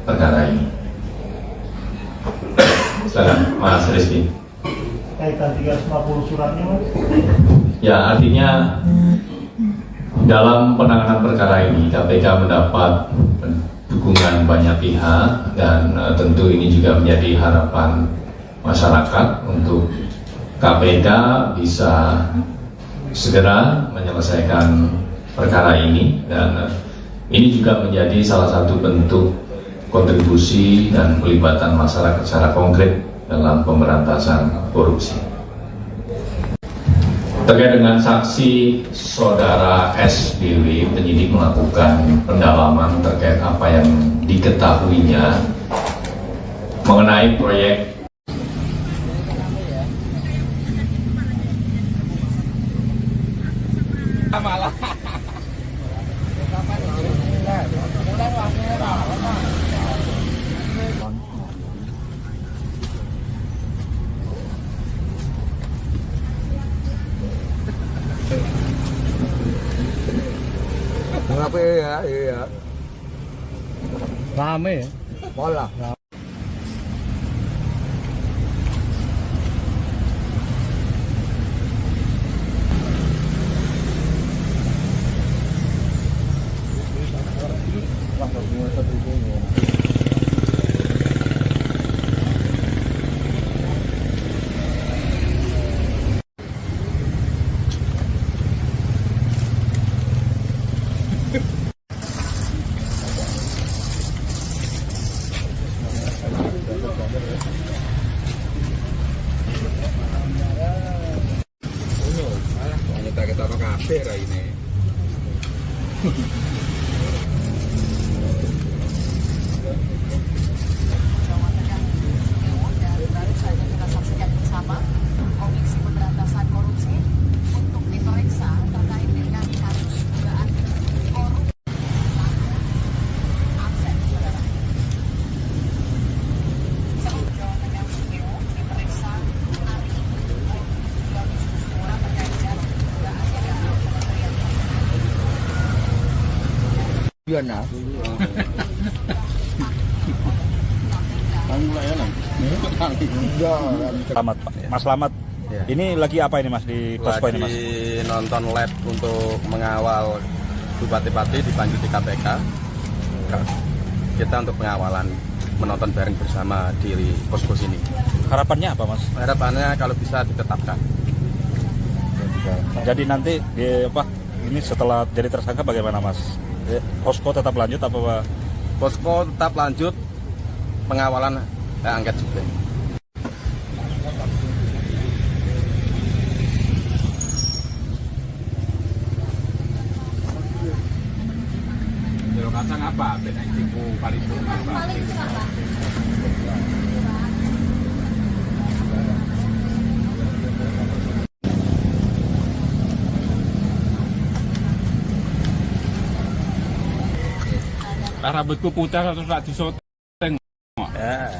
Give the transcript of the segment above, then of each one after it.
perkara ini. Silakan Mas Rizky. Kaitan 350 suratnya, Mas? Ya, artinya dalam penanganan perkara ini KPK mendapat dukungan banyak pihak dan tentu ini juga menjadi harapan masyarakat untuk KPK bisa segera menyelesaikan perkara ini, dan ini juga menjadi salah satu bentuk kontribusi dan pelibatan masyarakat secara konkret dalam pemberantasan korupsi. Terkait dengan saksi saudara SBW, penyidik melakukan pendalaman terkait apa yang diketahuinya mengenai proyek Kenapa ya? Iya. Rame ya? Pola. Kita kafe ini. Baru saja kita saksikan bersama Komisi Pemberantasan Korupsi untuk diperiksa terkait dengan kasus dugaan korupsi aset saudara. Seluruh Jawa Tengah Sugeo diperiksa hari ini Komisi Semua terkait dengan dugaan Kementerian Iya nah. Selamat Pak. Mas Slamet. Ya. Ini lagi apa ini Mas di posko ini Mas? Lagi nonton lab untuk mengawal bupati-bupati dipanggil di KPK. Kita untuk pengawalan, menonton bareng bersama di posko sini. Harapannya apa Mas? Harapannya kalau bisa ditetapkan. Jadi nanti ini setelah jadi tersangka bagaimana Mas? Posko tetap lanjut apa Pak? Posko tetap lanjut pengawalan angket juga. Jero kacang apa? Benek tipu paripurna apa? Rambutku putih terus tak disoteng. Ya.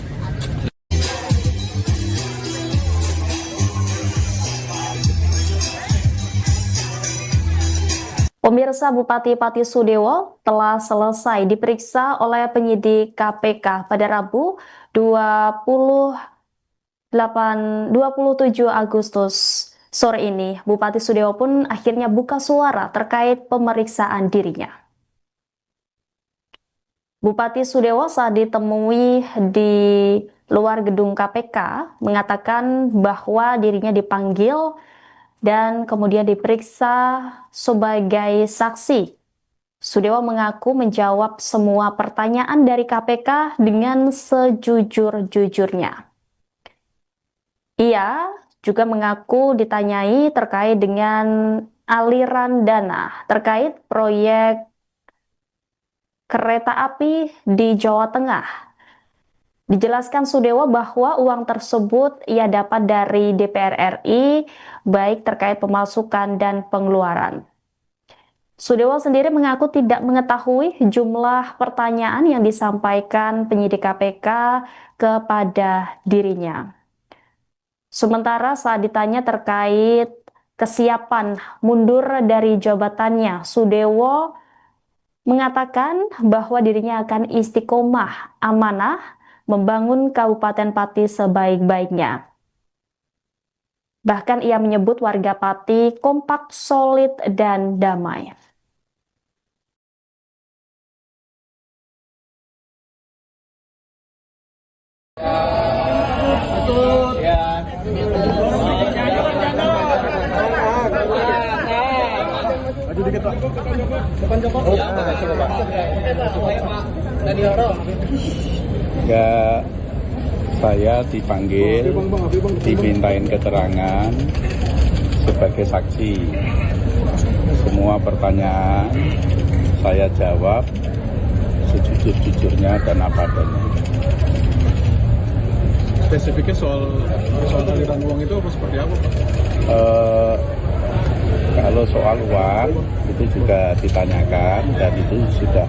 Pemirsa, Bupati Pati Sudewo telah selesai diperiksa oleh penyidik KPK pada Rabu 27 Agustus sore ini. Bupati Sudewo pun akhirnya buka suara terkait pemeriksaan dirinya. Bupati Sudewo saat ditemui di luar gedung KPK mengatakan bahwa dirinya dipanggil dan kemudian diperiksa sebagai saksi. Sudewo mengaku menjawab semua pertanyaan dari KPK dengan sejujur-jujurnya. Ia juga mengaku ditanyai terkait dengan aliran dana terkait proyek kereta api di Jawa Tengah. Dijelaskan Sudewo bahwa uang tersebut ia dapat dari DPR RI, baik terkait pemasukan dan pengeluaran. Sudewo sendiri mengaku tidak mengetahui jumlah pertanyaan yang disampaikan penyidik KPK kepada dirinya. Sementara saat ditanya terkait kesiapan mundur dari jabatannya, Sudewo mengatakan bahwa dirinya akan istiqomah amanah membangun Kabupaten Pati sebaik-baiknya. Bahkan ia menyebut warga Pati kompak, solid, dan damai. Ya, saya dipanggil, dimintain keterangan sebagai saksi. Semua pertanyaan saya jawab sejujur-jujurnya dan apa adanya. Spesifiknya soal aliran uang itu apa seperti apa, Pak? Kalau soal uang itu juga ditanyakan dan itu sudah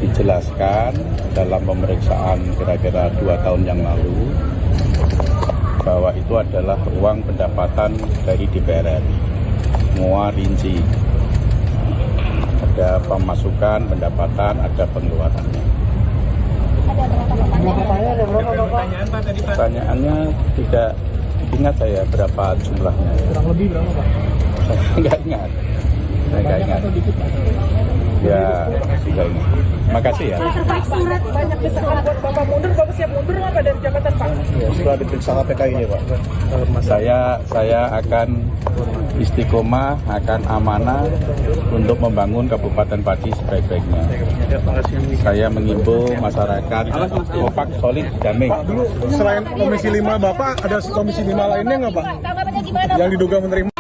dijelaskan dalam pemeriksaan kira-kira 2 tahun yang lalu bahwa itu adalah uang pendapatan dari DPR RI. Semua rinci. Ada pemasukan, pendapatan, ada pengeluarannya. Pertanyaannya tidak ingat saya berapa jumlahnya. Kurang lebih berapa, Pak? Saya nggak ingat. Ya, sudah ingat. Makasih ya. Terkait surat banyak desakan buat Bapak mundur, Bapak siap mundur nggak dari jabatan, Pak? Ya, setelah diperiksa KPK ini, Pak. Saya akan istiqomah, akan amanah untuk membangun Kabupaten Pati sebaik-baiknya. Saya mengimbau masyarakat kompak, solid, damai. Pak, dulu selain Komisi 5 Bapak, ada Komisi 5 lainnya nggak, Pak? Yang diduga menerima?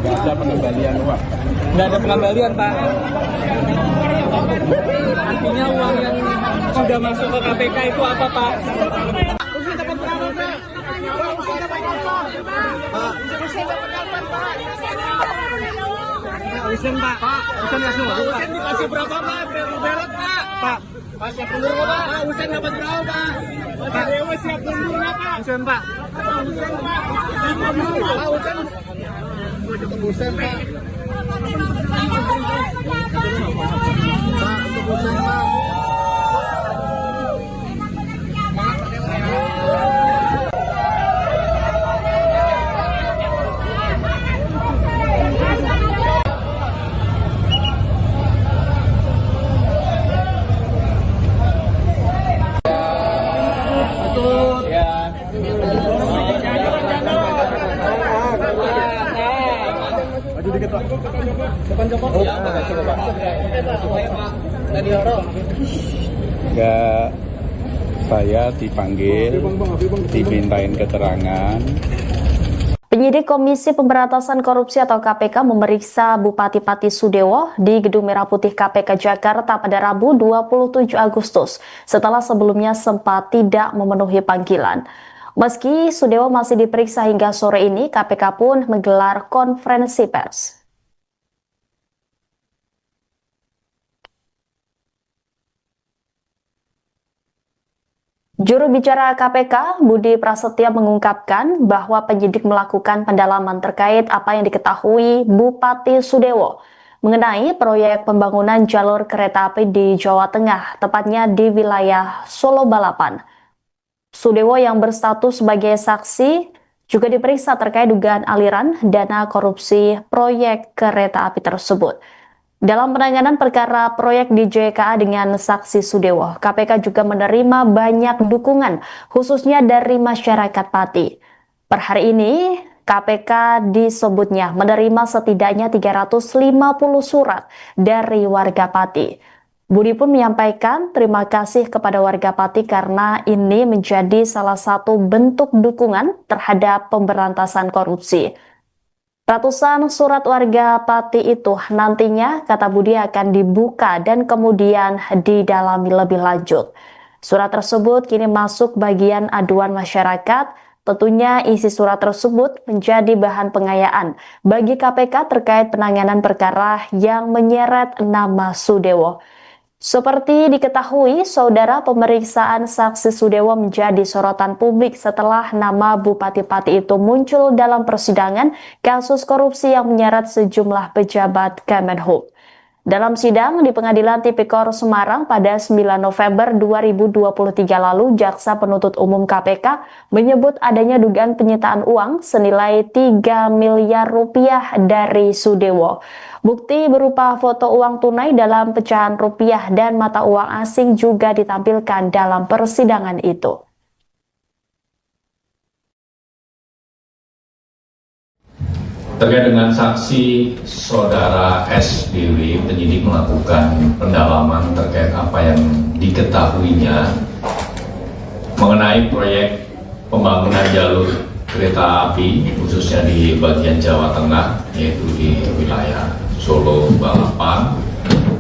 Nggak ada pengembalian uang. Nggak ada pengembalian, Pak. Artinya uang yang sudah masuk ke KPK itu apa, Pak? Usen, Pak. Usen langsung. Usen dikasih berapa, Pak? Berat, Pak. Pak. Pak siap mundur nggak, Pak? Pak, Usen dapat berapa, Pak? Pak Dewa siap mundur nggak, Pak? Usen, Pak. Usen, Pak. Pak, Usen. Usen, Pak. Pak, untuk Usen, Pak. Ya, saya dipanggil, dimintain keterangan. Penyidik Komisi Pemberantasan Korupsi atau KPK memeriksa Bupati Pati Sudewo di Gedung Merah Putih KPK Jakarta pada Rabu 27 Agustus setelah sebelumnya sempat tidak memenuhi panggilan. Meski Sudewo masih diperiksa hingga sore ini, KPK pun menggelar konferensi pers. Juru bicara KPK, Budi Prasetya mengungkapkan bahwa penyidik melakukan pendalaman terkait apa yang diketahui Bupati Sudewo mengenai proyek pembangunan jalur kereta api di Jawa Tengah, tepatnya di wilayah Solo Balapan. Sudewo yang berstatus sebagai saksi juga diperiksa terkait dugaan aliran dana korupsi proyek kereta api tersebut. Dalam penanganan perkara proyek di JKA dengan saksi Sudewo, KPK juga menerima banyak dukungan, khususnya dari masyarakat Pati. Per hari ini, KPK disebutnya menerima setidaknya 350 surat dari warga Pati. Budi pun menyampaikan terima kasih kepada warga Pati karena ini menjadi salah satu bentuk dukungan terhadap pemberantasan korupsi. Ratusan surat warga Pati itu nantinya, kata Budi, akan dibuka dan kemudian didalami lebih lanjut. Surat tersebut kini masuk bagian aduan masyarakat. Tentunya isi surat tersebut menjadi bahan pengayaan bagi KPK terkait penanganan perkara yang menyeret nama Sudewo. Seperti diketahui, saudara, pemeriksaan saksi Sudewo menjadi sorotan publik setelah nama Bupati Pati itu muncul dalam persidangan kasus korupsi yang menyeret sejumlah pejabat Kemenhub. Dalam sidang di Pengadilan Tipikor Semarang pada 9 November 2023 lalu, Jaksa Penuntut Umum KPK menyebut adanya dugaan penyitaan uang senilai 3 miliar rupiah dari Sudewo. Bukti berupa foto uang tunai dalam pecahan rupiah dan mata uang asing juga ditampilkan dalam persidangan itu. Terkait dengan saksi saudara SBW, penyidik melakukan pendalaman terkait apa yang diketahuinya mengenai proyek pembangunan jalur kereta api, khususnya di bagian Jawa Tengah, yaitu di wilayah Solo, Balapan,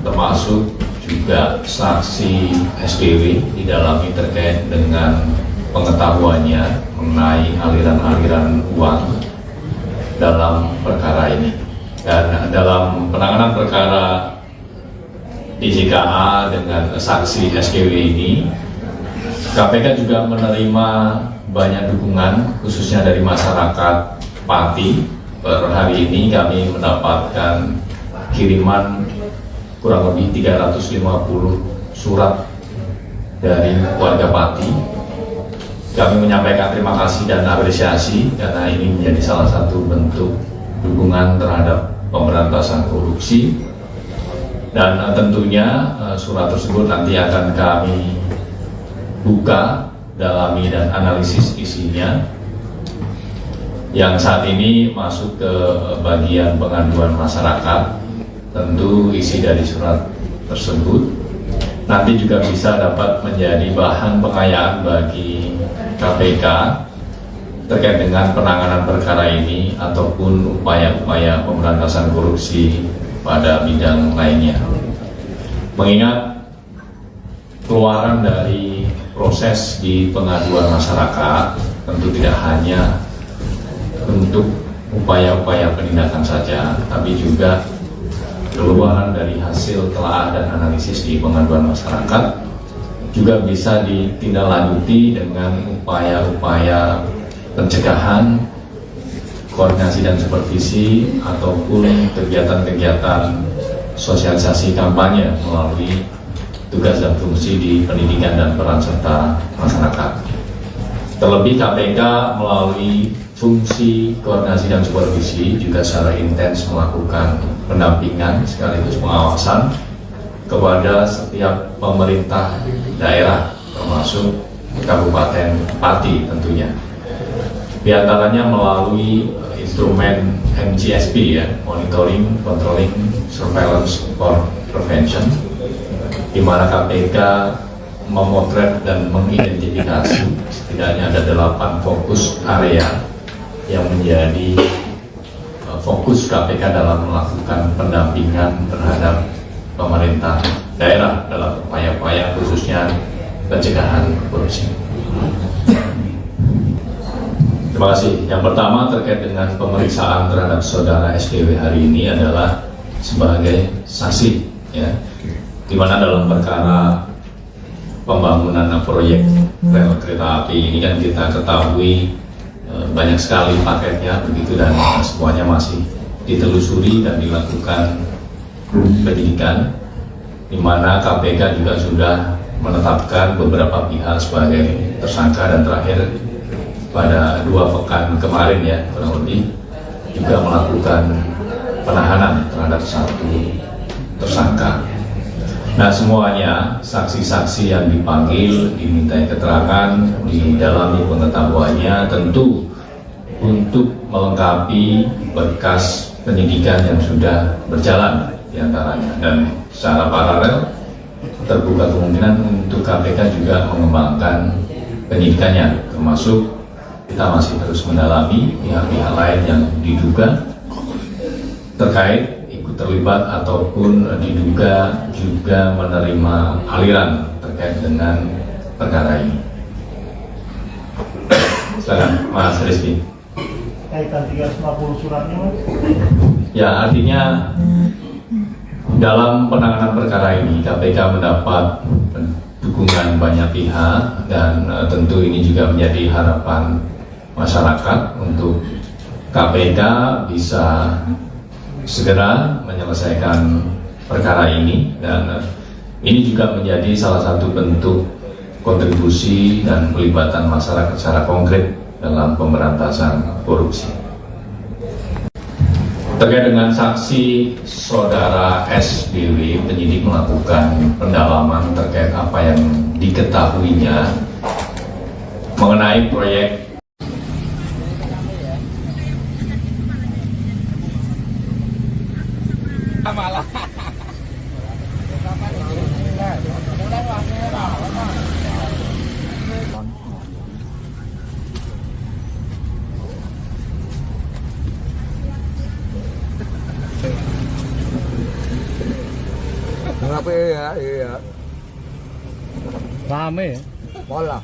termasuk juga saksi SBW didalami terkait dengan pengetahuannya mengenai aliran-aliran uang dalam perkara ini. Dan dalam penanganan perkara DJKA dengan saksi SKW ini, KPK juga menerima banyak dukungan khususnya dari masyarakat Pati. Per hari ini kami mendapatkan kiriman kurang lebih 350 surat dari warga Pati. Kami menyampaikan terima kasih dan apresiasi karena ini menjadi salah satu bentuk dukungan terhadap pemberantasan korupsi. Dan tentunya surat tersebut nanti akan kami buka, dalami dan analisis isinya. Yang saat ini masuk ke bagian pengaduan masyarakat, tentu isi dari surat tersebut nanti juga bisa dapat menjadi bahan pengayaan bagi KPK terkait dengan penanganan perkara ini ataupun upaya-upaya pemberantasan korupsi pada bidang lainnya. Mengingat keluaran dari proses di pengaduan masyarakat tentu tidak hanya untuk upaya-upaya penindakan saja, tapi juga keluaran dari hasil telaah dan analisis di pengaduan masyarakat juga bisa ditindaklanjuti dengan upaya-upaya pencegahan, koordinasi dan supervisi ataupun kegiatan-kegiatan sosialisasi kampanye melalui tugas dan fungsi di pendidikan dan peran serta masyarakat. Terlebih KPK melalui fungsi koordinasi dan supervisi juga secara intens melakukan pendampingan sekaligus pengawasan kepada setiap pemerintah daerah termasuk Kabupaten Pati tentunya. Di antaranya melalui instrumen MGSP ya, Monitoring, Controlling, Surveillance, for Prevention, di mana KPK memotret dan mengidentifikasi setidaknya ada 8 fokus area yang menjadi fokus KPK dalam melakukan pendampingan terhadap pemerintah daerah dalam upaya-upaya khususnya pencegahan korupsi. Terima kasih. Yang pertama terkait dengan pemeriksaan terhadap saudara SDW hari ini adalah sebagai saksi, ya, di mana dalam perkara pembangunan proyek rel kereta api ini kan kita ketahui banyak sekali paketnya begitu dan semuanya masih ditelusuri dan dilakukan penyidikan, di mana KPK juga sudah menetapkan beberapa pihak sebagai tersangka dan terakhir pada 2 pekan kemarin ya kurang lebih juga melakukan penahanan terhadap 1 tersangka. Nah, semuanya saksi-saksi yang dipanggil dimintai keterangan, didalami pengetahuannya tentu untuk melengkapi berkas penyidikan yang sudah berjalan diantaranya, dan secara paralel terbuka kemungkinan untuk KPK juga mengembangkan penyidikannya, termasuk kita masih terus mendalami pihak-pihak lain yang diduga terkait ikut terlibat ataupun diduga juga menerima aliran terkait dengan perkara ini. Silakan Mas Rizky. Kaitan 350 suratnya, Mas? Ya, artinya Dalam penanganan perkara ini, KPK mendapat dukungan banyak pihak dan tentu ini juga menjadi harapan masyarakat untuk KPK bisa segera menyelesaikan perkara ini, dan ini juga menjadi salah satu bentuk kontribusi dan pelibatan masyarakat secara konkret dalam pemberantasan korupsi. Terkait dengan saksi saudara SBW, penyidik melakukan pendalaman terkait apa yang diketahuinya mengenai proyek Iya. Rame ya? Pola.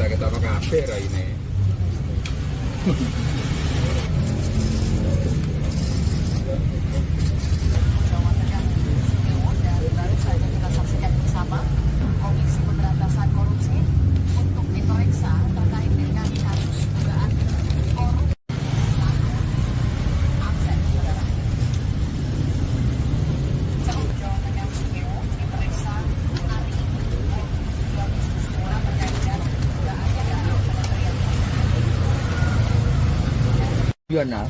Kita apa kafe ini? Jawa Tengah, Sudewo, dan baru saja kita saksikan bersama Komisi Pemberantasan Korupsi untuk diperiksa terkait dengan kasus dugaan korupsi. Aksen, saudara. Jawa Tengah, Sudewo diperiksa hari ini. 2 Agustus terkait dengan dugaan Kementerian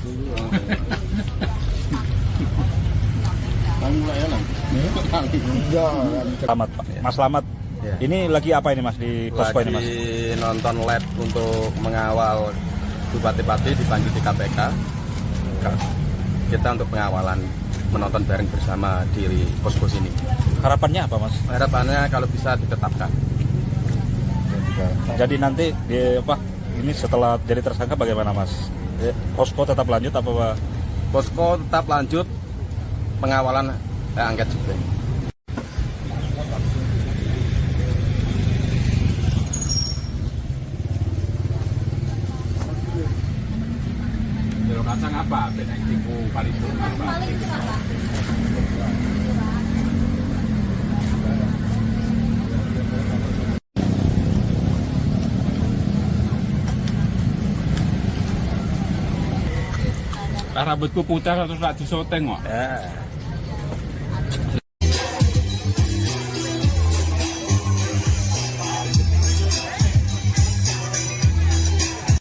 Selamat Pak. Mas Slamet. Ya. Ini lagi apa ini Mas di posko ini Mas? Lagi nonton lab untuk mengawal bupati-bupati dipanggil di KPK. Kita untuk pengawalan, menonton bareng bersama di posko sini. Harapannya apa Mas? Harapannya kalau bisa ditetapkan. Jadi nanti ini setelah jadi tersangka bagaimana Mas? Posko tetap lanjut apa Pak? Posko tetap lanjut, pengawalan angket juga. Kalau kacang apa? Beda tipu paripurna apa? Rambutku putih terus tak disoteng kok.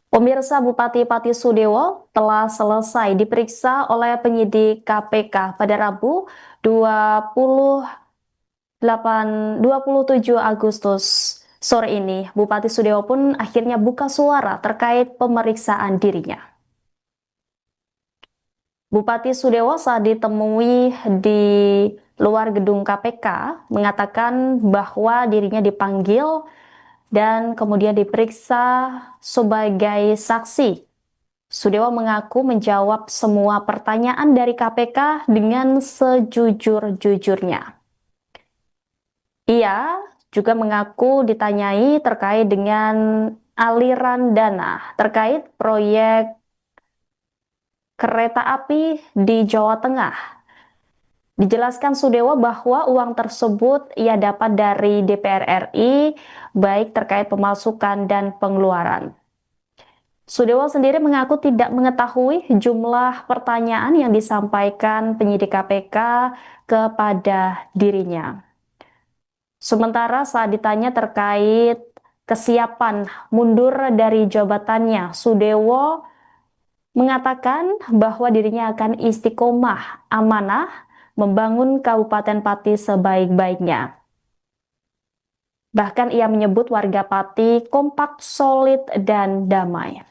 Pemirsa, Bupati Pati Sudewo telah selesai diperiksa oleh penyidik KPK pada Rabu 27 Agustus sore ini. Bupati Sudewo pun akhirnya buka suara terkait pemeriksaan dirinya. Bupati Sudewo saat ditemui di luar gedung KPK mengatakan bahwa dirinya dipanggil dan kemudian diperiksa sebagai saksi. Sudewo mengaku menjawab semua pertanyaan dari KPK dengan sejujur-jujurnya. Ia juga mengaku ditanyai terkait dengan aliran dana terkait proyek kereta api di Jawa Tengah. Dijelaskan Sudewo bahwa uang tersebut ia dapat dari DPR RI, baik terkait pemasukan dan pengeluaran. Sudewo sendiri mengaku tidak mengetahui jumlah pertanyaan yang disampaikan penyidik KPK kepada dirinya. Sementara saat ditanya terkait kesiapan mundur dari jabatannya, Sudewo mengatakan bahwa dirinya akan istiqomah amanah membangun Kabupaten Pati sebaik-baiknya. Bahkan ia menyebut warga Pati kompak, solid, dan damai.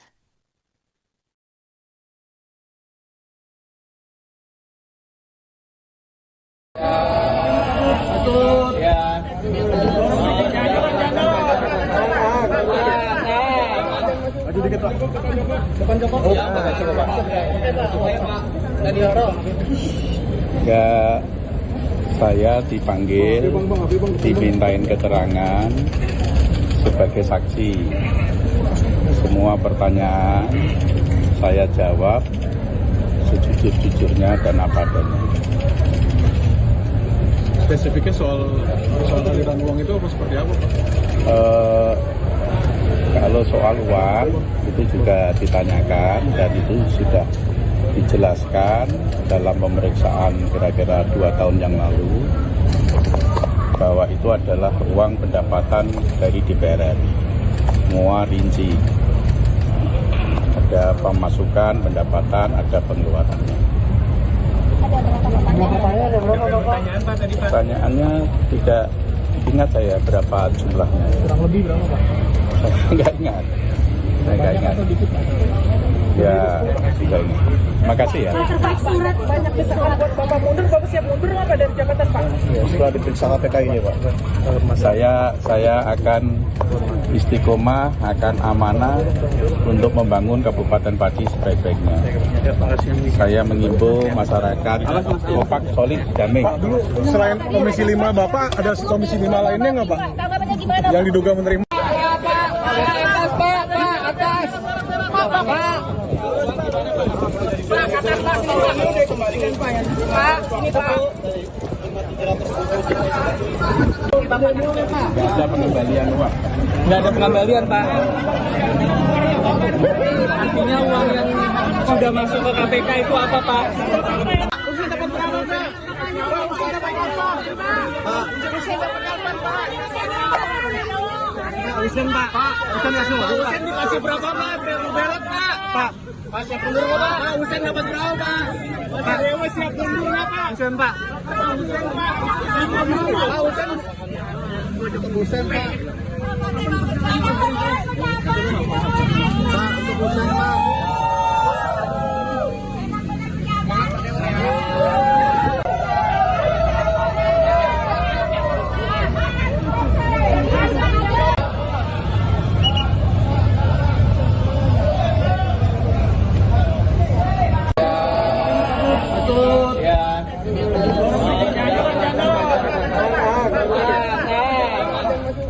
Maju dikit Pak. Depan Joko. Ya, saya dipanggil, dimintain keterangan sebagai saksi. Semua pertanyaan saya jawab sejujur-jujurnya dan apa adanya. Spesifiknya soal aliran uang itu apa seperti apa Pak? Kalau soal uang itu juga ditanyakan dan itu sudah dijelaskan dalam pemeriksaan kira-kira 2 tahun yang lalu bahwa itu adalah uang pendapatan dari DPR RI. Semua rinci. Ada pemasukan, pendapatan, ada pengeluarannya. Pertanyaannya tidak ingat saya berapa jumlahnya. Kurang lebih berapa Pak? Saya nggak ingat. Ya, tidak ingat. Makasih ya. Banyak desakan buat Bapak mundur, Bapak siap mundur apa dari jabatan Pak? Ya, setelah diperiksa KPK ini Pak. Saya akan istiqomah, akan amanah untuk membangun Kabupaten Pati sebaik-baiknya. Saya mengimbau masyarakat kompak, solid, damai. Pak, dulu selain Komisi 5 Bapak, ada Komisi 5 lainnya nggak Pak? Yang diduga menerima? Nggak ada pengembalian uang. Nggak ada pengembalian, Pak. Artinya uang yang sudah masuk ke KPK itu apa, Pak? Usen, Pak. Usen nggak semua. Usen dikasih berapa, Pak? Belot, Pak. Pak. Pak, siap mundur nggak, Pak? Pak, Usen dapat berapa, Pak? Pak Dewa siap mundur nggak, Pak? Usen, Pak. Usen, Pak. Pak, Usen. Usen, Pak. Pak, untuk Usen, Pak.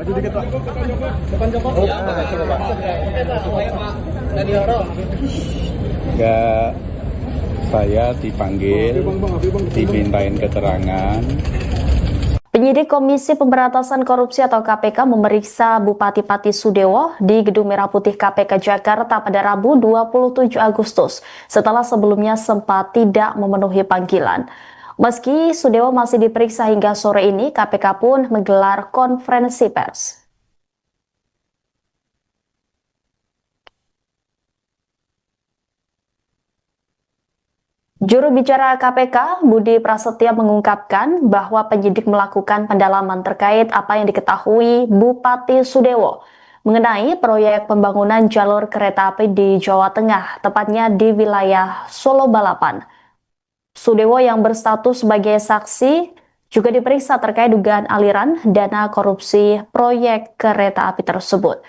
Maju dikit Pak. Depan Joko. Ya, saya dipanggil, dimintain keterangan. Penyidik Komisi Pemberantasan Korupsi atau KPK memeriksa Bupati Pati Sudewo di Gedung Merah Putih KPK Jakarta pada Rabu 27 Agustus setelah sebelumnya sempat tidak memenuhi panggilan. Meski Sudewo masih diperiksa hingga sore ini, KPK pun menggelar konferensi pers. Juru bicara KPK, Budi Prasetyo mengungkapkan bahwa penyidik melakukan pendalaman terkait apa yang diketahui Bupati Sudewo mengenai proyek pembangunan jalur kereta api di Jawa Tengah, tepatnya di wilayah Solo Balapan. Sudewo yang berstatus sebagai saksi juga diperiksa terkait dugaan aliran dana korupsi proyek kereta api tersebut.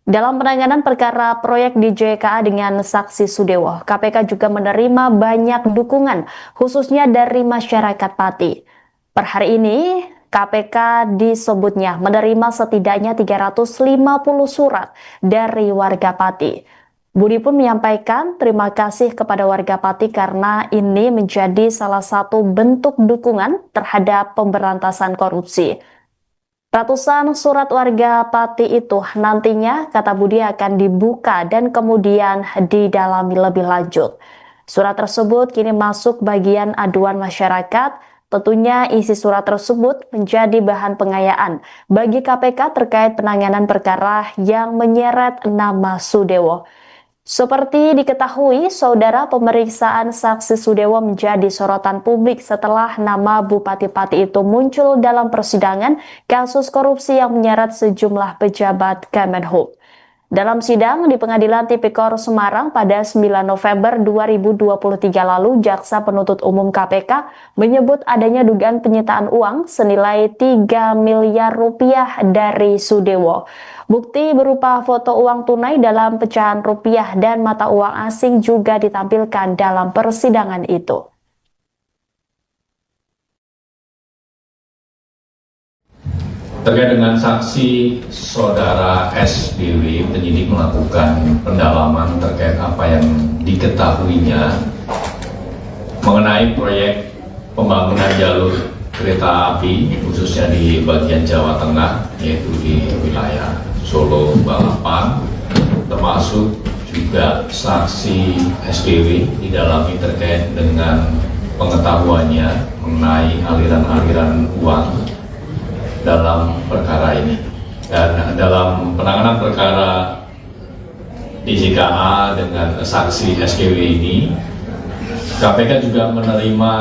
Dalam penanganan perkara proyek di JKA dengan saksi Sudewo, KPK juga menerima banyak dukungan, khususnya dari masyarakat Pati. Per hari ini, KPK disebutnya menerima setidaknya 350 surat dari warga Pati. Budi pun menyampaikan terima kasih kepada warga Pati karena ini menjadi salah satu bentuk dukungan terhadap pemberantasan korupsi. Ratusan surat warga Pati itu nantinya, kata Budi, akan dibuka dan kemudian didalami lebih lanjut. Surat tersebut kini masuk bagian aduan masyarakat. Tentunya isi surat tersebut menjadi bahan pengayaan bagi KPK terkait penanganan perkara yang menyeret nama Sudewo. Seperti diketahui, saudara, pemeriksaan saksi Sudewo menjadi sorotan publik setelah nama Bupati Pati itu muncul dalam persidangan kasus korupsi yang menyeret sejumlah pejabat Kemenhub. Dalam sidang di Pengadilan Tipikor Semarang pada 9 November 2023 lalu, Jaksa Penuntut Umum KPK menyebut adanya dugaan penyitaan uang senilai 3 miliar rupiah dari Sudewo. Bukti berupa foto uang tunai dalam pecahan rupiah dan mata uang asing juga ditampilkan dalam persidangan itu. Terkait dengan saksi saudara SBW, penyidik melakukan pendalaman terkait apa yang diketahuinya mengenai proyek pembangunan jalur kereta api khususnya di bagian Jawa Tengah, yaitu di wilayah Solo, Balapan, termasuk juga saksi SBW didalami terkait dengan pengetahuannya mengenai aliran-aliran uang dalam perkara ini. Dan dalam penanganan perkara DJKA dengan saksi SKW ini, KPK juga menerima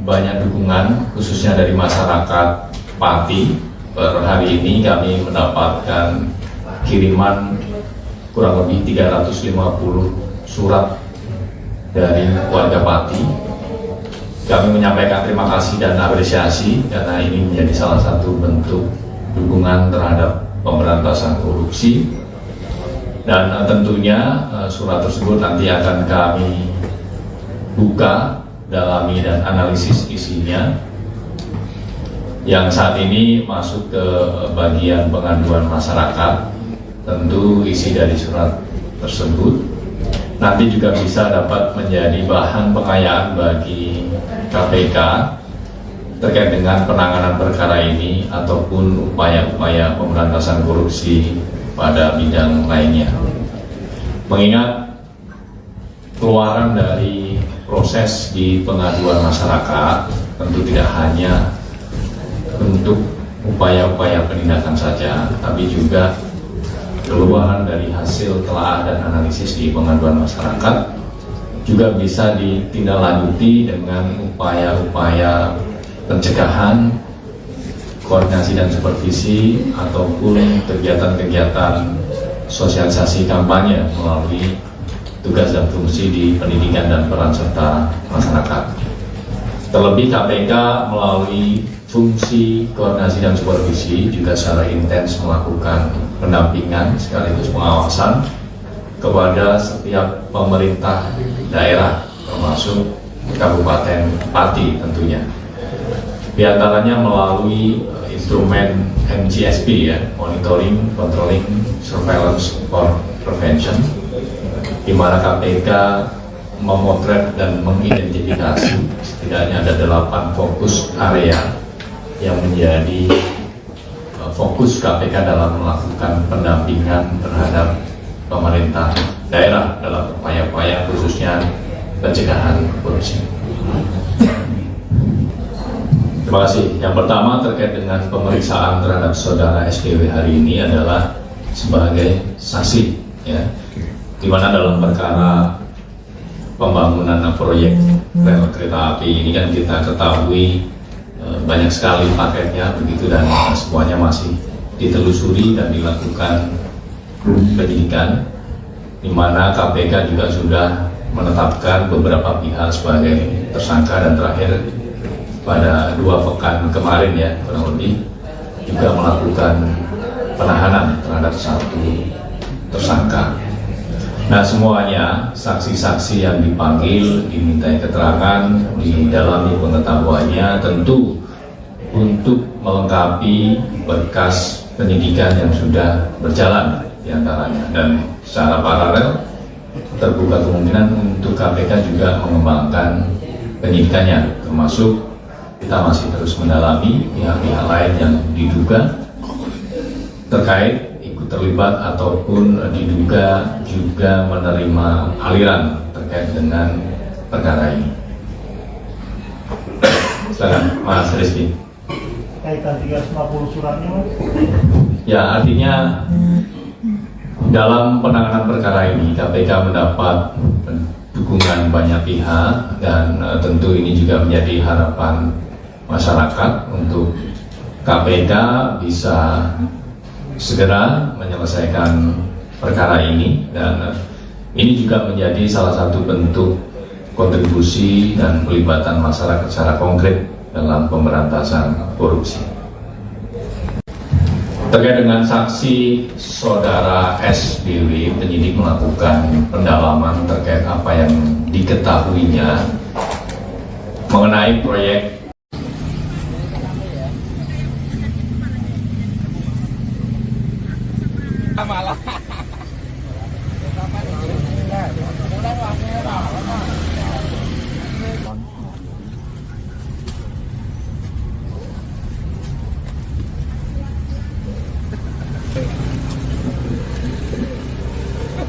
banyak dukungan khususnya dari masyarakat Pati. Per hari ini kami mendapatkan kiriman kurang lebih 350 surat dari warga Pati. Kami menyampaikan terima kasih dan apresiasi karena ini menjadi salah satu bentuk dukungan terhadap pemberantasan korupsi. Dan tentunya surat tersebut nanti akan kami buka, dalami dan analisis isinya. Yang saat ini masuk ke bagian pengaduan masyarakat, tentu isi dari surat tersebut nanti juga bisa dapat menjadi bahan pengayaan bagi KPK terkait dengan penanganan perkara ini ataupun upaya-upaya pemberantasan korupsi pada bidang lainnya. Mengingat keluaran dari proses di pengaduan masyarakat tentu tidak hanya untuk upaya-upaya penindakan saja, tapi juga keluaran dari hasil telaah dan analisis di pengaduan masyarakat juga bisa ditindaklanjuti dengan upaya-upaya pencegahan, koordinasi dan supervisi ataupun kegiatan-kegiatan sosialisasi kampanye melalui tugas dan fungsi di pendidikan dan peran serta masyarakat. Terlebih KPK melalui fungsi koordinasi dan supervisi juga secara intens melakukan pendampingan sekaligus pengawasan kepada setiap pemerintah daerah termasuk Kabupaten Pati tentunya. Di antaranya melalui instrumen MGSP ya, Monitoring, Controlling, Surveillance for Prevention, di mana KPK memotret dan mengidentifikasi setidaknya ada 8 fokus area yang menjadi fokus KPK dalam melakukan pendampingan terhadap pemerintah daerah dalam upaya-upaya khususnya pencegahan korupsi. Terima kasih. Yang pertama terkait dengan pemeriksaan terhadap saudara SKW hari ini adalah sebagai saksi, ya, di mana dalam perkara pembangunan proyek rel kereta api ini kan kita ketahui banyak sekali paketnya begitu dan semuanya masih ditelusuri dan dilakukan penyidikan, di mana KPK juga sudah menetapkan beberapa pihak sebagai tersangka dan terakhir pada 2 pekan kemarin ya kurang lebih juga melakukan penahanan terhadap 1 tersangka. Nah semuanya saksi-saksi yang dipanggil dimintai keterangan, didalami pengetahuannya tentu untuk melengkapi berkas penyidikan yang sudah berjalan diantaranya, dan secara paralel terbuka kemungkinan untuk KPK juga mengembangkan penyidikannya, termasuk kita masih terus mendalami pihak-pihak lain yang diduga terkait ikut terlibat ataupun diduga juga menerima aliran terkait dengan perkara ini. Silakan Mas Rizky. Kaitan 350 suratnya Mas? Ya, artinya dalam penanganan perkara ini KPK mendapat dukungan banyak pihak dan tentu ini juga menjadi harapan masyarakat untuk KPK bisa segera menyelesaikan perkara ini, dan ini juga menjadi salah satu bentuk kontribusi dan pelibatan masyarakat secara konkret dalam pemberantasan korupsi. Terkait dengan saksi saudara SBW, penyidik melakukan pendalaman terkait apa yang diketahuinya mengenai proyek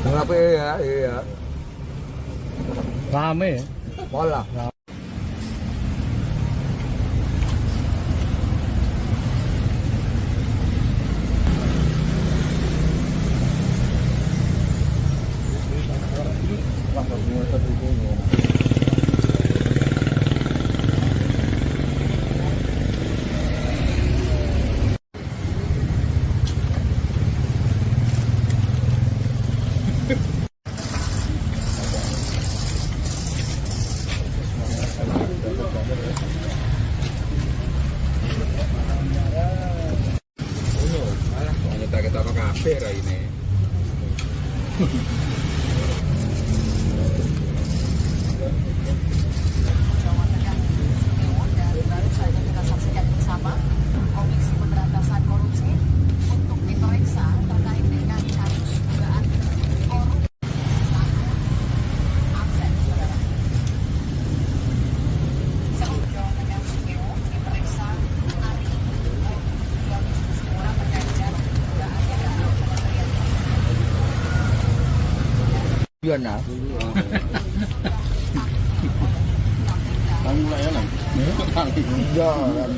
Kenapa ya? Iya. Rame ya? Pola. Kita ke kafe ini. Jawa Tengah dan baru saja kita saksikan bersama Komisi Pemberantasan Korupsi untuk diperiksa terkait dengan kasus dugaan korupsi aset saudara. Jawa Tengah diperiksa hari ini 2 Agustus terkait dengan dugaan kementerian. Iya nah.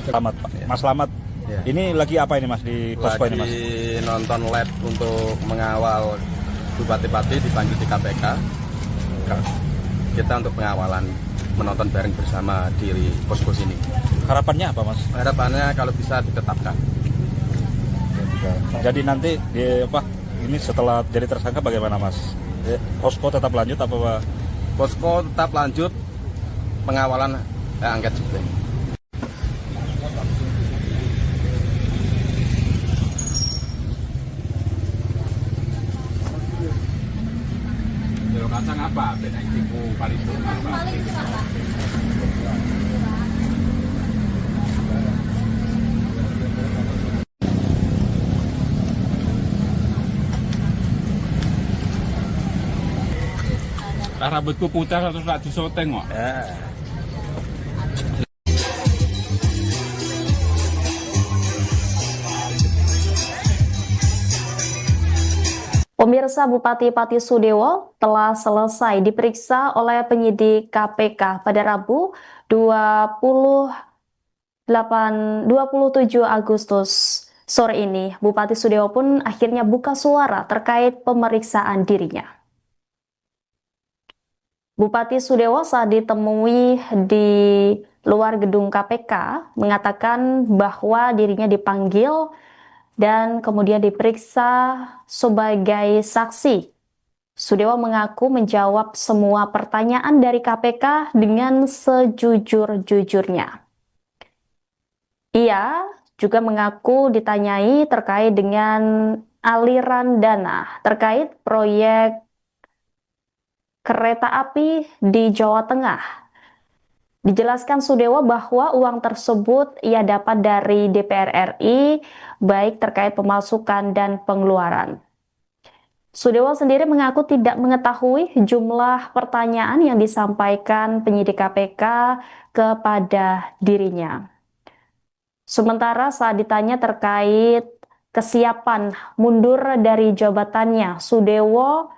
Selamat Pak. Mas Slamet. Ya. Ini lagi apa ini Mas di posko ini Mas? Lagi nonton lab untuk mengawal bupati-bupati dipanggil di KPK. Kita untuk pengawalan, menonton bareng bersama di posko sini. Harapannya apa Mas? Harapannya kalau bisa ditetapkan. Jadi nanti ini setelah jadi tersangka bagaimana Mas? Posko tetap lanjut apa Pak? Posko tetap lanjut pengawalan angket juga. Kacang apa? Beda tipu paling apa? Rambutku putar terus tak disoteng kok. Pemirsa, Bupati Pati Sudewo telah selesai diperiksa oleh penyidik KPK pada Rabu 27 Agustus sore ini. Bupati Sudewo pun akhirnya buka suara terkait pemeriksaan dirinya. Bupati Sudewo saat ditemui di luar gedung KPK mengatakan bahwa dirinya dipanggil dan kemudian diperiksa sebagai saksi. Sudewo mengaku menjawab semua pertanyaan dari KPK dengan sejujur-jujurnya. Ia juga mengaku ditanyai terkait dengan aliran dana terkait proyek kereta api di Jawa Tengah. Dijelaskan Sudewo bahwa uang tersebut ia dapat dari DPR RI, baik terkait pemasukan dan pengeluaran. Sudewo sendiri mengaku tidak mengetahui jumlah pertanyaan yang disampaikan penyidik KPK kepada dirinya. Sementara saat ditanya terkait kesiapan mundur dari jabatannya, Sudewo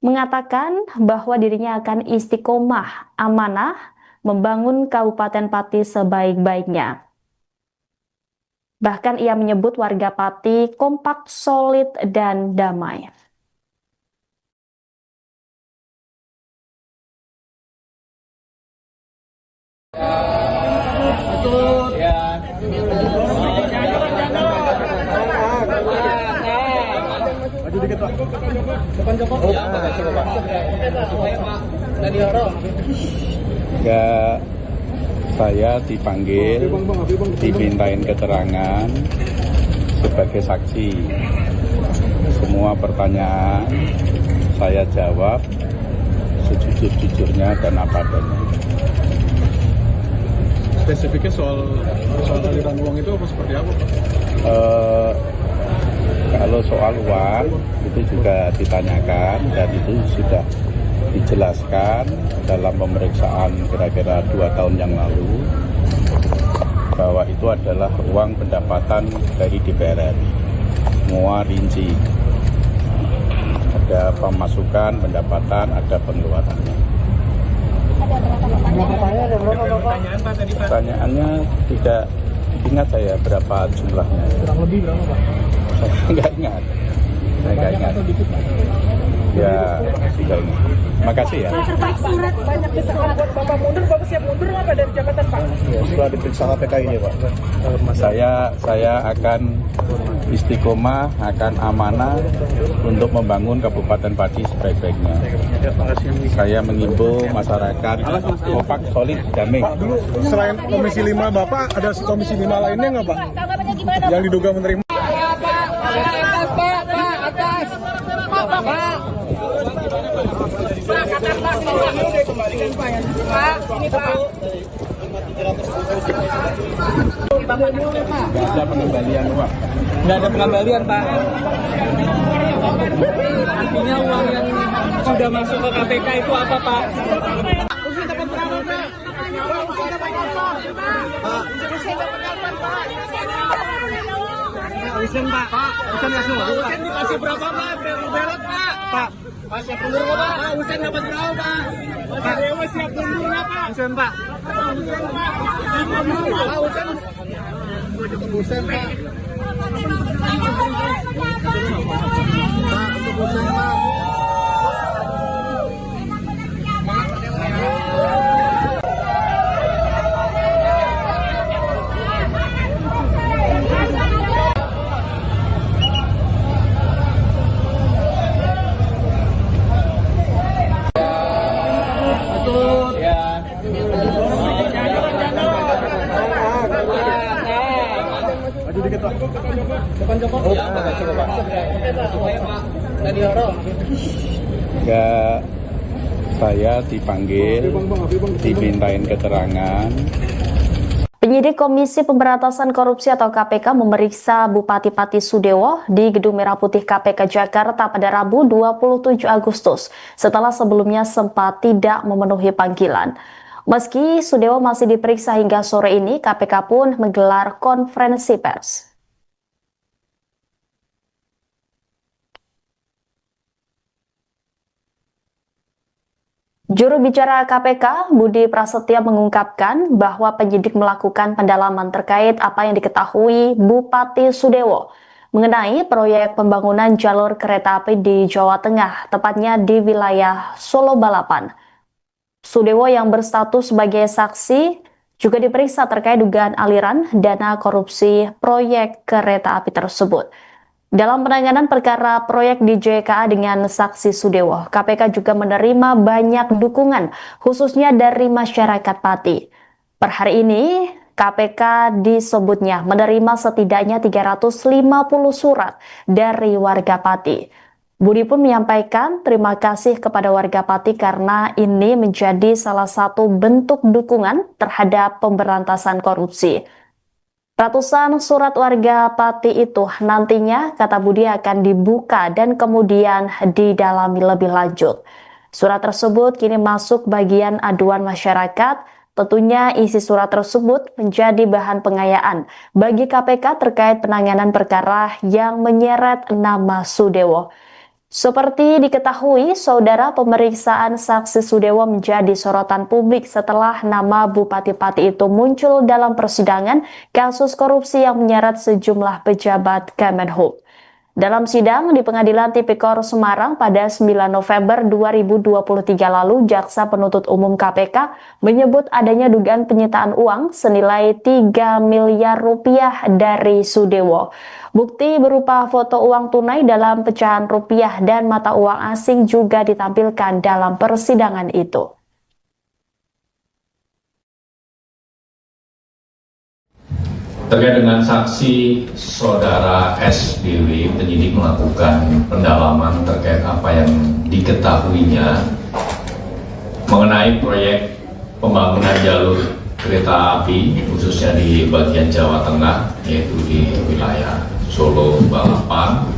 mengatakan bahwa dirinya akan istiqomah amanah membangun Kabupaten Pati sebaik-baiknya. Bahkan ia menyebut warga Pati kompak, solid, dan damai. Maju dikit Ya, saya dipanggil, dimintain keterangan sebagai saksi. Semua pertanyaan saya jawab sejujur-jujurnya dan apa adanya. Spesifiknya soal aliran uang itu apa seperti apa, Pak? Kalau soal uang itu juga ditanyakan dan itu sudah dijelaskan dalam pemeriksaan kira-kira 2 tahun yang lalu bahwa itu adalah uang pendapatan dari DPR RI. Semua rinci. Ada pemasukan, pendapatan, ada pengeluarannya. Pertanyaannya tidak ingat saya berapa jumlahnya. Kurang lebih berapa, Pak? Saya nggak ingat. Ya, tidak ingat. Makasih ya. Pak, surat banyak desakan buat Bapak mundur, Bapak siap mundur nggak Pak dari jabatan Pak? Ya, setelah diperiksa KPK ini Pak. Saya akan istiqomah, akan amanah untuk membangun Kabupaten Pati sebaik-baiknya. Saya mengimbau masyarakat kompak, solid, damai. Pak, dulu selain Komisi 5 Bapak, ada Komisi 5 lainnya nggak Pak? Yang diduga menerima? Nggak ada pengembalian Pak. Nggak ada pengembalian, Pak. Artinya uang yang sudah masuk ke KPK itu apa, Pak? Usen, Pak. Usen langsung. Usen dikasih berapa, Pak? Belot, Pak. Pak, siap mundur nggak, Pak? Usen dapat berapa, Pak? Pak, Dewa siap mundur nggak, Pak? Usen, Pak. Usen, Pak. Usen, Pak. Ya, saya dipanggil, dimintain keterangan. Penyidik Komisi Pemberantasan Korupsi atau KPK memeriksa Bupati Pati Sudewo di Gedung Merah Putih KPK Jakarta pada Rabu 27 Agustus setelah sebelumnya sempat tidak memenuhi panggilan. Meski Sudewo masih diperiksa hingga sore ini, KPK pun menggelar konferensi pers. Juru bicara KPK, Budi Prasetyo mengungkapkan bahwa penyidik melakukan pendalaman terkait apa yang diketahui Bupati Sudewo mengenai proyek pembangunan jalur kereta api di Jawa Tengah, tepatnya di wilayah Solo Balapan. Sudewo yang berstatus sebagai saksi juga diperiksa terkait dugaan aliran dana korupsi proyek kereta api tersebut. Dalam penanganan perkara proyek di JKA dengan saksi Sudewo, KPK juga menerima banyak dukungan, khususnya dari masyarakat Pati. Per hari ini, KPK disebutnya menerima setidaknya 350 surat dari warga Pati. Budi pun menyampaikan terima kasih kepada warga Pati karena ini menjadi salah satu bentuk dukungan terhadap pemberantasan korupsi. Ratusan surat warga Pati itu nantinya, kata Budi, akan dibuka dan kemudian didalami lebih lanjut. Surat tersebut kini masuk bagian aduan masyarakat. Tentunya isi surat tersebut menjadi bahan pengayaan bagi KPK terkait penanganan perkara yang menyeret nama Sudewo. Seperti diketahui, saudara, pemeriksaan saksi Sudewo menjadi sorotan publik setelah nama Bupati Pati itu muncul dalam persidangan kasus korupsi yang menyeret sejumlah pejabat Kemenhub. Dalam sidang di Pengadilan Tipikor Semarang pada 9 November 2023 lalu, Jaksa Penuntut Umum KPK menyebut adanya dugaan penyitaan uang senilai 3 miliar rupiah dari Sudewo. Bukti berupa foto uang tunai dalam pecahan rupiah dan mata uang asing juga ditampilkan dalam persidangan itu. Terkait dengan saksi saudara SBW, penyidik melakukan pendalaman terkait apa yang diketahuinya mengenai proyek pembangunan jalur kereta api khususnya di bagian Jawa Tengah, yaitu di wilayah Solo Balapan,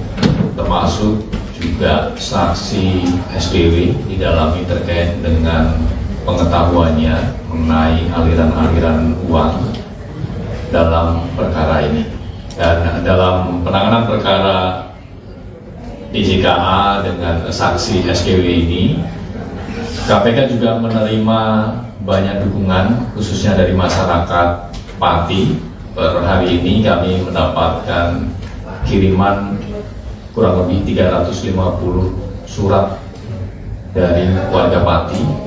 termasuk juga saksi SBW didalami terkait dengan pengetahuannya mengenai aliran-aliran uang dalam perkara ini. Dan dalam penanganan perkara DJKA dengan saksi SKW ini, KPK juga menerima banyak dukungan khususnya dari masyarakat Pati. Per hari ini kami mendapatkan kiriman kurang lebih 350 surat dari warga Pati.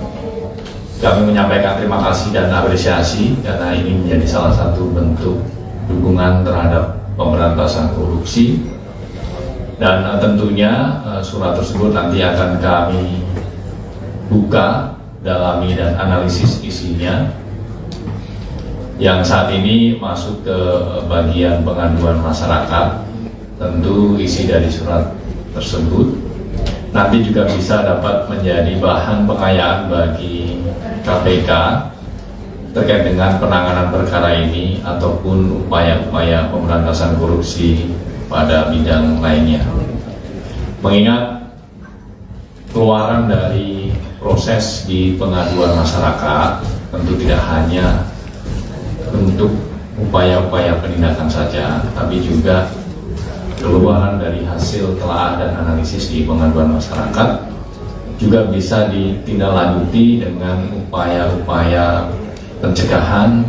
Kami menyampaikan terima kasih dan apresiasi karena ini menjadi salah satu bentuk dukungan terhadap pemberantasan korupsi, dan tentunya surat tersebut nanti akan kami buka, dalami dan analisis isinya. Yang saat ini masuk ke bagian pengaduan masyarakat, tentu isi dari surat tersebut nanti juga bisa dapat menjadi bahan pengayaan bagi KPK terkait dengan penanganan perkara ini ataupun upaya-upaya pemberantasan korupsi pada bidang lainnya. Mengingat keluaran dari proses di pengaduan masyarakat tentu tidak hanya untuk upaya-upaya penindakan saja, tapi juga keluaran dari hasil telaah dan analisis di pengaduan masyarakat juga bisa ditindaklanjuti dengan upaya-upaya pencegahan,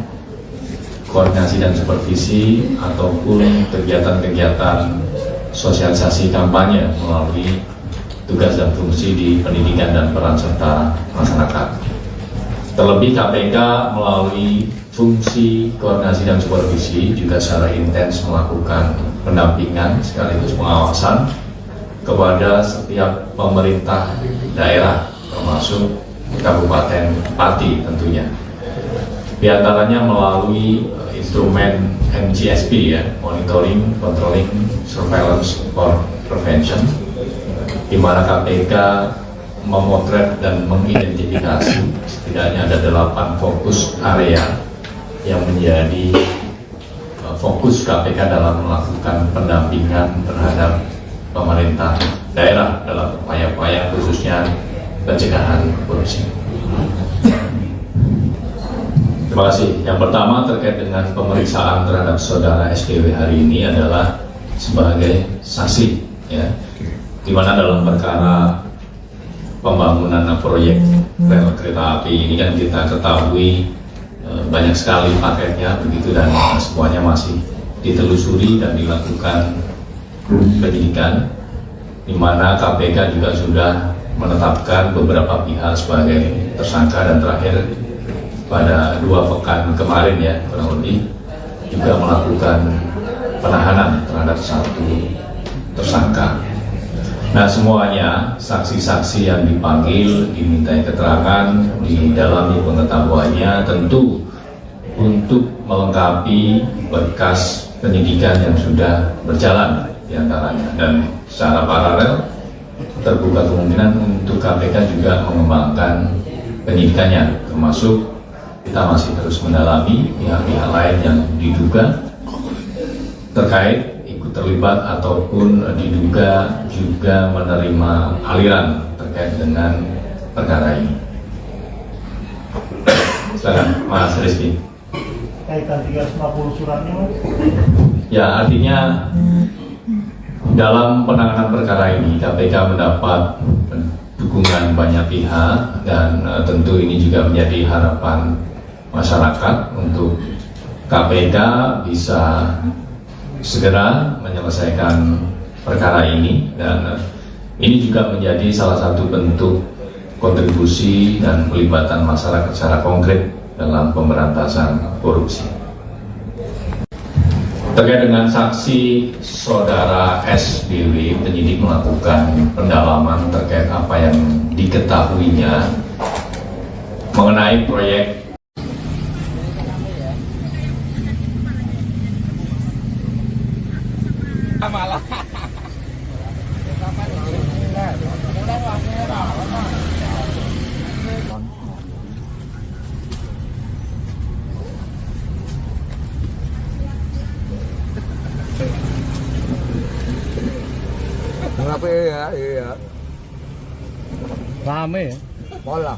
koordinasi dan supervisi, ataupun kegiatan-kegiatan sosialisasi kampanye melalui tugas dan fungsi di pendidikan dan peran serta masyarakat. Terlebih KPK melalui fungsi koordinasi dan supervisi juga secara intens melakukan pendampingan sekaligus pengawasan kepada setiap pemerintah daerah termasuk Kabupaten Pati tentunya. Di antaranya melalui instrumen MGSP ya, Monitoring, Controlling, Surveillance for Prevention, di mana KPK memotret dan mengidentifikasi setidaknya ada 8 fokus area yang menjadi fokus KPK dalam melakukan pendampingan terhadap pemerintah daerah dalam upaya-upaya khususnya pencegahan korupsi. Terima kasih. Yang pertama terkait dengan pemeriksaan terhadap saudara SKW hari ini adalah sebagai saksi, ya, di mana dalam perkara pembangunan proyek rel kereta api ini kan kita ketahui banyak sekali paketnya begitu, dan semuanya masih ditelusuri dan dilakukan penyidikan, di mana KPK juga sudah menetapkan beberapa pihak sebagai tersangka, dan terakhir pada 2 pekan kemarin ya kurang lebih juga melakukan penahanan terhadap 1 tersangka. Nah, semuanya saksi-saksi yang dipanggil dimintai keterangan, didalami pengetahuannya tentu untuk melengkapi berkas penyidikan yang sudah berjalan diantaranya, dan secara paralel terbuka kemungkinan untuk KPK juga mengembangkan penyidikannya, termasuk kita masih terus mendalami pihak-pihak lain yang diduga terkait ikut terlibat ataupun diduga juga menerima aliran terkait dengan perkara ini. Silakan Mas Rizky. Kaitan 350 suratnya, Ya, artinya dalam penanganan perkara ini KPK mendapat dukungan banyak pihak, dan tentu ini juga menjadi harapan masyarakat untuk KPK bisa segera menyelesaikan perkara ini, dan ini juga menjadi salah satu bentuk kontribusi dan pelibatan masyarakat secara konkret dalam pemberantasan korupsi. Terkait dengan saksi saudara SBW, penyidik melakukan pendalaman terkait apa yang diketahuinya mengenai proyek Kenapa ya? Iya. Rame ya? Pola.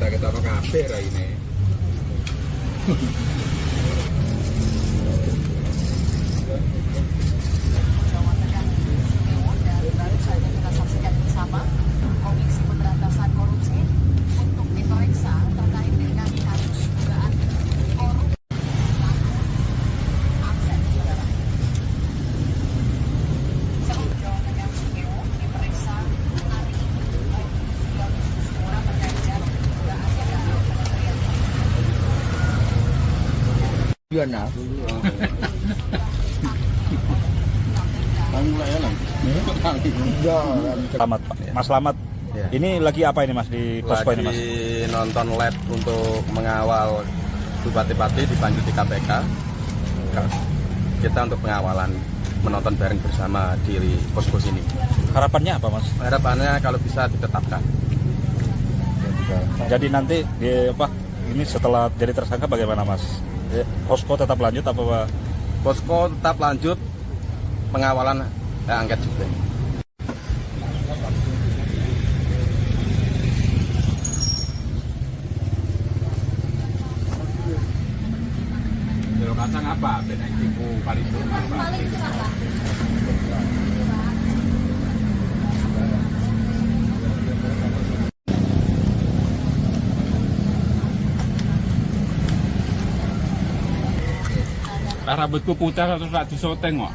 Kita apa kafe ini? Jawa Tengah, Sudewo, dan baru saja kita saksikan bersama Komisi Pemberantasan Korupsi untuk diperiksa terkait dengan kasus dugaan korupsi. Akses, saudara. Sebelum Jawa Tengah, Sudewo diperiksa hari ini, 2 Agustus terkait dengan dugaan kementerian. Selamat Pak. Mas Slamet. Ya. Ini lagi apa ini Mas di posko ini Mas? Lagi nonton live untuk mengawal bupati-bupati dipanggil di KPK. Kita untuk pengawalan, menonton bareng bersama di posko sini. Harapannya apa Mas? Harapannya kalau bisa ditetapkan. Jadi nanti ini setelah jadi tersangka bagaimana Mas? Posko tetap lanjut apa Pak? Posko tetap lanjut pengawalan angket juga. Kacang apa? Benek tipu paripurna apa? Rambutku putih terus tak disoteng kok.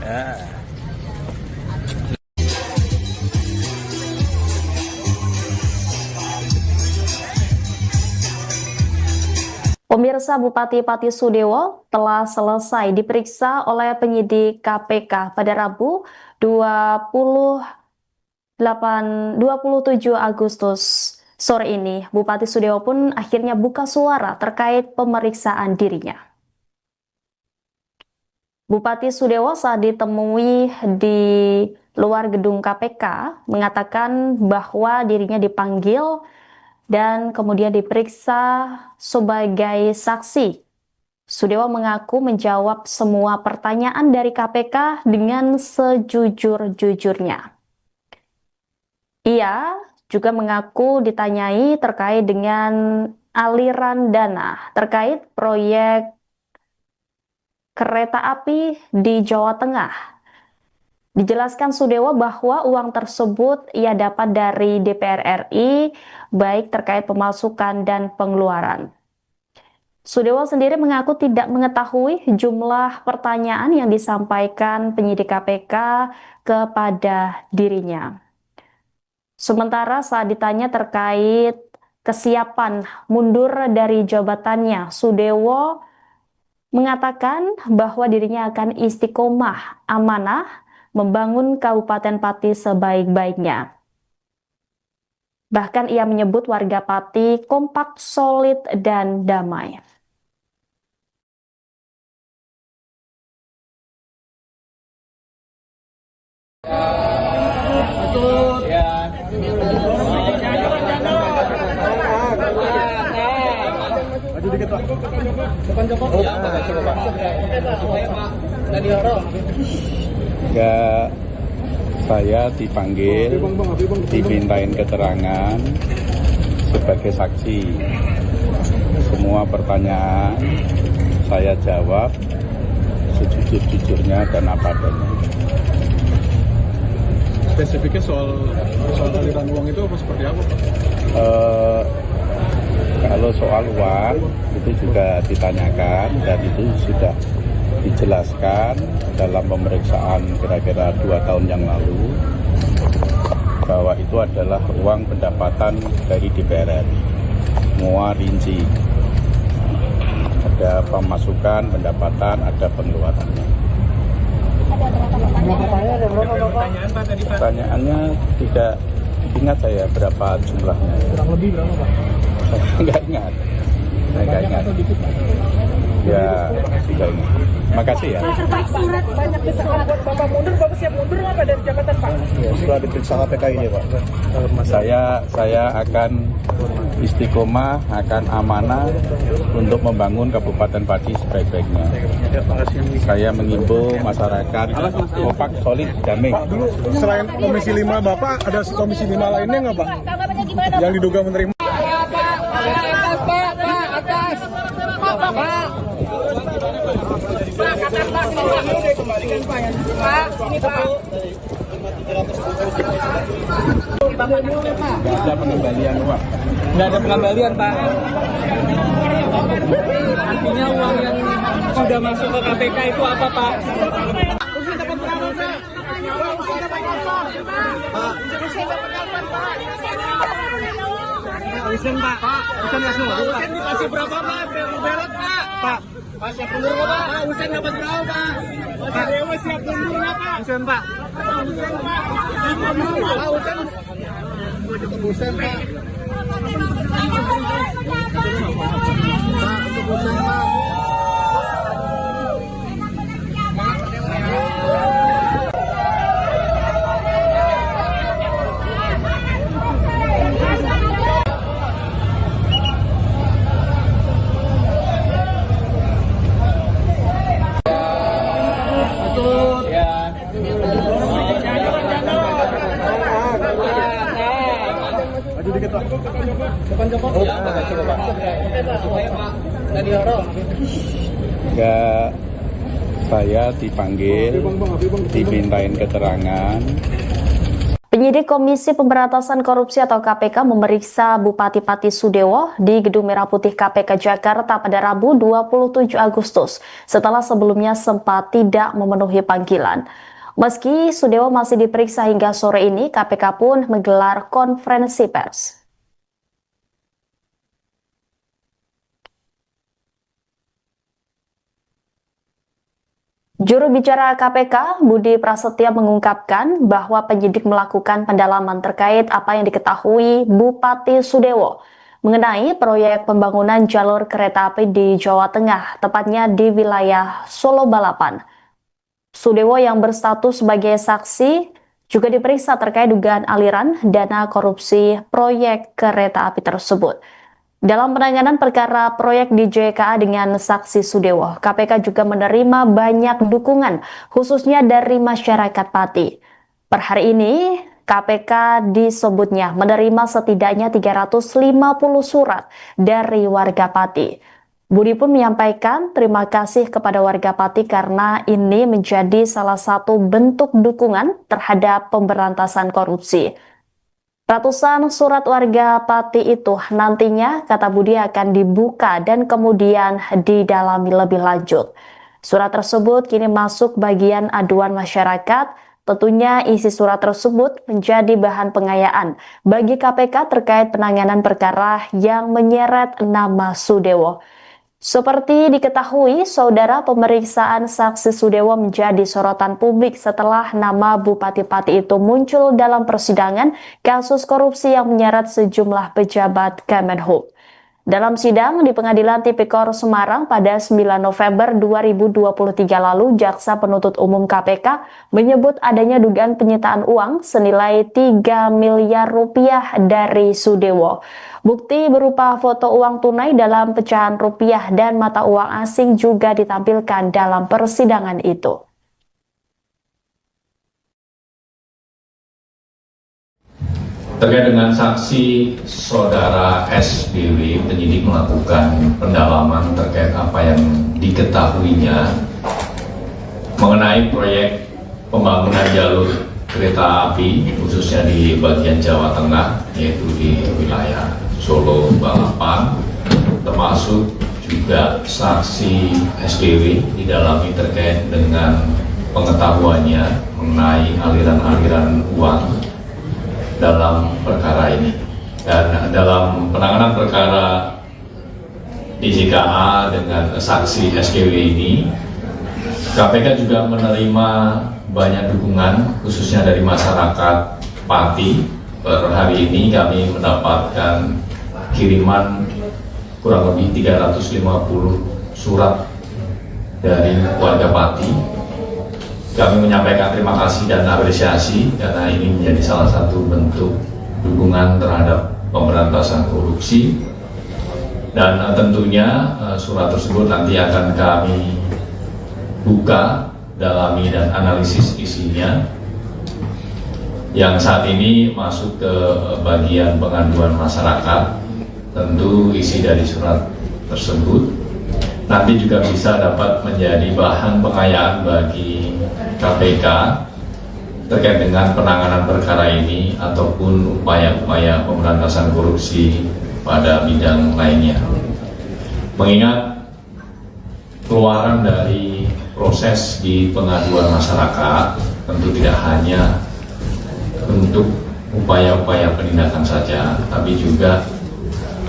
Pemirsa, Bupati Pati Sudewo telah selesai diperiksa oleh penyidik KPK pada Rabu 27 Agustus sore ini. Bupati Sudewo pun akhirnya buka suara terkait pemeriksaan dirinya. Bupati Sudewo saat ditemui di luar gedung KPK mengatakan bahwa dirinya dipanggil dan kemudian diperiksa sebagai saksi. Sudewo mengaku menjawab semua pertanyaan dari KPK dengan sejujur-jujurnya. Ia juga mengaku ditanyai terkait dengan aliran dana terkait proyek kereta api di Jawa Tengah. Dijelaskan Sudewo bahwa uang tersebut ia dapat dari DPR RI, baik terkait pemasukan dan pengeluaran. Sudewo sendiri mengaku tidak mengetahui jumlah pertanyaan yang disampaikan penyidik KPK kepada dirinya. Sementara saat ditanya terkait kesiapan mundur dari jabatannya, Sudewo mengatakan bahwa dirinya akan istiqomah amanah membangun Kabupaten Pati sebaik-baiknya. Bahkan ia menyebut warga Pati kompak, solid, dan damai. Maju dikit Pak. Depan Joko. Ya, saya dipanggil, dimintain keterangan sebagai saksi. Semua pertanyaan saya jawab sejujur-jujurnya dan apa adanya. Spesifiknya soal aliran uang itu apa seperti apa Pak? Kalau soal uang itu juga ditanyakan dan itu sudah dijelaskan dalam pemeriksaan kira-kira 2 tahun yang lalu bahwa itu adalah uang pendapatan dari DPR RI. Semua rinci. Ada pemasukan, pendapatan, ada pengeluarannya. Pertanyaannya tidak ingat saya berapa jumlahnya. Kurang lebih berapa Pak? Saya nggak ingat. Ya, tidak ingat. Makasih ya. Pak, surat banyak desakan buat Bapak mundur, Bapak siap mundur nggak Pak dari jabatan Pak? Ya, setelah diperiksa KPK ini Pak. Saya akan istiqomah, akan amanah untuk membangun Kabupaten Pati sebaik-baiknya. Saya mengimbau masyarakat kompak, solid, damai. Pak, dulu selain Komisi 5 Bapak, ada komisi 5 lainnya nggak Pak? Tanggapannya gimana? Yang diduga menerima. Nggak ada pengembalian uang. Nggak ada pengembalian, Pak. Artinya uang yang sudah masuk ke KPK itu apa, Pak? Usen, Pak. Usen nggak semua. Usen dikasih berapa, Pak? Belot, Pak. Pak, siap mundur nggak, Pak? Usen dapat berapa, Pak? Pak, Dewa siap mundur nggak, Pak? Usen, Pak. Usen, Pak. Usen, Pak. Maju dikit Pak. Depan Joko. Ya, saya dipanggil, dimintain keterangan. Penyidik Komisi Pemberantasan Korupsi atau KPK memeriksa Bupati Pati Sudewo di Gedung Merah Putih KPK Jakarta pada Rabu 27 Agustus setelah sebelumnya sempat tidak memenuhi panggilan. Meski Sudewo masih diperiksa hingga sore ini, KPK pun menggelar konferensi pers. Juru bicara KPK, Budi Prasetya mengungkapkan bahwa penyidik melakukan pendalaman terkait apa yang diketahui Bupati Sudewo mengenai proyek pembangunan jalur kereta api di Jawa Tengah, tepatnya di wilayah Solo Balapan. Sudewo yang berstatus sebagai saksi juga diperiksa terkait dugaan aliran dana korupsi proyek kereta api tersebut. Dalam penanganan perkara proyek di JKA dengan saksi Sudewo, KPK juga menerima banyak dukungan, khususnya dari masyarakat Pati. Per hari ini, KPK disebutnya menerima setidaknya 350 surat dari warga Pati. Budi pun menyampaikan terima kasih kepada warga Pati karena ini menjadi salah satu bentuk dukungan terhadap pemberantasan korupsi. Ratusan surat warga Pati itu nantinya, kata Budi, akan dibuka dan kemudian didalami lebih lanjut. Surat tersebut kini masuk bagian aduan masyarakat. Tentunya isi surat tersebut menjadi bahan pengayaan bagi KPK terkait penanganan perkara yang menyeret nama Sudewo. Seperti diketahui, saudara, pemeriksaan saksi Sudewo menjadi sorotan publik setelah nama Bupati Pati itu muncul dalam persidangan kasus korupsi yang menyeret sejumlah pejabat Kemenhub. Dalam sidang di Pengadilan Tipikor Semarang pada 9 November 2023 lalu, Jaksa Penuntut Umum KPK menyebut adanya dugaan penyitaan uang senilai 3 miliar rupiah dari Sudewo. Bukti berupa foto uang tunai dalam pecahan rupiah dan mata uang asing juga ditampilkan dalam persidangan itu. Terkait dengan saksi saudara SBW, penyidik melakukan pendalaman terkait apa yang diketahuinya mengenai proyek pembangunan jalur kereta api, khususnya di bagian Jawa Tengah, yaitu di wilayah Solo, Balapan, termasuk juga saksi SBW didalami terkait dengan pengetahuannya mengenai aliran-aliran uang dalam perkara ini. Dan dalam penanganan perkara DJKA dengan saksi SKW ini, KPK juga menerima banyak dukungan khususnya dari masyarakat Pati. Per hari ini kami mendapatkan kiriman kurang lebih 350 surat dari warga Pati. Kami menyampaikan terima kasih dan apresiasi karena ini menjadi salah satu bentuk dukungan terhadap pemberantasan korupsi. Dan tentunya surat tersebut nanti akan kami buka, dalami dan analisis isinya. Yang saat ini masuk ke bagian pengaduan masyarakat, tentu isi dari surat tersebut nanti juga bisa dapat menjadi bahan pengayaan bagi KPK terkait dengan penanganan perkara ini ataupun upaya-upaya pemberantasan korupsi pada bidang lainnya. Mengingat keluaran dari proses di pengaduan masyarakat tentu tidak hanya bentuk upaya-upaya penindakan saja, tapi juga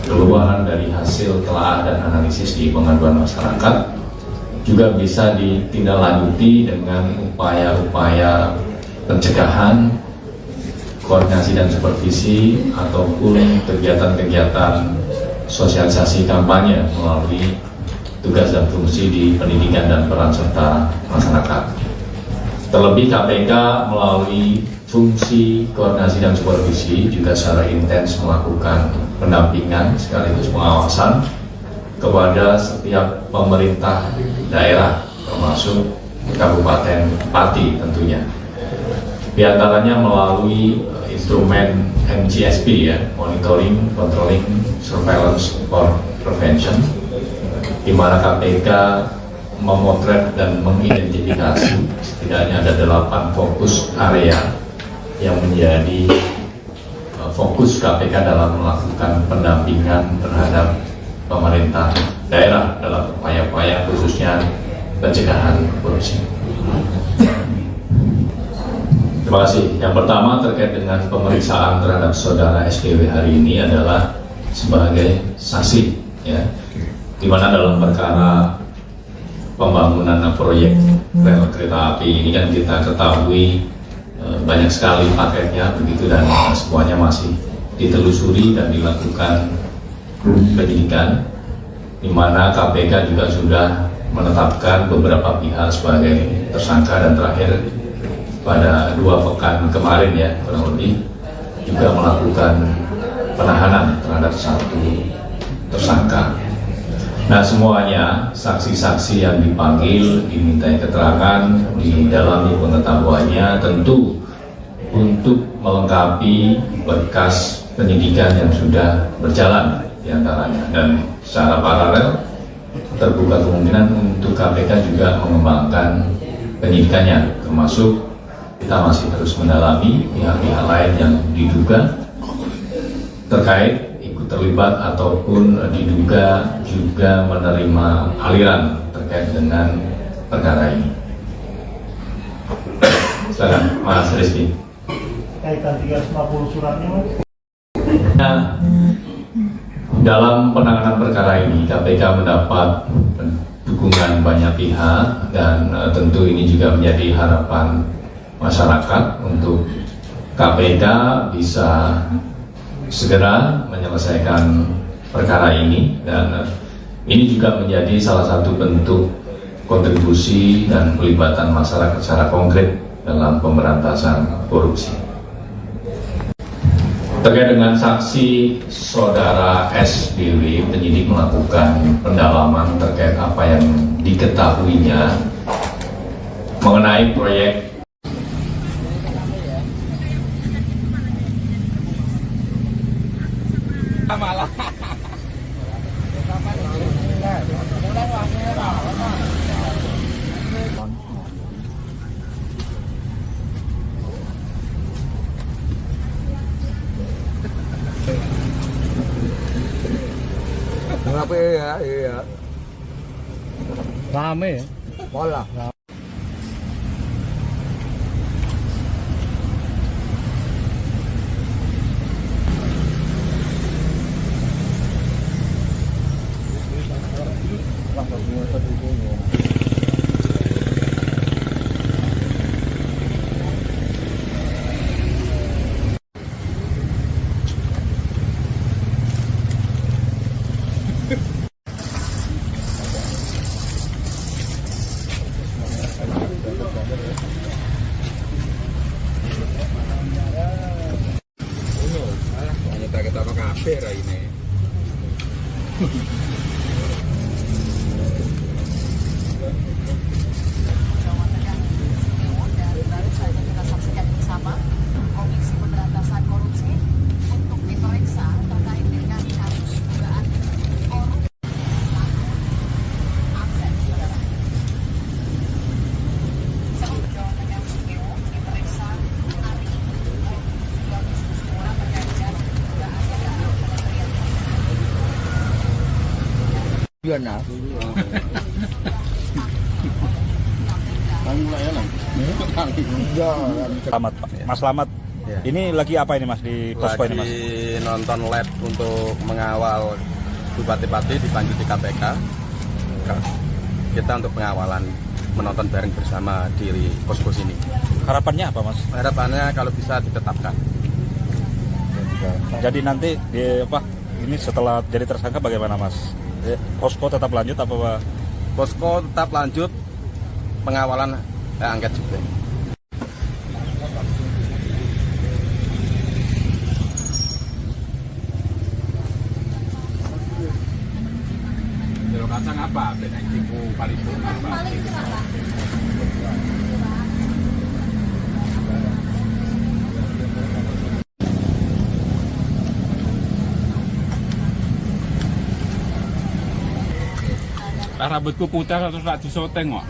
keluaran dari hasil telaah dan analisis di pengaduan masyarakat juga bisa ditindaklanjuti dengan upaya-upaya pencegahan, koordinasi dan supervisi ataupun kegiatan-kegiatan sosialisasi kampanye melalui tugas dan fungsi di pendidikan dan peran serta masyarakat. Terlebih KPK melalui fungsi koordinasi dan supervisi juga secara intens melakukan pendampingan sekaligus pengawasan kepada setiap pemerintah daerah termasuk Kabupaten Pati tentunya. Di antaranya melalui instrumen MCSP ya, Monitoring, Controlling, Surveillance for Prevention, di mana KPK memotret dan mengidentifikasi setidaknya ada 8 fokus area yang menjadi fokus KPK dalam melakukan pendampingan terhadap pemerintah daerah dalam upaya-upaya khususnya pencegahan korupsi. Terima kasih. Yang pertama terkait dengan pemeriksaan terhadap saudara SKW hari ini adalah sebagai saksi, ya, di mana dalam perkara pembangunan proyek rel kereta api ini kan kita ketahui banyak sekali paketnya begitu dan semuanya masih ditelusuri dan dilakukan penyidikan, di mana KPK juga sudah menetapkan beberapa pihak sebagai tersangka dan terakhir pada 2 pekan kemarin ya kurang lebih juga melakukan penahanan terhadap 1 tersangka. Nah semuanya saksi-saksi yang dipanggil dimintai keterangan, didalami pengetahuannya tentu untuk melengkapi berkas penyidikan yang sudah berjalan diantaranya, dan secara paralel terbuka kemungkinan untuk KPK juga mengembangkan penyidikannya, termasuk kita masih terus mendalami pihak-pihak lain yang diduga terkait ikut terlibat ataupun diduga juga menerima aliran terkait dengan perkara ini. Silakan Mas Rizky. Kaitan 350 suratnya, Mas. Nah, dalam penanganan perkara ini KPK mendapat dukungan banyak pihak dan tentu ini juga menjadi harapan masyarakat untuk KPK bisa segera menyelesaikan perkara ini, dan ini juga menjadi salah satu bentuk kontribusi dan pelibatan masyarakat secara konkret dalam pemberantasan korupsi. Terkait dengan saksi saudara SBW, penyidik melakukan pendalaman terkait apa yang diketahuinya mengenai proyek Kenapa ya? Iya. Rame ya? Pola. Kita ke kafe ini. Jawa Tengah Sudewo dan baru saja kita saksikan bersama Komisi Pemberantasan Korupsi untuk diperiksa terkait dengan kasus dugaan korupsi. Akses, saudara. Jawa Tengah Sudewo diperiksa hari ini 2 Agustus 2 terkait dengan dugaan Kementerian Iya nah. Selamat Pak. Mas Slamet. Ya. Ini lagi apa ini Mas di posko ini Mas? Lagi nonton lab untuk mengawal bupati-bupati dipanggil di KPK. Kita untuk pengawalan, menonton bareng bersama di posko sini. Harapannya apa Mas? Harapannya kalau bisa ditetapkan. Jadi nanti ini setelah jadi tersangka bagaimana Mas? Posko tetap lanjut apa Pak? Posko tetap lanjut, pengawalan angket juga. kacang apa? Dengan tipu paling apa? Rambutku putih terus tak disoteng kok.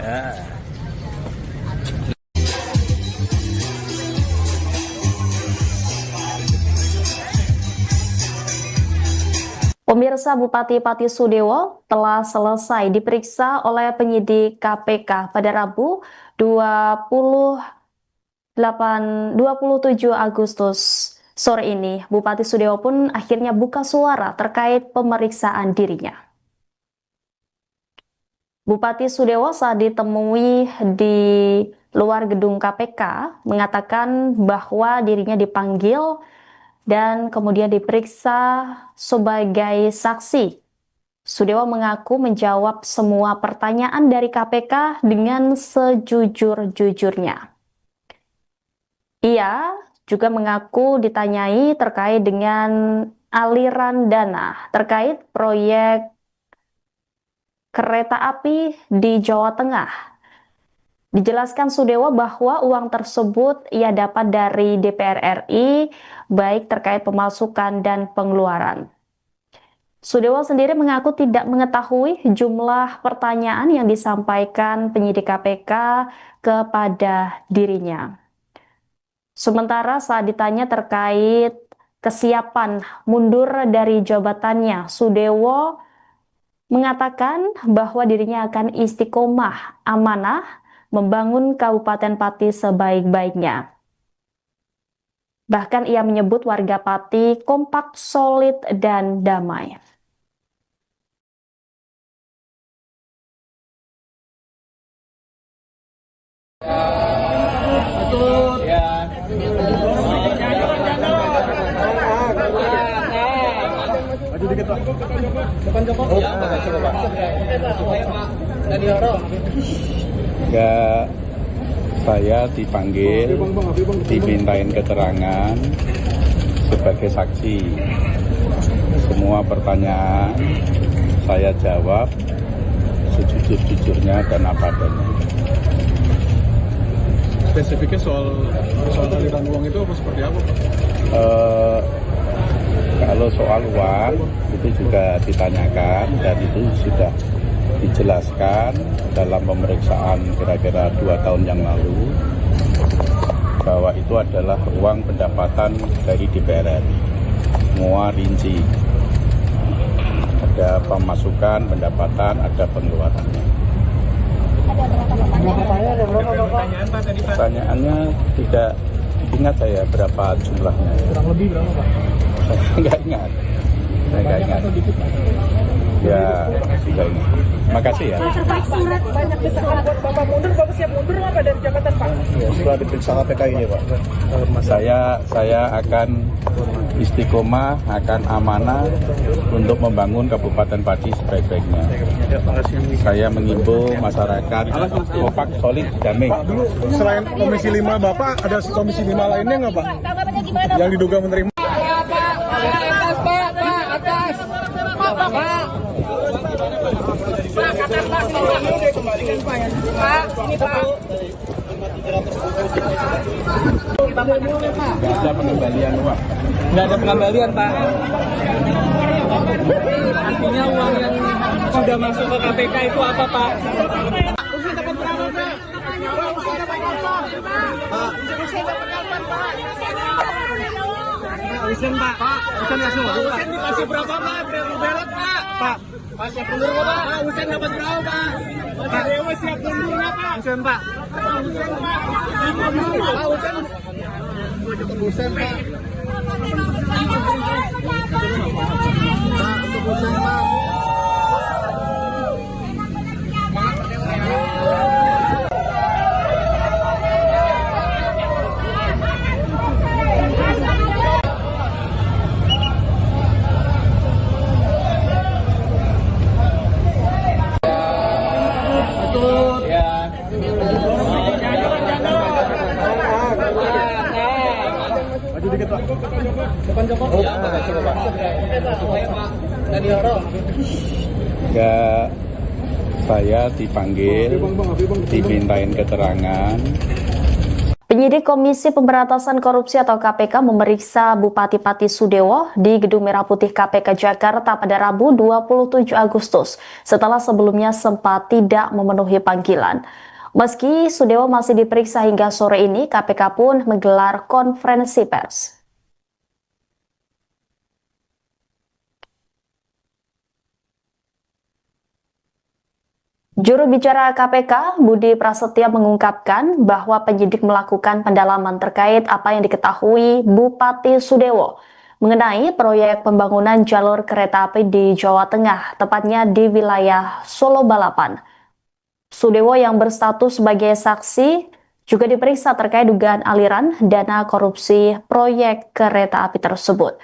Pemirsa, Bupati Pati Sudewo telah selesai diperiksa oleh penyidik KPK pada Rabu 27 Agustus sore ini. Bupati Sudewo pun akhirnya buka suara terkait pemeriksaan dirinya. Bupati Sudewo saat ditemui di luar gedung KPK mengatakan bahwa dirinya dipanggil dan kemudian diperiksa sebagai saksi. Sudewo mengaku menjawab semua pertanyaan dari KPK dengan sejujur-jujurnya. Ia juga mengaku ditanyai terkait dengan aliran dana terkait proyek kereta api di Jawa Tengah. Dijelaskan Sudewo bahwa uang tersebut ia dapat dari DPR RI, baik terkait pemasukan dan pengeluaran. Sudewo sendiri mengaku tidak mengetahui jumlah pertanyaan yang disampaikan penyidik KPK kepada dirinya. Sementara saat ditanya terkait kesiapan mundur dari jabatannya, Sudewo mengatakan bahwa dirinya akan istiqomah amanah membangun Kabupaten Pati sebaik-baiknya. Bahkan ia menyebut warga Pati kompak, solid, dan damai. Maju dikit Pak. Enggak, saya dipanggil, dimintain keterangan sebagai saksi. Semua pertanyaan saya jawab sejujur-jujurnya dan apa adanya. Spesifiknya soal aliran uang itu apa seperti apa, Pak? Kalau soal uang itu juga ditanyakan dan itu sudah dijelaskan dalam pemeriksaan kira-kira 2 tahun yang lalu bahwa itu adalah uang pendapatan dari DPR RI. Semua rinci. Ada pemasukan, pendapatan, ada pengeluarannya. Pertanyaannya tidak ingat saya berapa jumlahnya. Kurang lebih berapa, Pak? Saya nggak ingat. Ya, tidak ingat. Makasih ya. Pak, surat banyak desakan buat Bapak mundur, Bapak siap mundur nggak Pak dari jabatan Pak? Setelah diperiksa KPK ini Pak, saya akan istiqomah, akan amanah untuk membangun Kabupaten Pati sebaik-baiknya. Saya mengimbau masyarakat kompak, solid, damai. Pak, dulu selain Komisi 5 Bapak, ada Komisi 5 lainnya nggak Pak? Tanggapannya gimana? Yang diduga menerima. Nggak ada pengembalian uang. Nggak ada pengembalian, Pak. Artinya uang yang sudah masuk ke KPK itu apa, Pak? Usen, Pak. Usen langsung. Usen dikasih berapa, Pak? Belot, Pak. Pak. Pak, siap mundur nggak, Pak? Pak, Usen dapat berapa, Pak? Pak Dewa siap mundur nggak, Pak? Usen, Pak. Usen, Pak. Pak, Usen. Usen, Pak. Pak, untuk Usen, Pak. Enggak, saya dipanggil, dimintain keterangan. Penyidik Komisi Pemberantasan Korupsi atau KPK memeriksa Bupati Pati Sudewo di Gedung Merah Putih KPK Jakarta pada Rabu 27 Agustus setelah sebelumnya sempat tidak memenuhi panggilan. Meski Sudewo masih diperiksa hingga sore ini, KPK pun menggelar konferensi pers. Juru bicara KPK, Budi Prasetya mengungkapkan bahwa penyidik melakukan pendalaman terkait apa yang diketahui Bupati Sudewo mengenai proyek pembangunan jalur kereta api di Jawa Tengah, tepatnya di wilayah Solo Balapan. Sudewo yang berstatus sebagai saksi juga diperiksa terkait dugaan aliran dana korupsi proyek kereta api tersebut.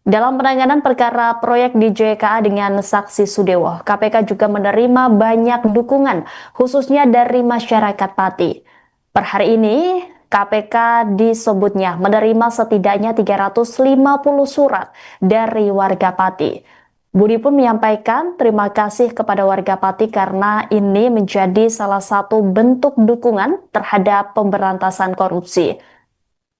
Dalam penanganan perkara proyek di JKA dengan saksi Sudewo, KPK juga menerima banyak dukungan, khususnya dari masyarakat Pati. Per hari ini, KPK disebutnya menerima setidaknya 350 surat dari warga Pati. Budi pun menyampaikan terima kasih kepada warga Pati karena ini menjadi salah satu bentuk dukungan terhadap pemberantasan korupsi.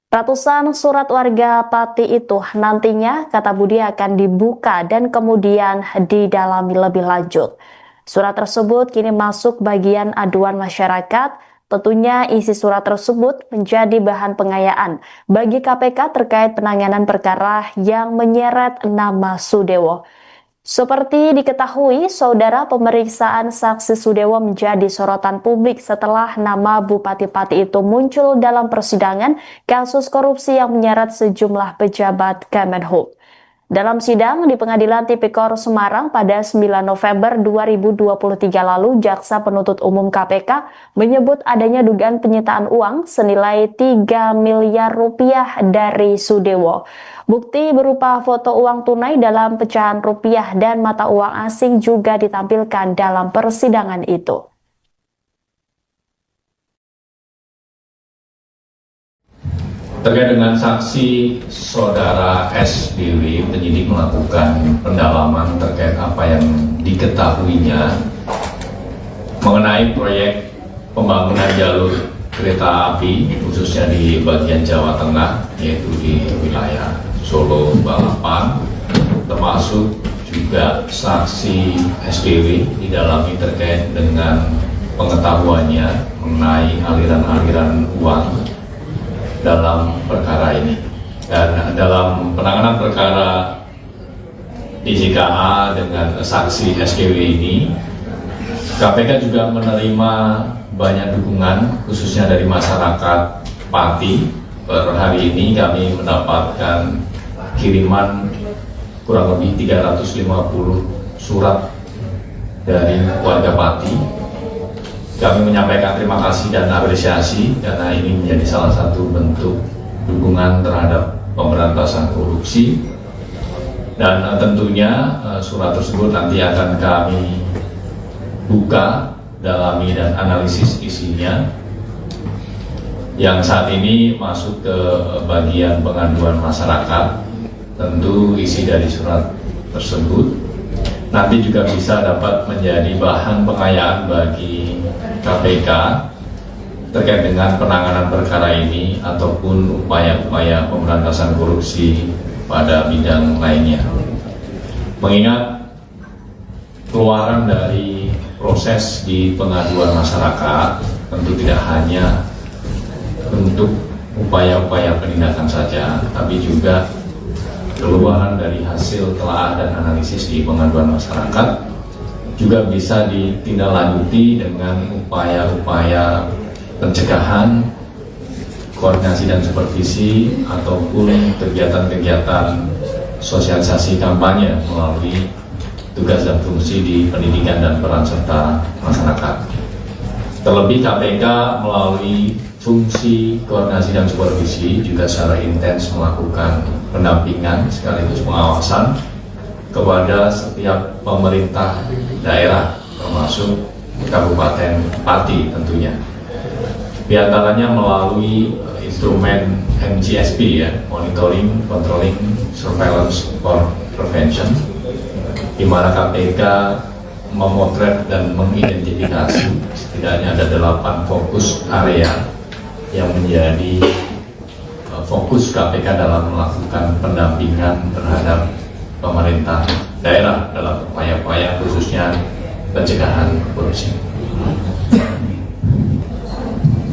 Ratusan surat warga Pati itu nantinya, kata Budi, akan dibuka dan kemudian didalami lebih lanjut. Surat tersebut kini masuk bagian aduan masyarakat. Tentunya isi surat tersebut menjadi bahan pengayaan bagi KPK terkait penanganan perkara yang menyeret nama Sudewo. Seperti diketahui, saudara, pemeriksaan saksi Sudewo menjadi sorotan publik setelah nama Bupati Pati itu muncul dalam persidangan kasus korupsi yang menyeret sejumlah pejabat Kemenhub. Dalam sidang di Pengadilan Tipikor Semarang pada 9 November 2023 lalu, Jaksa Penuntut Umum KPK menyebut adanya dugaan penyitaan uang senilai 3 miliar rupiah dari Sudewo. Bukti berupa foto uang tunai dalam pecahan rupiah dan mata uang asing juga ditampilkan dalam persidangan itu. Terkait dengan saksi saudara SBW, penyidik melakukan pendalaman terkait apa yang diketahuinya mengenai proyek pembangunan jalur kereta api khususnya di bagian Jawa Tengah, yaitu di wilayah Solo, Balapan, termasuk juga saksi SBW didalami terkait dengan pengetahuannya mengenai aliran-aliran uang dalam perkara ini. Dan dalam penanganan perkara DJKA dengan saksi SKW ini, KPK juga menerima banyak dukungan khususnya dari masyarakat Pati. Per hari ini kami mendapatkan kiriman kurang lebih 350 surat dari warga Pati. Kami menyampaikan terima kasih dan apresiasi karena ini menjadi salah satu bentuk dukungan terhadap pemberantasan korupsi, dan tentunya surat tersebut nanti akan kami buka, dalami dan analisis isinya. Yang saat ini masuk ke bagian pengaduan masyarakat, tentu isi dari surat tersebut nanti juga bisa dapat menjadi bahan pengayaan bagi KPK terkait dengan penanganan perkara ini ataupun upaya-upaya pemberantasan korupsi pada bidang lainnya. Mengingat keluaran dari proses di pengaduan masyarakat tentu tidak hanya untuk upaya-upaya penindakan saja, tapi juga keluaran dari hasil telaah dan analisis di pengaduan masyarakat juga bisa ditindaklanjuti dengan upaya-upaya pencegahan, koordinasi dan supervisi, ataupun kegiatan-kegiatan sosialisasi kampanye melalui tugas dan fungsi di pendidikan dan peran serta masyarakat. Terlebih KPK melalui fungsi koordinasi dan supervisi juga secara intens melakukan pendampingan sekaligus pengawasan kepada setiap pemerintah daerah termasuk Kabupaten Pati tentunya. Di antaranya melalui instrumen MGSP ya, Monitoring, Controlling, Surveillance for Prevention, di mana KPK memotret dan mengidentifikasi setidaknya ada 8 fokus area yang menjadi fokus KPK dalam melakukan pendampingan terhadap pemerintah daerah dalam upaya-upaya khususnya pencegahan korupsi.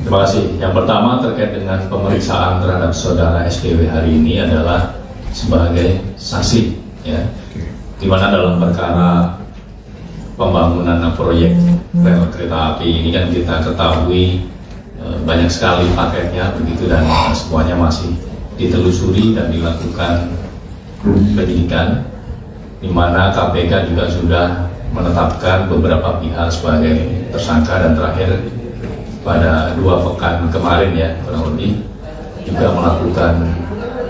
Terima kasih. Yang pertama terkait dengan pemeriksaan terhadap saudara SDW hari ini adalah sebagai saksi, ya, di mana dalam perkara pembangunan proyek rel kereta api ini kan kita ketahui banyak sekali paketnya begitu, dan semuanya masih ditelusuri dan dilakukan penyidikan, di mana KPK juga sudah menetapkan beberapa pihak sebagai tersangka, dan terakhir pada 2 pekan kemarin ya kurang lebih juga melakukan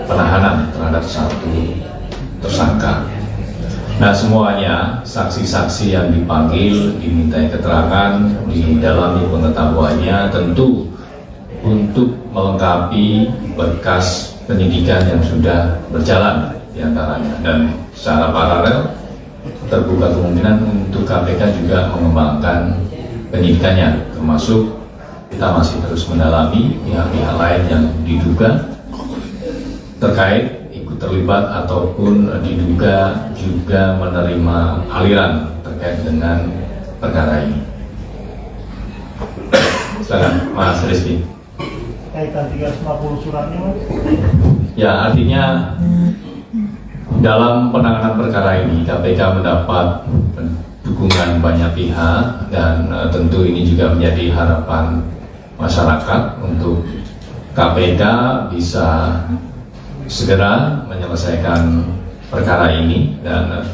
penahanan terhadap 1 tersangka. Nah, semuanya saksi-saksi yang dipanggil dimintai keterangan, didalami pengetahuannya, tentu untuk melengkapi berkas penyidikan yang sudah berjalan diantaranya, dan secara paralel terbuka kemungkinan untuk KPK juga mengembangkan penyidikannya, termasuk kita masih terus mendalami pihak-pihak lain yang diduga terkait ikut terlibat ataupun diduga juga menerima aliran terkait dengan perkara ini. Silakan Mas Rizky. Kaitan 350 suratnya, Mas? Ya, artinya dalam penanganan perkara ini KPK mendapat dukungan banyak pihak, dan tentu ini juga menjadi harapan masyarakat untuk KPK bisa segera menyelesaikan perkara ini, dan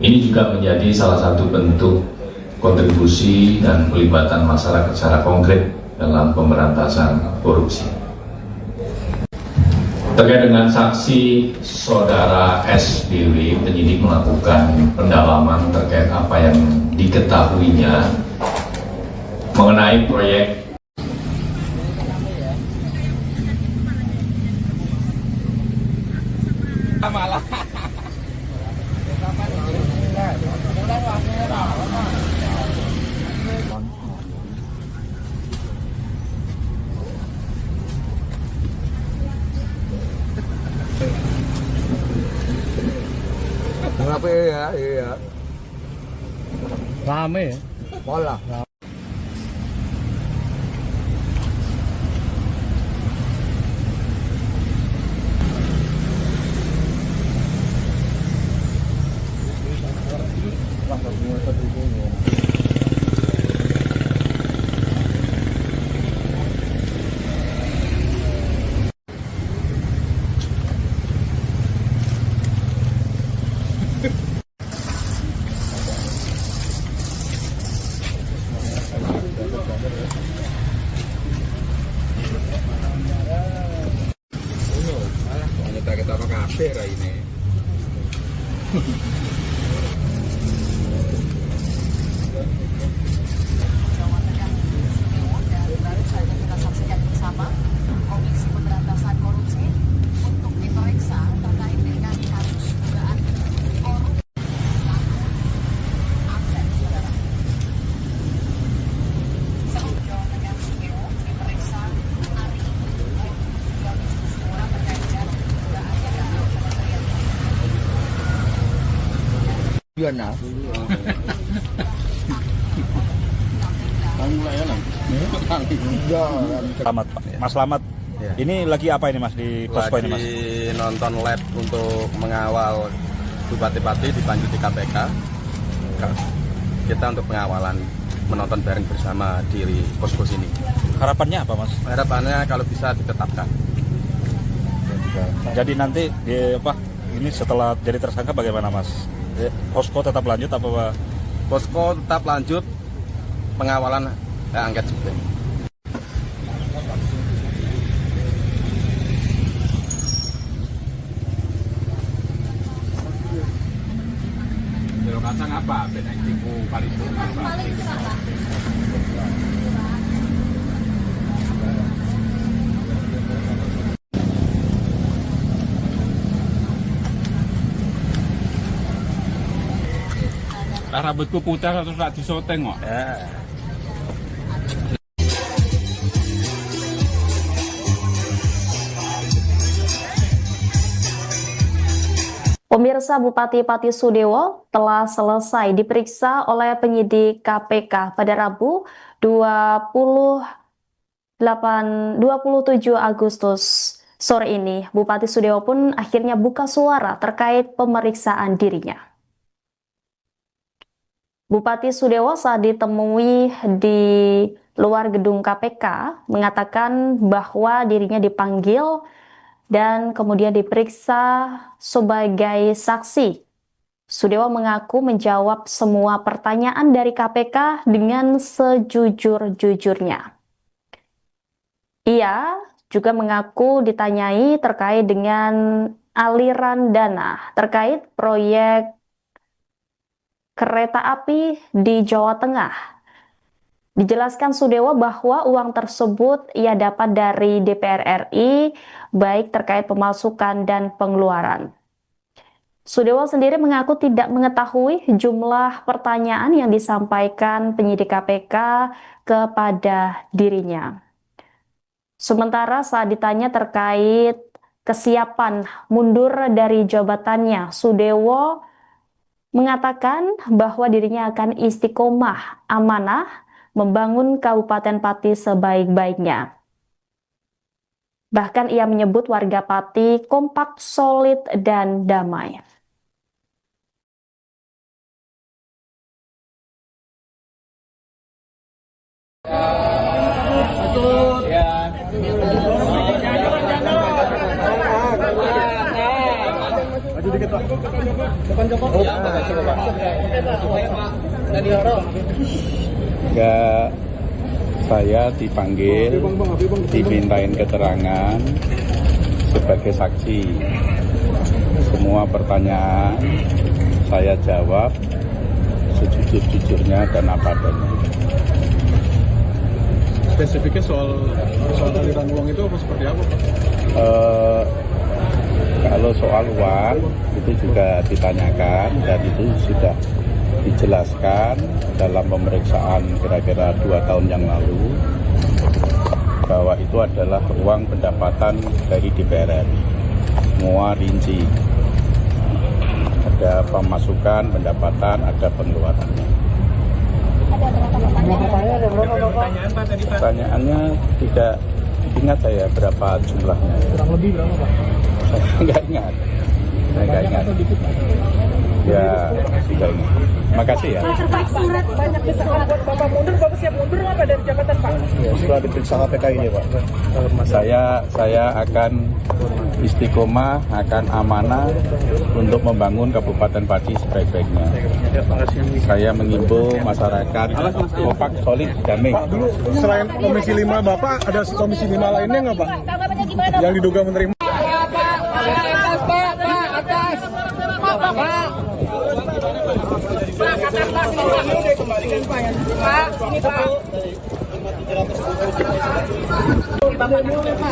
ini juga menjadi salah satu bentuk kontribusi dan pelibatan masyarakat secara konkret dalam pemberantasan korupsi. Terkait dengan saksi saudara SBW, penyidik melakukan pendalaman terkait apa yang diketahuinya mengenai proyek Kenapa ya? Iya. Rame ya? Pola. Kita apa kafe ini? Jawa Tengah, Sudewo, dan baru saja kita saksikan bersama Komisi Pemberantasan Korupsi untuk diperiksa terkait dengan kasus dugaan korupsi. Absen, saudara. Sebelum Jawa Tengah, Sudewo diperiksa hari ini 2 Agustus terkait dengan dugaan Kementerian Gimana? Selamat Pak. Mas Slamet. Ya. Ini lagi apa ini Mas di posko ini Mas? Lagi nonton lab untuk mengawal bupati-bupati dipanggil di KPK. Kita untuk pengawalan, menonton bareng bersama di posko sini. Harapannya apa Mas? Harapannya kalau bisa ditetapkan. Jadi nanti ini setelah jadi tersangka bagaimana Mas? Posko tetap lanjut apa Pak? Posko tetap lanjut pengawalan angket juga. Kacang apa? Beda tipu paling rambutku putih terus tak disoteng kok. Pemirsa, Bupati Pati Sudewo telah selesai diperiksa oleh penyidik KPK pada Rabu 27 Agustus sore ini. Bupati Sudewo pun akhirnya buka suara terkait pemeriksaan dirinya. Bupati Sudewo saat ditemui di luar gedung KPK mengatakan bahwa dirinya dipanggil dan kemudian diperiksa sebagai saksi. Sudewo mengaku menjawab semua pertanyaan dari KPK dengan sejujur-jujurnya. Ia juga mengaku ditanyai terkait dengan aliran dana terkait proyek kereta api di Jawa Tengah. Dijelaskan Sudewo bahwa uang tersebut ia dapat dari DPR RI, baik terkait pemasukan dan pengeluaran. Sudewo sendiri mengaku tidak mengetahui jumlah pertanyaan yang disampaikan penyidik KPK kepada dirinya. Sementara saat ditanya terkait kesiapan mundur dari jabatannya, Sudewo mengatakan bahwa dirinya akan istiqomah amanah membangun Kabupaten Pati sebaik-baiknya. Bahkan ia menyebut warga Pati kompak, solid, dan damai. Maju dikit Pak. Enggak, saya dipanggil, dimintain keterangan sebagai saksi. Semua pertanyaan saya jawab sejujur-jujurnya dan apa adanya. Spesifiknya soal aliran uang itu apa seperti apa, Pak? Kalau soal uang itu juga ditanyakan dan itu sudah dijelaskan dalam pemeriksaan kira-kira 2 tahun yang lalu bahwa itu adalah uang pendapatan dari DPR RI. Semua rinci. Ada pemasukan, pendapatan, ada pengeluarannya. Pertanyaannya tidak ingat saya berapa jumlahnya. Kurang lebih berapa, Pak? Saya nggak ingat. Ya, tidak ingat. Makasih ya. Pak, surat banyak desakan buat Bapak mundur, Bapak siap mundur nggak Pak dari jabatan Pak? Ya, setelah diperiksa KPK ini, Pak. Saya akan istiqomah, akan amanah untuk membangun Kabupaten Pati sebaik-baiknya. Saya mengimbau masyarakat kompak, solid, damai. Pak, dulu selain Komisi 5 Bapak, ada Komisi 5 lainnya nggak, Pak? Tanggapannya gimana? Yang diduga menerima.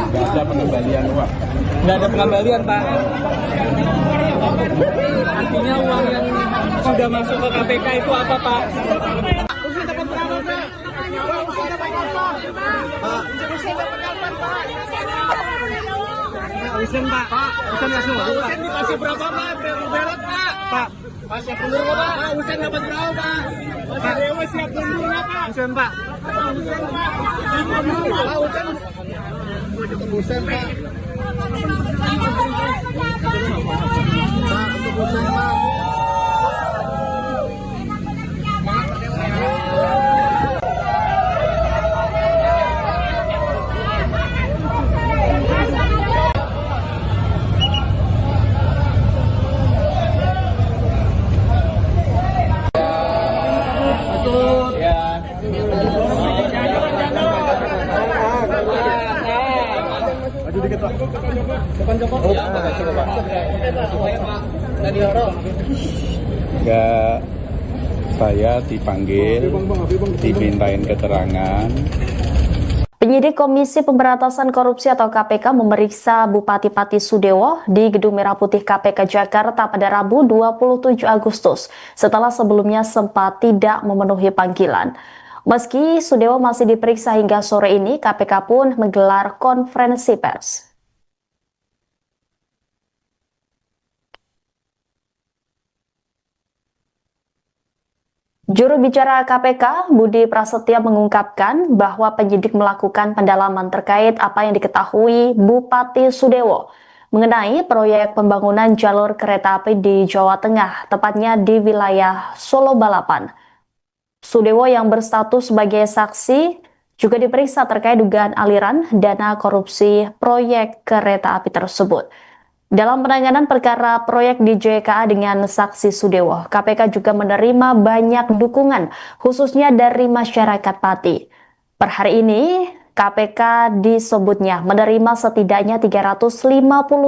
Nggak ada pengembalian uang. Nggak ada pengembalian, Pak. Artinya uang yang sudah masuk ke KPK itu apa, Pak? Usen, Pak. Usen nggak semua, Pak. Usen dikasih berapa, Pak? Belot, Pak. Pak, siap mundur nggak, Pak? Usen dapat berapa, Pak? Pak, Dewa siap mundur nggak, Pak? Usen, Pak. Usen, Pak. Usen, Pak. Maju dikit, Pak. Enggak, saya dipanggil, dimintain keterangan. Penyidik Komisi Pemberantasan Korupsi atau KPK memeriksa Bupati Pati Sudewo di Gedung Merah Putih KPK Jakarta pada Rabu 27 Agustus setelah sebelumnya sempat tidak memenuhi panggilan. Meski Sudewo masih diperiksa hingga sore ini, KPK pun menggelar konferensi pers. Juru bicara KPK, Budi Prasetya mengungkapkan bahwa penyidik melakukan pendalaman terkait apa yang diketahui Bupati Sudewo mengenai proyek pembangunan jalur kereta api di Jawa Tengah, tepatnya di wilayah Solo Balapan. Sudewo yang berstatus sebagai saksi juga diperiksa terkait dugaan aliran dana korupsi proyek kereta api tersebut. Dalam penanganan perkara proyek di JKA dengan saksi Sudewo, KPK juga menerima banyak dukungan, khususnya dari masyarakat Pati. Per hari ini, KPK disebutnya menerima setidaknya 350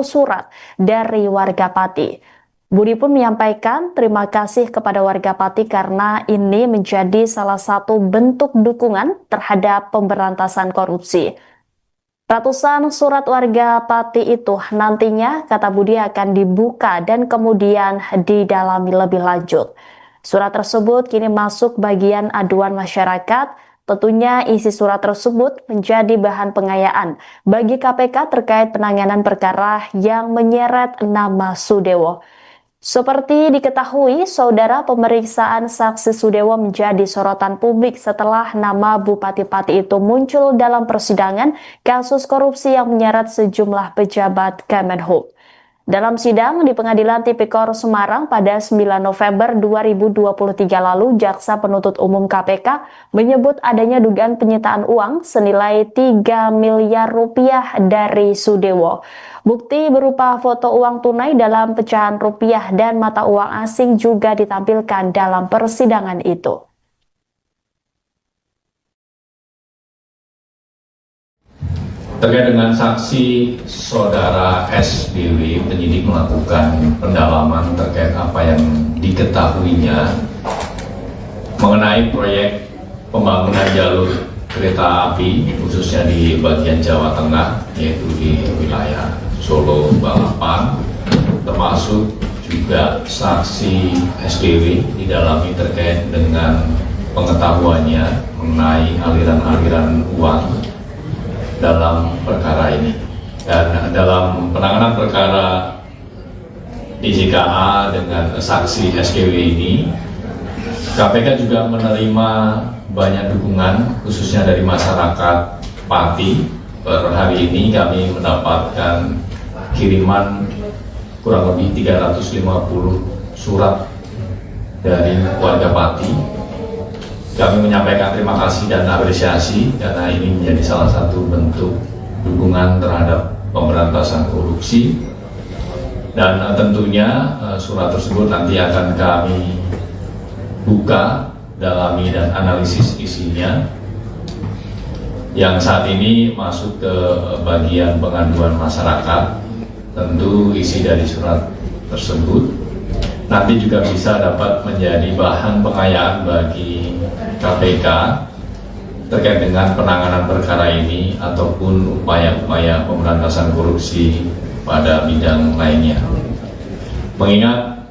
surat dari warga Pati. Budi pun menyampaikan terima kasih kepada warga Pati karena ini menjadi salah satu bentuk dukungan terhadap pemberantasan korupsi. Ratusan surat warga Pati itu nantinya, kata Budi, akan dibuka dan kemudian didalami lebih lanjut. Surat tersebut kini masuk bagian aduan masyarakat. Tentunya isi surat tersebut menjadi bahan pengayaan bagi KPK terkait penanganan perkara yang menyeret nama Sudewo. Seperti diketahui, saudara, pemeriksaan saksi Sudewo menjadi sorotan publik setelah nama Bupati Pati itu muncul dalam persidangan kasus korupsi yang menyeret sejumlah pejabat Kemenhub. Dalam sidang di Pengadilan Tipikor Semarang pada 9 November 2023 lalu, Jaksa Penuntut Umum KPK menyebut adanya dugaan penyitaan uang senilai 3 miliar rupiah dari Sudewo. Bukti berupa foto uang tunai dalam pecahan rupiah dan mata uang asing juga ditampilkan dalam persidangan itu. Terkait dengan saksi saudara SBW, penyidik melakukan pendalaman terkait apa yang diketahuinya mengenai proyek pembangunan jalur kereta api, khususnya di bagian Jawa Tengah, yaitu di wilayah Solo, Balapan, termasuk juga saksi SBW didalami terkait dengan pengetahuannya mengenai aliran-aliran uang dalam perkara ini. Dan dalam penanganan perkara DJKA dengan saksi SKW ini, KPK juga menerima banyak dukungan khususnya dari masyarakat Pati. Per hari ini kami mendapatkan kiriman kurang lebih 350 surat dari warga Pati. Kami menyampaikan terima kasih dan apresiasi karena ini menjadi salah satu bentuk dukungan terhadap pemberantasan korupsi. Dan tentunya surat tersebut nanti akan kami buka, dalami dan analisis isinya. Yang saat ini masuk ke bagian pengaduan masyarakat, tentu isi dari surat tersebut nanti juga bisa dapat menjadi bahan pengayaan bagi KPK terkait dengan penanganan perkara ini ataupun upaya-upaya pemberantasan korupsi pada bidang lainnya. Mengingat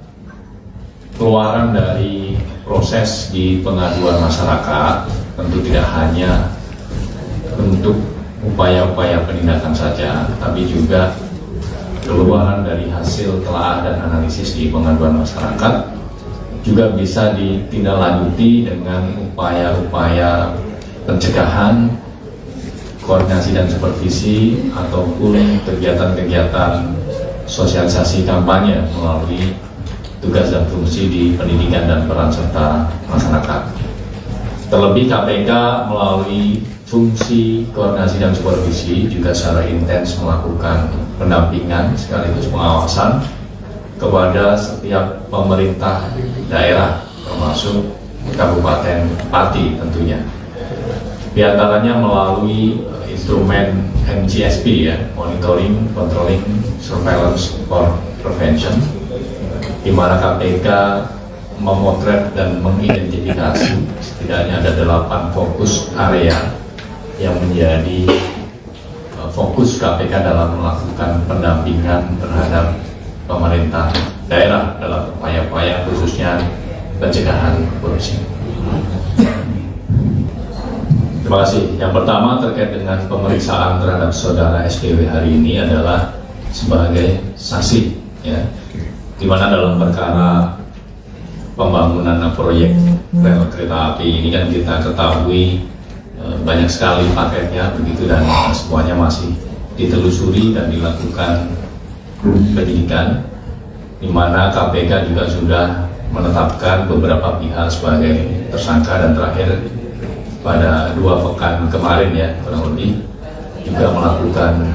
keluaran dari proses di pengaduan masyarakat tentu tidak hanya bentuk upaya-upaya penindakan saja, tapi juga keluaran dari hasil telaah dan analisis di pengaduan masyarakat juga bisa ditindaklanjuti dengan upaya-upaya pencegahan, koordinasi dan supervisi ataupun kegiatan-kegiatan sosialisasi kampanye melalui tugas dan fungsi di pendidikan dan peran serta masyarakat. Terlebih KPK melalui fungsi koordinasi dan supervisi juga secara intens melakukan pendampingan sekaligus pengawasan kepada setiap pemerintah daerah termasuk Kabupaten Pati tentunya. Di antaranya melalui instrumen MCSP ya, Monitoring, Controlling, Surveillance for Prevention, di mana KPK memotret dan mengidentifikasi setidaknya ada 8 fokus area yang menjadi fokus KPK dalam melakukan pendampingan terhadap pemerintah daerah dalam upaya-upaya khususnya pencegahan korupsi. Terima kasih. Yang pertama terkait dengan pemeriksaan terhadap saudara SKW hari ini adalah sebagai saksi, ya, di mana dalam perkara pembangunan proyek rel kereta api ini kan kita ketahui banyak sekali paketnya begitu dan semuanya masih ditelusuri dan dilakukan penyidikan, di mana KPK juga sudah menetapkan beberapa pihak sebagai tersangka dan terakhir pada 2 pekan kemarin ya kurang lebih juga melakukan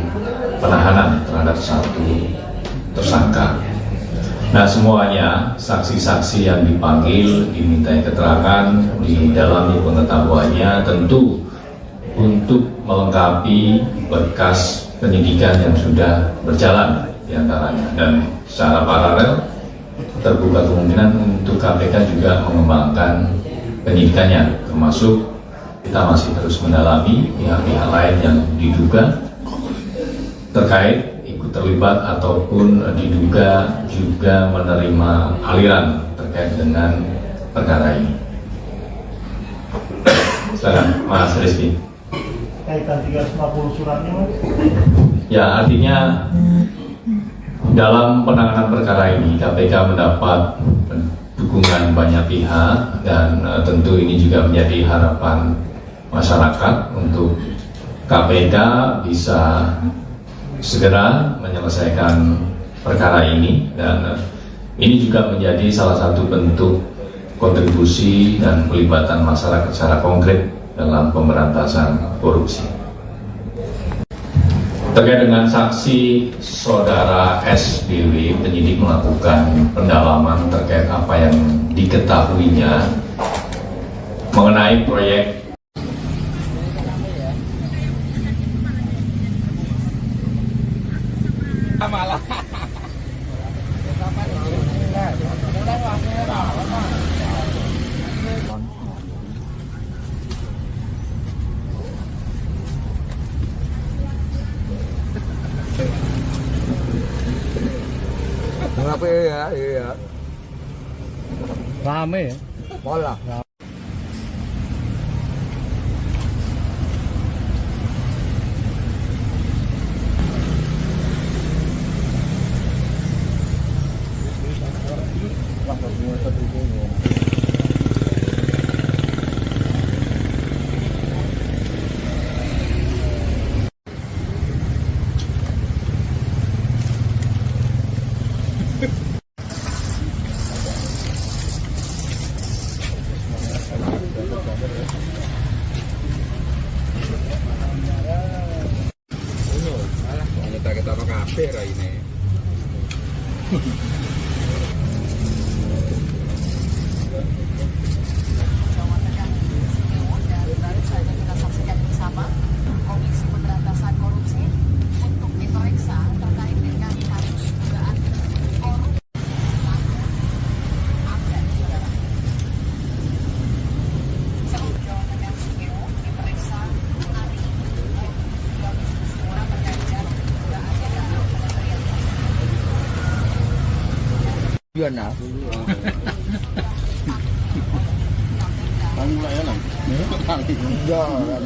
penahanan terhadap 1 tersangka. Nah semuanya saksi-saksi yang dipanggil dimintai keterangan di dalam pengetahuannya tentu untuk melengkapi berkas penyidikan yang sudah berjalan diantaranya, dan secara paralel terbuka kemungkinan untuk KPK juga mengembangkan penyidikannya, termasuk kita masih terus mendalami pihak-pihak lain yang diduga terkait ikut terlibat ataupun diduga juga menerima aliran terkait dengan perkara ini. Silakan Mas Rizky. Kaitan 350 suratnya Mas? Ya, artinya dalam penanganan perkara ini KPK mendapat dukungan banyak pihak dan tentu ini juga menjadi harapan masyarakat untuk KPK bisa segera menyelesaikan perkara ini, dan ini juga menjadi salah satu bentuk kontribusi dan pelibatan masyarakat secara konkret dalam pemberantasan korupsi. Terkait dengan saksi saudara SBW, penyidik melakukan pendalaman terkait apa yang diketahuinya mengenai proyek Kenapa ya? Iya. Rame ya? Pola. Kita kafe ini. Jawa Tengah Sudewo dan baru saja kita saksikan bersama Komisi Pemberantasan Korupsi untuk diperiksa terkait dengan kasus dugaan korupsi. Akses, saudara. Jawa Tengah Sudewo diperiksa hari ini 2 Agustus terkait dengan dugaan kementerian. Iya nah.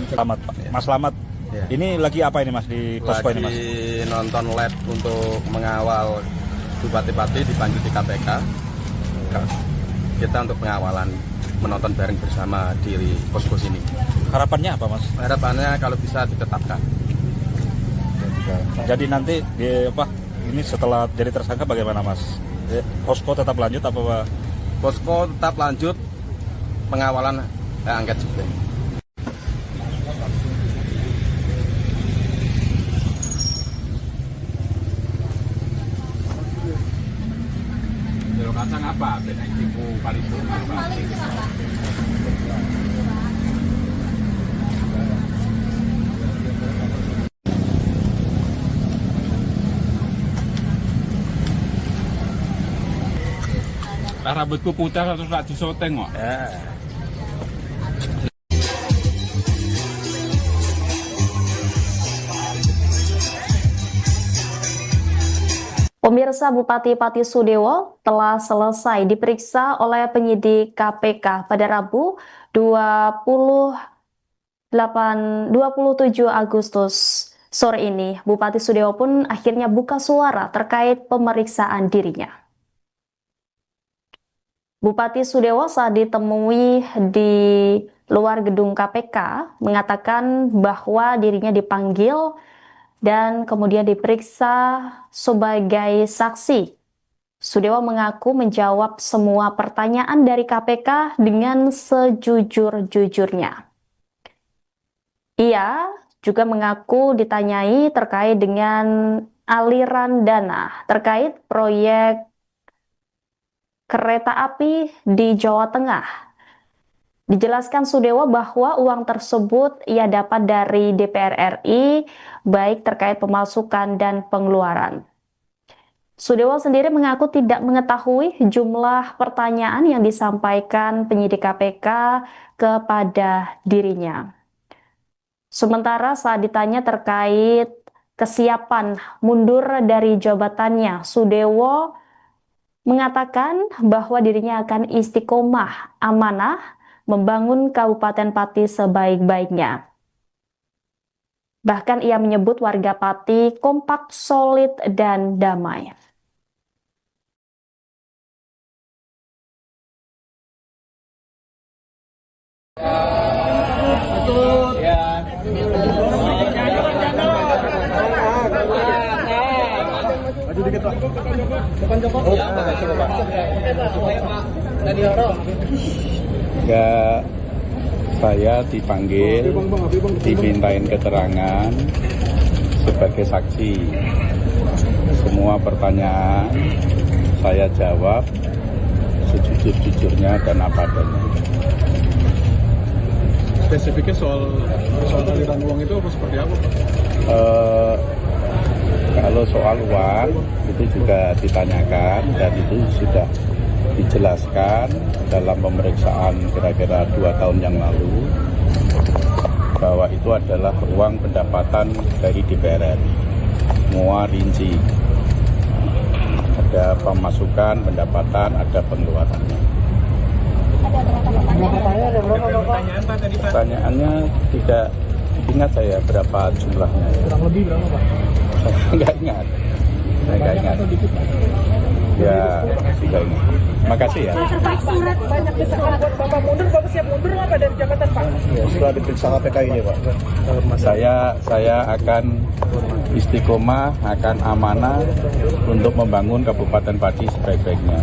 Selamat Pak. Mas Slamet. Ya. Ini lagi apa ini Mas di posko ini Mas? Lagi nonton lab untuk mengawal bupati-bupati dipanggil di KPK. Kita untuk pengawalan, menonton bareng bersama di posko sini. Harapannya apa Mas? Harapannya kalau bisa ditetapkan. Jadi nanti ini setelah jadi tersangka bagaimana Mas? Posko tetap lanjut apa Pak? Posko tetap lanjut pengawalan angket juga. Jero kacang apa? Benek tipu paripurna apa? Rambutku putih terus tak disoteng kok. Pemirsa, Bupati Pati Sudewo telah selesai diperiksa oleh penyidik KPK pada Rabu 27 Agustus sore ini. Bupati Sudewo pun akhirnya buka suara terkait pemeriksaan dirinya. Bupati Sudewo saat ditemui di luar gedung KPK mengatakan bahwa dirinya dipanggil dan kemudian diperiksa sebagai saksi. Sudewo mengaku menjawab semua pertanyaan dari KPK dengan sejujur-jujurnya. Ia juga mengaku ditanyai terkait dengan aliran dana terkait proyek kereta api di Jawa Tengah. Dijelaskan Sudewo bahwa uang tersebut ia dapat dari DPR RI, baik terkait pemasukan dan pengeluaran. Sudewo sendiri mengaku tidak mengetahui jumlah pertanyaan yang disampaikan penyidik KPK kepada dirinya. Sementara saat ditanya terkait kesiapan mundur dari jabatannya, Sudewo mengatakan bahwa dirinya akan istiqomah amanah membangun Kabupaten Pati sebaik-baiknya. Bahkan ia menyebut warga Pati kompak, solid, dan damai. Maju dikit Pak. Ya, saya dipanggil, dimintain keterangan sebagai saksi. Semua pertanyaan saya jawab sejujur-jujurnya dan apa adanya. Spesifiknya soal aliran uang itu apa seperti apa, Pak? Kalau soal uang itu juga ditanyakan dan itu sudah dijelaskan dalam pemeriksaan kira-kira 2 tahun yang lalu bahwa itu adalah uang pendapatan dari DPR RI. Semua rinci. Ada pemasukan, pendapatan, ada pengeluarannya. Pertanyaannya tidak ingat saya berapa jumlahnya. Kurang lebih berapa, Pak? Saya nggak ingat. Ya, tidak ingat. Makasih ya. Banyak desakan buat Bapak mundur, Bapak siap mundur nggak Pak dari jabatan Pak? Ya, setelah diperiksa KPK ini, Pak. Saya akan istiqomah, akan amanah untuk membangun Kabupaten Pati sebaik-baiknya.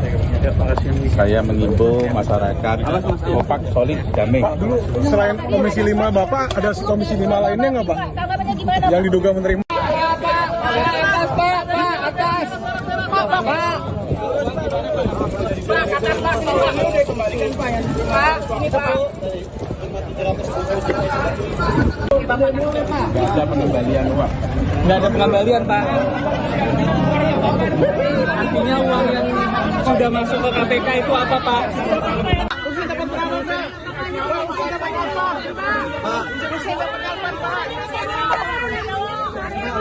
Saya mengimbau masyarakat kompak, solid, damai. Pak, dulu selain Komisi 5 Bapak, ada Komisi 5 lainnya nggak, Pak? Yang diduga menerima? Nggak ada pengembalian uang. Nggak ada pengembalian, Pak. Artinya uang yang sudah masuk ke KPK itu apa, Pak?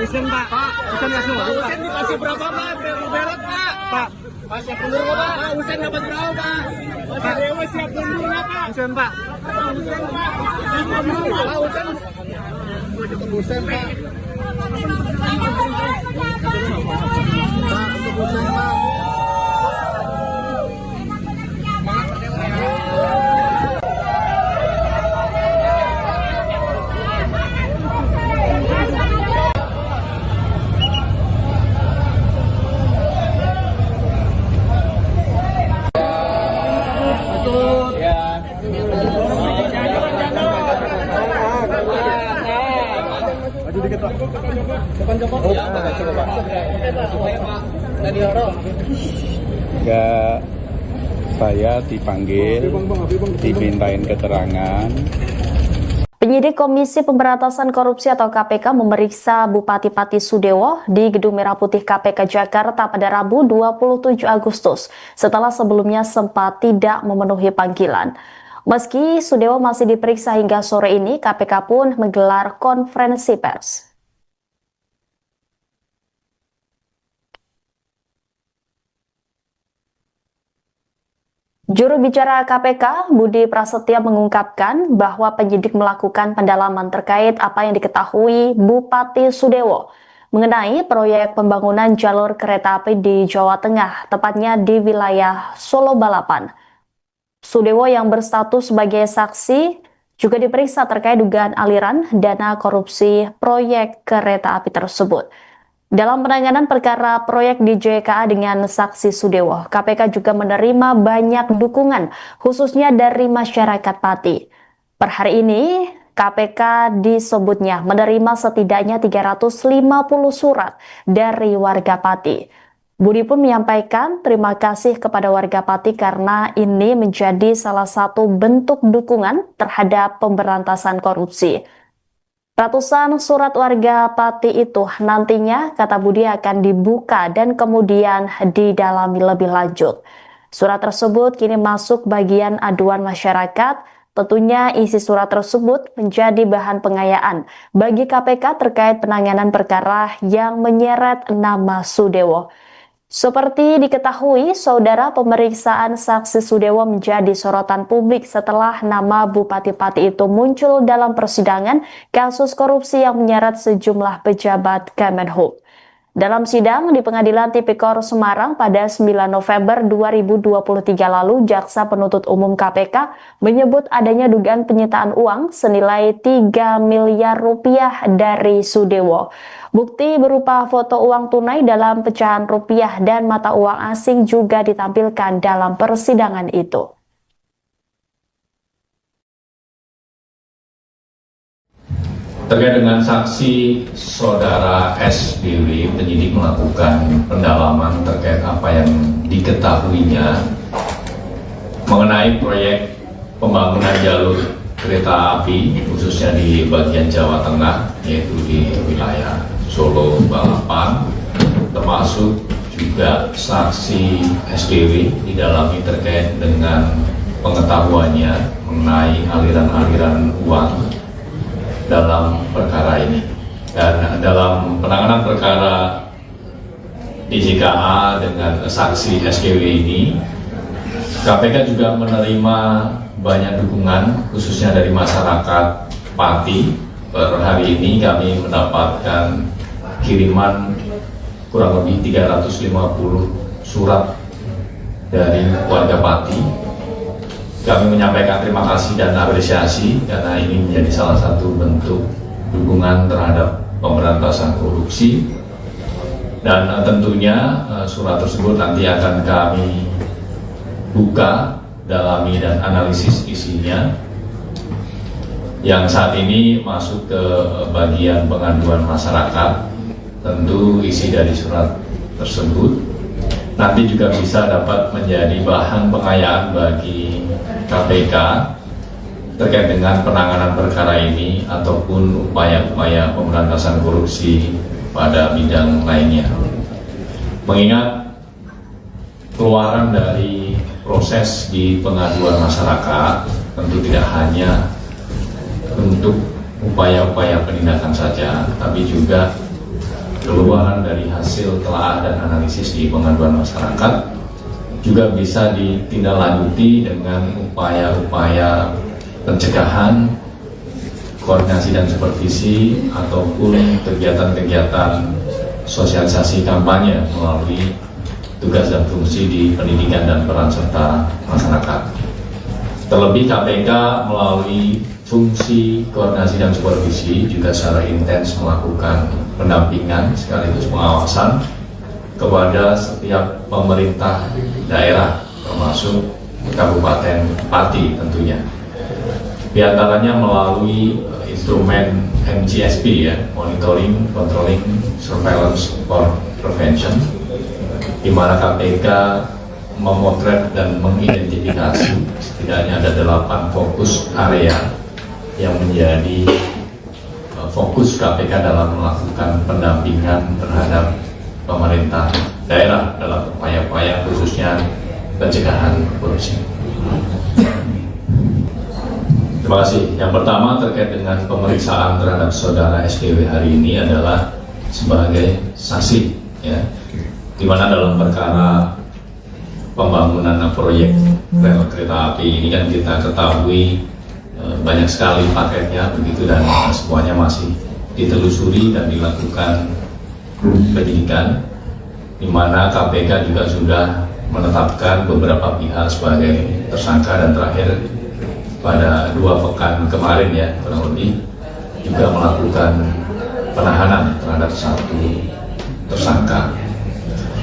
Usen, Pak. Usen langsung. Usen dikasih berapa, Pak? Berat, Pak. Pak, siap mundur nggak, Pak? Usen dapat berapa, Pak? Pak Dewa siap mundur nggak, Pak? Usen, Pak. Usen, Pak. Usen, Pak. Usen, Pak. Ya, saya dipanggil, dimintain keterangan. Penyidik Komisi Pemberantasan Korupsi atau KPK memeriksa Bupati Pati Sudewo di Gedung Merah Putih KPK Jakarta pada Rabu 27 Agustus setelah sebelumnya sempat tidak memenuhi panggilan. Meski Sudewo masih diperiksa hingga sore ini, KPK pun menggelar konferensi pers. Juru bicara KPK, Budi Prasetyo mengungkapkan bahwa penyidik melakukan pendalaman terkait apa yang diketahui Bupati Sudewo mengenai proyek pembangunan jalur kereta api di Jawa Tengah, tepatnya di wilayah Solo Balapan. Sudewo yang berstatus sebagai saksi juga diperiksa terkait dugaan aliran dana korupsi proyek kereta api tersebut. Dalam penanganan perkara proyek di JKA dengan saksi Sudewo, KPK juga menerima banyak dukungan, khususnya dari masyarakat Pati. Per hari ini, KPK disebutnya menerima setidaknya 350 surat dari warga Pati. Budi pun menyampaikan terima kasih kepada warga Pati karena ini menjadi salah satu bentuk dukungan terhadap pemberantasan korupsi. Ratusan surat warga Pati itu nantinya, kata Budi, akan dibuka dan kemudian didalami lebih lanjut. Surat tersebut kini masuk bagian aduan masyarakat. Tentunya isi surat tersebut menjadi bahan pengayaan bagi KPK terkait penanganan perkara yang menyeret nama Sudewo. Seperti diketahui, saudara, pemeriksaan saksi Sudewo menjadi sorotan publik setelah nama Bupati Pati itu muncul dalam persidangan kasus korupsi yang menyeret sejumlah pejabat Kemenhub. Dalam sidang di Pengadilan Tipikor Semarang pada 9 November 2023 lalu, Jaksa Penuntut Umum KPK menyebut adanya dugaan penyitaan uang senilai 3 miliar rupiah dari Sudewo. Bukti berupa foto uang tunai dalam pecahan rupiah dan mata uang asing juga ditampilkan dalam persidangan itu. Terkait dengan saksi saudara SBW, penyidik melakukan pendalaman terkait apa yang diketahuinya mengenai proyek pembangunan jalur kereta api khususnya di bagian Jawa Tengah, yaitu di wilayah Solo Balapan, termasuk juga saksi SBW didalami terkait dengan pengetahuannya mengenai aliran-aliran uang dalam perkara ini. Dan dalam penanganan perkara DJKA dengan saksi SKW ini, KPK juga menerima banyak dukungan khususnya dari masyarakat Pati. Per hari ini kami mendapatkan kiriman kurang lebih 350 surat dari warga Pati. Kami menyampaikan terima kasih dan apresiasi karena ini menjadi salah satu bentuk dukungan terhadap pemberantasan korupsi, dan tentunya surat tersebut nanti akan kami buka, dalami dan analisis isinya yang saat ini masuk ke bagian pengaduan masyarakat. Tentu isi dari surat tersebut nanti juga bisa dapat menjadi bahan pengayaan bagi KPK terkait dengan penanganan perkara ini ataupun upaya-upaya pemberantasan korupsi pada bidang lainnya. Mengingat keluaran dari proses di pengaduan masyarakat tentu tidak hanya untuk upaya-upaya penindakan saja, tapi juga keluaran dari hasil telah dan analisis di pengaduan masyarakat juga bisa ditindaklanjuti dengan upaya-upaya pencegahan, koordinasi dan supervisi, ataupun kegiatan-kegiatan sosialisasi kampanye melalui tugas dan fungsi di pendidikan dan peran serta masyarakat. Terlebih KPK melalui fungsi koordinasi dan supervisi juga secara intens melakukan pendampingan sekaligus pengawasan kepada setiap pemerintah daerah termasuk Kabupaten Pati tentunya. Di antaranya melalui instrumen MCSP ya, Monitoring, Controlling, Surveillance for Prevention, di mana KPK memotret dan mengidentifikasi setidaknya ada 8 fokus area yang menjadi fokus KPK dalam melakukan pendampingan terhadap pemerintah daerah dalam upaya-upaya khususnya pencegahan korupsi. Terima kasih. Yang pertama terkait dengan pemeriksaan terhadap saudara SKW hari ini adalah sebagai saksi, ya, di mana dalam perkara pembangunan proyek rel kereta api ini kan kita ketahui banyak sekali paketnya begitu, dan semuanya masih ditelusuri dan dilakukan penyidikan, di mana KPK juga sudah menetapkan beberapa pihak sebagai tersangka, dan terakhir pada 2 pekan kemarin ya kurang lebih juga melakukan penahanan terhadap 1 tersangka.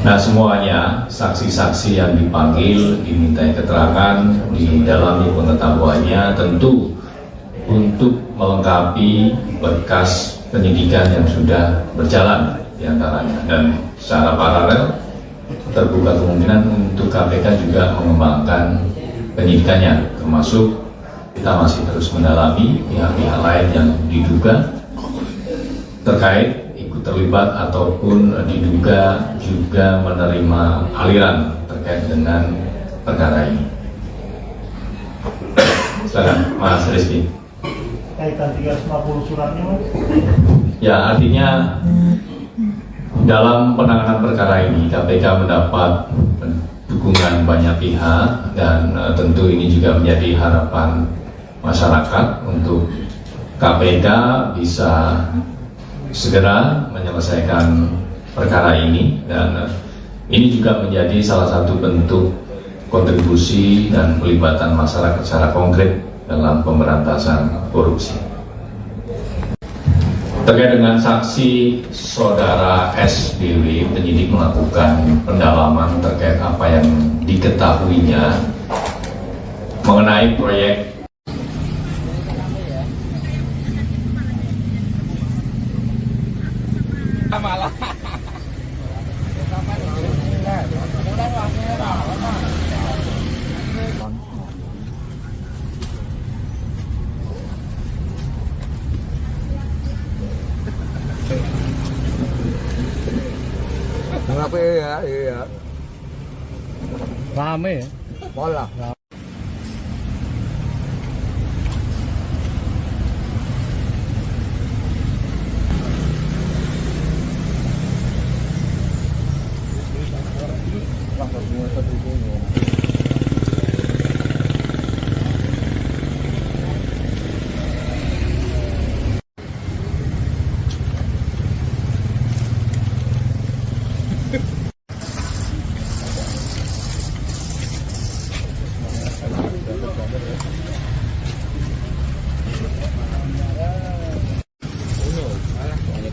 Nah, semuanya saksi-saksi yang dipanggil dimintai keterangan, didalami pengetahuannya tentu untuk melengkapi berkas penyidikan yang sudah berjalan diantaranya, dan secara paralel terbuka kemungkinan untuk KPK juga mengembangkan penyidikannya, termasuk kita masih terus mendalami pihak-pihak lain yang diduga terkait ikut terlibat ataupun diduga juga menerima aliran terkait dengan perkara ini. Silakan Mas Rizky. Kaitan 350 suratnya, Mas? Ya, artinya dalam penanganan perkara ini KPK mendapat dukungan banyak pihak, dan tentu ini juga menjadi harapan masyarakat untuk KPK bisa segera menyelesaikan perkara ini, dan ini juga menjadi salah satu bentuk kontribusi dan pelibatan masyarakat secara konkret dalam pemberantasan korupsi. Terkait dengan saksi saudara SBW, penyidik melakukan pendalaman terkait apa yang diketahuinya mengenai proyek Kenapa ya? Iya. Rame ya? Pola.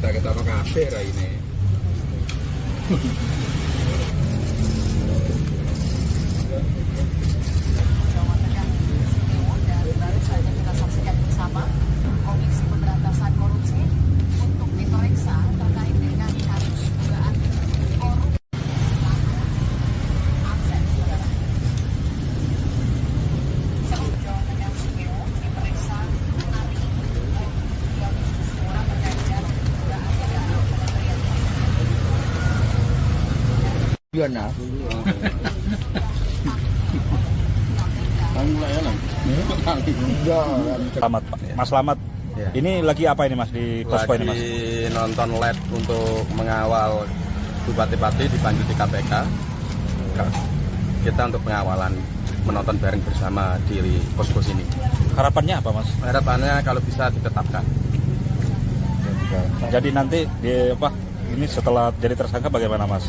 Kita apa kafe ini? Jawa Tengah dan baru saja kita saksikan bersama Komisi Pemberantasan Korupsi untuk diperiksa terkait dengan kasus dugaan korupsi aset saudara. Seluruh Jawa Tengah Sumeo diperiksa hari ini 2 Agustus terkait dengan dugaan Kementerian Gimana? Selamat Pak. Mas Slamet. Ya. Ini lagi apa ini Mas di posko ini Mas? Lagi nonton LED untuk mengawal bupati-bupati dipanggil di KPK. Kita untuk pengawalan, menonton bareng bersama di posko sini. Harapannya apa Mas? Harapannya kalau bisa ditetapkan. Jadi nanti di apa? Ini setelah jadi tersangka bagaimana Mas?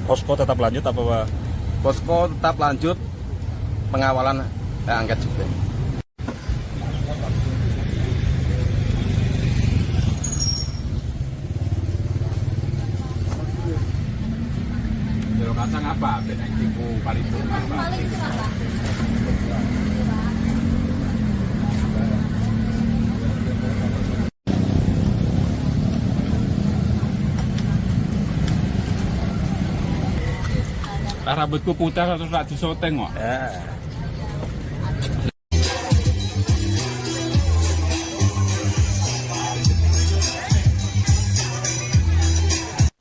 Posko tetap lanjut apa Pak? Posko tetap lanjut, pengawalan angket juga. Kacang apa? Benek tipu paripurna apa? Rambutku putih terus tak disoteng kok.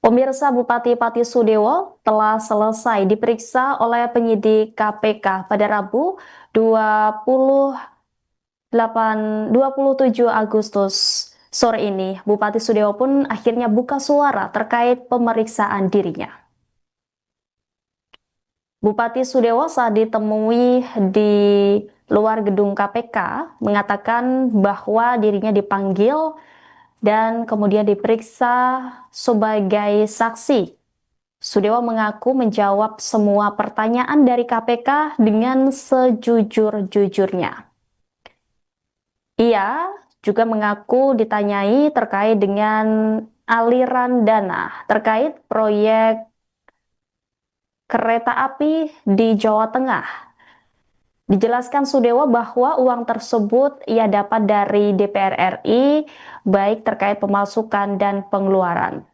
Pemirsa, Bupati Pati Sudewo telah selesai diperiksa oleh penyidik KPK pada Rabu 27 Agustus sore ini. Bupati Sudewo pun akhirnya buka suara terkait pemeriksaan dirinya. Bupati Sudewo saat ditemui di luar gedung KPK mengatakan bahwa dirinya dipanggil dan kemudian diperiksa sebagai saksi. Sudewo mengaku menjawab semua pertanyaan dari KPK dengan sejujur-jujurnya. Ia juga mengaku ditanyai terkait dengan aliran dana terkait proyek kereta api di Jawa Tengah. Dijelaskan Sudewo bahwa uang tersebut ia dapat dari DPR RI, baik terkait pemasukan dan pengeluaran.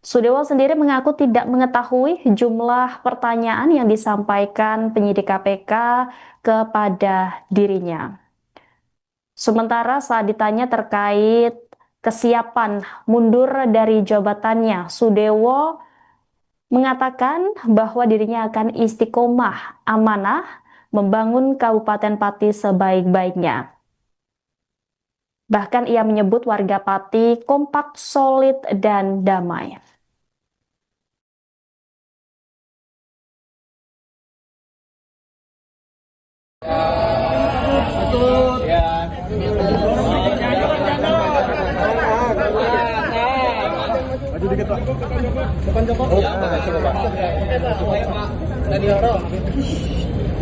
Sudewo sendiri mengaku tidak mengetahui jumlah pertanyaan yang disampaikan penyidik KPK kepada dirinya. Sementara saat ditanya terkait kesiapan mundur dari jabatannya, Sudewo mengatakan bahwa dirinya akan istiqomah amanah membangun Kabupaten Pati sebaik-baiknya. Bahkan ia menyebut warga Pati kompak, solid, dan damai. Maju dikit Pak.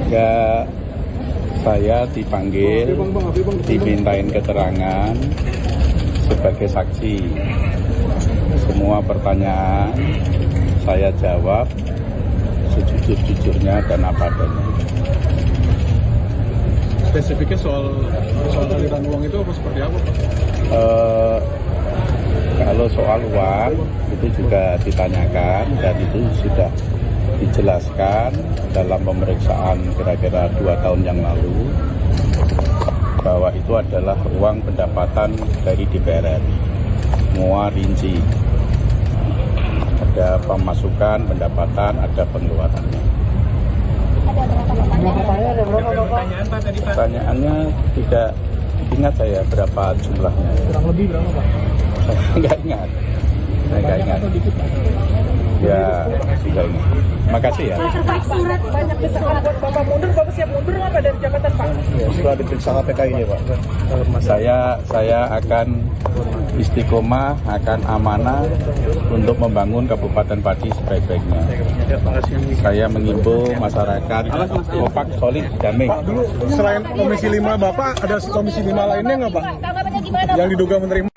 Ya, saya dipanggil, dimintain keterangan sebagai saksi. Semua pertanyaan saya jawab sejujur-jujurnya dan apa adanya. Spesifiknya soal aliran uang itu apa seperti apa, Pak? Kalau soal uang itu juga ditanyakan dan itu sudah dijelaskan dalam pemeriksaan kira-kira 2 tahun yang lalu bahwa itu adalah uang pendapatan dari DPR RI. Semua rinci. Ada pemasukan, pendapatan, ada pengeluarannya. Pertanyaannya tidak ingat saya berapa jumlahnya. Kurang lebih berapa, Pak? Saya nggak ingat. Ya, sudah ini. Makasih ya. Surat banyak desakan buat Bapak mundur, Bapak siap mundur nggak Pak dari jabatan Pak? Ya, setelah diperiksa KPK ini, Pak. Saya akan istiqomah, akan amanah untuk membangun Kabupaten Pati sebaik-baiknya. Saya mengimbau masyarakat kompak, solid, damai. Pak, dulu selain Komisi 5 Bapak, ada Komisi 5 lainnya nggak, Pak? Tanggapannya gimana? Yang diduga menerima.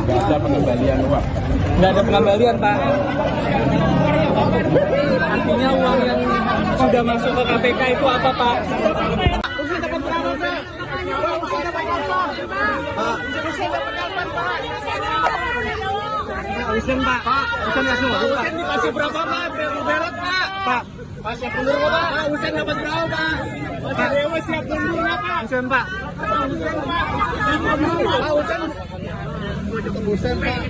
Nggak ada pengembalian uang. Nggak ada pengembalian, Pak. Artinya uang yang sudah masuk ke KPK itu apa, Pak? Usen, Pak. Usen nggak semua. Usen dikasih berapa, Pak? Berat, Pak. Pak, siap mundur nggak, Pak? Usen dapat berapa, Pak? Pak, Dewa siap mundur nggak, Pak? Usen, Pak. Usen, Pak. Usen, Pak.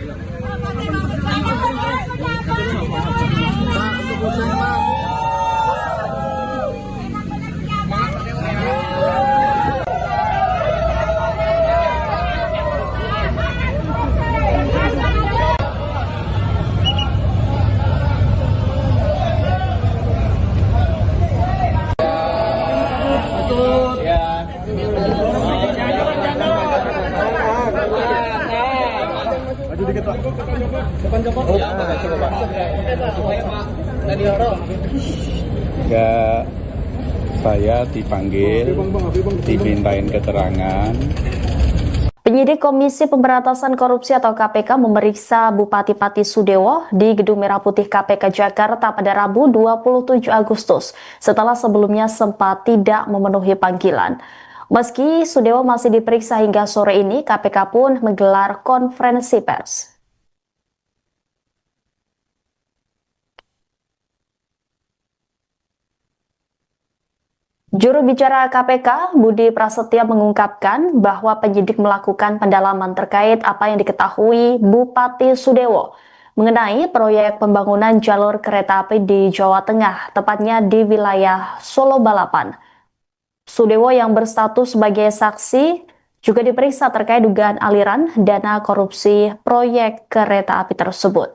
Ya, saya dipanggil, dimintain keterangan. Penyidik Komisi Pemberantasan Korupsi atau KPK memeriksa Bupati Pati Sudewo di Gedung Merah Putih KPK Jakarta pada Rabu 27 Agustus setelah sebelumnya sempat tidak memenuhi panggilan. Meski Sudewo masih diperiksa hingga sore ini, KPK pun menggelar konferensi pers. Juru bicara KPK, Budi Prasetyo mengungkapkan bahwa penyidik melakukan pendalaman terkait apa yang diketahui Bupati Sudewo mengenai proyek pembangunan jalur kereta api di Jawa Tengah, tepatnya di wilayah Solo Balapan. Sudewo yang berstatus sebagai saksi juga diperiksa terkait dugaan aliran dana korupsi proyek kereta api tersebut.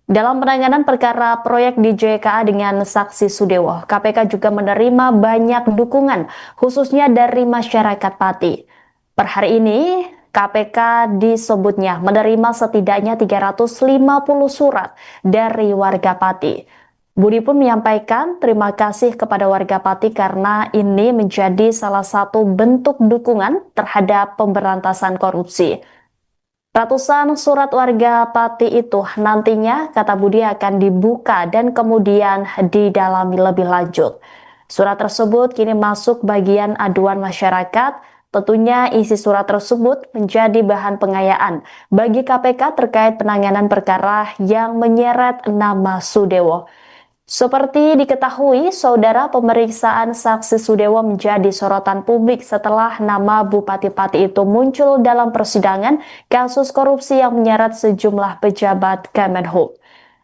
Dalam penanganan perkara proyek di JKA dengan saksi Sudewo, KPK juga menerima banyak dukungan, khususnya dari masyarakat Pati. Per hari ini, KPK disebutnya menerima setidaknya 350 surat dari warga Pati. Budi pun menyampaikan terima kasih kepada warga Pati karena ini menjadi salah satu bentuk dukungan terhadap pemberantasan korupsi. Ratusan surat warga Pati itu nantinya, kata Budi, akan dibuka dan kemudian didalami lebih lanjut. Surat tersebut kini masuk bagian aduan masyarakat. Tentunya isi surat tersebut menjadi bahan pengayaan bagi KPK terkait penanganan perkara yang menyeret nama Sudewo. Seperti diketahui, saudara, pemeriksaan saksi Sudewo menjadi sorotan publik setelah nama Bupati Pati itu muncul dalam persidangan kasus korupsi yang menyeret sejumlah pejabat Kemenhub.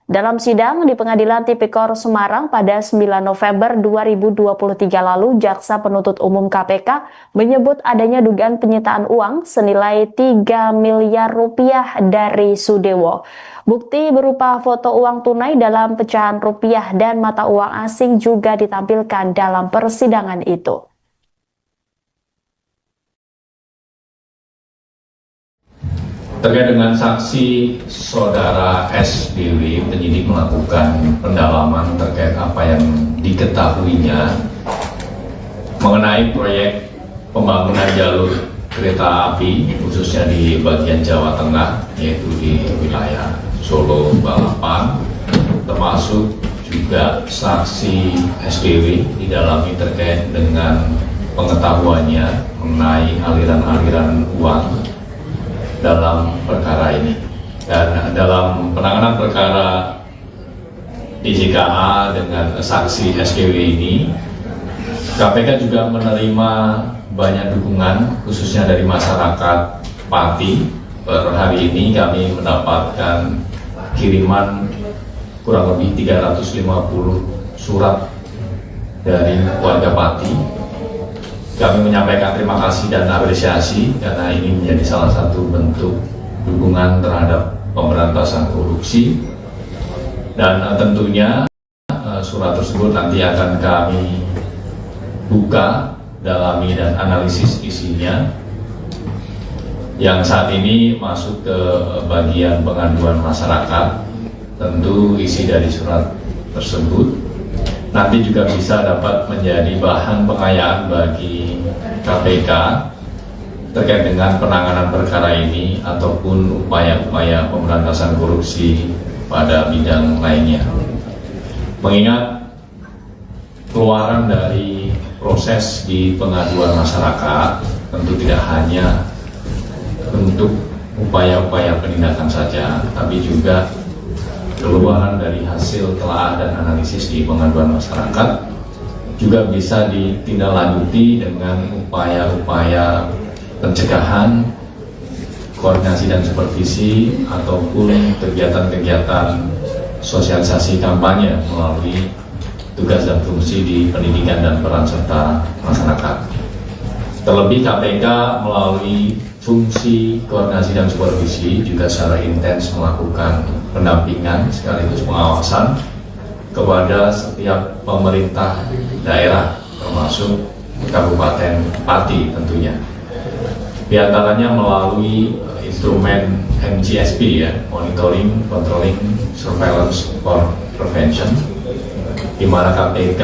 Dalam sidang di Pengadilan Tipikor Semarang pada 9 November 2023 lalu, Jaksa Penuntut Umum KPK menyebut adanya dugaan penyitaan uang senilai 3 miliar rupiah dari Sudewo. Bukti berupa foto uang tunai dalam pecahan rupiah dan mata uang asing juga ditampilkan dalam persidangan itu. Terkait dengan saksi saudara SBW, penyidik melakukan pendalaman terkait apa yang diketahuinya mengenai proyek pembangunan jalur kereta api, khususnya di bagian Jawa Tengah, yaitu di wilayah Solo, Balapan, termasuk juga saksi SBW didalami terkait dengan pengetahuannya mengenai aliran-aliran uang dalam perkara ini. Dan dalam penanganan perkara DJKA dengan saksi SKW ini, KPK juga menerima banyak dukungan khususnya dari masyarakat Pati. Per hari ini kami mendapatkan kiriman kurang lebih 350 surat dari warga Pati. Kami menyampaikan terima kasih dan apresiasi karena ini menjadi salah satu bentuk dukungan terhadap pemberantasan korupsi. Dan tentunya surat tersebut nanti akan kami buka, dalami dan analisis isinya. Yang saat ini masuk ke bagian pengaduan masyarakat. Tentu isi dari surat tersebut nanti juga bisa dapat menjadi bahan pengayaan bagi KPK terkait dengan penanganan perkara ini ataupun upaya-upaya pemberantasan korupsi pada bidang lainnya. Mengingat keluaran dari proses di pengaduan masyarakat tentu tidak hanya untuk upaya-upaya penindakan saja, tapi juga keluaran dari hasil telaah dan analisis di pengaduan masyarakat juga bisa ditindaklanjuti dengan upaya-upaya pencegahan, koordinasi dan supervisi ataupun kegiatan-kegiatan sosialisasi kampanye melalui tugas dan fungsi di pendidikan dan peran serta masyarakat. Terlebih KPK melalui fungsi koordinasi dan supervisi juga secara intens melakukan pendampingan sekaligus pengawasan kepada setiap pemerintah daerah termasuk Kabupaten Pati tentunya. Di antaranya melalui instrumen MGSP ya, Monitoring, Controlling, Surveillance for Prevention, di mana KPK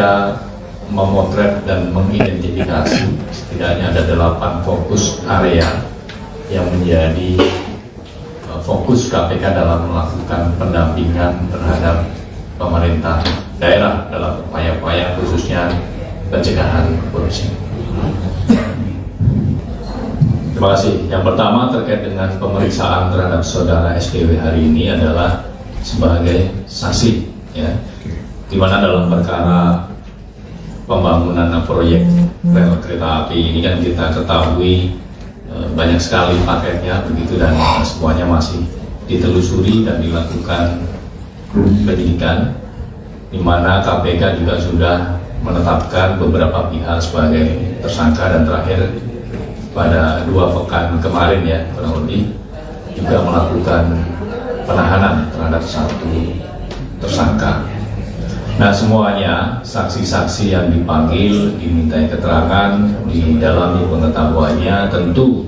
memotret dan mengidentifikasi setidaknya ada 8 fokus area yang menjadi fokus KPK dalam melakukan pendampingan terhadap pemerintah daerah dalam upaya-upaya khususnya pencegahan korupsi. Terima kasih. Yang pertama terkait dengan pemeriksaan terhadap saudara SKW hari ini adalah sebagai saksi, ya, di mana dalam perkara pembangunan proyek rel kereta api ini kan kita ketahui banyak sekali paketnya begitu dan semuanya masih ditelusuri dan dilakukan penyidikan, di mana KPK juga sudah menetapkan beberapa pihak sebagai tersangka dan terakhir pada 2 pekan kemarin ya kurang lebih juga melakukan penahanan terhadap 1 tersangka. Nah semuanya saksi-saksi yang dipanggil dimintai keterangan, didalami pengetahuannya tentu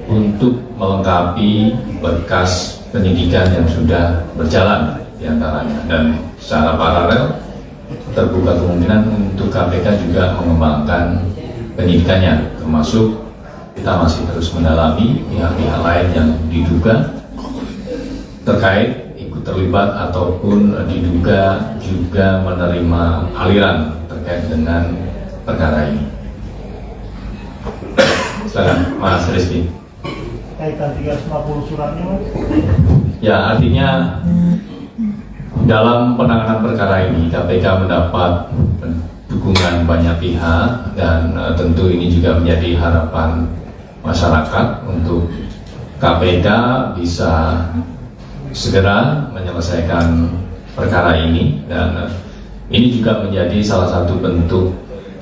untuk melengkapi berkas penyidikan yang sudah berjalan diantaranya, dan secara paralel terbuka kemungkinan untuk KPK juga mengembangkan penyidikannya, termasuk kita masih terus mendalami pihak-pihak lain yang diduga terkait ikut terlibat ataupun diduga juga menerima aliran terkait dengan perkara ini. Silakan Mas Rizky. Kaitan 350 suratnya Mas? Ya, artinya dalam penanganan perkara ini KPK mendapat dukungan banyak pihak dan tentu ini juga menjadi harapan masyarakat untuk KPK bisa segera menyelesaikan perkara ini, dan ini juga menjadi salah satu bentuk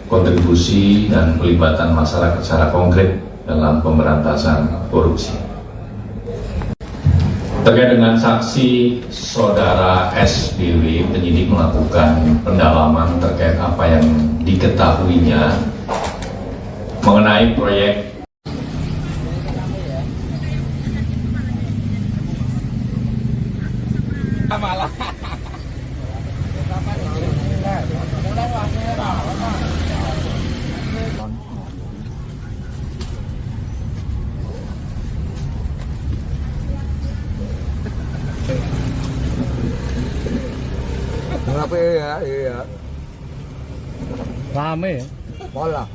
kontribusi dan pelibatan masyarakat secara konkret dalam pemberantasan korupsi. Terkait dengan saksi saudara SBW, penyidik melakukan pendalaman terkait apa yang diketahuinya mengenai proyek Kenapa ya? Iya. Rame ya? Pola.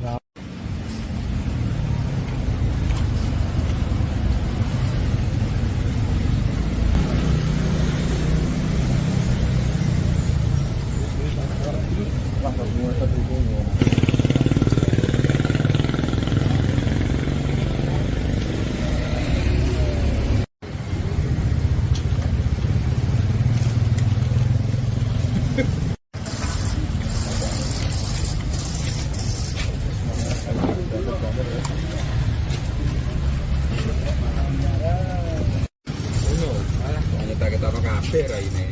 Kita kafe ini.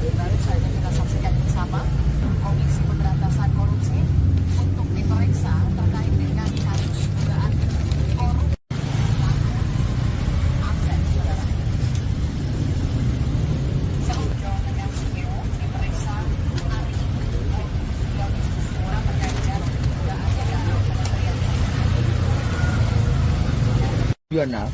Baru saja kita saksikan bersama Komisi Pemberantasan Korupsi untuk diperiksa terkait dengan kasus dugaan korupsi. Absen, saudara. Jawa Tengah CPO diperiksa hari ini 2 Agustus terkait dengan dugaan kementerian. Iya nah.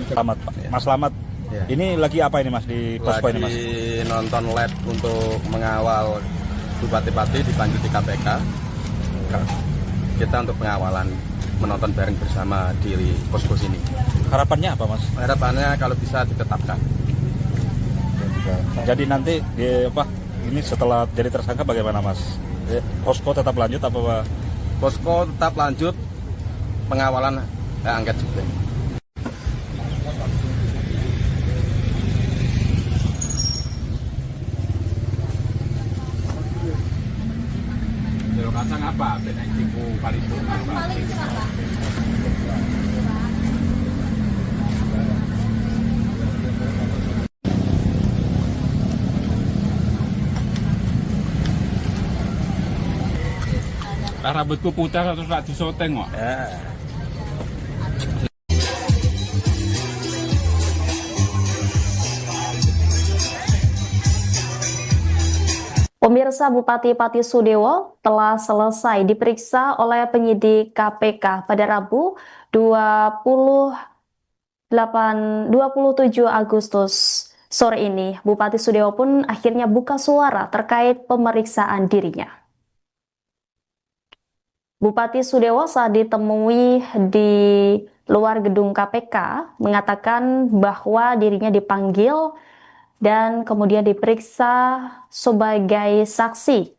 Selamat Pak. Mas Slamet. Ya. Ini lagi apa ini Mas di posko ini Mas? Lagi nonton lab untuk mengawal bupati-bupati dipanggil di KPK. Kita untuk pengawalan, menonton bareng bersama di posko sini. Harapannya apa Mas? Harapannya kalau bisa ditetapkan. Jadi nanti ini setelah jadi tersangka bagaimana Mas? Posko tetap lanjut apa Pak? Posko tetap lanjut pengawalan angket juga. Jero kacang apa? Benek tipu paripurna apa? Rambutku putar terus tak disoteng kok. Pemirsa, Bupati Pati Sudewo telah selesai diperiksa oleh penyidik KPK pada Rabu 27 Agustus sore ini. Bupati Sudewo pun akhirnya buka suara terkait pemeriksaan dirinya. Bupati Sudewo saat ditemui di luar gedung KPK mengatakan bahwa dirinya dipanggil dan kemudian diperiksa sebagai saksi.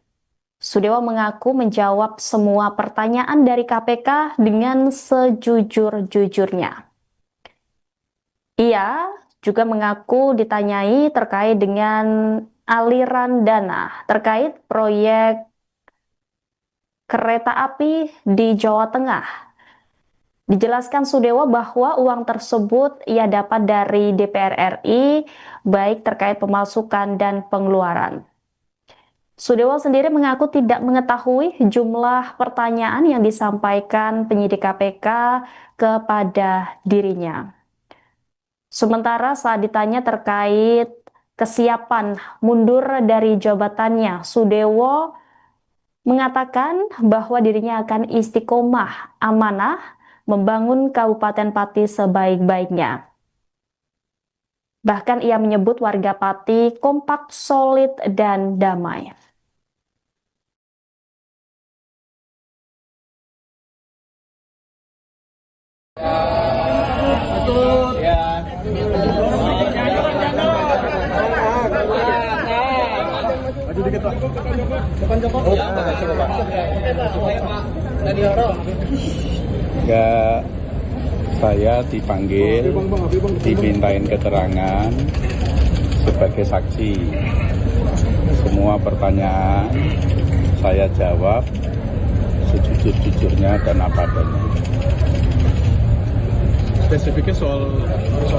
Sudewo mengaku menjawab semua pertanyaan dari KPK dengan sejujur-jujurnya. Ia juga mengaku ditanyai terkait dengan aliran dana terkait proyek kereta api di Jawa Tengah. Dijelaskan Sudewo bahwa uang tersebut ia dapat dari DPR RI, baik terkait pemasukan dan pengeluaran. Sudewo sendiri mengaku tidak mengetahui jumlah pertanyaan yang disampaikan penyidik KPK kepada dirinya. Sementara saat ditanya terkait kesiapan mundur dari jabatannya, Sudewo mengatakan bahwa dirinya akan istiqomah amanah membangun Kabupaten Pati sebaik-baiknya. Bahkan ia menyebut warga Pati kompak, solid, dan damai. Maju dikit Ya, saya dipanggil, dimintain keterangan sebagai saksi. Semua pertanyaan saya jawab sejujur-jujurnya dan apa adanya. Spesifiknya soal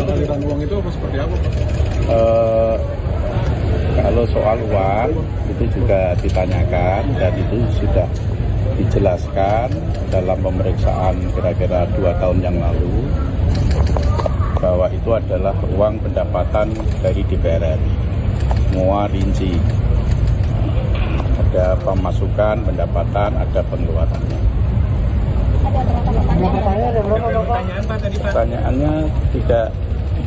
aliran uang itu apa seperti apa, Pak? Kalau soal uang itu juga ditanyakan dan itu sudah dijelaskan dalam pemeriksaan kira-kira 2 tahun yang lalu bahwa itu adalah uang pendapatan dari DPR RI. Semua rinci. Ada pemasukan, pendapatan, ada pengeluarannya. Pertanyaannya tidak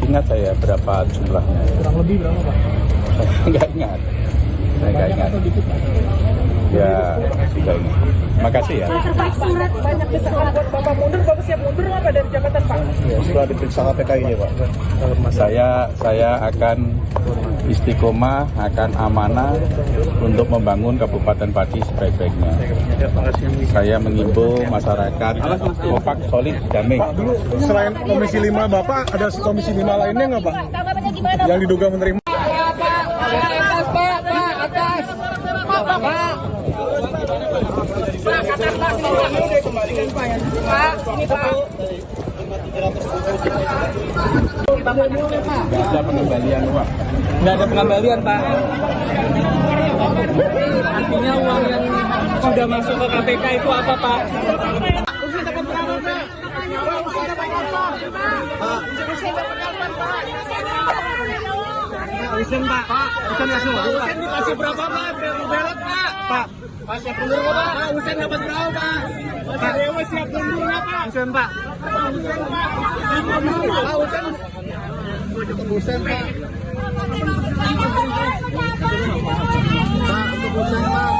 ingat saya berapa jumlahnya. Kurang lebih berapa, Pak? Saya nggak ingat. Ya, sudah ingat. Makasih ya. Pak, surat banyak desakan buat Bapak mundur, Bapak siap mundur nggak Pak dari jabatan Pak? Ya, setelah diperiksa KPK ini, Pak. Saya akan istiqomah, akan amanah untuk membangun Kabupaten Pati sebaik-baiknya. Saya mengimbau masyarakat kompak, solid, damai. Pak, dulu selain Komisi 5 Bapak, ada Komisi 5 lainnya nggak, Pak? Tanggapannya gimana? Yang diduga menerima. Nggak ada pengembalian uang. Nggak ada pengembalian, Pak. Artinya uang yang sudah masuk ke KPK itu apa, Pak? Usen, Pak. Usen langsung. Usen dikasih berapa, Pak? Belot, Pak. Pak, siap mundur nggak, Pak? Usen dapat berapa, Pak? Pak Dewa siap mundur nggak, Pak? Usen, Pak. Usen, Pak. Usen. Usen, Pak. Usen, Pak.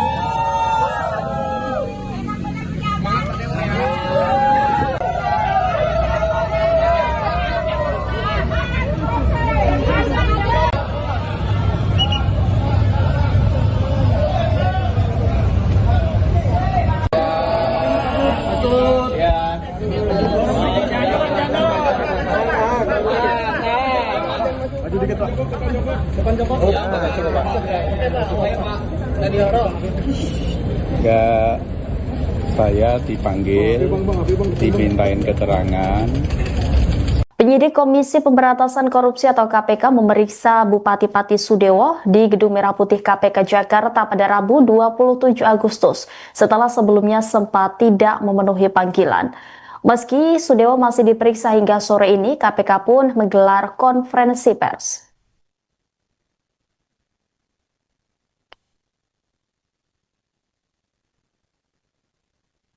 Ya, saya dipanggil, dimintain keterangan. Penyidik Komisi Pemberantasan Korupsi atau KPK memeriksa Bupati Pati Sudewo di Gedung Merah Putih KPK Jakarta pada Rabu 27 Agustus setelah sebelumnya sempat tidak memenuhi panggilan. Meski Sudewo masih diperiksa hingga sore ini, KPK pun menggelar konferensi pers.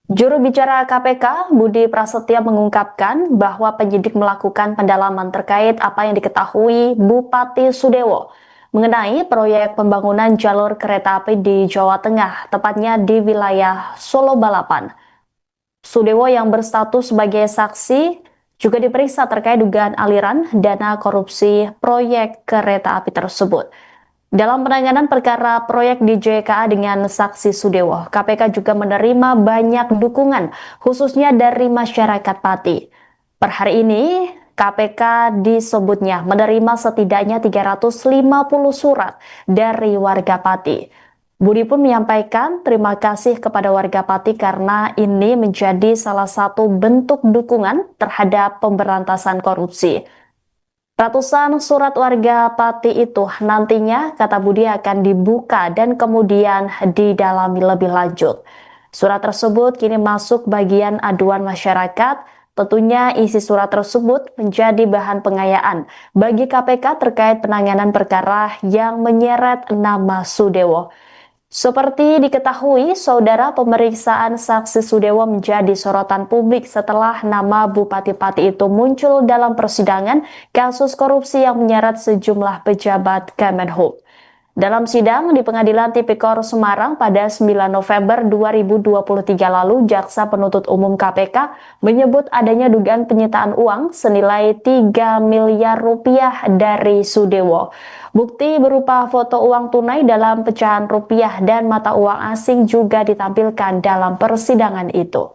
Juru bicara KPK, Budi Prasetyo mengungkapkan bahwa penyidik melakukan pendalaman terkait apa yang diketahui Bupati Sudewo mengenai proyek pembangunan jalur kereta api di Jawa Tengah, tepatnya di wilayah Solo Balapan. Sudewo yang berstatus sebagai saksi juga diperiksa terkait dugaan aliran dana korupsi proyek kereta api tersebut. Dalam penanganan perkara proyek di JKA dengan saksi Sudewo, KPK juga menerima banyak dukungan, khususnya dari masyarakat Pati. Per hari ini, KPK disebutnya menerima setidaknya 350 surat dari warga Pati. Budi pun menyampaikan terima kasih kepada warga Pati karena ini menjadi salah satu bentuk dukungan terhadap pemberantasan korupsi. Ratusan surat warga Pati itu nantinya, kata Budi, akan dibuka dan kemudian didalami lebih lanjut. Surat tersebut kini masuk bagian aduan masyarakat. Tentunya isi surat tersebut menjadi bahan pengayaan bagi KPK terkait penanganan perkara yang menyeret nama Sudewo. Seperti diketahui, saudara, pemeriksaan saksi Sudewo menjadi sorotan publik setelah nama Bupati Pati itu muncul dalam persidangan kasus korupsi yang menyeret sejumlah pejabat Kemenhub. Dalam sidang di Pengadilan Tipikor Semarang pada 9 November 2023 lalu, Jaksa Penuntut Umum KPK menyebut adanya dugaan penyitaan uang senilai 3 miliar rupiah dari Sudewo. Bukti berupa foto uang tunai dalam pecahan rupiah dan mata uang asing juga ditampilkan dalam persidangan itu.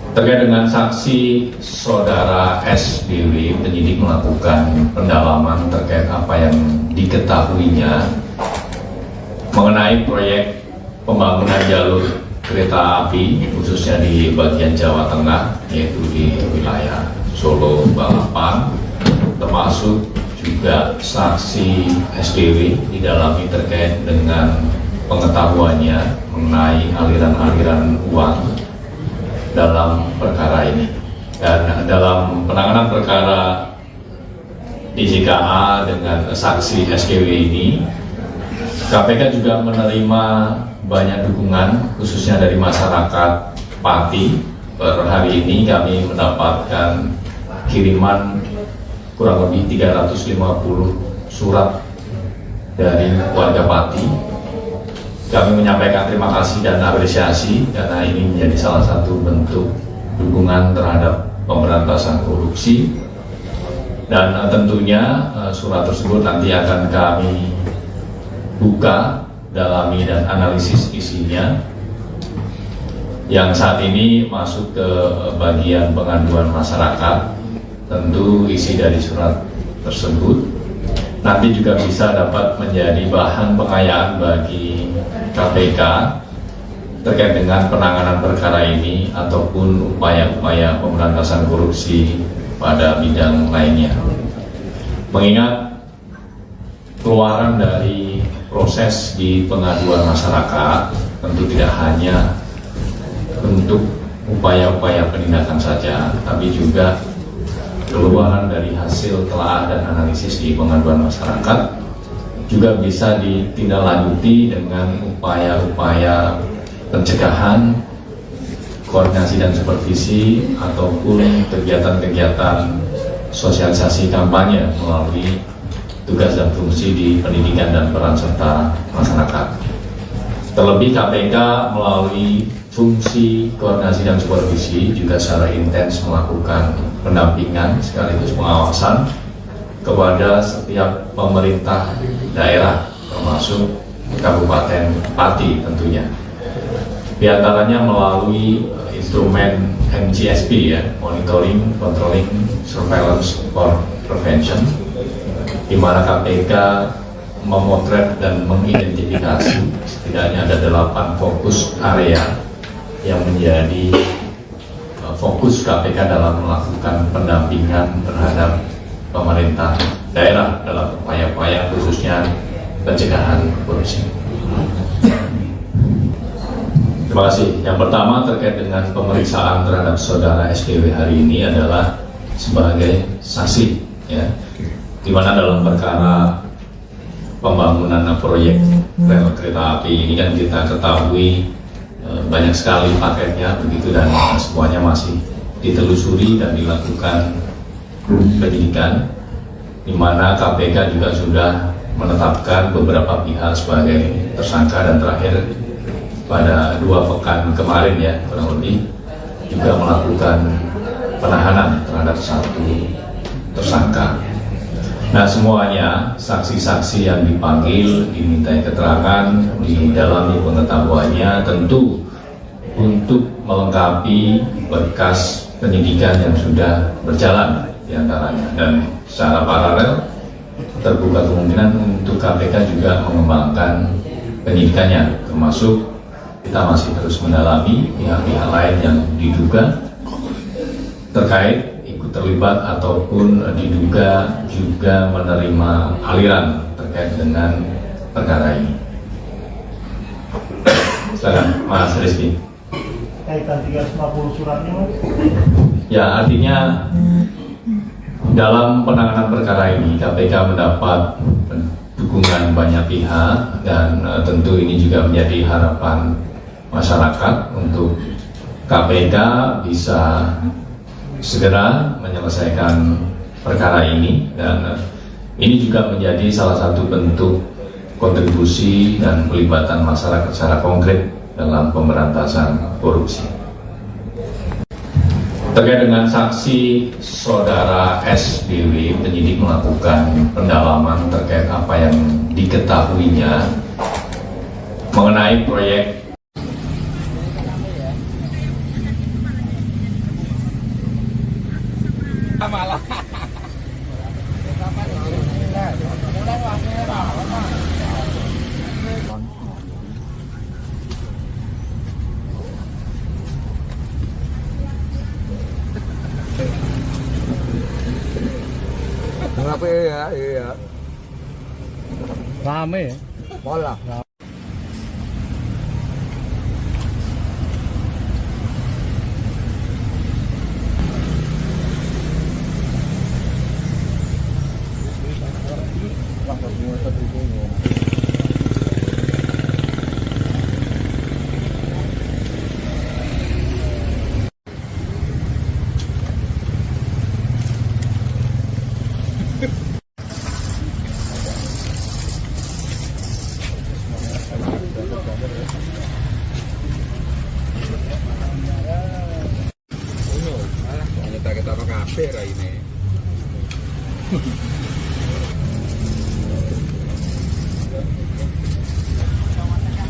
Terkait dengan saksi saudara SBW, penyidik melakukan pendalaman terkait apa yang diketahuinya mengenai proyek pembangunan jalur kereta api khususnya di bagian Jawa Tengah, yaitu di wilayah Solo, Balapan, termasuk juga saksi SBW didalami terkait dengan pengetahuannya mengenai aliran-aliran uang dalam perkara ini. Dan dalam penanganan perkara DJKA dengan saksi SKW ini, KPK juga menerima banyak dukungan khususnya dari masyarakat Pati. Per hari ini kami mendapatkan kiriman kurang lebih 350 surat dari warga Pati. Kami menyampaikan terima kasih dan apresiasi karena ini menjadi salah satu bentuk dukungan terhadap pemberantasan korupsi, dan tentunya surat tersebut nanti akan kami buka, dalami dan analisis isinya. Yang saat ini masuk ke bagian pengaduan masyarakat, tentu isi dari surat tersebut nanti juga bisa dapat menjadi bahan pengayaan bagi KPK terkait dengan penanganan perkara ini ataupun upaya-upaya pemberantasan korupsi pada bidang lainnya. Mengingat keluaran dari proses di pengaduan masyarakat tentu tidak hanya untuk upaya-upaya penindakan saja, tapi juga keluaran dari hasil telah dan analisis di pengaduan masyarakat juga bisa ditindaklanjuti dengan upaya-upaya pencegahan, koordinasi dan supervisi, ataupun kegiatan-kegiatan sosialisasi kampanye melalui tugas dan fungsi di pendidikan dan peran serta masyarakat. Terlebih KPK melalui fungsi koordinasi dan supervisi juga secara intens melakukan pendampingan sekaligus pengawasan kepada setiap pemerintah daerah termasuk Kabupaten Pati tentunya. Di antaranya melalui instrumen MGSP ya, Monitoring, Controlling, Surveillance for Prevention, di mana KPK memotret dan mengidentifikasi setidaknya ada 8 fokus area yang menjadi fokus KPK dalam melakukan pendampingan terhadap pemerintah daerah dalam upaya-upaya khususnya pencegahan korupsi. Terima kasih. Yang pertama terkait dengan pemeriksaan terhadap saudara SKW hari ini adalah sebagai saksi, ya, di mana dalam perkara pembangunan proyek rel kereta api ini kan kita ketahui banyak sekali paketnya begitu, dan semuanya masih ditelusuri dan dilakukan penyidikan, di mana KPK juga sudah menetapkan beberapa pihak sebagai tersangka, dan terakhir pada 2 pekan kemarin ya kurang lebih juga melakukan penahanan terhadap 1 tersangka. Nah, semuanya saksi-saksi yang dipanggil dimintai keterangan, didalami pengetahuannya tentu untuk melengkapi berkas penyidikan yang sudah berjalan diantaranya, dan secara paralel terbuka kemungkinan untuk KPK juga mengembangkan penyidikannya, termasuk kita masih terus mendalami pihak-pihak lain yang diduga terkait ikut terlibat ataupun diduga juga menerima aliran terkait dengan perkara ini. Silakan Mas Rizky. Kaitan 350 suratnya, Ya, artinya dalam penanganan perkara ini KPK mendapat dukungan banyak pihak, dan tentu ini juga menjadi harapan masyarakat untuk KPK bisa segera menyelesaikan perkara ini, dan ini juga menjadi salah satu bentuk kontribusi dan pelibatan masyarakat secara konkret dalam pemberantasan korupsi. Terkait dengan saksi saudara SBW, penyidik melakukan pendalaman terkait apa yang diketahuinya mengenai proyek Kenapa ya? Iya. Rame ya? Pola. Kita apa kafe ini? Jawa Tengah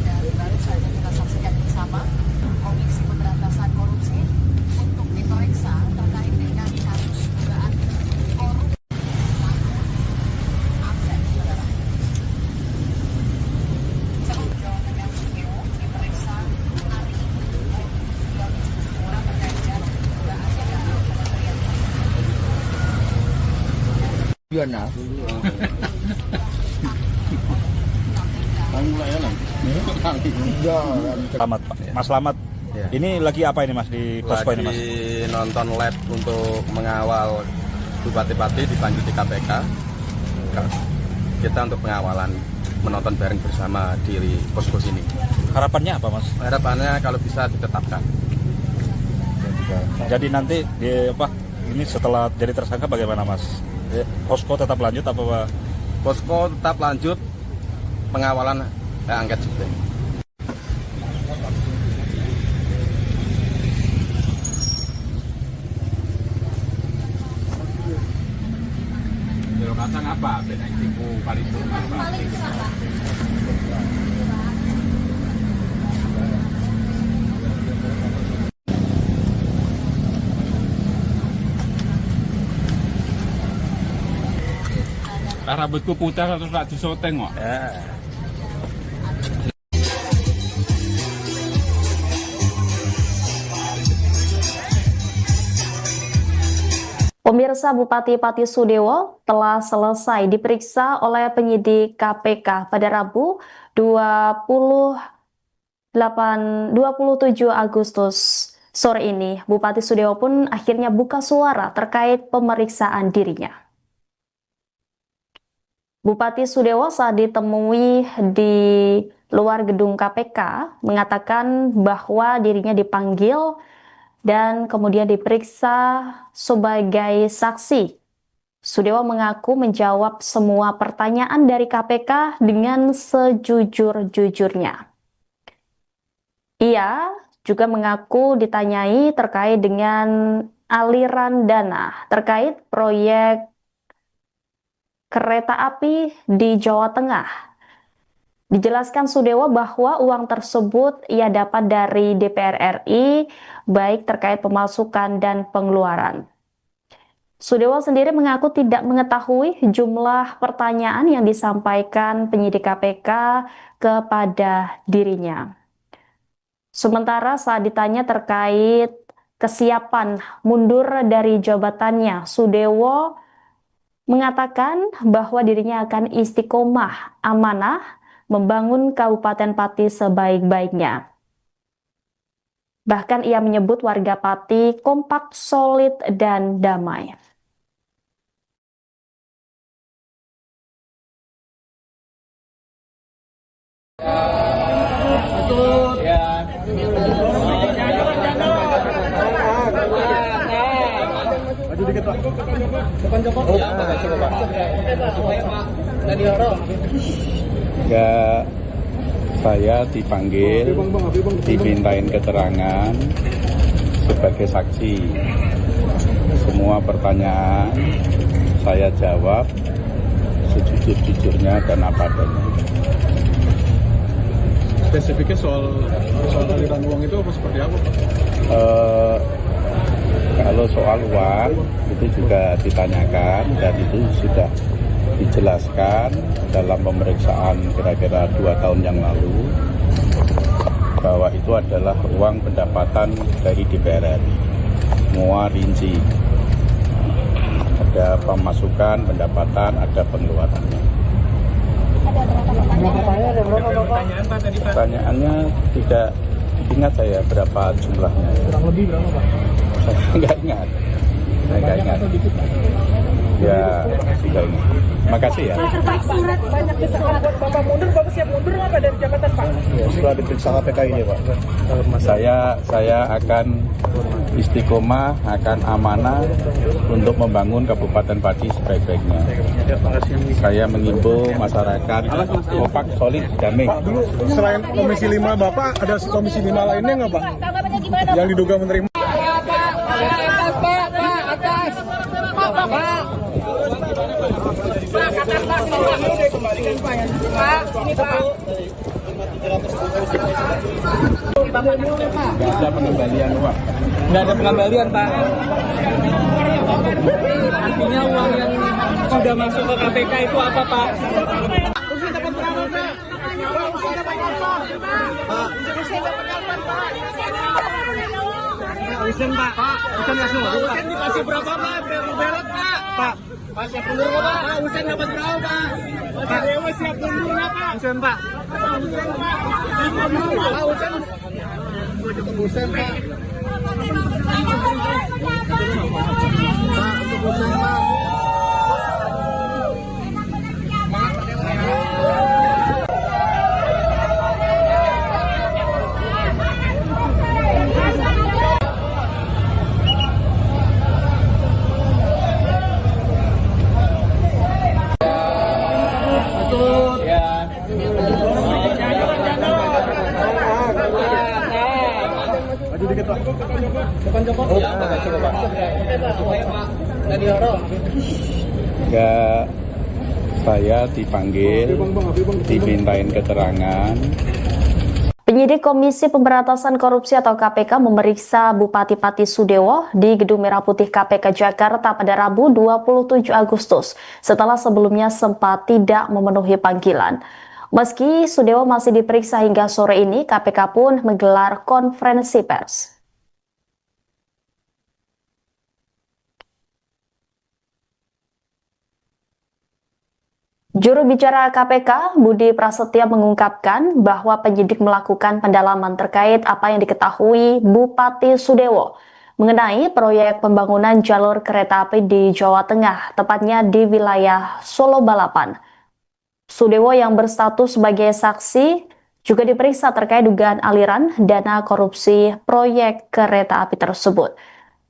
dan baru saja kita saksikan bersama Komisi Pemberantasan Korupsi untuk diperiksa terkait dengan kasus dugaan korupsi. Akses, saudara. Sebelum Jawa Tengah diperiksa hari ini 2 Agustus terkait dengan dugaan Kementerian Selamat Pak. Mas Slamet. Ya. Ini lagi apa ini Mas di posko ini Mas? Lagi nonton live untuk mengawal bupati-bupati dipanggil di KPK. Kita untuk pengawalan, menonton bareng bersama di posko sini. Harapannya apa Mas? Harapannya kalau bisa ditetapkan. Jadi nanti ini setelah jadi tersangka bagaimana Mas? Posko tetap lanjut apa Pak? Posko tetap lanjut pengawalan angket juga. Kacang apa? Beda tipu paripurna apa? Rambutku putih terus tak disoteng kok. Pemirsa, Bupati Pati Sudewo telah selesai diperiksa oleh penyidik KPK pada Rabu 27 Agustus sore ini. Bupati Sudewo pun akhirnya buka suara terkait pemeriksaan dirinya. Bupati Sudewo saat ditemui di luar gedung KPK mengatakan bahwa dirinya dipanggil dan kemudian diperiksa sebagai saksi. Sudewo mengaku menjawab semua pertanyaan dari KPK dengan sejujur-jujurnya. Ia juga mengaku ditanyai terkait dengan aliran dana terkait proyek kereta api di Jawa Tengah. Dijelaskan Sudewo bahwa uang tersebut ia dapat dari DPR RI, baik terkait pemasukan dan pengeluaran. Sudewo sendiri mengaku tidak mengetahui jumlah pertanyaan yang disampaikan penyidik KPK kepada dirinya. Sementara saat ditanya terkait kesiapan mundur dari jabatannya, Sudewo mengatakan bahwa dirinya akan istiqomah amanah membangun Kabupaten Pati sebaik-baiknya. Bahkan ia menyebut warga Pati kompak, solid, dan damai. Maju dikit Pak. Depan Joko. Ya, saya dipanggil, dimintain keterangan sebagai saksi. Semua pertanyaan saya jawab sejujur-jujurnya dan apa adanya. Spesifiknya soal aliran uang itu apa seperti apa Pak? Kalau soal uang itu juga ditanyakan dan itu sudah dijelaskan dalam pemeriksaan kira-kira 2 tahun yang lalu bahwa itu adalah uang pendapatan dari DPR RI. Semua rinci. Ada pemasukan, pendapatan, ada pengeluarannya. Pertanyaannya tidak ingat saya berapa jumlahnya. Kurang lebih berapa Pak? Saya nggak ingat. Ya, tidak ingat. Makasih ya. Pak, surat banyak desakan buat Bapak mundur, Bapak siap mundur nggak dari jabatan Pak? Ya, setelah diperiksa KPK ini Pak. Saya akan istiqomah, akan amanah untuk membangun Kabupaten Pati sebaik-baiknya. Saya mengimbau masyarakat kompak, solid, damai. Pak, dulu selain Komisi 5 Bapak, ada Komisi 5 lainnya nggak Pak? Tanggapannya gimana? Yang diduga menerima. Nggak ada pengembalian uang. Nggak ada pengembalian, Pak. Artinya uang yang sudah masuk ke KPK itu apa, Pak? Usen, Pak. Usen nggak semua. Usen dikasih berapa, Pak? Belot, Pak. Pak, siap mundur nggak, Pak? Usen dapat berapa, Pak? Pak, Dewa siap mundur nggak, Pak? Usen, Pak. Usen, Pak. Usen, Pak. Maju dikit Pak. Depan Joko. Ya, saya dipanggil, dimintain keterangan. Penyidik Komisi Pemberantasan Korupsi atau KPK memeriksa Bupati Pati Sudewo di Gedung Merah Putih KPK Jakarta pada Rabu 27 Agustus setelah sebelumnya sempat tidak memenuhi panggilan. Meski Sudewo masih diperiksa hingga sore ini, KPK pun menggelar konferensi pers. Juru bicara KPK, Budi Prasetya mengungkapkan bahwa penyidik melakukan pendalaman terkait apa yang diketahui Bupati Sudewo mengenai proyek pembangunan jalur kereta api di Jawa Tengah, tepatnya di wilayah Solo Balapan. Sudewo yang berstatus sebagai saksi juga diperiksa terkait dugaan aliran dana korupsi proyek kereta api tersebut.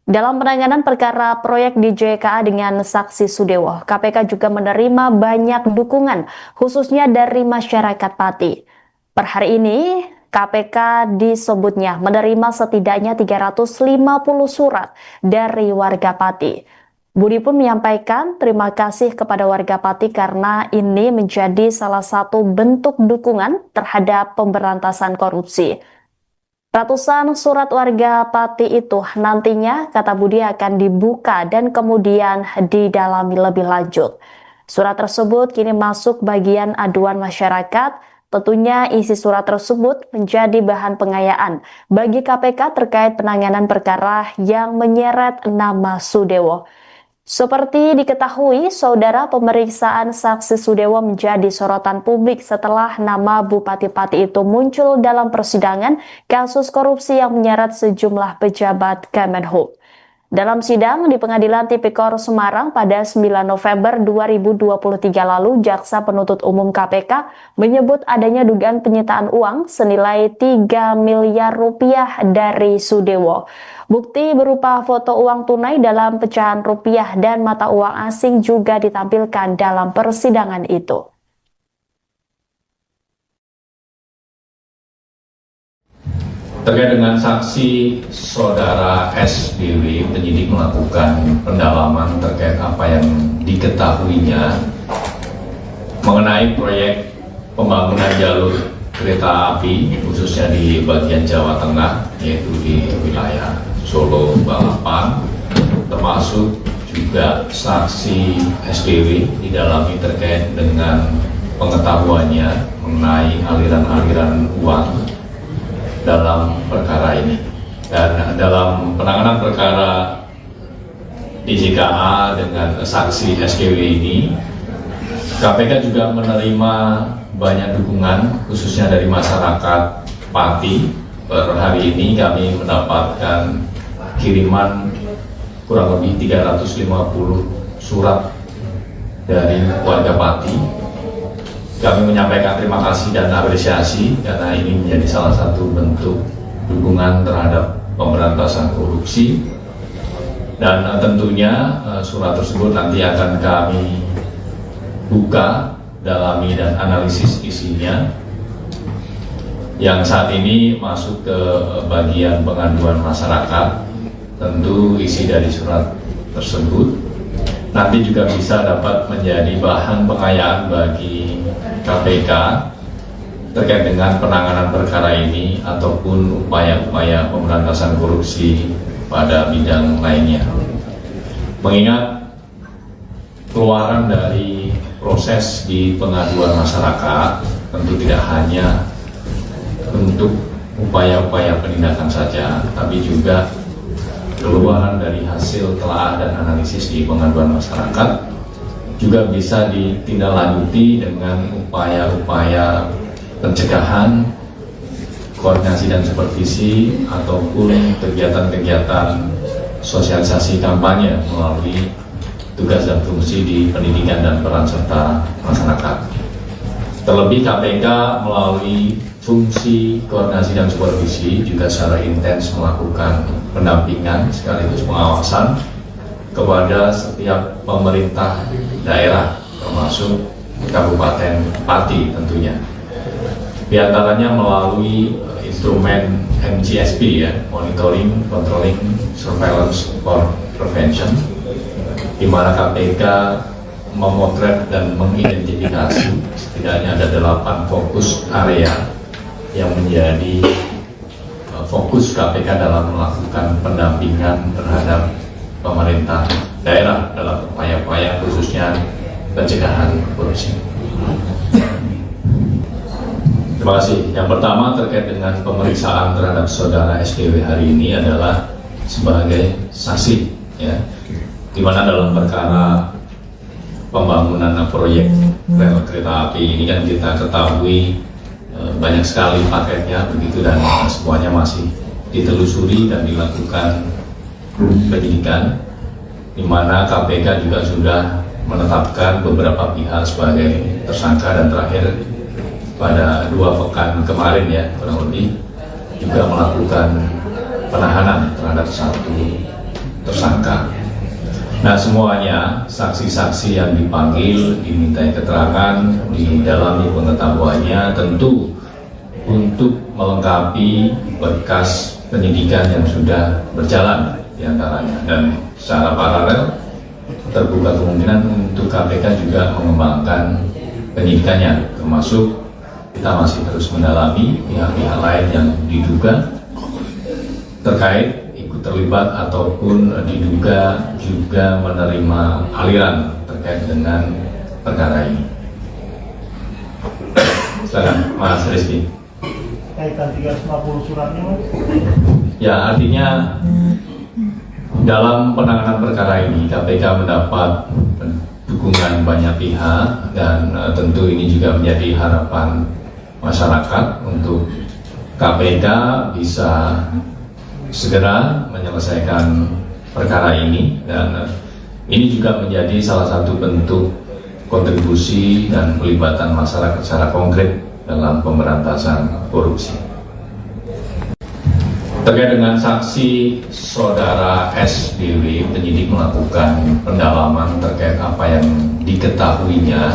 Dalam penanganan perkara proyek di JKA dengan saksi Sudewo, KPK juga menerima banyak dukungan, khususnya dari masyarakat Pati. Per hari ini, KPK disebutnya menerima setidaknya 350 surat dari warga Pati. Budi pun menyampaikan terima kasih kepada warga Pati karena ini menjadi salah satu bentuk dukungan terhadap pemberantasan korupsi. Ratusan surat warga Pati itu nantinya, kata Budi, akan dibuka dan kemudian didalami lebih lanjut. Surat tersebut kini masuk bagian aduan masyarakat. Tentunya isi surat tersebut menjadi bahan pengayaan bagi KPK terkait penanganan perkara yang menyeret nama Sudewo. Seperti diketahui, saudara, pemeriksaan saksi Sudewo menjadi sorotan publik setelah nama Bupati Pati itu muncul dalam persidangan kasus korupsi yang menyeret sejumlah pejabat Kemenhub. Dalam sidang di Pengadilan Tipikor Semarang pada 9 November 2023 lalu, Jaksa Penuntut Umum KPK menyebut adanya dugaan penyitaan uang senilai 3 miliar rupiah dari Sudewo. Bukti berupa foto uang tunai dalam pecahan rupiah dan mata uang asing juga ditampilkan dalam persidangan itu. Terkait dengan saksi saudara SBW, penyidik melakukan pendalaman terkait apa yang diketahuinya mengenai proyek pembangunan jalur kereta api, khususnya di bagian Jawa Tengah, yaitu di wilayah Solo, Balapan, termasuk juga saksi SBW didalami terkait dengan pengetahuannya mengenai aliran-aliran uang dalam perkara ini. Dan dalam penanganan perkara DJKA dengan saksi SKW ini, KPK juga menerima banyak dukungan khususnya dari masyarakat Pati. Per hari ini kami mendapatkan kiriman kurang lebih 350 surat dari warga Pati. Kami menyampaikan terima kasih dan apresiasi karena ini menjadi salah satu bentuk dukungan terhadap pemberantasan korupsi. Dan tentunya surat tersebut nanti akan kami buka, dalami dan analisis isinya. Yang saat ini masuk ke bagian pengaduan masyarakat, tentu isi dari surat tersebut nanti juga bisa dapat menjadi bahan pengayaan bagi KPK terkait dengan penanganan perkara ini ataupun upaya-upaya pemberantasan korupsi pada bidang lainnya. Mengingat keluaran dari proses di pengaduan masyarakat tentu tidak hanya bentuk upaya-upaya penindakan saja, tapi juga keluaran dari hasil telaah dan analisis di pengaduan masyarakat juga bisa ditindaklanjuti dengan upaya-upaya pencegahan, koordinasi dan supervisi ataupun kegiatan-kegiatan sosialisasi kampanye melalui tugas dan fungsi di pendidikan dan peran serta masyarakat. Terlebih KPK melalui fungsi koordinasi dan supervisi juga secara intens melakukan pendampingan sekaligus pengawasan kepada setiap pemerintah daerah termasuk Kabupaten Pati tentunya. Di antaranya melalui instrumen MCSP ya, Monitoring, Controlling, Surveillance for Prevention, di mana KPK memotret dan mengidentifikasi setidaknya ada 8 fokus area yang menjadi fokus KPK dalam melakukan pendampingan terhadap pemerintah daerah dalam upaya-upaya khususnya pencegahan korupsi. Terima kasih. Yang pertama terkait dengan pemeriksaan terhadap saudara SDW hari ini adalah sebagai saksi, ya, di mana dalam perkara pembangunan proyek rel kereta api ini kan kita ketahui banyak sekali paketnya begitu dan semuanya masih ditelusuri dan dilakukan penyidikan, di mana KPK juga sudah menetapkan beberapa pihak sebagai tersangka dan terakhir pada 2 pekan kemarin ya kurang lebih juga melakukan penahanan terhadap 1 tersangka. Nah semuanya saksi-saksi yang dipanggil dimintai keterangan, didalami pengetahuannya tentu untuk melengkapi berkas penyidikan yang sudah berjalan diantaranya, dan secara paralel terbuka kemungkinan untuk KPK juga mengembangkan penyidikannya, termasuk kita masih terus mendalami pihak-pihak lain yang diduga terkait ikut terlibat ataupun diduga juga menerima aliran terkait dengan perkara ini. Silakan Mas Rizky. Kaitan 350 suratnya Mas? Ya, artinya dalam penanganan perkara ini KPK mendapat dukungan banyak pihak dan tentu ini juga menjadi harapan masyarakat untuk KPK bisa segera menyelesaikan perkara ini, dan ini juga menjadi salah satu bentuk kontribusi dan pelibatan masyarakat secara konkret dalam pemberantasan korupsi. Terkait dengan saksi saudara SBW, penyidik melakukan pendalaman terkait apa yang diketahuinya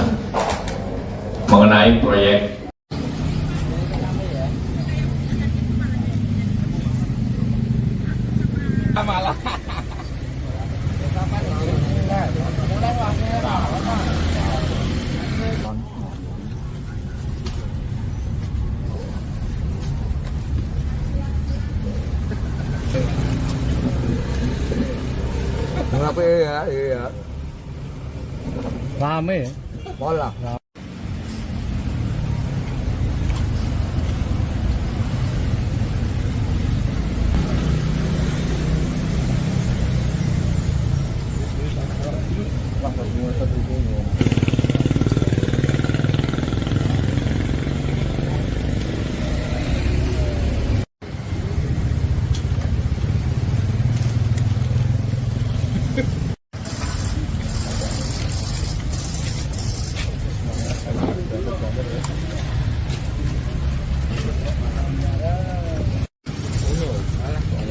mengenai proyek Kenapa ya? Iya. Rame ya? Bola.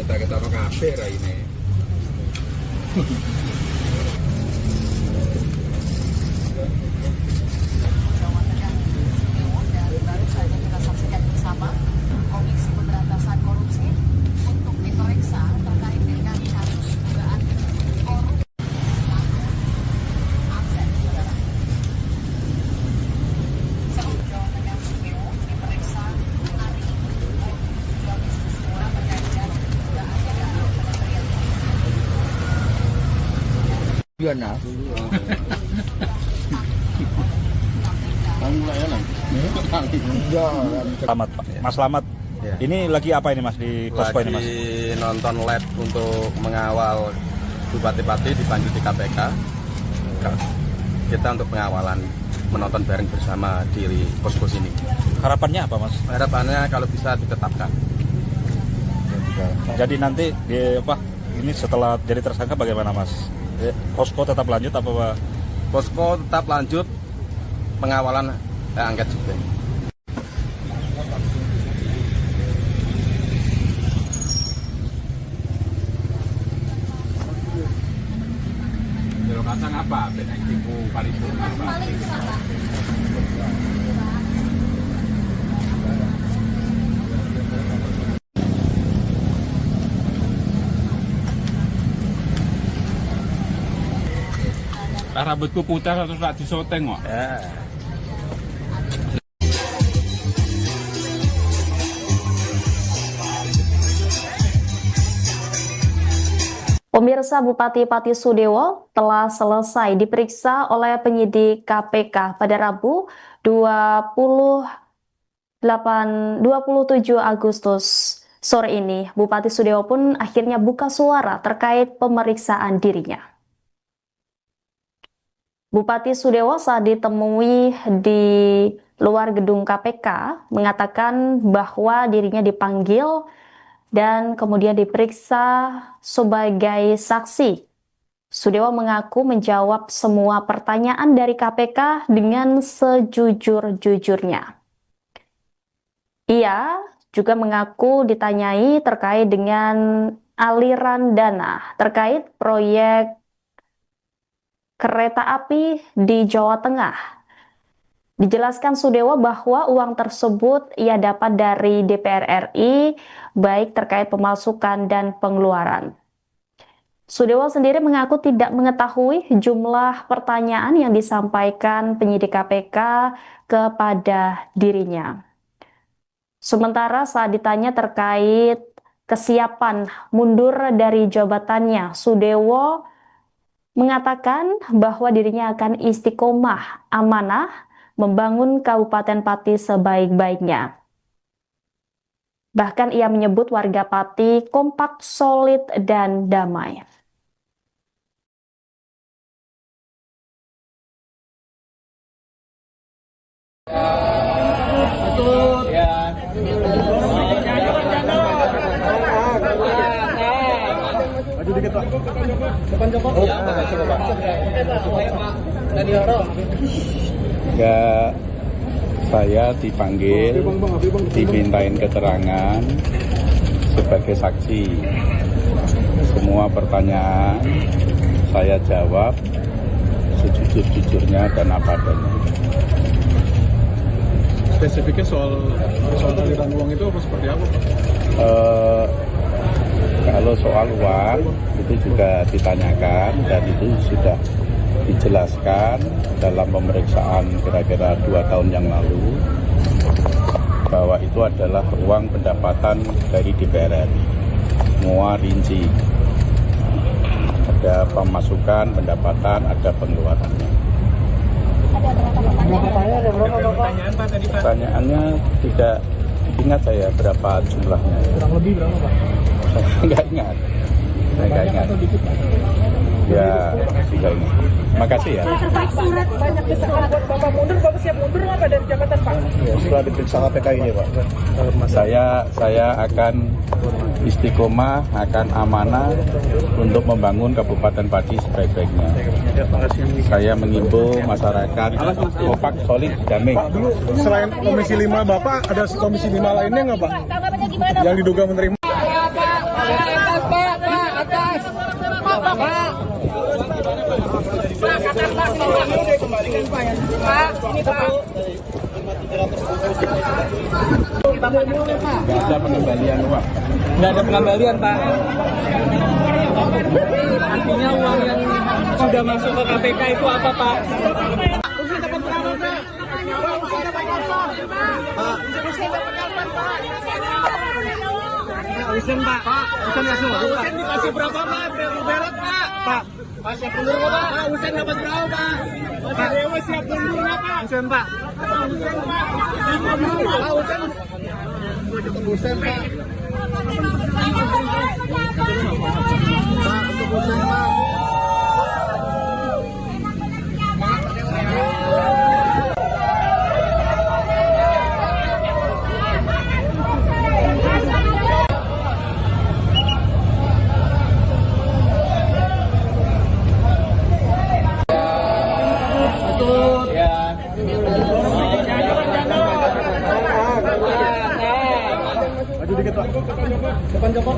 Kita apa kafe ini? Jawa Tengah dan baru saja kita saksikan bersama Komisi Pemberantasan Korupsi untuk diperiksa terkait dengan kasus dugaan korupsi. Akses, saudara. Jawa Tengah diperiksa hari ini terkait dengan Selamat Pak. Mas Slamet. Ya. Ini lagi apa ini Mas di posko ini Mas? Lagi nonton live untuk mengawal bupati-bupati dipanggil di KPK. Kita untuk pengawalan, menonton bareng bersama di posko sini. Harapannya apa Mas? Harapannya kalau bisa ditetapkan. Jadi nanti ini setelah jadi tersangka bagaimana Mas? Posko tetap lanjut apa Pak? Posko tetap lanjut pengawalan angket juga. Kalau kacang apa? Benang tipu paripurna apa? Rambutku putar terus tak disoteng kok. Pemirsa, Bupati Pati Sudewo telah selesai diperiksa oleh penyidik KPK pada Rabu 27 Agustus sore ini. Bupati Sudewo pun akhirnya buka suara terkait pemeriksaan dirinya. Bupati Sudewo saat ditemui di luar gedung KPK mengatakan bahwa dirinya dipanggil dan kemudian diperiksa sebagai saksi. Sudewo mengaku menjawab semua pertanyaan dari KPK dengan sejujur-jujurnya. Ia juga mengaku ditanyai terkait dengan aliran dana terkait proyek kereta api di Jawa Tengah. Dijelaskan Sudewo bahwa uang tersebut ia dapat dari DPR RI, baik terkait pemasukan dan pengeluaran. Sudewo sendiri mengaku tidak mengetahui jumlah pertanyaan yang disampaikan penyidik KPK kepada dirinya. Sementara saat ditanya terkait kesiapan mundur dari jabatannya, Sudewo mengatakan bahwa dirinya akan istiqomah amanah membangun Kabupaten Pati sebaik-baiknya. Bahkan ia menyebut warga Pati kompak, solid, dan damai. Maju dikit dikit Pak. Ya, saya dipanggil, dimintain keterangan sebagai saksi. Semua pertanyaan saya jawab sejujur-jujurnya dan apa adanya. Spesifiknya soal aliran uang itu apa seperti apa Pak? Kalau soal uang itu juga ditanyakan dan itu sudah dijelaskan dalam pemeriksaan kira-kira 2 tahun yang lalu bahwa itu adalah uang pendapatan dari DPR RI. Semua rinci. Ada pemasukan, pendapatan, ada pengeluarannya. Pertanyaannya tidak ingat saya berapa jumlahnya. Kurang lebih berapa Pak? Saya nggak ingat. Ya, tidak ingat. Makasih ya. Surat banyak desakan buat Bapak mundur, Bapak siap mundur nggak Pak dari jabatan Pak? Ya, setelah diperiksa KPK ini Pak. Saya akan istiqomah, akan amanah untuk membangun Kabupaten Pati sebaik-baiknya. Saya mengimbau masyarakat kompak, solid, damai. Pak, dulu selain Komisi 5 Bapak, ada Komisi 5 lainnya nggak Pak? Tanggapannya gimana? Yang diduga menerima. Nggak ada pengembalian uang. Nggak ada pengembalian, Pak. Artinya uang yang sudah masuk ke KPK itu apa, Pak? Usen, Pak. Usen langsung. Usen dikasih berapa, Pak? Belot, Pak. Pak, siap mundur nggak, Pak? Usen dapat berapa, Pak? Pak Dewa siap mundur nggak, Pak? Usen, Pak. Usen, Pak. Pak, Usen. Usen, Pak. Pak, untuk Usen, Pak. Maju dikit Pak. Depan Joko.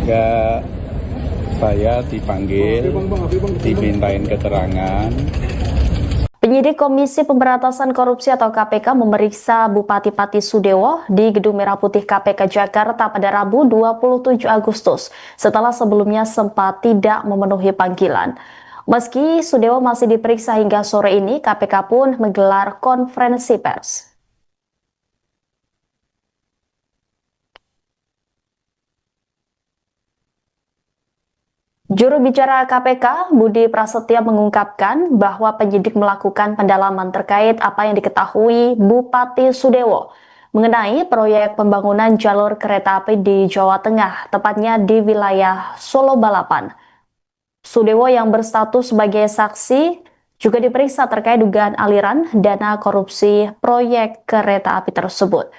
Ya, saya dipanggil, dimintain keterangan. Penyidik Komisi Pemberantasan Korupsi atau KPK memeriksa Bupati Pati Sudewo di Gedung Merah Putih KPK Jakarta pada Rabu 27 Agustus setelah sebelumnya sempat tidak memenuhi panggilan. Meski Sudewo masih diperiksa hingga sore ini, KPK pun menggelar konferensi pers. Juru bicara KPK, Budi Prasetyo mengungkapkan bahwa penyidik melakukan pendalaman terkait apa yang diketahui Bupati Sudewo mengenai proyek pembangunan jalur kereta api di Jawa Tengah, tepatnya di wilayah Solo Balapan. Sudewo yang berstatus sebagai saksi juga diperiksa terkait dugaan aliran dana korupsi proyek kereta api tersebut.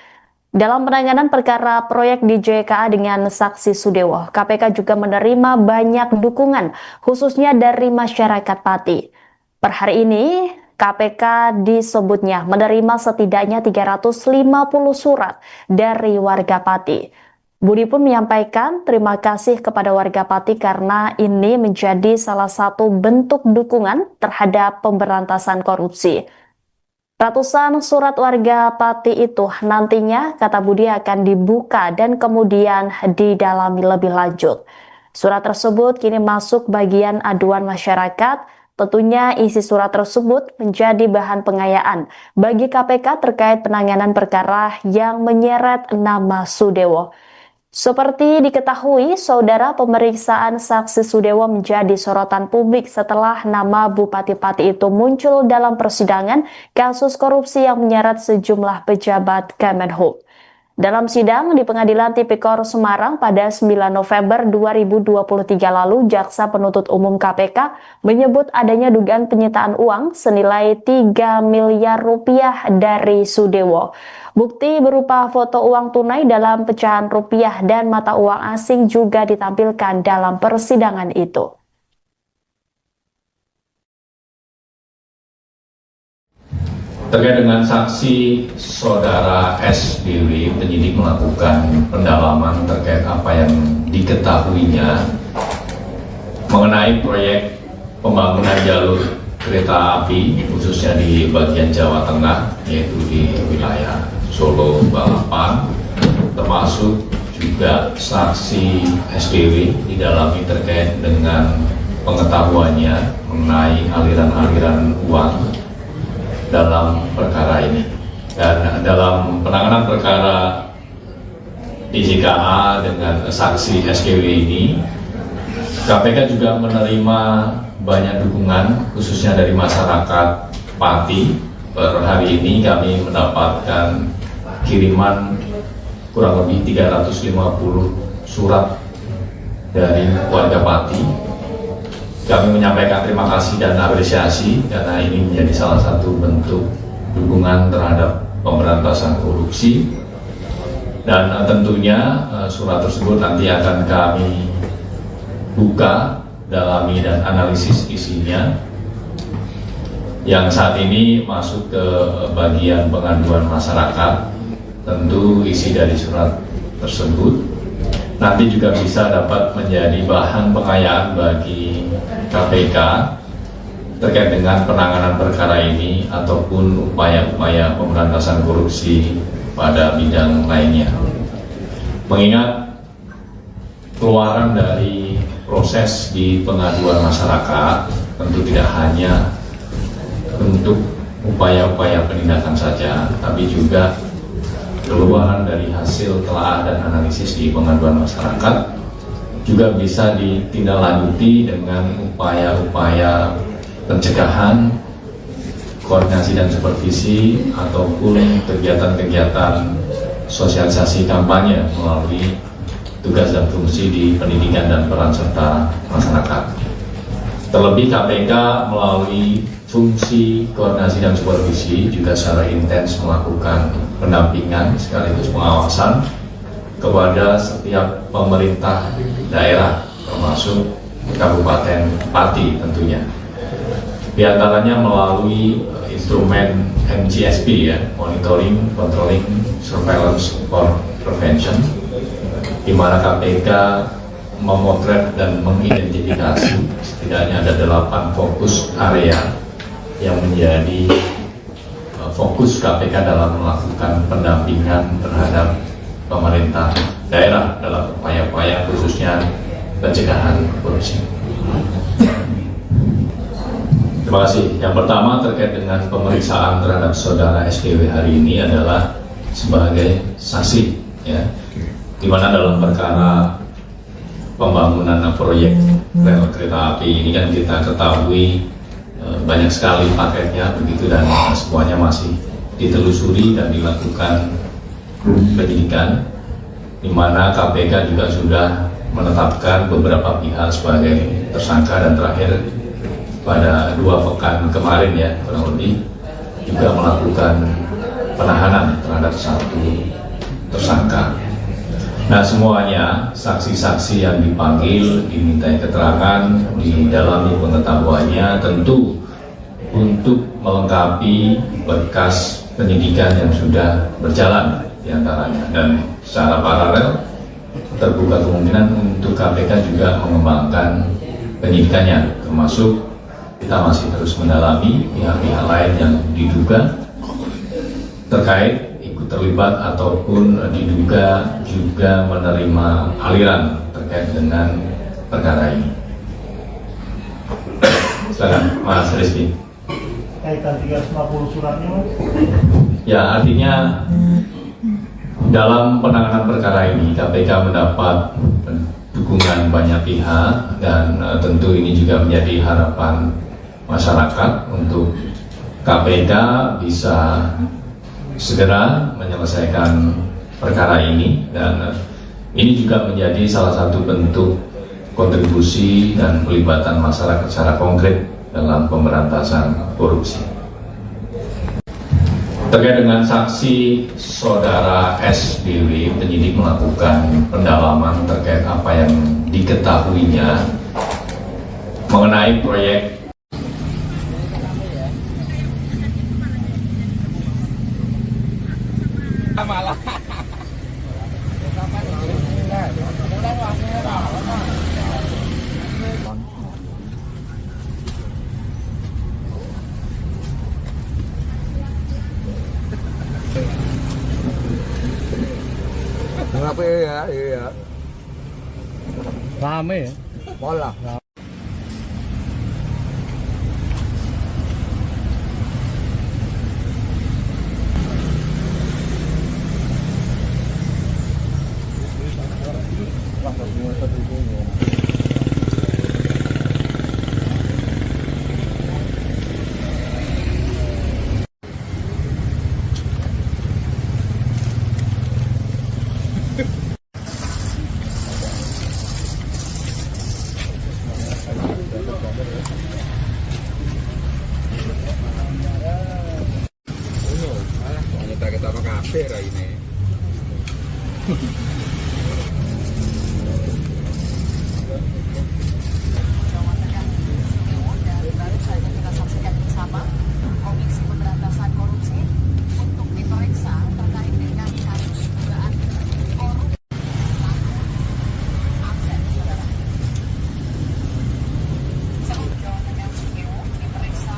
Dalam penanganan perkara proyek di JKA dengan saksi Sudewo, KPK juga menerima banyak dukungan, khususnya dari masyarakat Pati. Per hari ini, KPK disebutnya menerima setidaknya 350 surat dari warga Pati. Budi pun menyampaikan terima kasih kepada warga Pati karena ini menjadi salah satu bentuk dukungan terhadap pemberantasan korupsi. Ratusan surat warga Pati itu nantinya, kata Budi, akan dibuka dan kemudian didalami lebih lanjut. Surat tersebut kini masuk bagian aduan masyarakat. Tentunya isi surat tersebut menjadi bahan pengayaan bagi KPK terkait penanganan perkara yang menyeret nama Sudewo. Seperti diketahui, saudara, pemeriksaan saksi Sudewo menjadi sorotan publik setelah nama Bupati Pati itu muncul dalam persidangan kasus korupsi yang menyeret sejumlah pejabat Kemenhub. Dalam sidang di Pengadilan Tipikor Semarang pada 9 November 2023 lalu, Jaksa Penuntut Umum KPK menyebut adanya dugaan penyitaan uang senilai 3 miliar rupiah dari Sudewo. Bukti berupa foto uang tunai dalam pecahan rupiah dan mata uang asing juga ditampilkan dalam persidangan itu. Terkait dengan saksi saudara SBW, penyidik melakukan pendalaman terkait apa yang diketahuinya mengenai proyek pembangunan jalur kereta api khususnya di bagian Jawa Tengah, yaitu di wilayah Solo, Balapan, termasuk juga saksi SBW didalami terkait dengan pengetahuannya mengenai aliran-aliran uang dalam perkara ini. Dan dalam penanganan perkara DJKA dengan saksi SKW ini, KPK juga menerima banyak dukungan khususnya dari masyarakat Pati. Per hari ini kami mendapatkan kiriman kurang lebih 350 surat dari warga Pati. Kami menyampaikan terima kasih dan apresiasi karena ini menjadi salah satu bentuk dukungan terhadap pemberantasan korupsi. Dan tentunya surat tersebut nanti akan kami buka, dalami dan analisis isinya. Yang saat ini masuk ke bagian pengaduan masyarakat, tentu isi dari surat tersebut nanti juga bisa dapat menjadi bahan pengayaan bagi KPK terkait dengan penanganan perkara ini ataupun upaya-upaya pemberantasan korupsi pada bidang lainnya. Mengingat keluaran dari proses di pengaduan masyarakat tentu tidak hanya untuk upaya-upaya penindakan saja, tapi juga keluaran dari hasil telah dan analisis di pengaduan masyarakat juga bisa ditindaklanjuti dengan upaya-upaya pencegahan, koordinasi dan supervisi ataupun kegiatan-kegiatan sosialisasi kampanye melalui tugas dan fungsi di pendidikan dan peran serta masyarakat. Terlebih KPK melalui fungsi koordinasi dan supervisi juga secara intens melakukan pendampingan sekaligus pengawasan kepada setiap pemerintah daerah termasuk Kabupaten Pati tentunya. Di antaranya melalui instrumen MGSP ya, Monitoring, Controlling, Surveillance for Prevention, di mana KPK memotret dan mengidentifikasi setidaknya ada 8 fokus area yang menjadi fokus KPK dalam melakukan pendampingan terhadap pemerintah daerah dalam upaya-upaya khususnya pencegahan korupsi. Terima kasih. Yang pertama terkait dengan pemeriksaan terhadap saudara SKW hari ini adalah sebagai saksi, ya, di mana dalam perkara pembangunan proyek rel kereta api ini kan kita ketahui banyak sekali paketnya begitu dan semuanya masih ditelusuri dan dilakukan penyidikan, di mana KPK juga sudah menetapkan beberapa pihak sebagai tersangka dan terakhir pada 2 pekan kemarin ya kurang lebih juga melakukan penahanan terhadap 1 tersangka. Nah, semuanya saksi-saksi yang dipanggil dimintai keterangan, didalami pengetahuannya tentu untuk melengkapi berkas penyidikan yang sudah berjalan diantaranya, dan secara paralel terbuka kemungkinan untuk KPK juga mengembangkan penyidikannya, termasuk kita masih terus mendalami pihak-pihak lain yang diduga terkait terlibat ataupun diduga juga menerima aliran terkait dengan perkara ini. Silakan Mas Rizky. Kaitan 350 suratnya, Mas? Ya, artinya dalam penanganan perkara ini KPK mendapat dukungan banyak pihak dan tentu ini juga menjadi harapan masyarakat untuk KPK bisa segera menyelesaikan perkara ini, dan ini juga menjadi salah satu bentuk kontribusi dan pelibatan masyarakat secara konkret dalam pemberantasan korupsi. Terkait dengan saksi saudara SBW, penyidik melakukan pendalaman terkait apa yang diketahuinya mengenai proyek Kenapa ya? Iya. Rame ya? Pola. Kita apa kafe ini? Jawa Tengah, Sudewo, dan baru saja kita saksikan bersama Komisi Pemberantasan Korupsi untuk diperiksa terkait dengan kasus dugaan korupsi aset saudara. Seluruh Jawa Tengah, Sudewo diperiksa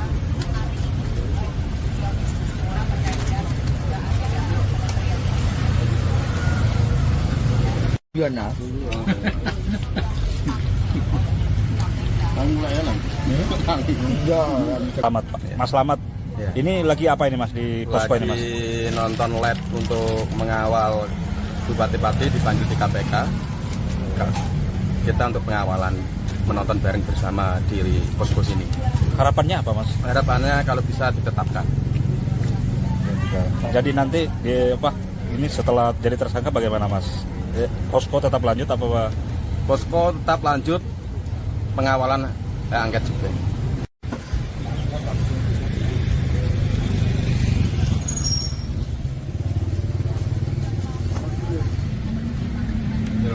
hari ini 2 Agustus terkait dengan dugaan kementerian. Selamat Pak. Mas Slamet. Ya. Ini lagi apa ini Mas di posko ini Mas? Lagi nonton LED untuk mengawal bupati-bupati dipanggil di KPK. Kita untuk pengawalan, menonton bareng bersama di posko sini. Harapannya apa Mas? Harapannya kalau bisa ditetapkan. Jadi nanti ini setelah jadi tersangka bagaimana Mas? Posko tetap lanjut apa Pak? Posko tetap lanjut, pengawalan angket juga.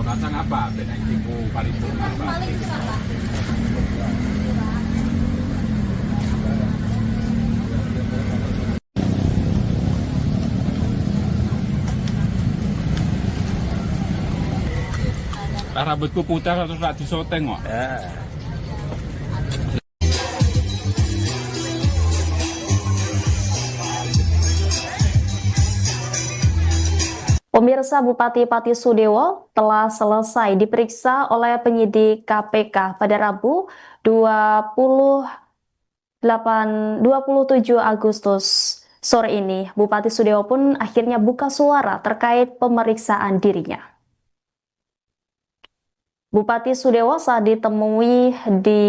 kacang apa? Benek tipu paripurna apa? Rambutku putih terus tak disoteng kok. Pemirsa, Bupati Pati Sudewo telah selesai diperiksa oleh penyidik KPK pada Rabu 27 Agustus sore ini. Bupati Sudewo pun akhirnya buka suara terkait pemeriksaan dirinya. Bupati Sudewo saat ditemui di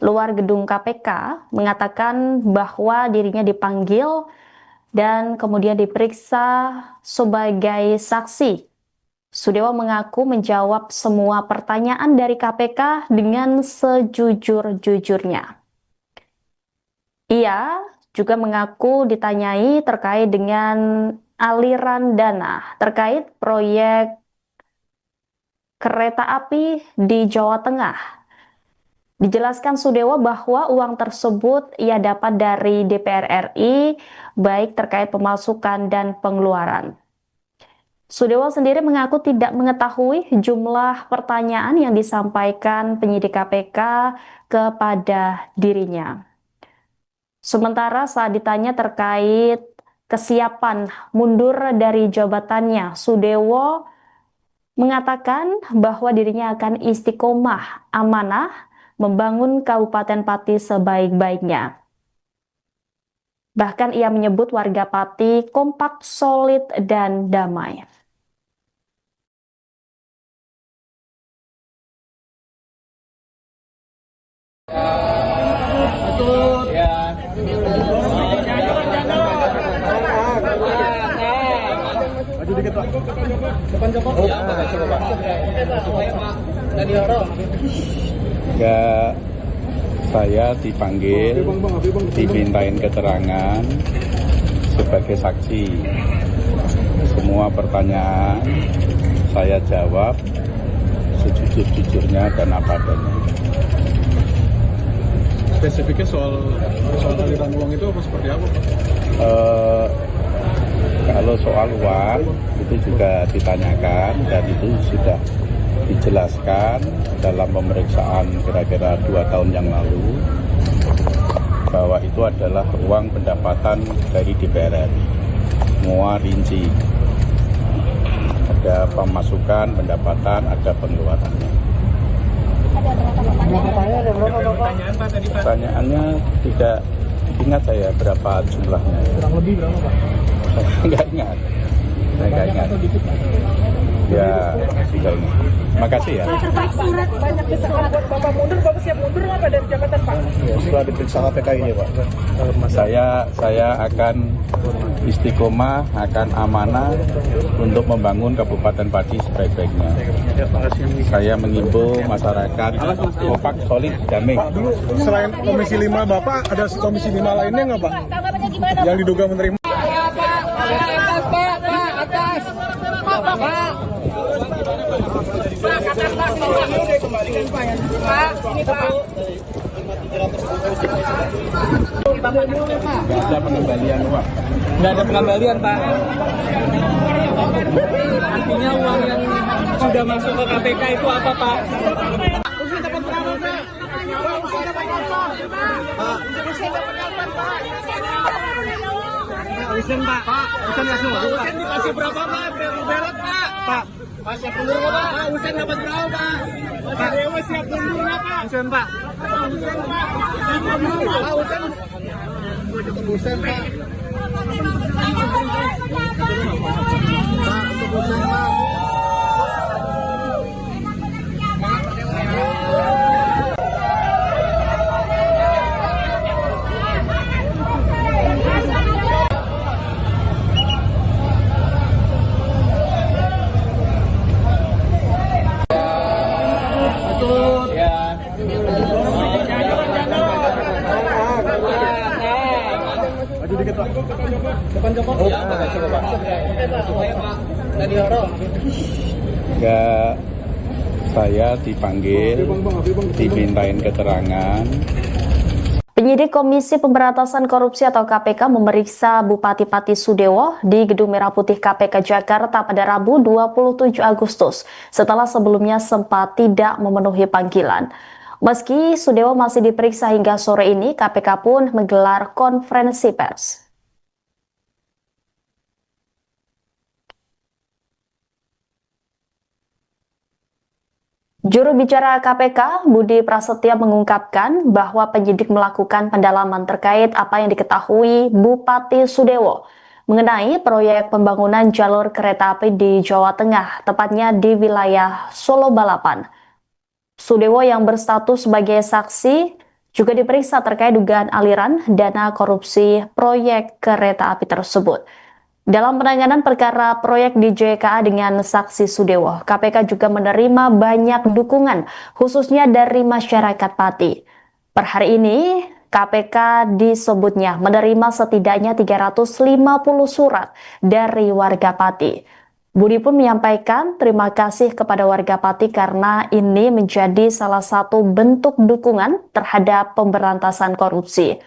luar gedung KPK mengatakan bahwa dirinya dipanggil dan kemudian diperiksa sebagai saksi. Sudewo mengaku menjawab semua pertanyaan dari KPK dengan sejujur-jujurnya. Ia juga mengaku ditanyai terkait dengan aliran dana terkait proyek kereta api di Jawa Tengah. Dijelaskan Sudewo bahwa uang tersebut ia dapat dari DPR RI, baik terkait pemasukan dan pengeluaran. Sudewo sendiri mengaku tidak mengetahui jumlah pertanyaan yang disampaikan penyidik KPK kepada dirinya. Sementara saat ditanya terkait kesiapan mundur dari jabatannya, Sudewo mengatakan bahwa dirinya akan istiqomah amanah membangun Kabupaten Pati sebaik-baiknya. Bahkan ia menyebut warga Pati kompak, solid, dan damai. Maju dikit Pak. Ya, saya dipanggil, dimintain keterangan sebagai saksi. Semua pertanyaan saya jawab sejujur-jujurnya dan apa adanya. Spesifiknya soal aliran uang itu apa seperti apa, Pak? Kalau soal uang itu juga ditanyakan dan itu sudah dijelaskan dalam pemeriksaan kira-kira 2 tahun yang lalu bahwa itu adalah uang pendapatan dari DPR RI. Semua rinci. Ada pemasukan, pendapatan, ada pengeluarannya. Pertanyaannya tidak ingat saya berapa jumlahnya. Kurang lebih berapa, Pak? Saya nggak ingat. Ya, sudah ini. Terima kasih ya. Pak, surat banyak desakan buat Bapak mundur, Bapak siap mundur nggak Pak dari jabatan Pak? Ya, setelah diperiksa KPK ini, Pak. Saya akan istiqomah, akan amanah untuk membangun Kabupaten Pati sebaik-baiknya. Saya mengimbau masyarakat kompak, solid, damai. Pak, dulu selain Komisi 5 Bapak, ada Komisi 5 lainnya nggak, Pak? Tanggapannya gimana? Yang diduga menerima. Nggak ada pengembalian uang. Nggak ada pengembalian, Pak. Artinya uang yang sudah masuk ke KPK itu apa, Pak? Usen, Pak. Usen nggak semua. Usen dikasih berapa, Pak? Belot, Pak. Pak, siap mundur nggak, Pak? Usen dapat berapa, Pak? Pak Dewa siap mundur nggak, Pak? Usen, Pak. Usen, Pak. Usen, Pak. Ya, saya dipanggil, dimintain keterangan. Penyidik Komisi Pemberantasan Korupsi atau KPK memeriksa Bupati Pati Sudewo di Gedung Merah Putih KPK Jakarta pada Rabu 27 Agustus setelah sebelumnya sempat tidak memenuhi panggilan. Meski Sudewo masih diperiksa hingga sore ini, KPK pun menggelar konferensi pers. Juru bicara KPK, Budi Prasetya mengungkapkan bahwa penyidik melakukan pendalaman terkait apa yang diketahui Bupati Sudewo mengenai proyek pembangunan jalur kereta api di Jawa Tengah, tepatnya di wilayah Solo Balapan. Sudewo yang berstatus sebagai saksi juga diperiksa terkait dugaan aliran dana korupsi proyek kereta api tersebut. Dalam penanganan perkara proyek di JKA dengan saksi Sudewo, KPK juga menerima banyak dukungan, khususnya dari masyarakat Pati. Per hari ini, KPK disebutnya menerima setidaknya 350 surat dari warga Pati. Budi pun menyampaikan terima kasih kepada warga Pati karena ini menjadi salah satu bentuk dukungan terhadap pemberantasan korupsi.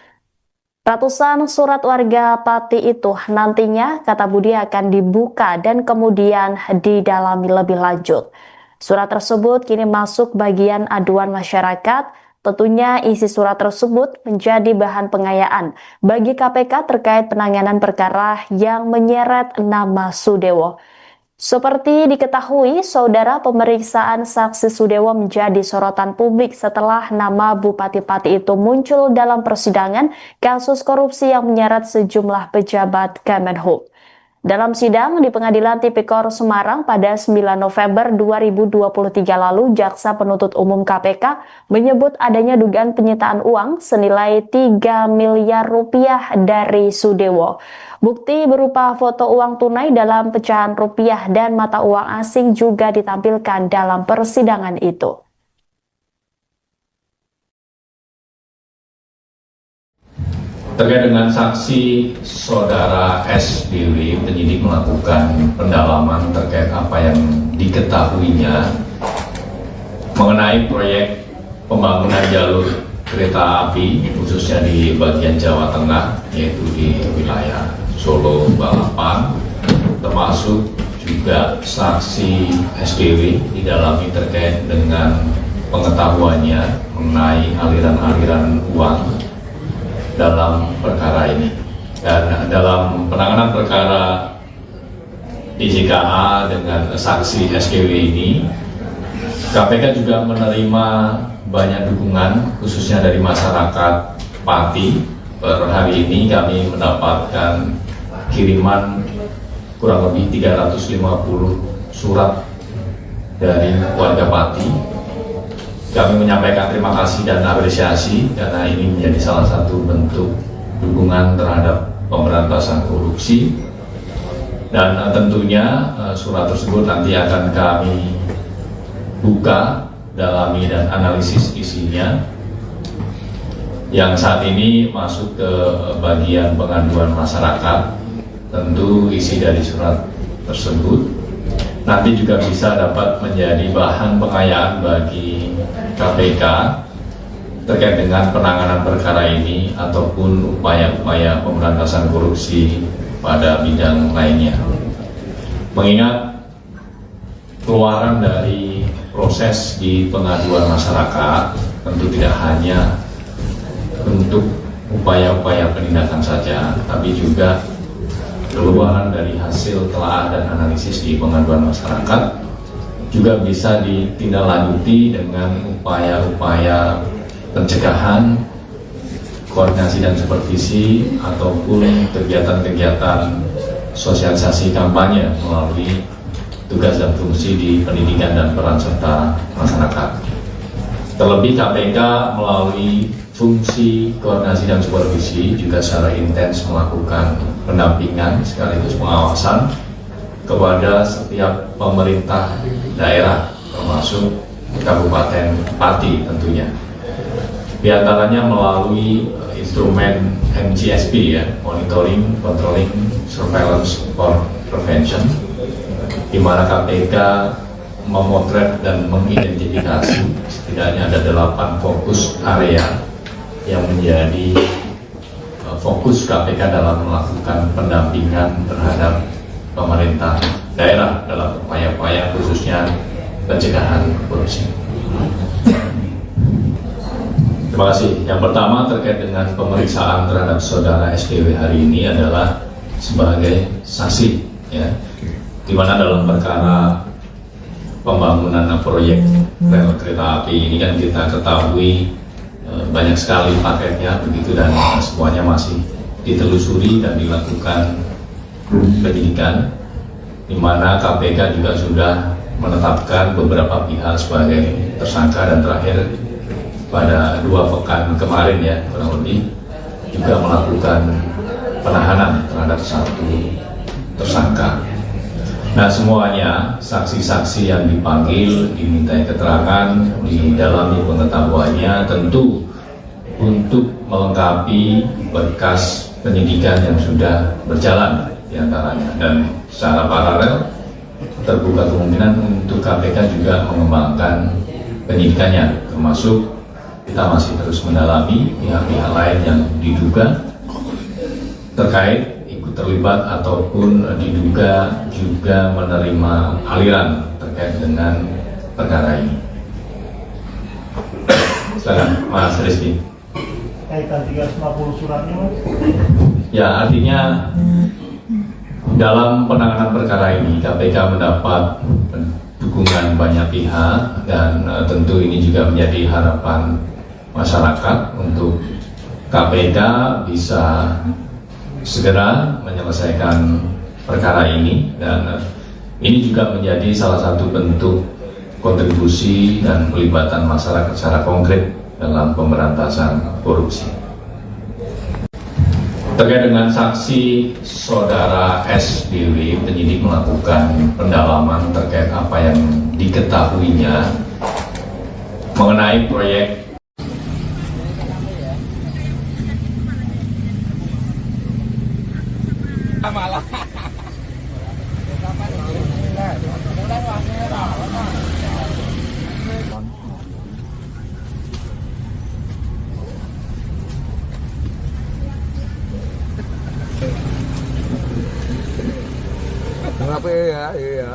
Ratusan surat warga Pati itu nantinya, kata Budi, akan dibuka dan kemudian didalami lebih lanjut. Surat tersebut kini masuk bagian aduan masyarakat. Tentunya isi surat tersebut menjadi bahan pengayaan bagi KPK terkait penanganan perkara yang menyeret nama Sudewo. Seperti diketahui, saudara, pemeriksaan saksi Sudewo menjadi sorotan publik setelah nama Bupati Pati itu muncul dalam persidangan kasus korupsi yang menyeret sejumlah pejabat Kemenhub. Dalam sidang di Pengadilan Tipikor Semarang pada 9 November 2023 lalu, Jaksa Penuntut Umum KPK menyebut adanya dugaan penyitaan uang senilai 3 miliar rupiah dari Sudewo. Bukti berupa foto uang tunai dalam pecahan rupiah dan mata uang asing juga ditampilkan dalam persidangan itu. Terkait dengan saksi saudara SBW, penyidik melakukan pendalaman terkait apa yang diketahuinya mengenai proyek pembangunan jalur kereta api, khususnya di bagian Jawa Tengah, yaitu di wilayah Solo, Balapan, termasuk juga saksi SBW didalami terkait dengan pengetahuannya mengenai aliran-aliran uang dalam perkara ini. Dan dalam penanganan perkara DJKA dengan saksi SKW ini, KPK juga menerima banyak dukungan khususnya dari masyarakat Pati. Per hari ini kami mendapatkan kiriman kurang lebih 350 surat dari warga Pati. Kami menyampaikan terima kasih dan apresiasi karena ini menjadi salah satu bentuk dukungan terhadap pemberantasan korupsi. Dan tentunya surat tersebut nanti akan kami buka, dalami dan analisis isinya. Yang saat ini masuk ke bagian pengaduan masyarakat, tentu isi dari surat tersebut nanti juga bisa dapat menjadi bahan pengayaan bagi KPK terkait dengan penanganan perkara ini ataupun upaya-upaya pemberantasan korupsi pada bidang lainnya. Mengingat keluaran dari proses di pengaduan masyarakat tentu tidak hanya untuk upaya-upaya penindakan saja, tapi juga keluaran dari hasil telaah dan analisis di pengaduan masyarakat juga bisa ditindaklanjuti dengan upaya-upaya pencegahan, koordinasi dan supervisi ataupun kegiatan-kegiatan sosialisasi kampanye melalui tugas dan fungsi di pendidikan dan peran serta masyarakat. Terlebih KPK melalui fungsi koordinasi dan supervisi juga secara intens melakukan pendampingan sekaligus pengawasan kepada setiap pemerintah daerah termasuk Kabupaten Pati tentunya. Di antaranya melalui instrumen MGSP ya, Monitoring, Controlling, Surveillance for Prevention, di mana KPK memotret dan mengidentifikasi setidaknya ada 8 fokus area yang menjadi fokus KPK dalam melakukan pendampingan terhadap pemerintah daerah dalam upaya-upaya khususnya pencegahan korupsi. Terima kasih. Yang pertama terkait dengan pemeriksaan terhadap saudara SDW hari ini adalah sebagai saksi, ya, di mana dalam perkara pembangunan proyek rel kereta api ini kan kita ketahui banyak sekali paketnya begitu dan semuanya masih ditelusuri dan dilakukan penyidikan, di mana KPK juga sudah menetapkan beberapa pihak sebagai tersangka dan terakhir pada 2 pekan kemarin ya kurang lebih juga melakukan penahanan terhadap 1 tersangka. Nah, semuanya saksi-saksi yang dipanggil dimintai keterangan, didalami pengetahuannya tentu untuk melengkapi berkas penyidikan yang sudah berjalan diantaranya, dan secara paralel terbuka kemungkinan untuk KPK juga mengembangkan penyidikannya, termasuk kita masih terus mendalami pihak-pihak lain yang diduga terkait ikut terlibat ataupun diduga juga menerima aliran terkait dengan perkara ini. Silakan Mas Rizky. Kaitan 350 suratnya, Mas? Ya, artinya dalam penanganan perkara ini KPK mendapat dukungan banyak pihak dan tentu ini juga menjadi harapan masyarakat untuk KPK bisa segera menyelesaikan perkara ini, dan ini juga menjadi salah satu bentuk kontribusi dan pelibatan masyarakat secara konkret dalam pemberantasan korupsi. Terkait dengan saksi saudara SBW, penyidik melakukan pendalaman terkait apa yang diketahuinya mengenai proyek Kenapa ya? Iya.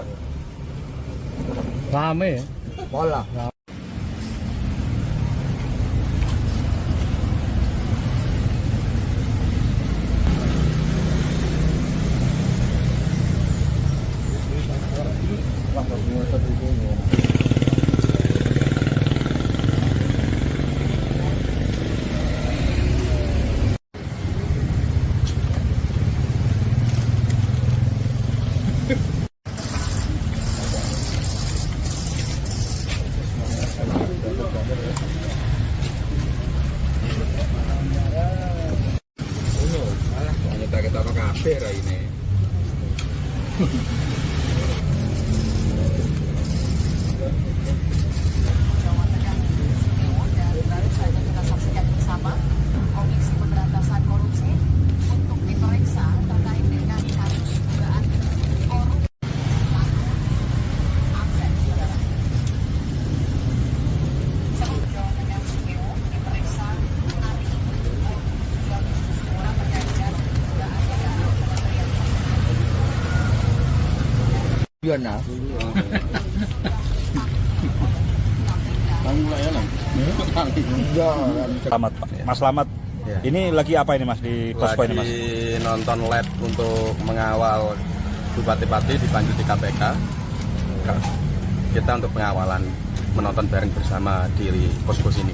Rame ya? Pola. Kita kafe ini. Jawa Tengah dan baru saja kita saksikan bersama Komisi Pemberantasan Korupsi untuk diperiksa terkait dengan kasus dugaan korupsi. Akses, saudara. Sebelum Jawa Tengah CEO diperiksa hari ini. Terkait dengan dugaan Kementerian Biana. Selamat Pak. Mas Slamet. Ya. Ini lagi apa ini Mas di posko ini Mas? Lagi nonton lab untuk mengawal bupati-bupati dipanggil di KPK. Kita untuk pengawalan, menonton bareng bersama di posko sini.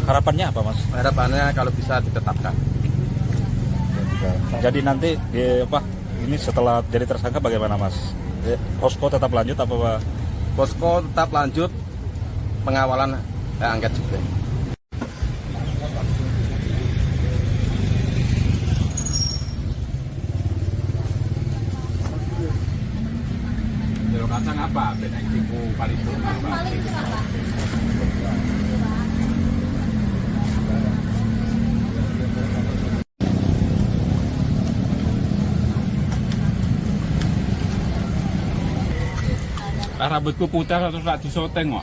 Harapannya apa Mas? Harapannya kalau bisa ditetapkan. Jadi nanti ini setelah jadi tersangka bagaimana Mas? Posko tetap lanjut apa Pak? Posko tetap lanjut pengawalan angket juga. Kalau kacang apa? Beda tipu paripurna apa? Rambutku putih terus tak disoteng kok.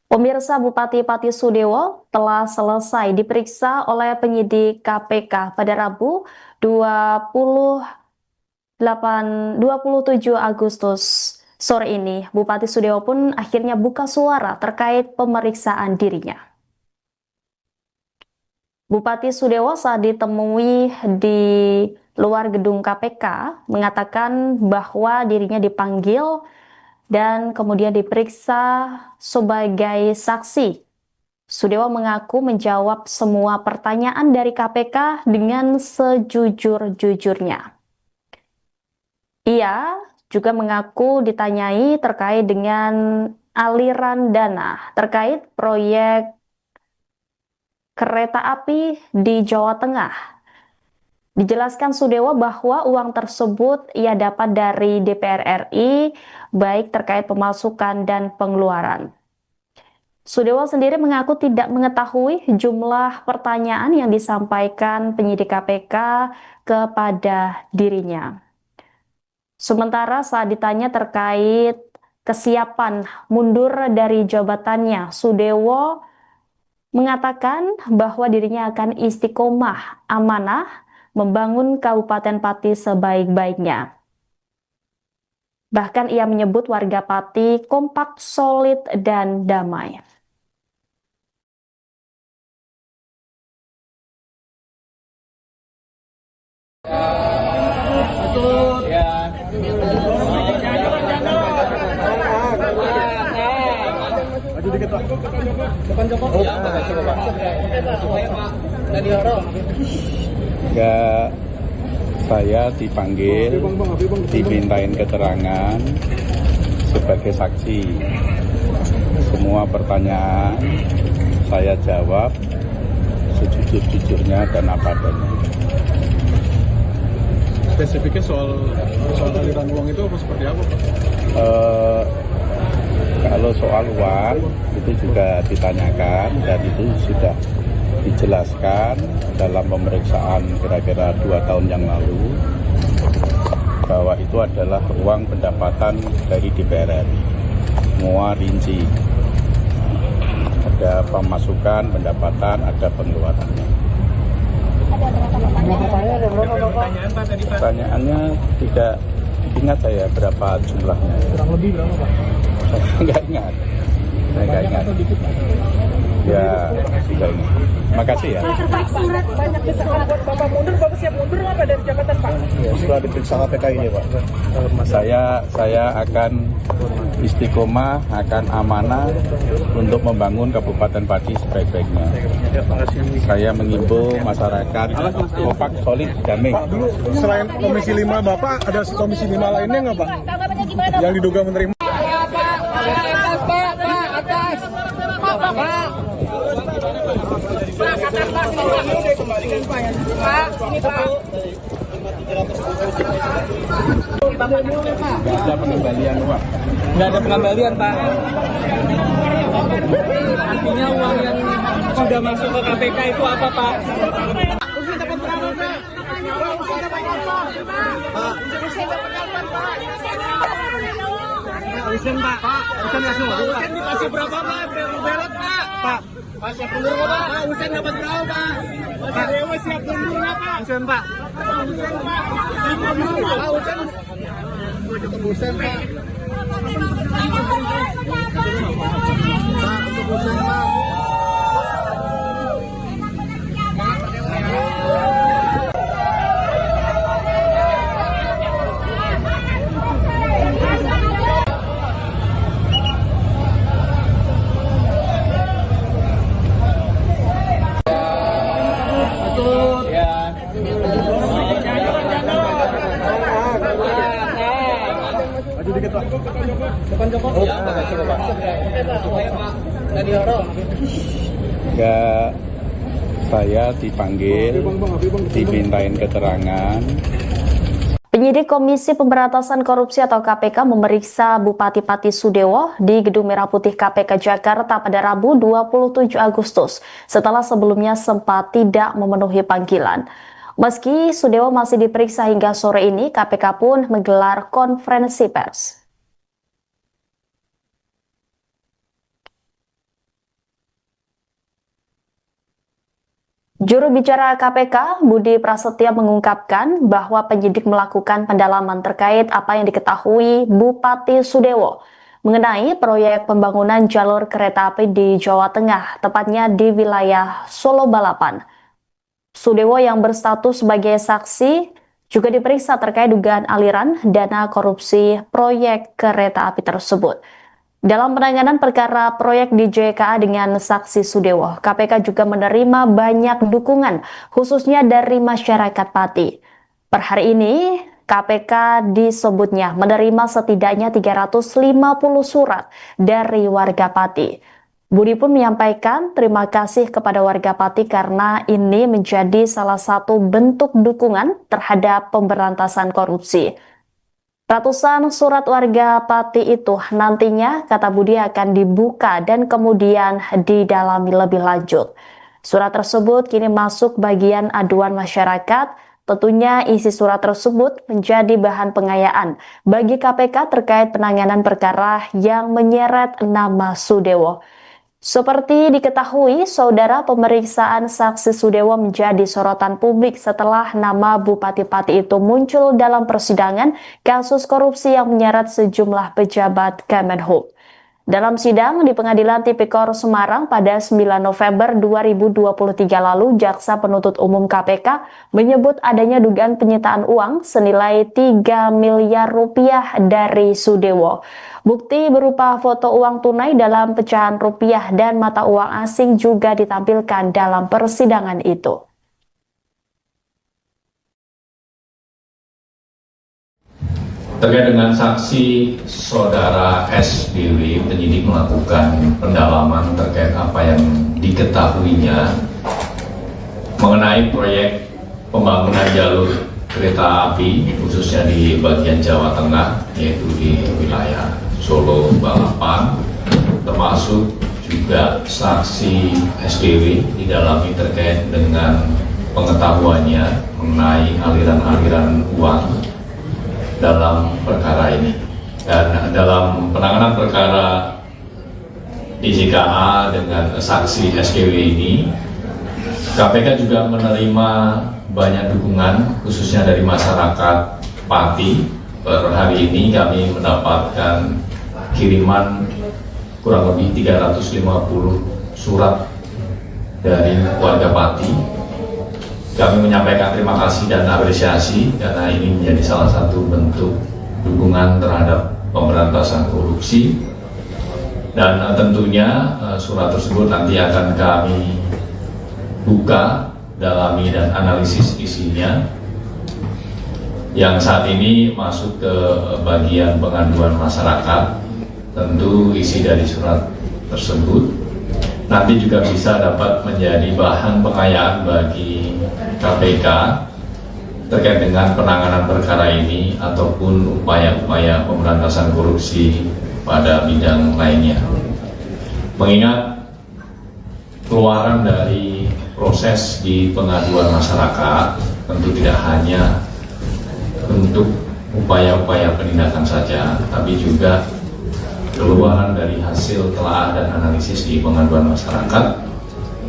Pemirsa, Bupati Pati Sudewo telah selesai diperiksa oleh penyidik KPK pada Rabu 27 Agustus sore ini. Bupati Sudewo pun akhirnya buka suara terkait pemeriksaan dirinya. Bupati Sudewo saat ditemui di luar gedung KPK mengatakan bahwa dirinya dipanggil dan kemudian diperiksa sebagai saksi. Sudewo mengaku menjawab semua pertanyaan dari KPK dengan sejujur-jujurnya. Ia juga mengaku ditanyai terkait dengan aliran dana terkait proyek kereta api di Jawa Tengah. Dijelaskan Sudewo bahwa uang tersebut ia dapat dari DPR RI, baik terkait pemasukan dan pengeluaran. Sudewo sendiri mengaku tidak mengetahui jumlah pertanyaan yang disampaikan penyidik KPK kepada dirinya. Sementara saat ditanya terkait kesiapan mundur dari jabatannya, Sudewo mengatakan bahwa dirinya akan istiqomah amanah membangun Kabupaten Pati sebaik-baiknya. Bahkan ia menyebut warga Pati kompak, solid, dan damai. Maju dikit Pak. Ya, saya dipanggil, dimintain keterangan sebagai saksi. Semua pertanyaan saya jawab sejujur-jujurnya dan apa adanya. Spesifiknya soal aliran uang itu apa seperti apa, Pak? Kalau soal uang itu juga ditanyakan dan itu sudah dijelaskan dalam pemeriksaan kira-kira 2 tahun yang lalu bahwa itu adalah uang pendapatan dari DPR RI. Semua rinci. Ada pemasukan, pendapatan, ada pengeluarannya. Pertanyaannya tidak ingat saya berapa jumlahnya. Kurang lebih berapa, Pak? Saya nggak ingat. Ya, tidak ingat. Makasih ya. Pak, surat banyak desakan buat Bapak mundur, Bapak siap mundur nggak Pak dari jabatan Pak? Ya, setelah diperiksa KPK ini, Pak. Saya akan istiqomah, akan amanah untuk membangun Kabupaten Pati sebaik-baiknya. Saya mengimbau masyarakat kompak, solid, damai. Pak, dulu selain Komisi 5 Bapak, ada Komisi 5 lainnya nggak, Pak? Tanggapannya gimana? Yang diduga menerima. Nggak ada pengembalian uang. Nggak ada pengembalian, Pak. Artinya uang yang sudah masuk ke KPK itu apa, Pak? Usen, Pak. Usen nggak semua, Pak. Usen dikasih berapa, Pak? Belot, Pak. Pak, siap mundur nggak, Pak? Pak, Usen dapat berapa, Pak? Pak Dewa siap mundur nggak, Pak? Usen, Pak. Usen, Pak. Pak, Usen. Usen, Pak. Pak, untuk Usen, Pak. Maju dikit, Pak. Depan Joko. Ya, saya dipanggil, dimintain keterangan. Penyidik Komisi Pemberantasan Korupsi atau KPK memeriksa Bupati Pati Sudewo di Gedung Merah Putih KPK Jakarta pada Rabu 27 Agustus setelah sebelumnya sempat tidak memenuhi panggilan. Meski Sudewo masih diperiksa hingga sore ini, KPK pun menggelar konferensi pers. Juru bicara KPK, Budi Prasetya mengungkapkan bahwa penyidik melakukan pendalaman terkait apa yang diketahui Bupati Sudewo mengenai proyek pembangunan jalur kereta api di Jawa Tengah, tepatnya di wilayah Solo Balapan. Sudewo yang berstatus sebagai saksi juga diperiksa terkait dugaan aliran dana korupsi proyek kereta api tersebut. Dalam penanganan perkara proyek di JKA dengan saksi Sudewo, KPK juga menerima banyak dukungan, khususnya dari masyarakat Pati. Per hari ini, KPK disebutnya menerima setidaknya 350 surat dari warga Pati. Budi pun menyampaikan terima kasih kepada warga Pati karena ini menjadi salah satu bentuk dukungan terhadap pemberantasan korupsi. Ratusan surat warga Pati itu nantinya, kata Budi, akan dibuka dan kemudian didalami lebih lanjut. Surat tersebut kini masuk bagian aduan masyarakat. Tentunya isi surat tersebut menjadi bahan pengayaan bagi KPK terkait penanganan perkara yang menyeret nama Sudewo. Seperti diketahui, saudara, pemeriksaan saksi Sudewo menjadi sorotan publik setelah nama Bupati Pati itu muncul dalam persidangan kasus korupsi yang menyeret sejumlah pejabat Kemenhub. Dalam sidang di Pengadilan Tipikor Semarang pada 9 November 2023 lalu, Jaksa Penuntut Umum KPK menyebut adanya dugaan penyitaan uang senilai 3 miliar rupiah dari Sudewo. Bukti berupa foto uang tunai dalam pecahan rupiah dan mata uang asing juga ditampilkan dalam persidangan itu. Terkait dengan saksi saudara SBW, penyidik melakukan pendalaman terkait apa yang diketahuinya mengenai proyek pembangunan jalur kereta api khususnya di bagian Jawa Tengah, yaitu di wilayah Solo, Balapan, termasuk juga saksi SBW didalami terkait dengan pengetahuannya mengenai aliran-aliran uang dalam perkara ini. Dan dalam penanganan perkara DJKA dengan saksi SKW ini, KPK juga menerima banyak dukungan khususnya dari masyarakat Pati. Per hari ini kami mendapatkan kiriman kurang lebih 350 surat dari warga Pati. Kami menyampaikan terima kasih dan apresiasi karena ini menjadi salah satu bentuk dukungan terhadap pemberantasan korupsi. Dan tentunya surat tersebut nanti akan kami buka, dalami dan analisis isinya. Yang saat ini masuk ke bagian pengaduan masyarakat, tentu isi dari surat tersebut nanti juga bisa dapat menjadi bahan pengayaan bagi KPK terkait dengan penanganan perkara ini ataupun upaya-upaya pemberantasan korupsi pada bidang lainnya. Mengingat keluaran dari proses di pengaduan masyarakat tentu tidak hanya untuk upaya-upaya penindakan saja, tapi juga keluaran dari hasil telaah dan analisis di pengaduan masyarakat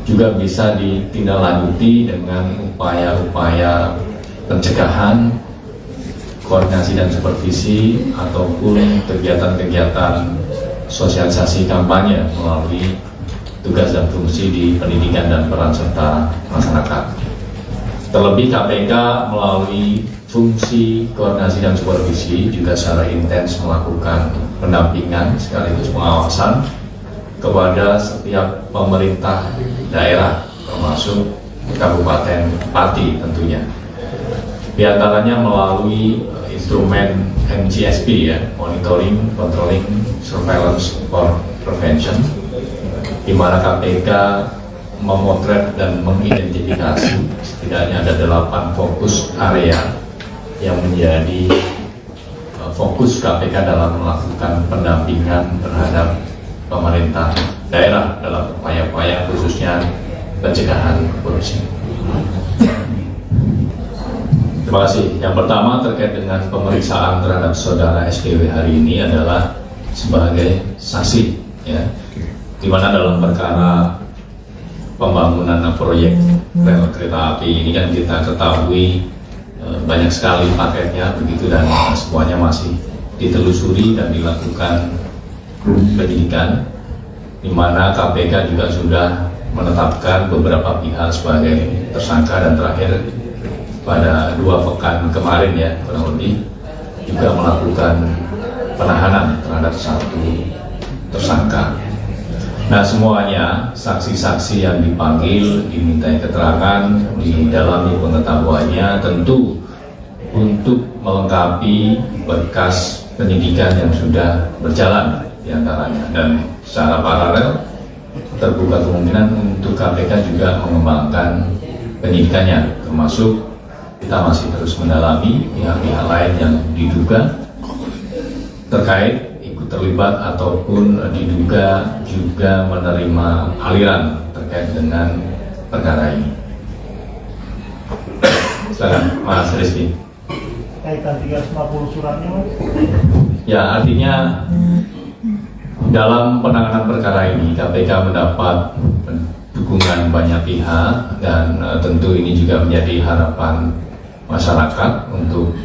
juga bisa ditindaklanjuti dengan upaya-upaya pencegahan, koordinasi dan supervisi ataupun kegiatan-kegiatan sosialisasi kampanye melalui tugas dan fungsi di pendidikan dan peran serta masyarakat. Terlebih KPK melalui fungsi koordinasi dan supervisi juga secara intens melakukan pendampingan sekaligus pengawasan kepada setiap pemerintah daerah termasuk Kabupaten Pati tentunya. Di antaranya melalui instrumen MCSP ya, Monitoring, Controlling, Surveillance for Prevention, di mana KPK memotret dan mengidentifikasi setidaknya ada 8 fokus area yang menjadi fokus KPK dalam melakukan pendampingan terhadap pemerintah daerah dalam upaya-upaya khususnya pencegahan korupsi. Terima kasih. Yang pertama terkait dengan pemeriksaan terhadap saudara SKW hari ini adalah sebagai saksi, ya, di mana dalam perkara pembangunan proyek rel kereta api ini kan kita ketahui banyak sekali paketnya begitu dan semuanya masih ditelusuri dan dilakukan penyidikan, di mana KPK juga sudah menetapkan beberapa pihak sebagai tersangka dan terakhir pada 2 pekan kemarin ya kurang lebih juga melakukan penahanan terhadap 1 tersangka. Nah semuanya saksi-saksi yang dipanggil dimintai keterangan, didalami pengetahuannya tentu untuk melengkapi berkas penyidikan yang sudah berjalan diantaranya, dan secara paralel terbuka kemungkinan untuk KPK juga mengembangkan penyidikannya, termasuk kita masih terus mendalami pihak-pihak lain yang diduga terkait ikut terlibat ataupun diduga juga menerima aliran terkait dengan perkara ini. Silakan Mas Rizky. Kaitan 350 suratnya, Mas? Ya, artinya dalam penanganan perkara ini KPK mendapat dukungan banyak pihak dan tentu ini juga menjadi harapan masyarakat untuk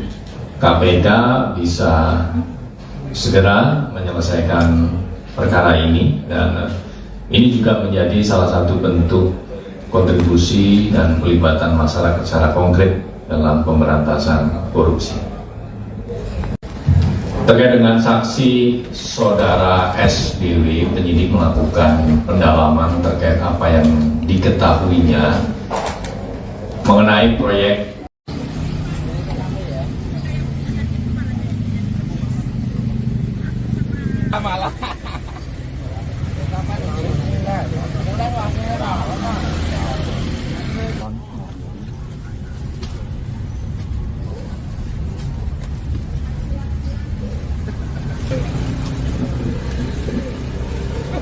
KPK bisa segera menyelesaikan perkara ini, dan ini juga menjadi salah satu bentuk kontribusi dan pelibatan masyarakat secara konkret dalam pemberantasan korupsi. Terkait dengan saksi saudara SBW, penyidik melakukan pendalaman terkait apa yang diketahuinya mengenai proyek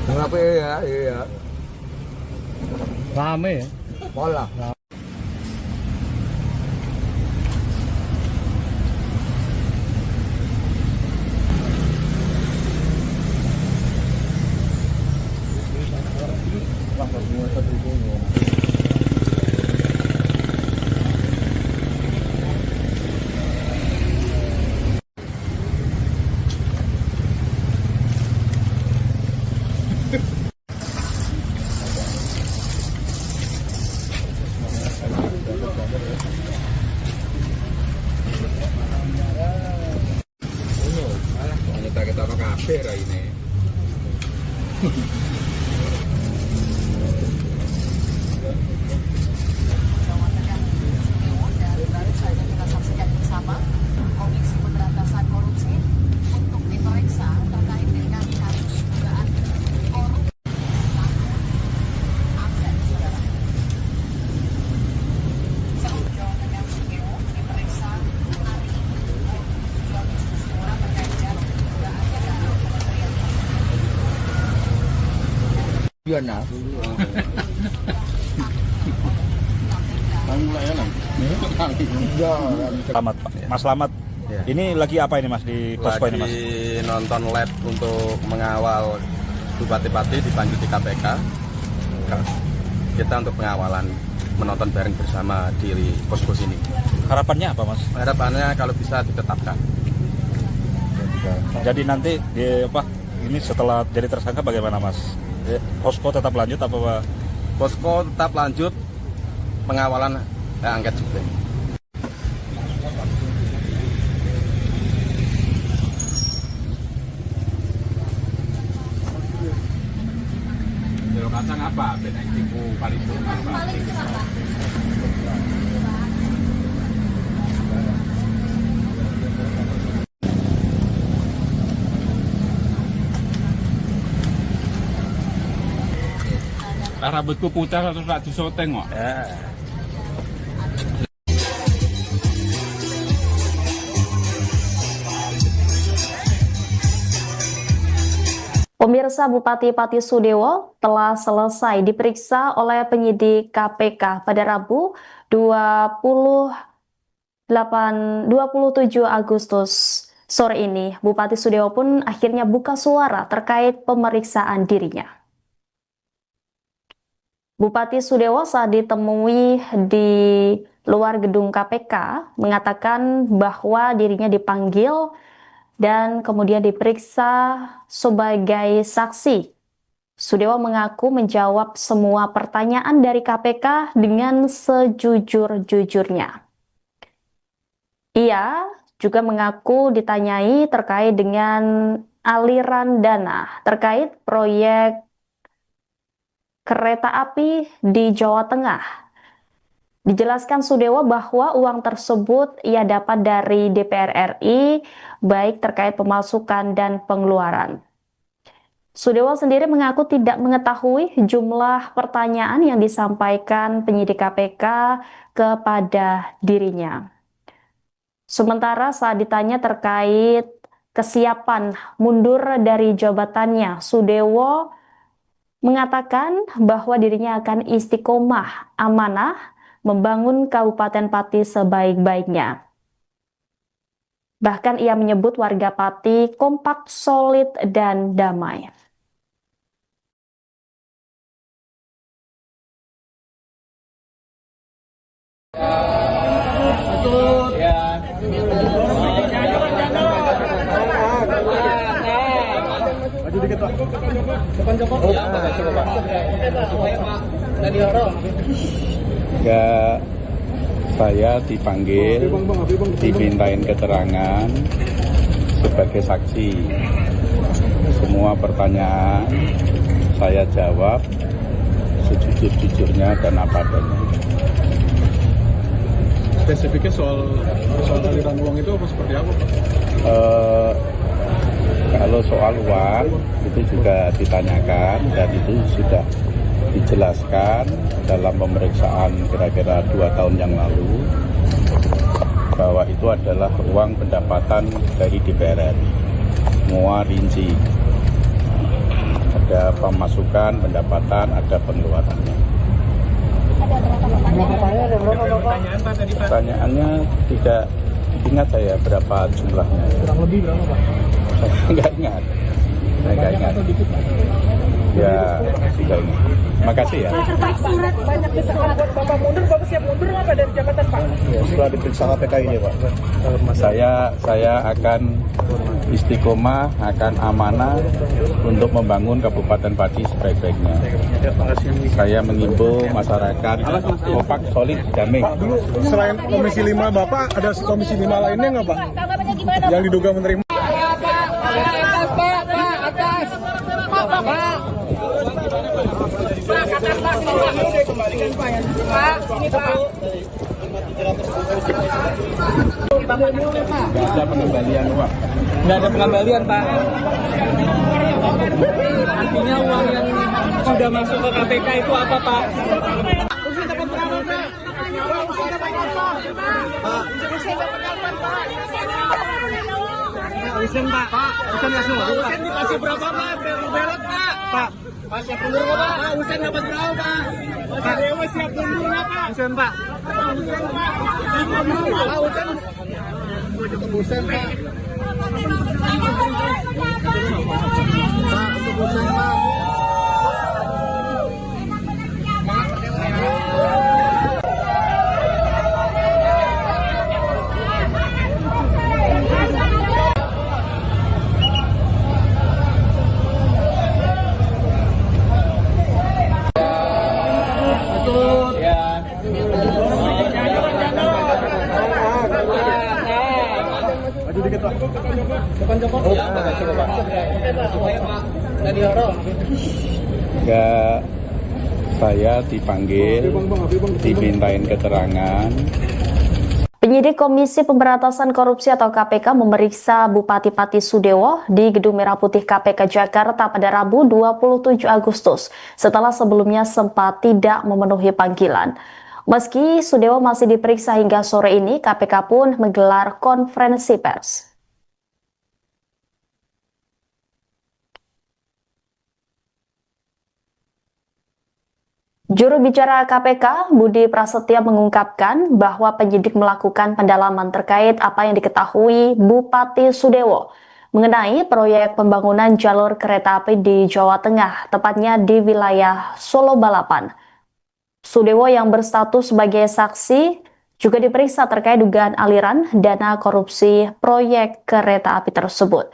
Kenapa ya? Iya. Rame ya? Bola. Kita kafe ini. Jawa Tengah dan baru saja kita saksikan bersama Komisi Pemberantasan Korupsi untuk diperiksa terkait dengan kasus dugaan korupsi. Aksen saudara. Jawa Tengah Sugeo diperiksa hari ini 2 Agustus terkait dengan dugaan kementerian. Iya nah. Selamat Pak. Mas Slamet. Ya. Ini lagi apa ini Mas di posko ini Mas? Lagi nonton lab untuk mengawal bupati-bupati dipanggil di KPK. Kita untuk pengawalan, menonton bareng bersama di posko sini. Harapannya apa Mas? Harapannya kalau bisa ditetapkan. Jadi nanti ini setelah jadi tersangka bagaimana Mas? Posko tetap lanjut apa Pak? Posko tetap lanjut pengawalan angket juga. Kacang apa? Benek tipu paling apa? Rambutku putih terus tak disoteng kok. Pemirsa, Bupati Pati Sudewo telah selesai diperiksa oleh penyidik KPK pada Rabu 27 Agustus sore ini. Bupati Sudewo pun akhirnya buka suara terkait pemeriksaan dirinya. Bupati Sudewo saat ditemui di luar gedung KPK mengatakan bahwa dirinya dipanggil dan kemudian diperiksa sebagai saksi. Sudewo mengaku menjawab semua pertanyaan dari KPK dengan sejujur-jujurnya. Ia juga mengaku ditanyai terkait dengan aliran dana terkait proyek kereta api di Jawa Tengah. Dijelaskan Sudewo bahwa uang tersebut ia dapat dari DPR RI, baik terkait pemasukan dan pengeluaran. Sudewo sendiri mengaku tidak mengetahui jumlah pertanyaan yang disampaikan penyidik KPK kepada dirinya. Sementara saat ditanya terkait kesiapan mundur dari jabatannya, Sudewo mengatakan bahwa dirinya akan istiqomah amanah membangun Kabupaten Pati sebaik-baiknya. Bahkan ia menyebut warga Pati kompak, solid, dan damai. Maju dikit. Ya, saya dipanggil, dimintain keterangan sebagai saksi. Semua pertanyaan saya jawab sejujur-jujurnya dan apa adanya. Spesifiknya soal aliran uang itu apa seperti apa, Pak? Kalau soal uang itu juga ditanyakan dan itu sudah dijelaskan dalam pemeriksaan kira-kira 2 tahun yang lalu bahwa itu adalah uang pendapatan dari DPR RI. Semua rinci. Ada pemasukan, pendapatan, ada pengeluarannya. Pertanyaannya tidak ingat saya berapa jumlahnya. Kurang lebih berapa, Pak? Saya nggak ingat. Ya, sudah ingat. Makasih ya. Pak, surat banyak desakan buat Bapak mundur, Bapak siap mundur nggak Pak dari jabatan Pak? Ya, setelah diperiksa KPK ini Pak. Saya akan istiqomah, akan amanah untuk membangun Kabupaten Pati sebaik-baiknya. Saya mengimbau masyarakat kompak, solid, damai. Pak, dulu selain Komisi 5 Bapak, ada Komisi 5 lainnya nggak Pak? Tanggapannya gimana? Yang diduga menerima. Nggak ada pengembalian uang. Nggak ada pengembalian, Pak. Artinya uang yang sudah masuk ke KPK itu apa, Pak? Usen, Pak. Usen langsung, Pak. Usen dikasih berapa, Pak? Belot, Pak. Pak, siap mundur nggak, Pak? Usen dapat berapa, Pak? Pak Dewa siap mundur nggak, Pak? Usen, Pak. Usen, Pak. Usen, Pak. Ya, saya dipanggil, dimintain keterangan. Penyidik Komisi Pemberantasan Korupsi atau KPK memeriksa Bupati Pati Sudewo di Gedung Merah Putih KPK Jakarta pada Rabu 27 Agustus setelah sebelumnya sempat tidak memenuhi panggilan. Meski Sudewo masih diperiksa hingga sore ini, KPK pun menggelar konferensi pers. Juru bicara KPK, Budi Prasetya mengungkapkan bahwa penyidik melakukan pendalaman terkait apa yang diketahui Bupati Sudewo mengenai proyek pembangunan jalur kereta api di Jawa Tengah, tepatnya di wilayah Solo Balapan. Sudewo yang berstatus sebagai saksi juga diperiksa terkait dugaan aliran dana korupsi proyek kereta api tersebut.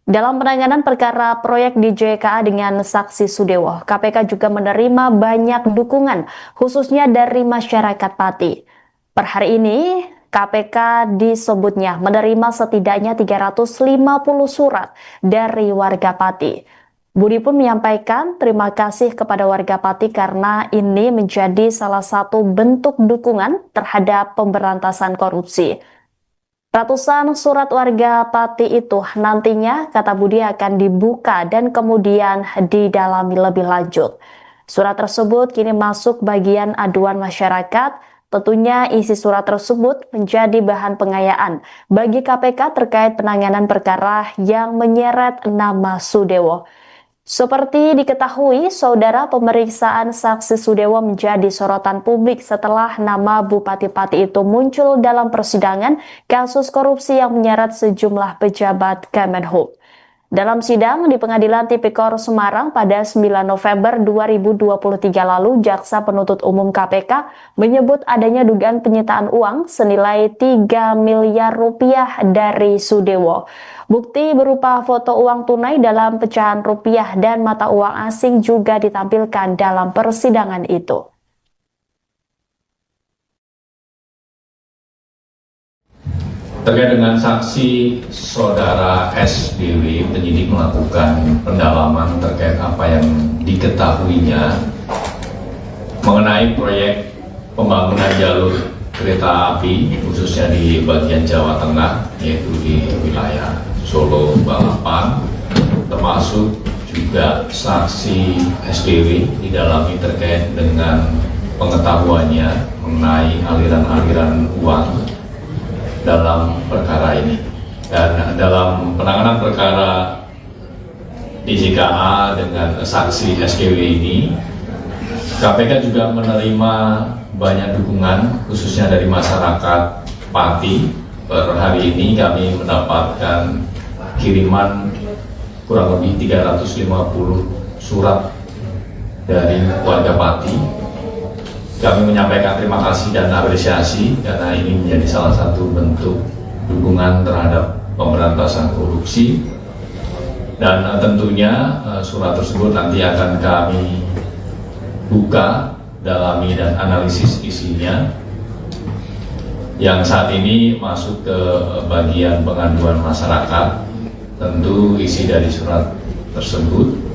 Dalam penanganan perkara proyek di JKA dengan saksi Sudewo, KPK juga menerima banyak dukungan, khususnya dari masyarakat Pati. Per hari ini, KPK disebutnya menerima setidaknya 350 surat dari warga Pati. Budi pun menyampaikan terima kasih kepada warga Pati karena ini menjadi salah satu bentuk dukungan terhadap pemberantasan korupsi. Ratusan surat warga Pati itu nantinya, kata Budi, akan dibuka dan kemudian didalami lebih lanjut. Surat tersebut kini masuk bagian aduan masyarakat. Tentunya isi surat tersebut menjadi bahan pengayaan bagi KPK terkait penanganan perkara yang menyeret nama Sudewo. Seperti diketahui, saudara, pemeriksaan saksi Sudewo menjadi sorotan publik setelah nama Bupati Pati itu muncul dalam persidangan kasus korupsi yang menyeret sejumlah pejabat Kemenhub. Dalam sidang di Pengadilan Tipikor Semarang pada 9 November 2023 lalu, Jaksa Penuntut Umum KPK menyebut adanya dugaan penyitaan uang senilai 3 miliar rupiah dari Sudewo. Bukti berupa foto uang tunai dalam pecahan rupiah dan mata uang asing juga ditampilkan dalam persidangan itu. Terkait dengan saksi saudara SBW, penyidik melakukan pendalaman terkait apa yang diketahuinya mengenai proyek pembangunan jalur kereta api khususnya di bagian Jawa Tengah, yaitu di wilayah Solo Balapan, termasuk juga saksi SBW didalami terkait dengan pengetahuannya mengenai aliran-aliran uang dalam perkara ini. Dan dalam penanganan perkara DJKA dengan saksi SKW ini, KPK juga menerima banyak dukungan khususnya dari masyarakat Pati. Per hari ini kami mendapatkan kiriman kurang lebih 350 surat dari warga Pati. Kami menyampaikan terima kasih dan apresiasi karena ini menjadi salah satu bentuk dukungan terhadap pemberantasan korupsi. Dan tentunya surat tersebut nanti akan kami buka, dalami dan analisis isinya. Yang saat ini masuk ke bagian pengaduan masyarakat, tentu isi dari surat tersebut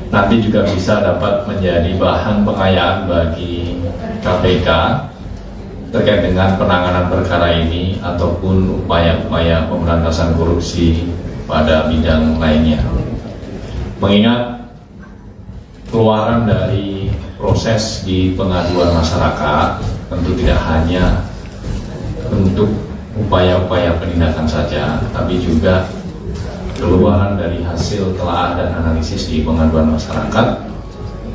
nanti juga bisa dapat menjadi bahan pengayaan bagi KPK terkait dengan penanganan perkara ini ataupun upaya-upaya pemberantasan korupsi pada bidang lainnya. Mengingat keluaran dari proses di pengaduan masyarakat tentu tidak hanya untuk upaya-upaya penindakan saja, tapi juga keluaran dari hasil telaah dan analisis di pengaduan masyarakat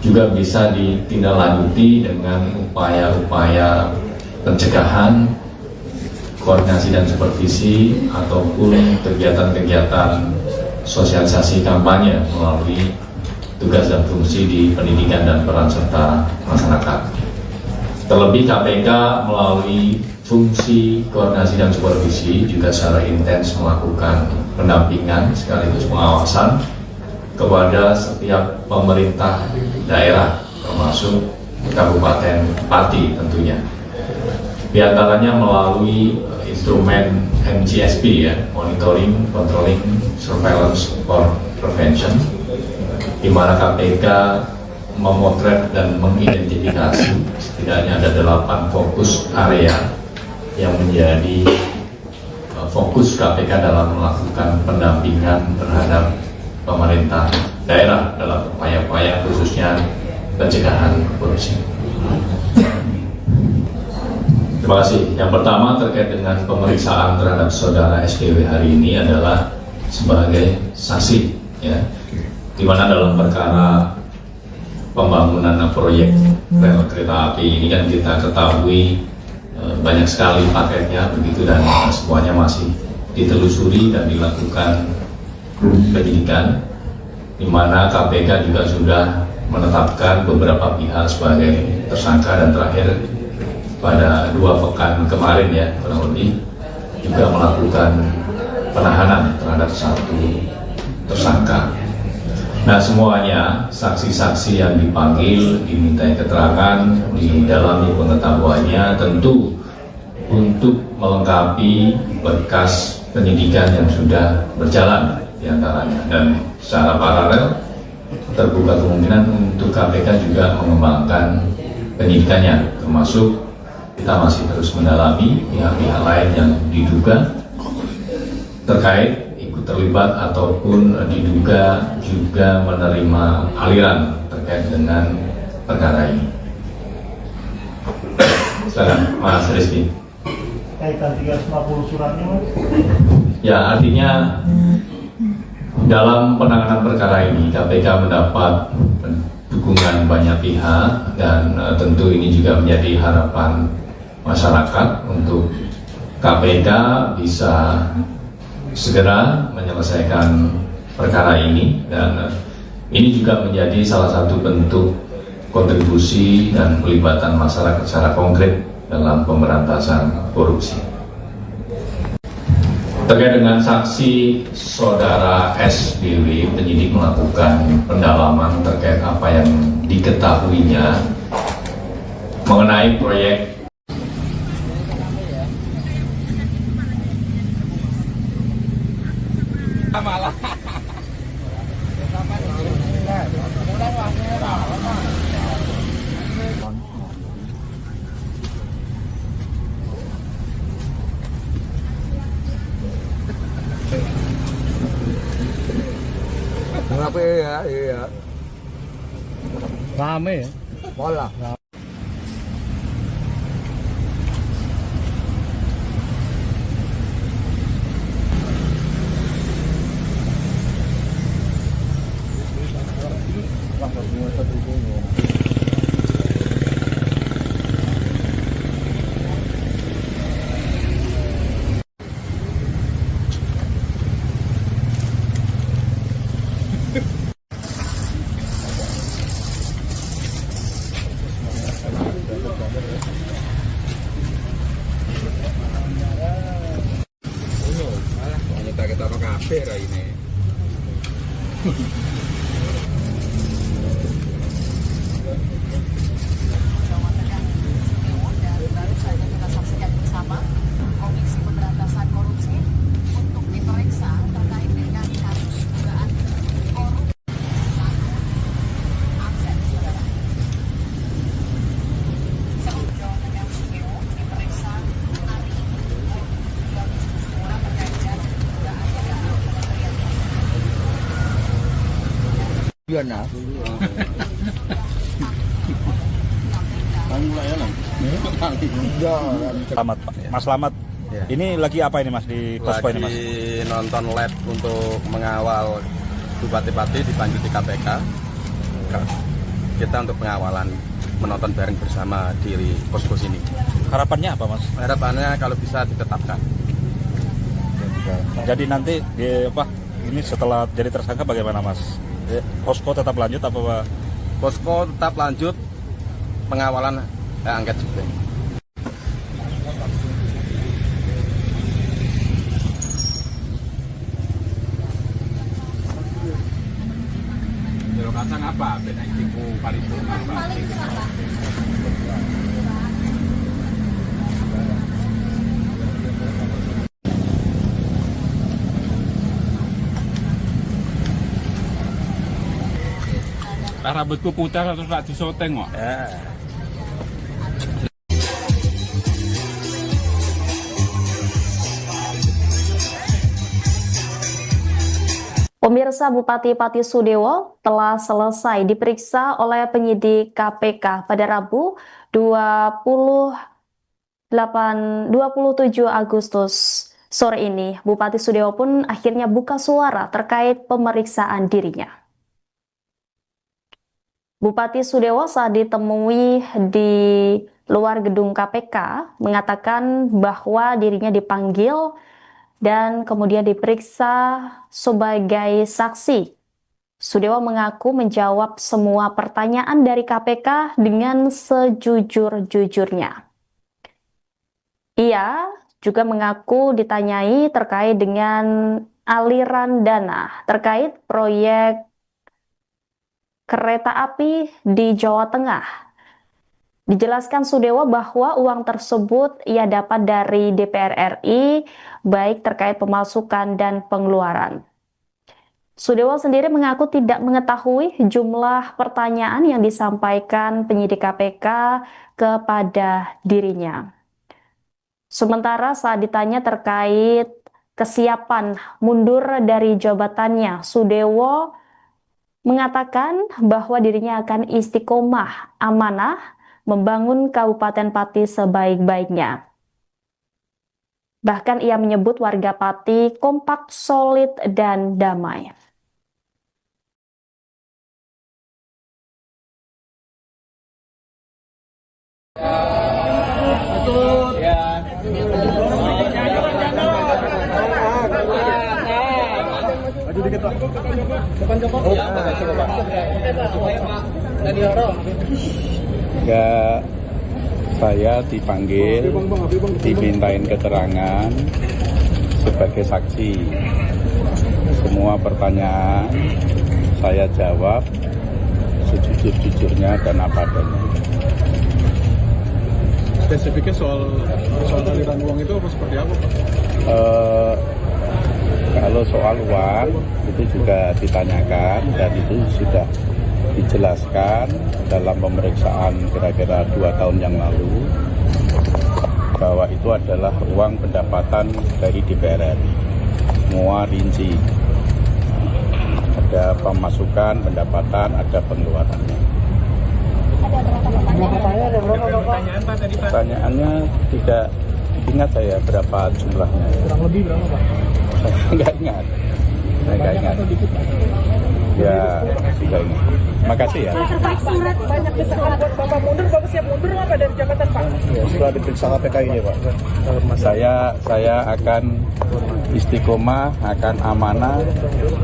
juga bisa ditindaklanjuti dengan upaya-upaya pencegahan, koordinasi dan supervisi ataupun kegiatan-kegiatan sosialisasi kampanye melalui tugas dan fungsi di pendidikan dan peran serta masyarakat. Terlebih KPK melalui fungsi koordinasi dan supervisi juga secara intens melakukan pendampingan sekaligus pengawasan kepada setiap pemerintah daerah termasuk Kabupaten Pati tentunya. Di antaranya melalui instrumen MGSP ya, Monitoring, Controlling, Surveillance for Prevention, di mana KPK memotret dan mengidentifikasi setidaknya ada 8 fokus area yang menjadi fokus KPK dalam melakukan pendampingan terhadap pemerintah daerah dalam upaya-upaya khususnya pencegahan korupsi. Terima kasih. Yang pertama terkait dengan pemeriksaan terhadap saudara SDW hari ini adalah sebagai saksi, ya, di mana dalam perkara pembangunan proyek rel kereta api ini kan kita ketahui banyak sekali paketnya begitu dan semuanya masih ditelusuri dan dilakukan penyidikan, di mana KPK juga sudah menetapkan beberapa pihak sebagai tersangka dan terakhir pada 2 pekan kemarin ya kurang lebih juga melakukan penahanan terhadap 1 tersangka. Nah, semuanya saksi-saksi yang dipanggil dimintai keterangan, didalami pengetahuannya tentu untuk melengkapi berkas penyidikan yang sudah berjalan diantaranya, dan secara paralel terbuka kemungkinan untuk KPK juga mengembangkan penyidikannya, termasuk kita masih terus mendalami pihak-pihak lain yang diduga terkait ikut terlibat ataupun diduga juga menerima aliran terkait dengan perkara ini. Silakan Mas Rizky. Kaitan 350 suratnya, Mas? Ya, artinya dalam penanganan perkara ini KPK mendapat dukungan banyak pihak dan tentu ini juga menjadi harapan masyarakat untuk KPK bisa segera menyelesaikan perkara ini, dan ini juga menjadi salah satu bentuk kontribusi dan pelibatan masyarakat secara konkret dalam pemberantasan korupsi. Terkait dengan saksi saudara SBW, penyidik melakukan pendalaman terkait apa yang diketahuinya mengenai proyek Iya. Rame ya? Pola. Kita kafe ini. Jawa Tengah dan baru saja kita saksikan bersama Komisi Pemberantasan Korupsi untuk diperiksa terkait dengan kasus dugaan korupsi. Akses saudara. Jawa Tengah diperiksa hari ini. Semua terkait dengan dugaan Kementerian Selamat Pak. Mas Slamet. Ya. Ini lagi apa ini Mas di posko ini Mas? Lagi nonton live untuk mengawal bupati-bupati dipanggil di KPK. Kita untuk pengawalan, menonton bareng bersama di posko sini. Harapannya apa Mas? Harapannya kalau bisa ditetapkan. Jadi nanti ini setelah jadi tersangka bagaimana Mas? Posko tetap lanjut apa Pak? Posko tetap lanjut pengawalan angket juga. Jeruk kacang apa? Beda tipu paripurna apa? Rambutku putih terus tak disoteng kok. Pemirsa, Bupati Pati Sudewo telah selesai diperiksa oleh penyidik KPK pada Rabu 27 Agustus sore ini. Bupati Sudewo pun akhirnya buka suara terkait pemeriksaan dirinya. Bupati Sudewo saat ditemui di luar gedung KPK mengatakan bahwa dirinya dipanggil dan kemudian diperiksa sebagai saksi. Sudewo mengaku menjawab semua pertanyaan dari KPK dengan sejujur-jujurnya. Ia juga mengaku ditanyai terkait dengan aliran dana terkait proyek kereta api di Jawa Tengah. Dijelaskan Sudewo bahwa uang tersebut ia dapat dari DPR RI, baik terkait pemasukan dan pengeluaran. Sudewo sendiri mengaku tidak mengetahui jumlah pertanyaan yang disampaikan penyidik KPK kepada dirinya. Sementara saat ditanya terkait kesiapan mundur dari jabatannya, Sudewo mengatakan bahwa dirinya akan istiqomah amanah membangun Kabupaten Pati sebaik-baiknya. Bahkan ia menyebut warga Pati kompak, solid, dan damai. Ya, saya dipanggil, dimintain keterangan sebagai saksi. Semua pertanyaan saya jawab sejujur-jujurnya dan apa adanya. Spesifiknya soal aliran uang itu apa seperti apa, Pak? Kalau soal uang itu juga ditanyakan dan itu sudah dijelaskan dalam pemeriksaan kira-kira 2 tahun yang lalu bahwa itu adalah uang pendapatan dari DPR RI. Semua rinci. Ada pemasukan, pendapatan, ada pengeluarannya. Pertanyaannya tidak ingat saya berapa jumlahnya. Kurang lebih berapa, Pak? Saya nggak ingat. Ya, sudah ini. Makasih ya. Banyak desakan buat Bapak mundur, Bapak siap mundur nggak Pak dari jabatan Pak? Ya, setelah diperiksa KPK ini, Pak. Saya akan istiqomah, akan amanah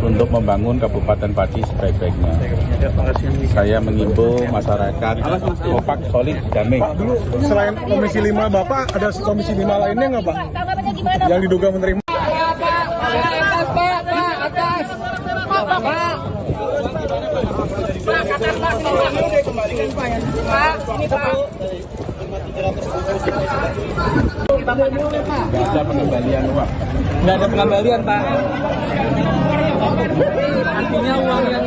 untuk membangun Kabupaten Pati sebaik-baiknya. Saya mengimbau masyarakat kompak, solid, damai. Pak, dulu selain Komisi 5 Bapak, ada Komisi 5 lainnya nggak, Pak? Yang diduga menerima? Nggak ada pengembalian uang. Nggak ada pengembalian, Pak. Artinya uang yang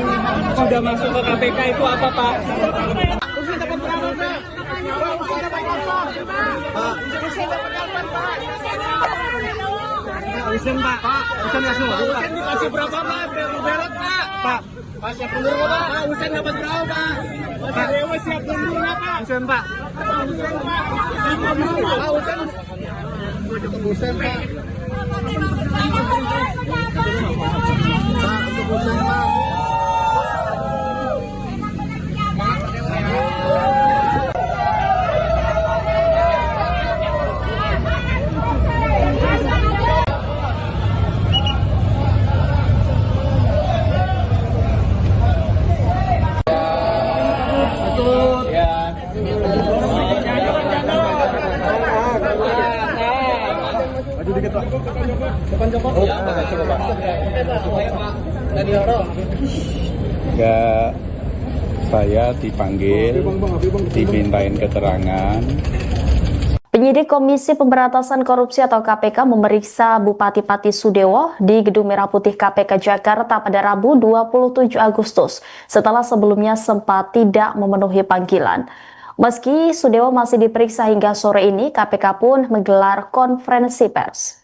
sudah masuk ke KPK itu apa, Pak? Usen, Pak. Usen nggak semua, Pak. Usen dikasih berapa, Pak? Berat, Pak. Pak, siap mundur nggak, Pak? Usen dapat berapa, Pak? Pak, Dewa siap mundur nggak, Pak? Usen, Pak. Usen, Pak. Pak, Usen. Usen, Pak. Maju dikit, Pak. Ya, saya dipanggil, dimintain keterangan. Penyidik Komisi Pemberantasan Korupsi atau KPK memeriksa Bupati Pati Sudewo di Gedung Merah Putih KPK Jakarta pada Rabu 27 Agustus setelah sebelumnya sempat tidak memenuhi panggilan. Meski Sudewo masih diperiksa hingga sore ini, KPK pun menggelar konferensi pers.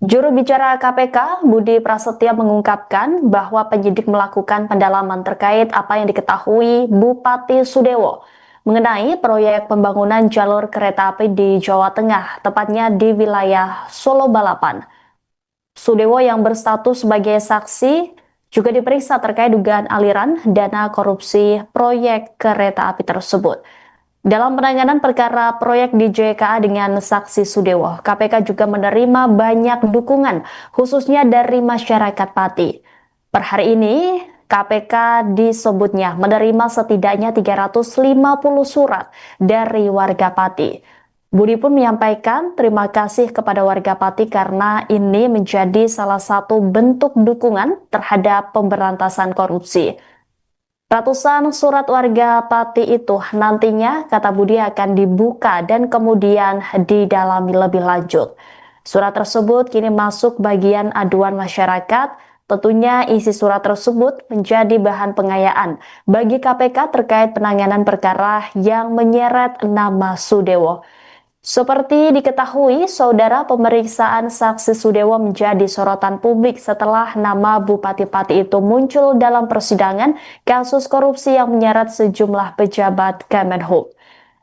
Juru bicara KPK, Budi Prasetya mengungkapkan bahwa penyidik melakukan pendalaman terkait apa yang diketahui Bupati Sudewo mengenai proyek pembangunan jalur kereta api di Jawa Tengah, tepatnya di wilayah Solo Balapan. Sudewo yang berstatus sebagai saksi juga diperiksa terkait dugaan aliran dana korupsi proyek kereta api tersebut. Dalam penanganan perkara proyek di JKA dengan saksi Sudewo, KPK juga menerima banyak dukungan, khususnya dari masyarakat Pati. Per hari ini, KPK disebutnya menerima setidaknya 350 surat dari warga Pati. Budi pun menyampaikan terima kasih kepada warga Pati karena ini menjadi salah satu bentuk dukungan terhadap pemberantasan korupsi. Ratusan surat warga Pati itu nantinya, kata Budi, akan dibuka dan kemudian didalami lebih lanjut. Surat tersebut kini masuk bagian aduan masyarakat. Tentunya isi surat tersebut menjadi bahan pengayaan bagi KPK terkait penanganan perkara yang menyeret nama Sudewo. Seperti diketahui, saudara, pemeriksaan saksi Sudewo menjadi sorotan publik setelah nama Bupati Pati itu muncul dalam persidangan kasus korupsi yang menyeret sejumlah pejabat Kemenhub.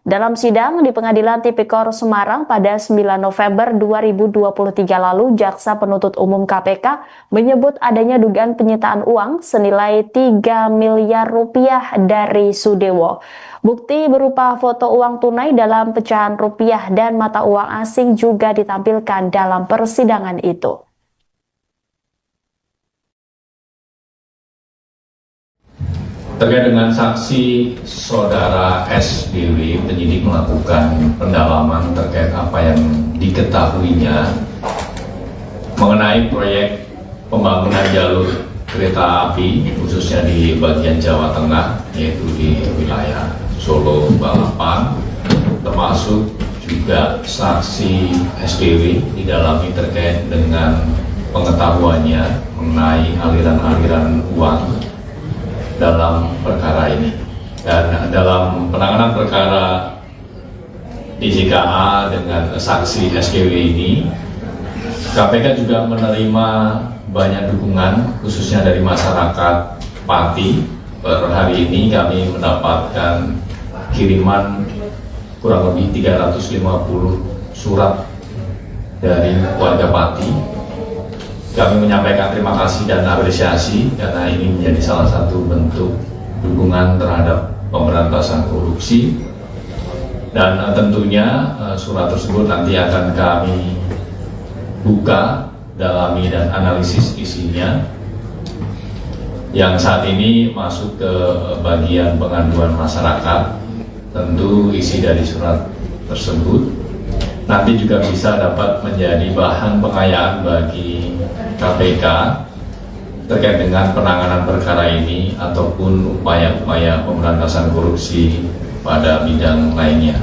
Dalam sidang di Pengadilan Tipikor Semarang pada 9 November 2023 lalu, Jaksa Penuntut Umum KPK menyebut adanya dugaan penyitaan uang senilai 3 miliar rupiah dari Sudewo. Bukti berupa foto uang tunai dalam pecahan rupiah dan mata uang asing juga ditampilkan dalam persidangan itu. Terkait dengan saksi saudara SBW, penyidik melakukan pendalaman terkait apa yang diketahuinya mengenai proyek pembangunan jalur kereta api, khususnya di bagian Jawa Tengah, yaitu di wilayah Solo, Balapan, termasuk juga saksi SBW didalami terkait dengan pengetahuannya mengenai aliran-aliran uang dalam perkara ini. Dan dalam penanganan perkara DJKA dengan saksi SKW ini, KPK juga menerima banyak dukungan khususnya dari masyarakat Pati. Per hari ini kami mendapatkan kiriman kurang lebih 350 surat dari warga Pati. Kami menyampaikan terima kasih dan apresiasi karena ini menjadi salah satu bentuk dukungan terhadap pemberantasan korupsi. Dan tentunya surat tersebut nanti akan kami buka, dalami dan analisis isinya. Yang saat ini masuk ke bagian pengaduan masyarakat, tentu isi dari surat tersebut nanti juga bisa dapat menjadi bahan pengayaan bagi KPK terkait dengan penanganan perkara ini ataupun upaya-upaya pemberantasan korupsi pada bidang lainnya.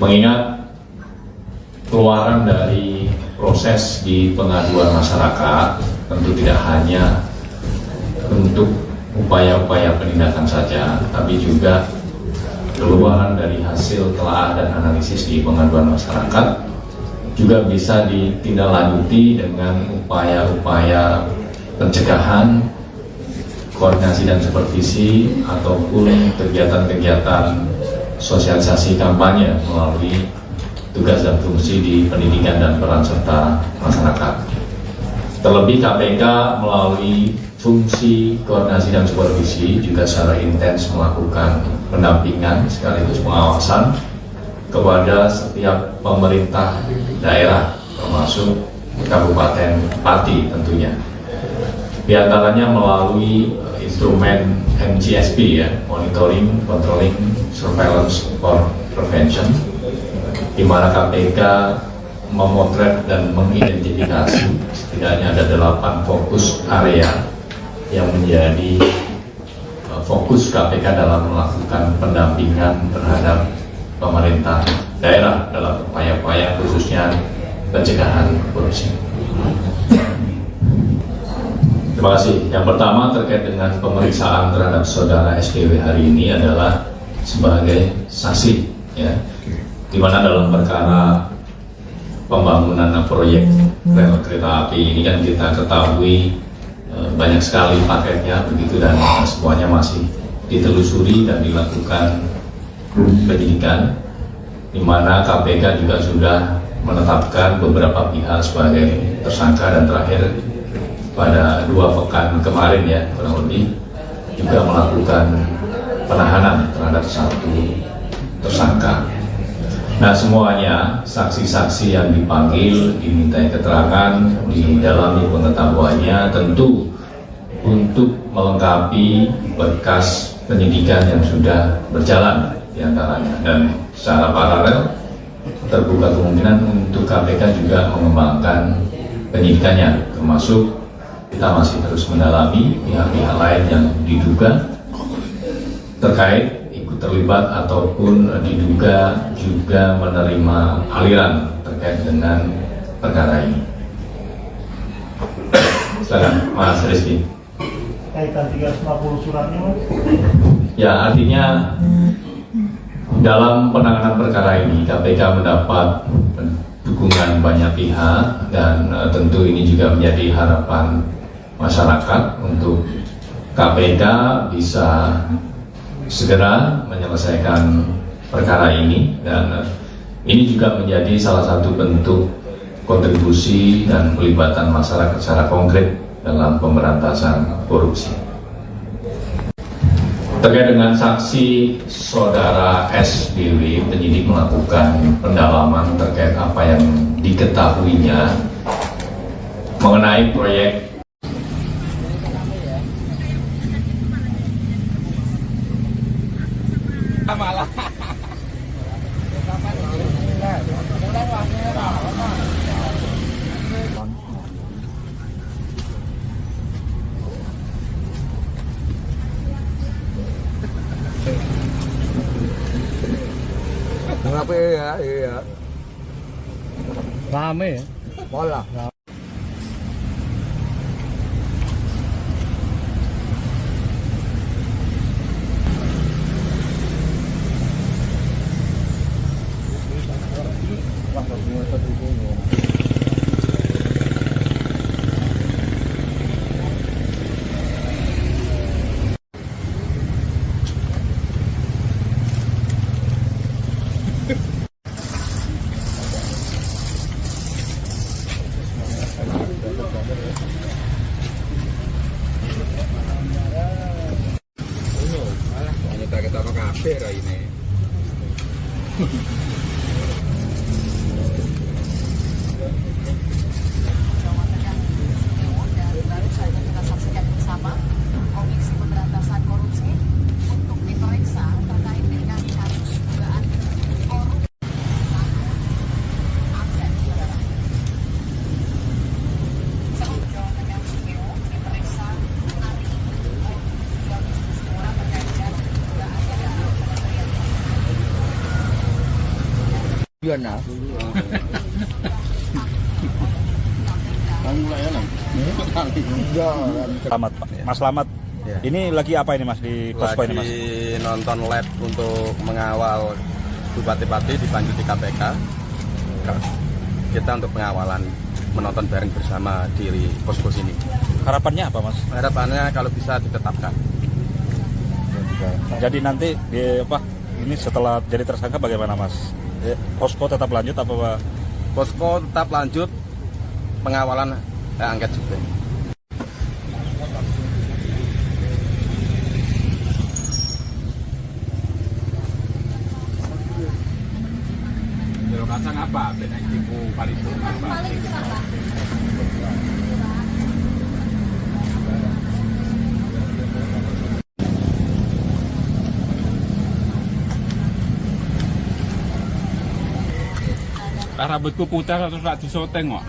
Mengingat keluaran dari proses di pengaduan masyarakat tentu tidak hanya untuk upaya-upaya penindakan saja, tapi juga keluaran dari hasil telaah dan analisis di pengaduan masyarakat juga bisa ditindaklanjuti dengan upaya-upaya pencegahan, koordinasi dan supervisi ataupun kegiatan-kegiatan sosialisasi kampanye melalui tugas dan fungsi di pendidikan dan peran serta masyarakat. Terlebih KPK melalui fungsi koordinasi dan supervisi juga secara intens melakukan pendampingan sekaligus pengawasan kepada setiap pemerintah daerah termasuk Kabupaten Pati tentunya. Di antaranya melalui instrumen MCSP ya, Monitoring, Controlling, Surveillance for Prevention, di mana KPK memotret dan mengidentifikasi setidaknya ada 8 fokus area yang menjadi fokus KPK dalam melakukan pendampingan terhadap pemerintah daerah dalam upaya-upaya khususnya pencegahan korupsi. Terima kasih. Yang pertama terkait dengan pemeriksaan terhadap saudara SKW hari ini adalah sebagai saksi, ya, di mana dalam perkara pembangunan proyek rel kereta api ini kan kita ketahui banyak sekali paketnya begitu dan semuanya masih ditelusuri dan dilakukan penyidikan, di mana KPK juga sudah menetapkan beberapa pihak sebagai tersangka dan terakhir pada 2 pekan kemarin ya kurang lebih juga melakukan penahanan terhadap 1 tersangka. Nah semuanya saksi-saksi yang dipanggil dimintai keterangan, didalami pengetahuannya tentu untuk melengkapi berkas penyidikan yang sudah berjalan diantaranya, dan secara paralel terbuka kemungkinan untuk KPK juga mengembangkan penyidikannya, termasuk kita masih terus mendalami pihak-pihak lain yang diduga terkait ikut terlibat ataupun diduga juga menerima aliran terkait dengan perkara ini. Silakan Mas Rizky. Kaitan 350 suratnya Mas? Ya, artinya dalam penanganan perkara ini KPK mendapat dukungan banyak pihak dan tentu ini juga menjadi harapan masyarakat untuk KPK bisa segera menyelesaikan perkara ini, dan ini juga menjadi salah satu bentuk kontribusi dan pelibatan masyarakat secara konkret dalam pemberantasan korupsi. Terkait dengan saksi saudara SBW, penyidik melakukan pendalaman terkait apa yang diketahuinya mengenai proyek Kenapa ya? Iya. Rame ya? Bola. Kita apa kafe ini? Baru saja kita saksikan bersama Komisi Pemberantasan Korupsi untuk diperiksa terkait dengan kasus dugaan korupsi. Akses, saudara. Jawa Tengah Sumeo diperiksa hari ini oleh Justice Kora terkait dengan dugaan kementerian. Iya nah. Selamat Pak. Mas Slamet. Ya. Ini lagi apa ini Mas di posko ini Mas? Lagi nonton lab untuk mengawal bupati-bupati dipanggil di KPK. Kita untuk pengawalan, menonton bareng bersama di posko sini. Harapannya apa Mas? Harapannya kalau bisa ditetapkan. Jadi nanti ini setelah jadi tersangka bagaimana Mas? Posko tetap lanjut apa Pak? Posko tetap lanjut, pengawalan angket juga. Kacang apa? Benang tipu paling apa? Rambutku putih terus tak disoteng kok.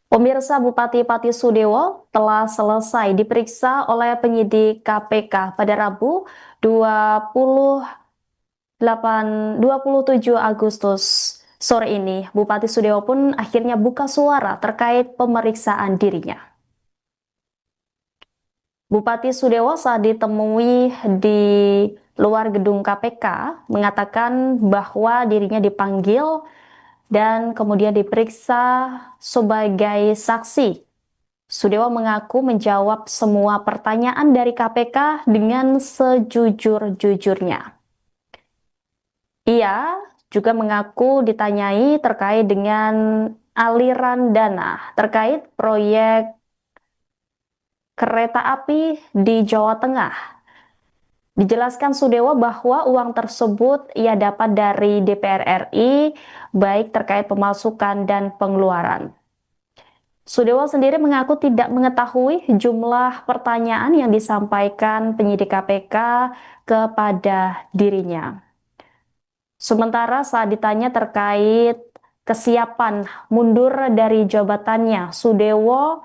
Pemirsa, Bupati Pati Sudewo telah selesai diperiksa oleh penyidik KPK pada Rabu 27 Agustus sore ini. Bupati Sudewo pun akhirnya buka suara terkait pemeriksaan dirinya. Bupati Sudewo saat ditemui di luar gedung KPK mengatakan bahwa dirinya dipanggil dan kemudian diperiksa sebagai saksi. Sudewo mengaku menjawab semua pertanyaan dari KPK dengan sejujur-jujurnya. Ia juga mengaku ditanyai terkait dengan aliran dana terkait proyek kereta api di Jawa Tengah. Dijelaskan Sudewo bahwa uang tersebut ia dapat dari DPR RI, baik terkait pemasukan dan pengeluaran. Sudewo sendiri mengaku tidak mengetahui jumlah pertanyaan yang disampaikan penyidik KPK kepada dirinya. Sementara saat ditanya terkait kesiapan mundur dari jabatannya, Sudewo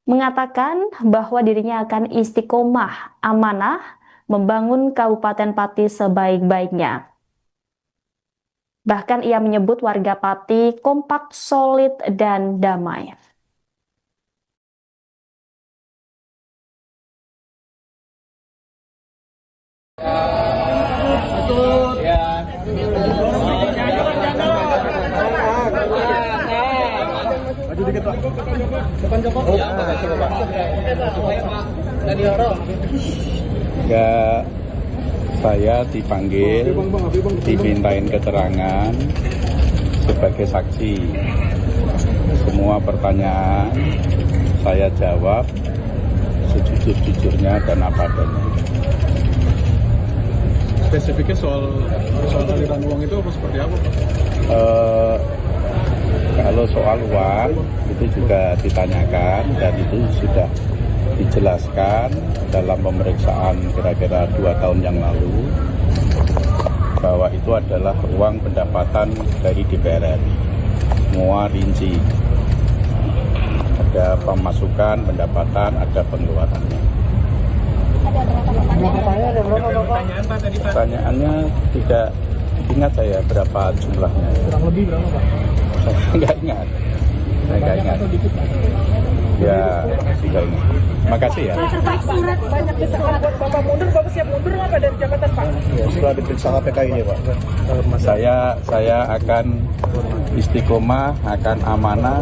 mengatakan bahwa dirinya akan istiqomah amanah membangun Kabupaten Pati sebaik-baiknya. Bahkan ia menyebut warga Pati kompak, solid, dan damai. Maju dikit Pak. Ya, saya dipanggil, dimintain keterangan sebagai saksi. Semua pertanyaan saya jawab sejujur-jujurnya dan apa adanya. Spesifiknya soal aliran uang itu apa seperti apa, Pak? Kalau soal uang itu juga ditanyakan dan itu sudah dijelaskan dalam pemeriksaan kira-kira 2 tahun yang lalu bahwa itu adalah uang pendapatan dari DPR RI. Semua rinci. Ada pemasukan, pendapatan, ada pengeluarannya. Pertanyaannya tidak ingat saya berapa jumlahnya. Kurang lebih berapa, Pak? Saya nggak ingat. Ya, tidak ingat. Makasih ya. Surat banyak desakan buat Bapak mundur, Bapak siap mundur nggak Pak dari jabatan Pak? Ya, setelah diperiksa KPK ini Pak. Saya akan istiqomah, akan amanah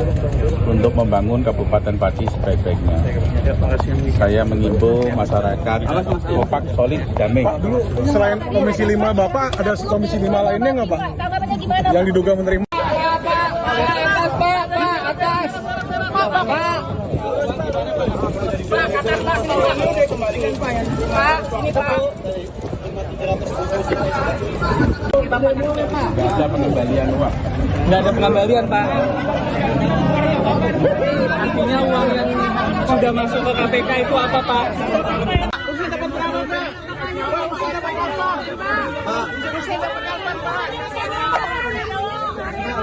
untuk membangun Kabupaten Pati sebaik-baiknya. Saya mengimbau masyarakat kompak, solid, damai. Pak, dulu selain Komisi 5 Bapak, ada Komisi 5 lainnya nggak Pak? Yang diduga menerima? Nggak ada pengembalian uang. Nggak ada pengembalian, Pak. Artinya uang yang sudah masuk ke KPK itu apa, Pak?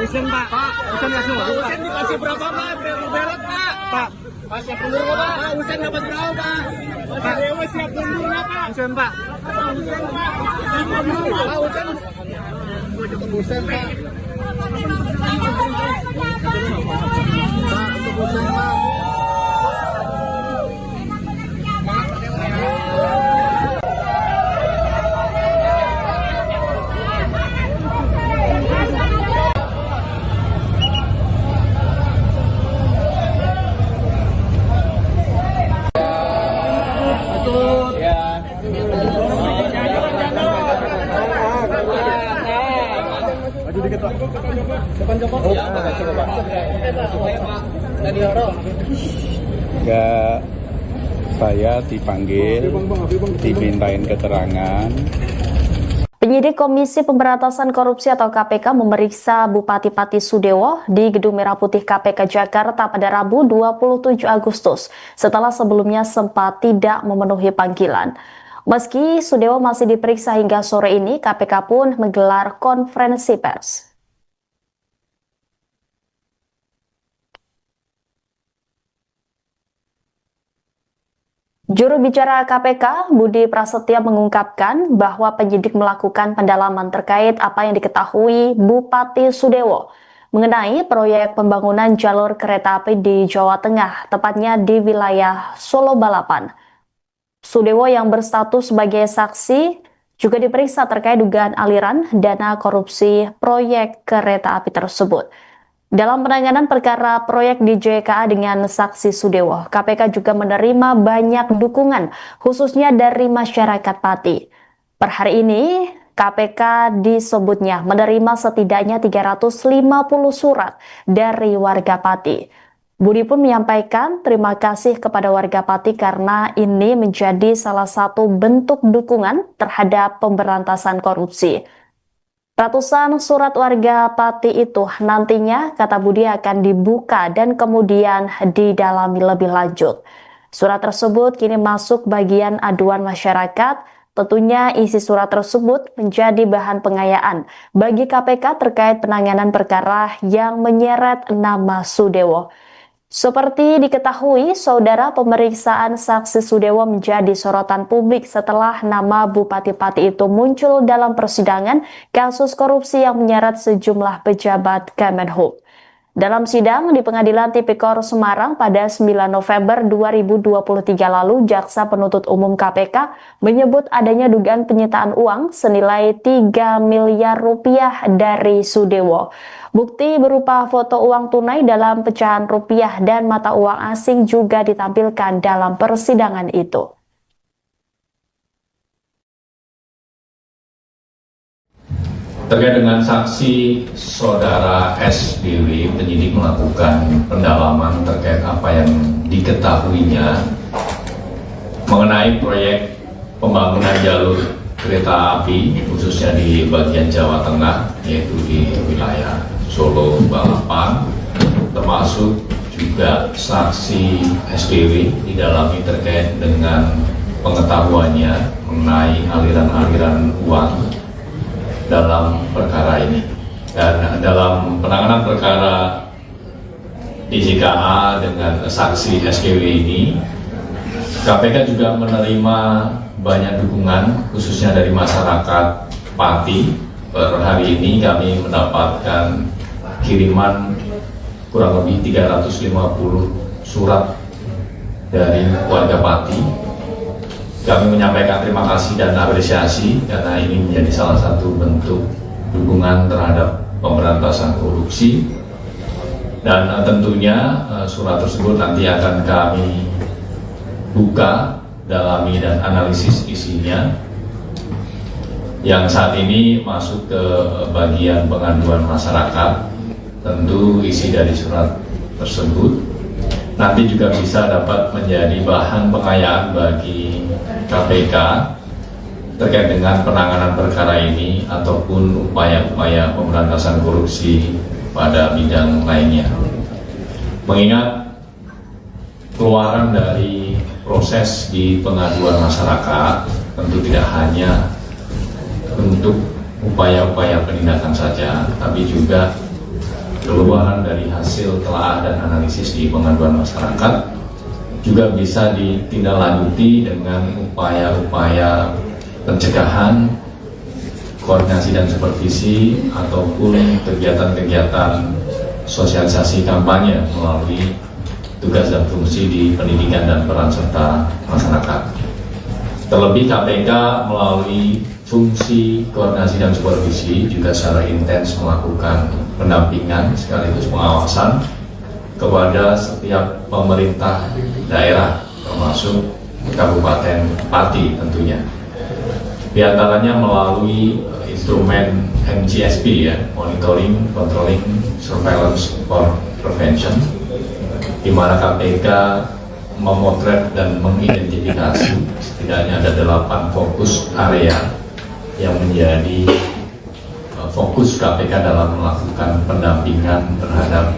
Usen, Pak. Usen langsung. Usen dikasih berapa, Pak? Belot, Pak. Pak, siap mundur nggak, Pak? Usen dapat berapa, Pak? Pak, Dewa siap mundur nggak, Pak? Usen, Pak. Usen, Pak. Pak, Usen. Usen, Pak. Usen, Pak. Ya, saya dipanggil, dimintain keterangan. Penyidik Komisi Pemberantasan Korupsi atau KPK memeriksa Bupati Pati Sudewo di Gedung Merah Putih KPK Jakarta pada Rabu 27 Agustus setelah sebelumnya sempat tidak memenuhi panggilan. Meski Sudewo masih diperiksa hingga sore ini, KPK pun menggelar konferensi pers. Juru bicara KPK, Budi Prasetyo mengungkapkan bahwa penyidik melakukan pendalaman terkait apa yang diketahui Bupati Sudewo mengenai proyek pembangunan jalur kereta api di Jawa Tengah, tepatnya di wilayah Solo Balapan. Sudewo yang berstatus sebagai saksi juga diperiksa terkait dugaan aliran dana korupsi proyek kereta api tersebut. Dalam penanganan perkara proyek di JKA dengan saksi Sudewo, KPK juga menerima banyak dukungan, khususnya dari masyarakat Pati. Per hari ini, KPK disebutnya menerima setidaknya 350 surat dari warga Pati. Budi pun menyampaikan terima kasih kepada warga Pati karena ini menjadi salah satu bentuk dukungan terhadap pemberantasan korupsi. Ratusan surat warga Pati itu nantinya, kata Budi, akan dibuka dan kemudian didalami lebih lanjut. Surat tersebut kini masuk bagian aduan masyarakat. Tentunya isi surat tersebut menjadi bahan pengayaan bagi KPK terkait penanganan perkara yang menyeret nama Sudewo. Seperti diketahui, saudara, pemeriksaan saksi Sudewo menjadi sorotan publik setelah nama Bupati Pati itu muncul dalam persidangan kasus korupsi yang menyeret sejumlah pejabat Kemenhub. Dalam sidang di Pengadilan Tipikor Semarang pada 9 November 2023 lalu, Jaksa Penuntut Umum KPK menyebut adanya dugaan penyitaan uang senilai 3 miliar rupiah dari Sudewo. Bukti berupa foto uang tunai dalam pecahan rupiah dan mata uang asing juga ditampilkan dalam persidangan itu. Terkait dengan saksi saudara SBW, penyidik melakukan pendalaman terkait apa yang diketahuinya mengenai proyek pembangunan jalur kereta api khususnya di bagian Jawa Tengah, yaitu di wilayah Solo, Balapan, termasuk juga saksi SBW didalami terkait dengan pengetahuannya mengenai aliran-aliran uang dalam perkara ini. Dan dalam penanganan perkara DJKA dengan saksi SKW ini, KPK juga menerima banyak dukungan khususnya dari masyarakat Pati. Per hari ini kami mendapatkan kiriman kurang lebih 350 surat dari warga Pati. Kami menyampaikan terima kasih dan apresiasi karena ini menjadi salah satu bentuk dukungan terhadap pemberantasan korupsi. Dan tentunya surat tersebut nanti akan kami buka, dalami dan analisis isinya. Yang saat ini masuk ke bagian pengaduan masyarakat, tentu isi dari surat tersebut nanti juga bisa dapat menjadi bahan pengayaan bagi KPK terkait dengan penanganan perkara ini ataupun upaya-upaya pemberantasan korupsi pada bidang lainnya. Mengingat keluaran dari proses di pengaduan masyarakat tentu tidak hanya untuk upaya-upaya penindakan saja, tapi juga keluaran dari hasil telah dan analisis di pengaduan masyarakat juga bisa ditindaklanjuti dengan upaya-upaya pencegahan, koordinasi dan supervisi ataupun kegiatan-kegiatan sosialisasi kampanye melalui tugas dan fungsi di pendidikan dan peran serta masyarakat. Terlebih KPK melalui fungsi koordinasi dan supervisi juga secara intens melakukan pendampingan sekaligus pengawasan kepada setiap pemerintah daerah termasuk Kabupaten Pati tentunya. Di antaranya melalui instrumen MGSP ya, Monitoring, Controlling, Surveillance for Prevention, di mana KPK memotret dan mengidentifikasi setidaknya ada 8 fokus area yang menjadi fokus KPK dalam melakukan pendampingan terhadap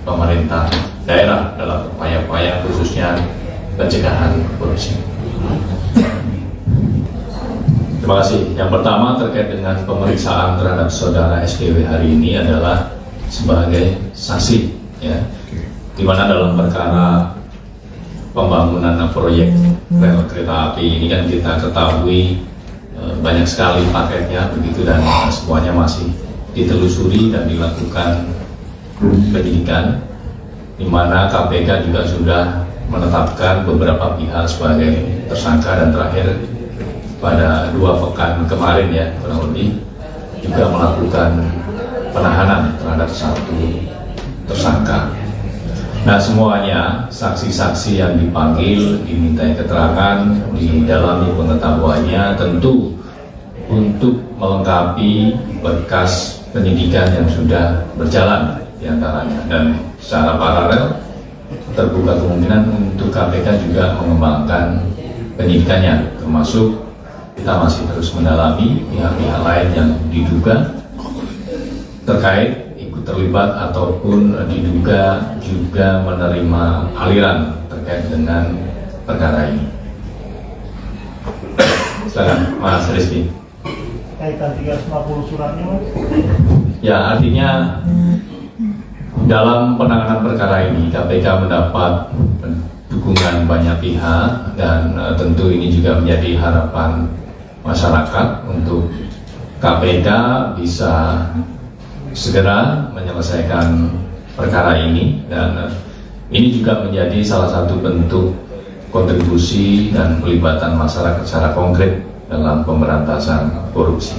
pemerintah daerah dalam upaya-upaya khususnya pencegahan korupsi. Terima kasih. Yang pertama terkait dengan pemeriksaan terhadap saudara SKW hari ini adalah sebagai saksi, ya, di mana dalam perkara pembangunan proyek rel kereta api ini kan kita ketahui banyak sekali paketnya begitu dan semuanya masih ditelusuri dan dilakukan penyidikan, di mana KPK juga sudah menetapkan beberapa pihak sebagai tersangka dan terakhir pada 2 pekan kemarin ya kurang lebih juga melakukan penahanan terhadap 1 tersangka. Nah, semuanya saksi-saksi yang dipanggil dimintai keterangan, didalami pengetahuannya tentu untuk melengkapi berkas penyidikan yang sudah berjalan diantaranya, dan secara paralel terbuka kemungkinan untuk KPK juga mengembangkan penyidikannya, termasuk kita masih terus mendalami pihak-pihak lain yang diduga terkait ikut terlibat ataupun diduga juga menerima aliran terkait dengan perkara ini. Silakan Mas Rizky. Kaitan 350 suratnya, Mas? Ya, artinya dalam penanganan perkara ini KPK mendapat dukungan banyak pihak dan tentu ini juga menjadi harapan masyarakat untuk KPK bisa segera menyelesaikan perkara ini, dan ini juga menjadi salah satu bentuk kontribusi dan pelibatan masyarakat secara konkret dalam pemberantasan korupsi.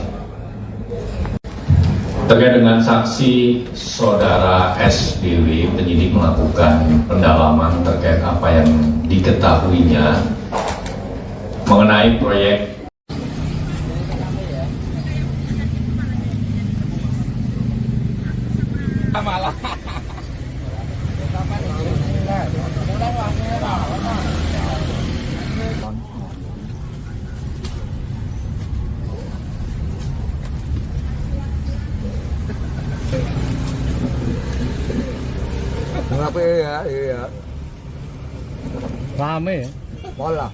Terkait dengan saksi saudara SBW, penyidik melakukan pendalaman terkait apa yang diketahuinya mengenai proyek Kenapa ya? Iya. Rame ya? Pola.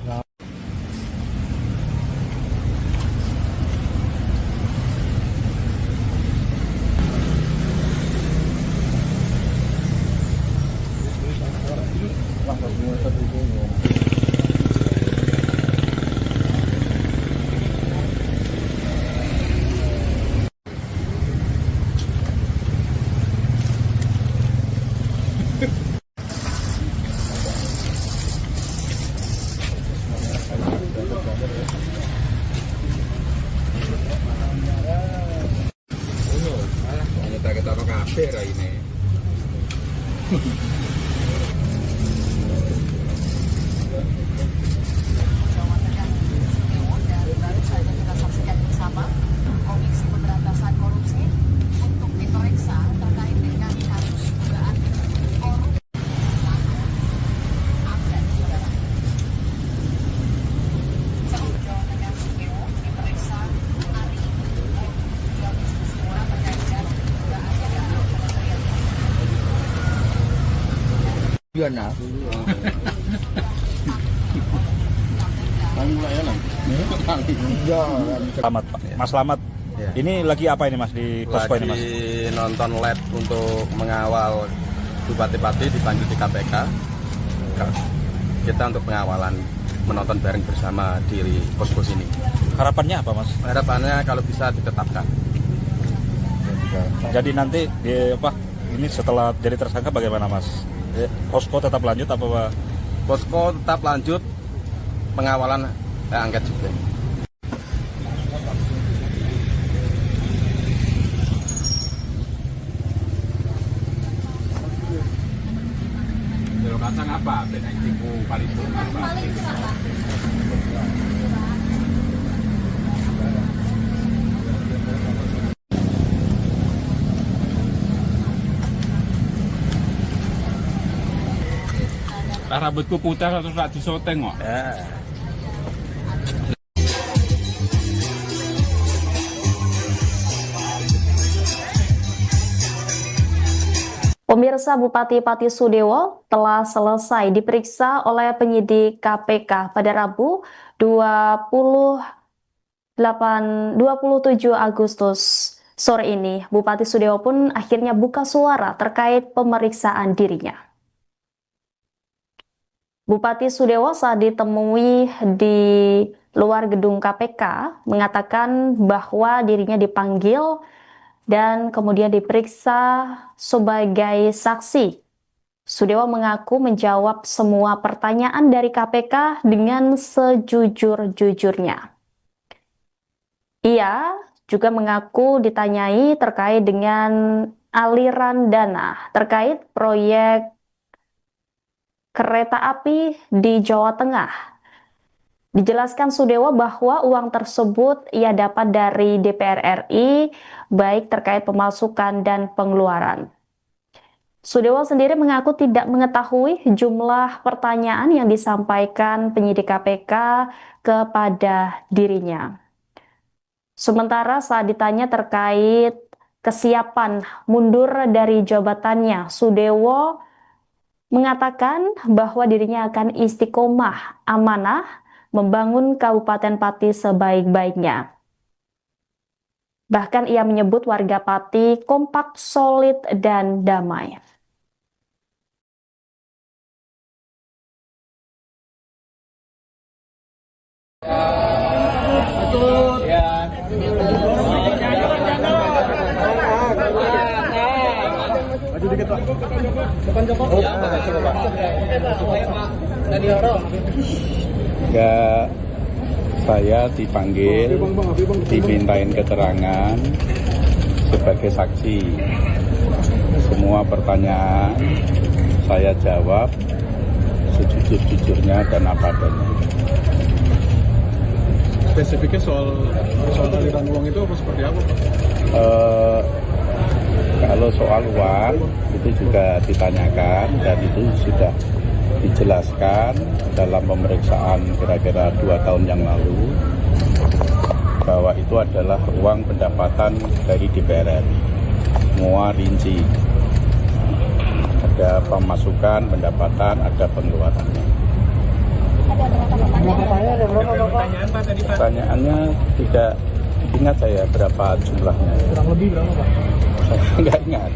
Kita ke kafe ini. Jawa Tengah, Sudewo, dan baru saja kita saksikan bersama Komisi Pemberantasan Korupsi untuk diperiksa terkait dengan kasus dugaan korupsi. Absen, saudara. Seluruh Jawa Tengah, Sudewo diperiksa hari ini. Dua bisnis murah terkait dengan dugaan Kementerian Gimana? Selamat Pak. Mas Slamet. Ya. Ini lagi apa ini Mas di posko ini Mas? Lagi nonton LED untuk mengawal bupati-bupati dipanggil di KPK. Kita untuk pengawalan, menonton bareng bersama di posko sini. Harapannya apa Mas? Harapannya kalau bisa ditetapkan. Jadi nanti ini setelah jadi tersangka bagaimana Mas? Posko tetap lanjut apa Pak? Posko tetap lanjut, pengawalan angket juga. Kacang apa? Benak tipu paling apa? Rambutku putih terus tak disoteng kok. Pemirsa, Bupati Pati Sudewo telah selesai diperiksa oleh penyidik KPK pada Rabu 27 Agustus sore ini. Bupati Sudewo pun akhirnya buka suara terkait pemeriksaan dirinya. Bupati Sudewo saat ditemui di luar gedung KPK mengatakan bahwa dirinya dipanggil dan kemudian diperiksa sebagai saksi. Sudewo mengaku menjawab semua pertanyaan dari KPK dengan sejujur-jujurnya. Ia juga mengaku ditanyai terkait dengan aliran dana terkait proyek kereta api di Jawa Tengah. Dijelaskan Sudewo bahwa uang tersebut ia dapat dari DPR RI, baik terkait pemasukan dan pengeluaran. Sudewo sendiri mengaku tidak mengetahui jumlah pertanyaan yang disampaikan penyidik KPK kepada dirinya. Sementara saat ditanya terkait kesiapan mundur dari jabatannya, Sudewo mengatakan bahwa dirinya akan istiqomah amanah membangun Kabupaten Pati sebaik-baiknya. Bahkan ia menyebut warga Pati kompak, solid, dan damai. Maju dikit Pak. Ya, saya dipanggil, dimintain keterangan sebagai saksi. Semua pertanyaan saya jawab sejujur-jujurnya dan apa adanya. Spesifiknya soal aliran uang itu apa seperti apa, Pak? Kalau soal uang itu juga ditanyakan dan itu sudah dijelaskan dalam pemeriksaan kira-kira 2 tahun yang lalu bahwa itu adalah uang pendapatan dari DPR RI. Semua rinci. Ada pemasukan, pendapatan, ada pengeluarannya. Pertanyaannya tidak ingat saya berapa jumlahnya. Kurang lebih berapa, Pak? Saya nggak ingat.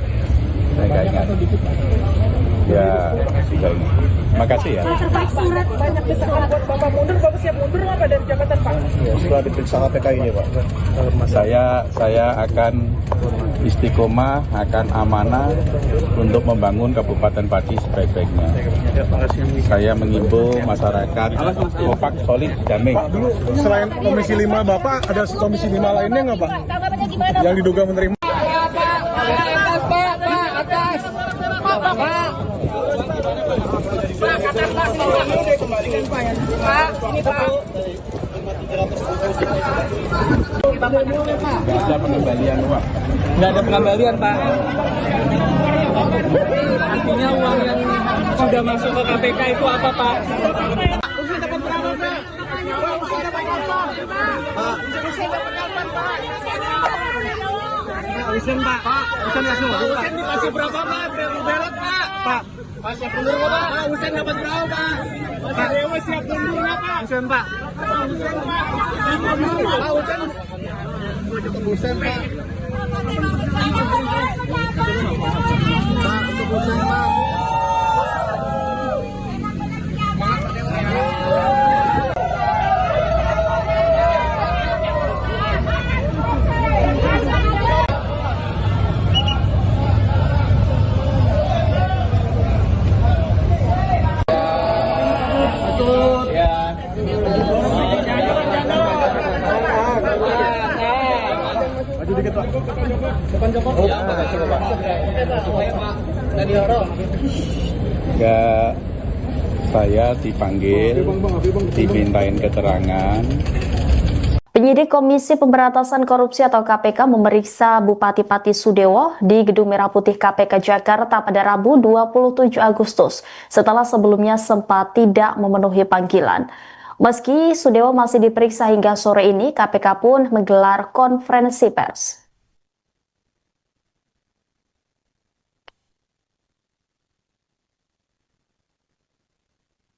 Ya, tidak ingat. Makasih ya. Pak, surat banyak desakan buat Bapak mundur, Bapak siap mundur nggak Pak dari jabatan Pak? Ya, setelah diperiksa KPK ini, Pak. Saya akan istiqomah, akan amanah untuk membangun Kabupaten Pati sebaik-baiknya. Saya mengimbau masyarakat kompak, solid, damai. Pak, dulu selain Komisi 5 Bapak, ada Komisi 5 lainnya nggak, Pak? Tanggapannya gimana? Yang diduga menerima. Nggak ada pengembalian uang. Nggak ada pengembalian, Pak. Artinya uang yang sudah masuk ke KPK itu apa, Pak? Usen, Pak. Usen nggak semua. Usen dikasih berapa, Pak? Belot, Pak. Pak, siap mundur nggak, Pak? Usen dapat berapa, Pak? Pak, Dewa siap mundur nggak, Pak? Usen, Pak. Usen, Pak. Pak, Usen. Usen, Pak. Pak, untuk Usen, Pak. Ya, saya dipanggil, dimintain keterangan. Penyidik Komisi Pemberantasan Korupsi atau KPK memeriksa Bupati Pati Sudewo di Gedung Merah Putih KPK Jakarta pada Rabu 27 Agustus setelah sebelumnya sempat tidak memenuhi panggilan. Meski Sudewo masih diperiksa hingga sore ini, KPK pun menggelar konferensi pers.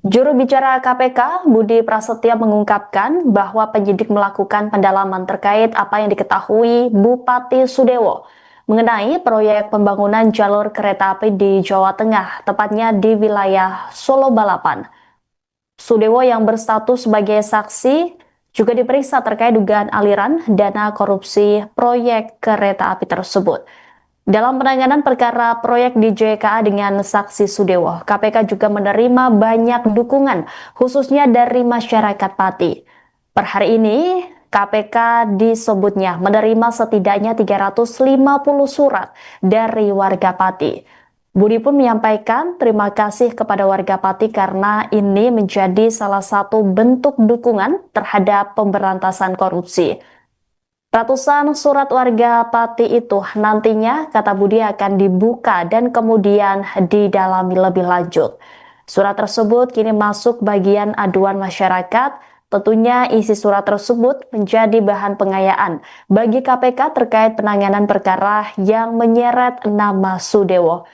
Juru bicara KPK, Budi Prasetya mengungkapkan bahwa penyidik melakukan pendalaman terkait apa yang diketahui Bupati Sudewo mengenai proyek pembangunan jalur kereta api di Jawa Tengah, tepatnya di wilayah Solo Balapan. Sudewo yang berstatus sebagai saksi juga diperiksa terkait dugaan aliran dana korupsi proyek kereta api tersebut. Dalam penanganan perkara proyek di JKA dengan saksi Sudewo, KPK juga menerima banyak dukungan, khususnya dari masyarakat Pati. Per hari ini, KPK disebutnya menerima setidaknya 350 surat dari warga Pati. Budi pun menyampaikan terima kasih kepada warga Pati karena ini menjadi salah satu bentuk dukungan terhadap pemberantasan korupsi. Ratusan surat warga Pati itu nantinya, kata Budi, akan dibuka dan kemudian didalami lebih lanjut. Surat tersebut kini masuk bagian aduan masyarakat. Tentunya isi surat tersebut menjadi bahan pengayaan bagi KPK terkait penanganan perkara yang menyeret nama Sudewo.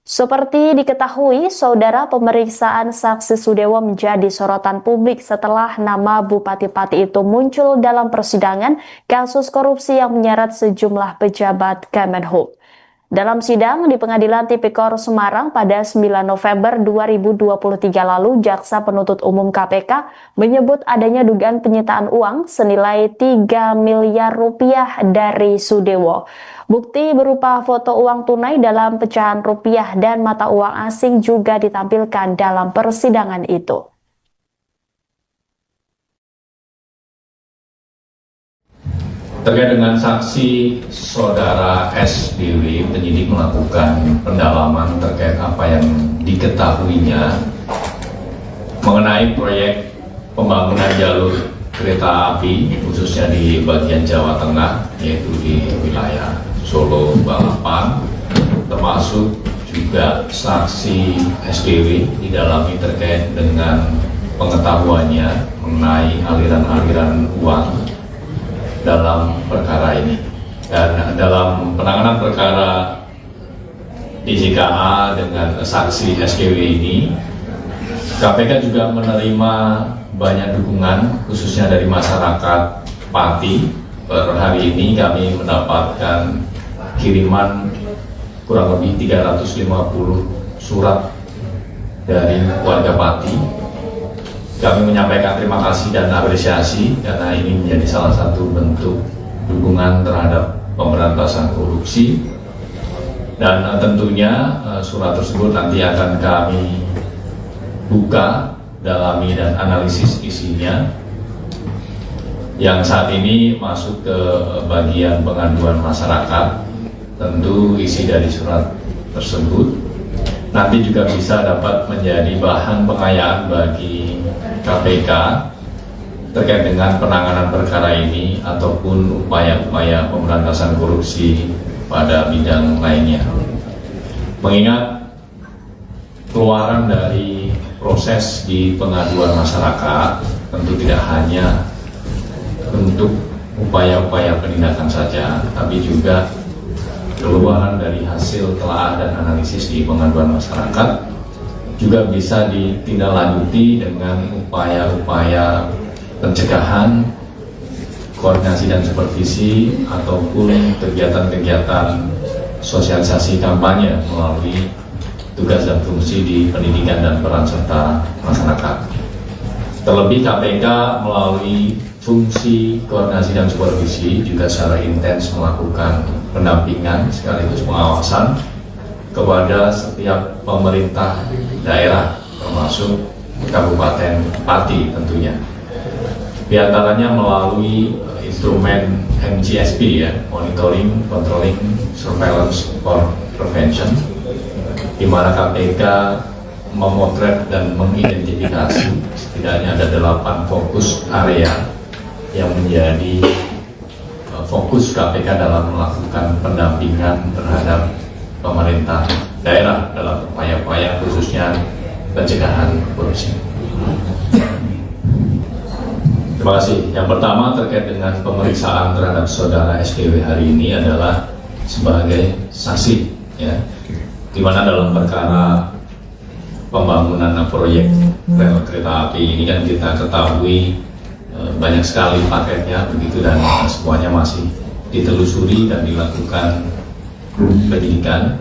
Seperti diketahui, saudara, pemeriksaan saksi Sudewo menjadi sorotan publik setelah nama Bupati Pati itu muncul dalam persidangan kasus korupsi yang menyeret sejumlah pejabat Kemenhub. Dalam sidang di Pengadilan Tipikor Semarang pada 9 November 2023 lalu, Jaksa Penuntut Umum KPK menyebut adanya dugaan penyitaan uang senilai 3 miliar rupiah dari Sudewo. Bukti berupa foto uang tunai dalam pecahan rupiah dan mata uang asing juga ditampilkan dalam persidangan itu. Terkait dengan saksi saudara SDW, penyidik melakukan pendalaman terkait apa yang diketahuinya mengenai proyek pembangunan jalur kereta api, khususnya di bagian Jawa Tengah, yaitu di wilayah Solo, Balapan, termasuk juga saksi SDW didalami terkait dengan pengetahuannya mengenai aliran-aliran uang dalam perkara ini. Dan dalam penanganan perkara DJKA dengan saksi SDW ini, KPK juga menerima banyak dukungan khususnya dari masyarakat Pati. Per hari ini kami mendapatkan kiriman kurang lebih 350 surat dari warga Pati. Kami menyampaikan terima kasih dan apresiasi karena ini menjadi salah satu bentuk dukungan terhadap pemberantasan korupsi. Dan tentunya surat tersebut nanti akan kami buka, dalami dan analisis isinya. Yang saat ini masuk ke bagian pengaduan masyarakat, tentu isi dari surat tersebut nanti juga bisa dapat menjadi bahan pengayaan bagi KPK terkait dengan penanganan perkara ini ataupun upaya-upaya pemberantasan korupsi pada bidang lainnya. Mengingat keluaran dari proses di pengaduan masyarakat tentu tidak hanya untuk upaya-upaya penindakan saja, tapi juga keluaran dari hasil telaah dan analisis di pengaduan masyarakat juga bisa ditindaklanjuti dengan upaya-upaya pencegahan, koordinasi dan supervisi ataupun kegiatan-kegiatan sosialisasi kampanye melalui tugas dan fungsi di pendidikan dan peran serta masyarakat. Terlebih KPK melalui fungsi koordinasi dan supervisi juga secara intens melakukan pendampingan sekaligus pengawasan kepada setiap pemerintah daerah termasuk Kabupaten Pati tentunya. Di antaranya melalui instrumen MGSP ya, Monitoring, Controlling, Surveillance for Prevention, di mana KPK memotret dan mengidentifikasi setidaknya ada 8 fokus area yang menjadi fokus KPK dalam melakukan pendampingan terhadap pemerintah daerah dalam upaya-upaya khususnya pencegahan korupsi. Terima kasih. Yang pertama terkait dengan pemeriksaan terhadap saudara SDW hari ini adalah sebagai saksi, ya, di mana dalam perkara pembangunan proyek rel kereta api ini kan kita ketahui banyak sekali paketnya begitu dan semuanya masih ditelusuri dan dilakukan penyidikan,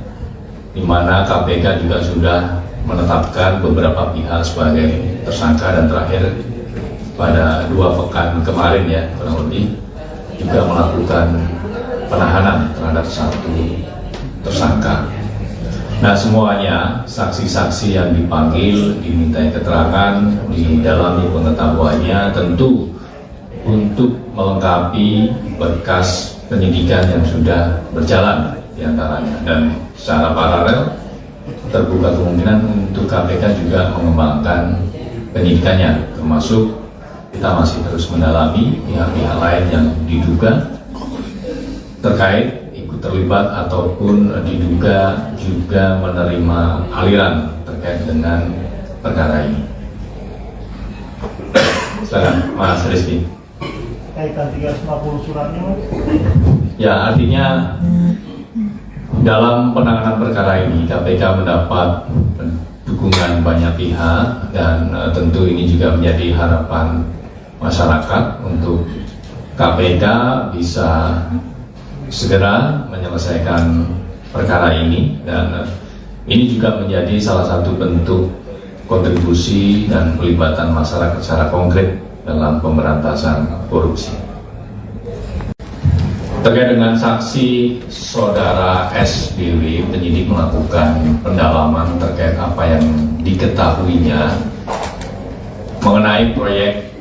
di mana KPK juga sudah menetapkan beberapa pihak sebagai tersangka dan terakhir pada 2 pekan kemarin ya kurang lebih juga melakukan penahanan terhadap 1 tersangka. Nah semuanya saksi-saksi yang dipanggil dimintai keterangan, didalami pengetahuannya tentu untuk melengkapi berkas penyidikan yang sudah berjalan diantaranya, dan secara paralel terbuka kemungkinan untuk KPK juga mengembangkan penyidikannya, termasuk kita masih terus mendalami pihak-pihak lain yang diduga terkait ikut terlibat ataupun diduga juga menerima aliran terkait dengan perkara ini. Silakan Mas Rizky. Kaitan 350 suratnya, Mas? Ya, artinya dalam penanganan perkara ini KPK mendapat dukungan banyak pihak dan tentu ini juga menjadi harapan masyarakat untuk KPK bisa segera menyelesaikan perkara ini, dan ini juga menjadi salah satu bentuk kontribusi dan pelibatan masyarakat secara konkret dalam pemberantasan korupsi. Terkait dengan saksi saudara SBW, penyidik melakukan pendalaman terkait apa yang diketahuinya mengenai proyek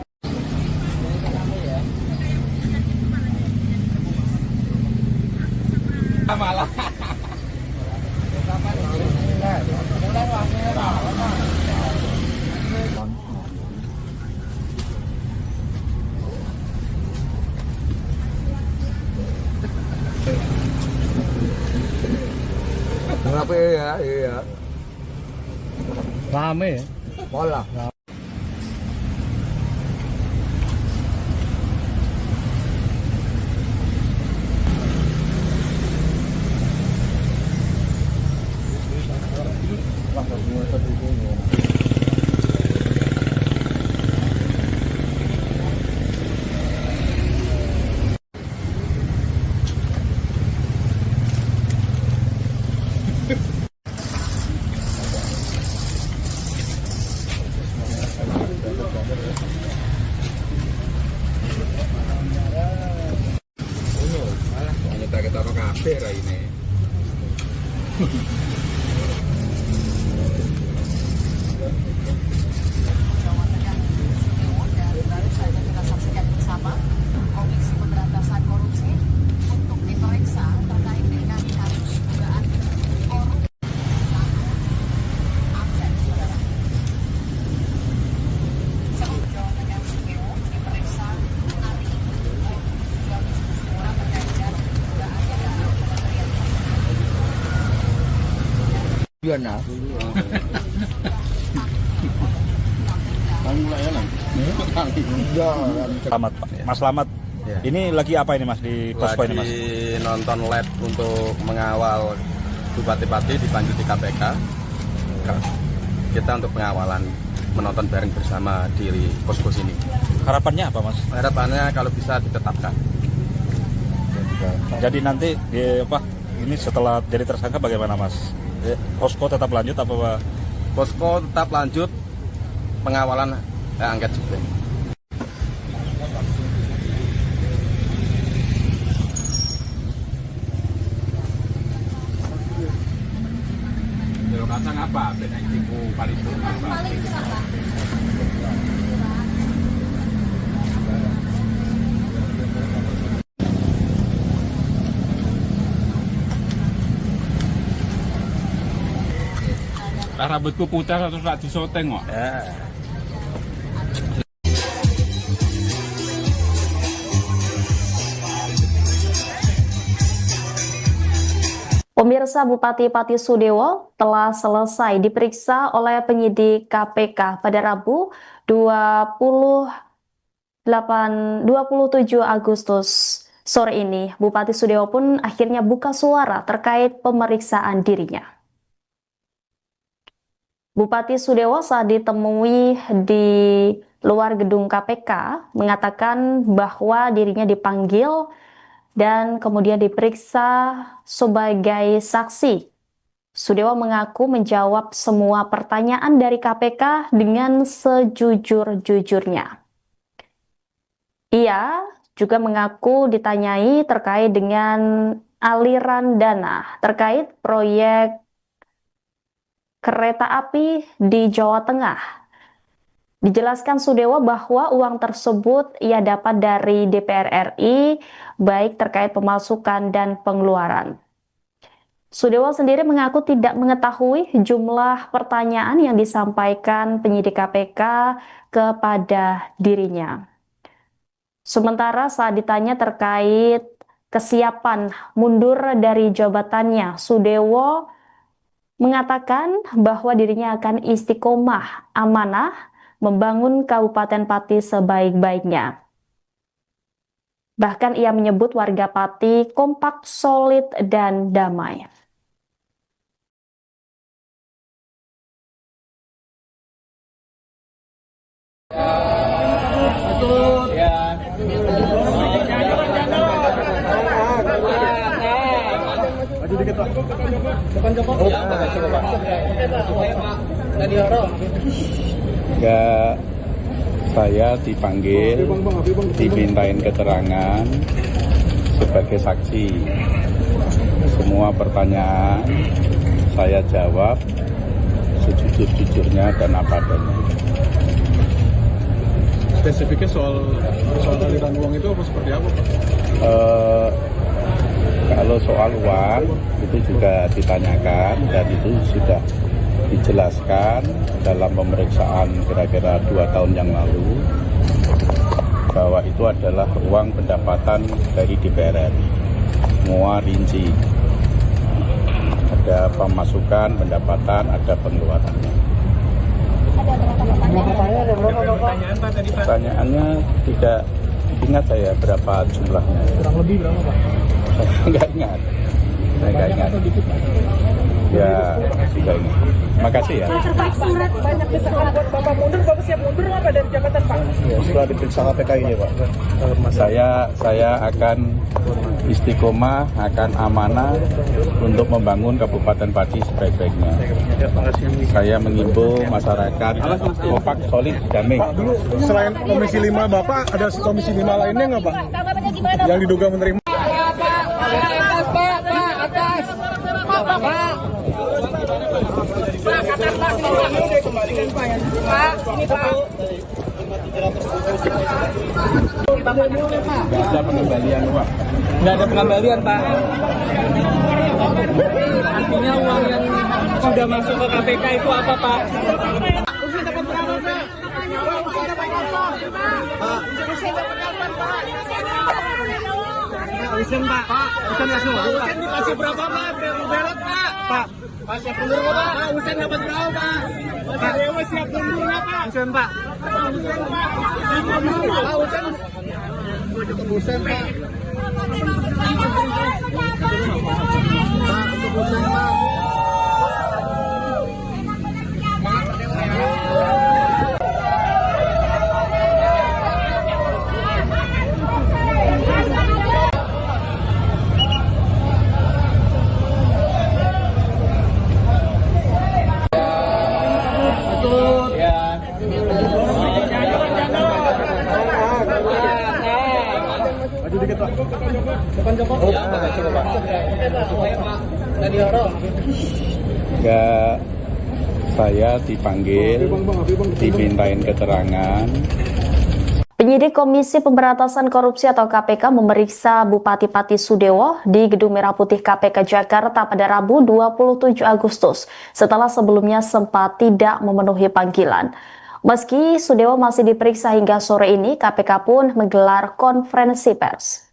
Berapa ya? Iya. Rame ya? Pola. Kita kafe ini. Jawa Tengah dan baru saja kita saksikan bersama Komisi Pemberantasan Korupsi untuk diperiksa terkait dengan kasus dugaan korupsi akses saudara. Sebelum Jawa Tengah diperiksa hari ini terkait dengan dugaan Kementerian Selamat Pak. Mas Slamet. Ya. Ini lagi apa ini Mas di posko ini Mas? Lagi nonton live untuk mengawal bupati-bupati dipanggil di KPK. Kita untuk pengawalan, menonton bareng bersama di posko sini. Harapannya apa Mas? Harapannya kalau bisa ditetapkan. Jadi nanti ini setelah jadi tersangka bagaimana Mas? Posko tetap lanjut apa Pak? Posko tetap lanjut pengawalan angket juga. Kalau kacang apa? Beda tipu paling apa? Rambutku putih terus tak disoteng kok. Pemirsa, Bupati Pati Sudewo telah selesai diperiksa oleh penyidik KPK pada Rabu 27 Agustus sore ini. Bupati Sudewo pun akhirnya buka suara terkait pemeriksaan dirinya. Bupati Sudewo saat ditemui di luar gedung KPK mengatakan bahwa dirinya dipanggil dan kemudian diperiksa sebagai saksi. Sudewo mengaku menjawab semua pertanyaan dari KPK dengan sejujur-jujurnya. Ia juga mengaku ditanyai terkait dengan aliran dana terkait proyek kereta api di Jawa Tengah. Dijelaskan Sudewo bahwa uang tersebut ia dapat dari DPR RI, baik terkait pemasukan dan pengeluaran. Sudewo sendiri mengaku tidak mengetahui jumlah pertanyaan yang disampaikan penyidik KPK kepada dirinya. Sementara saat ditanya terkait kesiapan mundur dari jabatannya, Sudewo mengatakan bahwa dirinya akan istiqomah amanah membangun Kabupaten Pati sebaik-baiknya. Bahkan ia menyebut warga Pati kompak, solid, dan damai. Maju dikit Pak. Ya, saya dipanggil, dimintain keterangan sebagai saksi. Semua pertanyaan saya jawab sejujur-jujurnya dan apa adanya. Spesifiknya soal aliran uang itu apa seperti apa, Pak? Kalau soal uang itu juga ditanyakan dan itu sudah dijelaskan dalam pemeriksaan kira-kira 2 tahun yang lalu bahwa itu adalah uang pendapatan dari DPR RI. Semua rinci. Ada pemasukan, pendapatan, ada pengeluarannya. Pertanyaannya tidak ingat saya berapa jumlahnya. Kurang lebih berapa, Pak? Saya nggak ingat. Ya, tidak ingat. Makasih ya. Surat banyak desakan buat Bapak mundur, Bapak siap mundur nggak Pak dari jabatan Pak? Ya, setelah diperiksa KPK ini, Pak. Saya akan istiqomah, akan amanah untuk membangun Kabupaten Pati sebaik-baiknya. Saya mengimbau masyarakat kompak, solid, damai. Pak, dulu selain Komisi 5 Bapak, ada Komisi 5 lainnya nggak, Pak? Tanggapannya gimana? Yang diduga menerima. Nggak ada pengembalian uang. Nggak ada pengembalian, Pak. Artinya uang yang sudah masuk ke KPK itu apa, Pak? Usen, Pak. Usen nggak semua. Usen dikasih berapa, Pak? Belot, Pak. Pak, siap mundur nggak, Pak? Usen dapat berapa, Pak? Pak Dewa siap mundur nggak, Pak? Usen, Pak. Usen, Pak. Pak, Usen. Usen, Pak. Usen, Pak. Ya, saya dipanggil, dimintain keterangan. Penyidik Komisi Pemberantasan Korupsi atau KPK memeriksa Bupati Pati Sudewo di Gedung Merah Putih KPK Jakarta pada Rabu 27 Agustus setelah sebelumnya sempat tidak memenuhi panggilan. Meski Sudewo masih diperiksa hingga sore ini, KPK pun menggelar konferensi pers.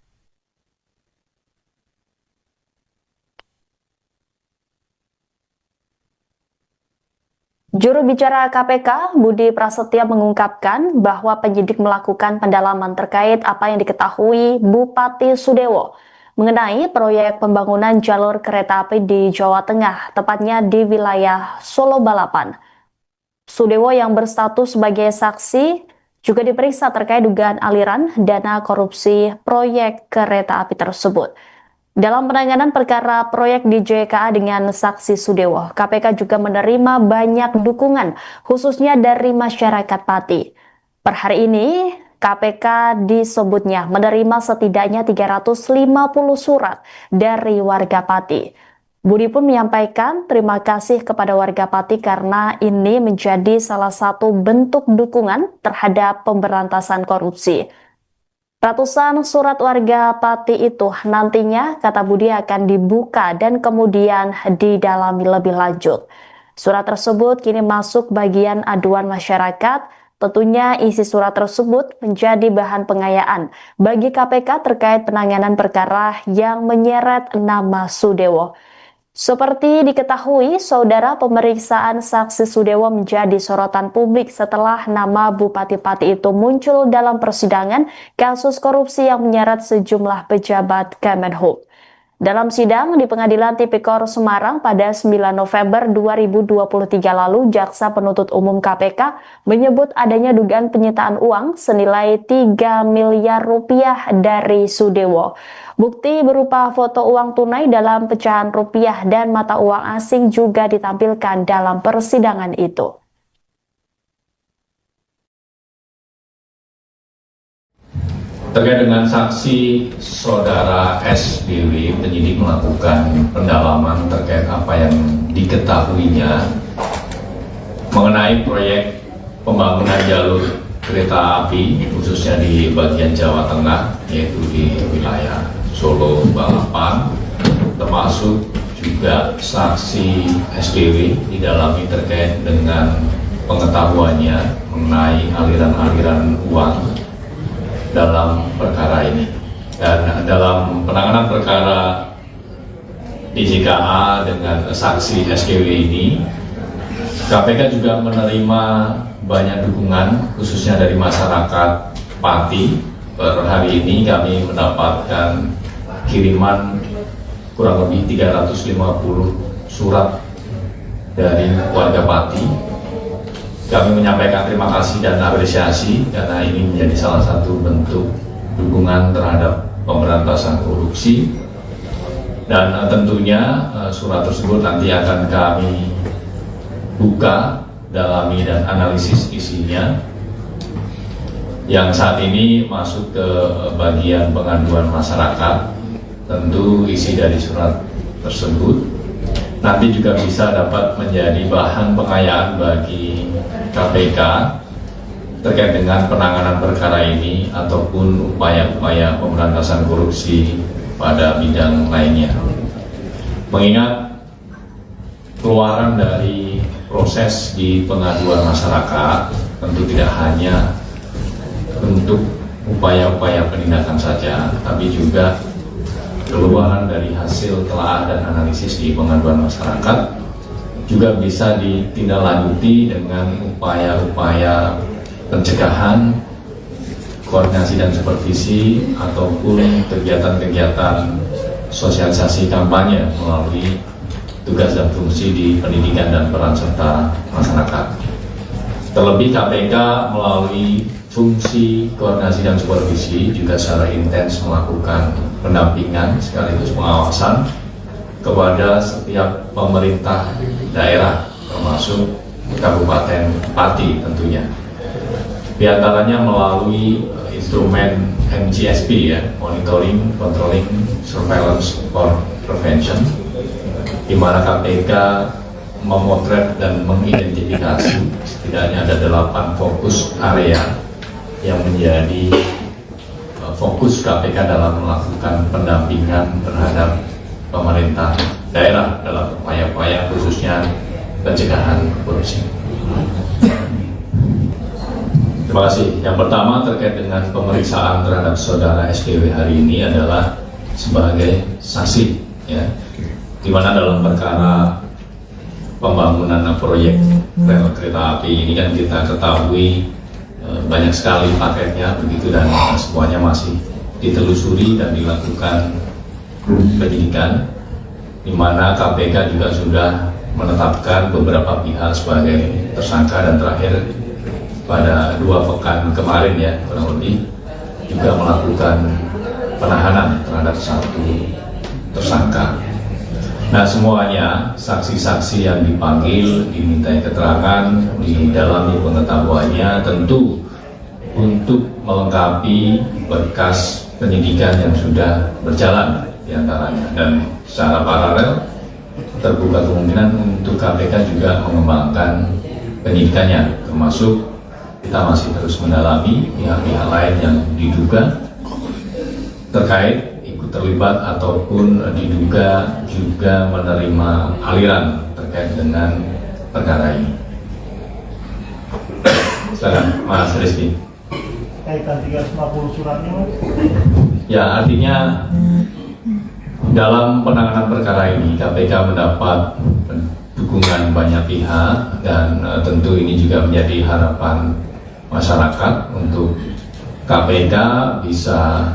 Juru bicara KPK, Budi Prasetya mengungkapkan bahwa penyidik melakukan pendalaman terkait apa yang diketahui Bupati Sudewo mengenai proyek pembangunan jalur kereta api di Jawa Tengah, tepatnya di wilayah Solo Balapan. Sudewo yang berstatus sebagai saksi juga diperiksa terkait dugaan aliran dana korupsi proyek kereta api tersebut. Dalam penanganan perkara proyek di JKA dengan saksi Sudewo, KPK juga menerima banyak dukungan, khususnya dari masyarakat Pati. Per hari ini, KPK disebutnya menerima setidaknya 350 surat dari warga Pati. Budi pun menyampaikan terima kasih kepada warga Pati karena ini menjadi salah satu bentuk dukungan terhadap pemberantasan korupsi. Ratusan surat warga Pati itu nantinya, kata Budi, akan dibuka dan kemudian didalami lebih lanjut. Surat tersebut kini masuk bagian aduan masyarakat. Tentunya isi surat tersebut menjadi bahan pengayaan bagi KPK terkait penanganan perkara yang menyeret nama Sudewo. Seperti diketahui, saudara, pemeriksaan saksi Sudewo menjadi sorotan publik setelah nama Bupati Pati itu muncul dalam persidangan kasus korupsi yang menyeret sejumlah pejabat Kemenhub. Dalam sidang di Pengadilan Tipikor Semarang pada 9 November 2023 lalu, Jaksa Penuntut Umum KPK menyebut adanya dugaan penyitaan uang senilai 3 miliar rupiah dari Sudewo. Bukti berupa foto uang tunai dalam pecahan rupiah dan mata uang asing juga ditampilkan dalam persidangan itu. Terkait dengan saksi saudara SBW, penyidik melakukan pendalaman terkait apa yang diketahuinya mengenai proyek pembangunan jalur kereta api khususnya di bagian Jawa Tengah, yaitu di wilayah Solo, Balapan, termasuk juga saksi SBW didalami terkait dengan pengetahuannya mengenai aliran-aliran uang dalam perkara ini. Dan dalam penanganan perkara DJKA dengan saksi SKW ini, KPK juga menerima banyak dukungan khususnya dari masyarakat Pati. Per hari ini kami mendapatkan kiriman kurang lebih 350 surat dari warga Pati. Kami menyampaikan terima kasih dan apresiasi karena ini menjadi salah satu bentuk dukungan terhadap pemberantasan korupsi. Dan tentunya surat tersebut nanti akan kami buka, dalami dan analisis isinya. Yang saat ini masuk ke bagian pengaduan masyarakat, tentu isi dari surat tersebut nanti juga bisa dapat menjadi bahan pengayaan bagi KPK terkait dengan penanganan perkara ini ataupun upaya-upaya pemberantasan korupsi pada bidang lainnya. Mengingat keluaran dari proses di pengaduan masyarakat tentu tidak hanya untuk upaya-upaya penindakan saja, tapi juga keluaran dari hasil telah dan analisis di pengaduan masyarakat juga bisa ditindaklanjuti dengan upaya-upaya pencegahan, koordinasi dan supervisi ataupun kegiatan-kegiatan sosialisasi kampanye melalui tugas dan fungsi di pendidikan dan peran serta masyarakat. Terlebih KPK melalui fungsi koordinasi dan supervisi juga secara intens melakukan pendampingan sekaligus pengawasan kepada setiap pemerintah daerah termasuk Kabupaten Pati tentunya. Di antaranya melalui instrumen MGSP ya, Monitoring, Controlling, Surveillance for Prevention, di mana KPK memotret dan mengidentifikasi setidaknya ada 8 fokus area yang menjadi fokus KPK dalam melakukan pendampingan terhadap pemerintah daerah dalam upaya-upaya khususnya pencegahan korupsi. Terima kasih. Yang pertama terkait dengan pemeriksaan terhadap saudara SKW hari ini adalah sebagai saksi, ya, di mana dalam perkara pembangunan proyek rel kereta api ini kan kita ketahui banyak sekali paketnya begitu dan semuanya masih ditelusuri dan dilakukan penyidikan, di mana KPK juga sudah menetapkan beberapa pihak sebagai tersangka dan terakhir pada 2 pekan kemarin ya kurang lebih juga melakukan penahanan terhadap 1 tersangka. Nah semuanya saksi-saksi yang dipanggil dimintai keterangan, didalami pengetahuannya tentu untuk melengkapi berkas penyidikan yang sudah berjalan diantaranya, dan secara paralel terbuka kemungkinan untuk KPK juga mengembangkan penyidikannya, termasuk kita masih terus mendalami pihak-pihak lain yang diduga terkait ikut terlibat ataupun diduga juga menerima aliran terkait dengan perkara ini. Silakan Mas Rizky. Kaitan 350 suratnya, Mas? Ya, artinya dalam penanganan perkara ini KPK mendapat dukungan banyak pihak dan tentu ini juga menjadi harapan masyarakat untuk KPK bisa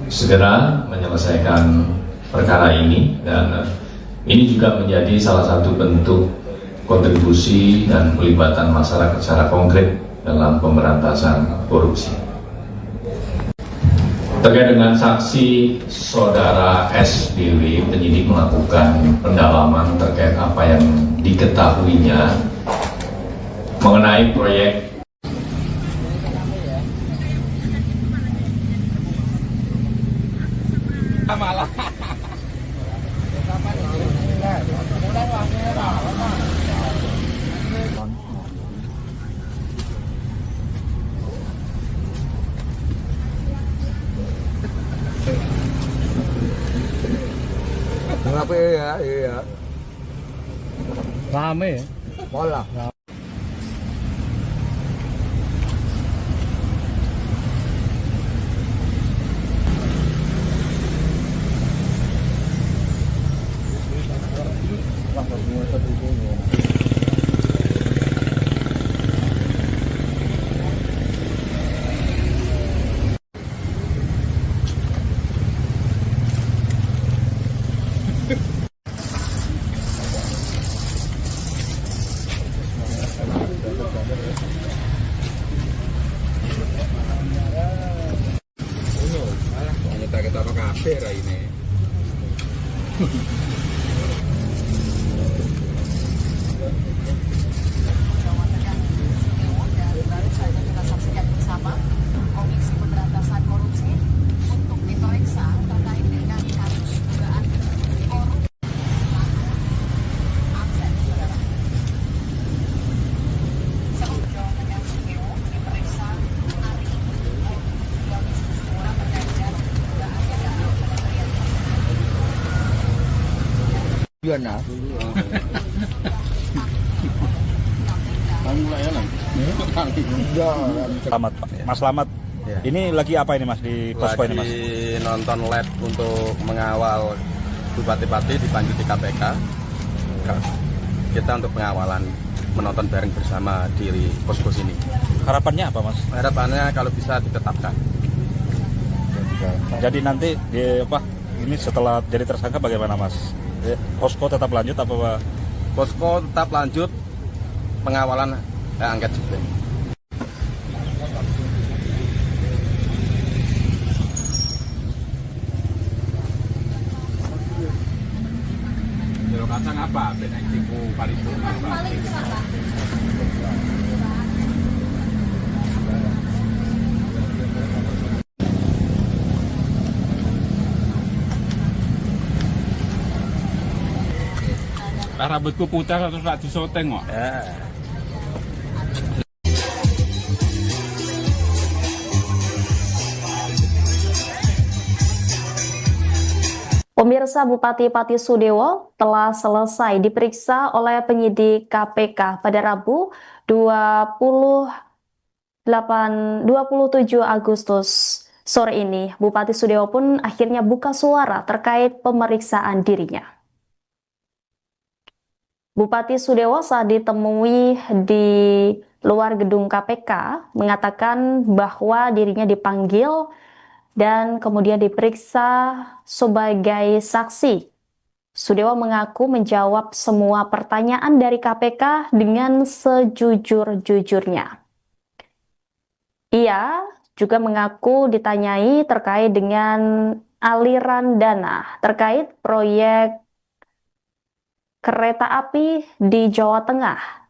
segera menyelesaikan perkara ini, dan ini juga menjadi salah satu bentuk kontribusi dan pelibatan masyarakat secara konkret dalam pemberantasan korupsi. Terkait dengan saksi saudara SBW, penyidik melakukan pendalaman terkait apa yang diketahuinya mengenai proyek Kenapa ya? Iya. Rame ya? Bola. Kita apa kafe ini? Jawa Tengah Sudewo dan baru saja kita saksikan bersama Komisi Pemberantasan Korupsi untuk diperiksa terkait dengan kasus dugaan korupsi. Aksen, saudara. Sebelum Jawa Tengah Sudewo diperiksa hari ini oleh 2 orang terkait dengan dugaan Kementerian Gimana? Selamat Pak. Mas Slamet. Ya. Ini lagi apa ini Mas di posko ini Mas? Lagi nonton lab untuk mengawal bupati-bupati dipanggil di KPK. Kita untuk pengawalan, menonton bareng bersama di posko sini. Harapannya apa Mas? Harapannya kalau bisa ditetapkan. Jadi nanti ini setelah jadi tersangka bagaimana Mas? Posko tetap lanjut apa Pak? Posko tetap lanjut pengawalan angket juga. Jero kacang apa? Benek tipu paripurna apa? Rambutku putih terus tak disoteng kok. Pemirsa, Bupati Pati Sudewo telah selesai diperiksa oleh penyidik KPK pada Rabu 27 Agustus sore ini. Bupati Sudewo pun akhirnya buka suara terkait pemeriksaan dirinya. Bupati Sudewo saat ditemui di luar gedung KPK mengatakan bahwa dirinya dipanggil dan kemudian diperiksa sebagai saksi. Sudewo mengaku menjawab semua pertanyaan dari KPK dengan sejujur-jujurnya. Ia juga mengaku ditanyai terkait dengan aliran dana terkait proyek kereta api di Jawa Tengah.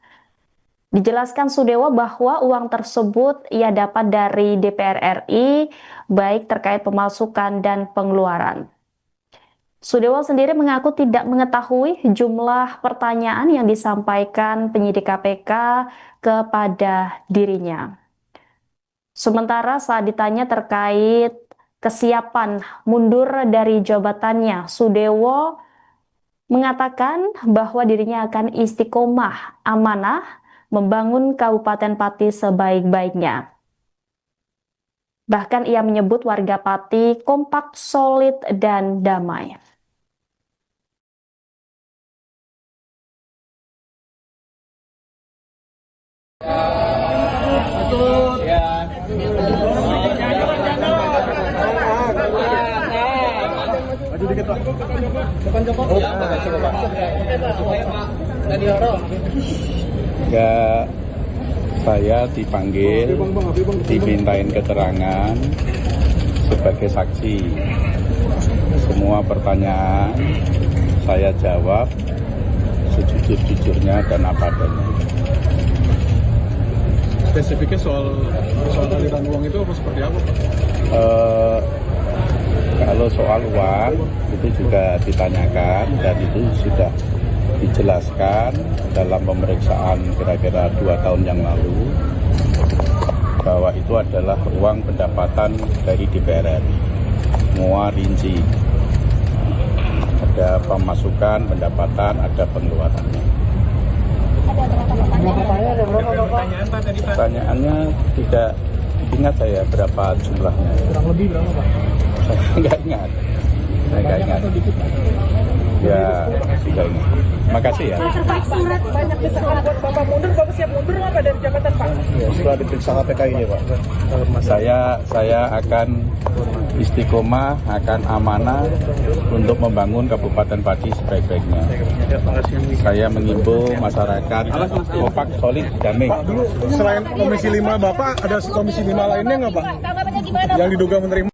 Dijelaskan Sudewo bahwa uang tersebut ia dapat dari DPR RI, baik terkait pemasukan dan pengeluaran. Sudewo sendiri mengaku tidak mengetahui jumlah pertanyaan yang disampaikan penyidik KPK kepada dirinya. Sementara saat ditanya terkait kesiapan mundur dari jabatannya, Sudewo mengatakan bahwa dirinya akan istiqomah amanah membangun Kabupaten Pati sebaik-baiknya. Bahkan ia menyebut warga Pati kompak, solid, dan damai. Maju dikit Pak. Ya, saya dipanggil, dimintain keterangan sebagai saksi. Semua pertanyaan saya jawab sejujur-jujurnya dan apa adanya. Spesifiknya soal aliran uang itu apa seperti apa, Pak? Kalau soal uang itu juga ditanyakan dan itu sudah dijelaskan dalam pemeriksaan kira-kira 2 tahun yang lalu bahwa itu adalah uang pendapatan dari DPR RI. Semua rinci. Ada pemasukan, pendapatan, ada pengeluarannya. Pertanyaannya tidak ingat saya berapa jumlahnya. Kurang lebih berapa, Pak? Saya nggak ingat. Ya, sudah ingat. Makasih ya. Pak, surat banyak desakan buat Bapak mundur, Bapak siap mundur nggak Pak dari jabatan Pak? Ya, setelah diperiksa KPK ini, Pak. Saya akan istiqomah, akan amanah untuk membangun Kabupaten Pati sebaik-baiknya. Saya mengimbau masyarakat kompak, solid, damai. Pak, dulu selain Komisi 5 Bapak, ada Komisi 5 lainnya nggak, Pak? Tanggapannya gimana? Yang diduga menerima.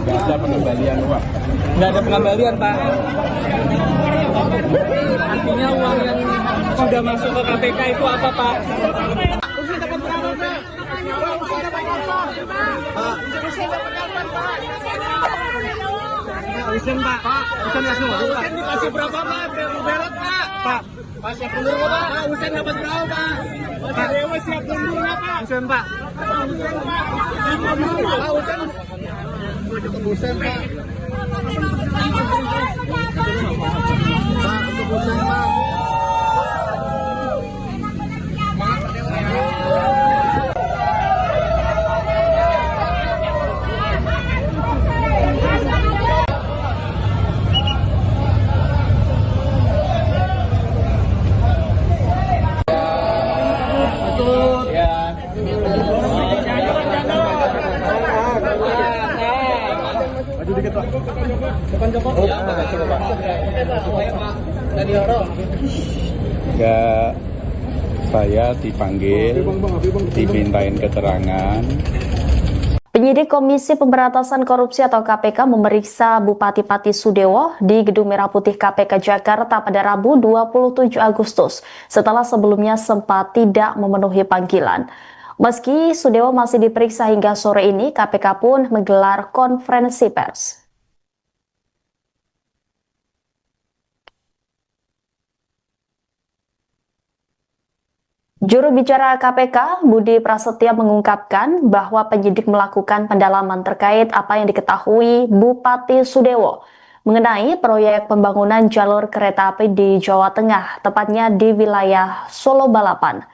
Nggak ada pengembalian uang. Nggak ada pengembalian, Pak. Artinya uang yang sudah masuk ke KPK itu apa, Pak? Usen, Pak. Usen langsung, Pak. Usen dikasih berapa, Pak? Belot, Pak. Pak, siap mundur nggak, Pak? Usen dapat berapa, Pak? Pak Dewa siap mundur nggak, Pak? Usen, Pak. Usen, Pak. Usen, Pak. Untuk Usen, Pak. Ya, saya dipanggil, dimintain keterangan. Penyidik Komisi Pemberantasan Korupsi atau KPK memeriksa Bupati Pati Sudewo di Gedung Merah Putih KPK Jakarta pada Rabu 27 Agustus setelah sebelumnya sempat tidak memenuhi panggilan. Meski Sudewo masih diperiksa hingga sore ini, KPK pun menggelar konferensi pers. Juru bicara KPK, Budi Prasetya mengungkapkan bahwa penyidik melakukan pendalaman terkait apa yang diketahui Bupati Sudewo mengenai proyek pembangunan jalur kereta api di Jawa Tengah, tepatnya di wilayah Solo Balapan.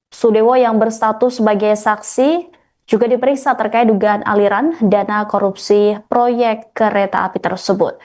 Sudewo yang berstatus sebagai saksi juga diperiksa terkait dugaan aliran dana korupsi proyek kereta api tersebut.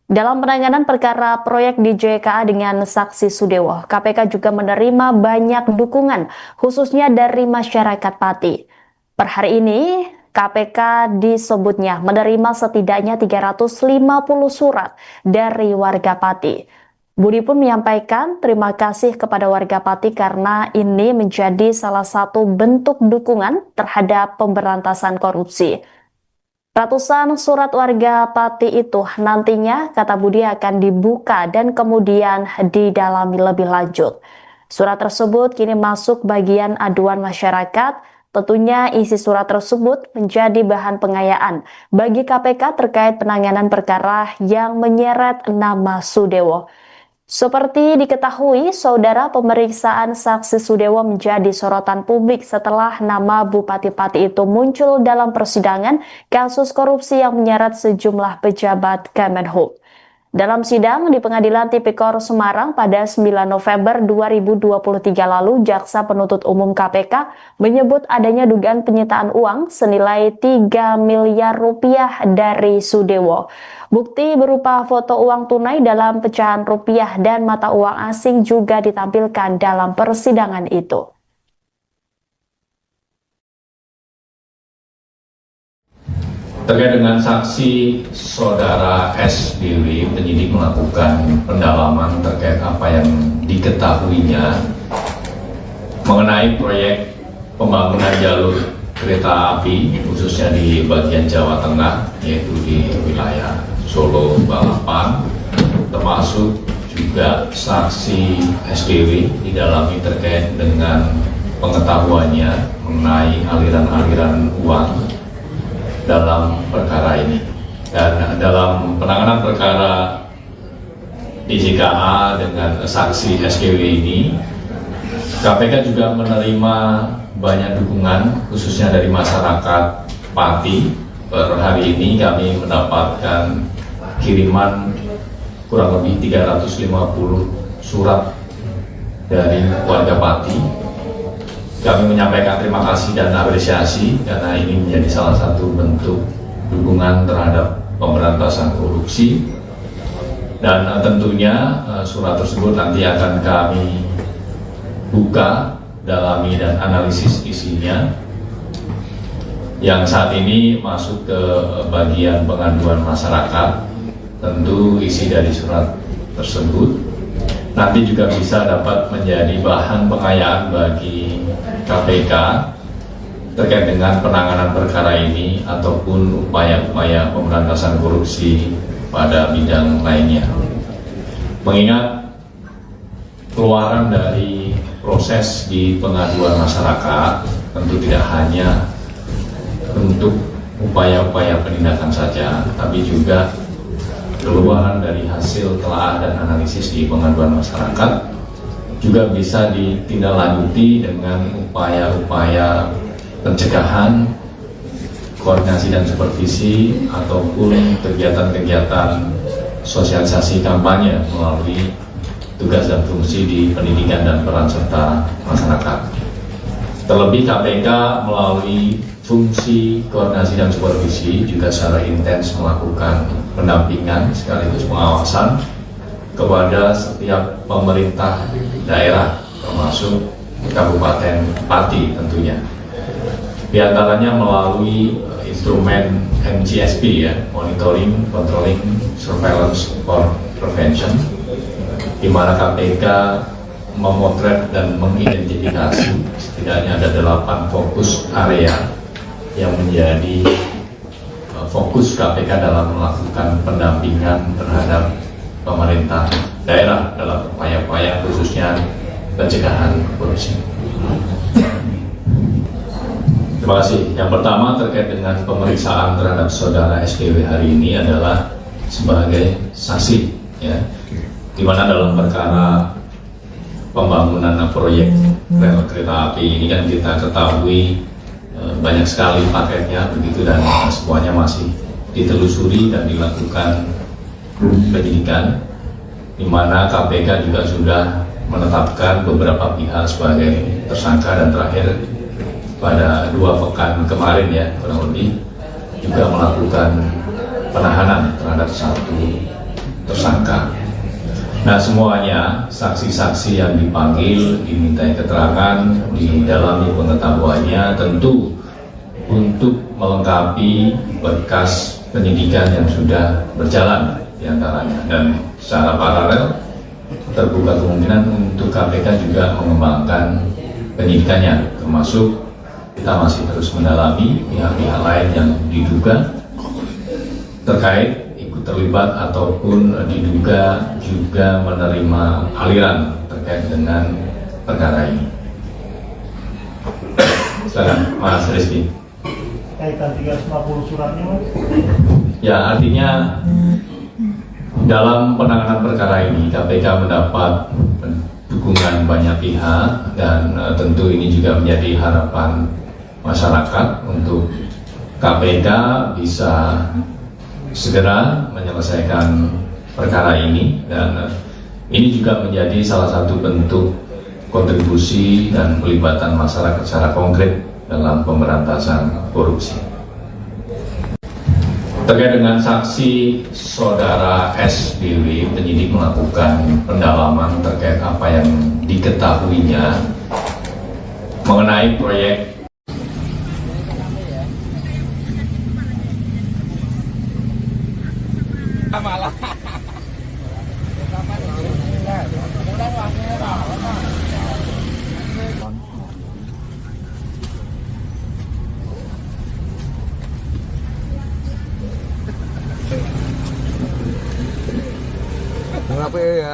Dalam penanganan perkara proyek di JKA dengan saksi Sudewo, KPK juga menerima banyak dukungan, khususnya dari masyarakat Pati. Per hari ini, KPK disebutnya menerima setidaknya 350 surat dari warga Pati. Budi pun menyampaikan terima kasih kepada warga Pati karena ini menjadi salah satu bentuk dukungan terhadap pemberantasan korupsi. Ratusan surat warga Pati itu nantinya, kata Budi, akan dibuka dan kemudian didalami lebih lanjut. Surat tersebut kini masuk bagian aduan masyarakat. Tentunya isi surat tersebut menjadi bahan pengayaan bagi KPK terkait penanganan perkara yang menyeret nama Sudewo. Seperti diketahui, saudara, pemeriksaan saksi Sudewo menjadi sorotan publik setelah nama Bupati Pati itu muncul dalam persidangan kasus korupsi yang menyeret sejumlah pejabat Kemenhub. Dalam sidang di Pengadilan Tipikor Semarang pada 9 November 2023 lalu, Jaksa Penuntut Umum KPK menyebut adanya dugaan penyitaan uang senilai 3 miliar rupiah dari Sudewo. Bukti berupa foto uang tunai dalam pecahan rupiah dan mata uang asing juga ditampilkan dalam persidangan itu. Terkait dengan saksi saudara SDW, penyidik melakukan pendalaman terkait apa yang diketahuinya mengenai proyek pembangunan jalur kereta api, khususnya di bagian Jawa Tengah, yaitu di wilayah Solo, Balapan, termasuk juga saksi SDW didalami terkait dengan pengetahuannya mengenai aliran-aliran uang dalam perkara ini. Dan dalam penanganan perkara DJKA dengan saksi SDW ini, KPK juga menerima banyak dukungan khususnya dari masyarakat Pati. Per hari ini kami mendapatkan kiriman kurang lebih 350 surat dari warga Pati. Kami menyampaikan terima kasih dan apresiasi karena ini menjadi salah satu bentuk dukungan terhadap pemberantasan korupsi. Dan tentunya surat tersebut nanti akan kami buka, dalami dan analisis isinya. Yang saat ini masuk ke bagian pengaduan masyarakat, tentu isi dari surat tersebut nanti juga bisa dapat menjadi bahan pengayaan bagi KPK terkait dengan penanganan perkara ini ataupun upaya-upaya pemberantasan korupsi pada bidang lainnya. Mengingat keluaran dari proses di pengaduan masyarakat tentu tidak hanya untuk upaya-upaya penindakan saja, tapi juga keluaran dari hasil telaah dan analisis di pengaduan masyarakat juga bisa ditindaklanjuti dengan upaya-upaya pencegahan, koordinasi dan supervisi ataupun kegiatan-kegiatan sosialisasi kampanye melalui tugas dan fungsi di pendidikan dan peran serta masyarakat. Terlebih KPK melalui fungsi koordinasi dan supervisi juga secara intens melakukan pendampingan sekaligus pengawasan kepada setiap pemerintah daerah termasuk Kabupaten Pati tentunya. Di antaranya melalui instrumen MGSP ya, Monitoring, Controlling, Surveillance for Prevention, di mana KPK memotret dan mengidentifikasi setidaknya ada 8 fokus area yang menjadi fokus KPK dalam melakukan pendampingan terhadap pemerintah daerah dalam upaya-upaya khususnya pencegahan korupsi. Terima kasih. Yang pertama terkait dengan pemeriksaan terhadap saudara SDW hari ini adalah sebagai saksi, ya, di mana dalam perkara pembangunan proyek rel kereta api ini kan kita ketahui banyak sekali paketnya begitu dan semuanya masih ditelusuri dan dilakukan penyidikan, di mana KPK juga sudah menetapkan beberapa pihak sebagai tersangka dan terakhir pada 2 pekan kemarin ya kurang lebih juga melakukan penahanan terhadap 1 tersangka. Nah, semuanya saksi-saksi yang dipanggil dimintai keterangan, didalami pengetahuannya tentu untuk melengkapi berkas penyidikan yang sudah berjalan diantaranya, dan secara paralel terbuka kemungkinan untuk KPK juga mengembangkan penyidikannya, termasuk kita masih terus mendalami pihak-pihak lain yang diduga terkait ikut terlibat ataupun diduga juga menerima aliran terkait dengan perkara ini. Silakan Mas Rizky. Kaitan 350 suratnya, Mas? Ya, artinya dalam penanganan perkara ini KPK mendapat dukungan banyak pihak dan tentu ini juga menjadi harapan masyarakat untuk KPK bisa segera menyelesaikan perkara ini, dan ini juga menjadi salah satu bentuk kontribusi dan pelibatan masyarakat secara konkret dalam pemberantasan korupsi. Terkait dengan saksi saudara SBW, penyidik melakukan pendalaman terkait apa yang diketahuinya mengenai proyek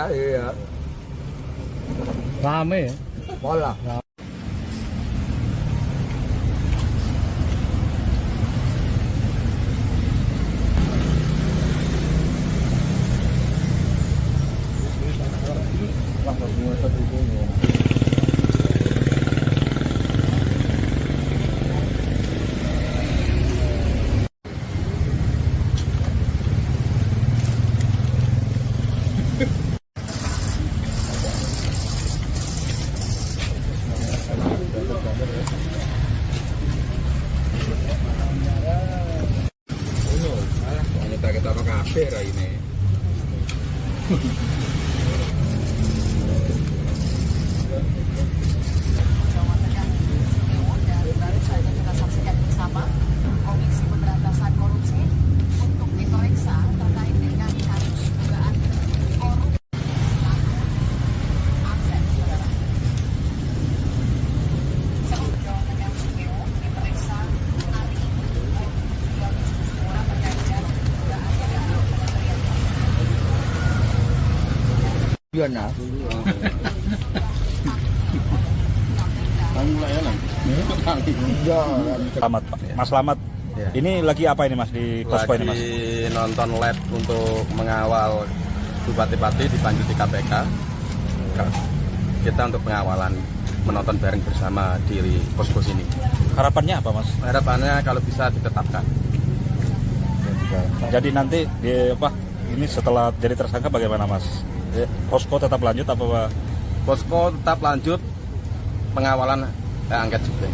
Iya. Rame ya? Pola. Kita kafe ini. Jawa Tengah Sudewo dan baru saja kita saksikan bersama Komisi Pemberantasan Korupsi untuk diperiksa terkait dengan kasus dugaan korupsi aset saudara. Jawa Tengah Sudewo diperiksa hari ini terkait dengan dugaan Selamat Pak. Mas Slamet. Ya. Ini lagi apa ini Mas di posko ini Mas? Lagi nonton live untuk mengawal bupati-bupati dipanggil di KPK. Kita untuk pengawalan menonton bareng bersama di posko sini. Harapannya apa Mas? Harapannya kalau bisa ditetapkan. Jadi nanti ini setelah jadi tersangka bagaimana Mas? Posko tetap lanjut apa Pak? Posko tetap lanjut pengawalan angket juga.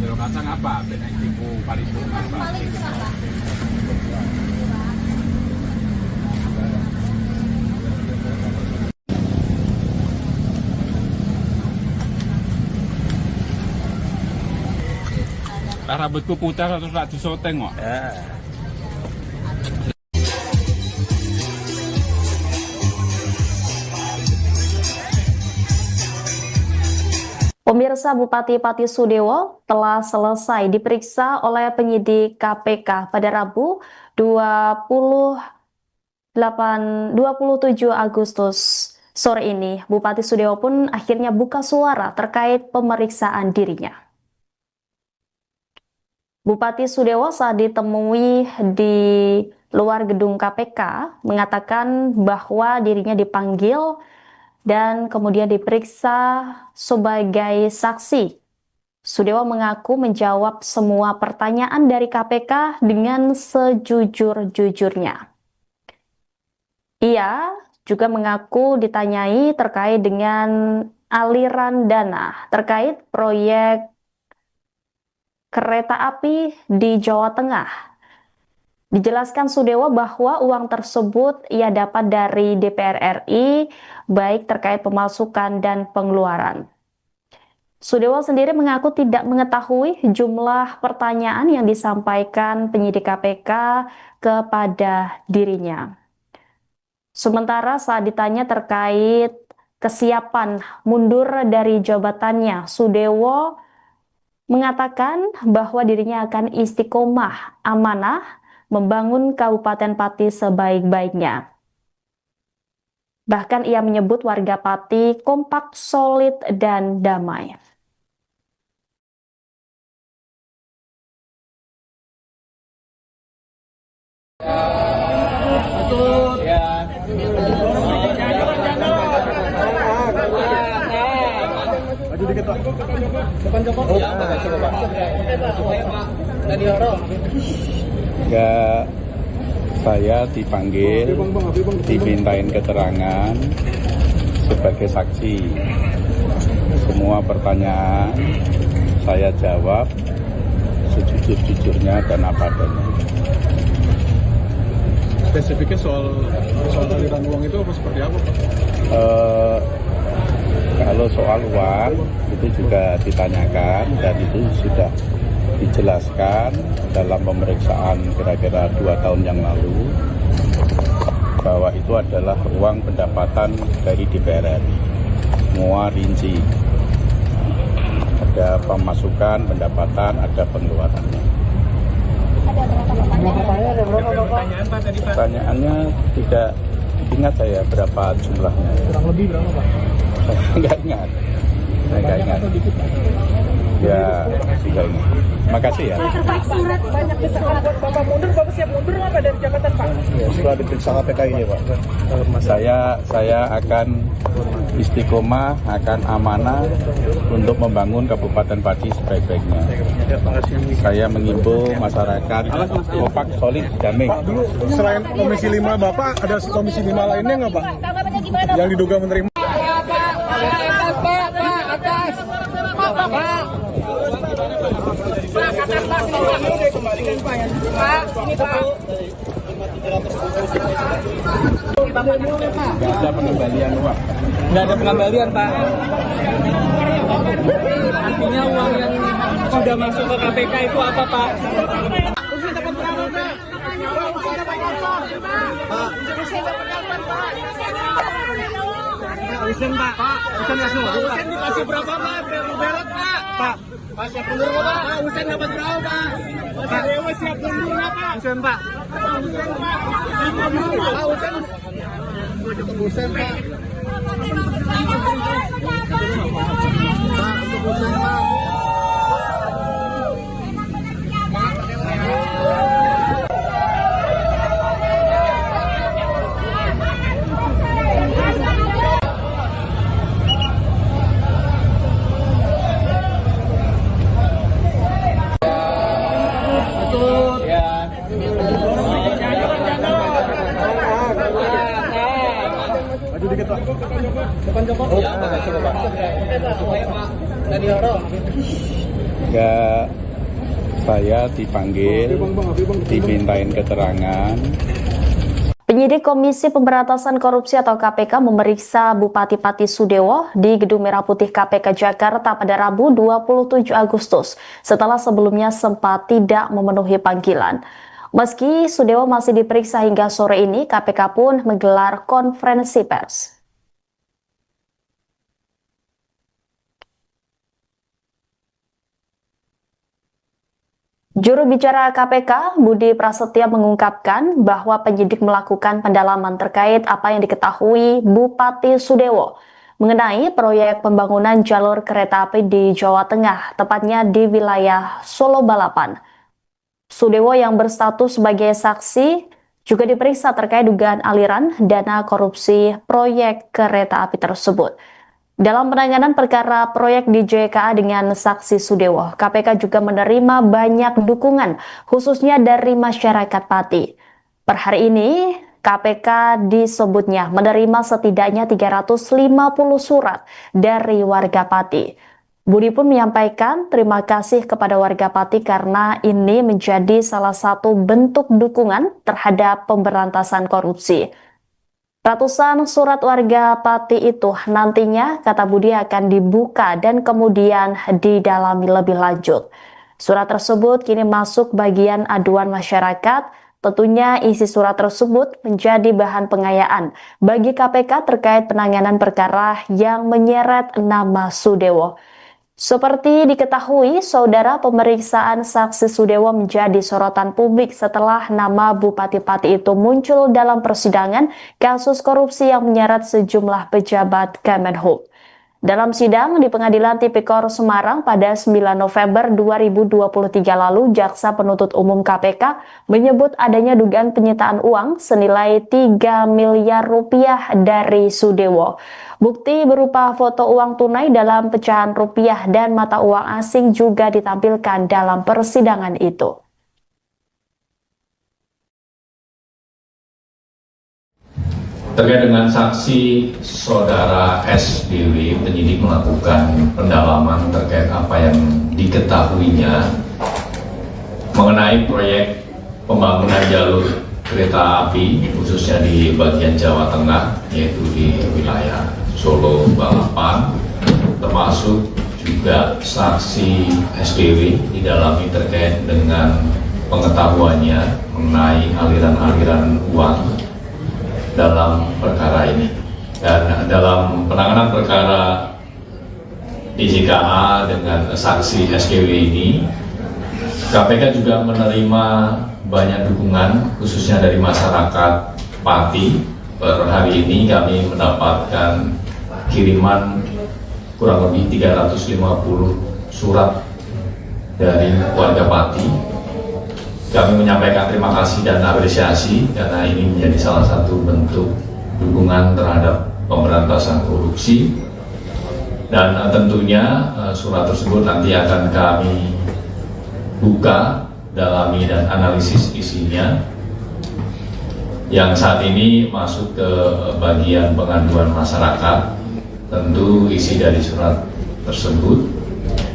Kalau kacang apa? Beda tipu paripurna apa? Rambutku putih terus tak disoteng kok. Pemirsa, Bupati Pati Sudewo telah selesai diperiksa oleh penyidik KPK pada Rabu 27 Agustus sore ini. Bupati Sudewo pun akhirnya buka suara terkait pemeriksaan dirinya. Bupati Sudewo saat ditemui di luar gedung KPK mengatakan bahwa dirinya dipanggil dan kemudian diperiksa sebagai saksi. Sudewo mengaku menjawab semua pertanyaan dari KPK dengan sejujur-jujurnya. Ia juga mengaku ditanyai terkait dengan aliran dana terkait proyek kereta api di Jawa Tengah. Dijelaskan Sudewo bahwa uang tersebut ia dapat dari DPR RI, baik terkait pemasukan dan pengeluaran. Sudewo sendiri mengaku tidak mengetahui jumlah pertanyaan yang disampaikan penyidik KPK kepada dirinya. Sementara saat ditanya terkait kesiapan mundur dari jabatannya, Sudewo mengatakan bahwa dirinya akan istiqomah amanah membangun Kabupaten Pati sebaik-baiknya. Bahkan ia menyebut warga Pati kompak, solid, dan damai. Maju dikit Pak. Ya, saya dipanggil, dimintain keterangan sebagai saksi. Semua pertanyaan saya jawab sejujur-jujurnya dan apa adanya. Spesifiknya soal aliran uang itu apa seperti apa, Pak? Kalau soal uang itu juga ditanyakan dan itu sudah dijelaskan dalam pemeriksaan kira-kira 2 tahun yang lalu bahwa itu adalah uang pendapatan dari DPR RI. Semua rinci. Ada pemasukan, pendapatan, ada pengeluarannya. Pertanyaannya tidak ingat saya berapa jumlahnya. Kurang lebih berapa, Pak? Saya nggak ingat. Ya, tidak ingat. Makasih ya. Banyak desakan buat Bapak mundur, Bapak siap mundur nggak Pak dari jabatan Pak? Ya, setelah diperiksa KPK ini, Pak. Saya akan istiqomah, akan amanah untuk membangun Kabupaten Pati sebaik-baiknya. Saya mengimbau masyarakat kompak, solid, damai. Pak, dulu selain Komisi 5 Bapak, ada Komisi 5 lainnya nggak, Pak? Yang diduga menerima. Nggak ada pengembalian uang. Nggak ada pengembalian, Pak. Artinya uang yang sudah masuk ke KPK itu apa, Pak? Usen, Pak. Usen langsung. Usen dikasih berapa, Pak? Berat, Pak. Pak, siap mundur nggak, Pak? Usen dapat berapa, Pak? Pak Dewa siap mundur nggak, Pak? Usen, Pak. Usen, Pak. Pak, Usen. Usen, Pak. Pak, untuk Usen, Pak. Maju dikit, Pak. Ya, saya dipanggil, dimintain keterangan. Penyidik Komisi Pemberantasan Korupsi atau KPK memeriksa Bupati Pati Sudewo di Gedung Merah Putih KPK Jakarta pada Rabu 27 Agustus setelah sebelumnya sempat tidak memenuhi panggilan. Meski Sudewo masih diperiksa hingga sore ini, KPK pun menggelar konferensi pers. Juru bicara KPK, Budi Prasetya mengungkapkan bahwa penyidik melakukan pendalaman terkait apa yang diketahui Bupati Sudewo mengenai proyek pembangunan jalur kereta api di Jawa Tengah, tepatnya di wilayah Solo Balapan. Sudewo yang berstatus sebagai saksi juga diperiksa terkait dugaan aliran dana korupsi proyek kereta api tersebut. Dalam penanganan perkara proyek di JKA dengan saksi Sudewo, KPK juga menerima banyak dukungan, khususnya dari masyarakat Pati. Per hari ini, KPK disebutnya menerima setidaknya 350 surat dari warga Pati. Budi pun menyampaikan terima kasih kepada warga Pati karena ini menjadi salah satu bentuk dukungan terhadap pemberantasan korupsi. Ratusan surat warga Pati itu nantinya, kata Budi, akan dibuka dan kemudian didalami lebih lanjut. Surat tersebut kini masuk bagian aduan masyarakat. Tentunya isi surat tersebut menjadi bahan pengayaan bagi KPK terkait penanganan perkara yang menyeret nama Sudewo. Seperti diketahui, saudara, pemeriksaan saksi Sudewo menjadi sorotan publik setelah nama Bupati Pati itu muncul dalam persidangan kasus korupsi yang menyeret sejumlah pejabat Kemenhub. Dalam sidang di Pengadilan Tipikor Semarang pada 9 November 2023 lalu, Jaksa Penuntut Umum KPK menyebut adanya dugaan penyitaan uang senilai 3 miliar rupiah dari Sudewo. Bukti berupa foto uang tunai dalam pecahan rupiah dan mata uang asing juga ditampilkan dalam persidangan itu. Terkait dengan saksi saudara SBW, penyidik melakukan pendalaman terkait apa yang diketahuinya mengenai proyek pembangunan jalur kereta api khususnya di bagian Jawa Tengah, yaitu di wilayah Solo, Balapan, termasuk juga saksi SBW didalami terkait dengan pengetahuannya mengenai aliran-aliran uang dalam perkara ini. Dan dalam penanganan perkara DJKA dengan saksi SKW ini, KPK juga menerima banyak dukungan khususnya dari masyarakat Pati. Per hari ini kami mendapatkan kiriman kurang lebih 350 surat dari warga Pati. Kami menyampaikan terima kasih dan apresiasi karena ini menjadi salah satu bentuk dukungan terhadap pemberantasan korupsi. Dan tentunya surat tersebut nanti akan kami buka, dalami dan analisis isinya. Yang saat ini masuk ke bagian pengaduan masyarakat, tentu isi dari surat tersebut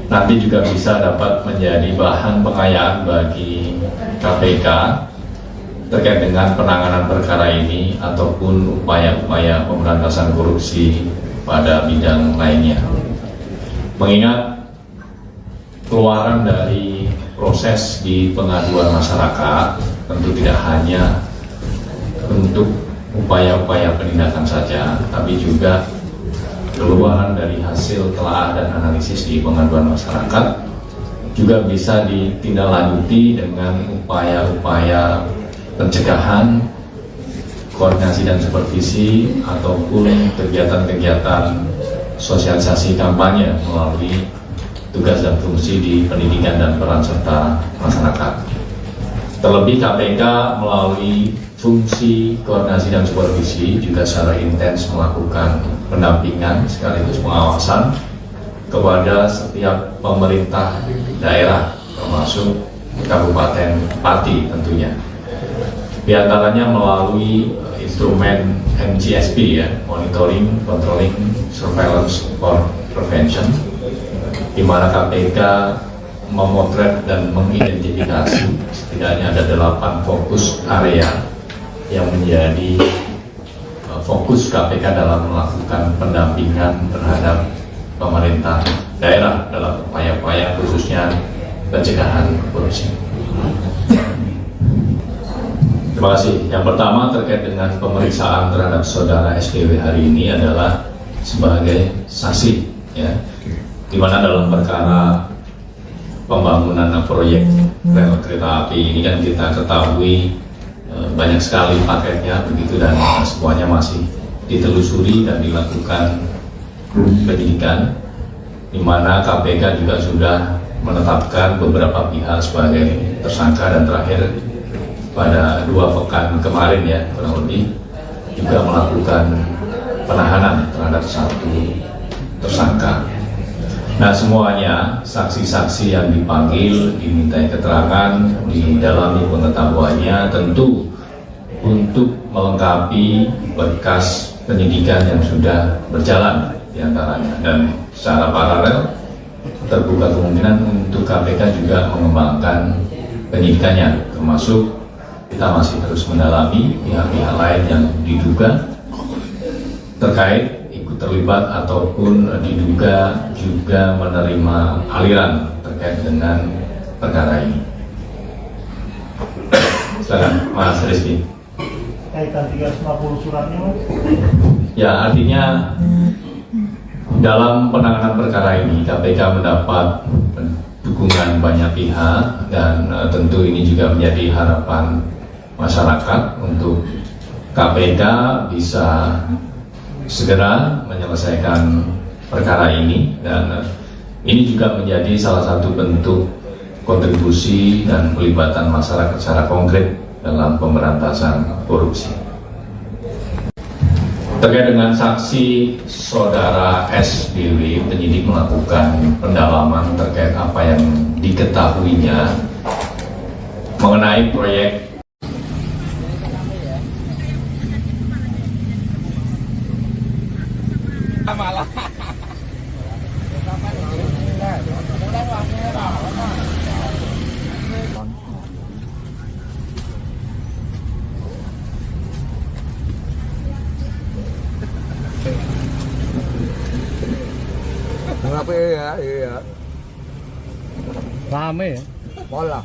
nanti juga bisa dapat menjadi bahan pengayaan bagi KPK terkait dengan penanganan perkara ini ataupun upaya-upaya pemberantasan korupsi pada bidang lainnya. Mengingat keluaran dari proses di pengaduan masyarakat tentu tidak hanya untuk upaya-upaya penindakan saja, tapi juga keluaran dari hasil telaah dan analisis di pengaduan masyarakat juga bisa ditindaklanjuti dengan upaya-upaya pencegahan, koordinasi dan supervisi ataupun kegiatan-kegiatan sosialisasi kampanye melalui tugas dan fungsi di pendidikan dan peran serta masyarakat. Terlebih KPK melalui fungsi koordinasi dan supervisi juga secara intens melakukan pendampingan sekaligus pengawasan kepada setiap pemerintah daerah termasuk Kabupaten Pati tentunya. Di antaranya melalui instrumen MCSP ya, Monitoring, Controlling, Surveillance for Prevention, di mana KPK memotret dan mengidentifikasi setidaknya ada 8 fokus area yang menjadi fokus KPK dalam melakukan pendampingan terhadap pemerintah daerah dalam upaya-upaya khususnya pencegahan korupsi. Terima kasih. Yang pertama terkait dengan pemeriksaan terhadap saudara SKW hari ini adalah sebagai saksi, ya, di mana dalam perkara pembangunan proyek rel kereta api ini kan kita ketahui banyak sekali paketnya begitu dan semuanya masih ditelusuri dan dilakukan penyidikan, di mana KPK juga sudah menetapkan beberapa pihak sebagai tersangka dan terakhir pada 2 pekan kemarin ya kurang lebih juga melakukan penahanan terhadap 1 tersangka. Nah semuanya saksi-saksi yang dipanggil dimintai keterangan, didalami pengetahuannya tentu untuk melengkapi berkas penyidikan yang sudah berjalan diantaranya, dan secara paralel terbuka kemungkinan untuk KPK juga mengembangkan penyidikannya, termasuk kita masih terus mendalami pihak-pihak lain yang diduga terkait ikut terlibat ataupun diduga juga menerima aliran terkait dengan perkara ini. Silakan Mas Rizky. Kaitan 350 suratnya Mas? Ya, artinya dalam penanganan perkara ini KPK mendapat dukungan banyak pihak dan tentu ini juga menjadi harapan masyarakat untuk KPK bisa segera menyelesaikan perkara ini, dan ini juga menjadi salah satu bentuk kontribusi dan pelibatan masyarakat secara konkret dalam pemberantasan korupsi. Terkait dengan saksi saudara SBW, penyidik melakukan pendalaman terkait apa yang diketahuinya mengenai proyek Kenapa ya? Iya. Rame ya? Pola.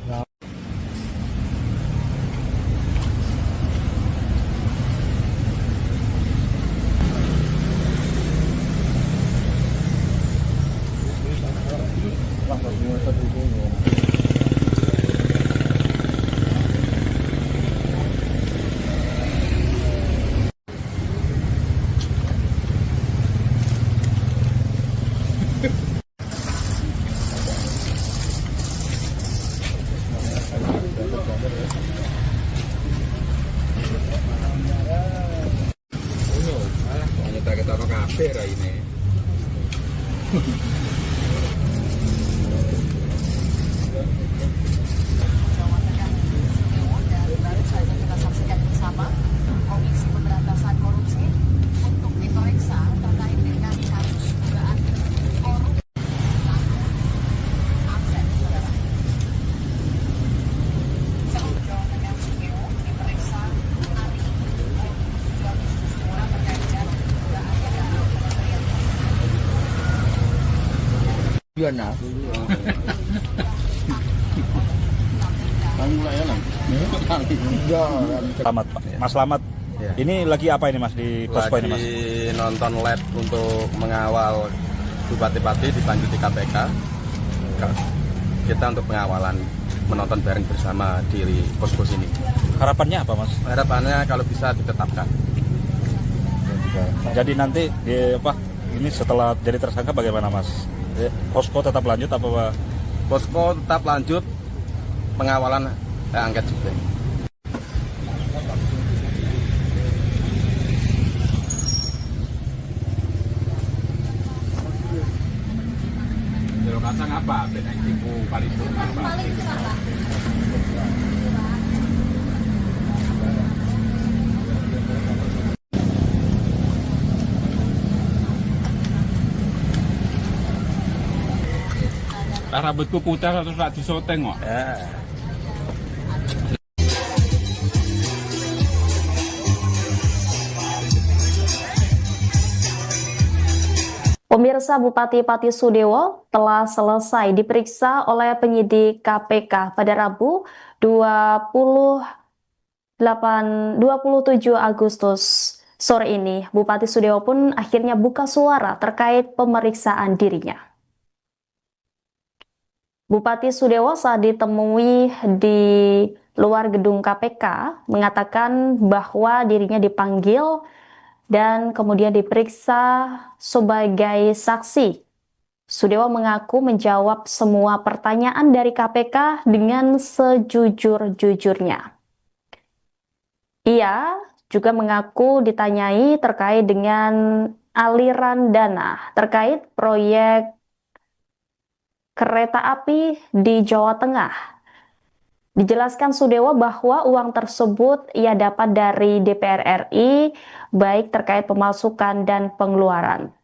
Kita ke kafe ini. Baru saja kita saksikan bersama Komisi Pemberantasan Korupsi untuk diperiksa terkait dengan kasus dugaan korupsi. Aksen, saudara. Jawa Tengah Sugeo diperiksa hari ini 2 Agustus terkait dengan dugaan kementerian. Iya nah. Selamat Pak. Mas Slamet. Ya. Ini lagi apa ini Mas di posko ini Mas? Lagi nonton lab untuk mengawal bupati-bupati dipanggil di KPK. Kita untuk pengawalan, menonton bareng bersama di posko sini. Harapannya apa Mas? Harapannya kalau bisa ditetapkan. Jadi nanti ini setelah jadi tersangka bagaimana Mas? Posko tetap lanjut apa Pak? Posko tetap lanjut, pengawalan angket juga. Kalau kacang apa? Benang tipu paling apa? Rambutku putar terus tak disoteng kok. Pemirsa, Bupati Pati Sudewo telah selesai diperiksa oleh penyidik KPK pada Rabu 27 Agustus sore ini. Bupati Sudewo pun akhirnya buka suara terkait pemeriksaan dirinya. Bupati Sudewo saat ditemui di luar gedung KPK mengatakan bahwa dirinya dipanggil dan kemudian diperiksa sebagai saksi. Sudewo mengaku menjawab semua pertanyaan dari KPK dengan sejujur-jujurnya. Ia juga mengaku ditanyai terkait dengan aliran dana terkait proyek kereta api di Jawa Tengah. Dijelaskan Sudewo bahwa uang tersebut ia dapat dari DPR RI, baik terkait pemasukan dan pengeluaran.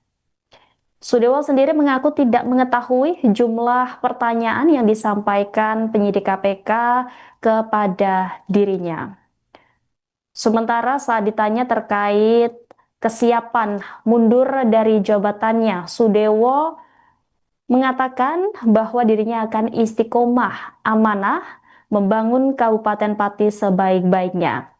Sudewo sendiri mengaku tidak mengetahui jumlah pertanyaan yang disampaikan penyidik KPK kepada dirinya. Sementara saat ditanya terkait kesiapan mundur dari jabatannya, Sudewo mengatakan bahwa dirinya akan istiqomah amanah membangun Kabupaten Pati sebaik-baiknya.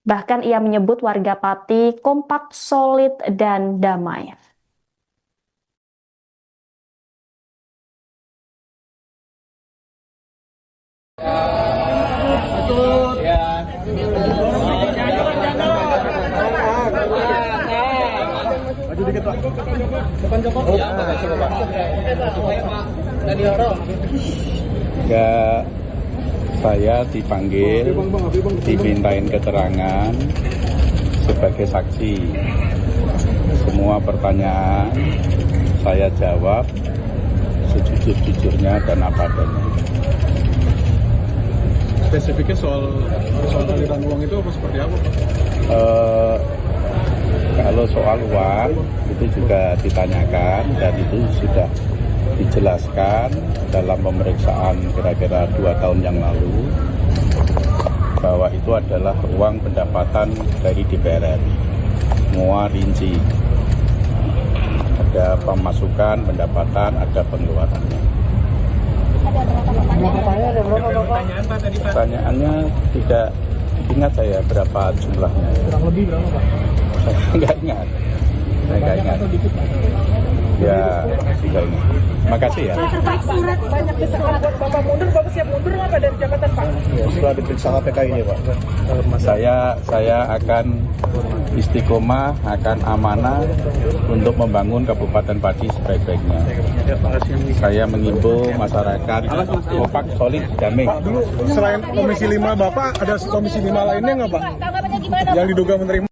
Bahkan ia menyebut warga Pati kompak, solid, dan damai. Maju dikit Pak. Ya, saya dipanggil, dimintain keterangan sebagai saksi. Semua pertanyaan saya jawab sejujur-jujurnya dan apa adanya. Spesifiknya soal aliran uang itu apa seperti apa Pak? Kalau soal uang itu juga ditanyakan dan itu sudah dijelaskan dalam pemeriksaan kira-kira 2 tahun yang lalu bahwa itu adalah uang pendapatan dari DPR RI. Semua rinci. Ada pemasukan, pendapatan, ada pengeluarannya. Pertanyaannya tidak ingat saya berapa jumlahnya. Kurang lebih berapa Pak? Saya nggak ingat. Ya, tidak ingat. Makasih ya. Pak, surat banyak desakan buat Bapak mundur, Bapak siap mundur nggak Pak dari jabatan Pak? Setelah diperiksa KPK ini Pak. Saya akan istiqomah, akan amanah untuk membangun Kabupaten Pati sebaik-baiknya. Saya mengimbau masyarakat kompak, solid, damai. Pak, dulu selain Komisi 5 Bapak ada Komisi 5 lainnya nggak Pak? Tanggapannya gimana? Yang diduga menerima.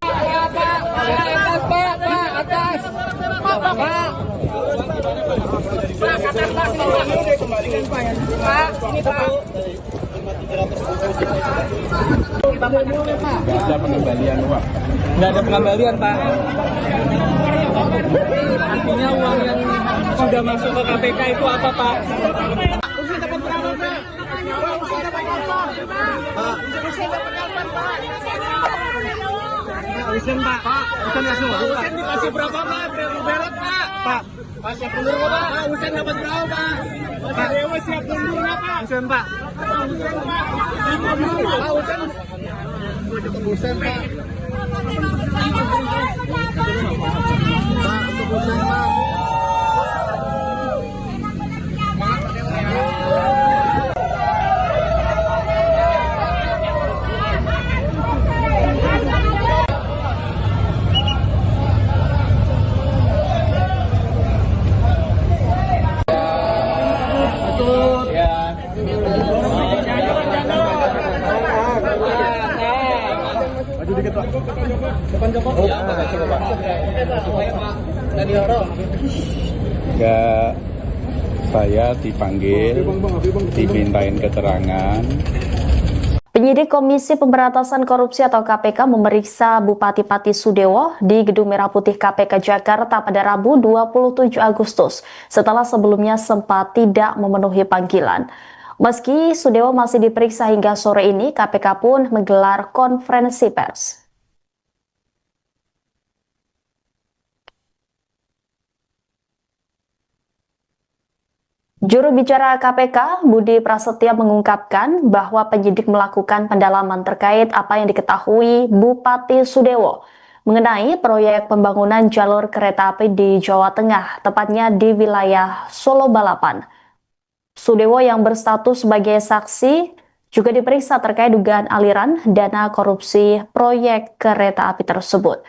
Nggak ada pengembalian uang. Nggak ada pengembalian, Pak. Artinya uang yang sudah masuk ke KPK itu apa, Pak? Usen, Pak. Usen langsung. Usen dikasih berapa, Pak? Belot, Pak. Pak. Pak, siap mundur nggak, Pak? Pak, Usen dapat berapa, Pak? Pak Dewa siap mundur nggak, Pak? Usen, Pak. Usen, Pak. Pak, Usen. Usen, Pak. Pak, untuk Usen, Pak. Maju dikit Pak. Depan Joko. Ya, makasih, Pak. Ya, saya dipanggil, dimintain keterangan. Penyidik Komisi Pemberantasan Korupsi atau KPK memeriksa Bupati Pati Sudewo di Gedung Merah Putih KPK Jakarta pada Rabu 27 Agustus setelah sebelumnya sempat tidak memenuhi panggilan. Meski Sudewo masih diperiksa hingga sore ini, KPK pun menggelar konferensi pers. Juru bicara KPK, Budi Prasetyo mengungkapkan bahwa penyidik melakukan pendalaman terkait apa yang diketahui Bupati Sudewo mengenai proyek pembangunan jalur kereta api di Jawa Tengah, tepatnya di wilayah Solo Balapan. Sudewo yang berstatus sebagai saksi juga diperiksa terkait dugaan aliran dana korupsi proyek kereta api tersebut.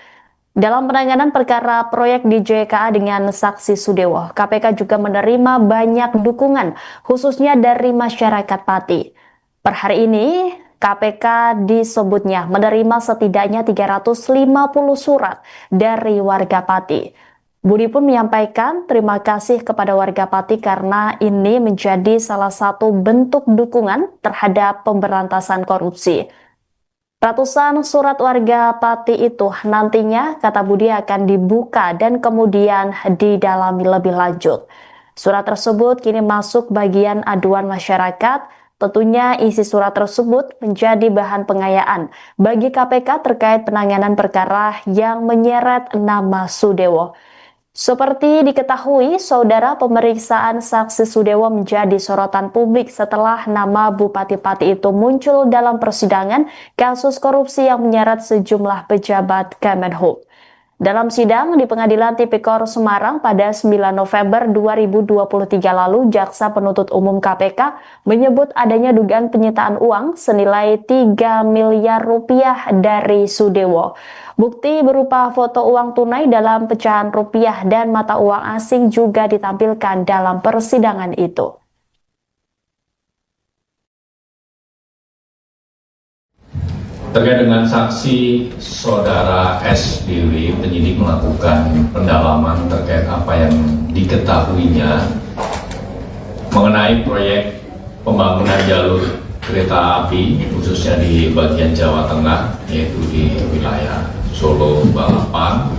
Dalam penanganan perkara proyek di JKA dengan saksi Sudewo, KPK juga menerima banyak dukungan, khususnya dari masyarakat Pati. Per hari ini, KPK disebutnya menerima setidaknya 350 surat dari warga Pati. Budi pun menyampaikan terima kasih kepada warga Pati karena ini menjadi salah satu bentuk dukungan terhadap pemberantasan korupsi. Ratusan surat warga Pati itu nantinya, kata Budi, akan dibuka dan kemudian didalami lebih lanjut. Surat tersebut kini masuk bagian aduan masyarakat. Tentunya isi surat tersebut menjadi bahan pengayaan bagi KPK terkait penanganan perkara yang menyeret nama Sudewo. Seperti diketahui, saudara, pemeriksaan saksi Sudewo menjadi sorotan publik setelah nama Bupati Pati itu muncul dalam persidangan kasus korupsi yang menyeret sejumlah pejabat Kemenhub. Dalam sidang di Pengadilan Tipikor Semarang pada 9 November 2023 lalu, Jaksa Penuntut Umum KPK menyebut adanya dugaan penyitaan uang senilai 3 miliar rupiah dari Sudewo. Bukti berupa foto uang tunai dalam pecahan rupiah dan mata uang asing juga ditampilkan dalam persidangan itu. Terkait dengan saksi saudara SBW, penyidik melakukan pendalaman terkait apa yang diketahuinya mengenai proyek pembangunan jalur kereta api khususnya di bagian Jawa Tengah, yaitu di wilayah Solo Balapan,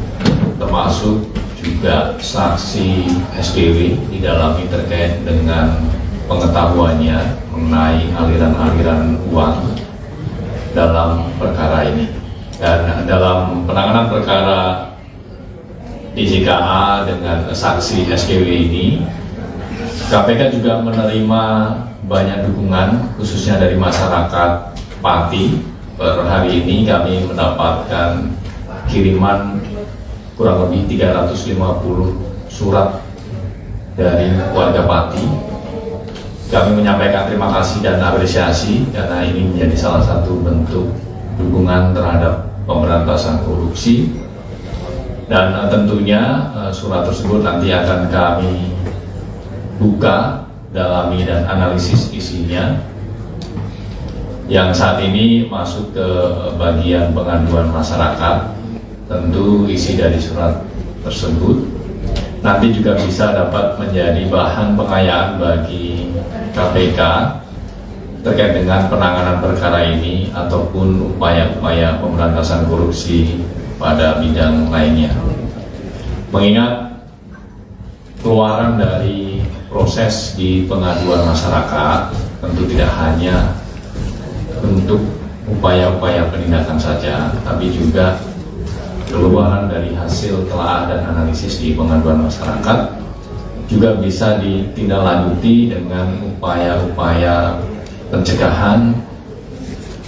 termasuk juga saksi SBW didalami terkait dengan pengetahuannya mengenai aliran-aliran uang dalam perkara ini. Dan dalam penanganan perkara DJKA dengan saksi SKW ini, KPK juga menerima banyak dukungan khususnya dari masyarakat Pati. Per hari ini kami mendapatkan kiriman kurang lebih 350 surat dari warga Pati. Kami menyampaikan terima kasih dan apresiasi karena ini menjadi salah satu bentuk dukungan terhadap pemberantasan korupsi. Dan tentunya surat tersebut nanti akan kami buka, dalami dan analisis isinya. Yang saat ini masuk ke bagian pengaduan masyarakat, tentu isi dari surat tersebut nanti juga bisa dapat menjadi bahan pengayaan bagi KPK terkait dengan penanganan perkara ini ataupun upaya-upaya pemberantasan korupsi pada bidang lainnya. Mengingat keluaran dari proses di pengaduan masyarakat tentu tidak hanya untuk upaya-upaya penindakan saja, tapi juga keluaran dari hasil telah dan analisis di pengaduan masyarakat juga bisa ditindaklanjuti dengan upaya-upaya pencegahan,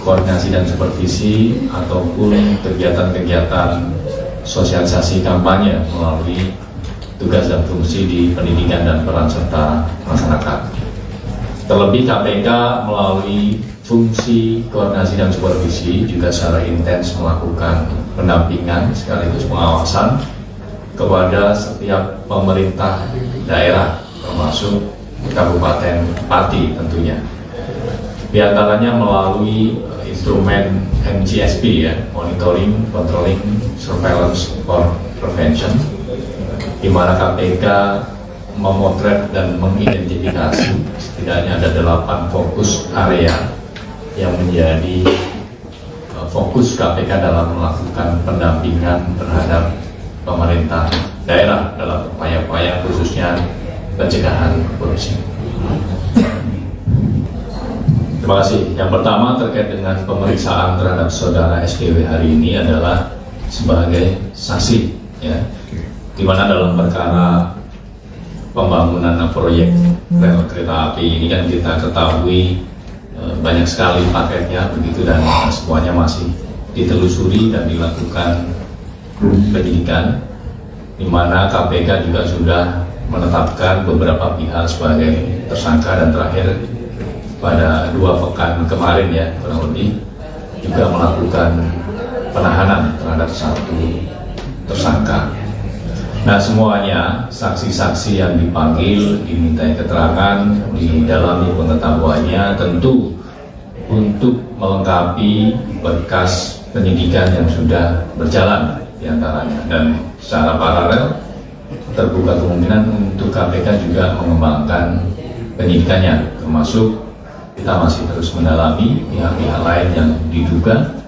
koordinasi dan supervisi ataupun kegiatan-kegiatan sosialisasi kampanye melalui tugas dan fungsi di pendidikan dan peran serta masyarakat. Terlebih KPK melalui fungsi koordinasi dan supervisi juga secara intens melakukan pendampingan sekaligus pengawasan kepada setiap pemerintah daerah termasuk Kabupaten Pati tentunya. Di antaranya melalui instrumen MGSP ya, Monitoring, Controlling, Surveillance for Prevention, di mana KPK memotret dan mengidentifikasi setidaknya ada 8 fokus area yang menjadi fokus KPK dalam melakukan pendampingan terhadap pemerintah daerah dalam upaya-upaya khususnya pencegahan korupsi. Terima kasih. Yang pertama terkait dengan pemeriksaan terhadap saudara SKW hari ini adalah sebagai saksi, ya, di mana dalam perkara pembangunan proyek rel kereta api ini kan kita ketahui banyak sekali paketnya begitu dan semuanya masih ditelusuri dan dilakukan penyidikan, di mana KPK juga sudah menetapkan beberapa pihak sebagai tersangka dan terakhir pada 2 pekan kemarin ya kurang lebih juga melakukan penahanan terhadap 1 tersangka. Nah, semuanya saksi-saksi yang dipanggil dimintai keterangan, didalami pengetahuannya tentu untuk melengkapi berkas penyidikan yang sudah berjalan diantaranya, dan secara paralel terbuka kemungkinan untuk KPK juga mengembangkan penyidikannya, termasuk kita masih terus mendalami pihak-pihak lain yang diduga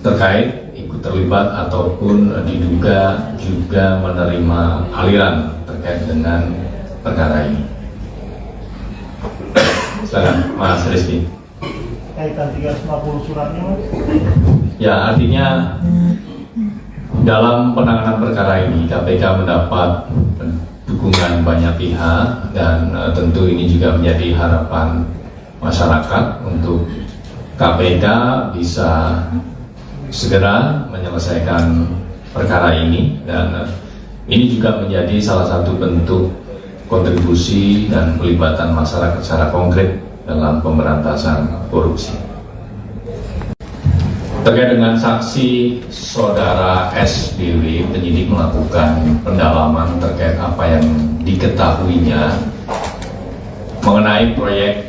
terkait ikut terlibat ataupun diduga juga menerima aliran terkait dengan perkara ini. Silakan Mas Rizky. Kaitan 350 suratnya, Mas? Ya, artinya dalam penanganan perkara ini KPK mendapat dukungan banyak pihak dan tentu ini juga menjadi harapan masyarakat untuk KPK bisa segera menyelesaikan perkara ini, dan ini juga menjadi salah satu bentuk kontribusi dan pelibatan masyarakat secara konkret dalam pemberantasan korupsi. Terkait dengan saksi saudara SBW, penyidik melakukan pendalaman terkait apa yang diketahuinya mengenai proyek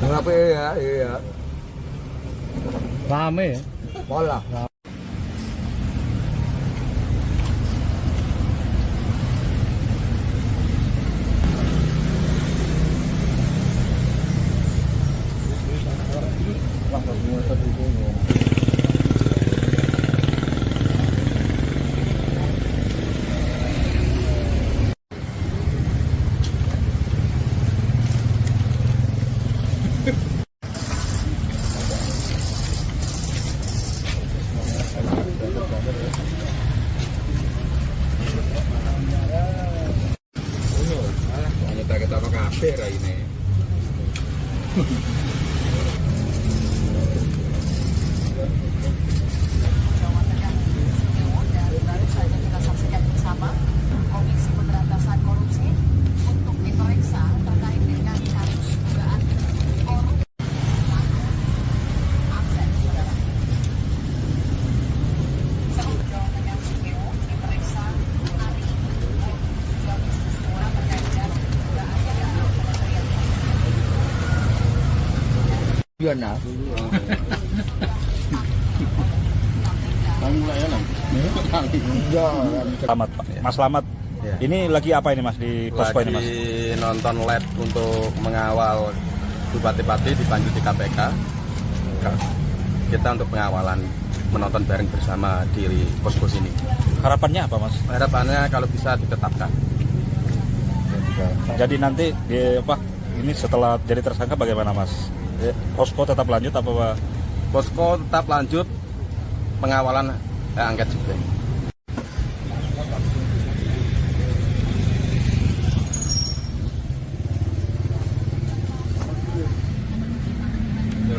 Kenapa ya? Iya. Rame ya? Pola. Kita ke kafe ini. Jawa Tengah Sudewo dan baru saja kita saksikan bersama Komisi Pemberantasan Korupsi untuk diperiksa terkait dengan kasus dugaan korupsi. Absen, saudara. Seluruh Jawa Tengah Sudewo diperiksa hari ini 2 Agustus 2 terkait dengan dugaan Kementerian Nah. Selamat Pak. Mas Slamet. Ya. Ini lagi apa ini Mas di posko ini Mas? Lagi nonton LED untuk mengawal bupati-bupati dipanggil di KPK. Kita untuk pengawalan, menonton bareng bersama di posko sini. Harapannya apa Mas? Harapannya kalau bisa ditetapkan. Jadi nanti ini setelah jadi tersangka bagaimana Mas? Posko tetap lanjut apa Pak? Posko tetap lanjut, pengawalan angket juga.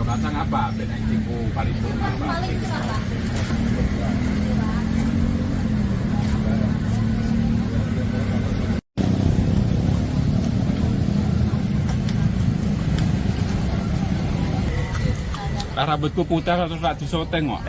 Kacang apa? Beda tipu paling apa? Rambutku putih terus tak disoteng kok.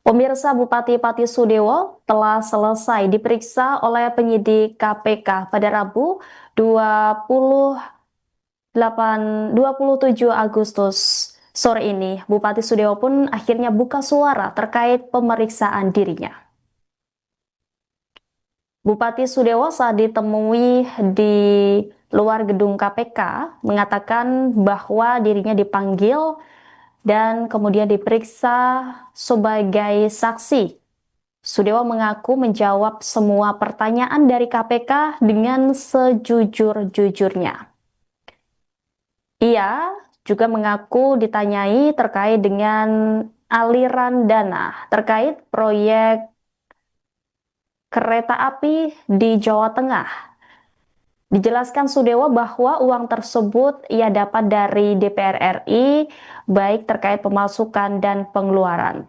Pemirsa, Bupati Pati Sudewo telah selesai diperiksa oleh penyidik KPK pada Rabu 27 Agustus sore ini. Bupati Sudewo pun akhirnya buka suara terkait pemeriksaan dirinya. Bupati Sudewo saat ditemui di luar gedung KPK mengatakan bahwa dirinya dipanggil dan kemudian diperiksa sebagai saksi. Sudewo mengaku menjawab semua pertanyaan dari KPK dengan sejujur-jujurnya. Ia juga mengaku ditanyai terkait dengan aliran dana terkait proyek kereta api di Jawa Tengah. Dijelaskan Sudewo bahwa uang tersebut ia dapat dari DPR RI, baik terkait pemasukan dan pengeluaran.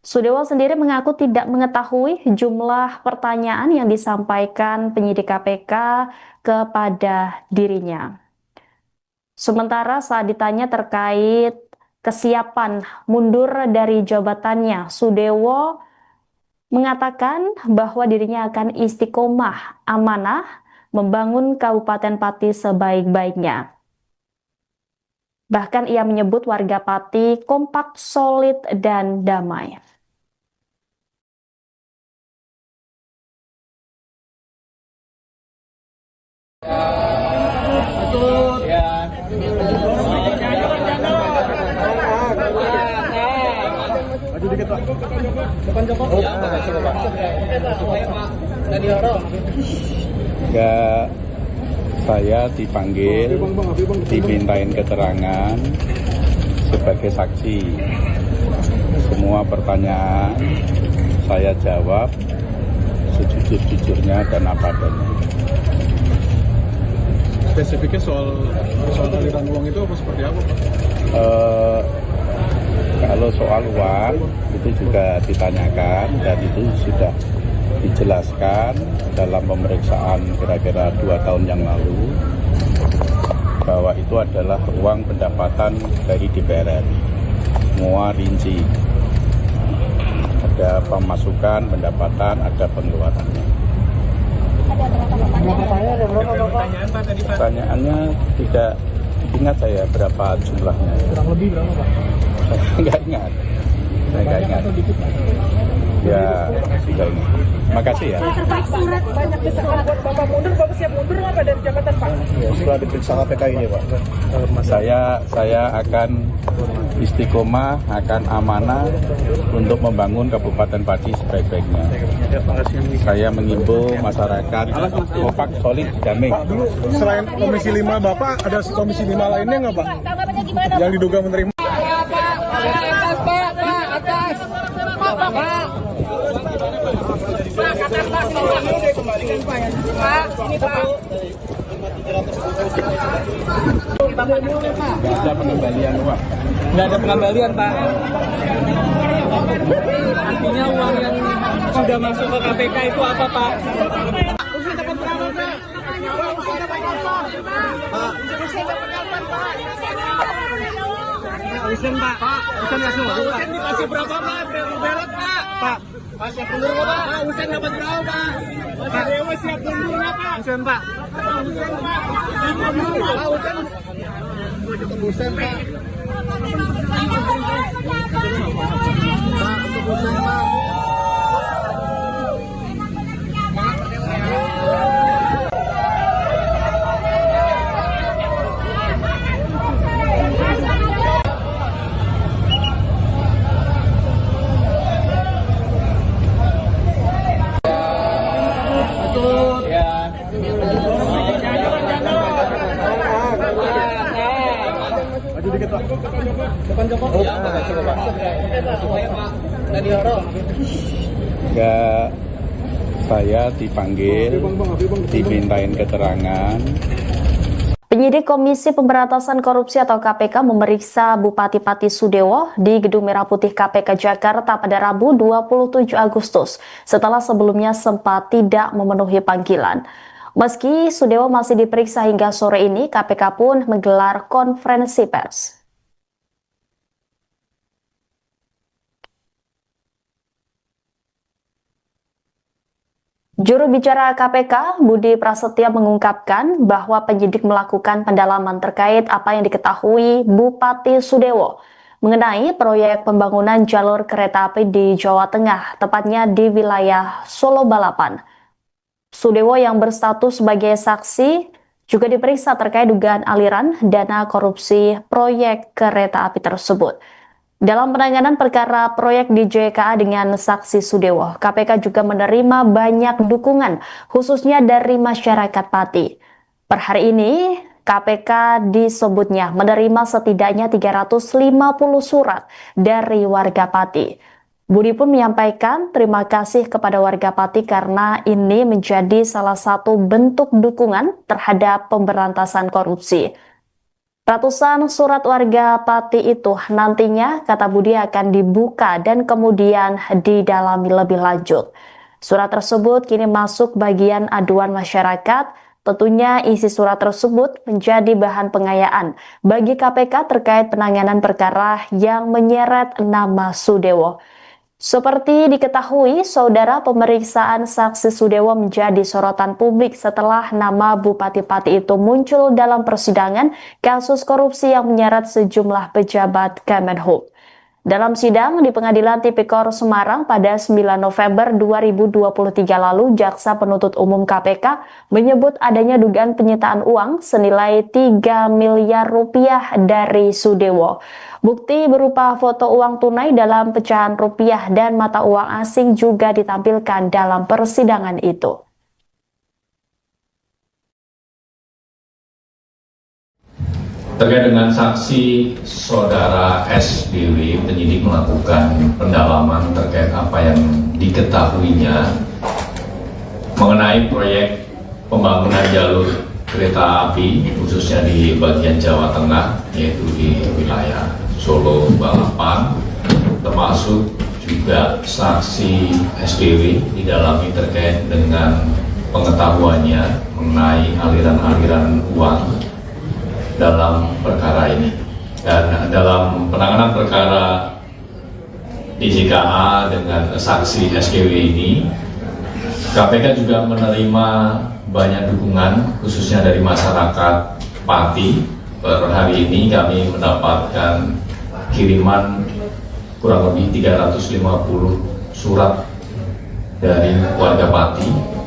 Sudewo sendiri mengaku tidak mengetahui jumlah pertanyaan yang disampaikan penyidik KPK kepada dirinya. Sementara saat ditanya terkait kesiapan mundur dari jabatannya, Sudewo mengatakan bahwa dirinya akan istiqomah amanah membangun Kabupaten Pati sebaik-baiknya. Bahkan ia menyebut warga Pati kompak, solid, dan damai. Maju dikit Pak. Pak? Depan Joko. Oh, makasih Pak. Enggak, saya dipanggil, dimintain keterangan sebagai saksi. Semua pertanyaan saya jawab sejujur-jujurnya dan apa adanya. Spesifiknya soal aliran uang itu apa seperti apa, Pak? Kalau soal uang itu juga ditanyakan dan itu sudah dijelaskan dalam pemeriksaan kira-kira 2 tahun yang lalu bahwa itu adalah uang pendapatan dari DPR RI. Semua rinci. Ada pemasukan, pendapatan, ada pengeluarannya. Pertanyaannya tidak ingat saya berapa jumlahnya. Kurang lebih berapa, Pak? Saya nggak ingat. Ya, sudah ini. Makasih ya. Pak, surat banyak desakan buat Bapak mundur, Bapak siap mundur nggak dari jabatan Pak? Ya, setelah diperiksa KPK ini, Pak. Saya akan istiqomah, akan amanah untuk membangun Kabupaten Pati sebaik-baiknya. Saya mengimbau masyarakat kompak, solid, damai. Pak, dulu selain Komisi 5 Bapak, ada Komisi 5 lainnya nggak, Pak? Tanggapannya gimana? Yang diduga menerima. Nggak ada pengembalian uang. Nggak ada pengembalian, Pak. Artinya uang yang sudah masuk ke KPK itu apa, Pak? Usen, Pak. Usen nggak semua, Pak. Usen dikasih berapa, Pak? Belot, Pak. Pak. Pak, siap mundur nggak, Pak? Pak, Usen dapat berapa, Pak? Pak, Dewa siap mundur nggak, Pak? Usen, Pak. Usen, Pak. Pak, Usen. Usen, Pak. Maju dikit, Pak. Depan Joko. Oh, makasih Pak. Enggak, saya dipanggil, dimintain keterangan. Penyidik Komisi Pemberantasan Korupsi atau KPK memeriksa Bupati Pati Sudewo di Gedung Merah Putih KPK Jakarta pada Rabu 27 Agustus setelah sebelumnya sempat tidak memenuhi panggilan. Meski Sudewo masih diperiksa hingga sore ini, KPK pun menggelar konferensi pers. Juru bicara KPK, Budi Prasetya mengungkapkan bahwa penyidik melakukan pendalaman terkait apa yang diketahui Bupati Sudewo mengenai proyek pembangunan jalur kereta api di Jawa Tengah, tepatnya di wilayah Solo Balapan. Sudewo yang berstatus sebagai saksi juga diperiksa terkait dugaan aliran dana korupsi proyek kereta api tersebut. Dalam penanganan perkara proyek di JKA dengan saksi Sudewo, KPK juga menerima banyak dukungan, khususnya dari masyarakat Pati. Per hari ini, KPK disebutnya menerima setidaknya 350 surat dari warga Pati. Budi pun menyampaikan terima kasih kepada warga Pati karena ini menjadi salah satu bentuk dukungan terhadap pemberantasan korupsi. Ratusan surat warga Pati itu nantinya, kata Budi, akan dibuka dan kemudian didalami lebih lanjut. Surat tersebut kini masuk bagian aduan masyarakat. Tentunya isi surat tersebut menjadi bahan pengayaan bagi KPK terkait penanganan perkara yang menyeret nama Sudewo. Seperti diketahui, saudara, pemeriksaan saksi Sudewo menjadi sorotan publik setelah nama Bupati Pati itu muncul dalam persidangan kasus korupsi yang menyeret sejumlah pejabat Kemenhub. Dalam sidang di Pengadilan Tipikor Semarang pada 9 November 2023 lalu, Jaksa Penuntut Umum KPK menyebut adanya dugaan penyitaan uang senilai 3 miliar rupiah dari Sudewo. Bukti berupa foto uang tunai dalam pecahan rupiah dan mata uang asing juga ditampilkan dalam persidangan itu. Terkait dengan saksi saudara SBW, penyidik melakukan pendalaman terkait apa yang diketahuinya mengenai proyek pembangunan jalur kereta api, khususnya di bagian Jawa Tengah, yaitu di wilayah Solo, Balapan, termasuk juga saksi SBW didalami terkait dengan pengetahuannya mengenai aliran-aliran uang dalam perkara ini. Dan dalam penanganan perkara DJKA dengan saksi SKW ini, KPK juga menerima banyak dukungan khususnya dari masyarakat Pati. Per hari ini kami mendapatkan kiriman kurang lebih 350 surat dari warga Pati.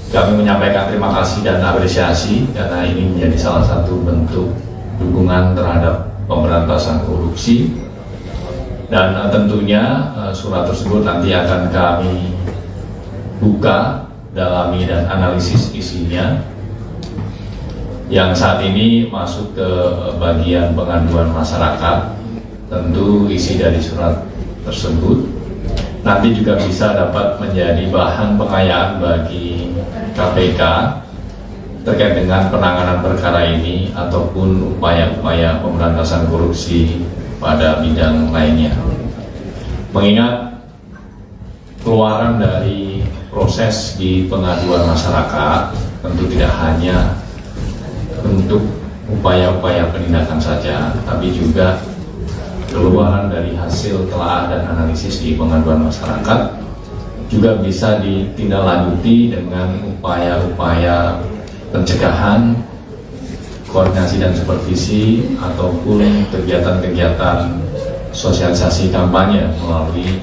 Kami menyampaikan terima kasih dan apresiasi karena ini menjadi salah satu bentuk dukungan terhadap pemberantasan korupsi. Dan tentunya surat tersebut nanti akan kami buka, dalami dan analisis isinya. Yang saat ini masuk ke bagian pengaduan masyarakat, tentu isi dari surat tersebut nanti juga bisa dapat menjadi bahan pengayaan bagi KPK terkait dengan penanganan perkara ini ataupun upaya-upaya pemberantasan korupsi pada bidang lainnya. Mengingat keluaran dari proses di pengaduan masyarakat tentu tidak hanya bentuk upaya-upaya penindakan saja, tapi juga keluaran dari hasil telaah dan analisis di pengaduan masyarakat juga bisa ditindaklanjuti dengan upaya-upaya pencegahan, koordinasi dan supervisi ataupun kegiatan-kegiatan sosialisasi kampanye melalui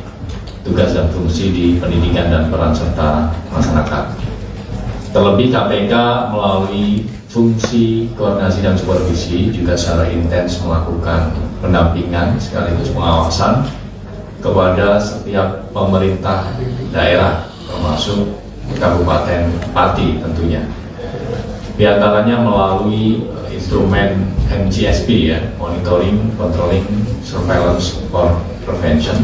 tugas dan fungsi di pendidikan dan peran serta masyarakat. Terlebih KPK melalui fungsi koordinasi dan supervisi juga secara intens melakukan pendampingan sekaligus pengawasan kepada setiap pemerintah daerah termasuk Kabupaten Pati tentunya. Di antaranya melalui instrumen MGSP ya, Monitoring, Controlling, Surveillance for Prevention,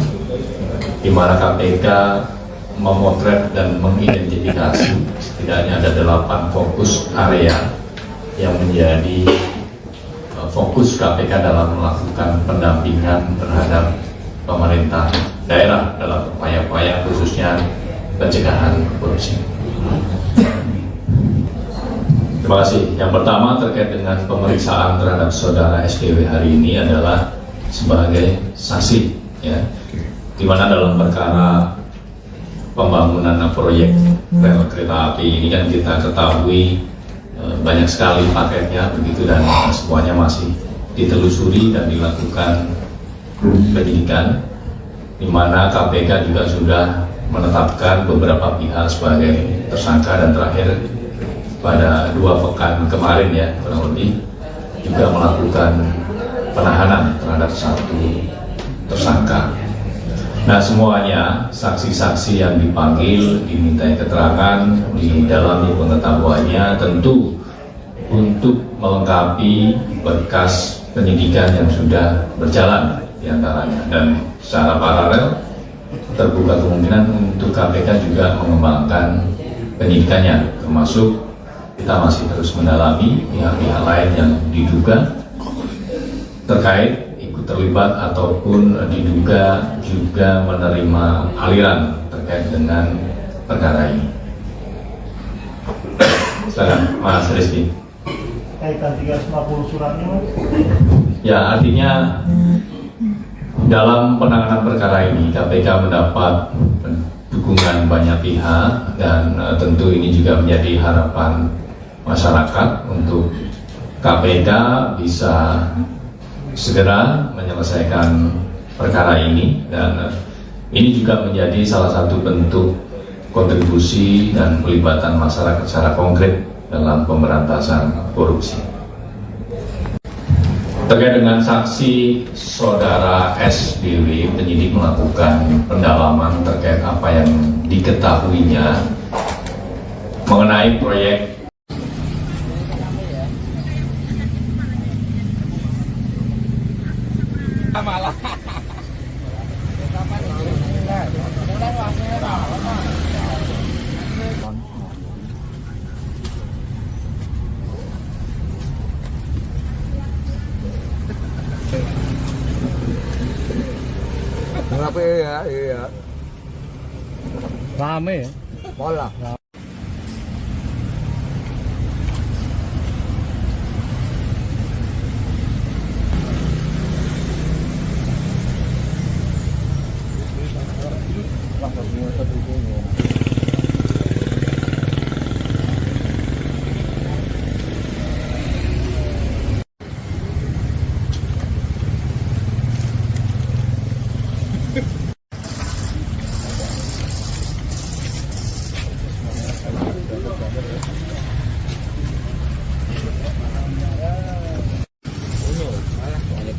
di mana KPK memotret dan mengidentifikasi setidaknya ada 8 fokus area yang menjadi fokus KPK dalam melakukan pendampingan terhadap pemerintah daerah dalam upaya-upaya khususnya pencegahan korupsi. Terima kasih. Yang pertama terkait dengan pemeriksaan terhadap saudara SDW hari ini adalah sebagai saksi, ya, di mana dalam perkara pembangunan proyek rel kereta api ini kan kita ketahui banyak sekali paketnya begitu dan semuanya masih ditelusuri dan dilakukan penyidikan, di mana KPK juga sudah menetapkan beberapa pihak sebagai tersangka dan terakhir pada 2 pekan kemarin ya kurang lebih juga melakukan penahanan terhadap 1 tersangka. Nah semuanya saksi-saksi yang dipanggil dimintai keterangan, didalami pengetahuannya tentu untuk melengkapi berkas penyidikan yang sudah berjalan diantaranya, dan secara paralel terbuka kemungkinan untuk KPK juga mengembangkan penyidikannya, termasuk kita masih terus mendalami pihak-pihak lain yang diduga terkait ikut terlibat ataupun diduga juga menerima aliran terkait dengan perkara ini. Silakan Mas Rizky. Kaitan 350 suratnya Mas? Ya, artinya dalam penanganan perkara ini KPK mendapat dukungan banyak pihak dan tentu ini juga menjadi harapan masyarakat untuk KPK bisa segera menyelesaikan perkara ini, dan ini juga menjadi salah satu bentuk kontribusi dan pelibatan masyarakat secara konkret dalam pemberantasan korupsi. Terkait dengan saksi saudara SBW, penyidik melakukan pendalaman terkait apa yang diketahuinya mengenai proyek Kenapa ya? Iya. Rame ya? Bola.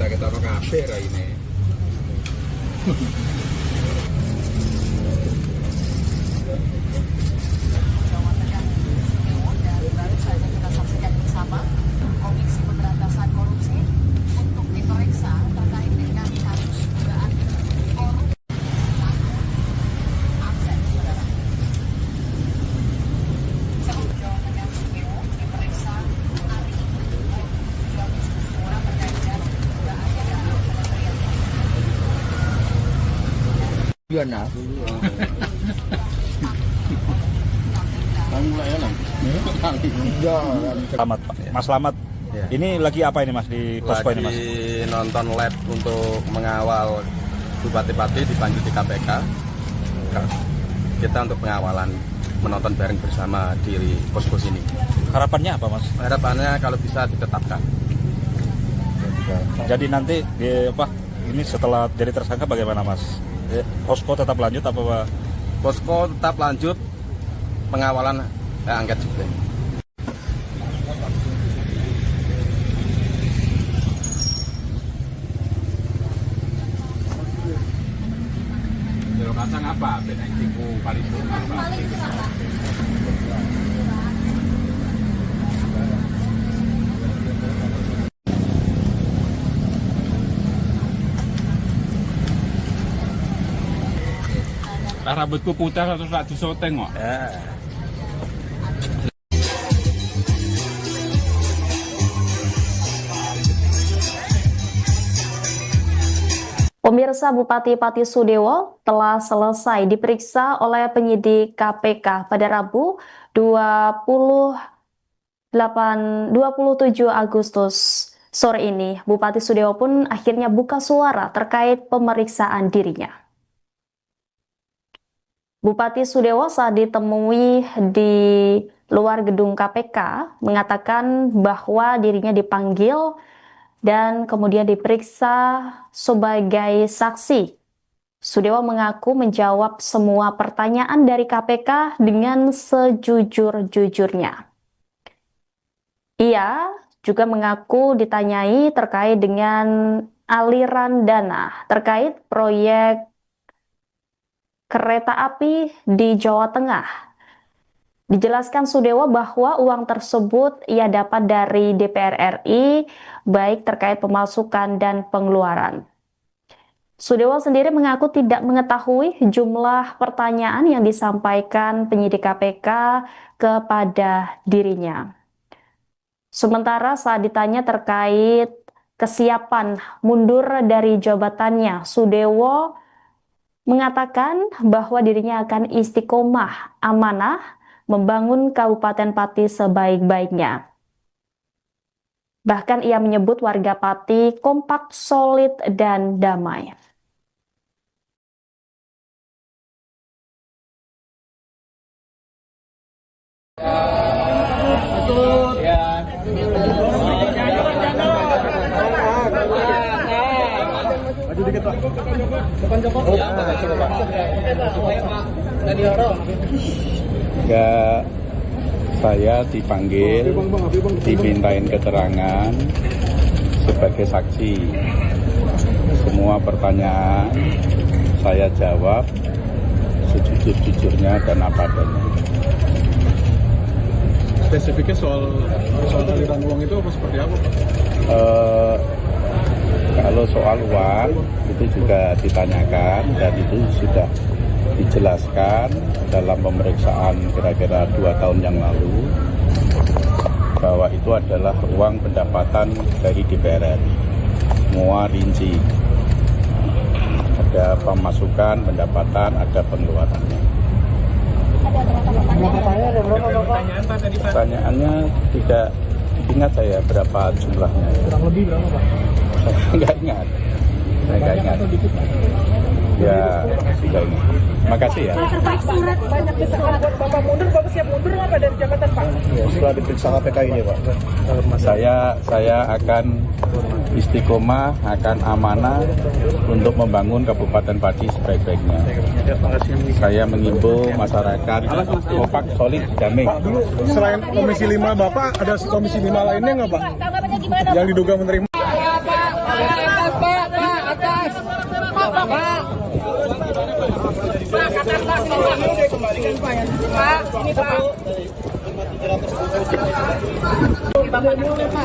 Kita kafe ini. Dan baru saja kita saksikan bersama Komisi Pemberantasan Korupsi untuk diperiksa terkait dengan kasus dugaan korupsi akses saudara. Jawa Tengah Sumewo diperiksa hari ini dua bisnis orang terkait dengan dugaan kementerian. Iya nah. Selamat Pak. Mas Slamet. Ya. Ini lagi apa ini Mas di posko ini Mas? Lagi nonton lab untuk mengawal bupati-bupati dipanggil di KPK. Kita untuk pengawalan, menonton bareng bersama di posko sini. Harapannya apa Mas? Harapannya kalau bisa ditetapkan. Jadi nanti ini setelah jadi tersangka bagaimana Mas? Posko tetap lanjut apa Pak? Posko tetap lanjut pengawalan angket juga. Kacang apa? Benang tipu paling apa? Rambutku putih terus tak disoteng kok. Pemirsa, Bupati Pati Sudewo telah selesai diperiksa oleh penyidik KPK pada Rabu 27 Agustus sore ini. Bupati Sudewo pun akhirnya buka suara terkait pemeriksaan dirinya. Bupati Sudewo saat ditemui di luar gedung KPK mengatakan bahwa dirinya dipanggil dan kemudian diperiksa sebagai saksi. Sudewo mengaku menjawab semua pertanyaan dari KPK dengan sejujur-jujurnya. Ia juga mengaku ditanyai terkait dengan aliran dana terkait proyek kereta api di Jawa Tengah. Dijelaskan Sudewo bahwa uang tersebut ia dapat dari DPR RI, baik terkait pemasukan dan pengeluaran. Sudewo sendiri mengaku tidak mengetahui jumlah pertanyaan yang disampaikan penyidik KPK kepada dirinya. Sementara saat ditanya terkait kesiapan mundur dari jabatannya, Sudewo mengatakan bahwa dirinya akan istiqomah amanah membangun Kabupaten Pati sebaik-baiknya. Bahkan ia menyebut warga Pati kompak, solid, dan damai. Maju dikit dikit Pak. Ya, saya dipanggil, dimintain keterangan sebagai saksi. Semua pertanyaan saya jawab sejujur-jujurnya dan apa adanya. Spesifiknya soal aliran uang itu apa seperti apa Pak? Kalau soal uang itu juga ditanyakan dan itu sudah dijelaskan dalam pemeriksaan kira-kira 2 tahun yang lalu bahwa itu adalah uang pendapatan dari DPR RI. Semua rinci. Ada pemasukan, pendapatan, ada pengeluarannya. Pertanyaannya tidak ingat saya berapa jumlahnya. Kurang lebih berapa Pak? Saya nggak ingat. Ya, tidak ingat. Makasih ya. Terkait surat banyak desakan buat Bapak mundur, Bapak siap mundur nggak Pak dari jabatan Pak? Ya, setelah diperiksa KPK ini Pak. Saya akan istiqomah, akan amanah untuk membangun Kabupaten Pati sebaik-baiknya. Saya mengimbau masyarakat kompak, solid, damai. Pak, dulu selain Komisi 5 Bapak, ada Komisi 5 lainnya nggak Pak? Yang diduga menerima?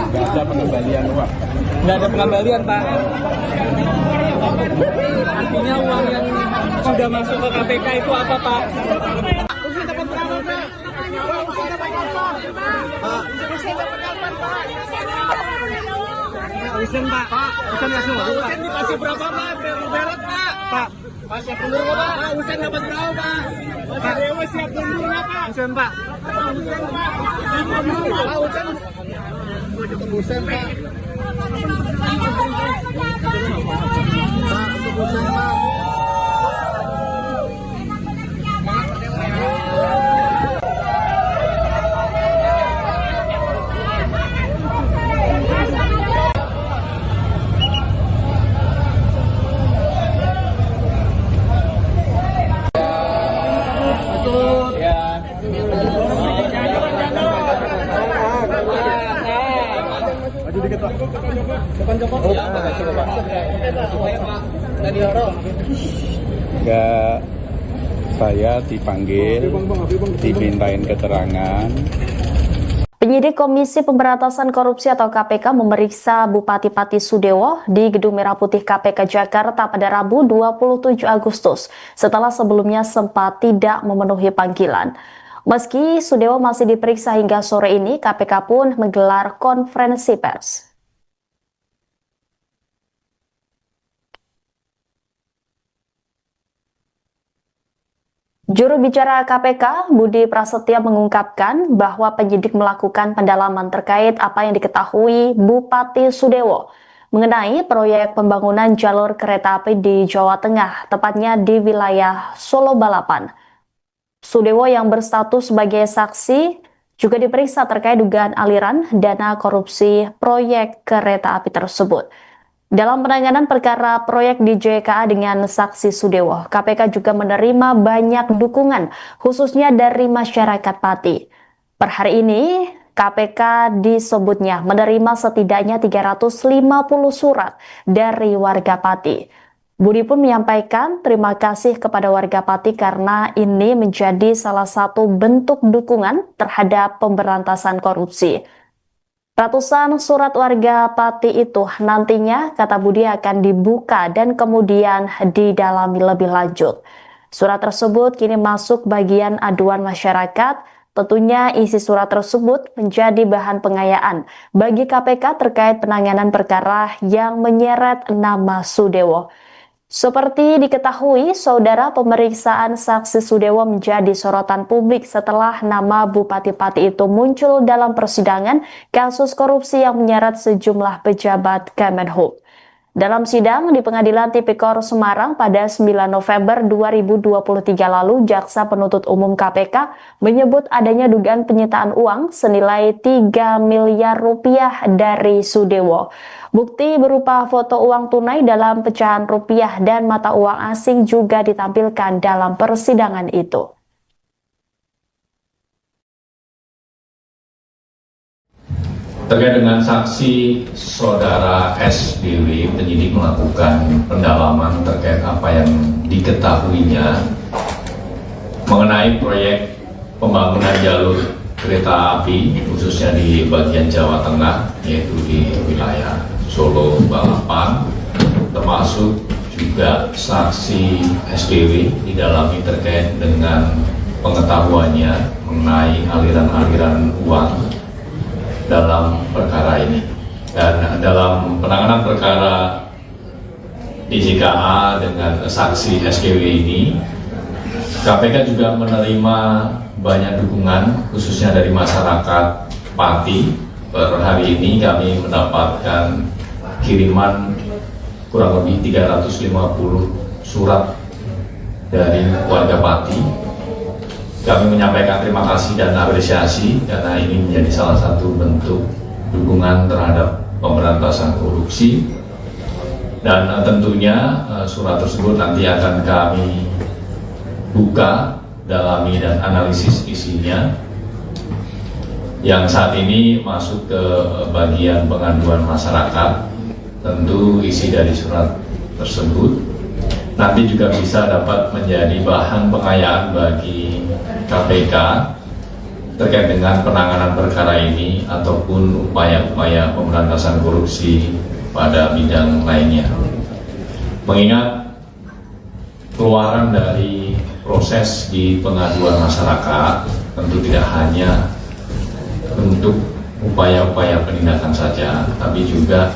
Nggak ada pengembalian uang. Nggak ada pengembalian, Pak. Artinya uang yang sudah masuk ke KPK itu apa, Pak? Usen, Pak. Usen langsung. Usen dikasih berapa, Pak? Belot, Pak. Pak, siap mundur nggak, Pak? Usen dapat berapa, Pak? Pak Dewa siap mundur nggak, Pak? Usen, Pak. Usen, Pak. Usen, Pak. Usen, Pak. Maju dikit Pak. Ya, saya dipanggil, dimintain keterangan. Penyidik Komisi Pemberantasan Korupsi atau KPK memeriksa Bupati Pati Sudewo di Gedung Merah Putih KPK Jakarta pada Rabu 27 Agustus setelah sebelumnya sempat tidak memenuhi panggilan. Meski Sudewo masih diperiksa hingga sore ini, KPK pun menggelar konferensi pers. Juru bicara KPK, Budi Prasetyo mengungkapkan bahwa penyidik melakukan pendalaman terkait apa yang diketahui Bupati Sudewo mengenai proyek pembangunan jalur kereta api di Jawa Tengah, tepatnya di wilayah Solo Balapan. Sudewo yang berstatus sebagai saksi juga diperiksa terkait dugaan aliran dana korupsi proyek kereta api tersebut. Dalam penanganan perkara proyek di JKA dengan saksi Sudewo, KPK juga menerima banyak dukungan, khususnya dari masyarakat Pati. Per hari ini, KPK disebutnya menerima setidaknya 350 surat dari warga Pati. Budi pun menyampaikan terima kasih kepada warga Pati karena ini menjadi salah satu bentuk dukungan terhadap pemberantasan korupsi. Ratusan surat warga Pati itu nantinya, kata Budi, akan dibuka dan kemudian didalami lebih lanjut. Surat tersebut kini masuk bagian aduan masyarakat. Tentunya isi surat tersebut menjadi bahan pengayaan bagi KPK terkait penanganan perkara yang menyeret nama Sudewo. Seperti diketahui, saudara, pemeriksaan saksi Sudewo menjadi sorotan publik setelah nama Bupati Pati itu muncul dalam persidangan kasus korupsi yang menyeret sejumlah pejabat Kemenhub. Dalam sidang di Pengadilan Tipikor Semarang pada 9 November 2023 lalu, Jaksa Penuntut Umum KPK menyebut adanya dugaan penyitaan uang senilai 3 miliar rupiah dari Sudewo. Bukti berupa foto uang tunai dalam pecahan rupiah dan mata uang asing juga ditampilkan dalam persidangan itu. Terkait dengan saksi saudara SBW, penyidik melakukan pendalaman terkait apa yang diketahuinya mengenai proyek pembangunan jalur kereta api khususnya di bagian Jawa Tengah, yaitu di wilayah Solo Balapan, termasuk juga saksi SBW didalami terkait dengan pengetahuannya mengenai aliran-aliran uang dalam perkara ini. Dan dalam penanganan perkara DJKA dengan saksi SKW ini, KPK juga menerima banyak dukungan khususnya dari masyarakat Pati. Per hari ini kami mendapatkan kiriman kurang lebih 350 surat dari warga Pati. Kami menyampaikan terima kasih dan apresiasi karena ini menjadi salah satu bentuk dukungan terhadap pemberantasan korupsi, dan tentunya surat tersebut nanti akan kami buka, dalami dan analisis isinya yang saat ini masuk ke bagian pengaduan masyarakat. Tentu isi dari surat tersebut nanti juga bisa dapat menjadi bahan pengayaan bagi KPK terkait dengan penanganan perkara ini ataupun upaya-upaya pemberantasan korupsi pada bidang lainnya. Mengingat keluaran dari proses di pengaduan masyarakat tentu tidak hanya untuk upaya-upaya penindakan saja, tapi juga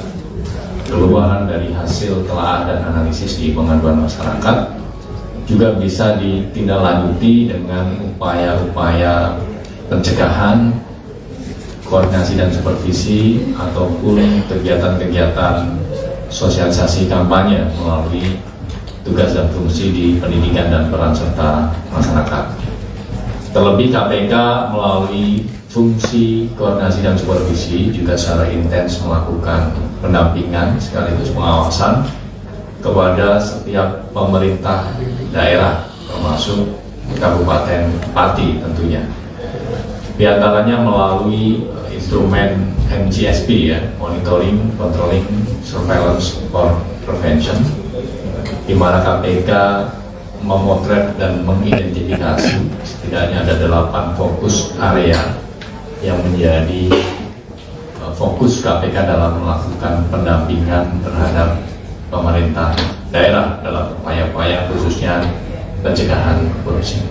keluaran dari hasil telah dan analisis di pengaduan masyarakat juga bisa ditindaklanjuti dengan upaya-upaya pencegahan, koordinasi dan supervisi, ataupun kegiatan-kegiatan sosialisasi kampanye melalui tugas dan fungsi di pendidikan dan peran serta masyarakat. Terlebih KPK melalui fungsi koordinasi dan supervisi juga secara intens melakukan pendampingan sekaligus pengawasan kepada setiap pemerintah daerah termasuk Kabupaten Pati tentunya. Di antaranya melalui instrumen MGSP ya, Monitoring, Controlling, Surveillance for Prevention, di mana KPK memotret dan mengidentifikasi setidaknya ada 8 fokus area yang menjadi fokus KPK dalam melakukan pendampingan terhadap pemerintah daerah dalam upaya-upaya khususnya pencegahan korupsi.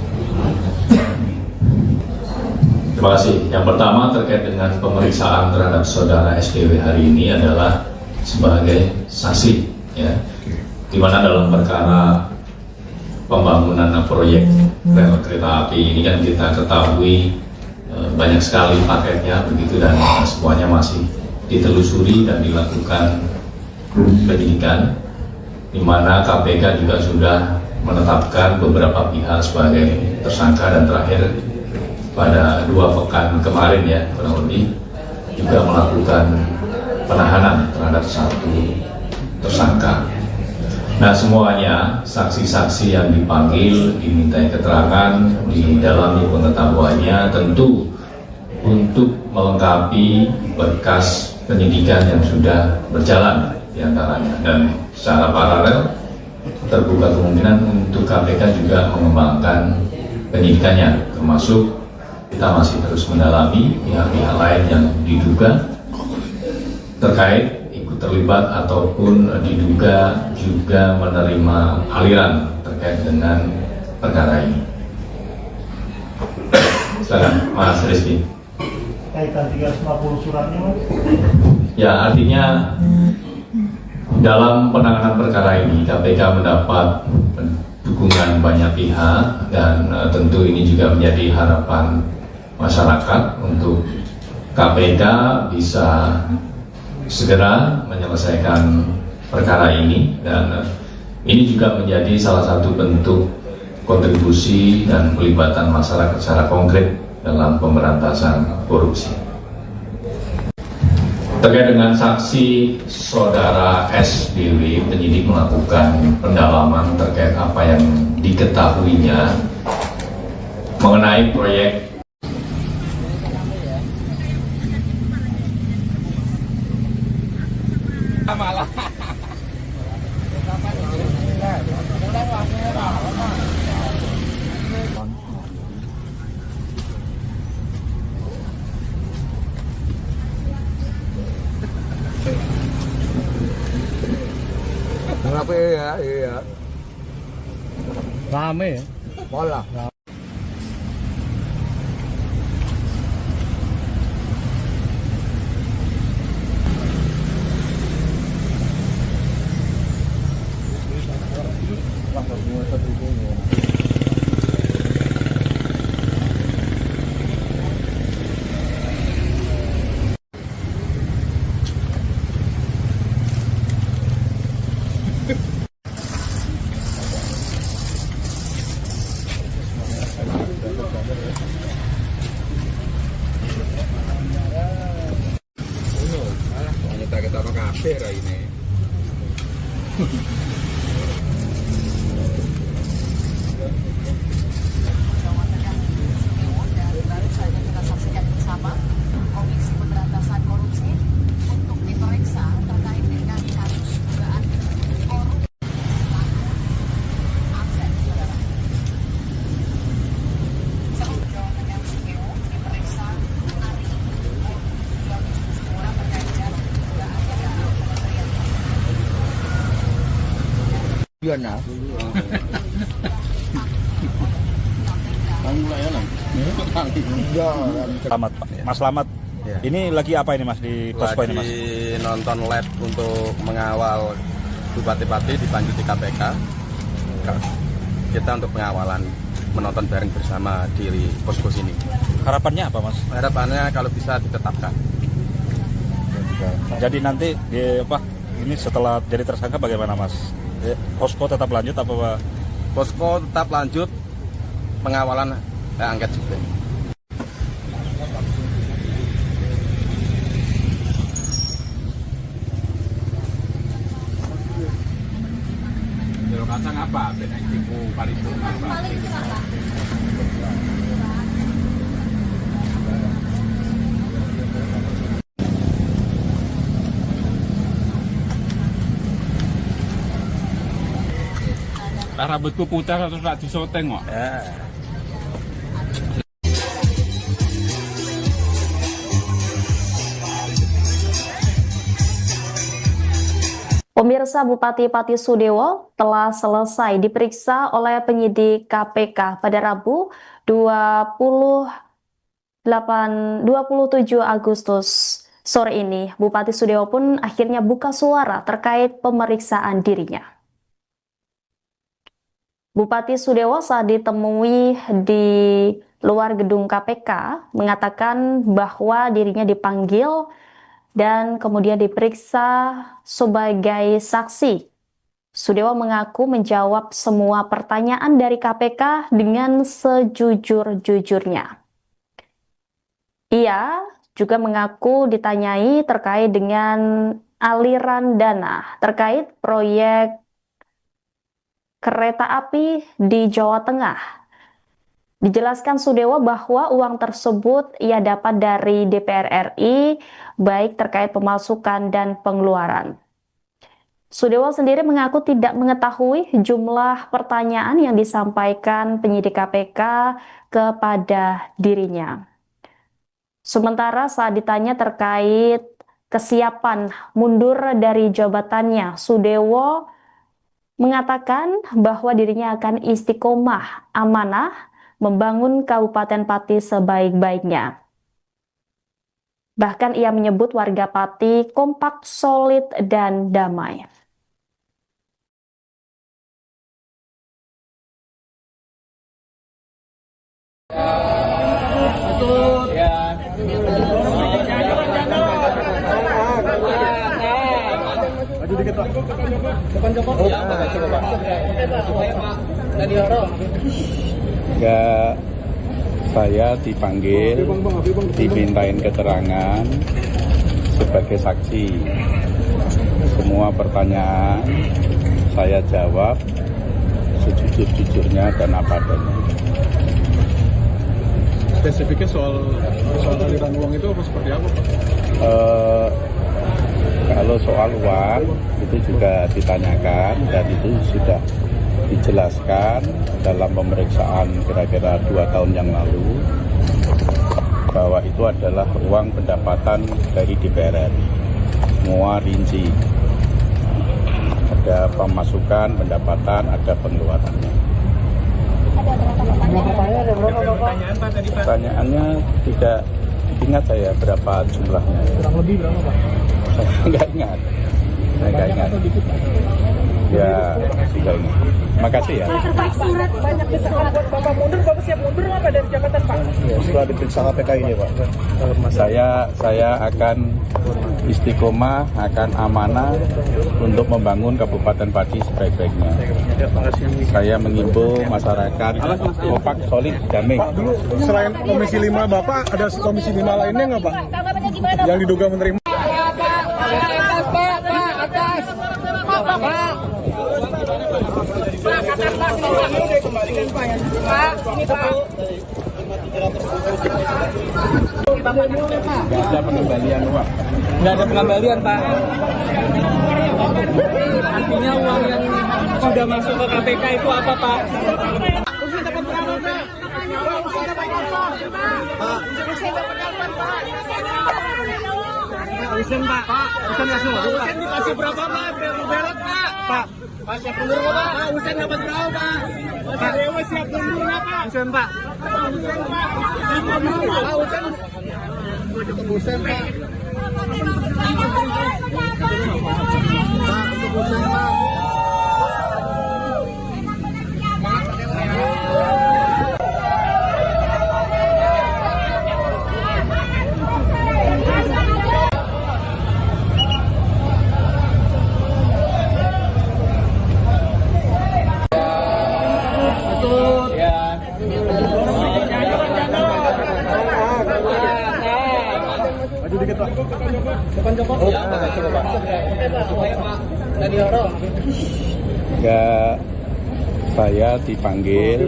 Terima kasih. Yang pertama terkait dengan pemeriksaan terhadap saudara SDW hari ini adalah sebagai saksi, ya, di mana dalam perkara pembangunan proyek rel kereta api ini kan kita ketahui banyak sekali paketnya begitu, dan semuanya masih ditelusuri dan dilakukan penyidikan, di mana KPK juga sudah menetapkan beberapa pihak sebagai tersangka, dan terakhir pada 2 pekan kemarin ya kurang lebih juga melakukan penahanan terhadap 1 tersangka. Nah, semuanya saksi-saksi yang dipanggil dimintai keterangan, didalami pengetahuannya tentu untuk melengkapi berkas penyidikan yang sudah berjalan diantaranya, dan secara paralel terbuka kemungkinan untuk KPK juga mengembangkan penyidikannya, termasuk kita masih terus mendalami pihak-pihak lain yang diduga terkait ikut terlibat ataupun diduga juga menerima aliran terkait dengan perkara ini. Silakan Mas Rizky. Kaitan 350 suratnya, Mas? Ya, artinya dalam penanganan perkara ini KPK mendapat dukungan banyak pihak, dan tentu ini juga menjadi harapan masyarakat untuk KPK bisa segera menyelesaikan perkara ini, dan ini juga menjadi salah satu bentuk kontribusi dan pelibatan masyarakat secara konkret dalam pemberantasan korupsi. Terkait dengan saksi saudara SBW, penyidik melakukan pendalaman terkait apa yang diketahuinya mengenai proyek Kenapa ya? Iya. Rame ya? Pola. Kita apa kafe ini? Jawa Tengah dan baru saja kita saksikan bersama Komisi Pemberantasan Korupsi untuk diperiksa terkait dengan kasus dugaan korupsi aset saudara. Sebelum Jawa Tengah CEO diperiksa hari ini 2 Agustus kurang terkait dengan dugaan Kementerian Selamat Pak. Mas Slamet. Ya. Ini lagi apa ini Mas di posko ini Mas? Lagi nonton live untuk mengawal bupati-bupati dipanggil di KPK. Kita untuk pengawalan, menonton bareng bersama di posko sini. Harapannya apa Mas? Harapannya kalau bisa ditetapkan. Jadi nanti ini setelah jadi tersangka bagaimana Mas? Posko tetap lanjut apa Pak? Posko tetap lanjut pengawalan angket juga. Kacang apa? Benek tipu paripurna apa? Rambutku putih terus tak disoteng kok. Pemirsa, Bupati Pati Sudewo telah selesai diperiksa oleh penyidik KPK pada Rabu 27 Agustus sore ini. Bupati Sudewo pun akhirnya buka suara terkait pemeriksaan dirinya. Bupati Sudewo saat ditemui di luar gedung KPK mengatakan bahwa dirinya dipanggil dan kemudian diperiksa sebagai saksi. Sudewo mengaku menjawab semua pertanyaan dari KPK dengan sejujur-jujurnya. Ia juga mengaku ditanyai terkait dengan aliran dana terkait proyek kereta api di Jawa Tengah. Dijelaskan Sudewo bahwa uang tersebut ia dapat dari DPR RI, baik terkait pemasukan dan pengeluaran. Sudewo sendiri mengaku tidak mengetahui jumlah pertanyaan yang disampaikan penyidik KPK kepada dirinya. Sementara saat ditanya terkait kesiapan mundur dari jabatannya, Sudewo mengatakan bahwa dirinya akan istiqomah amanah membangun Kabupaten Pati sebaik-baiknya. Bahkan ia menyebut warga Pati kompak, solid, dan damai. Maju dikit Pak. Depan Joko. Ya, saya dipanggil, dimintain keterangan sebagai saksi. Semua pertanyaan saya jawab sejujur-jujurnya dan apa adanya. Spesifiknya soal aliran uang itu apa seperti apa Pak? Kalau soal uang itu juga ditanyakan dan itu sudah dijelaskan dalam pemeriksaan kira-kira 2 tahun yang lalu bahwa itu adalah uang pendapatan dari DPR RI. Semua rinci. Ada pemasukan, pendapatan, ada pengeluarannya. Pertanyaannya tidak ingat saya berapa jumlahnya. Kurang lebih berapa Pak? Saya nggak ingat. Ya, tidak ingat. Makasih ya. Banyak desakan buat Bapak mundur, Bapak siap mundur nggak Pak dari jabatan Pak? Ya, setelah diperiksa KPK ini Pak. Saya akan istiqomah, akan amanah untuk membangun Kabupaten Pati sebaik-baiknya. Saya mengimbau masyarakat kompak, solid, damai. Pak, dulu selain Komisi 5 Bapak, ada Komisi 5 lainnya nggak Pak? Yang diduga menerima? Nggak ada pengembalian uang. Nggak ada pengembalian, Pak. Artinya uang yang sudah masuk ke KPK itu apa, Pak? Usen, Pak. Usen langsung. Usen dikasih berapa, Pak? Berat, Pak. Pak, siap mundur nggak, Pak? Usen dapat berapa, Pak? Pak, Dewa siap mundur nggak, Pak? Usen, Pak. Usen, Pak. Usen, Pak. Maju dikit Pak. Depan Joko. Ya, saya dipanggil,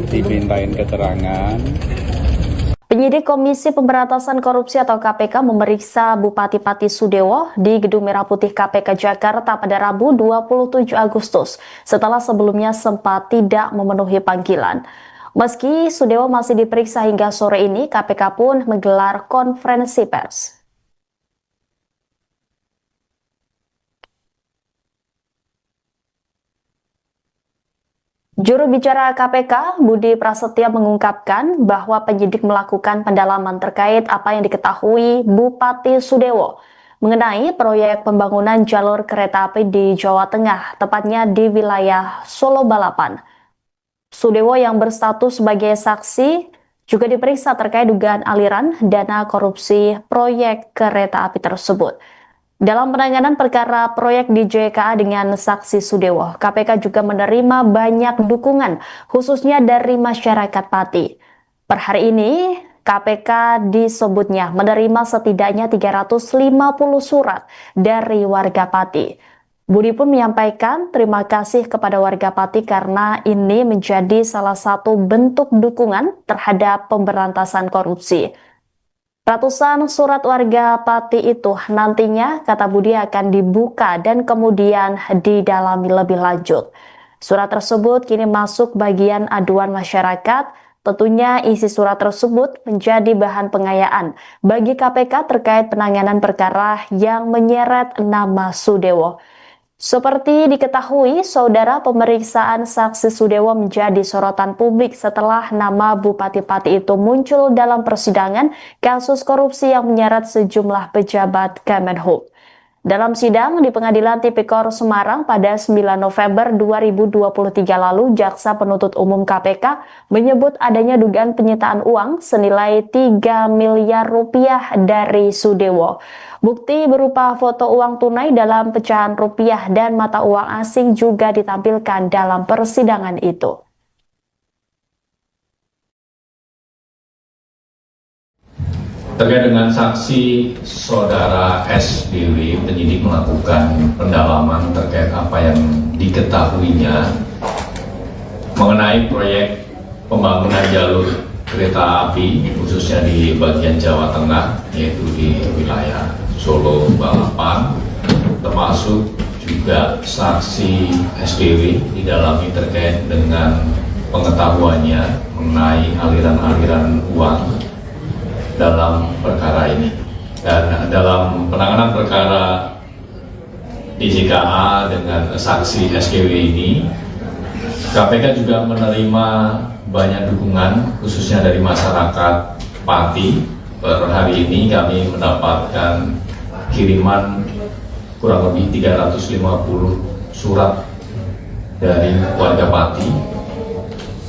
dimintain keterangan. Penyidik Komisi Pemberantasan Korupsi atau KPK memeriksa Bupati Pati Sudewo di Gedung Merah Putih KPK Jakarta pada Rabu 27 Agustus setelah sebelumnya sempat tidak memenuhi panggilan. Meski Sudewo masih diperiksa hingga sore ini, KPK pun menggelar konferensi pers. Juru bicara KPK, Budi Prasetya mengungkapkan bahwa penyidik melakukan pendalaman terkait apa yang diketahui Bupati Sudewo mengenai proyek pembangunan jalur kereta api di Jawa Tengah, tepatnya di wilayah Solo Balapan. Sudewo yang berstatus sebagai saksi juga diperiksa terkait dugaan aliran dana korupsi proyek kereta api tersebut. Dalam penanganan perkara proyek di JKA dengan saksi Sudewo, KPK juga menerima banyak dukungan, khususnya dari masyarakat Pati. Per hari ini, KPK disebutnya menerima setidaknya 350 surat dari warga Pati. Budi pun menyampaikan terima kasih kepada warga Pati karena ini menjadi salah satu bentuk dukungan terhadap pemberantasan korupsi. Ratusan surat warga Pati itu nantinya, kata Budi, akan dibuka dan kemudian didalami lebih lanjut. Surat tersebut kini masuk bagian aduan masyarakat. Tentunya isi surat tersebut menjadi bahan pengayaan bagi KPK terkait penanganan perkara yang menyeret nama Sudewo. Seperti diketahui, saudara, pemeriksaan saksi Sudewo menjadi sorotan publik setelah nama Bupati Pati itu muncul dalam persidangan kasus korupsi yang menyeret sejumlah pejabat Kemenhub. Dalam sidang di Pengadilan Tipikor Semarang pada 9 November 2023 lalu, Jaksa Penuntut Umum KPK menyebut adanya dugaan penyitaan uang senilai 3 miliar rupiah dari Sudewo. Bukti berupa foto uang tunai dalam pecahan rupiah dan mata uang asing juga ditampilkan dalam persidangan itu. Terkait dengan saksi saudara SDW, penyidik melakukan pendalaman terkait apa yang diketahuinya mengenai proyek pembangunan jalur kereta api, khususnya di bagian Jawa Tengah, yaitu di wilayah Solo, Balapan, termasuk juga saksi SDW didalami terkait dengan pengetahuannya mengenai aliran-aliran uang dalam perkara ini. Dan dalam penanganan perkara DJKA dengan saksi SKW ini, KPK juga menerima banyak dukungan khususnya dari masyarakat Pati. Per hari ini kami mendapatkan kiriman kurang lebih 350 surat dari warga Pati.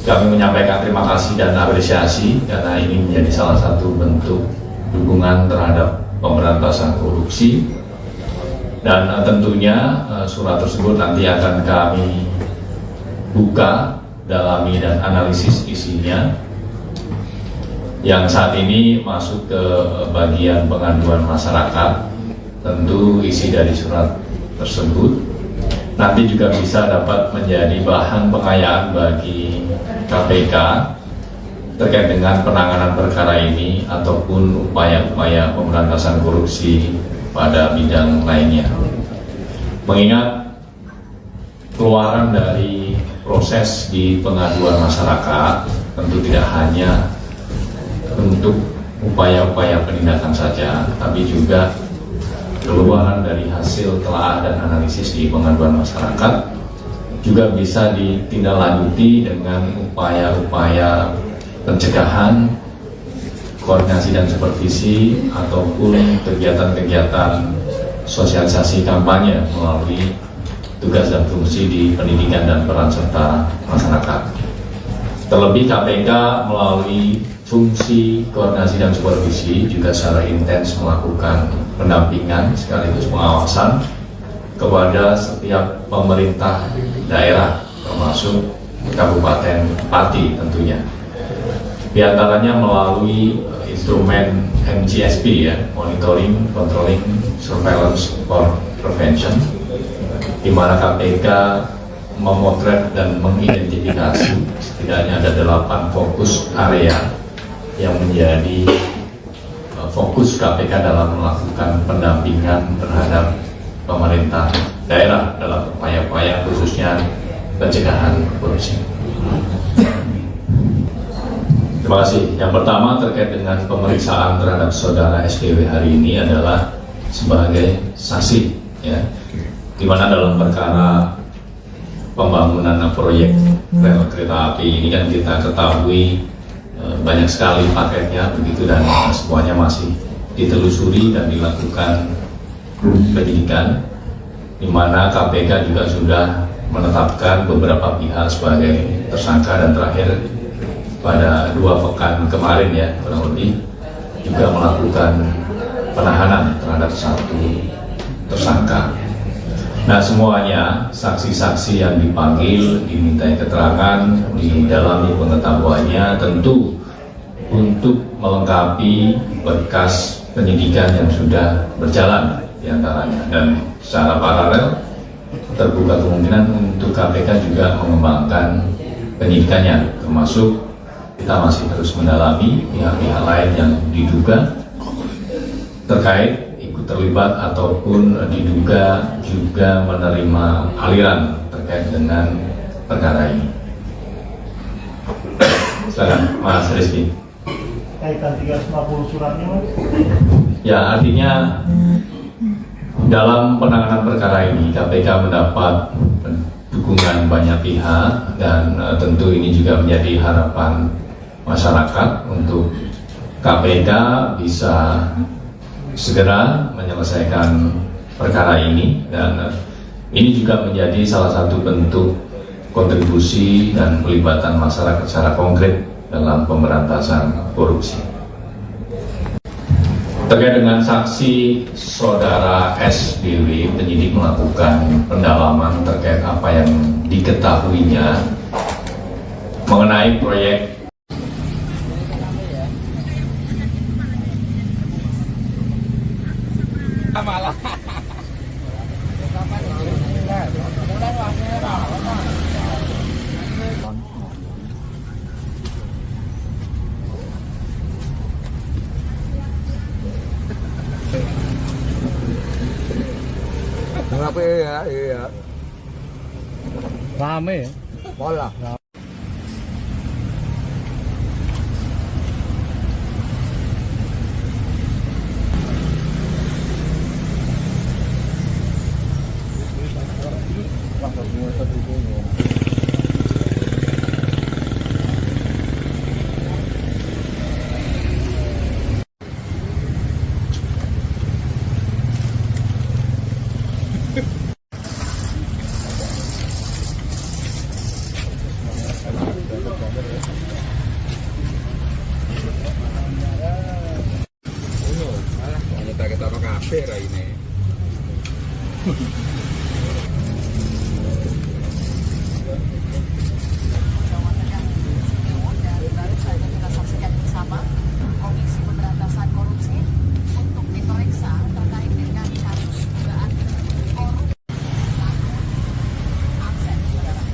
Kami menyampaikan terima kasih dan apresiasi karena ini menjadi salah satu bentuk dukungan terhadap pemberantasan korupsi. Dan tentunya surat tersebut nanti akan kami buka, dalami dan analisis isinya. Yang saat ini masuk ke bagian pengaduan masyarakat, tentu isi dari surat tersebut nanti juga bisa dapat menjadi bahan pengayaan bagi KPK terkait dengan penanganan perkara ini ataupun upaya-upaya pemberantasan korupsi pada bidang lainnya. Mengingat keluaran dari proses di pengaduan masyarakat tentu tidak hanya untuk upaya-upaya penindakan saja, tapi juga keluaran dari hasil telaah dan analisis di pengaduan masyarakat juga bisa ditindaklanjuti dengan upaya-upaya pencegahan, koordinasi dan supervisi ataupun kegiatan-kegiatan sosialisasi kampanye melalui tugas dan fungsi di pendidikan dan peran serta masyarakat. Terlebih KPK melalui fungsi koordinasi dan supervisi juga secara intens melakukan pendampingan sekaligus pengawasan kepada setiap pemerintah daerah termasuk Kabupaten Pati tentunya. Di antaranya melalui instrumen MGSP ya, Monitoring, Controlling, Surveillance for Prevention, di mana KPK memotret dan mengidentifikasi setidaknya ada 8 fokus area yang menjadi fokus KPK dalam melakukan pendampingan terhadap pemerintah daerah dalam upaya-upaya khususnya pencegahan korupsi. Terima kasih. Yang pertama terkait dengan pemeriksaan terhadap saudara SDW hari ini adalah sebagai saksi, ya, di mana dalam perkara pembangunan proyek rel kereta api ini kan kita ketahui banyak sekali paketnya begitu dan semuanya masih ditelusuri dan dilakukan penyidikan, di mana KPK juga sudah menetapkan beberapa pihak sebagai tersangka dan terakhir pada 2 pekan kemarin ya kurang lebih juga melakukan penahanan terhadap 1 tersangka. Nah semuanya saksi-saksi yang dipanggil dimintai keterangan, didalami pengetahuannya tentu untuk melengkapi berkas penyidikan yang sudah berjalan diantaranya, dan secara paralel terbuka kemungkinan untuk KPK juga mengembangkan penyidikannya, termasuk kita masih terus mendalami pihak-pihak lain yang diduga terkait ikut terlibat ataupun diduga juga menerima aliran terkait dengan perkara ini. Silakan Mas Rizky. Kaitan 350 suratnya Mas? Ya, artinya dalam penanganan perkara ini KPK mendapat dukungan banyak pihak dan tentu ini juga menjadi harapan masyarakat untuk KPK bisa segera menyelesaikan perkara ini, dan ini juga menjadi salah satu bentuk kontribusi dan pelibatan masyarakat secara konkret dalam pemberantasan korupsi. Terkait dengan saksi saudara SBW, penyidik melakukan pendalaman terkait apa yang diketahuinya mengenai proyek Rame ya? Pola. Kita kafe ini. Jawa Tengah Sudewo dan baru saja kita saksikan bersama Komisi Pemberantasan Korupsi untuk diperiksa terkait dengan kasus dugaan korupsi aksen saudara.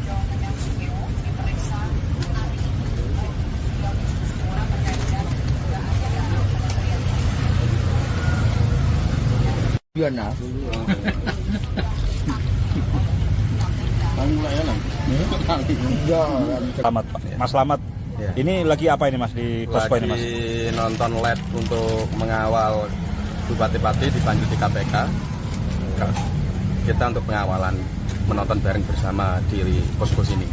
Jawa Tengah Sudewo diperiksa hari ini 2 Agustus terkait dengan dugaan kementerian. Selamat Pak. Mas Slamet. Ya. Ini lagi apa ini Mas di posko ini Mas? Lagi nonton LED untuk mengawal bupati-bupati dipanggil di KPK. Kita untuk pengawalan, menonton bareng bersama di posko sini.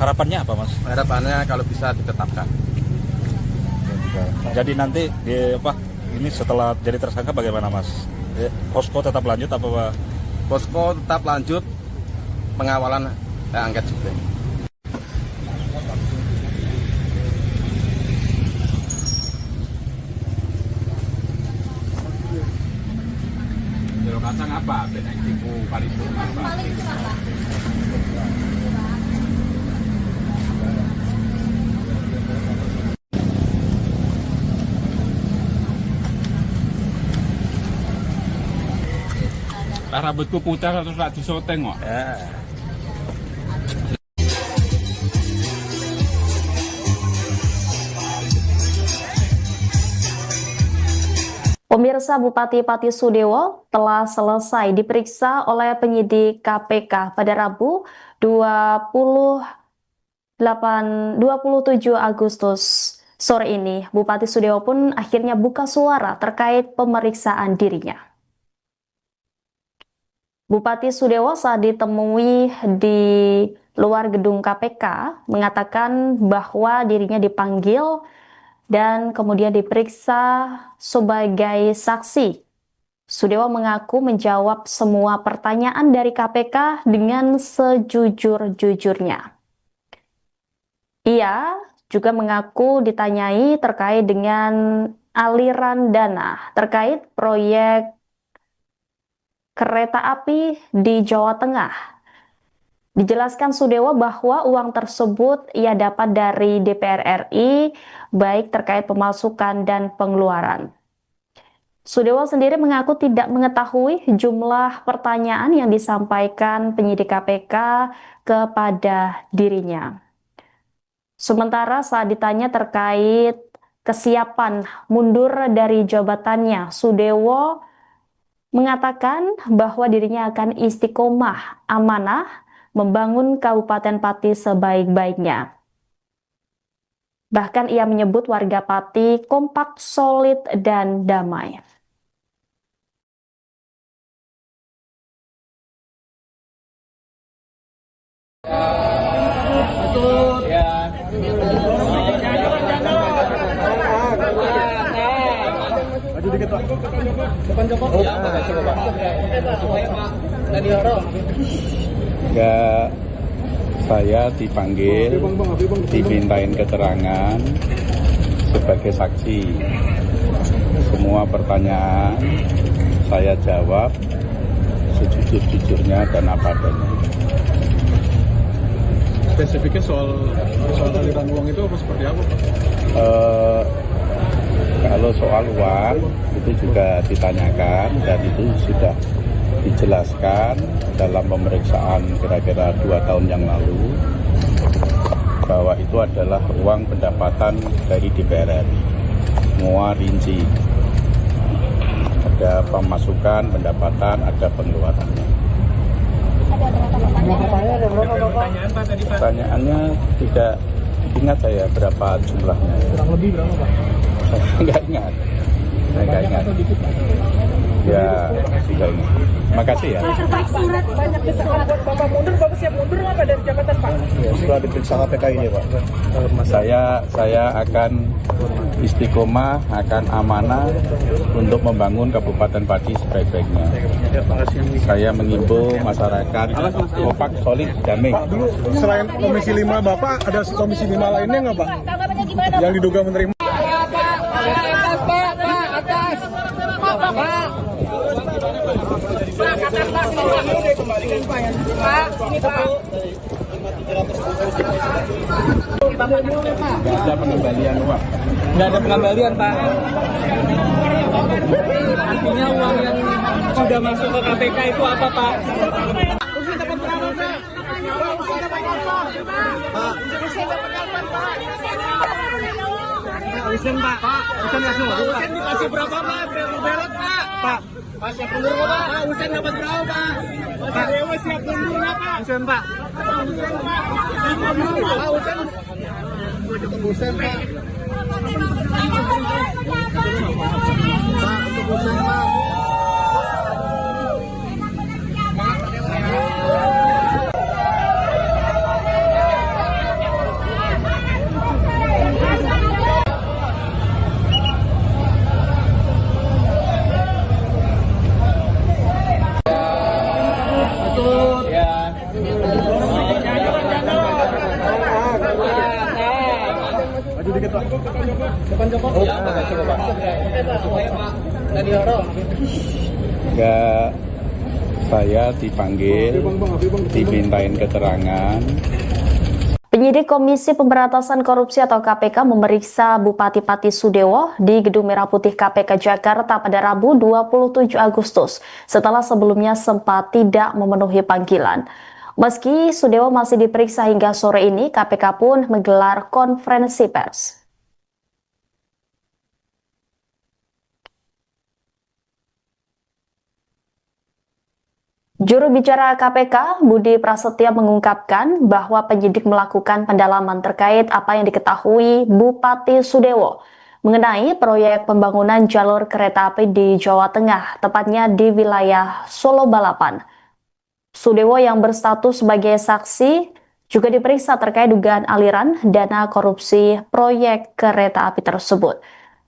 Harapannya apa Mas? Harapannya kalau bisa ditetapkan. Jadi nanti ini setelah jadi tersangka bagaimana Mas? Posko tetap lanjut apa Pak? Posko tetap lanjut, pengawalan angket juga. Jero kacang apa? Beda tipu paripurna apa? Rambutku putih terus tak disoteng kok. Pemirsa, Bupati Pati Sudewo telah selesai diperiksa oleh penyidik KPK pada Rabu 27 Agustus sore ini. Bupati Sudewo pun akhirnya buka suara terkait pemeriksaan dirinya. Bupati Sudewo saat ditemui di luar gedung KPK mengatakan bahwa dirinya dipanggil dan kemudian diperiksa sebagai saksi. Sudewo mengaku menjawab semua pertanyaan dari KPK dengan sejujur-jujurnya. Ia juga mengaku ditanyai terkait dengan aliran dana terkait proyek kereta api di Jawa Tengah. Dijelaskan Sudewo bahwa uang tersebut ia dapat dari DPR RI, baik terkait pemasukan dan pengeluaran. Sudewo sendiri mengaku tidak mengetahui jumlah pertanyaan yang disampaikan penyidik KPK kepada dirinya. Sementara saat ditanya terkait kesiapan mundur dari jabatannya, Sudewo mengatakan bahwa dirinya akan istiqomah amanah membangun Kabupaten Pati sebaik-baiknya. Bahkan ia menyebut warga Pati kompak, solid, dan damai. dikit Pak. Depan Joko. Ya, coba Pak. Ya, saya dipanggil, dimintain keterangan sebagai saksi. Semua pertanyaan saya jawab sejujur-jujurnya dan apa adanya. Spesifiknya soal aliran uang itu apa seperti apa Pak? Kalau soal uang itu juga ditanyakan dan itu sudah dijelaskan dalam pemeriksaan kira-kira 2 tahun yang lalu bahwa itu adalah uang pendapatan dari DPR RI. Semua rinci. Ada pemasukan, pendapatan, ada pengeluarannya. Pertanyaannya tidak ingat saya berapa jumlahnya. Kurang lebih berapa Pak? Saya nggak ingat. Ya, tidak ingat. Makasih ya. Banyak desakan buat Bapak mundur, Bapak siap mundur nggak Pak dari jabatan Pak? Ya, setelah diperiksa KPK ini Pak. Saya akan istiqomah, akan amanah untuk membangun Kabupaten Pati sebaik-baiknya. Saya mengimbau masyarakat kompak, solid, damai. Pak, dulu selain Komisi 5 Bapak, ada Komisi 5 lainnya nggak Pak? Tanggapannya gimana? Yang diduga menerima. Nggak ada pengembalian uang. Nggak ada pengembalian Pak. Artinya uang yang sudah masuk ke KPK itu apa Pak? Usen Pak. Usen nggak semua. Usen dikasih berapa Pak? Belot Pak. Pak siap mundur nggak Pak? Usen dapat berapa Pak? Pak Dewa siap mundur nggak Pak? Usen Pak. Usen Pak. Pak Usen. Usen Pak. Pak untuk Usen Pak. Maju dikit Pak. Depan Joko. Ya, coba Pak. Ya, saya dipanggil, dimintain keterangan. Penyidik Komisi Pemberantasan Korupsi atau KPK memeriksa Bupati Pati Sudewo di Gedung Merah Putih KPK Jakarta pada Rabu 27 Agustus setelah sebelumnya sempat tidak memenuhi panggilan. Meski Sudewo masih diperiksa hingga sore ini, KPK pun menggelar konferensi pers. Juru bicara KPK, Budi Prasetyo mengungkapkan bahwa penyidik melakukan pendalaman terkait apa yang diketahui Bupati Sudewo mengenai proyek pembangunan jalur kereta api di Jawa Tengah, tepatnya di wilayah Solo Balapan. Sudewo yang berstatus sebagai saksi juga diperiksa terkait dugaan aliran dana korupsi proyek kereta api tersebut.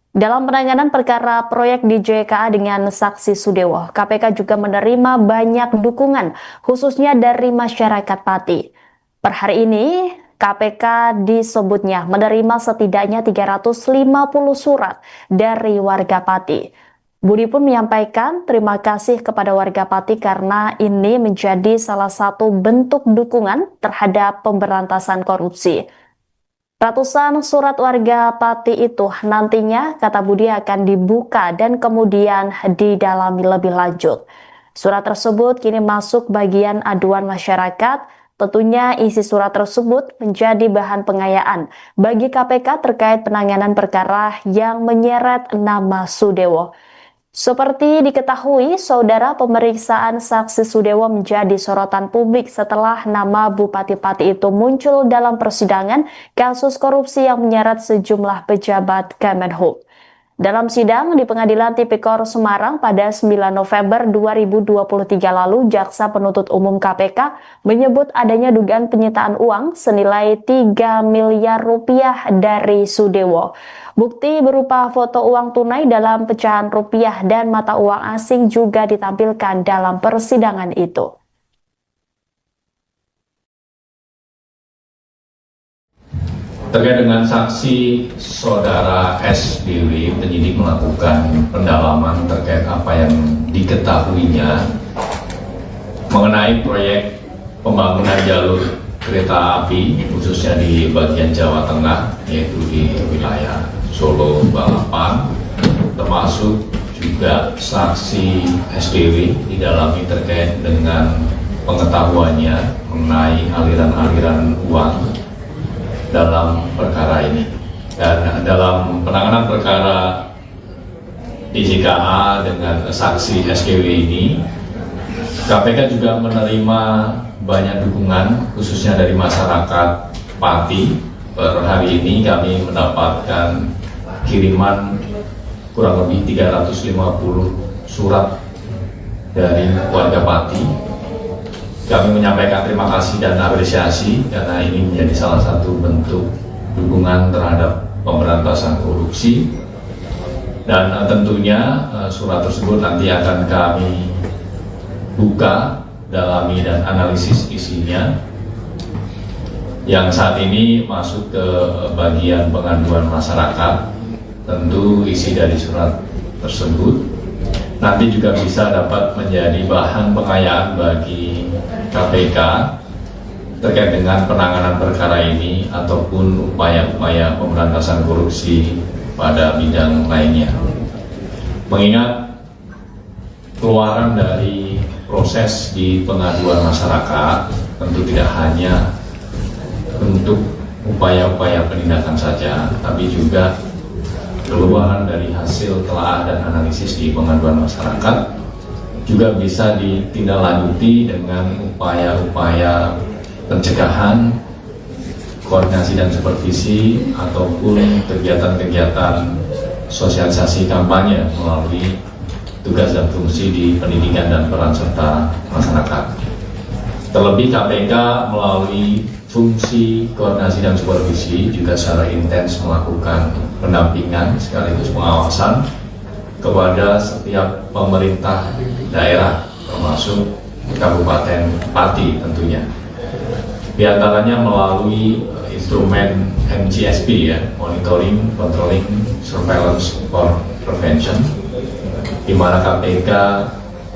Dalam penanganan perkara proyek di JKA dengan saksi Sudewo, KPK juga menerima banyak dukungan, khususnya dari masyarakat Pati. Per hari ini, KPK disebutnya menerima setidaknya 350 surat dari warga Pati. Budi pun menyampaikan terima kasih kepada warga Pati karena ini menjadi salah satu bentuk dukungan terhadap pemberantasan korupsi. Ratusan surat warga Pati itu nantinya, kata Budi, akan dibuka dan kemudian didalami lebih lanjut. Surat tersebut kini masuk bagian aduan masyarakat. Tentunya isi surat tersebut menjadi bahan pengayaan bagi KPK terkait penanganan perkara yang menyeret nama Sudewo. Seperti diketahui, saudara, pemeriksaan saksi Sudewo menjadi sorotan publik setelah nama Bupati Pati itu muncul dalam persidangan kasus korupsi yang menyeret sejumlah pejabat Kemenhub. Dalam sidang di Pengadilan Tipikor Semarang pada 9 November 2023 lalu, Jaksa Penuntut Umum KPK menyebut adanya dugaan penyitaan uang senilai 3 miliar rupiah dari Sudewo. Bukti berupa foto uang tunai dalam pecahan rupiah dan mata uang asing juga ditampilkan dalam persidangan itu. Terkait dengan saksi saudara SBW, penyidik melakukan pendalaman terkait apa yang diketahuinya mengenai proyek pembangunan jalur kereta api khususnya di bagian Jawa Tengah, yaitu di wilayah Solo, Balapan, termasuk juga saksi SBW didalami terkait dengan pengetahuannya mengenai aliran-aliran uang dalam perkara ini. Dan dalam penanganan perkara DJKA dengan saksi SKW ini, KPK juga menerima banyak dukungan khususnya dari masyarakat Pati. Per hari ini kami mendapatkan kiriman kurang lebih 350 surat dari warga Pati. Kami menyampaikan terima kasih dan apresiasi karena ini menjadi salah satu bentuk dukungan terhadap pemberantasan korupsi. Dan tentunya surat tersebut nanti akan kami buka, dalami dan analisis isinya. Yang saat ini masuk ke bagian pengaduan masyarakat, tentu isi dari surat tersebut nanti juga bisa dapat menjadi bahan pengayaan bagi KPK terkait dengan penanganan perkara ini ataupun upaya-upaya pemberantasan korupsi pada bidang lainnya. Mengingat keluaran dari proses di pengaduan masyarakat tentu tidak hanya untuk upaya-upaya penindakan saja, tapi juga keluaran dari hasil telaah dan analisis di pengaduan masyarakat juga bisa ditindaklanjuti dengan upaya-upaya pencegahan, koordinasi dan supervisi ataupun kegiatan-kegiatan sosialisasi kampanye melalui tugas dan fungsi di pendidikan dan peran serta masyarakat. Terlebih KPK melalui fungsi koordinasi dan supervisi juga secara intens melakukan pendampingan sekaligus pengawasan kepada setiap pemerintah daerah termasuk Kabupaten Pati tentunya. Di antaranya melalui instrumen MCSP ya, Monitoring, Controlling, Surveillance for Prevention, di mana KPK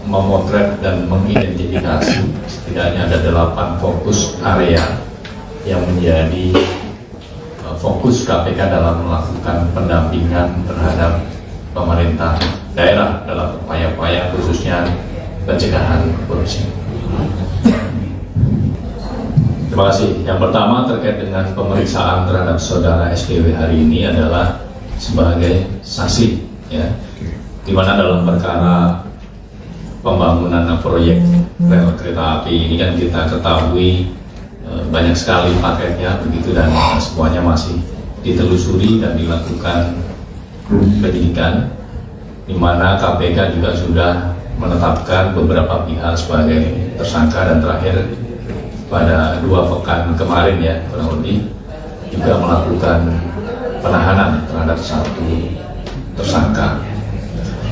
memotret dan mengidentifikasi setidaknya ada 8 fokus area yang menjadi fokus KPK dalam melakukan pendampingan terhadap pemerintah daerah dalam upaya-upaya khususnya pencegahan korupsi. Terima kasih. Yang pertama terkait dengan pemeriksaan terhadap saudara SKW hari ini adalah sebagai saksi, ya, di mana dalam perkara pembangunan proyek rel kereta api ini kan kita ketahui banyak sekali paketnya begitu dan semuanya masih ditelusuri dan dilakukan penyidikan, di mana KPK juga sudah menetapkan beberapa pihak sebagai tersangka dan terakhir pada 2 pekan kemarin ya kurang lebih juga melakukan penahanan terhadap 1 tersangka.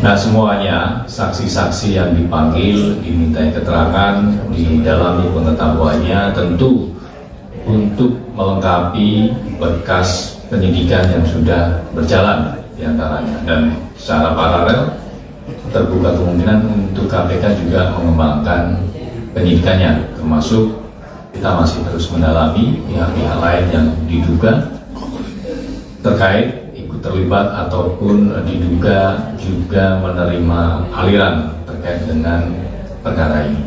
Nah semuanya saksi-saksi yang dipanggil dimintai keterangan, didalami pengetahuannya tentu untuk melengkapi berkas penyidikan yang sudah berjalan diantaranya, dan secara paralel terbuka kemungkinan untuk KPK juga mengembangkan penyidikannya, termasuk kita masih terus mendalami pihak-pihak lain yang diduga terkait ikut terlibat ataupun diduga juga menerima aliran terkait dengan perkara ini.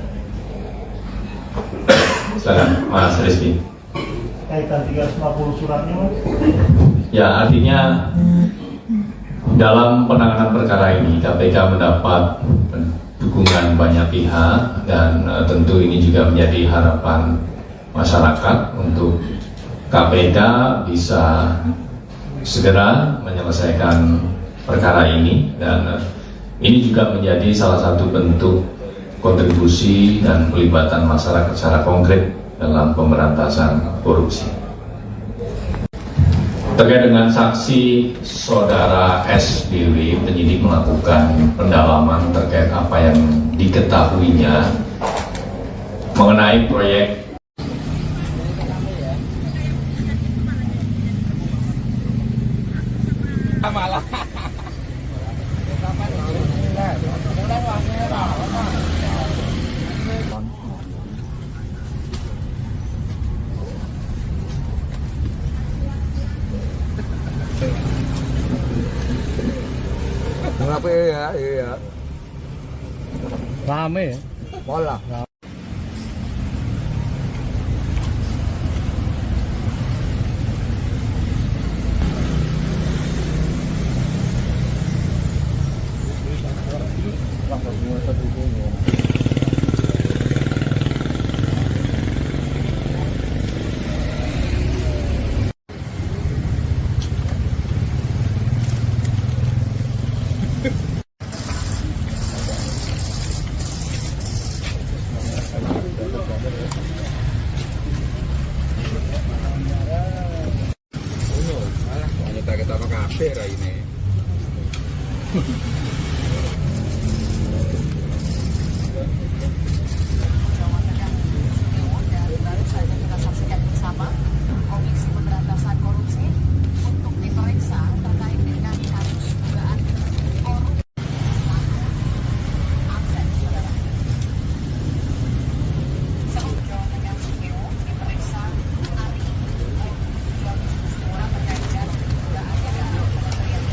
Silakan Mas Rizky. Kaitan 350 suratnya Mas? Ya, artinya dalam penanganan perkara ini KPK mendapat dukungan banyak pihak dan tentu ini juga menjadi harapan masyarakat untuk KPK bisa segera menyelesaikan perkara ini, dan ini juga menjadi salah satu bentuk kontribusi dan pelibatan masyarakat secara konkret dalam pemberantasan korupsi. Terkait dengan saksi saudara SBW, penyidik melakukan pendalaman terkait apa yang diketahuinya mengenai proyek Kenapa ya? Iya. Rame ya? Pola. Kita ke kafe ini. Baru saja kita saksikan bersama Komisi Pemberantasan Korupsi untuk diperiksa terkait dengan kasus dugaan korupsi. Akses saudara. Jawa Tengah Sudewo diperiksa hari ini 7 Agustus terkait dengan dugaan kementerian.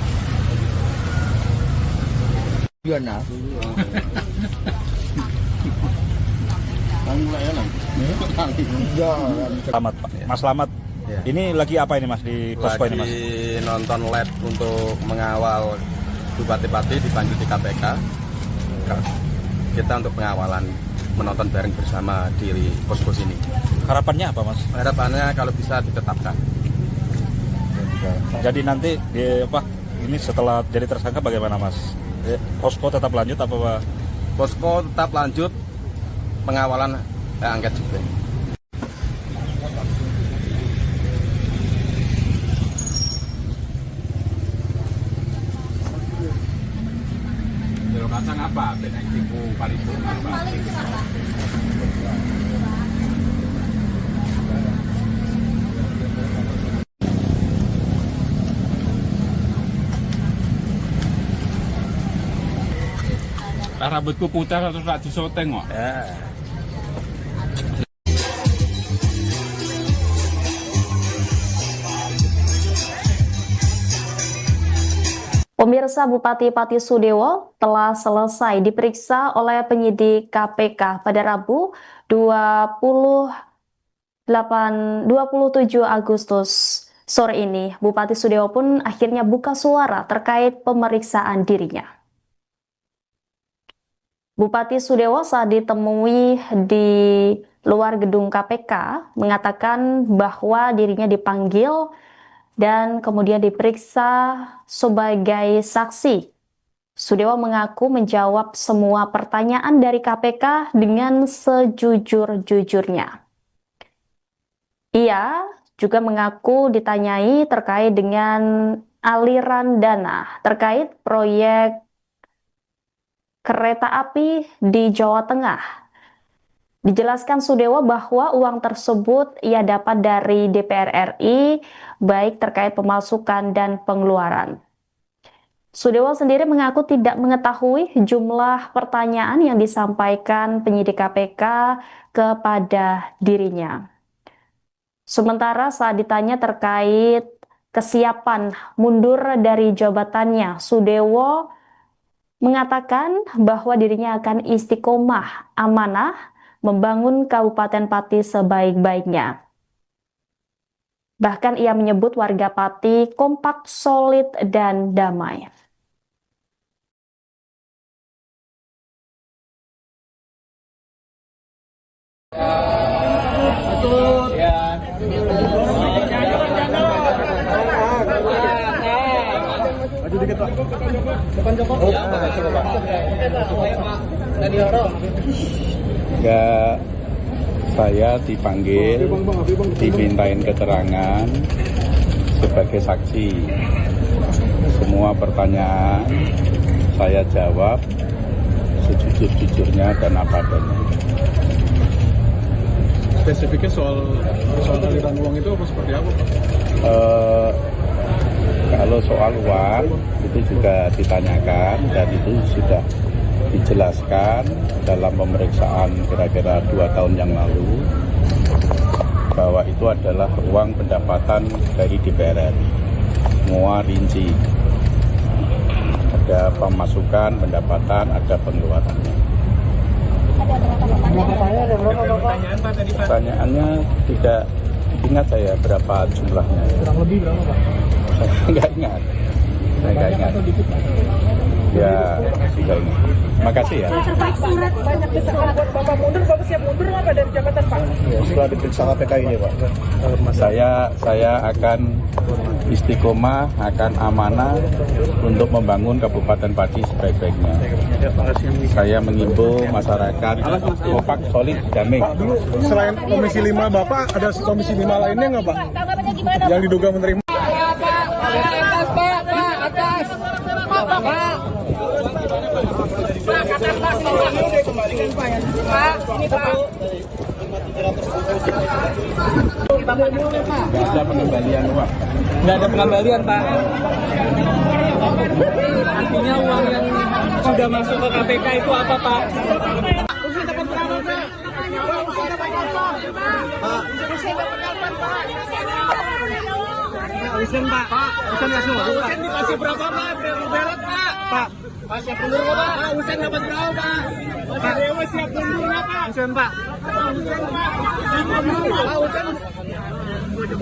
Selamat Pak. Mas Slamet. Ya. Ini lagi apa ini Mas di posko ini Mas? Lagi nonton lab untuk mengawal bupati-bupati dipanggil di KPK. Kita untuk pengawalan, menonton bareng bersama di posko sini. Harapannya apa Mas? Harapannya kalau bisa ditetapkan. Jadi nanti ini setelah jadi tersangka bagaimana Mas? Posko tetap lanjut apa Pak? Posko tetap lanjut, pengawalan angket juga. Kacang apa? Benek tipu paripurna apa? Rambutku putih terus tak disoteng kok. Pemirsa, Bupati Pati Sudewo telah selesai diperiksa oleh penyidik KPK pada Rabu 27 Agustus sore ini. Bupati Sudewo pun akhirnya buka suara terkait pemeriksaan dirinya. Bupati Sudewo saat ditemui di luar gedung KPK mengatakan bahwa dirinya dipanggil dan kemudian diperiksa sebagai saksi. Sudewo mengaku menjawab semua pertanyaan dari KPK dengan sejujur-jujurnya. Ia juga mengaku ditanyai terkait dengan aliran dana terkait proyek kereta api di Jawa Tengah. Dijelaskan Sudewo bahwa uang tersebut ia dapat dari DPR RI, baik terkait pemasukan dan pengeluaran. Sudewo sendiri mengaku tidak mengetahui jumlah pertanyaan yang disampaikan penyidik KPK kepada dirinya. Sementara saat ditanya terkait kesiapan mundur dari jabatannya, Sudewo mengatakan bahwa dirinya akan istiqomah amanah membangun Kabupaten Pati sebaik-baiknya. Bahkan ia menyebut warga Pati kompak, solid, dan damai. Maju dikit Pak. Depan Joko. Enggak, saya dipanggil, dimintain keterangan sebagai saksi. Semua pertanyaan saya jawab sejujur-jujurnya dan apa adanya. Spesifiknya soal aliran uang itu apa seperti apa Pak? Kalau soal uang itu juga ditanyakan dan itu sudah dijelaskan dalam pemeriksaan kira-kira 2 tahun yang lalu bahwa itu adalah uang pendapatan dari DPR RI. Semua rinci. Ada pemasukan, pendapatan, ada pengeluarannya. Pertanyaannya tidak ingat saya berapa jumlahnya. Kurang lebih berapa Pak? Saya nggak ingat. Ya, sudah ingat. Makasih ya. Pak, surat banyak desakan buat Bapak mundur, Bapak siap mundur nggak Pak dari jabatan Pak? Ya, setelah diperiksa KPK ini Pak. Saya akan istiqomah, akan amanah untuk membangun Kabupaten Pati sebaik-baiknya. Saya mengimbau masyarakat kompak, solid, damai. Pak, dulu selain Komisi 5 Bapak, ada Komisi 5 lainnya nggak Pak? Tanggapannya gimana? Yang diduga menerima. Nggak ada pengembalian uang. Nggak ada pengembalian, Pak. Artinya uang yang sudah masuk ke KPK itu apa, Pak? Usen, Pak. Usen langsung. Usen dikasih berapa, Pak? Berat, Pak. Pak, siap mundur nggak, Pak? Usen dapat berapa, Pak? Pak Dewa siap mundur nggak, Pak? Usen, Pak.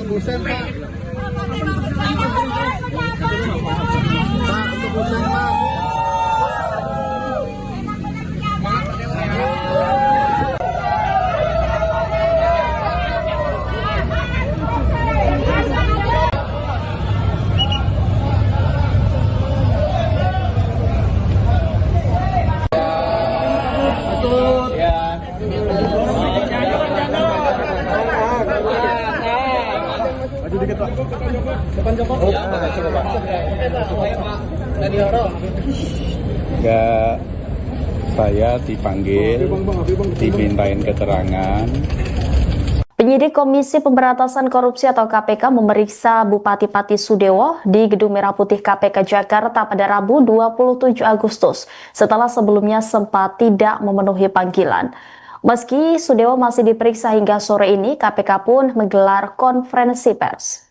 Usen, Pak. Usen, Pak. Maju dikit Pak. Depan Joko. Enggak, saya dipanggil, dimintain keterangan. Penyidik Komisi Pemberantasan Korupsi atau KPK memeriksa Bupati Pati Sudewo di Gedung Merah Putih KPK Jakarta pada Rabu 27 Agustus setelah sebelumnya sempat tidak memenuhi panggilan. Meski Sudewo masih diperiksa hingga sore ini, KPK pun menggelar konferensi pers.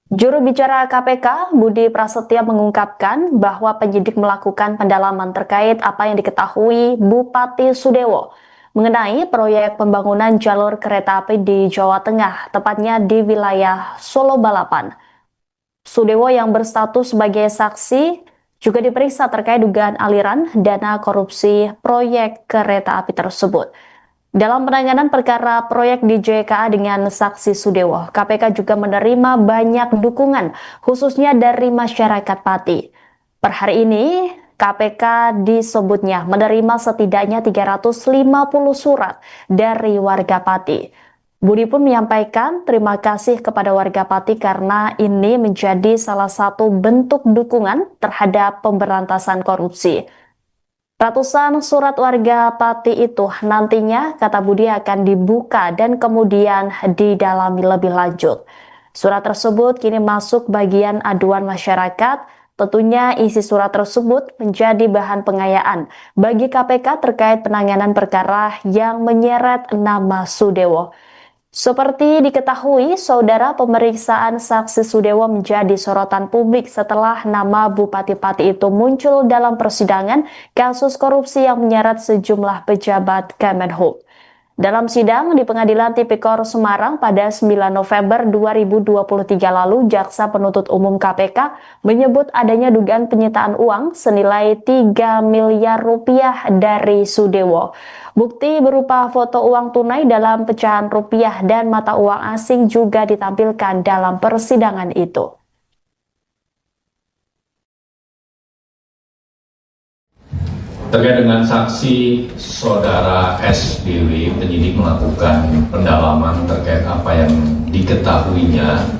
Juru bicara KPK, Budi Prasetya mengungkapkan bahwa penyidik melakukan pendalaman terkait apa yang diketahui Bupati Sudewo mengenai proyek pembangunan jalur kereta api di Jawa Tengah, tepatnya di wilayah Solo Balapan. Sudewo yang berstatus sebagai saksi juga diperiksa terkait dugaan aliran dana korupsi proyek kereta api tersebut. Dalam penanganan perkara proyek di JKA dengan saksi Sudewo, KPK juga menerima banyak dukungan, khususnya dari masyarakat Pati. Per hari ini, KPK disebutnya menerima setidaknya 350 surat dari warga Pati. Budi pun menyampaikan terima kasih kepada warga Pati karena ini menjadi salah satu bentuk dukungan terhadap pemberantasan korupsi. Ratusan surat warga Pati itu nantinya, kata Budi, akan dibuka dan kemudian didalami lebih lanjut. Surat tersebut kini masuk bagian aduan masyarakat. Tentunya isi surat tersebut menjadi bahan pengayaan bagi KPK terkait penanganan perkara yang menyeret nama Sudewo. Seperti diketahui, saudara, pemeriksaan saksi Sudewo menjadi sorotan publik setelah nama Bupati Pati itu muncul dalam persidangan kasus korupsi yang menyeret sejumlah pejabat Kemenhub. Dalam sidang di Pengadilan Tipikor Semarang pada 9 November 2023 lalu, Jaksa Penuntut Umum KPK menyebut adanya dugaan penyitaan uang senilai 3 miliar rupiah dari Sudewo. Bukti berupa foto uang tunai dalam pecahan rupiah dan mata uang asing juga ditampilkan dalam persidangan itu. Terkait dengan saksi saudara SDW, penyidik melakukan pendalaman terkait apa yang diketahuinya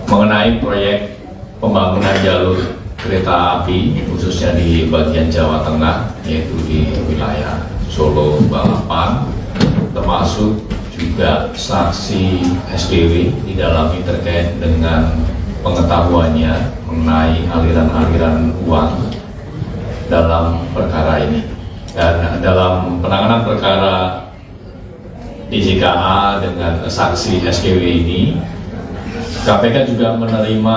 mengenai proyek pembangunan jalur kereta api, khususnya di bagian Jawa Tengah, yaitu di wilayah Solo, Balapan, termasuk juga saksi SDW didalami terkait dengan pengetahuannya mengenai aliran-aliran uang dalam perkara ini. Dan dalam penanganan perkara DJKA dengan saksi SDW ini, KPK juga menerima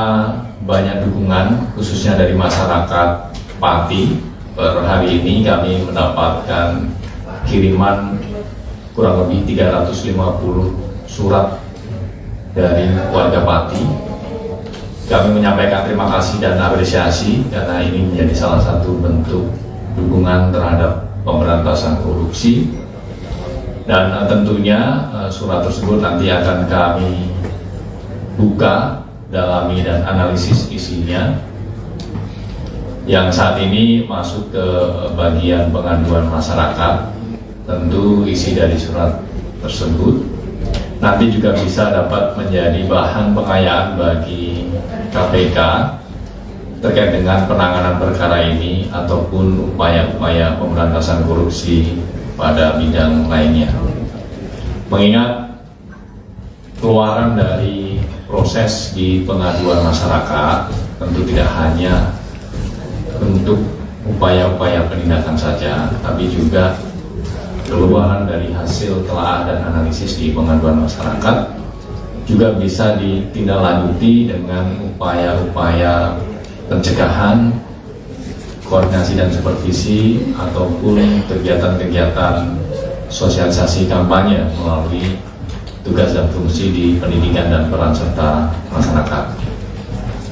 banyak dukungan khususnya dari masyarakat Pati. Per hari ini kami mendapatkan kiriman kurang lebih 350 surat dari warga Pati. Kami menyampaikan terima kasih dan apresiasi karena ini menjadi salah satu bentuk dukungan terhadap pemberantasan korupsi. Dan tentunya surat tersebut nanti akan kami buka, dalami dan analisis isinya. Yang saat ini masuk ke bagian pengaduan masyarakat, tentu isi dari surat tersebut nanti juga bisa dapat menjadi bahan pengayaan bagi KPK terkait dengan penanganan perkara ini ataupun upaya-upaya pemberantasan korupsi pada bidang lainnya. Mengingat keluaran dari proses di pengaduan masyarakat tentu tidak hanya untuk upaya-upaya penindakan saja, tapi juga keluaran dari hasil telaah dan analisis di pengaduan masyarakat juga bisa ditindaklanjuti dengan upaya-upaya pencegahan, koordinasi dan supervisi ataupun kegiatan-kegiatan sosialisasi kampanye melalui tugas dan fungsi di pendidikan dan peran serta masyarakat.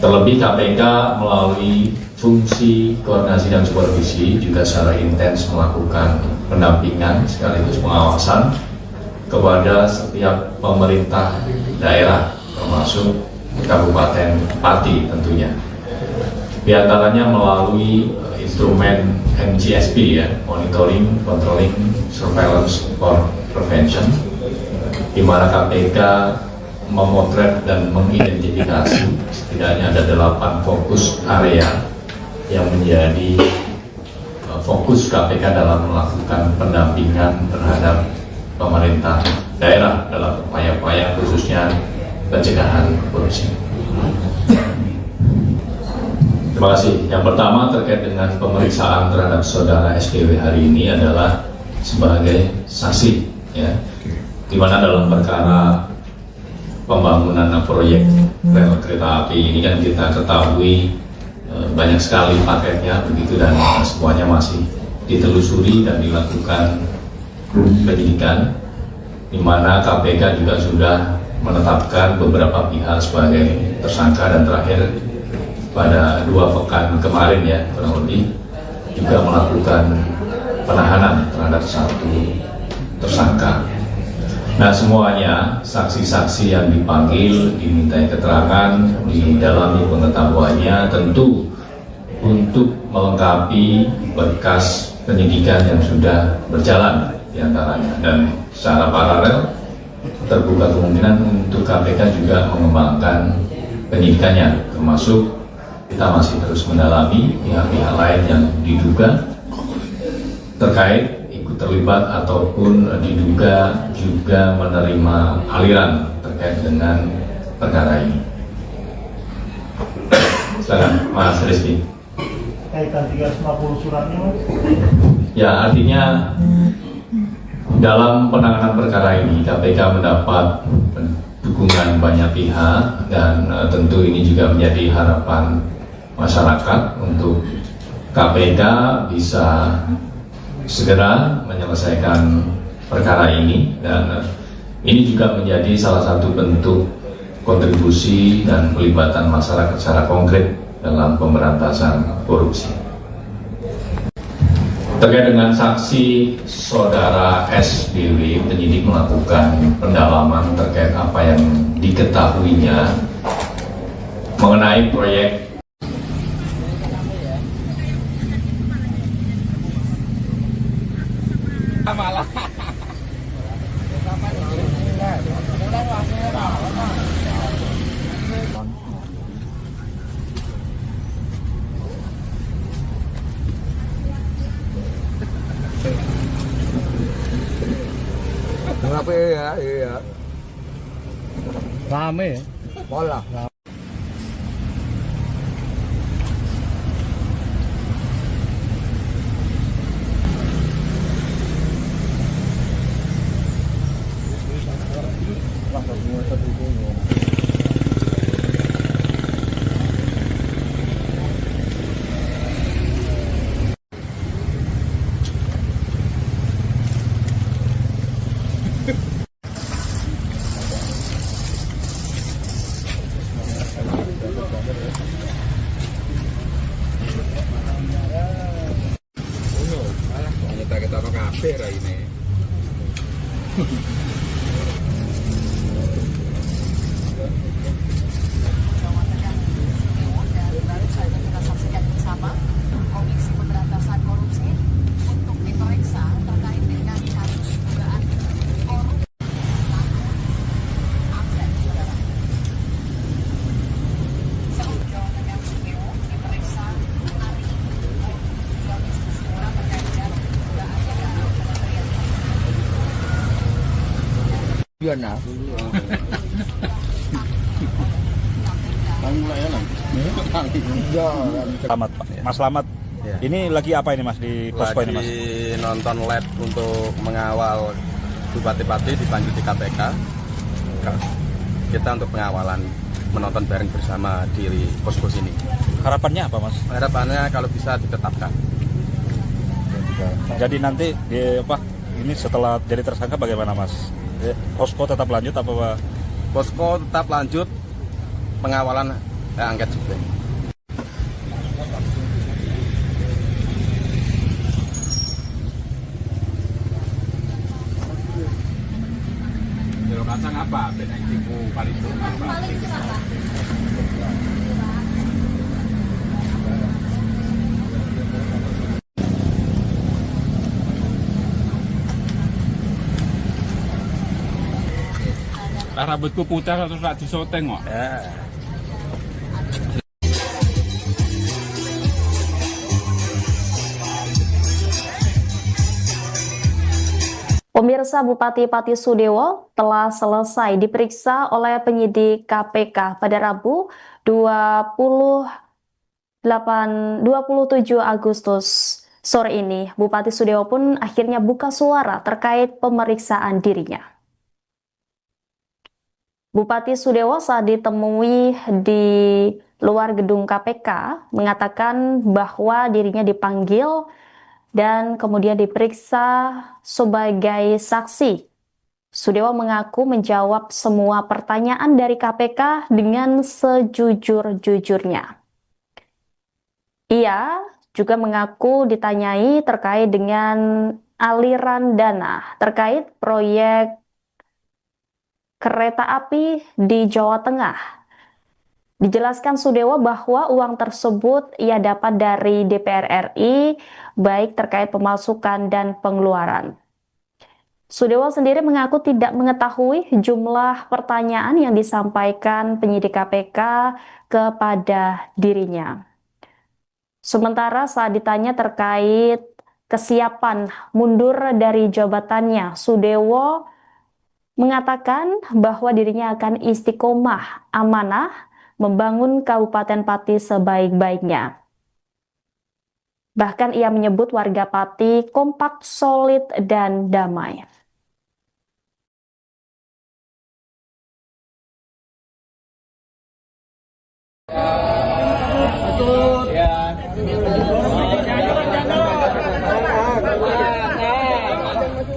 Terlebih KPK melalui fungsi koordinasi dan supervisi juga secara intens melakukan pendampingan sekaligus pengawasan kepada setiap pemerintah daerah termasuk Kabupaten Pati tentunya. Di antaranya melalui instrumen MGSP ya, Monitoring, Controlling, Surveillance for Prevention, di mana KPK memotret dan mengidentifikasi setidaknya ada 8 fokus area yang menjadi fokus KPK dalam melakukan pendampingan terhadap pemerintah daerah dalam upaya-upaya khususnya pencegahan korupsi. Terima kasih. Yang pertama terkait dengan pemeriksaan terhadap saudara SDW hari ini adalah sebagai saksi, ya, di mana dalam perkara pembangunan proyek rel kereta api ini kan kita ketahui banyak sekali paketnya begitu dan semuanya masih ditelusuri dan dilakukan penyidikan, di mana KPK juga sudah menetapkan beberapa pihak sebagai tersangka dan terakhir pada 2 pekan kemarin ya kurang lebih juga melakukan penahanan terhadap 1 tersangka. Nah, semuanya saksi-saksi yang dipanggil dimintai keterangan, didalami pengetahuannya tentu untuk melengkapi berkas penyidikan yang sudah berjalan diantaranya, dan secara paralel terbuka kemungkinan untuk KPK juga mengembangkan penyidikannya, termasuk kita masih terus mendalami pihak-pihak lain yang diduga terkait ikut terlibat ataupun diduga juga menerima aliran terkait dengan perkara ini. Silakan Mas Rizky. Kaitan 350 suratnya, Mas? Ya, artinya dalam penanganan perkara ini KPK mendapat dukungan banyak pihak dan tentu ini juga menjadi harapan masyarakat untuk KPK bisa segera menyelesaikan perkara ini, dan ini juga menjadi salah satu bentuk kontribusi dan pelibatan masyarakat secara konkret dalam pemberantasan korupsi. Terkait dengan saksi saudara SBW, penyidik melakukan pendalaman terkait apa yang diketahuinya mengenai proyek Kenapa ya? Iya. Rame ya? Pola. Kita ke kafe ini. Baru saja kita saksikan bersama Komisi Pemberantasan Korupsi untuk diperiksa terkait dengan kasus dugaan korupsi. Akses, saudara. Seluruh Jawa Tengah Sudeo diperiksa hari ini. Jonis Semua terkait dengan dugaan kementerian. Iya nah. Selamat Pak. Mas Slamet. Ya. Ini lagi apa ini Mas di posko ini Mas? Lagi nonton live untuk mengawal bupati-bupati dipanggil di KPK. Kita untuk pengawalan, menonton bareng bersama di posko sini. Harapannya apa Mas? Harapannya kalau bisa ditetapkan. Jadi nanti ini setelah jadi tersangka bagaimana Mas? Posko tetap lanjut apa Pak? Posko tetap lanjut pengawalan angket juga. Kalau kacang apa? Beda tipu paling itu apa? Rambutku putih terus tak disoteng kok. Pemirsa, Bupati Pati Sudewo telah selesai diperiksa oleh penyidik KPK pada Rabu 27 Agustus sore ini. Bupati Sudewo pun akhirnya buka suara terkait pemeriksaan dirinya. Bupati Sudewo saat ditemui di luar gedung KPK mengatakan bahwa dirinya dipanggil dan kemudian diperiksa sebagai saksi. Sudewo mengaku menjawab semua pertanyaan dari KPK dengan sejujur-jujurnya. Ia juga mengaku ditanyai terkait dengan aliran dana terkait proyek kereta api di Jawa Tengah. Dijelaskan Sudewo bahwa uang tersebut ia dapat dari DPR RI, baik terkait pemasukan dan pengeluaran. Sudewo sendiri mengaku tidak mengetahui jumlah pertanyaan yang disampaikan penyidik KPK kepada dirinya. Sementara saat ditanya terkait kesiapan mundur dari jabatannya, Sudewo mengatakan bahwa dirinya akan istiqomah amanah membangun Kabupaten Pati sebaik-baiknya. Bahkan ia menyebut warga Pati kompak, solid, dan damai.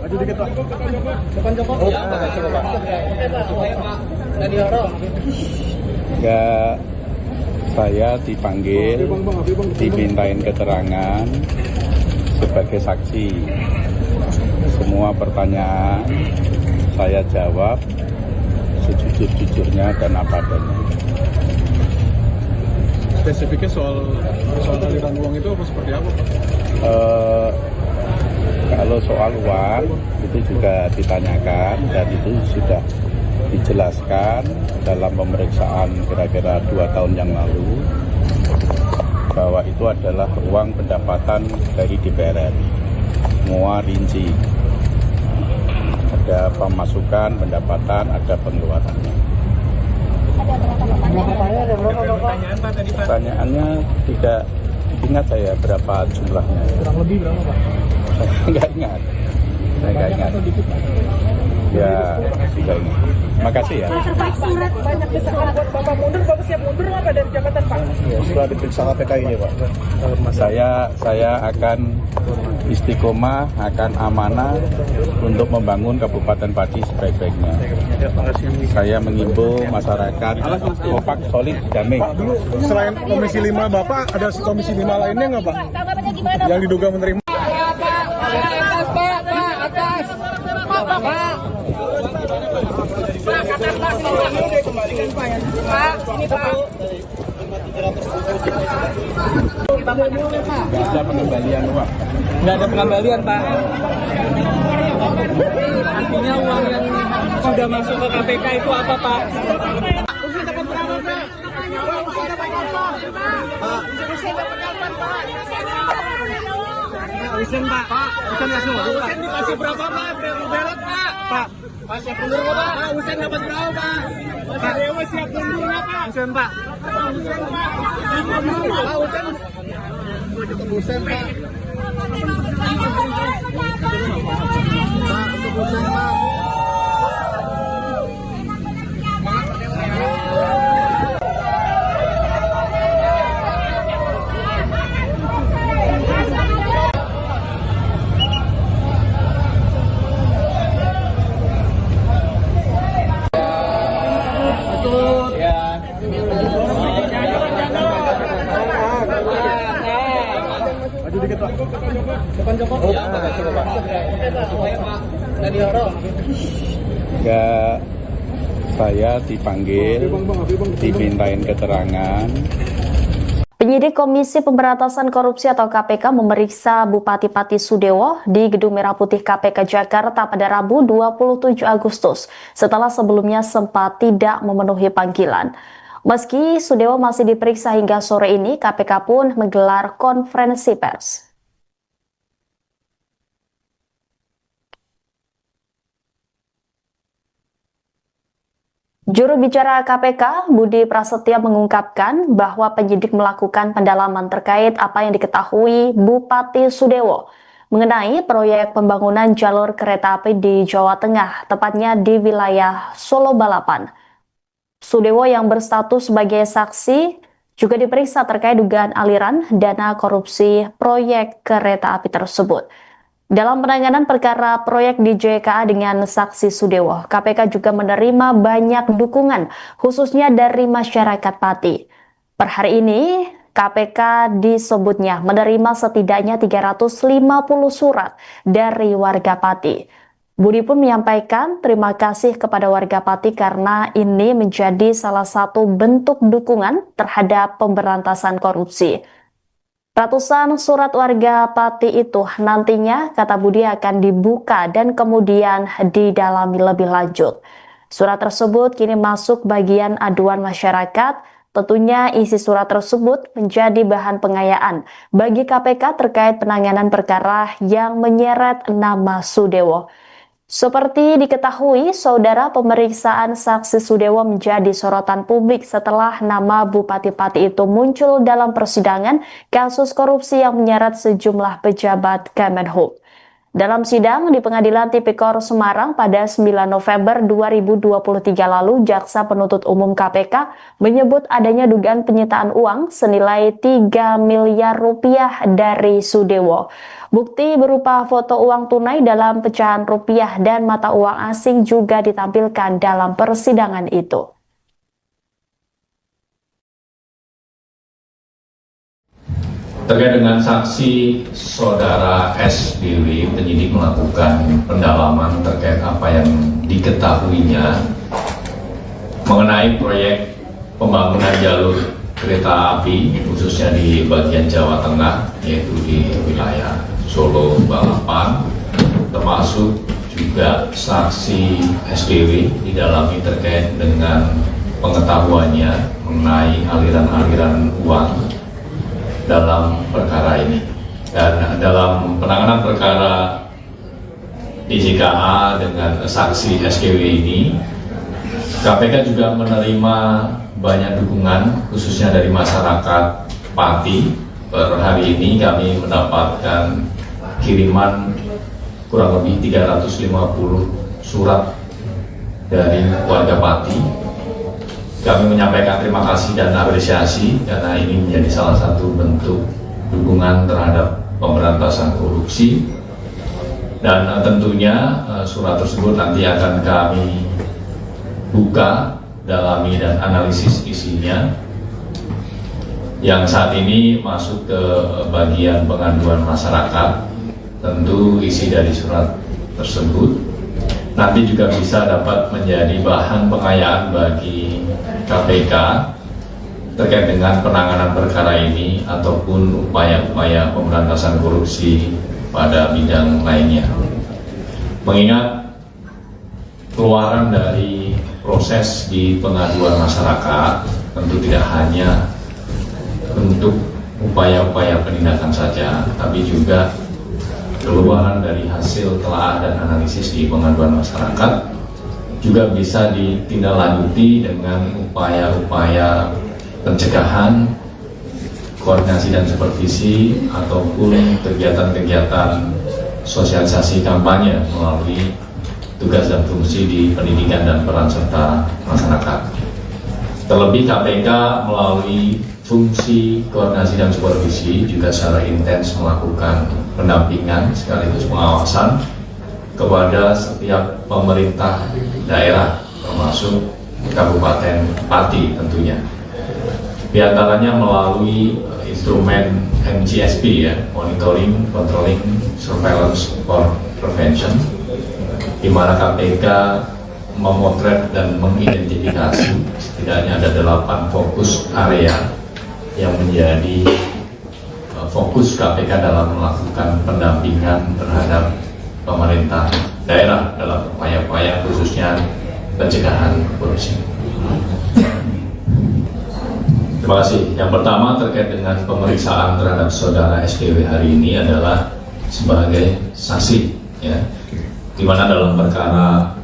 Maju dikit Pak. Ya, saya dipanggil, dimintain keterangan sebagai saksi. Semua pertanyaan saya jawab sejujur-jujurnya dan apa adanya. Spesifiknya soal aliran uang itu apa seperti apa, Pak? Kalau soal uang itu juga ditanyakan dan itu sudah dijelaskan dalam pemeriksaan kira-kira 2 tahun yang lalu bahwa itu adalah uang pendapatan dari DPR RI. Semua rinci. Ada pemasukan, pendapatan, ada pengeluarannya. Pertanyaannya tidak ingat saya berapa jumlahnya. Kurang lebih berapa, Pak? Saya nggak ingat. Ya, sudah ingat. Makasih ya. Banyak desakan buat Bapak mundur, Bapak siap mundur nggak Pak dari jabatan Pak? Ya, setelah diperiksa KPK ini, Pak. Saya akan istiqomah, akan amanah untuk membangun Kabupaten Pati sebaik-baiknya. Saya mengimbau masyarakat kompak, solid, damai. Pak, dulu selain Komisi 5 Bapak, ada Komisi 5 lainnya nggak, Pak? Tanggapannya gimana? Yang diduga menerima. Nggak ada pengembalian uang. Nggak ada pengembalian, Pak. Artinya uang yang sudah masuk ke KPK itu apa, Pak? Usen, Pak. Usen langsung, Pak. Usen dikasih berapa, Pak? Belot, Pak. Pak. Pak, siap mundur nggak, Pak? Pak, Usen dapat berapa, Pak? Pak Dewa siap mundur nggak, Pak? Usen, Pak. Usen, Pak. Pak, Usen. Usen, Pak. Pak, untuk Usen, Pak. Maju dikit, Pak. Depan Joko. Ya, saya dipanggil, dimintain keterangan. Penyidik Komisi Pemberantasan Korupsi atau KPK memeriksa Bupati Pati Sudewo di Gedung Merah Putih KPK Jakarta pada Rabu 27 Agustus setelah sebelumnya sempat tidak memenuhi panggilan. Meski Sudewo masih diperiksa hingga sore ini, KPK pun menggelar konferensi pers. Juru bicara KPK, Budi Prasetyo mengungkapkan bahwa penyidik melakukan pendalaman terkait apa yang diketahui Bupati Sudewo mengenai proyek pembangunan jalur kereta api di Jawa Tengah, tepatnya di wilayah Solo Balapan. Sudewo yang berstatus sebagai saksi juga diperiksa terkait dugaan aliran dana korupsi proyek kereta api tersebut. Dalam penanganan perkara proyek di JKA dengan saksi Sudewo, KPK juga menerima banyak dukungan, khususnya dari masyarakat Pati. Per hari ini, KPK disebutnya menerima setidaknya 350 surat dari warga Pati. Budi pun menyampaikan terima kasih kepada warga Pati karena ini menjadi salah satu bentuk dukungan terhadap pemberantasan korupsi. Ratusan surat warga Pati itu nantinya, kata Budi, akan dibuka dan kemudian didalami lebih lanjut. Surat tersebut kini masuk bagian aduan masyarakat. Tentunya isi surat tersebut menjadi bahan pengayaan bagi KPK terkait penanganan perkara yang menyeret nama Sudewo. Seperti diketahui, saudara, pemeriksaan saksi Sudewo menjadi sorotan publik setelah nama Bupati Pati itu muncul dalam persidangan kasus korupsi yang menyeret sejumlah pejabat Kemenhub. Dalam sidang di Pengadilan Tipikor Semarang pada 9 November 2023 lalu, Jaksa Penuntut Umum KPK menyebut adanya dugaan penyitaan uang senilai 3 miliar rupiah dari Sudewo. Bukti berupa foto uang tunai dalam pecahan rupiah dan mata uang asing juga ditampilkan dalam persidangan itu. Terkait dengan saksi saudara SBW, penyidik melakukan pendalaman terkait apa yang diketahuinya mengenai proyek pembangunan jalur kereta api, khususnya di bagian Jawa Tengah, yaitu di wilayah Solo, Balapan, termasuk juga saksi SBW didalami terkait dengan pengetahuannya mengenai aliran-aliran uang dalam perkara ini. Dan dalam penanganan perkara DJKA dengan saksi SKW ini, KPK juga menerima banyak dukungan khususnya dari masyarakat Pati. Per hari ini kami mendapatkan kiriman kurang lebih 350 surat dari warga Pati. Kami menyampaikan terima kasih dan apresiasi karena ini menjadi salah satu bentuk dukungan terhadap pemberantasan korupsi. Dan tentunya surat tersebut nanti akan kami buka, dalami dan analisis isinya. Yang saat ini masuk ke bagian pengaduan masyarakat, tentu isi dari surat tersebut nanti juga bisa dapat menjadi bahan pengayaan bagi KPK terkait dengan penanganan perkara ini ataupun upaya-upaya pemberantasan korupsi pada bidang lainnya. Mengingat keluaran dari proses di pengaduan masyarakat tentu tidak hanya untuk upaya-upaya penindakan saja, tapi juga keluaran dari hasil telaah dan analisis di pengaduan masyarakat juga bisa ditindaklanjuti dengan upaya-upaya pencegahan, koordinasi dan supervisi ataupun kegiatan-kegiatan sosialisasi kampanye melalui tugas dan fungsi di pendidikan dan peran serta masyarakat. Terlebih KPK melalui fungsi koordinasi dan supervisi juga secara intens melakukan pendampingan sekaligus pengawasan kepada setiap pemerintah daerah termasuk Kabupaten Pati tentunya. Di antaranya melalui instrumen MCSP ya, Monitoring, Controlling, Surveillance for Prevention, di mana KPK memotret dan mengidentifikasi setidaknya ada 8 fokus area yang menjadi fokus KPK dalam melakukan pendampingan terhadap pemerintah daerah dalam upaya-upaya khususnya pencegahan korupsi. Terima kasih. Yang pertama terkait dengan pemeriksaan terhadap saudara SKW hari ini adalah sebagai saksi, ya, di mana dalam perkara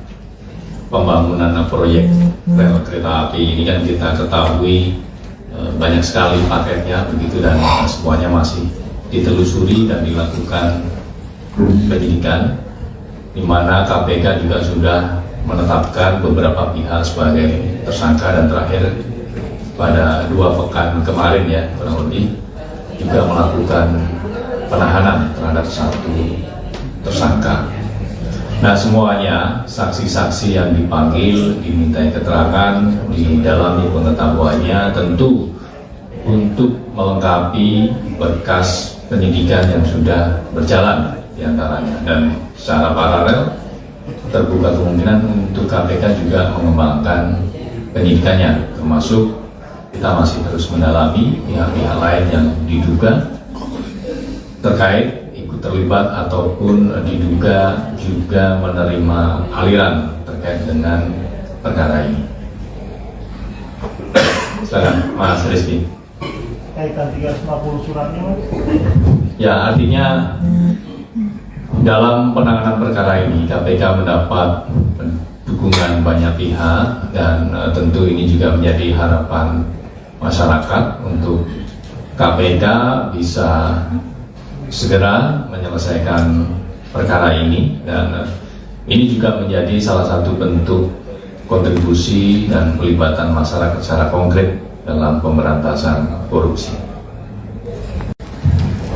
pembangunan proyek rel kereta api ini kan kita ketahui banyak sekali paketnya begitu dan semuanya masih ditelusuri dan dilakukan penyidikan, di mana KPK juga sudah menetapkan beberapa pihak sebagai tersangka dan terakhir pada 2 pekan kemarin ya kurang lebih juga melakukan penahanan terhadap 1 tersangka. Nah semuanya saksi-saksi yang dipanggil dimintai keterangan, didalami pengetahuannya tentu untuk melengkapi berkas penyidikan yang sudah berjalan diantaranya, dan secara paralel terbuka kemungkinan untuk KPK juga mengembangkan penyidikannya, termasuk kita masih terus mendalami pihak-pihak lain yang diduga terkait ikut terlibat ataupun diduga juga menerima aliran terkait dengan perkara ini. Silakan Mas Rizky. Kaitan 350 suratnya Mas? Ya, artinya dalam penanganan perkara ini KPK mendapat dukungan banyak pihak dan tentu ini juga menjadi harapan masyarakat untuk KPK bisa segera menyelesaikan perkara ini, dan ini juga menjadi salah satu bentuk kontribusi dan pelibatan masyarakat secara konkret dalam pemberantasan korupsi.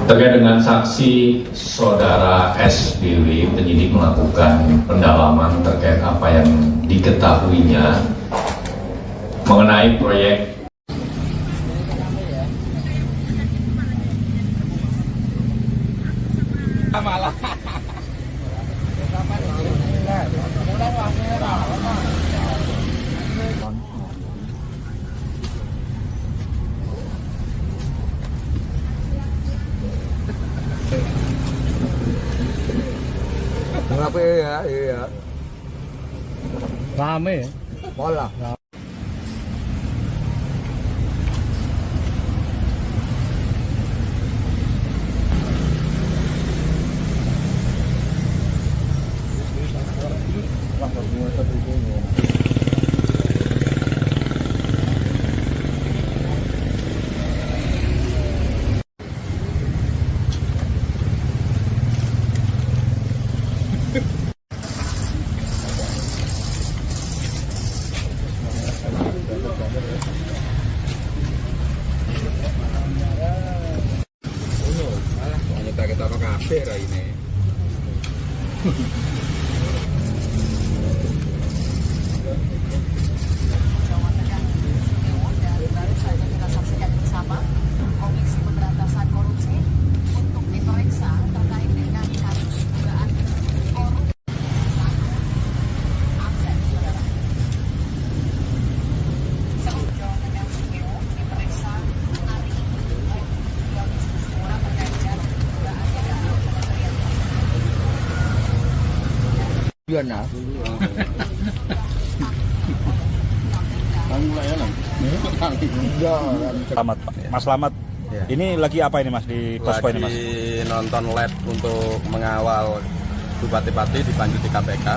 Terkait dengan saksi saudara SBW, penyidik melakukan pendalaman terkait apa yang diketahuinya mengenai proyek Kenapa ya? Iya. Rame ya? Pola. Kita kafe ini. Jawa Tengah Sudewo dan baru saja kita saksikan bersama Komisi Pemberantasan Korupsi untuk diperiksa terkait dengan kasus dugaan korupsi. Akses, saudara. Jawa Tengah Sudewo diperiksa hari ini. Komisi Sudewo terkait dengan dugaan kementerian. Iya nah. Selamat Pak. Mas Slamet. Ya. Ini lagi apa ini Mas di posko ini Mas? Lagi nonton lab untuk mengawal bupati-bupati dipanggil di KPK.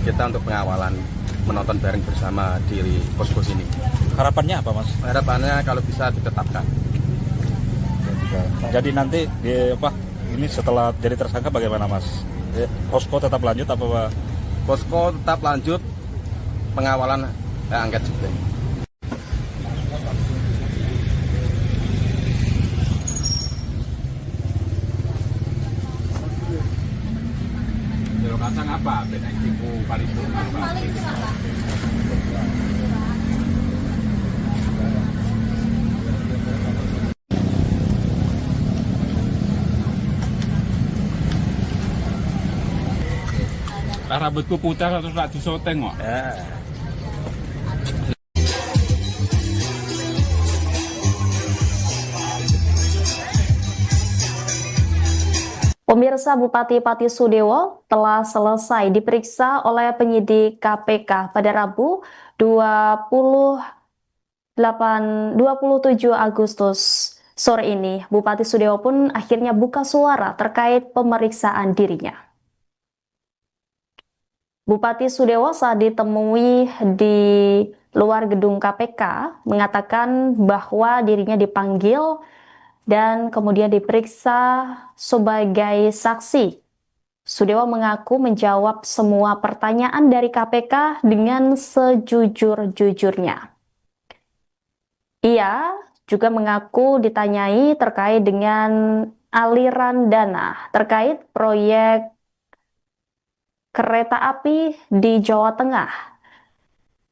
Kita untuk pengawalan, menonton bareng bersama di posko sini. Harapannya apa Mas? Harapannya kalau bisa ditetapkan. Jadi nanti ini setelah jadi tersangka bagaimana Mas? Posko tetap lanjut apa Pak? Posko tetap lanjut pengawalan angket juga. Kacang apa? Benang tipu paripurna apa? Rambutku putar terus tak disoteng kok. Pemirsa, Bupati Pati Sudewo telah selesai diperiksa oleh penyidik KPK pada Rabu 27 Agustus sore ini. Bupati Sudewo pun akhirnya buka suara terkait pemeriksaan dirinya. Bupati Sudewo saat ditemui di luar gedung KPK mengatakan bahwa dirinya dipanggil dan kemudian diperiksa sebagai saksi. Sudewo mengaku menjawab semua pertanyaan dari KPK dengan sejujur-jujurnya. Ia juga mengaku ditanyai terkait dengan aliran dana terkait proyek kereta api di Jawa Tengah.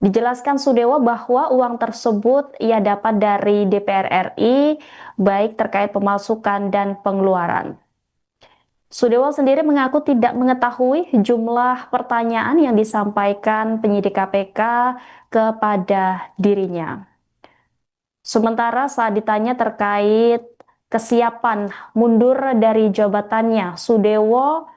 Dijelaskan Sudewo bahwa uang tersebut ia dapat dari DPR RI, baik terkait pemasukan dan pengeluaran. Sudewo sendiri mengaku tidak mengetahui jumlah pertanyaan yang disampaikan penyidik KPK kepada dirinya. Sementara saat ditanya terkait kesiapan mundur dari jabatannya, Sudewo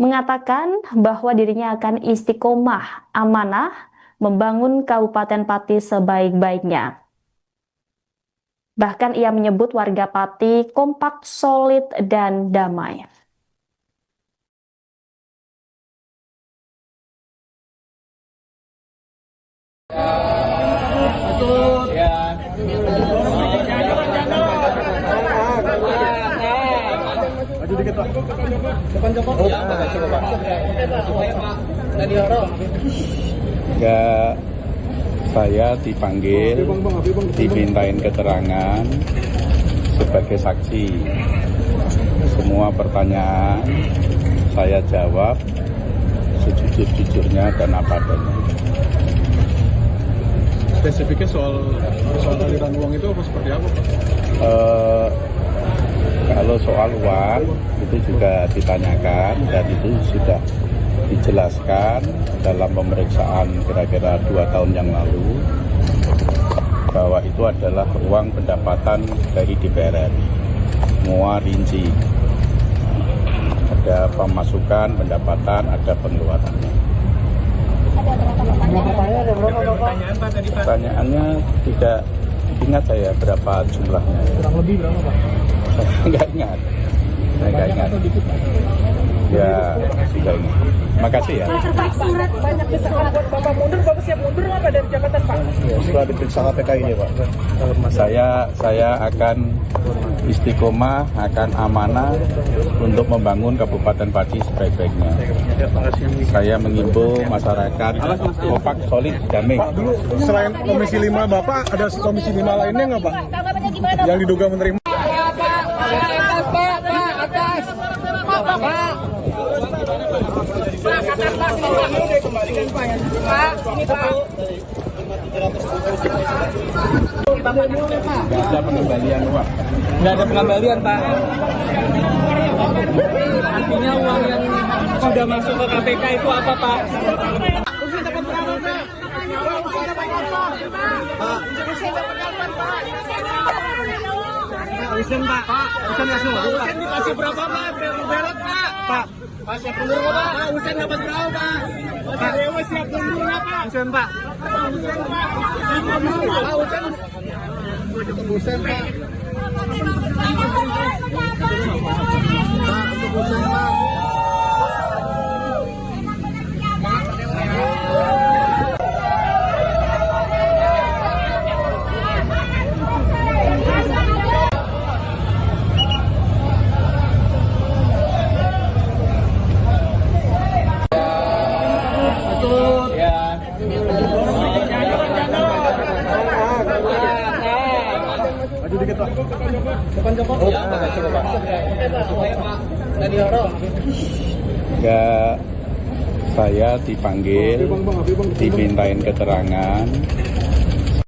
mengatakan bahwa dirinya akan istiqomah amanah membangun Kabupaten Pati sebaik-baiknya. Bahkan ia menyebut warga Pati kompak, solid, dan damai. Maju dikit Pak. Ya, saya dipanggil, dimintain keterangan sebagai saksi. Semua pertanyaan saya jawab sejujur-jujurnya dan apa adanya. Spesifiknya soal aliran uang itu apa seperti apa, Pak? Kalau soal uang itu juga ditanyakan dan itu sudah dijelaskan dalam pemeriksaan kira-kira 2 tahun yang lalu bahwa itu adalah uang pendapatan dari DPR RI. Semua rinci. Ada pemasukan, pendapatan, ada pengeluarannya. Pertanyaannya tidak ingat saya berapa jumlahnya. Kurang lebih berapa, Pak? Saya nggak ingat. Ya, sudah ingat. Makasih ya. Pak, surat banyak desakan buat Bapak mundur, Bapak siap mundur nggak Pak dari jabatan Pak? Ya, setelah diperiksa KPK ini Pak. Saya akan istiqomah, akan amanah untuk membangun Kabupaten Pati sebaik-baiknya. Saya mengimbau masyarakat kompak, solid, damai. Pak, dulu selain Komisi 5 Bapak, ada Komisi 5 lainnya nggak Pak? Tanggapannya gimana? Yang diduga menerima. Nggak ada pengembalian uang. Nggak ada pengembalian, Pak. Artinya uang yang sudah masuk ke KPK itu apa, Pak? Usen, Pak. Usen langsung. Usen dikasih berapa, Pak? Belot, Pak. Pak, siap mundur nggak, Pak? Usen dapat berapa, Pak? Pak Dewa siap mundur nggak, Pak? Usen, Pak. Usen, Pak. Pak, Usen. Usen, Pak. Usen, Pak. Ya, saya dipanggil, dimintain keterangan.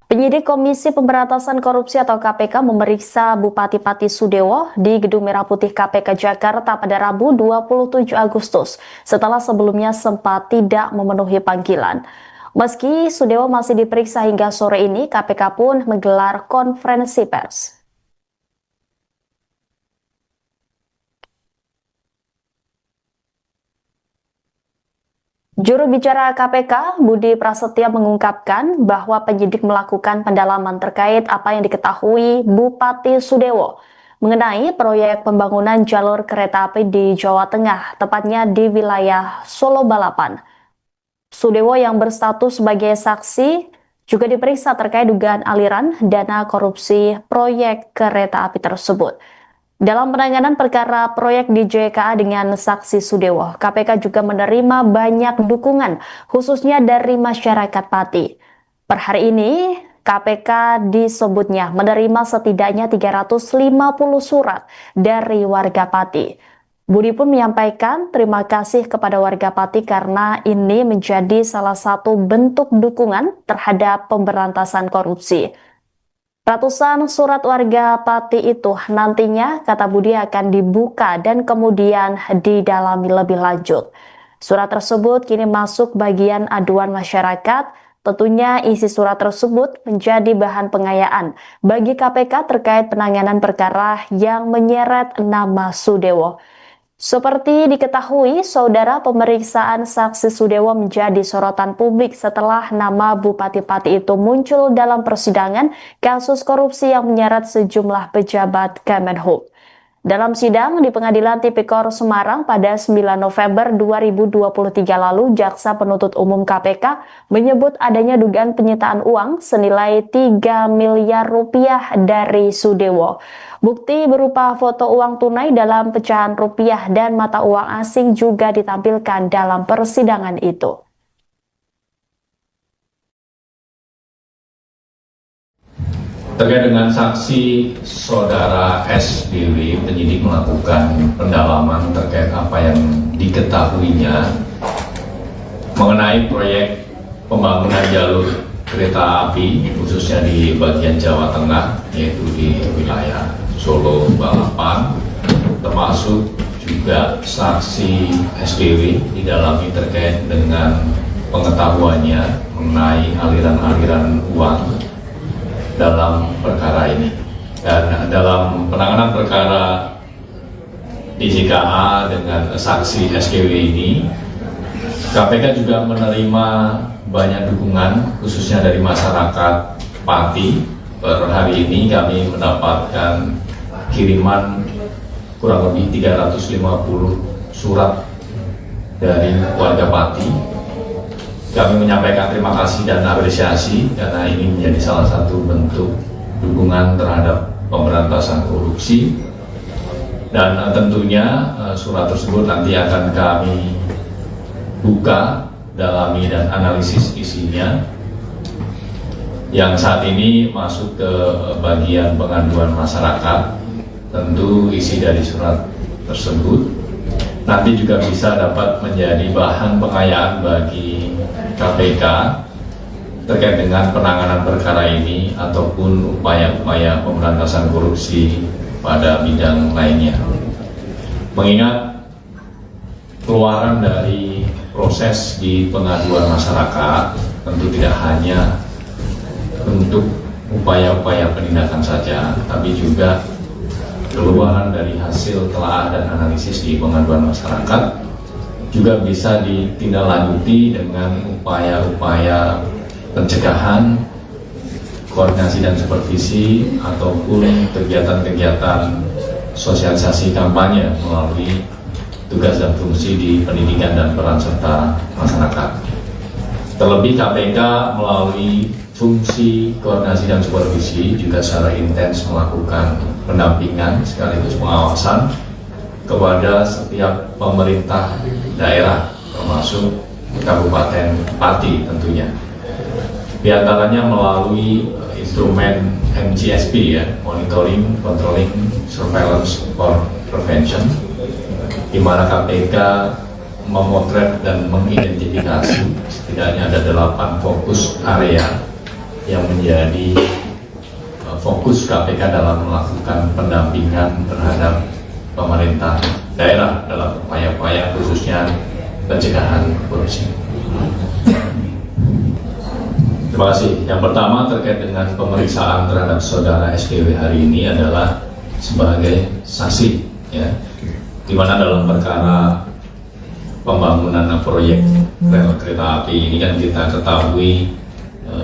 Penyidik Komisi Pemberantasan Korupsi atau KPK memeriksa Bupati Pati Sudewo di Gedung Merah Putih KPK Jakarta pada Rabu 27 Agustus setelah sebelumnya sempat tidak memenuhi panggilan. Meski Sudewo masih diperiksa hingga sore ini, KPK pun menggelar konferensi pers. Juru bicara KPK, Budi Prasetyo mengungkapkan bahwa penyidik melakukan pendalaman terkait apa yang diketahui Bupati Sudewo mengenai proyek pembangunan jalur kereta api di Jawa Tengah, tepatnya di wilayah Solo Balapan. Sudewo yang berstatus sebagai saksi juga diperiksa terkait dugaan aliran dana korupsi proyek kereta api tersebut. Dalam penanganan perkara proyek di JKA dengan saksi Sudewo, KPK juga menerima banyak dukungan, khususnya dari masyarakat Pati. Per hari ini, KPK disebutnya menerima setidaknya 350 surat dari warga Pati. Budi pun menyampaikan terima kasih kepada warga Pati karena ini menjadi salah satu bentuk dukungan terhadap pemberantasan korupsi. Ratusan surat warga Pati itu nantinya, kata Budi, akan dibuka dan kemudian didalami lebih lanjut. Surat tersebut kini masuk bagian aduan masyarakat. Tentunya isi surat tersebut menjadi bahan pengayaan bagi KPK terkait penanganan perkara yang menyeret nama Sudewo. Seperti diketahui, saudara, pemeriksaan saksi Sudewo menjadi sorotan publik setelah nama Bupati Pati itu muncul dalam persidangan kasus korupsi yang menyeret sejumlah pejabat Kemenhub. Dalam sidang di Pengadilan Tipikor Semarang pada 9 November 2023 lalu, Jaksa Penuntut Umum KPK menyebut adanya dugaan penyitaan uang senilai 3 miliar rupiah dari Sudewo. Bukti berupa foto uang tunai dalam pecahan rupiah dan mata uang asing juga ditampilkan dalam persidangan itu. Terkait dengan saksi saudara SBW, penyidik melakukan pendalaman terkait apa yang diketahuinya mengenai proyek pembangunan jalur kereta api khususnya di bagian Jawa Tengah, yaitu di wilayah Solo Balapan, termasuk juga saksi SBW didalami terkait dengan pengetahuannya mengenai aliran-aliran uang dalam perkara ini. Dan dalam penanganan perkara DJKA dengan saksi SKW ini, KPK juga menerima banyak dukungan khususnya dari masyarakat Pati. Per hari ini kami mendapatkan kiriman kurang lebih 350 surat dari warga Pati. Kami menyampaikan terima kasih dan apresiasi karena ini menjadi salah satu bentuk dukungan terhadap pemberantasan korupsi, dan tentunya surat tersebut nanti akan kami buka, dalami dan analisis isinya. Yang saat ini masuk ke bagian pengaduan masyarakat, tentu isi dari surat tersebut nanti juga bisa dapat menjadi bahan pengayaan bagi KPK terkait dengan penanganan perkara ini ataupun upaya-upaya pemberantasan korupsi pada bidang lainnya. Mengingat keluaran dari proses di pengaduan masyarakat tentu tidak hanya untuk upaya-upaya penindakan saja, tapi juga keluaran dari hasil telah dan analisis di pengaduan masyarakat juga bisa ditindaklanjuti dengan upaya-upaya pencegahan, koordinasi dan supervisi, ataupun kegiatan-kegiatan sosialisasi kampanye melalui tugas dan fungsi di pendidikan dan peran serta masyarakat. Terlebih KPK melalui fungsi koordinasi dan supervisi juga secara intens melakukan pendampingan sekaligus pengawasan kepada setiap pemerintah daerah, termasuk Kabupaten Pati tentunya. Di antaranya melalui instrumen MGSP, ya, Monitoring, Controlling, Surveillance for Prevention, di mana KPK memotret dan mengidentifikasi setidaknya ada 8 fokus area yang menjadi fokus KPK dalam melakukan pendampingan terhadap pemerintah daerah dalam upaya-upaya khususnya pencegahan korupsi. Terima kasih. Yang pertama terkait dengan pemeriksaan terhadap saudara SKW hari ini adalah sebagai saksi, ya, di mana dalam perkara pembangunan proyek rel kereta api ini kan kita ketahui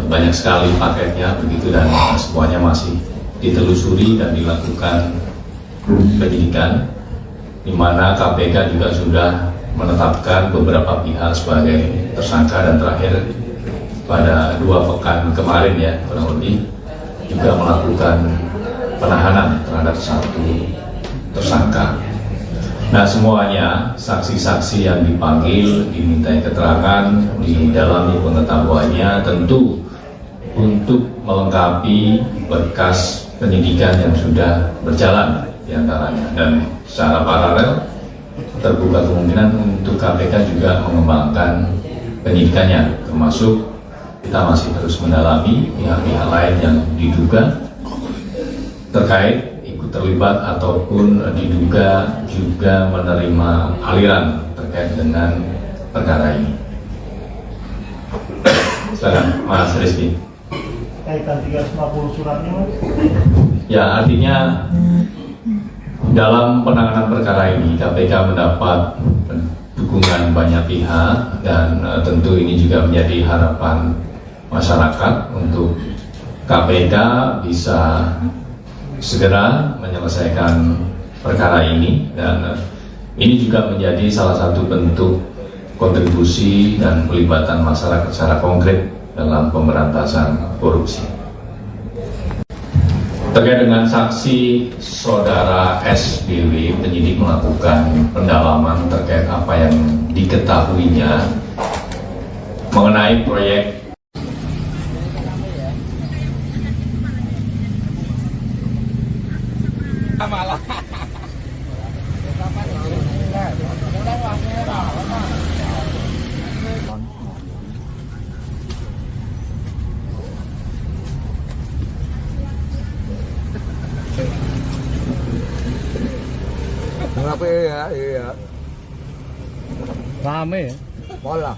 banyak sekali paketnya begitu, dan semuanya masih ditelusuri dan dilakukan penyidikan, di mana KPK juga sudah menetapkan beberapa pihak sebagai tersangka, dan terakhir pada 2 pekan kemarin, ya, kurang lebih juga melakukan penahanan terhadap 1 tersangka. Nah, semuanya saksi-saksi yang dipanggil dimintai keterangan, didalami pengetahuannya, tentu untuk melengkapi berkas penyidikan yang sudah berjalan diantaranya, dan secara paralel terbuka kemungkinan untuk KPK juga mengembangkan penyidikannya, termasuk kita masih terus mendalami pihak-pihak lain yang diduga terkait ikut terlibat ataupun diduga juga menerima aliran terkait dengan perkara ini. Silakan Mas Rizky. Kaitan 350 suratnya, Mas? Ya, artinya dalam penanganan perkara ini KPK mendapat dukungan banyak pihak, dan tentu ini juga menjadi harapan masyarakat untuk KPK bisa segera menyelesaikan perkara ini, dan ini juga menjadi salah satu bentuk kontribusi dan pelibatan masyarakat secara konkret dalam pemberantasan korupsi. Terkait dengan saksi saudara SBW, penyidik melakukan pendalaman terkait apa yang diketahuinya mengenai proyek Kenapa ya? Iya. Rame ya? Pola.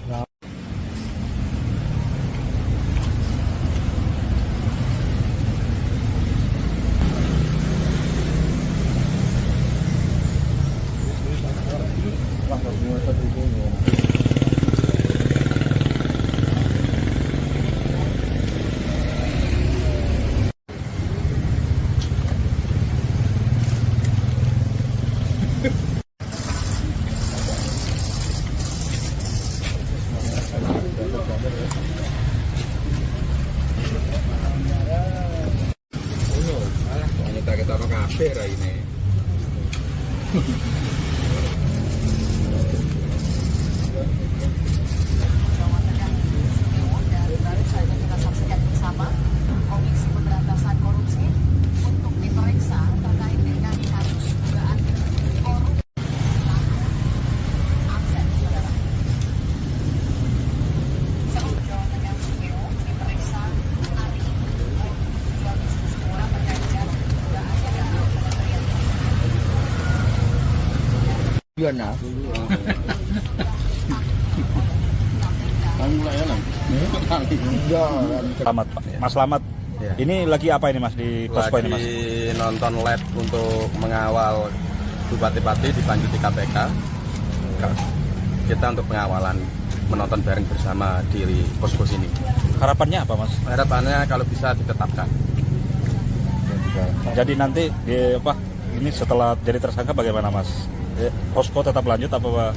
Kita ke kafe ini. Jawa Tengah Sudewo dan baru saja kita saksikan bersama Komisi Pemberantasan Korupsi untuk diperiksa terkait dengan kasus dugaan korupsi aset saudara. Seluruh Jawa Tengah Sudewo diperiksa hari ini 2 Agustus 2 terkait dengan dugaan kementerian. Selamat Pak. Mas Slamet. Ya. Ini lagi apa ini Mas di posko ini Mas? Lagi nonton live untuk mengawal bupati-bupati dipanggil di KPK. Kita untuk pengawalan, menonton bareng bersama di posko sini. Harapannya apa Mas? Harapannya kalau bisa ditetapkan. Jadi nanti ini setelah jadi tersangka bagaimana Mas? Posko tetap lanjut apa Pak?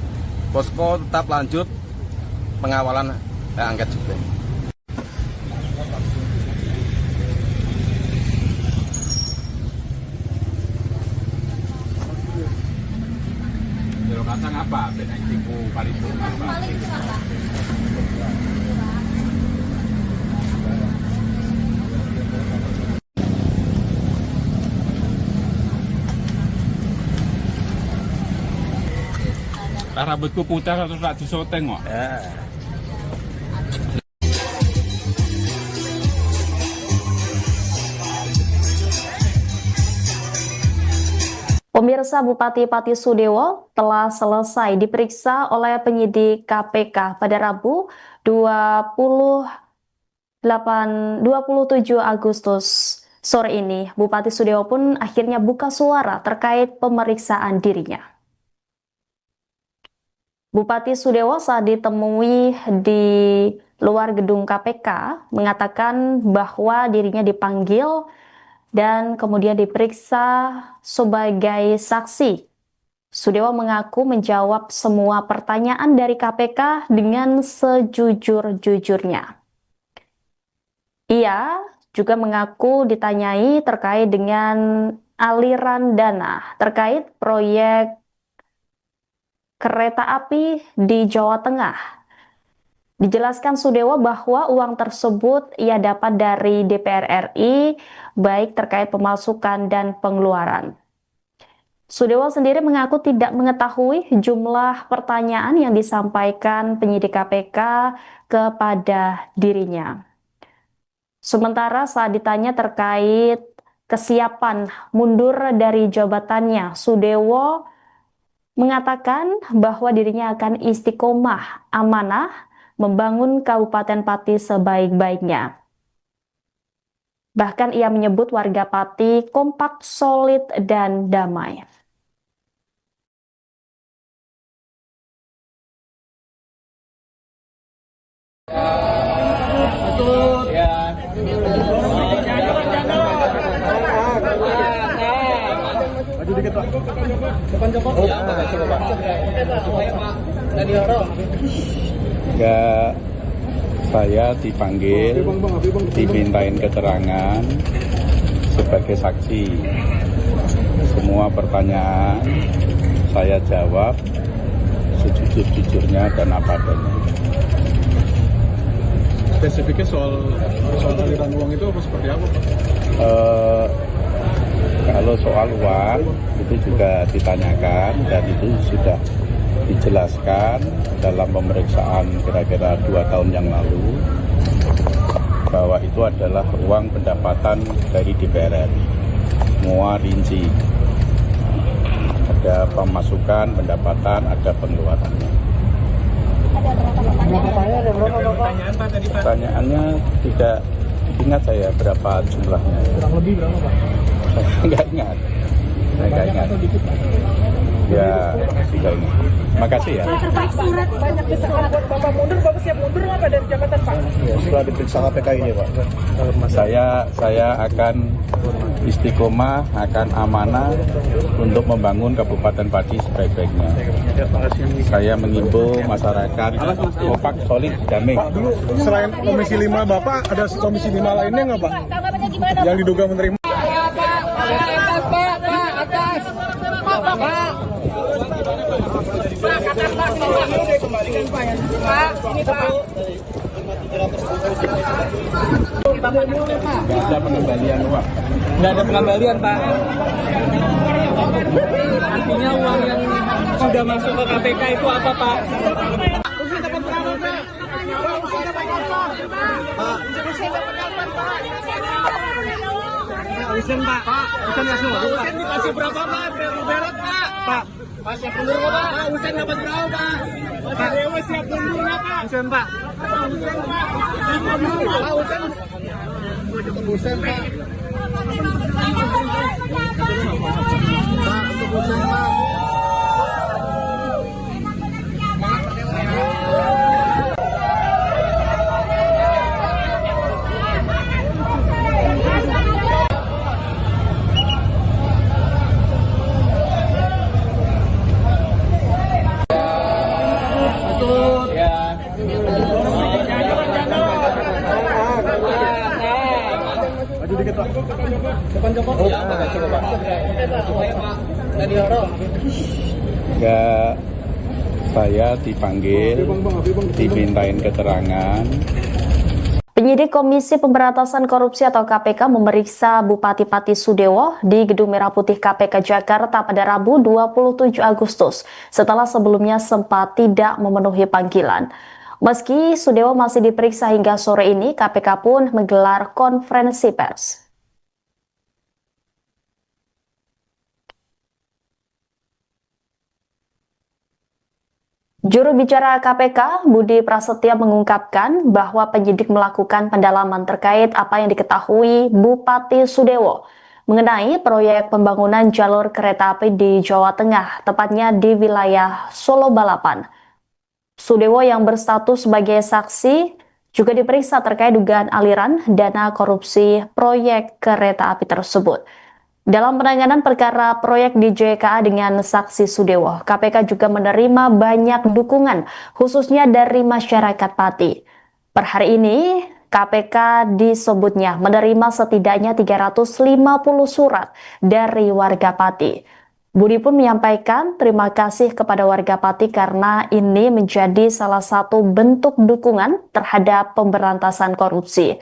Posko tetap lanjut pengawalan angket juga. Kacang apa? Benek tipu paripurna apa? Rambutku putih terus tak disoteng kok. Pemirsa, Bupati Pati Sudewo telah selesai diperiksa oleh penyidik KPK pada Rabu 27 Agustus sore ini. Bupati Sudewo pun akhirnya buka suara terkait pemeriksaan dirinya. Bupati Sudewo saat ditemui di luar gedung KPK mengatakan bahwa dirinya dipanggil dan kemudian diperiksa sebagai saksi. Sudewo mengaku menjawab semua pertanyaan dari KPK dengan sejujur-jujurnya. Ia juga mengaku ditanyai terkait dengan aliran dana terkait proyek kereta api di Jawa Tengah. Dijelaskan Sudewo bahwa uang tersebut ia dapat dari DPR RI, baik terkait pemasukan dan pengeluaran. Sudewo sendiri mengaku tidak mengetahui jumlah pertanyaan yang disampaikan penyidik KPK kepada dirinya. Sementara saat ditanya terkait kesiapan mundur dari jabatannya, Sudewo mengatakan bahwa dirinya akan istiqomah amanah membangun Kabupaten Pati sebaik-baiknya. Bahkan ia menyebut warga Pati kompak, solid, dan damai. Maju dikit Pak. Ya, saya dipanggil, dimintain keterangan sebagai saksi. Semua pertanyaan saya jawab sejujur-jujurnya dan apa adanya. Spesifiknya soal aliran uang itu apa seperti apa, Pak? Kalau soal uang itu juga ditanyakan dan itu sudah dijelaskan dalam pemeriksaan kira-kira 2 tahun yang lalu bahwa itu adalah uang pendapatan dari DPR RI. Semua rinci. Ada pemasukan, pendapatan, ada pengeluarannya. Pertanyaannya tidak ingat saya berapa jumlahnya. Kurang lebih berapa, Pak? Saya nggak ingat. Ya, sudah ini. Makasih ya. Surat banyak desakan buat Bapak mundur, Bapak siap mundur nggak Pak dari jabatan Pak? Ya, setelah diperiksa KPK ini, Pak. Saya akan istiqomah, akan amanah untuk membangun Kabupaten Pati sebaik-baiknya. Saya mengimbau masyarakat kompak, solid, damai. Pak, dulu selain Komisi 5 Bapak, ada Komisi 5 lainnya nggak, Pak? Tanggapannya gimana? Yang diduga menerima. Nggak ada pengembalian uang. Nggak ada pengembalian, Pak. Artinya uang yang sudah masuk ke KPK itu apa, Pak? Usen, Pak. Usen nggak semua. Usen dikasih berapa, Pak? Belot, Pak. Pak, siap mundur nggak, Pak? Usen dapat berapa, Pak? Pak, Dewa siap mundur nggak, Pak? Usen, Pak. Usen, Pak. Pak, Usen. Usen, Pak. Pak, untuk Usen, Pak. Maju dikit, Pak. Depan Joko. Ya, saya dipanggil, dimintain keterangan. Penyidik Komisi Pemberantasan Korupsi atau KPK memeriksa Bupati Pati Sudewo di Gedung Merah Putih KPK Jakarta pada Rabu 27 Agustus setelah sebelumnya sempat tidak memenuhi panggilan. Meski Sudewo masih diperiksa hingga sore ini, KPK pun menggelar konferensi pers. Juru bicara KPK, Budi Prasetya mengungkapkan bahwa penyidik melakukan pendalaman terkait apa yang diketahui Bupati Sudewo mengenai proyek pembangunan jalur kereta api di Jawa Tengah, tepatnya di wilayah Solo Balapan. Sudewo yang berstatus sebagai saksi juga diperiksa terkait dugaan aliran dana korupsi proyek kereta api tersebut. Dalam penanganan perkara proyek di JKA dengan saksi Sudewo, KPK juga menerima banyak dukungan, khususnya dari masyarakat Pati. Per hari ini, KPK disebutnya menerima setidaknya 350 surat dari warga Pati. Budi pun menyampaikan terima kasih kepada warga Pati karena ini menjadi salah satu bentuk dukungan terhadap pemberantasan korupsi.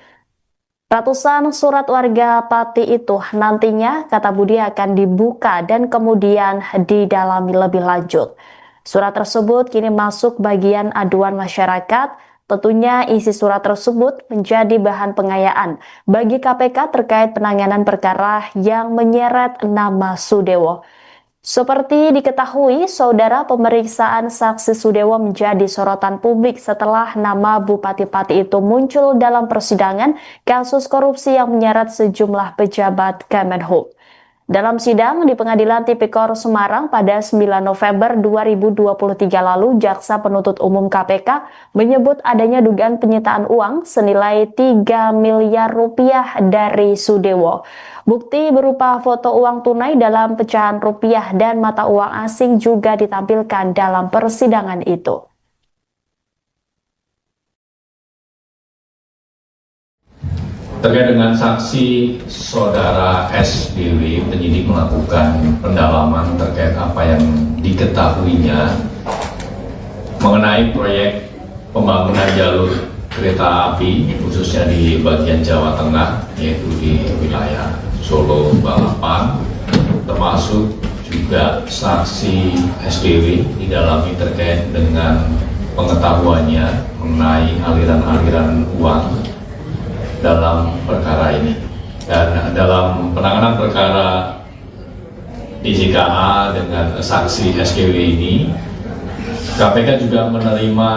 Ratusan surat warga Pati itu nantinya, kata Budi, akan dibuka dan kemudian didalami lebih lanjut. Surat tersebut kini masuk bagian aduan masyarakat. Tentunya isi surat tersebut menjadi bahan pengayaan bagi KPK terkait penanganan perkara yang menyeret nama Sudewo. Seperti diketahui, saudara, pemeriksaan saksi Sudewo menjadi sorotan publik setelah nama Bupati Pati itu muncul dalam persidangan kasus korupsi yang menyeret sejumlah pejabat Kemenhub. Dalam sidang di Pengadilan Tipikor Semarang pada 9 November 2023 lalu, Jaksa Penuntut Umum KPK menyebut adanya dugaan penyitaan uang senilai 3 miliar rupiah dari Sudewo. Bukti berupa foto uang tunai dalam pecahan rupiah dan mata uang asing juga ditampilkan dalam persidangan itu. Terkait dengan saksi saudara SBW, penyidik melakukan pendalaman terkait apa yang diketahuinya mengenai proyek pembangunan jalur kereta api, khususnya di bagian Jawa Tengah, yaitu di wilayah Solo, Balapan, termasuk juga saksi SBW didalami terkait dengan pengetahuannya mengenai aliran-aliran uang dalam perkara ini. Dan dalam penanganan perkara DJKA dengan saksi SKW ini, KPK juga menerima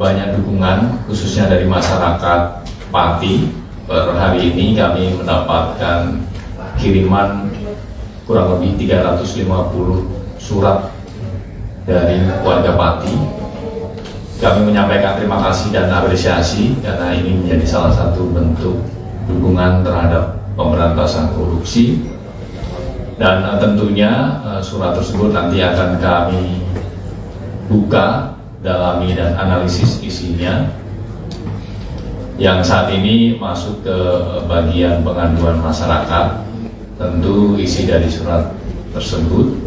banyak dukungan khususnya dari masyarakat Pati. Per hari ini kami mendapatkan kiriman kurang lebih 350 surat dari warga Pati. Kami menyampaikan terima kasih dan apresiasi karena ini menjadi salah satu bentuk dukungan terhadap pemberantasan korupsi. Dan tentunya surat tersebut nanti akan kami buka, dalami dan analisis isinya. Yang saat ini masuk ke bagian pengaduan masyarakat, tentu isi dari surat tersebut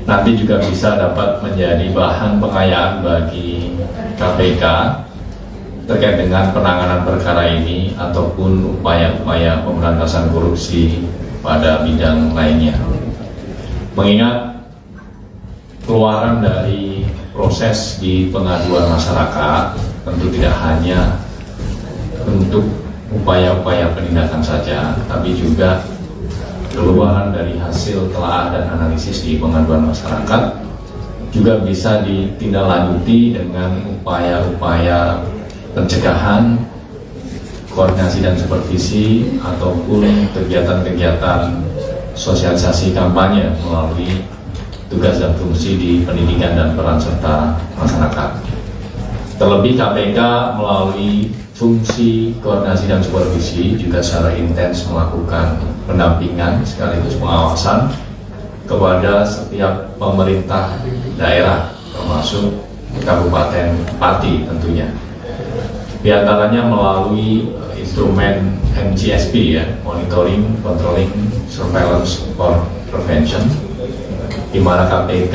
nanti juga bisa dapat menjadi bahan pengayaan bagi KPK terkait dengan penanganan perkara ini ataupun upaya-upaya pemberantasan korupsi pada bidang lainnya. Mengingat keluaran dari proses di pengaduan masyarakat tentu tidak hanya bentuk upaya-upaya penindakan saja, tapi juga keluaran dari hasil telaah dan analisis di pengaduan masyarakat juga bisa ditindaklanjuti dengan upaya-upaya pencegahan, koordinasi dan supervisi ataupun kegiatan-kegiatan sosialisasi kampanye melalui tugas dan fungsi di pendidikan dan peran serta masyarakat. Terlebih KPK melalui fungsi koordinasi dan supervisi juga secara intens melakukan pendampingan sekaligus pengawasan kepada setiap pemerintah daerah termasuk Kabupaten Pati tentunya. Di antaranya melalui instrumen MCSP ya, Monitoring, Controlling, Surveillance for Prevention, di mana KPK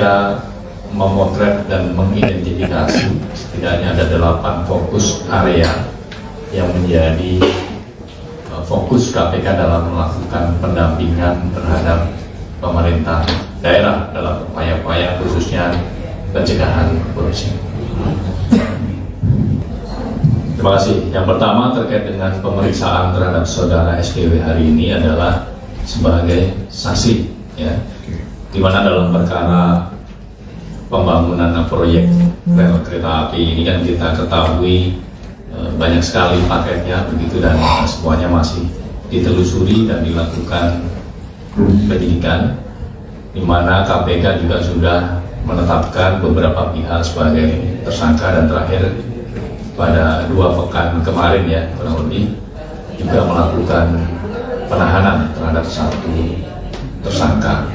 memotret dan mengidentifikasi setidaknya ada 8 fokus area yang menjadi fokus KPK dalam melakukan pendampingan terhadap pemerintah daerah dalam upaya-upaya khususnya pencegahan korupsi. Terima kasih. Yang pertama terkait dengan pemeriksaan terhadap saudara SKW hari ini adalah sebagai saksi, ya, di mana dalam perkara pembangunan proyek rel kereta api ini kan kita ketahui banyak sekali paketnya begitu, dan semuanya masih ditelusuri dan dilakukan penyidikan, di mana KPK juga sudah menetapkan beberapa pihak sebagai tersangka, dan terakhir pada 2 pekan kemarin ya kurang lebih juga melakukan penahanan terhadap 1 tersangka.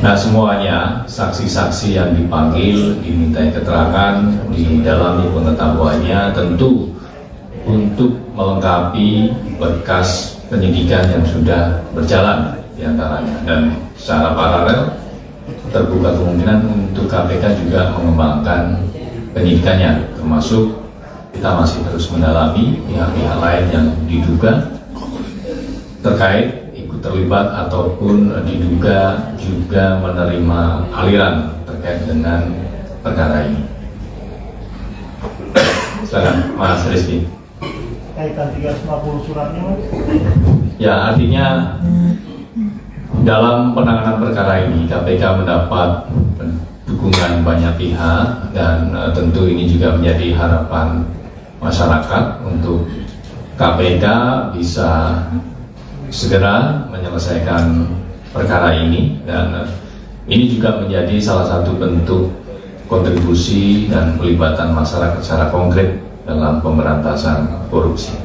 Nah, semuanya saksi-saksi yang dipanggil dimintai keterangan, didalami pengetahuannya tentu untuk melengkapi berkas penyidikan yang sudah berjalan diantaranya, dan secara paralel terbuka kemungkinan untuk KPK juga mengembangkan penyidikannya, termasuk kita masih terus mendalami pihak-pihak lain yang diduga terkait ikut terlibat ataupun diduga juga menerima aliran terkait dengan perkara ini. Silakan Mas Rizky. Kaitan 350 suratnya, Mas? Ya, artinya dalam penanganan perkara ini KPK mendapat dukungan banyak pihak, dan tentu ini juga menjadi harapan masyarakat untuk KPK bisa segera menyelesaikan perkara ini, dan ini juga menjadi salah satu bentuk kontribusi dan pelibatan masyarakat secara konkret dalam pemberantasan korupsi.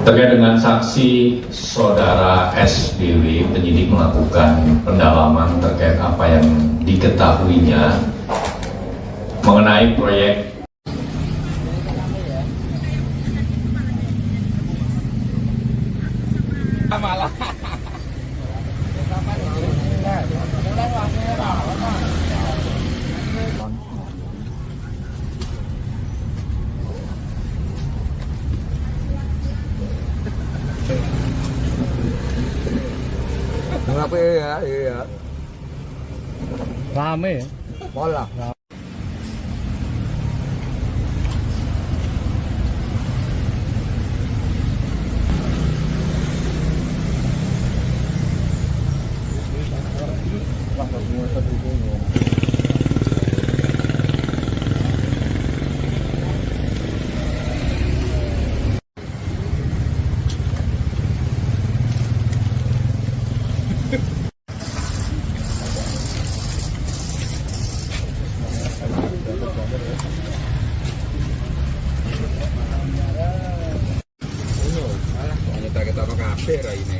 Terkait dengan saksi saudara SBW, penyidik melakukan pendalaman terkait apa yang diketahuinya mengenai proyek Kenapa ya? Iya. Rame ya? Bola. Kita apa kafe ini?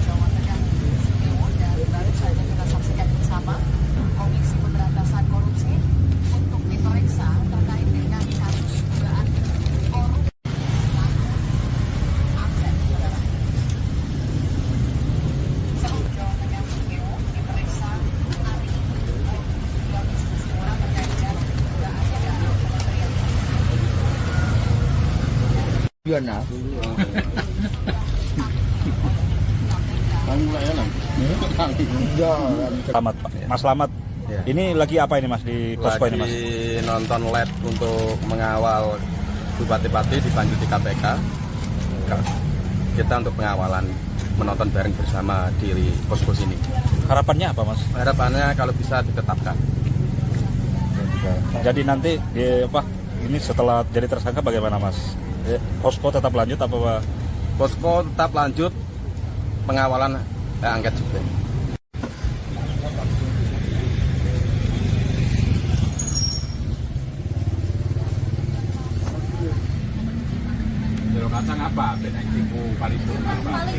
Jawa Tengah Sudewo dan baru saja kita saksikan bersama Komisi Pemberantasan Korupsi untuk diperiksa terkait dengan kasus dugaan korupsi aset saudara. Jawa Tengah Sudewo diperiksa hari ini Komisi Pemberantasan terkait dengan dugaan Kementerian Selamat Pak. Mas Slamet. Ya. Ini lagi apa ini Mas di posko ini Mas? Lagi nonton live untuk mengawal bupati-bupati dipanggil di KPK. Kita untuk pengawalan, menonton bareng bersama di posko sini. Harapannya apa Mas? Harapannya kalau bisa ditetapkan. Jadi nanti ini setelah jadi tersangka bagaimana Mas? Posko tetap lanjut apa Pak? Posko tetap lanjut pengawalan angket juga. Jero kacang apa? Benek tipu paling apa?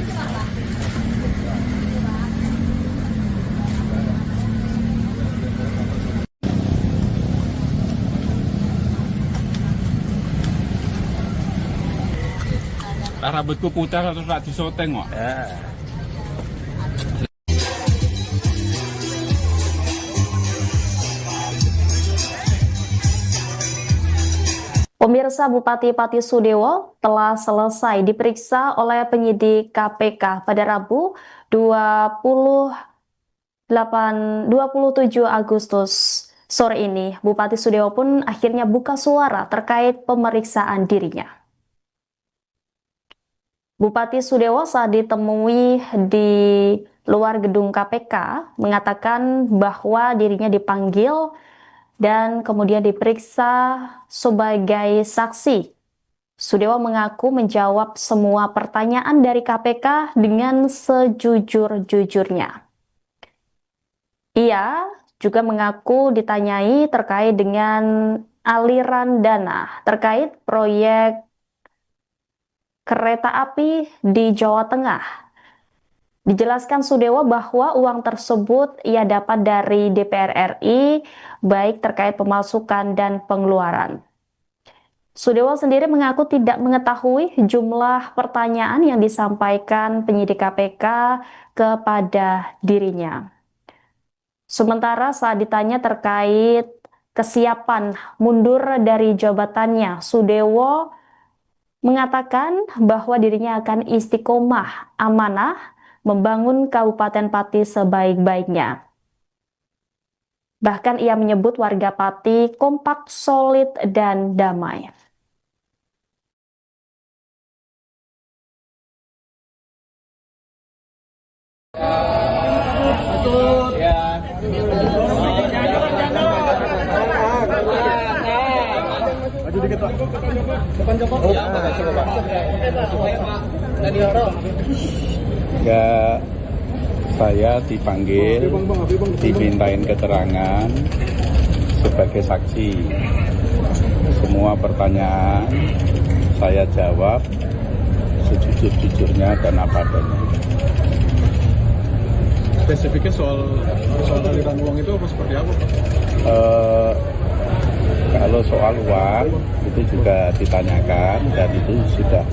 Rambutku putar terus tak disoteng kok. Pemirsa, Bupati Pati Sudewo telah selesai diperiksa oleh penyidik KPK pada Rabu 27 Agustus sore ini. Bupati Sudewo pun akhirnya buka suara terkait pemeriksaan dirinya. Bupati Sudewo saat ditemui di luar gedung KPK mengatakan bahwa dirinya dipanggil dan kemudian diperiksa sebagai saksi. Sudewo mengaku menjawab semua pertanyaan dari KPK dengan sejujur-jujurnya. Ia juga mengaku ditanyai terkait dengan aliran dana terkait proyek kereta api di Jawa Tengah. Dijelaskan Sudewo bahwa uang tersebut ia dapat dari DPR RI, baik terkait pemasukan dan pengeluaran. Sudewo sendiri mengaku tidak mengetahui jumlah pertanyaan yang disampaikan penyidik KPK kepada dirinya. Sementara saat ditanya terkait kesiapan mundur dari jabatannya, Sudewo mengatakan bahwa dirinya akan istiqomah amanah membangun Kabupaten Pati sebaik-baiknya. Bahkan ia menyebut warga Pati kompak, solid, dan damai. Maju dikit dikit Pak. Depan Joko. Ya, saya dipanggil, dimintain keterangan sebagai saksi. Semua pertanyaan saya jawab sejujur-jujurnya dan apa adanya. Spesifiknya soal aliran uang itu apa seperti apa Pak? Kalau soal uang itu juga ditanyakan dan itu sudah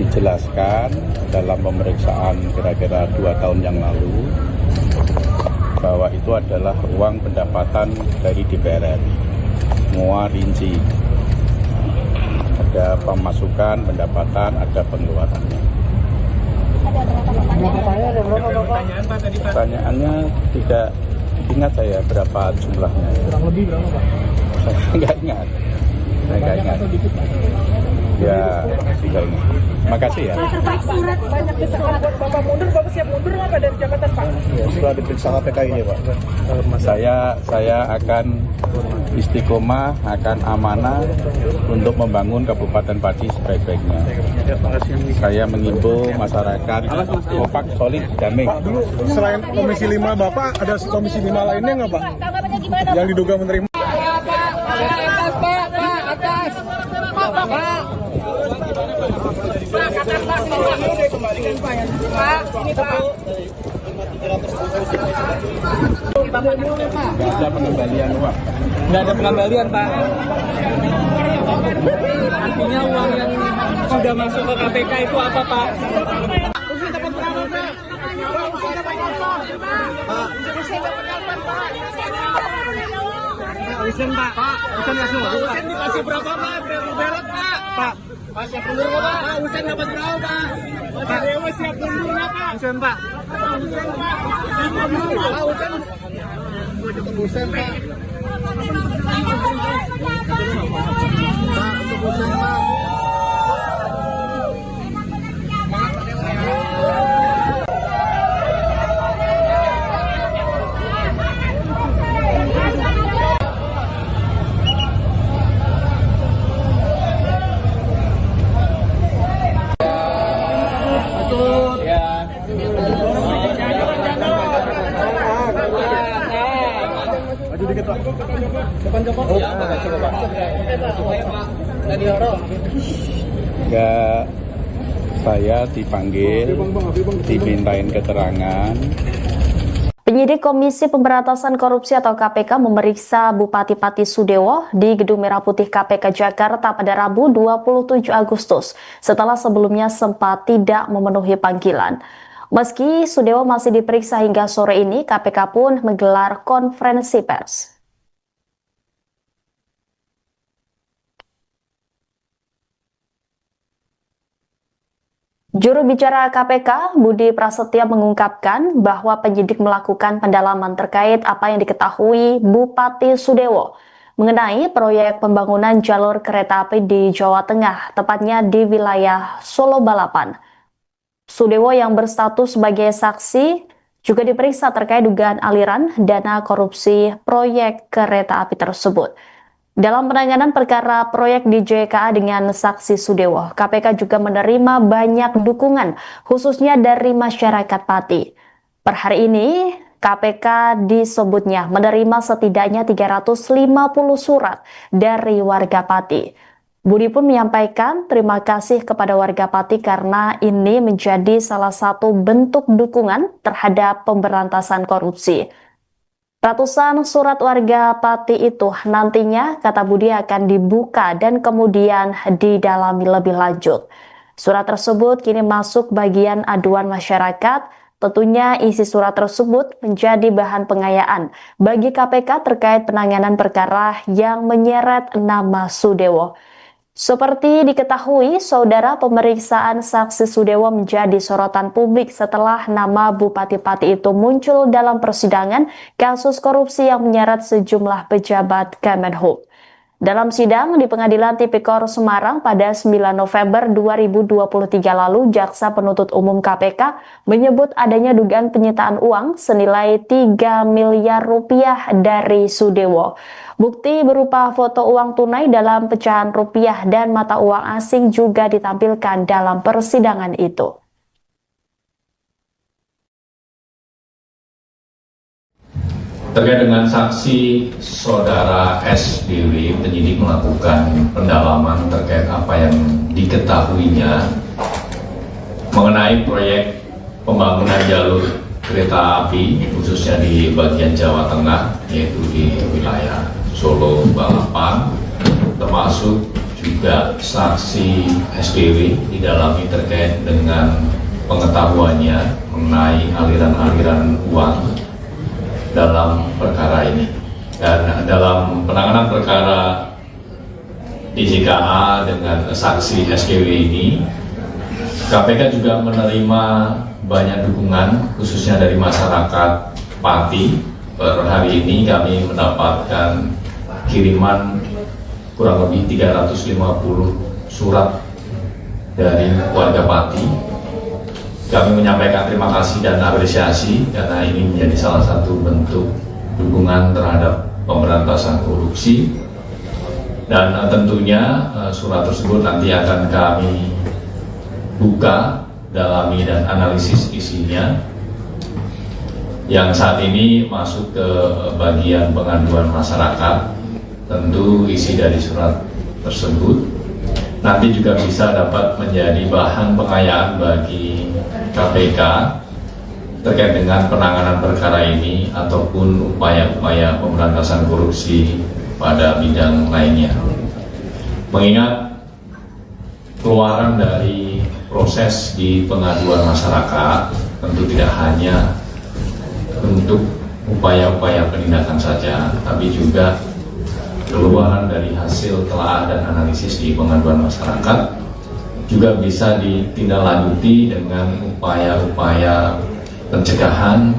dijelaskan dalam pemeriksaan kira-kira 2 tahun yang lalu bahwa itu adalah uang pendapatan dari DPR RI. Semua rinci. Ada pemasukan, pendapatan, ada pengeluarannya. Pertanyaannya tidak ingat saya berapa jumlahnya. Kurang lebih berapa Pak? Saya nggak ingat. Ya, tidak ingat. Makasih ya. Banyak desakan buat Bapak mundur, Bapak siap mundur nggak Pak dari jabatan Pak? Ya, setelah diperiksa KPK ini Pak. Saya akan istiqomah, akan amanah untuk membangun Kabupaten Pati sebaik-baiknya. Saya mengimbau masyarakat kompak, solid, damai. Pak, dulu selain Komisi 5 Bapak, ada Komisi 5 lainnya nggak Pak? Yang diduga menerima? Nggak ada pengembalian uang. Nggak ada pengembalian, Pak. Artinya uang yang sudah masuk ke KPK itu apa, Pak? Usen, Pak. Usen kasih berapa? Usen dikasih berapa, Pak? Belot, Pak. Pak, siap mundur nggak, Pak? Usen dapat berapa, Pak? Pak Dewa siap mundur nggak, Pak? Usen, Pak. Usen, Pak. Usen. Usen, Pak. Usen, Pak. Maju dikit Pak. Depan Joko. Ya, saya dipanggil, dimintain keterangan. Penyidik Komisi Pemberantasan Korupsi atau KPK memeriksa Bupati Pati Sudewo di Gedung Merah Putih KPK Jakarta pada Rabu 27 Agustus setelah sebelumnya sempat tidak memenuhi panggilan. Meski Sudewo masih diperiksa hingga sore ini, KPK pun menggelar konferensi pers. Juru bicara KPK, Budi Prasetyo mengungkapkan bahwa penyidik melakukan pendalaman terkait apa yang diketahui Bupati Sudewo mengenai proyek pembangunan jalur kereta api di Jawa Tengah, tepatnya di wilayah Solo Balapan. Sudewo yang berstatus sebagai saksi juga diperiksa terkait dugaan aliran dana korupsi proyek kereta api tersebut. Dalam penanganan perkara proyek di JKA dengan saksi Sudewo, KPK juga menerima banyak dukungan, khususnya dari masyarakat Pati. Per hari ini, KPK disebutnya menerima setidaknya 350 surat dari warga Pati. Budi pun menyampaikan terima kasih kepada warga Pati karena ini menjadi salah satu bentuk dukungan terhadap pemberantasan korupsi. Ratusan surat warga Pati itu nantinya, kata Budi, akan dibuka dan kemudian didalami lebih lanjut. Surat tersebut kini masuk bagian aduan masyarakat. Tentunya isi surat tersebut menjadi bahan pengayaan bagi KPK terkait penanganan perkara yang menyeret nama Sudewo. Seperti diketahui, saudara, pemeriksaan saksi Sudewo menjadi sorotan publik setelah nama Bupati Pati itu muncul dalam persidangan kasus korupsi yang menyeret sejumlah pejabat Kemenhub. Dalam sidang di Pengadilan Tipikor Semarang pada 9 November 2023 lalu, Jaksa Penuntut Umum KPK menyebut adanya dugaan penyitaan uang senilai 3 miliar rupiah dari Sudewo. Bukti berupa foto uang tunai dalam pecahan rupiah dan mata uang asing juga ditampilkan dalam persidangan itu. Terkait dengan saksi saudara SBW, penyidik melakukan pendalaman terkait apa yang diketahuinya mengenai proyek pembangunan jalur kereta api khususnya di bagian Jawa Tengah, yaitu di wilayah Solo, Balapan, termasuk juga saksi SBW didalami terkait dengan pengetahuannya mengenai aliran-aliran uang dalam perkara ini. Dan dalam penanganan perkara DJKA dengan saksi SKW ini, KPK juga menerima banyak dukungan khususnya dari masyarakat Pati. Per hari ini kami mendapatkan kiriman kurang lebih 350 surat dari warga Pati. Kami menyampaikan terima kasih dan apresiasi karena ini menjadi salah satu bentuk dukungan terhadap pemberantasan korupsi, dan tentunya surat tersebut nanti akan kami buka, dalami dan analisis isinya yang saat ini masuk ke bagian pengaduan masyarakat. Tentu isi dari surat tersebut nanti juga bisa dapat menjadi bahan pengayaan bagi KPK terkait dengan penanganan perkara ini ataupun upaya-upaya pemberantasan korupsi pada bidang lainnya. Mengingat keluaran dari proses di pengaduan masyarakat tentu tidak hanya untuk upaya-upaya penindakan saja, tapi juga keluaran dari hasil telah dan analisis di pengaduan masyarakat juga bisa ditindaklanjuti dengan upaya-upaya pencegahan,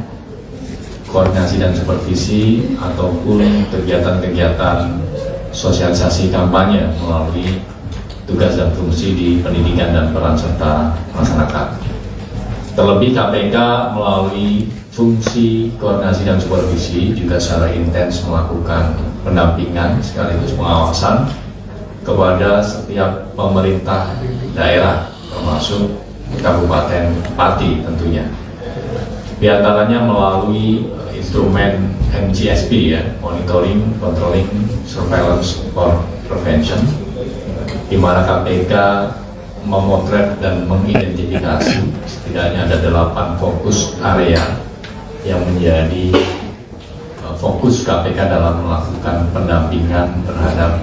koordinasi dan supervisi ataupun kegiatan-kegiatan sosialisasi kampanye melalui tugas dan fungsi di pendidikan dan peran serta masyarakat. Terlebih KPK melalui fungsi koordinasi dan supervisi juga secara intens melakukan pendampingan sekaligus pengawasan kepada setiap pemerintah daerah termasuk Kabupaten Pati tentunya. Di antaranya melalui instrumen MGSP ya, Monitoring, Controlling, Surveillance for Prevention, di mana KPK memotret dan mengidentifikasi setidaknya ada 8 fokus area yang menjadi fokus KPK dalam melakukan pendampingan terhadap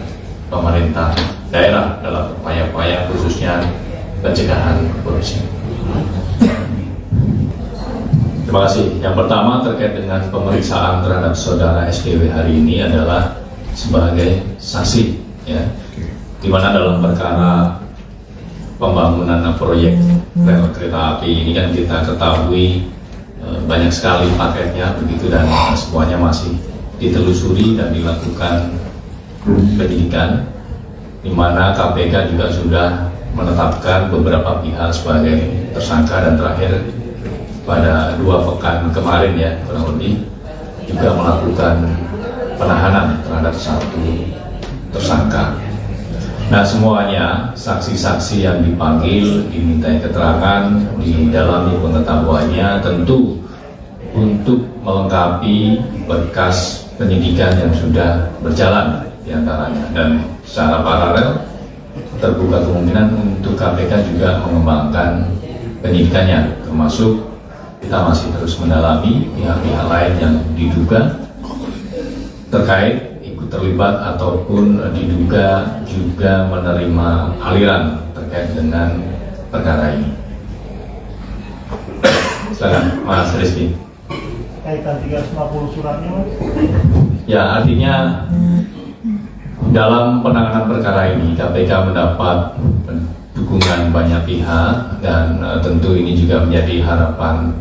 pemerintah daerah dalam upaya-upaya khususnya pencegahan korupsi. Terima kasih. Yang pertama terkait dengan pemeriksaan terhadap saudara SKW hari ini adalah sebagai saksi, ya, di mana dalam perkara pembangunan proyek rel kereta api ini kan kita ketahui banyak sekali paketnya begitu, dan semuanya masih ditelusuri dan dilakukan penyidikan, di mana KPK juga sudah menetapkan beberapa pihak sebagai tersangka, dan terakhir pada 2 pekan kemarin ya kurang lebih juga melakukan penahanan terhadap 1 tersangka. Nah, semuanya saksi-saksi yang dipanggil dimintai keterangan, didalami pengetahuannya tentu untuk melengkapi berkas penyidikan yang sudah berjalan diantaranya, dan secara paralel terbuka kemungkinan untuk KPK juga mengembangkan penyidikannya, termasuk kita masih terus mendalami pihak-pihak lain yang diduga terkait ikut terlibat ataupun diduga juga menerima aliran terkait dengan perkara ini. Silakan Mas Rizky. Kaitan 350 suratnya, Mas? Ya, artinya dalam penanganan perkara ini KPK mendapat dukungan banyak pihak, dan tentu ini juga menjadi harapan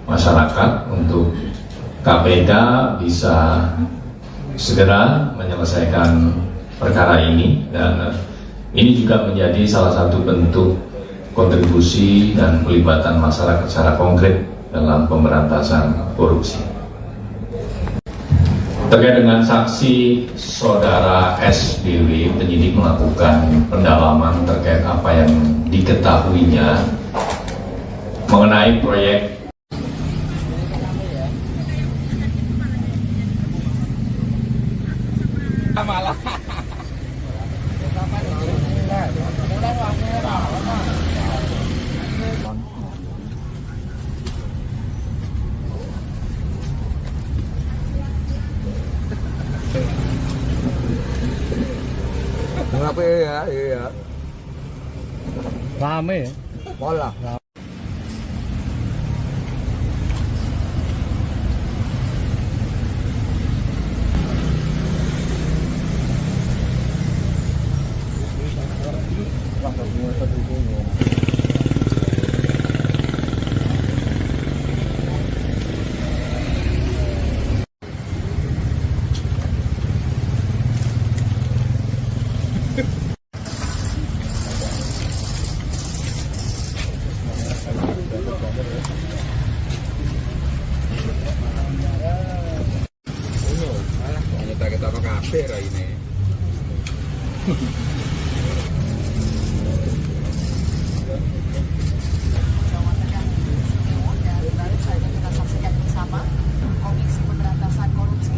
masyarakat untuk KPK bisa segera menyelesaikan perkara ini, dan ini juga menjadi salah satu bentuk kontribusi dan pelibatan masyarakat secara konkret dalam pemberantasan korupsi. Terkait dengan saksi saudara SBW, penyidik melakukan pendalaman terkait apa yang diketahuinya mengenai proyek Kenapa ya? Iya. Rame ya? Pola. Kita ke kafe ini. Jawa Tengah, Sudewo, dan baru saja kita saksikan bersama Komisi Pemberantasan Korupsi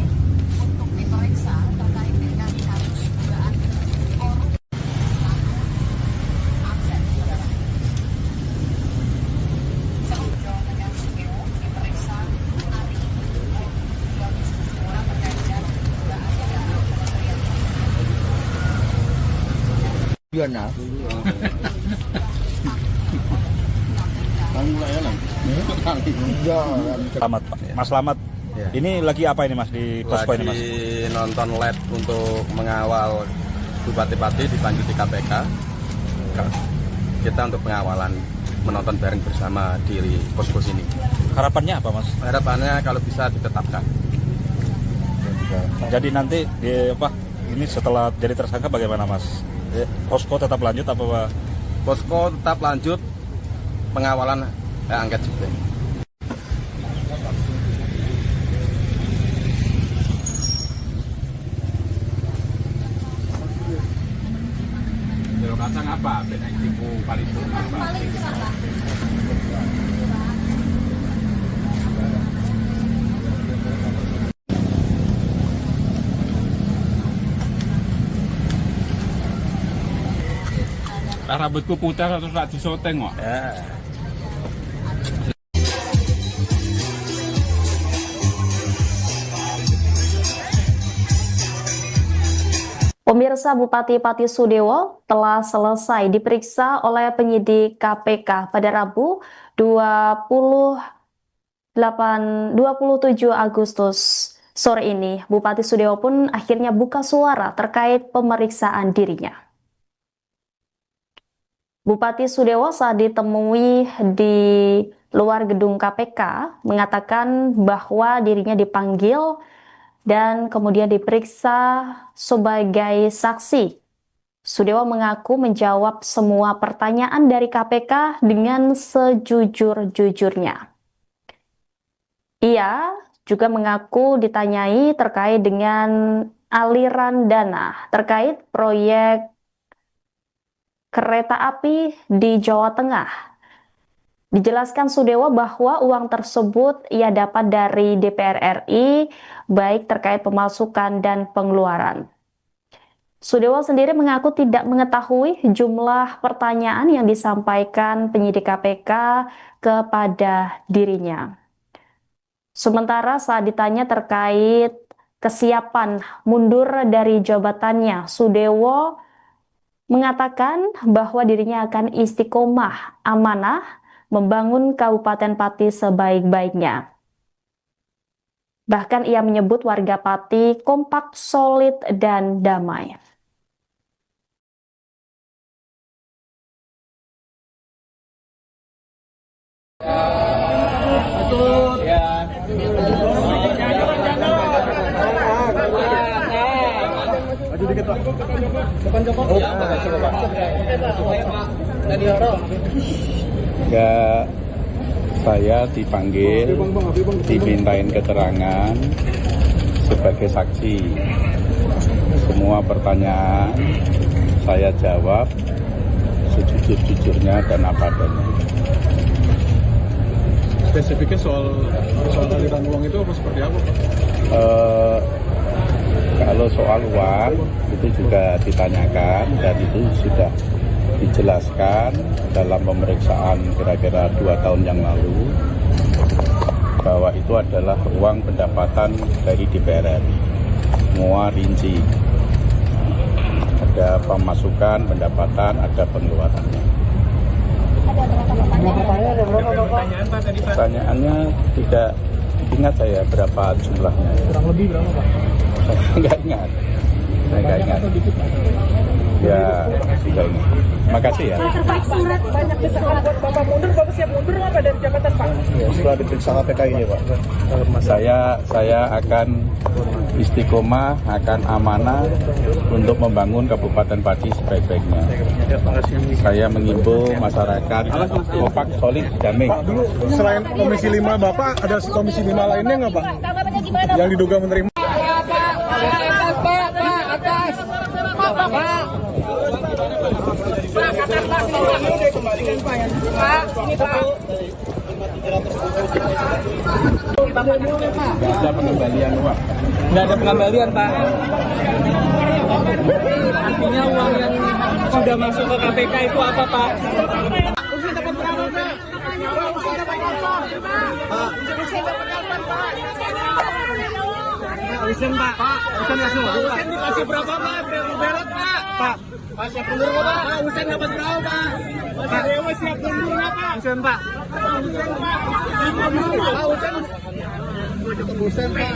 untuk diperiksa terkait dengan kasus dugaan korupsi. Akses, saudara. Jawa Tengah, Sudewo diperiksa hari ini, 2 Agustus terkait dengan dugaan Kementerian. Nah. Selamat Pak. Mas Slamet. Ya. Ini lagi apa ini Mas di posko ini Mas? Lagi nonton LED untuk mengawal bupati-bupati dipanggil di KPK. Kita untuk pengawalan, menonton bareng bersama di posko sini. Harapannya apa Mas? Harapannya kalau bisa ditetapkan. Jadi nanti ini setelah jadi tersangka bagaimana Mas? Posko tetap lanjut apa Pak? Posko tetap lanjut pengawalan angket juga. kacang apa? Benek tipu paripurna apa? Rambutku putih terus tak disoteng kok. Pemirsa, Bupati Pati Sudewo telah selesai diperiksa oleh penyidik KPK pada Rabu 27 Agustus sore ini. Bupati Sudewo pun akhirnya buka suara terkait pemeriksaan dirinya. Bupati Sudewo saat ditemui di luar gedung KPK mengatakan bahwa dirinya dipanggil dan kemudian diperiksa sebagai saksi. Sudewo mengaku menjawab semua pertanyaan dari KPK dengan sejujur-jujurnya. Ia juga mengaku ditanyai terkait dengan aliran dana terkait proyek kereta api di Jawa Tengah. Dijelaskan Sudewo bahwa uang tersebut ia dapat dari DPR RI, baik terkait pemasukan dan pengeluaran. Sudewo sendiri mengaku tidak mengetahui jumlah pertanyaan yang disampaikan penyidik KPK kepada dirinya. Sementara saat ditanya terkait kesiapan mundur dari jabatannya, Sudewo mengatakan bahwa dirinya akan istiqomah amanah membangun Kabupaten Pati sebaik-baiknya. Bahkan ia menyebut warga Pati kompak, solid, dan damai. Maju dikit Pak. Ya, saya dipanggil, dimintain keterangan sebagai saksi. Semua pertanyaan saya jawab sejujur-jujurnya dan apa adanya. Spesifiknya soal aliran uang itu apa seperti apa, Pak? Kalau soal uang itu juga ditanyakan dan itu sudah dijelaskan dalam pemeriksaan kira-kira 2 tahun yang lalu bahwa itu adalah uang pendapatan dari DPR RI. Semua rinci. Ada pemasukan, pendapatan, ada pengeluarannya. Pertanyaannya tidak ingat saya berapa jumlahnya. Kurang lebih berapa, Pak? Saya nggak ingat. Ya, tidak ingat. Makasih ya. Terbaik surat banyak desakan buat Bapak mundur, Bapak siap mundur nggak Pak dari jabatan Pak? Setelah diperiksa KPK ini, Pak. Saya akan istiqomah, akan amanah untuk membangun Kabupaten Pati sebaik-baiknya. Saya mengimbau masyarakat kompak, solid, damai. Pak, dulu selain Komisi 5 Bapak, ada Komisi 5 lainnya nggak, Pak? Tanggapannya gimana? Yang diduga menerima. Nggak ada pengembalian uang. Nggak ada pengembalian, Pak. Artinya uang yang sudah masuk ke KPK itu apa, Pak? Usen, Pak. Usen nggak semua. Usen dikasih berapa, Pak? Belot, Pak. Pak, siap mundur nggak, Pak? Usen dapat berapa, Pak? Pak Dewa siap mundur nggak, Pak? Usen, Pak. Usen, Pak. Usen, Pak.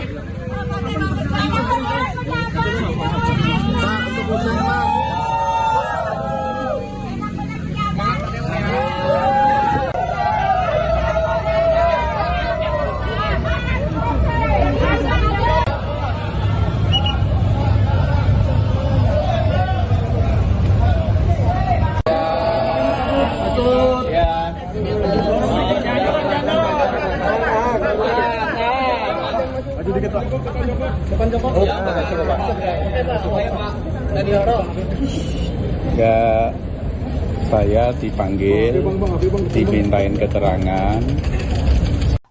Ya, saya dipanggil, dimintain keterangan.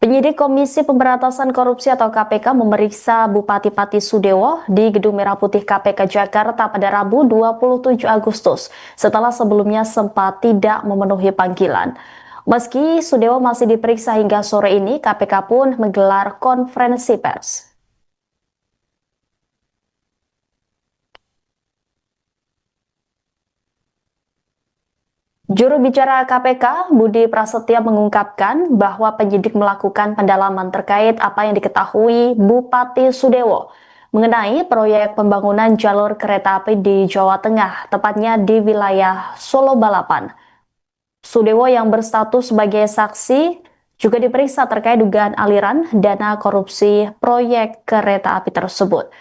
Penyidik Komisi Pemberantasan Korupsi atau KPK memeriksa Bupati Pati Sudewo di Gedung Merah Putih KPK Jakarta pada Rabu 27 Agustus setelah sebelumnya sempat tidak memenuhi panggilan. Meski Sudewo masih diperiksa hingga sore ini, KPK pun menggelar konferensi pers. Juru bicara KPK, Budi Prasetya mengungkapkan bahwa penyidik melakukan pendalaman terkait apa yang diketahui Bupati Sudewo mengenai proyek pembangunan jalur kereta api di Jawa Tengah, tepatnya di wilayah Solo Balapan. Sudewo yang berstatus sebagai saksi juga diperiksa terkait dugaan aliran dana korupsi proyek kereta api tersebut.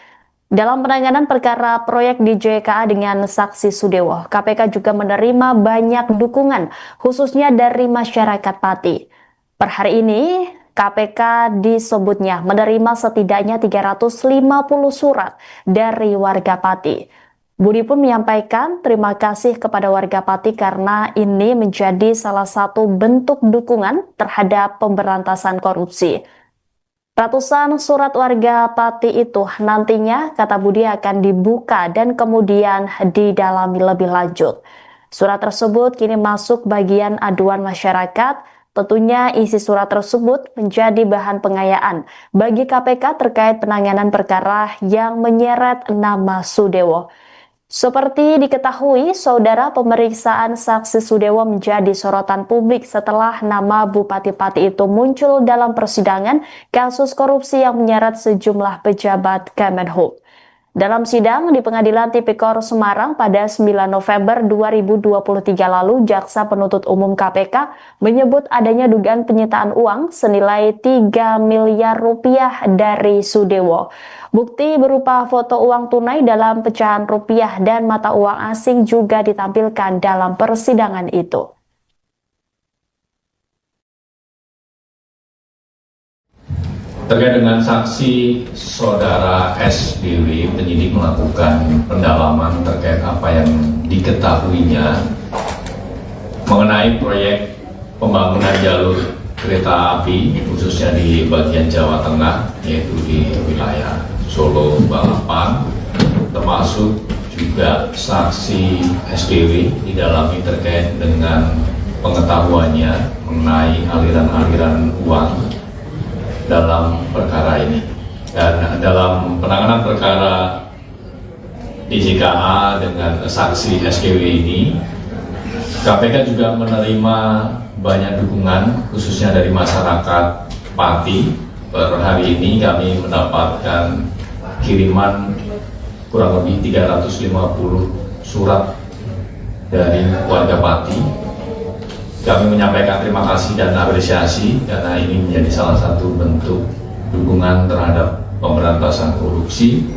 Dalam penanganan perkara proyek di JKA dengan saksi Sudewo, KPK juga menerima banyak dukungan, khususnya dari masyarakat Pati. Per hari ini, KPK disebutnya menerima setidaknya 350 surat dari warga Pati. Budi pun menyampaikan terima kasih kepada warga Pati karena ini menjadi salah satu bentuk dukungan terhadap pemberantasan korupsi. Ratusan surat warga Pati itu nantinya, kata Budi, akan dibuka dan kemudian didalami lebih lanjut. Surat tersebut kini masuk bagian aduan masyarakat. Tentunya isi surat tersebut menjadi bahan pengayaan bagi KPK terkait penanganan perkara yang menyeret nama Sudewo. Seperti diketahui, saudara, pemeriksaan saksi Sudewo menjadi sorotan publik setelah nama Bupati Pati itu muncul dalam persidangan kasus korupsi yang menyeret sejumlah pejabat Kemenhub. Dalam sidang di Pengadilan Tipikor Semarang pada 9 November 2023 lalu, Jaksa Penuntut Umum KPK menyebut adanya dugaan penyitaan uang senilai 3 miliar rupiah dari Sudewo. Bukti berupa foto uang tunai dalam pecahan rupiah dan mata uang asing juga ditampilkan dalam persidangan itu. Terkait dengan saksi saudara SBW, penyidik melakukan pendalaman terkait apa yang diketahuinya mengenai proyek pembangunan jalur kereta api, khususnya di bagian Jawa Tengah, yaitu di wilayah Solo, Balapan, termasuk juga saksi SBW didalami terkait dengan pengetahuannya mengenai aliran-aliran uang dalam perkara ini. Dan dalam penanganan perkara DJKA dengan saksi SKW ini, KPK juga menerima banyak dukungan khususnya dari masyarakat Pati. Per hari ini kami mendapatkan kiriman kurang lebih 350 surat dari warga Pati. Kami menyampaikan terima kasih dan apresiasi karena ini menjadi salah satu bentuk dukungan terhadap pemberantasan korupsi.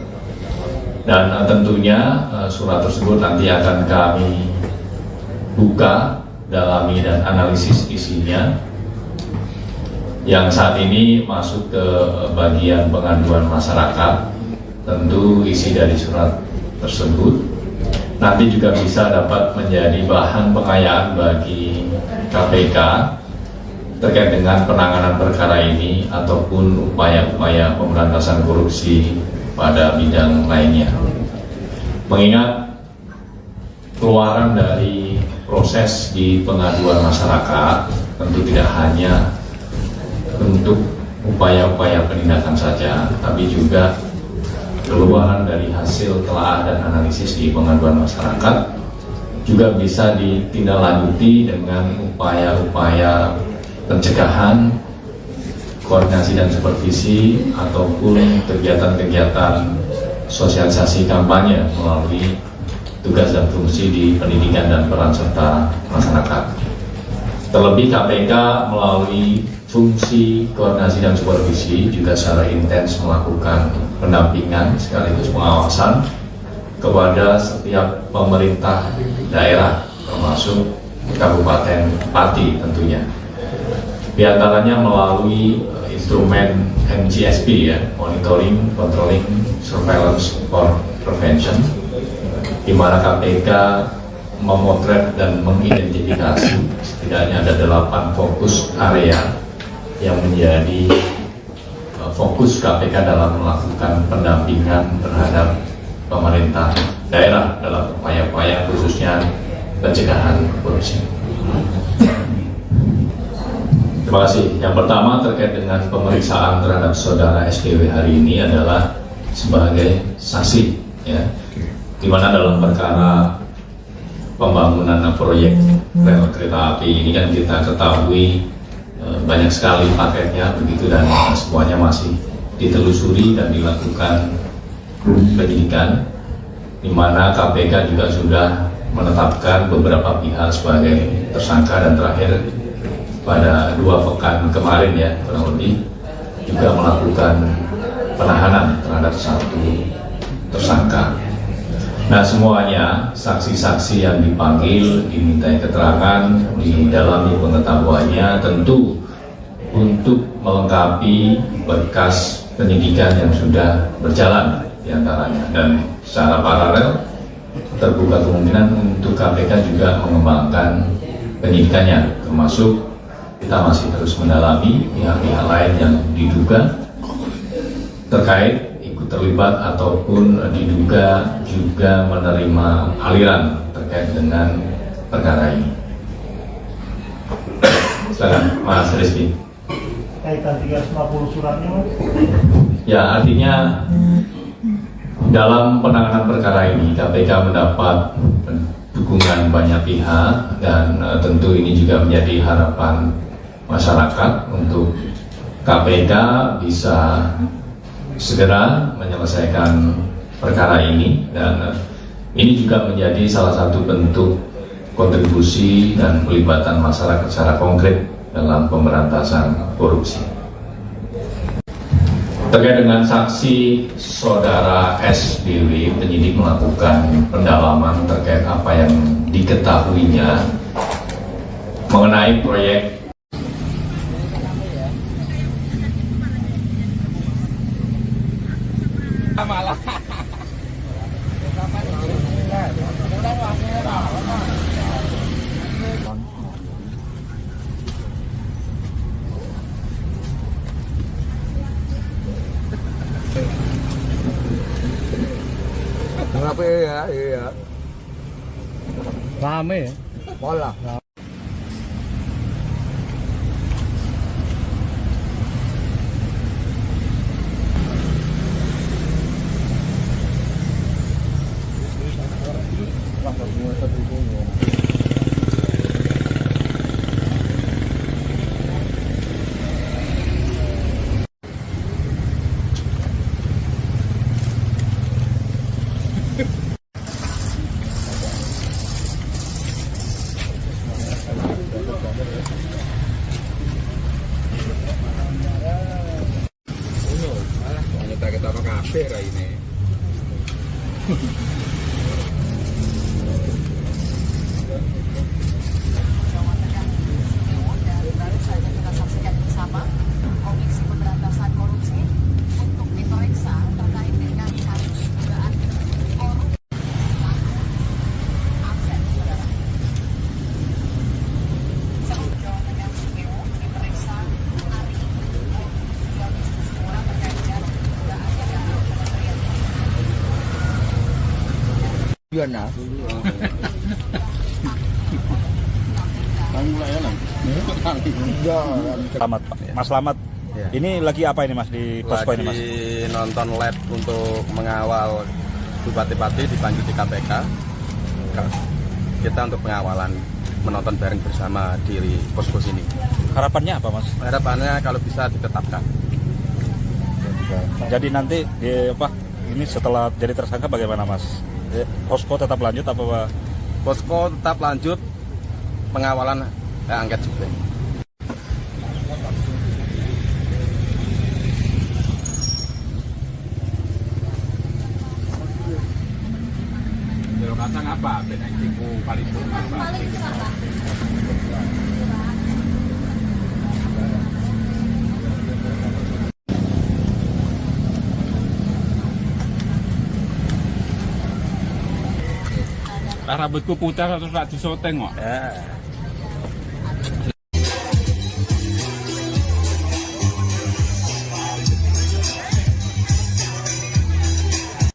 Dan tentunya surat tersebut nanti akan kami buka, dalami dan analisis isinya. Yang saat ini masuk ke bagian pengaduan masyarakat, tentu isi dari surat tersebut nanti juga bisa dapat menjadi bahan pengayaan bagi KPK terkait dengan penanganan perkara ini ataupun upaya-upaya pemberantasan korupsi pada bidang lainnya. Mengingat keluaran dari proses di pengaduan masyarakat tentu tidak hanya bentuk upaya-upaya penindakan saja, tapi juga keluaran dari hasil telaah dan analisis di pengaduan masyarakat juga bisa ditindaklanjuti dengan upaya-upaya pencegahan, koordinasi dan supervisi ataupun kegiatan-kegiatan sosialisasi kampanye melalui tugas dan fungsi di pendidikan dan peran serta masyarakat. Terlebih KPK melalui fungsi koordinasi dan supervisi juga secara intens melakukan pendampingan sekaligus pengawasan kepada setiap pemerintah daerah termasuk Kabupaten Pati tentunya. Di antaranya melalui instrumen MGSP ya, Monitoring, Controlling, Surveillance for Prevention, di mana KPK memotret dan mengidentifikasi setidaknya ada 8 fokus area yang menjadi fokus KPK dalam melakukan pendampingan terhadap pemerintah daerah dalam upaya-upaya khususnya pencegahan korupsi. Terima kasih. Yang pertama terkait dengan pemeriksaan terhadap saudara SDW hari ini adalah sebagai saksi, ya, di mana dalam perkara pembangunan proyek rel kereta api ini kan kita ketahui banyak sekali paketnya begitu dan semuanya masih ditelusuri dan dilakukan penyidikan, di mana KPK juga sudah menetapkan beberapa pihak sebagai tersangka dan terakhir pada 2 pekan kemarin ya kurang lebih juga melakukan penahanan terhadap 1 tersangka. Nah, semuanya saksi-saksi yang dipanggil dimintai keterangan, didalami pengetahuannya tentu untuk melengkapi berkas penyidikan yang sudah berjalan diantaranya, dan secara paralel terbuka kemungkinan untuk KPK juga mengembangkan penyidikannya, termasuk kita masih terus mendalami pihak-pihak lain yang diduga terkait ikut terlibat ataupun diduga juga menerima aliran terkait dengan perkara ini. Silakan Mas Rizky. Kaitan 350 suratnya, Mas? Ya, artinya dalam penanganan perkara ini KPK mendapat dukungan banyak pihak dan tentu ini juga menjadi harapan masyarakat untuk KPK bisa segera menyelesaikan perkara ini, dan ini juga menjadi salah satu bentuk kontribusi dan pelibatan masyarakat secara konkret dalam pemberantasan korupsi. Terkait dengan saksi saudara SBW, penyidik melakukan pendalaman terkait apa yang diketahuinya mengenai proyek Kenapa ya? Iya. Rame ya? Pola. Kita apa kafe ini? Jawa Tengah dan baru saja kita saksikan bersama Komisi Pemberantasan Korupsi untuk diperiksa terkait dengan kasus dugaan korupsi aset saudara. Seluruh Jawa Tengah Sumeo diperiksa hari ini. Dua istimewa terkait dengan dugaan Kementerian Gimana? Selamat Pak. Mas Slamet. Ya. Ini lagi apa ini Mas di posko ini Mas? Lagi nonton lab untuk mengawal bupati-bupati dipanggil di KPK. Kita untuk pengawalan, menonton bareng bersama di posko sini. Harapannya apa Mas? Harapannya kalau bisa ditetapkan. Jadi nanti ini setelah jadi tersangka bagaimana Mas? Posko tetap lanjut apa Pak? Posko tetap lanjut pengawalan angket juga. Kalau kacang apa? Beda tipu paling apa? Rambutku putih terus tak disoteng kok.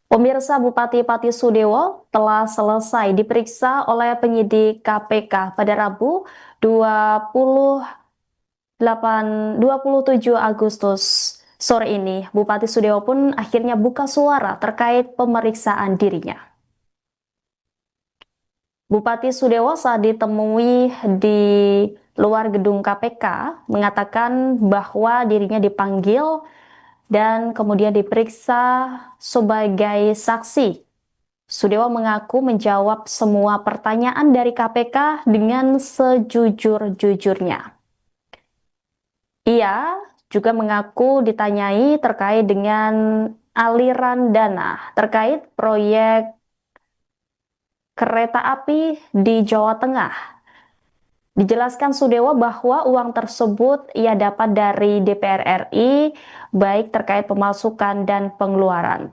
Pemirsa, Bupati Pati Sudewo telah selesai diperiksa oleh penyidik KPK pada Rabu 27 Agustus sore ini. Bupati Sudewo pun akhirnya buka suara terkait pemeriksaan dirinya. Bupati Sudewo saat ditemui di luar gedung KPK mengatakan bahwa dirinya dipanggil dan kemudian diperiksa sebagai saksi. Sudewo mengaku menjawab semua pertanyaan dari KPK dengan sejujur-jujurnya. Ia juga mengaku ditanyai terkait dengan aliran dana terkait proyek kereta api di Jawa Tengah. Dijelaskan Sudewo bahwa uang tersebut ia dapat dari DPR RI, baik terkait pemasukan dan pengeluaran.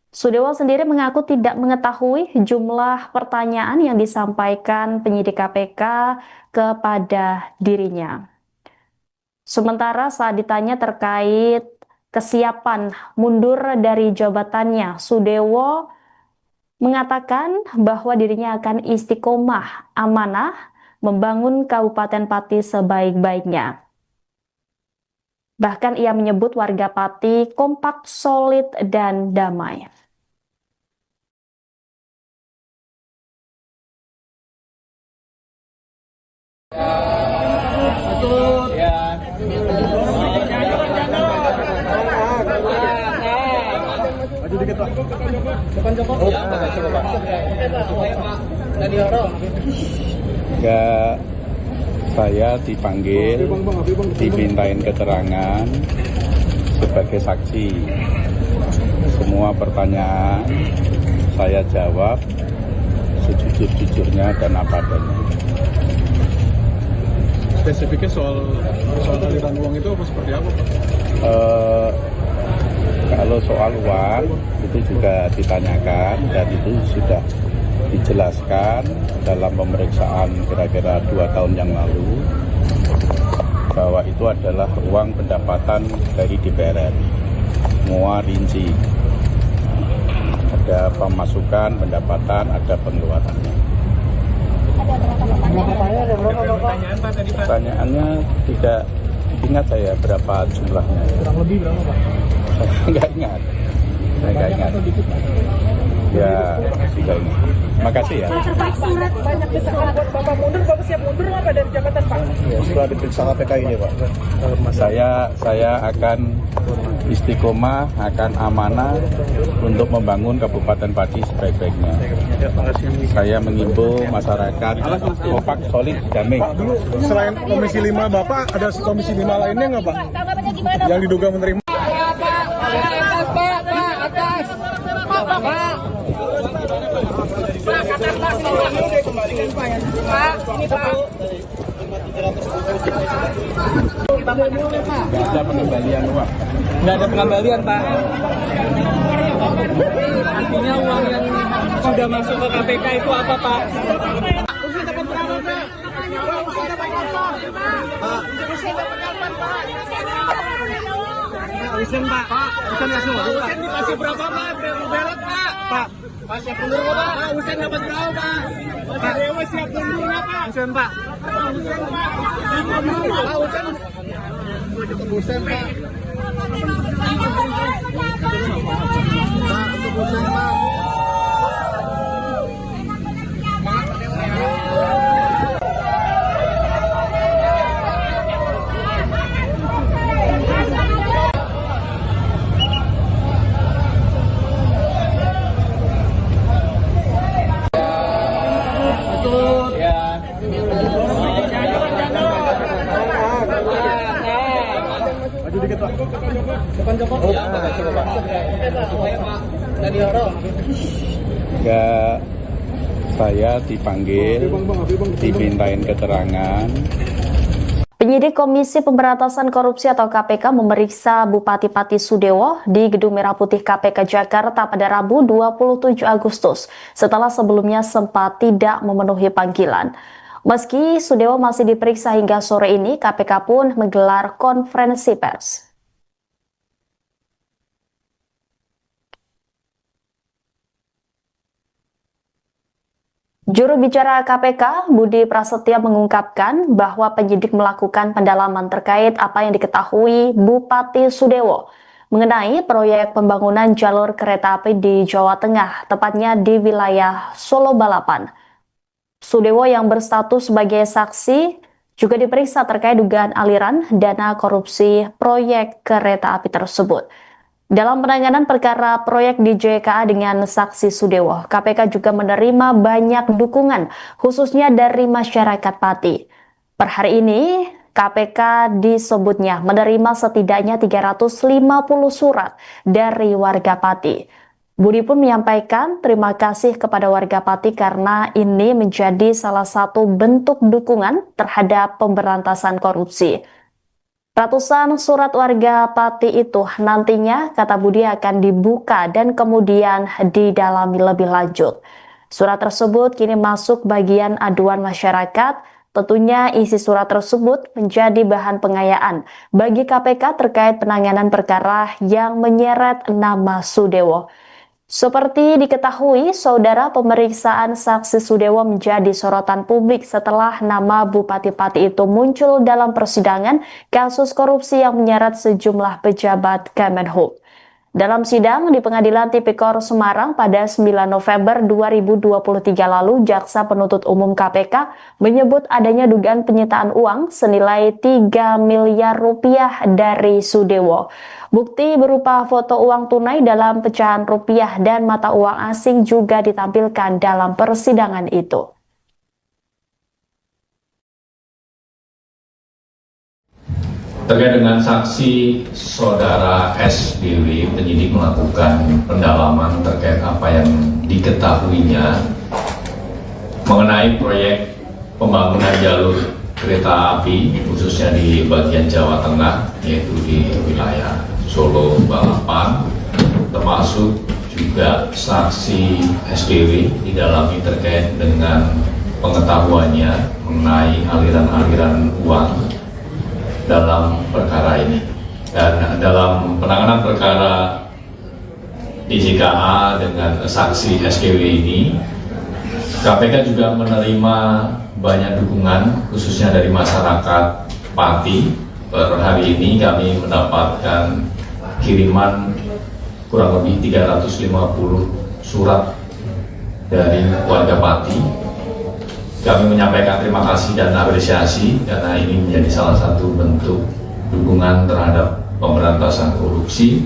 Sudewo sendiri mengaku tidak mengetahui jumlah pertanyaan yang disampaikan penyidik KPK kepada dirinya. Sementara saat ditanya terkait kesiapan mundur dari jabatannya, Sudewo mengatakan bahwa dirinya akan istiqomah amanah membangun Kabupaten Pati sebaik-baiknya. Bahkan ia menyebut warga Pati kompak, solid, dan damai. Maju dikit Pak. Depan Joko. Enggak, saya dipanggil, dimintain keterangan sebagai saksi. Semua pertanyaan saya jawab sejujur-jujurnya dan apa adanya. Spesifiknya soal aliran uang itu apa seperti apa Pak? Kalau soal uang itu juga ditanyakan dan itu sudah dijelaskan dalam pemeriksaan kira-kira 2 tahun yang lalu bahwa itu adalah uang pendapatan dari DPR RI. Semua rinci. Ada pemasukan, pendapatan, ada pengeluarannya. Pertanyaannya tidak ingat saya berapa jumlahnya. Kurang lebih berapa Pak? Saya nggak ingat. Ya, tidak ingat. Makasih ya. Banyak desakan buat Bapak mundur, Bapak siap mundur nggak Pak dari jabatan Pak? Ya, setelah diperiksa KPK ini Pak. Saya akan istiqomah, akan amanah untuk membangun Kabupaten Pati sebaik-baiknya. Saya mengimbau masyarakat kompak, solid, damai. Pak, dulu selain Komisi 5 Bapak, ada Komisi 5 lainnya nggak Pak? Tanggapannya gimana? Yang diduga menerima. Nggak ada pengembalian uang. Nggak ada pengembalian Pak. Artinya uang yang sudah masuk ke KPK itu apa Pak? Usen Pak. Usen nggak semua. Usen dikasih berapa Pak? Belot Pak. Pak siap mundur nggak Pak? Usen dapat berapa Pak? Pak Dewa siap mundur nggak Pak? Usen Pak. Usen Pak. Usen. Usen Pak. Untuk usen Pak. Maju dikit Pak. Depan Joko. Enggak, saya dipanggil, dimintain keterangan. Penyidik Komisi Pemberantasan Korupsi atau KPK memeriksa Bupati Pati Sudewo di Gedung Merah Putih KPK Jakarta pada Rabu 27 Agustus setelah sebelumnya sempat tidak memenuhi panggilan. Meski Sudewo masih diperiksa hingga sore ini, KPK pun menggelar konferensi pers. Juru bicara KPK, Budi Prasetya mengungkapkan bahwa penyidik melakukan pendalaman terkait apa yang diketahui Bupati Sudewo mengenai proyek pembangunan jalur kereta api di Jawa Tengah, tepatnya di wilayah Solo Balapan. Sudewo yang berstatus sebagai saksi juga diperiksa terkait dugaan aliran dana korupsi proyek kereta api tersebut. Dalam penanganan perkara proyek di JKA dengan saksi Sudewo, KPK juga menerima banyak dukungan, khususnya dari masyarakat Pati. Per hari ini, KPK disebutnya menerima setidaknya 350 surat dari warga Pati. Budi pun menyampaikan terima kasih kepada warga Pati karena ini menjadi salah satu bentuk dukungan terhadap pemberantasan korupsi. Ratusan surat warga Pati itu nantinya, kata Budi, akan dibuka dan kemudian didalami lebih lanjut. Surat tersebut kini masuk bagian aduan masyarakat. Tentunya isi surat tersebut menjadi bahan pengayaan bagi KPK terkait penanganan perkara yang menyeret nama Sudewo. Seperti diketahui, saudara, pemeriksaan saksi Sudewo menjadi sorotan publik setelah nama Bupati Pati itu muncul dalam persidangan kasus korupsi yang menyeret sejumlah pejabat Kemenhub. Dalam sidang di Pengadilan Tipikor Semarang pada 9 November 2023 lalu, Jaksa Penuntut Umum KPK menyebut adanya dugaan penyitaan uang senilai 3 miliar rupiah dari Sudewo. Bukti berupa foto uang tunai dalam pecahan rupiah dan mata uang asing juga ditampilkan dalam persidangan itu. Terkait dengan saksi saudara SBW, penyidik melakukan pendalaman terkait apa yang diketahuinya mengenai proyek pembangunan jalur kereta api khususnya di bagian Jawa Tengah, yaitu di wilayah Solo, Balapan, termasuk juga saksi SBW didalami terkait dengan pengetahuannya mengenai aliran-aliran uang dalam perkara ini. Dan dalam penanganan perkara DJKA dengan saksi SKW ini, KPK juga menerima banyak dukungan khususnya dari masyarakat Pati. Per hari ini kami mendapatkan kiriman kurang lebih 350 surat dari warga Pati. Kami menyampaikan terima kasih dan apresiasi karena ini menjadi salah satu bentuk dukungan terhadap pemberantasan korupsi.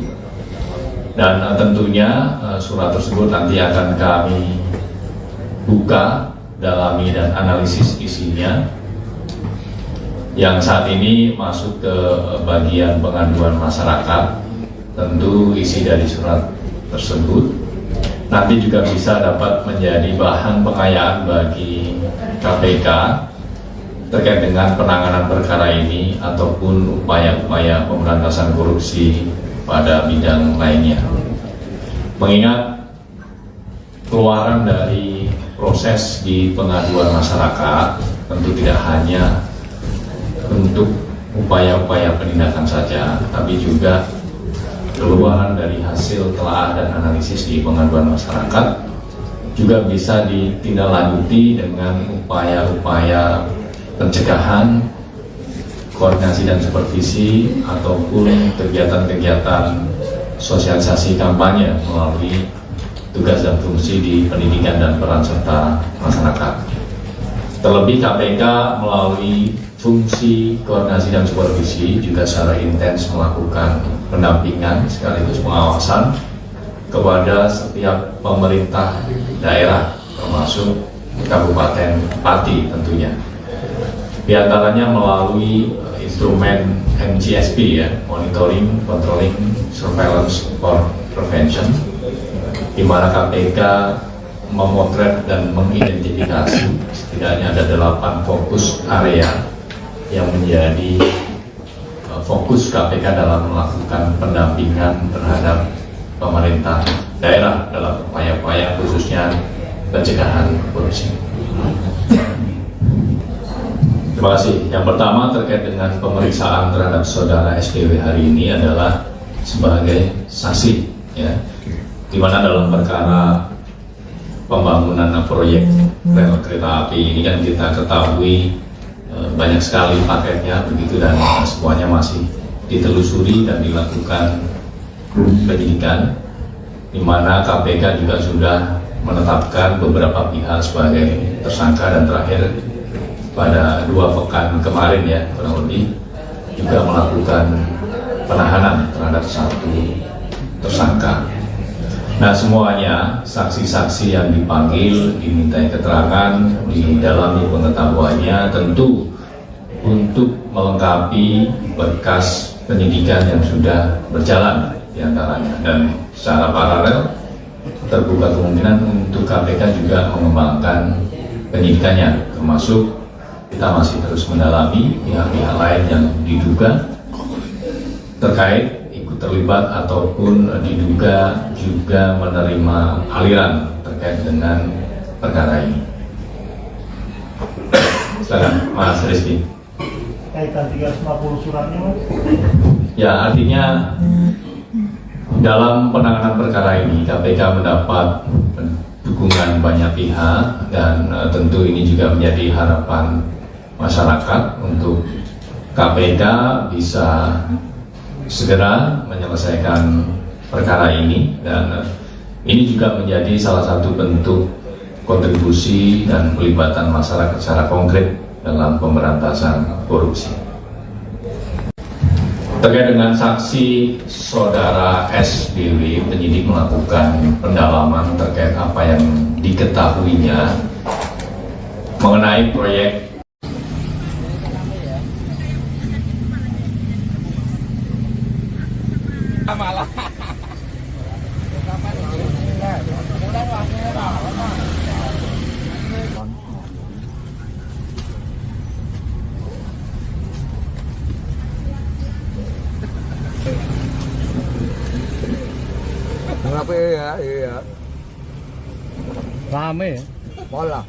Dan tentunya surat tersebut nanti akan kami buka, dalami dan analisis isinya. Yang saat ini masuk ke bagian pengaduan masyarakat, tentu isi dari surat tersebut nanti juga bisa dapat menjadi bahan pengayaan bagi KPK terkait dengan penanganan perkara ini ataupun upaya-upaya pemberantasan korupsi pada bidang lainnya. Mengingat keluaran dari proses di pengaduan masyarakat tentu tidak hanya untuk upaya-upaya penindakan saja, tapi juga keluaran dari hasil telaah dan analisis di pengaduan masyarakat juga bisa ditindaklanjuti dengan upaya-upaya pencegahan, koordinasi dan supervisi ataupun kegiatan-kegiatan sosialisasi kampanye melalui tugas dan fungsi di pendidikan dan peran serta masyarakat. Terlebih KPK melalui fungsi koordinasi dan supervisi juga secara intens melakukan pendampingan sekaligus pengawasan kepada setiap pemerintah daerah termasuk Kabupaten Pati tentunya. Di antaranya melalui instrumen MGSP ya, Monitoring, Controlling, Surveillance for Prevention, di mana KPK memotret dan mengidentifikasi setidaknya ada 8 fokus area yang menjadi fokus KPK dalam melakukan pendampingan terhadap pemerintah daerah dalam upaya-upaya khususnya pencegahan korupsi. Terima kasih. Yang pertama terkait dengan pemeriksaan terhadap saudara SKW hari ini adalah sebagai saksi, ya, di mana dalam perkara pembangunan proyek rel kereta api ini kan kita ketahui banyak sekali paketnya begitu dan semuanya masih ditelusuri dan dilakukan penyidikan, di mana KPK juga sudah menetapkan beberapa pihak sebagai tersangka dan terakhir pada 2 pekan kemarin ya kurang lebih juga melakukan penahanan terhadap 1 tersangka. Nah semuanya saksi-saksi yang dipanggil dimintai keterangan, didalami pengetahuannya tentu untuk melengkapi berkas penyidikan yang sudah berjalan diantaranya, dan secara paralel terbuka kemungkinan untuk KPK juga mengembangkan penyidikannya, termasuk kita masih terus mendalami pihak-pihak lain yang diduga terkait ikut terlibat ataupun diduga juga menerima aliran terkait dengan perkara ini. Silakan Mas Rizky. Kaitan 350 suratnya Mas? Ya, artinya dalam penanganan perkara ini KPK mendapat dukungan banyak pihak dan tentu ini juga menjadi harapan masyarakat untuk KPK bisa segera menyelesaikan perkara ini, dan ini juga menjadi salah satu bentuk kontribusi dan pelibatan masyarakat secara konkret dalam pemberantasan korupsi. Terkait dengan saksi saudara SBW, penyidik melakukan pendalaman terkait apa yang diketahuinya mengenai proyek Kenapa ya? Iya. Rame ya? Bola.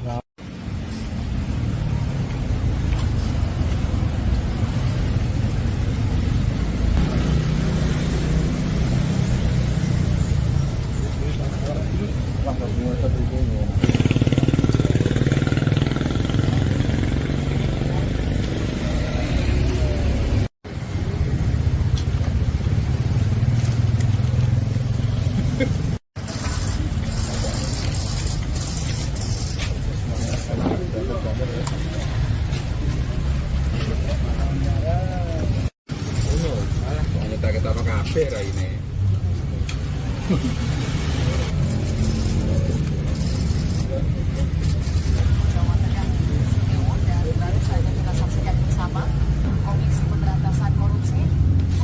Kita kafe ini. Jawa Tengah dan baru saja kita saksikan bersama Komisi Pemberantasan Korupsi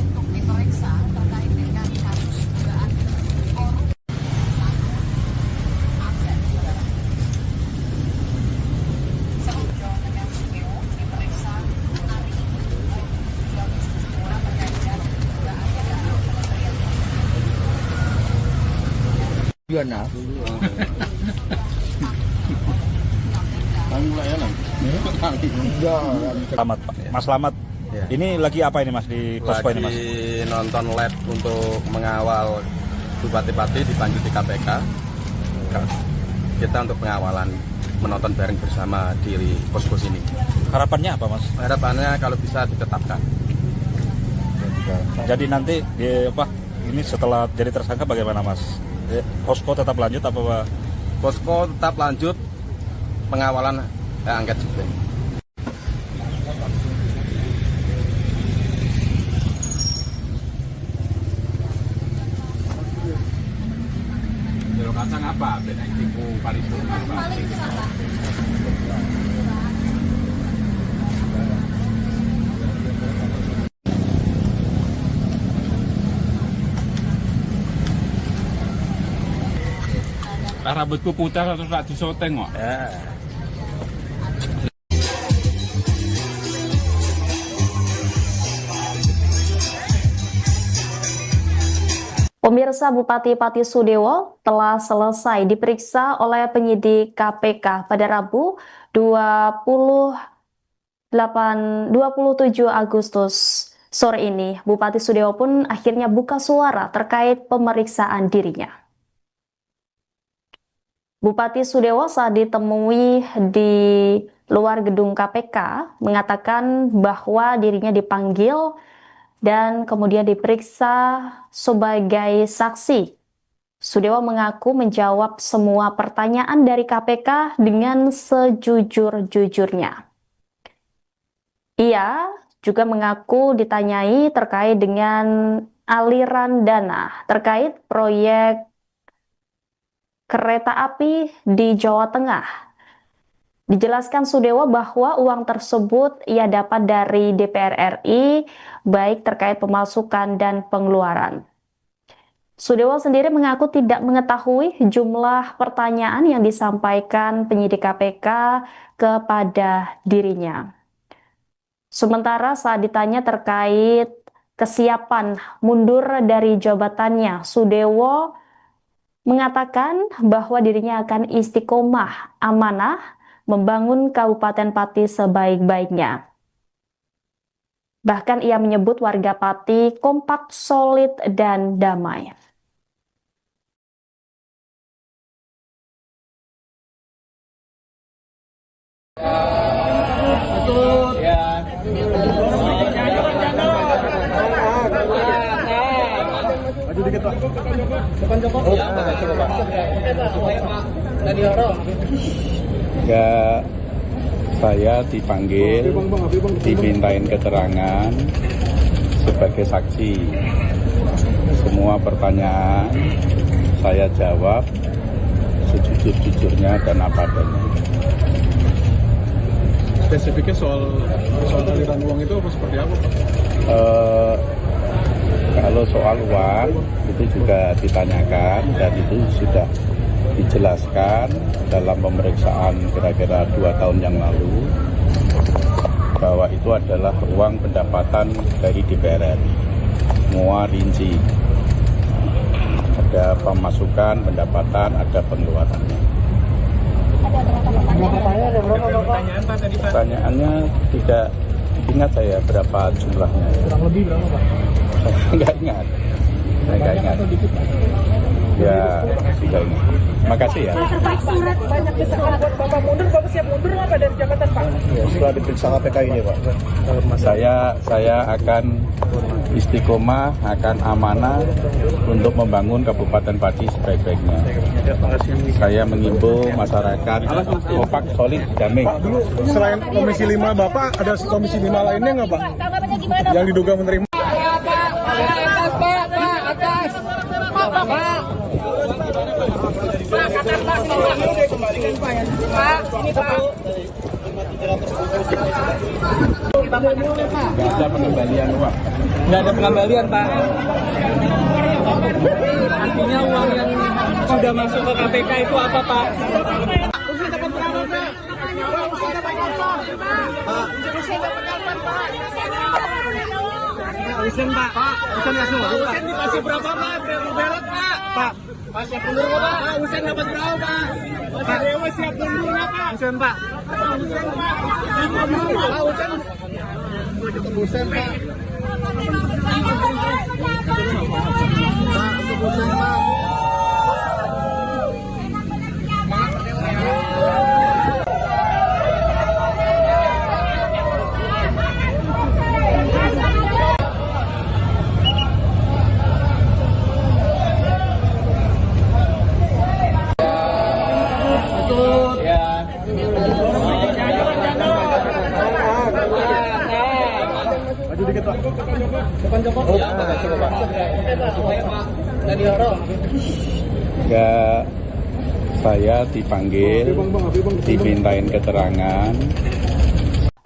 untuk diperiksa terkait dengan kasus dugaan korupsi. Absen, saudara. Jawa Tengah diperiksa hari ini 2 Agustus terkait dengan dugaan Kementerian Gimana? Selamat Pak. Mas Slamet. Ya. Ini lagi apa ini Mas di posko ini Mas? Lagi nonton lab untuk mengawal bupati-bupati dipanggil di KPK. Kita untuk pengawalan, menonton bareng bersama di posko sini. Harapannya apa Mas? Harapannya kalau bisa ditetapkan. Jadi nanti ini setelah jadi tersangka bagaimana Mas? Posko tetap lanjut apa Pak? Posko tetap lanjut pengawalan angket juga. Kalau kacang apa? Benek tipu paripurna apa? Rambutku putih terus tak disoteng kok. Pemirsa, Bupati Pati Sudewo telah selesai diperiksa oleh penyidik KPK pada Rabu 27 Agustus sore ini. Bupati Sudewo pun akhirnya buka suara terkait pemeriksaan dirinya. Bupati Sudewo saat ditemui di luar gedung KPK mengatakan bahwa dirinya dipanggil dan kemudian diperiksa sebagai saksi. Sudewo mengaku menjawab semua pertanyaan dari KPK dengan sejujur-jujurnya. Ia juga mengaku ditanyai terkait dengan aliran dana terkait proyek kereta api di Jawa Tengah. Dijelaskan Sudewo bahwa uang tersebut ia dapat dari DPR RI, baik terkait pemasukan dan pengeluaran. Sudewo sendiri mengaku tidak mengetahui jumlah pertanyaan yang disampaikan penyidik KPK kepada dirinya. Sementara saat ditanya terkait kesiapan mundur dari jabatannya, Sudewo mengatakan bahwa dirinya akan istiqomah amanah membangun Kabupaten Pati sebaik-baiknya. Bahkan ia menyebut warga Pati kompak, solid, dan damai. Maju dikit Pak. Ya, saya dipanggil, dimintain keterangan sebagai saksi. Semua pertanyaan saya jawab sejujur-jujurnya dan apa adanya. Spesifiknya soal aliran uang itu apa seperti apa, Pak? Kalau soal uang itu juga ditanyakan dan itu sudah dijelaskan dalam pemeriksaan kira-kira 2 tahun yang lalu bahwa itu adalah uang pendapatan dari DPR RI. Semua rinci. Ada pemasukan, pendapatan, ada pengeluarannya. Pertanyaannya tidak ingat saya berapa jumlahnya. Kurang lebih berapa, Pak? Saya nggak ingat. Ya, sudah ingat. Makasih ya. Pak, surat banyak desakan buat Bapak mundur, Bapak siap mundur nggak Pak dari jabatan Pak? Ya, setelah diperiksa KPK ini, Pak. Saya akan istiqomah, akan amanah untuk membangun Kabupaten Pati sebaik-baiknya. Saya mengimbau masyarakat kompak, solid, damai. Pak, dulu selain Komisi 5 Bapak, ada Komisi 5 lainnya nggak, Pak? Tanggapannya gimana? Yang diduga menerima. Nggak ada pengembalian uang. Nggak ada pengembalian, Pak. Artinya uang yang sudah masuk ke KPK itu apa, Pak? Usen, Pak. Usen langsung. Usen dikasih berapa, Pak? Belot, Pak. Pak, siap mundur nggak, Pak? Usen dapat berapa, Pak? Pak Dewa siap mundur nggak, Pak? Usen, Pak. Usen, Pak. Pak, Usen. Usen, Pak. Usen, Pak. Ya, saya dipanggil, dimintain keterangan.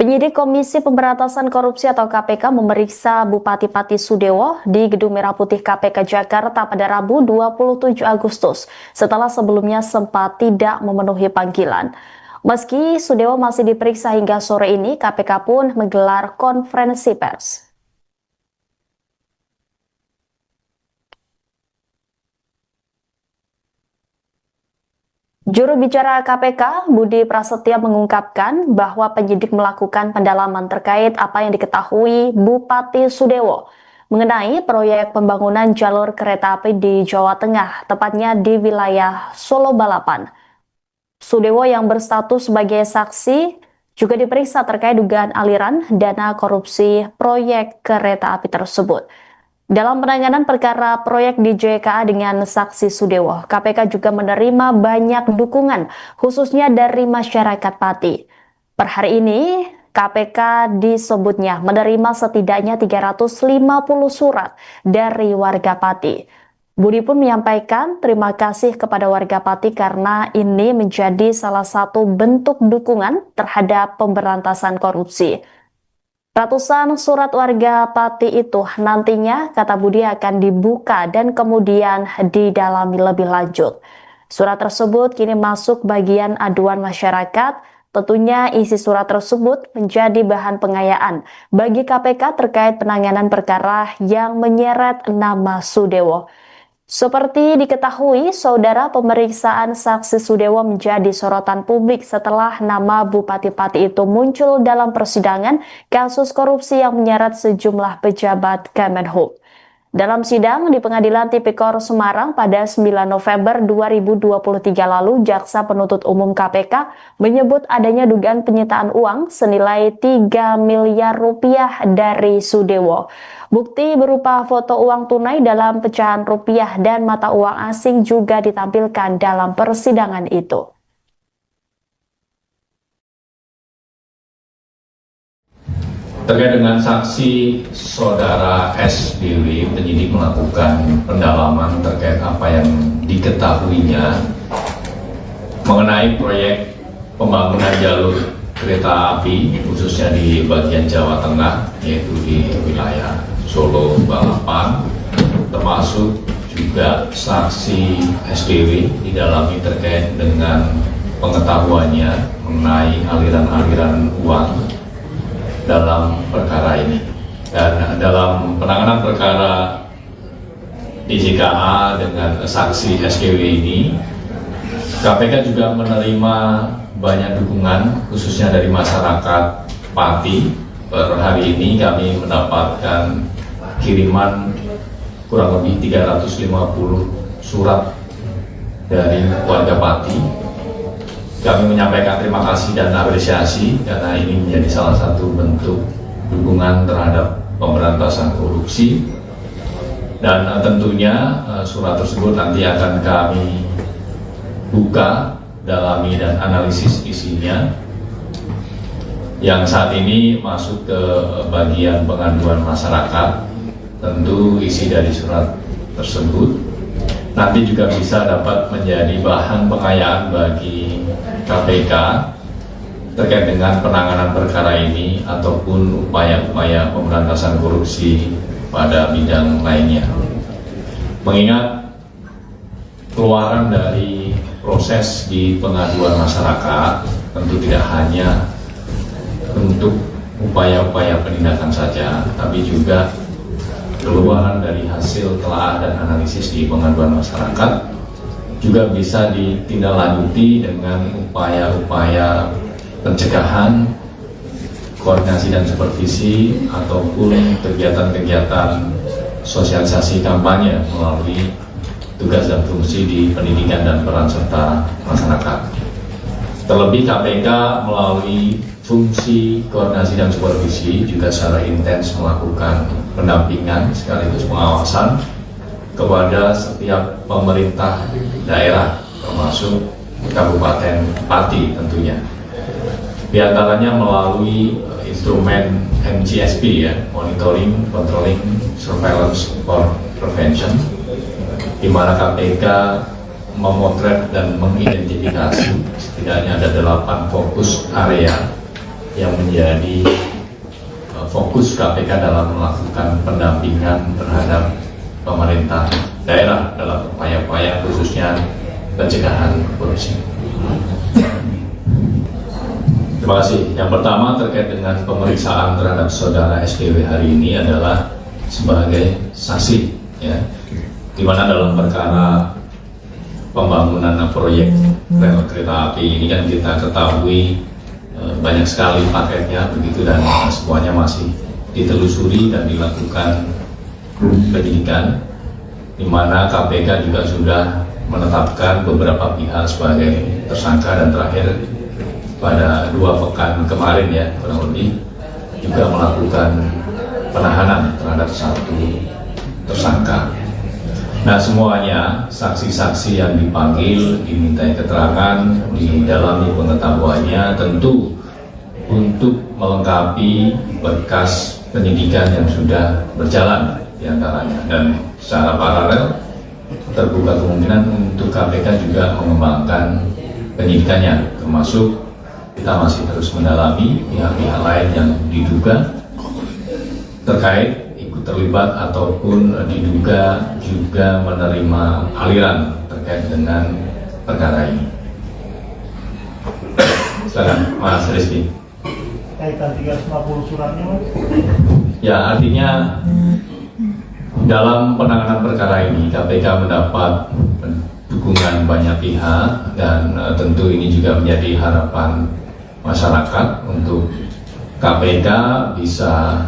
Penyidik Komisi Pemberantasan Korupsi atau KPK memeriksa Bupati Pati Sudewo di Gedung Merah Putih KPK Jakarta pada Rabu 27 Agustus setelah sebelumnya sempat tidak memenuhi panggilan. Meski Sudewo masih diperiksa hingga sore ini, KPK pun menggelar konferensi pers. Juru bicara KPK, Budi Prasetya mengungkapkan bahwa penyidik melakukan pendalaman terkait apa yang diketahui Bupati Sudewo mengenai proyek pembangunan jalur kereta api di Jawa Tengah, tepatnya di wilayah Solo Balapan. Sudewo yang berstatus sebagai saksi juga diperiksa terkait dugaan aliran dana korupsi proyek kereta api tersebut. Dalam penanganan perkara proyek di JKA dengan saksi Sudewo, KPK juga menerima banyak dukungan, khususnya dari masyarakat Pati. Per hari ini, KPK disebutnya menerima setidaknya 350 surat dari warga Pati. Budi pun menyampaikan terima kasih kepada warga Pati karena ini menjadi salah satu bentuk dukungan terhadap pemberantasan korupsi. Ratusan surat warga Pati itu nantinya, kata Budi, akan dibuka dan kemudian didalami lebih lanjut. Surat tersebut kini masuk bagian aduan masyarakat. Tentunya isi surat tersebut menjadi bahan pengayaan bagi KPK terkait penanganan perkara yang menyeret nama Sudewo. Seperti diketahui, saudara, pemeriksaan saksi Sudewo menjadi sorotan publik setelah nama Bupati Pati itu muncul dalam persidangan kasus korupsi yang menyeret sejumlah pejabat Kemenhub. Dalam sidang di Pengadilan Tipikor Semarang pada 9 November 2023 lalu, Jaksa Penuntut Umum KPK menyebut adanya dugaan penyitaan uang senilai 3 miliar rupiah dari Sudewo. Bukti berupa foto uang tunai dalam pecahan rupiah dan mata uang asing juga ditampilkan dalam persidangan itu. Terkait dengan saksi saudara SBW, penyidik melakukan pendalaman terkait apa yang diketahuinya mengenai proyek pembangunan jalur kereta api khususnya di bagian Jawa Tengah, yaitu di wilayah Solo, Balapan, termasuk juga saksi SBW didalami terkait dengan pengetahuannya mengenai aliran-aliran uang dalam perkara ini. Dan dalam penanganan perkara DJKA dengan saksi SKW ini, KPK juga menerima banyak dukungan khususnya dari masyarakat Pati. Per hari ini kami mendapatkan kiriman kurang lebih 350 surat dari warga Pati. Kami menyampaikan terima kasih dan apresiasi karena ini menjadi salah satu bentuk dukungan terhadap pemberantasan korupsi. Dan tentunya surat tersebut nanti akan kami buka, dalami dan analisis isinya. Yang saat ini masuk ke bagian pengaduan masyarakat, tentu isi dari surat tersebut nanti juga bisa dapat menjadi bahan pengayaan bagi KPK terkait dengan penanganan perkara ini ataupun upaya-upaya pemberantasan korupsi pada bidang lainnya. Mengingat keluaran dari proses di pengaduan masyarakat tentu tidak hanya untuk upaya-upaya penindakan saja, tapi juga keluaran dari hasil telah dan analisis di pengaduan masyarakat juga bisa ditindaklanjuti dengan upaya-upaya pencegahan, koordinasi dan supervisi ataupun kegiatan-kegiatan sosialisasi kampanye melalui tugas dan fungsi di pendidikan dan peran serta masyarakat. Terlebih KPK melalui fungsi koordinasi dan supervisi juga secara intens melakukan pendampingan sekaligus pengawasan kepada setiap pemerintah daerah termasuk Kabupaten Pati tentunya. Di antaranya melalui instrumen MGSP ya, Monitoring, Controlling, Surveillance for Prevention, di mana KPK memotret dan mengidentifikasi setidaknya ada 8 fokus area yang menjadi fokus KPK dalam melakukan pendampingan terhadap pemerintah daerah dalam upaya-upaya khususnya pencegahan korupsi. Terima kasih. Yang pertama terkait dengan pemeriksaan terhadap saudara SDW hari ini adalah sebagai saksi, ya, di mana dalam perkara pembangunan proyek rel kereta api ini kan kita ketahui banyak sekali paketnya begitu dan semuanya masih ditelusuri dan dilakukan penyidikan, di mana KPK juga sudah menetapkan beberapa pihak sebagai tersangka dan terakhir pada 2 pekan kemarin ya kurang lebih juga melakukan penahanan terhadap 1 tersangka. Nah, semuanya saksi-saksi yang dipanggil dimintai keterangan, didalami pengetahuannya tentu untuk melengkapi berkas penyidikan yang sudah berjalan diantaranya, dan secara paralel terbuka kemungkinan untuk KPK juga mengembangkan penyidikannya, termasuk kita masih terus mendalami pihak-pihak lain yang diduga terkait ikut terlibat ataupun diduga juga menerima aliran terkait dengan perkara ini. Silakan Mas Rizky. Kaitan 350 suratnya, Mas? Ya, artinya dalam penanganan perkara ini KPK mendapat dukungan banyak pihak dan tentu ini juga menjadi harapan masyarakat untuk KPK bisa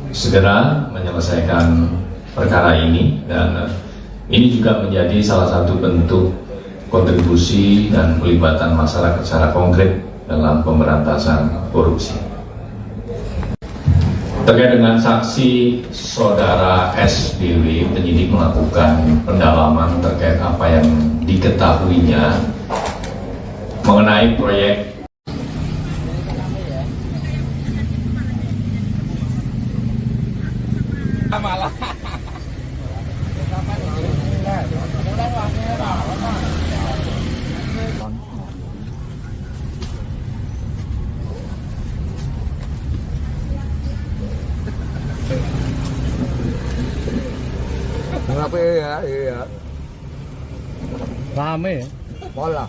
segera menyelesaikan perkara ini, dan ini juga menjadi salah satu bentuk kontribusi dan pelibatan masyarakat secara konkret dalam pemberantasan korupsi. Terkait dengan saksi saudara SBW, penyidik melakukan pendalaman terkait apa yang diketahuinya mengenai proyek Iya. Rame ya? Pola.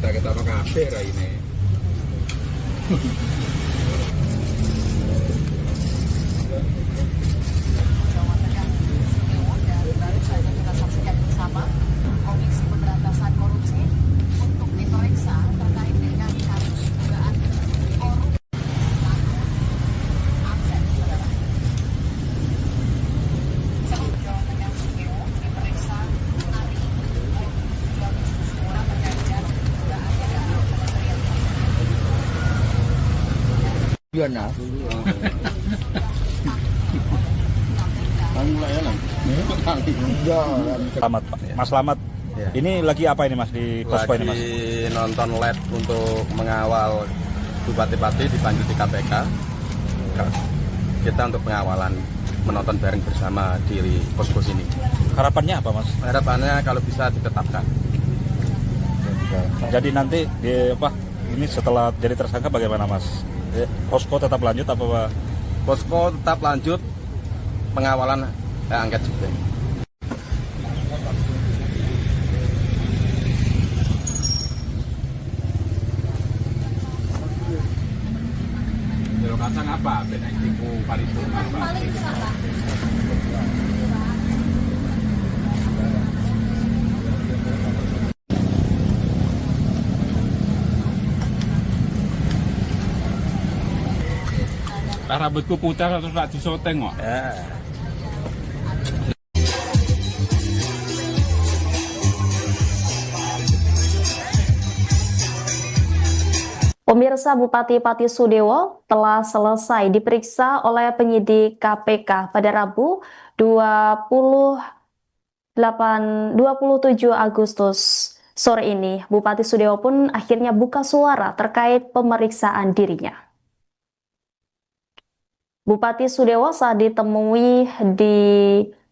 Kita apa kafe ini? Jawa Tengah, Sudewo, dan baru saja kita saksikan bersama Komisi Pemberantasan Korupsi untuk diperiksa terkait dengan kasus dugaan korupsi. Aksen, saudara. Sebelum Jawa Tengah, Sudewo diperiksa hari ini Komisi Suara terkait dengan dugaan Kementerian Selamat Pak. Mas Slamet. Ya. Ini lagi apa ini Mas di posko ini Mas? Lagi nonton live untuk mengawal bupati-bupati dipanggil di KPK. Kita untuk pengawalan, menonton bareng bersama di posko sini. Harapannya apa Mas? Harapannya kalau bisa ditetapkan. Jadi nanti ini setelah jadi tersangka bagaimana Mas? Posko tetap lanjut apa Pak? Posko tetap lanjut pengawalan angket juga. Kalau kacang apa? Beda tipu paritu apa? Rambutku putih terus tak disoteng kok. Pemirsa, Bupati Pati Sudewo telah selesai diperiksa oleh penyidik KPK pada Rabu 27 Agustus sore ini. Bupati Sudewo pun akhirnya buka suara terkait pemeriksaan dirinya. Bupati Sudewo saat ditemui di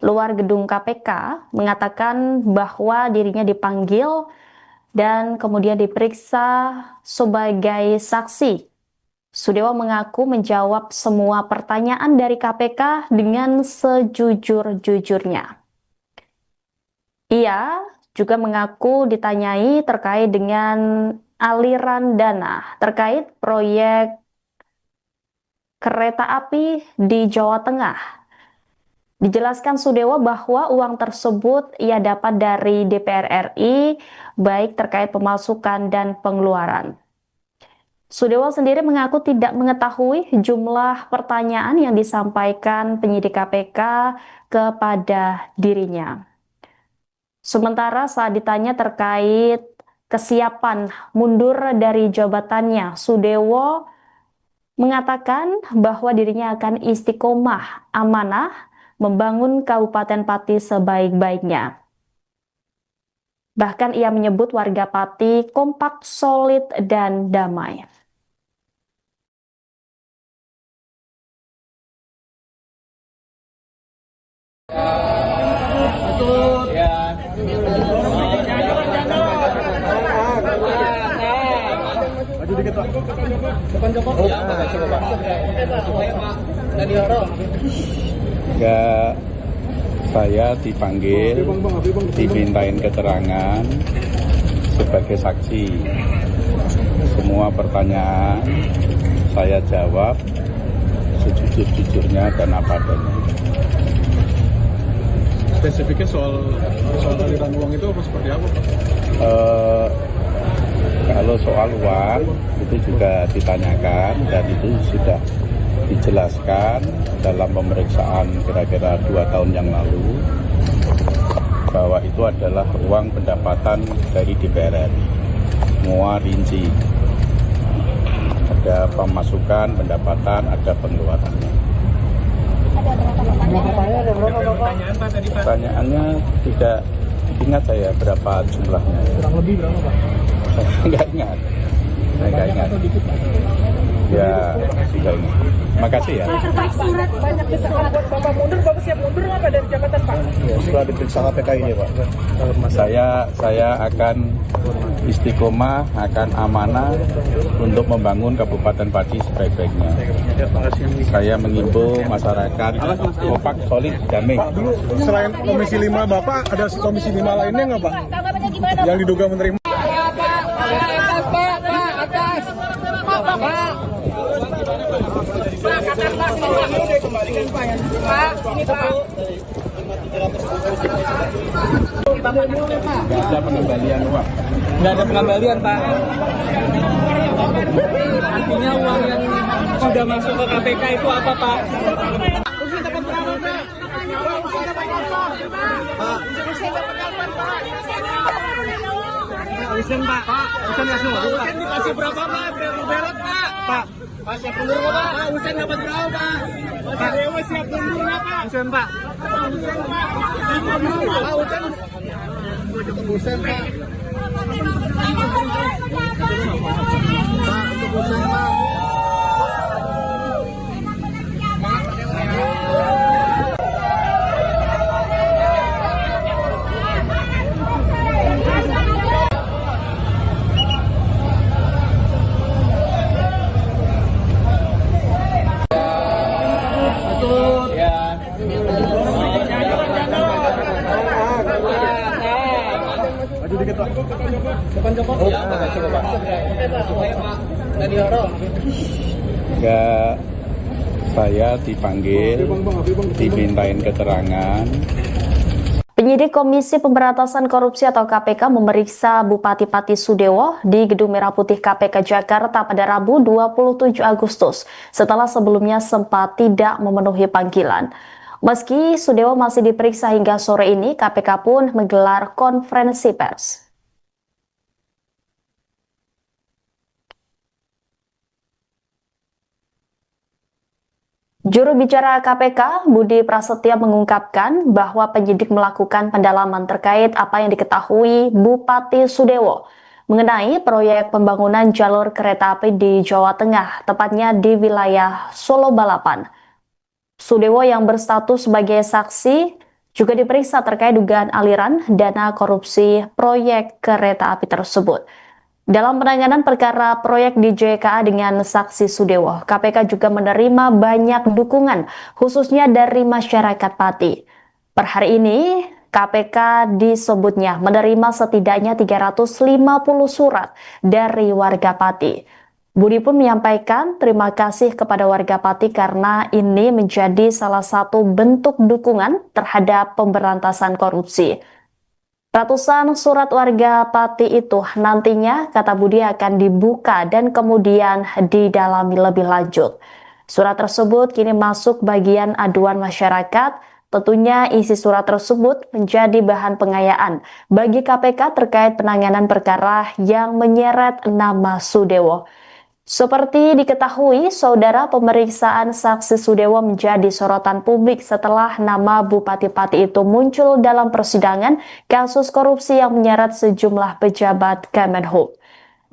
luar gedung KPK mengatakan bahwa dirinya dipanggil dan kemudian diperiksa sebagai saksi. Sudewo mengaku menjawab semua pertanyaan dari KPK dengan sejujur-jujurnya. Ia juga mengaku ditanyai terkait dengan aliran dana terkait proyek kereta api di Jawa Tengah. Dijelaskan Sudewo bahwa uang tersebut ia dapat dari DPR RI, baik terkait pemasukan dan pengeluaran. Sudewo sendiri mengaku tidak mengetahui jumlah pertanyaan yang disampaikan penyidik KPK kepada dirinya. Sementara saat ditanya terkait kesiapan mundur dari jabatannya, Sudewo mengatakan bahwa dirinya akan istiqomah amanah membangun Kabupaten Pati sebaik-baiknya. Bahkan ia menyebut warga Pati kompak, solid, dan damai. Maju dikit Pak. Ya, saya dipanggil, dimintain keterangan sebagai saksi. Semua pertanyaan saya jawab sejujur-jujurnya dan apa adanya. Spesifiknya soal aliran uang itu apa seperti apa, Pak? Kalau soal uang itu juga ditanyakan dan itu sudah dijelaskan dalam pemeriksaan kira-kira 2 tahun yang lalu bahwa itu adalah uang pendapatan dari DPR RI. Semua rinci. Ada pemasukan, pendapatan, ada pengeluarannya. Pertanyaannya tidak ingat saya berapa jumlahnya. Kurang lebih berapa, Pak? Saya nggak ingat. Ya, sudah ini. Makasih ya. Surat banyak desakan buat Bapak mundur, Bapak siap mundur nggak Pak dari jabatan Pak? Ya, setelah diperiksa KPK ini, Pak. Saya akan istiqomah, akan amanah untuk membangun Kabupaten Pati sebaik-baiknya. Saya mengimbau masyarakat kompak, solid, damai. Pak, dulu selain Komisi 5 Bapak, ada Komisi 5 lainnya nggak, Pak? Tanggapannya gimana? Yang diduga menerima. Nggak ada pengembalian uang. Nggak ada pengembalian, Pak. Artinya uang yang sudah masuk ke KPK itu apa, Pak? Usen, Pak. Usen nggak semua, Pak. Usen dikasih berapa, Pak? Berat, Pak. Pak, siap mundur nggak, Pak? Usen dapat berapa, Pak? Pak Dewa siap mundur nggak, Pak? Usen, Pak. Usen, Pak. Pak, Usen. Usen, Pak. Pak, untuk Usen, Pak. Maju dikit, Pak. Depan Joko. Ya, saya dipanggil, dimintain keterangan. Penyidik Komisi Pemberantasan Korupsi atau KPK memeriksa Bupati Pati Sudewo di Gedung Merah Putih KPK Jakarta pada Rabu 27 Agustus setelah sebelumnya sempat tidak memenuhi panggilan. Meski Sudewo masih diperiksa hingga sore ini, KPK pun menggelar konferensi pers. Juru bicara KPK, Budi Prasetya mengungkapkan bahwa penyidik melakukan pendalaman terkait apa yang diketahui Bupati Sudewo mengenai proyek pembangunan jalur kereta api di Jawa Tengah, tepatnya di wilayah Solo Balapan. Sudewo yang berstatus sebagai saksi juga diperiksa terkait dugaan aliran dana korupsi proyek kereta api tersebut. Dalam penanganan perkara proyek di JKA dengan saksi Sudewo, KPK juga menerima banyak dukungan, khususnya dari masyarakat Pati. Per hari ini, KPK disebutnya menerima setidaknya 350 surat dari warga Pati. Budi pun menyampaikan terima kasih kepada warga Pati karena ini menjadi salah satu bentuk dukungan terhadap pemberantasan korupsi. Ratusan surat warga Pati itu nantinya, kata Budi, akan dibuka dan kemudian didalami lebih lanjut. Surat tersebut kini masuk bagian aduan masyarakat. Tentunya isi surat tersebut menjadi bahan pengayaan bagi KPK terkait penanganan perkara yang menyeret nama Sudewo. Seperti diketahui, saudara, pemeriksaan saksi Sudewo menjadi sorotan publik setelah nama Bupati Pati itu muncul dalam persidangan kasus korupsi yang menyeret sejumlah pejabat Kemenhub.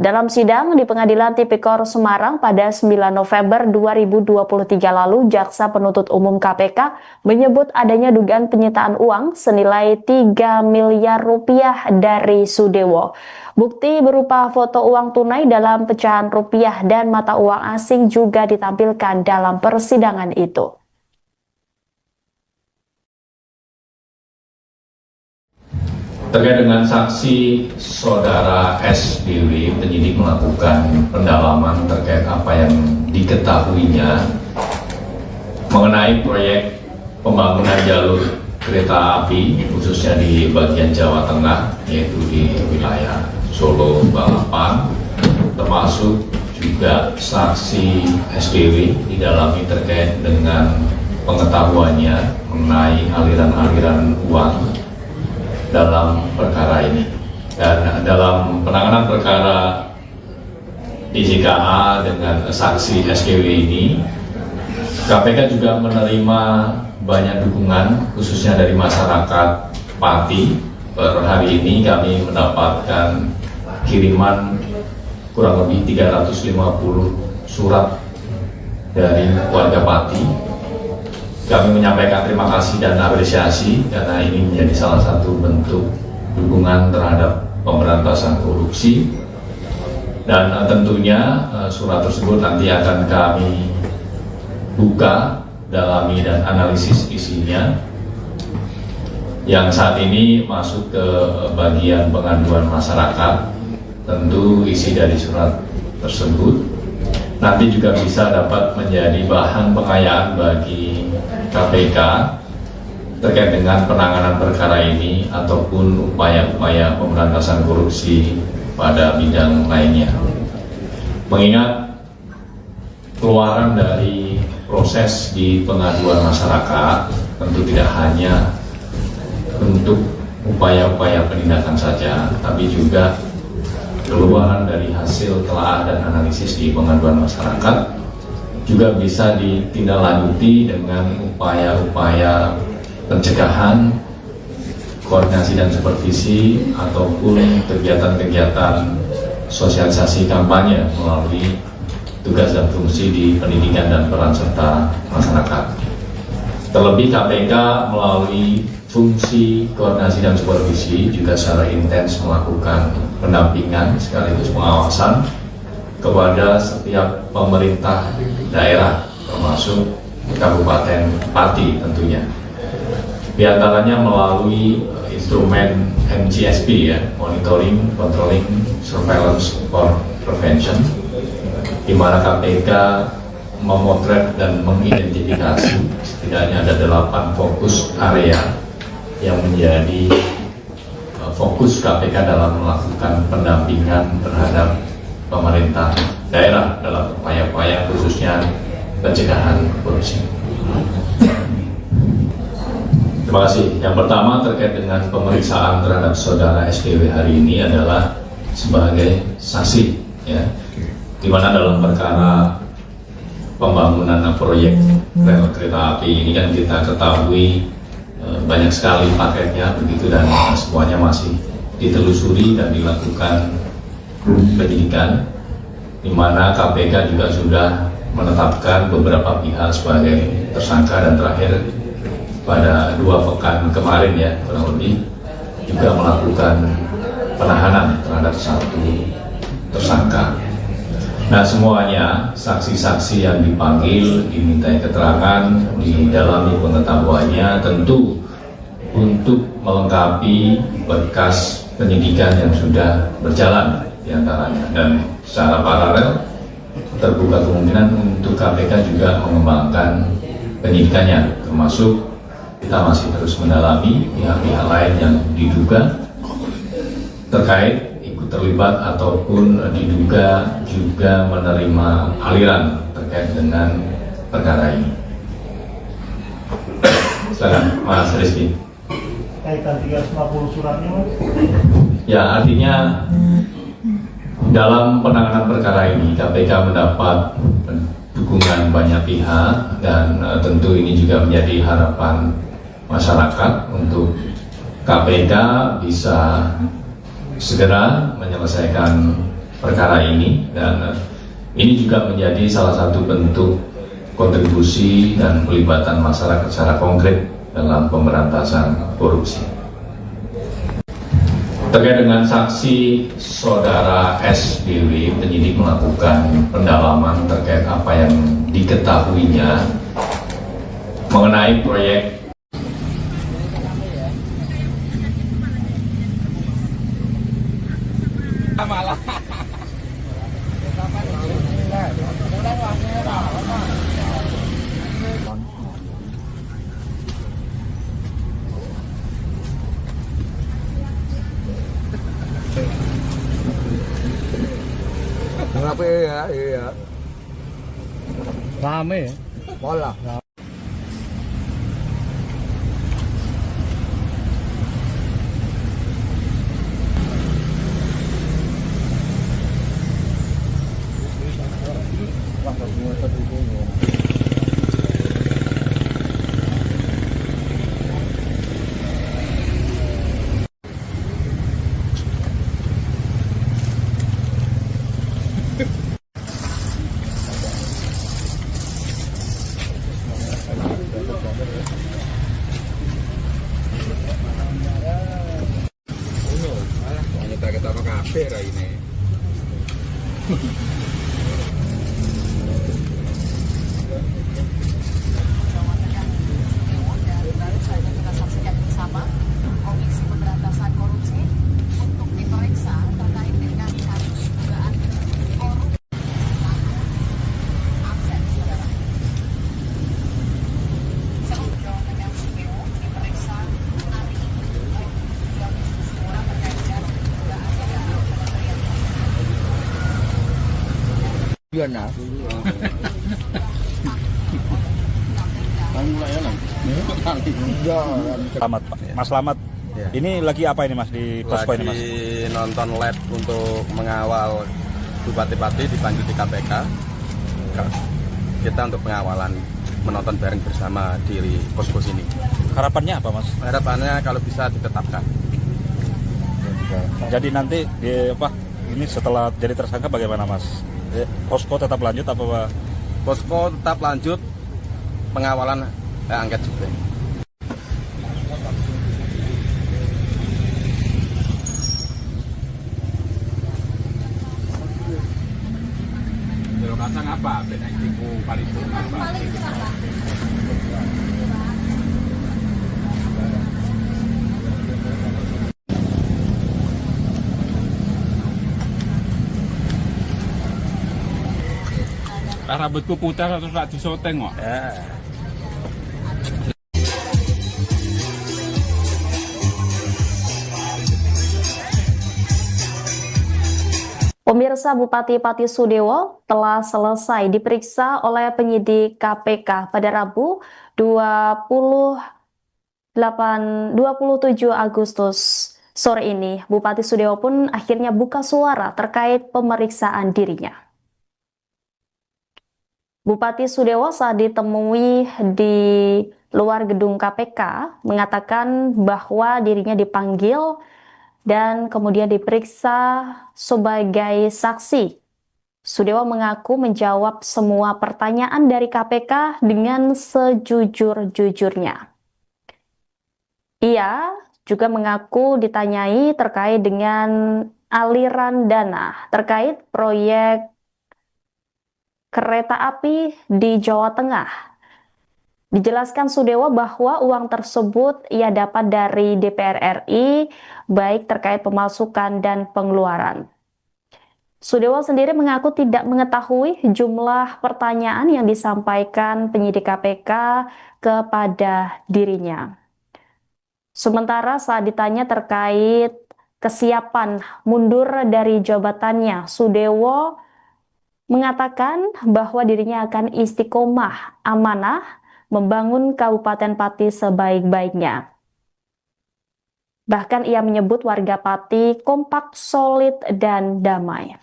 Dalam sidang di Pengadilan Tipikor Semarang pada 9 November 2023 lalu, Jaksa Penuntut Umum KPK menyebut adanya dugaan penyitaan uang senilai 3 miliar rupiah dari Sudewo. Bukti berupa foto uang tunai dalam pecahan rupiah dan mata uang asing juga ditampilkan dalam persidangan itu. Terkait dengan saksi saudara SBW, penyidik melakukan pendalaman terkait apa yang diketahuinya mengenai proyek pembangunan jalur kereta api khususnya di bagian Jawa Tengah, yaitu di wilayah Solo, Balapan, termasuk juga saksi SBW didalami terkait dengan pengetahuannya mengenai aliran-aliran uang dalam perkara ini. Dan dalam penanganan perkara DJKA dengan saksi SKW ini, KPK juga menerima banyak dukungan khususnya dari masyarakat Pati. Per hari ini kami mendapatkan kiriman kurang lebih 350 surat dari warga Pati. Kami menyampaikan terima kasih dan apresiasi karena ini menjadi salah satu bentuk dukungan terhadap pemberantasan korupsi. Dan tentunya surat tersebut nanti akan kami buka, dalami dan analisis isinya. Yang saat ini masuk ke bagian pengaduan masyarakat, tentu isi dari surat tersebut nanti juga bisa dapat menjadi bahan pengayaan bagi KPK terkait dengan penanganan perkara ini ataupun upaya-upaya pemberantasan korupsi pada bidang lainnya. Mengingat keluaran dari proses di pengaduan masyarakat tentu tidak hanya bentuk upaya-upaya penindakan saja, tapi juga keluaran dari hasil telaah dan analisis di pengaduan masyarakat juga bisa ditindaklanjuti dengan upaya-upaya pencegahan, koordinasi dan supervisi ataupun kegiatan-kegiatan sosialisasi kampanye melalui tugas dan fungsi di pendidikan dan peran serta masyarakat. Terlebih KPK melalui fungsi koordinasi dan supervisi juga secara intens melakukan pendampingan sekaligus pengawasan kepada setiap pemerintah daerah termasuk Kabupaten Pati tentunya. Di antaranya melalui instrumen MCSP ya, Monitoring, Controlling, Surveillance for Prevention, di mana KPK memotret dan mengidentifikasi setidaknya ada 8 fokus area yang menjadi fokus KPK dalam melakukan pendampingan terhadap pemerintah daerah dalam upaya-upaya khususnya pencegahan korupsi. Terima kasih. Yang pertama terkait dengan pemeriksaan terhadap saudara SDW hari ini adalah sebagai saksi, ya, di mana dalam perkara pembangunan proyek rel kereta api ini kan kita ketahui banyak sekali paketnya begitu dan semuanya masih ditelusuri dan dilakukan penyidikan, di mana KPK juga sudah menetapkan beberapa pihak sebagai tersangka dan terakhir pada 2 pekan kemarin ya kurang lebih juga melakukan penahanan terhadap 1 tersangka. Nah semuanya saksi-saksi yang dipanggil dimintai keterangan, didalami pengetahuannya tentu untuk melengkapi berkas penyidikan yang sudah berjalan diantaranya, dan secara paralel terbuka kemungkinan untuk KPK juga mengembangkan penyidikannya, termasuk kita masih terus mendalami pihak-pihak lain yang diduga terkait ikut terlibat ataupun diduga juga menerima aliran terkait dengan perkara ini. Silakan Mas Rizky. Kaitan 350 suratnya Mas? Ya, artinya dalam penanganan perkara ini KPK mendapat dukungan banyak pihak dan tentu ini juga menjadi harapan masyarakat untuk KPK bisa segera menyelesaikan perkara ini, dan ini juga menjadi salah satu bentuk kontribusi dan pelibatan masyarakat secara konkret dalam pemberantasan korupsi. Terkait dengan saksi saudara SBW, penyidik melakukan pendalaman terkait apa yang diketahuinya mengenai proyek Kenapa ya? Iya. Rame ya? Pola. Kita apa kafe ini? Baru saja kita saksikan bersama Komisi Pemberantasan Korupsi untuk diperiksa terkait dengan kasus dugaan korupsi. Akses, saudara. Jawa Tengah Sumewo diperiksa hari ini. Terkait dengan dugaan kementerian. Iya nah. Selamat Pak. Mas Slamet. Ya. Ini lagi apa ini Mas di posko ini Mas? Lagi nonton lab untuk mengawal bupati-bupati dipanggil di KPK. Kita untuk pengawalan, menonton bareng bersama di posko sini. Harapannya apa Mas? Harapannya kalau bisa ditetapkan. Jadi nanti ini setelah jadi tersangka bagaimana Mas? Posko tetap lanjut apa Pak? Posko tetap lanjut, pengawalan angket juga. Kacang apa? Benang tipu paling apa? Rambutku putar terus tak disoteng kok. Pemirsa, Bupati Pati Sudewo telah selesai diperiksa oleh penyidik KPK pada Rabu 27 Agustus sore ini. Bupati Sudewo pun akhirnya buka suara terkait pemeriksaan dirinya. Bupati Sudewo saat ditemui di luar gedung KPK mengatakan bahwa dirinya dipanggil dan kemudian diperiksa sebagai saksi. Sudewo mengaku menjawab semua pertanyaan dari KPK dengan sejujur-jujurnya. Ia juga mengaku ditanyai terkait dengan aliran dana terkait proyek kereta api di Jawa Tengah. Dijelaskan Sudewo bahwa uang tersebut ia dapat dari DPR RI, baik terkait pemasukan dan pengeluaran. Sudewo sendiri mengaku tidak mengetahui jumlah pertanyaan yang disampaikan penyidik KPK kepada dirinya. Sementara saat ditanya terkait kesiapan mundur dari jabatannya, Sudewo mengatakan bahwa dirinya akan istiqomah amanah membangun Kabupaten Pati sebaik-baiknya. Bahkan ia menyebut warga Pati kompak, solid, dan damai.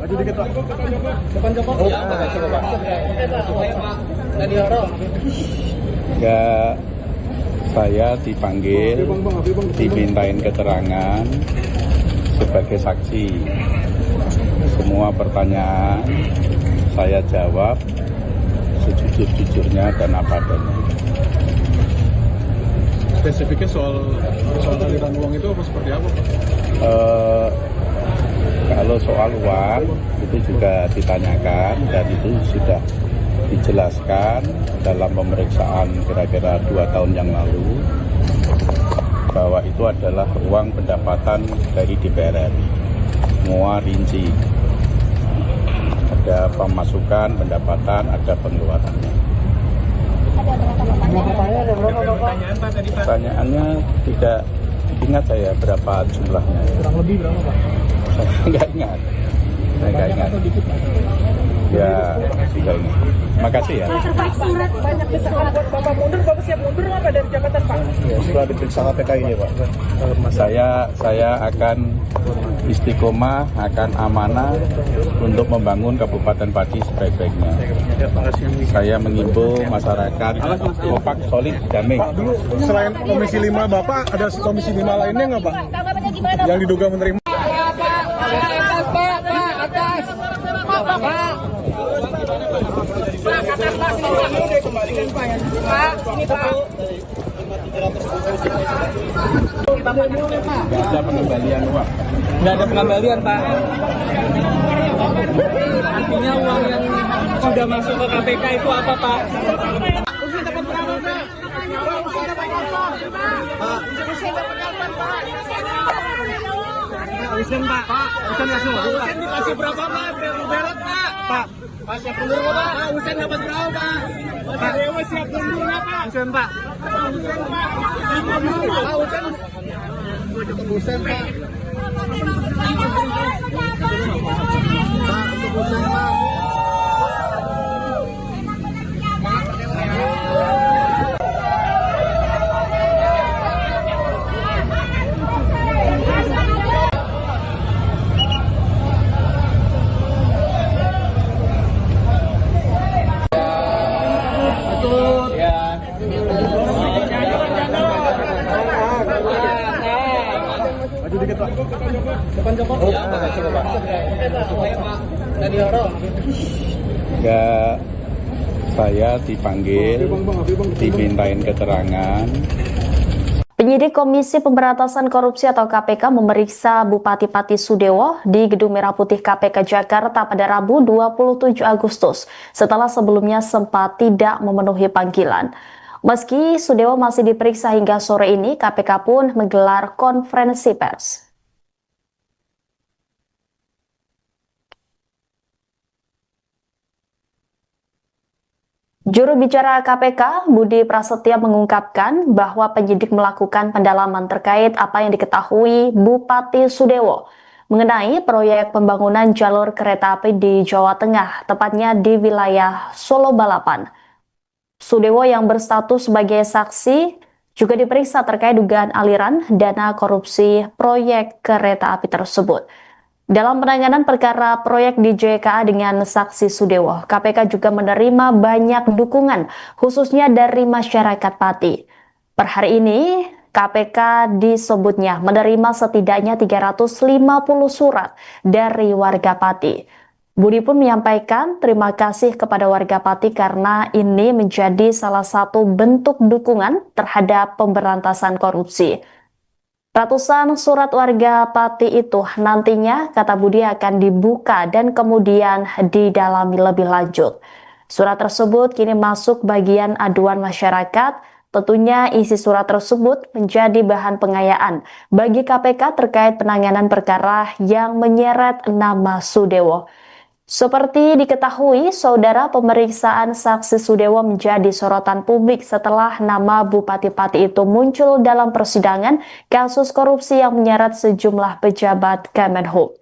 Maju dikit Pak. Ya, saya dipanggil, dimintain keterangan sebagai saksi. Semua pertanyaan saya jawab sejujur-jujurnya dan apa adanya. Spesifiknya soal aliran uang itu apa seperti apa, Pak? Kalau soal uang itu juga ditanyakan dan itu sudah dijelaskan dalam pemeriksaan kira-kira 2 tahun yang lalu bahwa itu adalah uang pendapatan dari DPR RI. Semua rinci. Ada pemasukan, pendapatan, ada pengeluarannya. Pertanyaannya tidak ingat saya berapa jumlahnya. Kurang lebih berapa, Pak? Saya nggak ingat. Ya, tidak ingat. Makasih ya. Banyak desakan buat Bapak mundur, Bapak siap mundur nggak Pak dari jabatan Pak? Ya, setelah diperiksa KPK ini, Pak. Saya akan istiqomah, akan amanah untuk membangun Kabupaten Pati sebaik-baiknya. Saya mengimbau masyarakat kompak, solid, damai. Pak, dulu selain Komisi 5 Bapak, ada Komisi 5 lainnya nggak, Pak? Yang diduga menerima? Nggak ada pengembalian uang. Nggak ada pengembalian, Pak. Artinya uang yang sudah masuk ke KPK itu apa, Pak? Usen, Pak. Usen langsung. Usen dikasih berapa, Pak? Belot, Pak. Pak, siap mundur nggak, Pak? Usen dapat berapa, Pak? Pak Dewa siap mundur nggak, Pak? Usen, Pak. Usen, Pak. Usen, Pak. Usen, Pak. Ya, saya dipanggil, dimintain keterangan. Penyidik Komisi Pemberantasan Korupsi atau KPK memeriksa Bupati Pati Sudewo di Gedung Merah Putih KPK Jakarta pada Rabu 27 Agustus setelah sebelumnya sempat tidak memenuhi panggilan. Meski Sudewo masih diperiksa hingga sore ini, KPK pun menggelar konferensi pers. Juru bicara KPK, Budi Prasetyo mengungkapkan bahwa penyidik melakukan pendalaman terkait apa yang diketahui Bupati Sudewo mengenai proyek pembangunan jalur kereta api di Jawa Tengah, tepatnya di wilayah Solo Balapan. Sudewo yang berstatus sebagai saksi juga diperiksa terkait dugaan aliran dana korupsi proyek kereta api tersebut. Dalam penanganan perkara proyek di JKA dengan saksi Sudewo, KPK juga menerima banyak dukungan, khususnya dari masyarakat Pati. Per hari ini, KPK disebutnya menerima setidaknya 350 surat dari warga Pati. Budi pun menyampaikan terima kasih kepada warga Pati karena ini menjadi salah satu bentuk dukungan terhadap pemberantasan korupsi. Ratusan surat warga Pati itu nantinya, kata Budi, akan dibuka dan kemudian didalami lebih lanjut. Surat tersebut kini masuk bagian aduan masyarakat. Tentunya isi surat tersebut menjadi bahan pengayaan bagi KPK terkait penanganan perkara yang menyeret nama Sudewo. Seperti diketahui, saudara, pemeriksaan saksi Sudewo menjadi sorotan publik setelah nama Bupati Pati itu muncul dalam persidangan kasus korupsi yang menyeret sejumlah pejabat Kemenhub.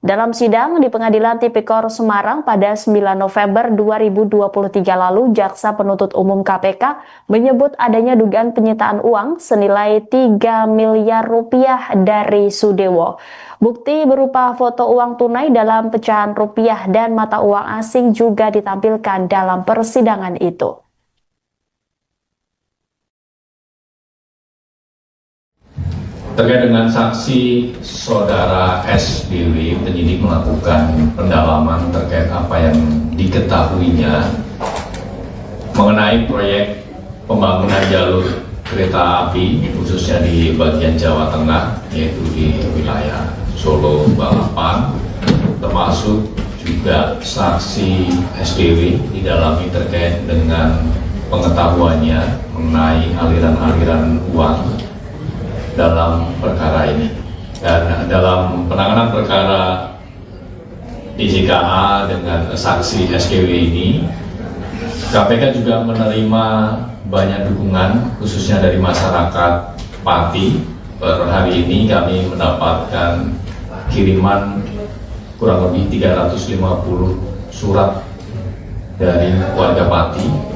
Dalam sidang di Pengadilan Tipikor Semarang pada 9 November 2023 lalu, Jaksa Penuntut Umum KPK menyebut adanya dugaan penyitaan uang senilai 3 miliar rupiah dari Sudewo. Bukti berupa foto uang tunai dalam pecahan rupiah dan mata uang asing juga ditampilkan dalam persidangan itu. Terkait dengan saksi saudara SBW, penyidik melakukan pendalaman terkait apa yang diketahuinya mengenai proyek pembangunan jalur kereta api khususnya di bagian Jawa Tengah, yaitu di wilayah Solo, Balapan, termasuk juga saksi SBW didalami terkait dengan pengetahuannya mengenai aliran-aliran uang dalam perkara ini. Dan dalam penanganan perkara DJKA dengan saksi SKW ini, KPK juga menerima banyak dukungan khususnya dari masyarakat Pati. Per hari ini kami mendapatkan kiriman kurang lebih 350 surat dari warga Pati.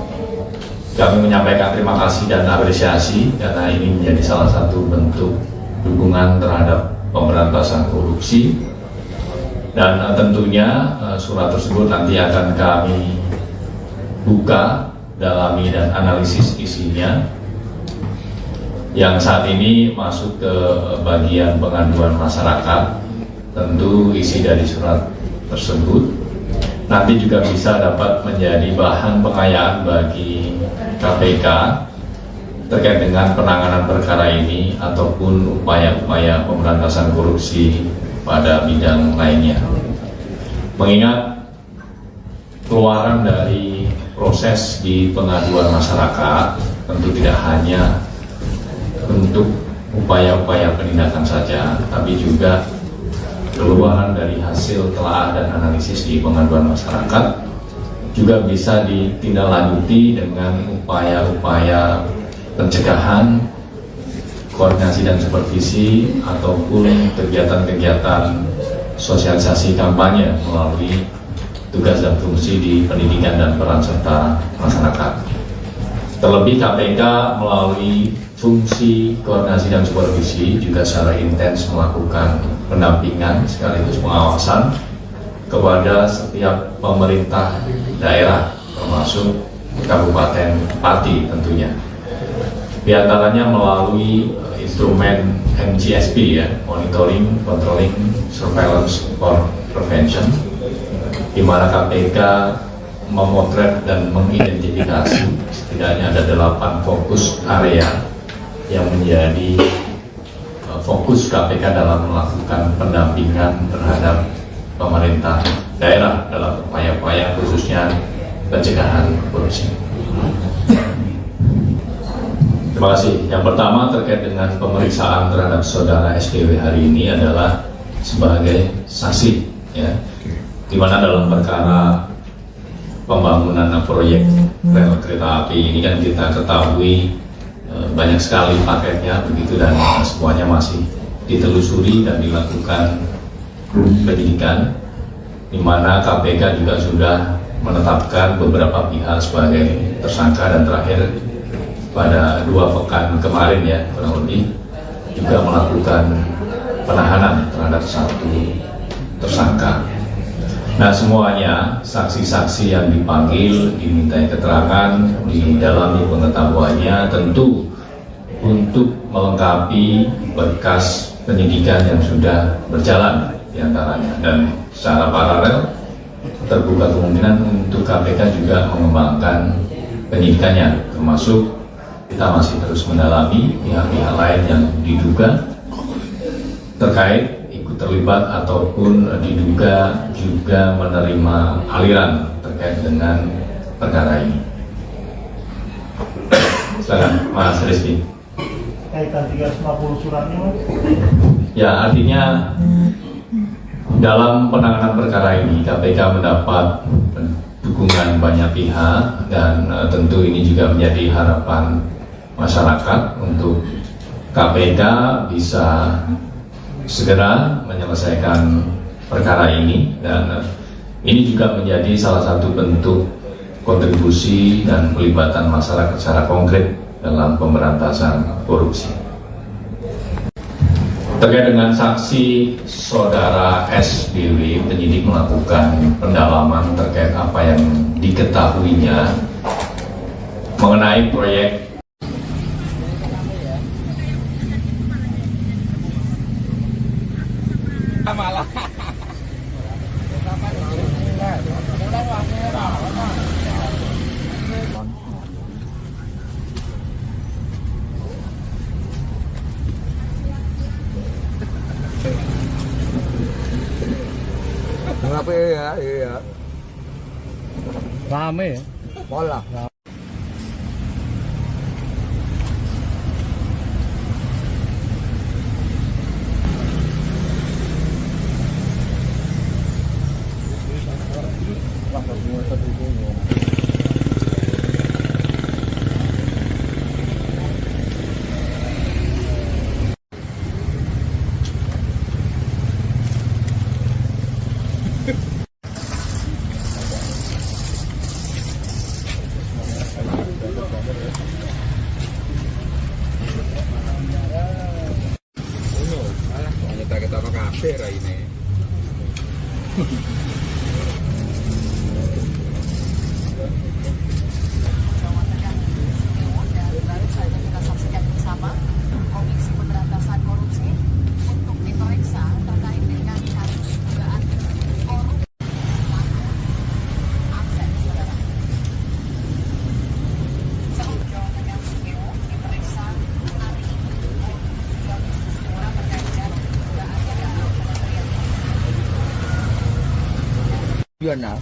Kami menyampaikan terima kasih dan apresiasi karena ini menjadi salah satu bentuk dukungan terhadap pemberantasan korupsi. Dan tentunya surat tersebut nanti akan kami buka, dalami dan analisis isinya. Yang saat ini masuk ke bagian pengaduan masyarakat, tentu isi dari surat tersebut nanti juga bisa dapat menjadi bahan pengayaan bagi KPK terkait dengan penanganan perkara ini ataupun upaya-upaya pemberantasan korupsi pada bidang lainnya. Mengingat keluaran dari proses di pengaduan masyarakat tentu tidak hanya untuk upaya-upaya penindakan saja, tapi juga keluaran dari hasil telaah dan analisis di pengaduan masyarakat juga bisa ditindaklanjuti dengan upaya-upaya pencegahan, koordinasi dan supervisi ataupun kegiatan-kegiatan sosialisasi kampanye melalui tugas dan fungsi di pendidikan dan peran serta masyarakat. Terlebih KPK melalui fungsi koordinasi dan supervisi juga secara intens melakukan pendampingan sekaligus pengawasan kepada setiap pemerintah daerah termasuk Kabupaten Pati tentunya. Di antaranya melalui instrumen MGSP ya, Monitoring, Controlling, Surveillance for Prevention, di mana KPK memotret dan mengidentifikasi setidaknya ada 8 fokus area yang menjadi fokus KPK dalam melakukan pendampingan terhadap pemerintah daerah dalam upaya-upaya khususnya pencegahan korupsi. Terima kasih. Yang pertama terkait dengan pemeriksaan terhadap saudara SDW hari ini adalah sebagai saksi, ya, di mana dalam perkara pembangunan proyek rel kereta api ini kan kita ketahui banyak sekali paketnya begitu dan semuanya masih ditelusuri dan dilakukan penyidikan, di mana KPK juga sudah menetapkan beberapa pihak sebagai tersangka dan terakhir pada 2 pekan kemarin ya kurang lebih juga melakukan penahanan terhadap 1 tersangka. Nah, semuanya saksi-saksi yang dipanggil dimintai keterangan, didalami pengetahuannya tentu untuk melengkapi berkas penyidikan yang sudah berjalan diantaranya, dan secara paralel terbuka kemungkinan untuk KPK juga mengembangkan penyidikannya, termasuk kita masih terus mendalami pihak-pihak lain yang diduga terkait ikut terlibat ataupun diduga juga menerima aliran terkait dengan perkara ini. Silakan Mas Rizky. Kaitan 350 suratnya, Mas? Ya, artinya dalam penanganan perkara ini KPK mendapat dukungan banyak pihak dan tentu ini juga menjadi harapan masyarakat untuk KPK bisa segera menyelesaikan perkara ini, dan ini juga menjadi salah satu bentuk kontribusi dan pelibatan masyarakat secara konkret dalam pemberantasan korupsi. Terkait dengan saksi saudara SBW, penyidik melakukan pendalaman terkait apa yang diketahuinya mengenai proyek Kenapa ya? Iya. Rame ya? Pola. Kita ke kafe ini. Jawa Tengah dan baru saja kita saksikan bersama Komisi Pemberantasan Korupsi untuk diperiksa terkait dengan kasus dugaan korupsi akses saudara. Sebelum Jawa Tengah Sukeo diperiksa hari ini 7 Agustus terkait dengan dugaan kementerian. Gimana?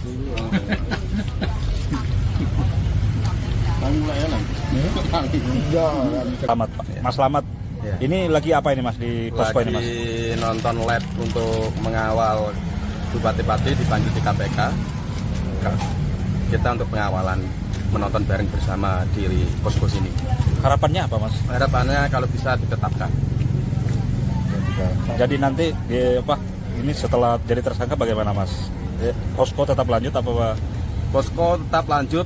Selamat Pak. Mas Slamet. Ya. Ini lagi apa ini Mas di posko ini Mas? Lagi nonton lab untuk mengawal bupati-bupati dipanggil di KPK. Kita untuk pengawalan, menonton bareng bersama di posko sini. Harapannya apa Mas? Harapannya kalau bisa ditetapkan. Jadi nanti ini setelah jadi tersangka bagaimana Mas? Posko tetap lanjut apa? Posko tetap lanjut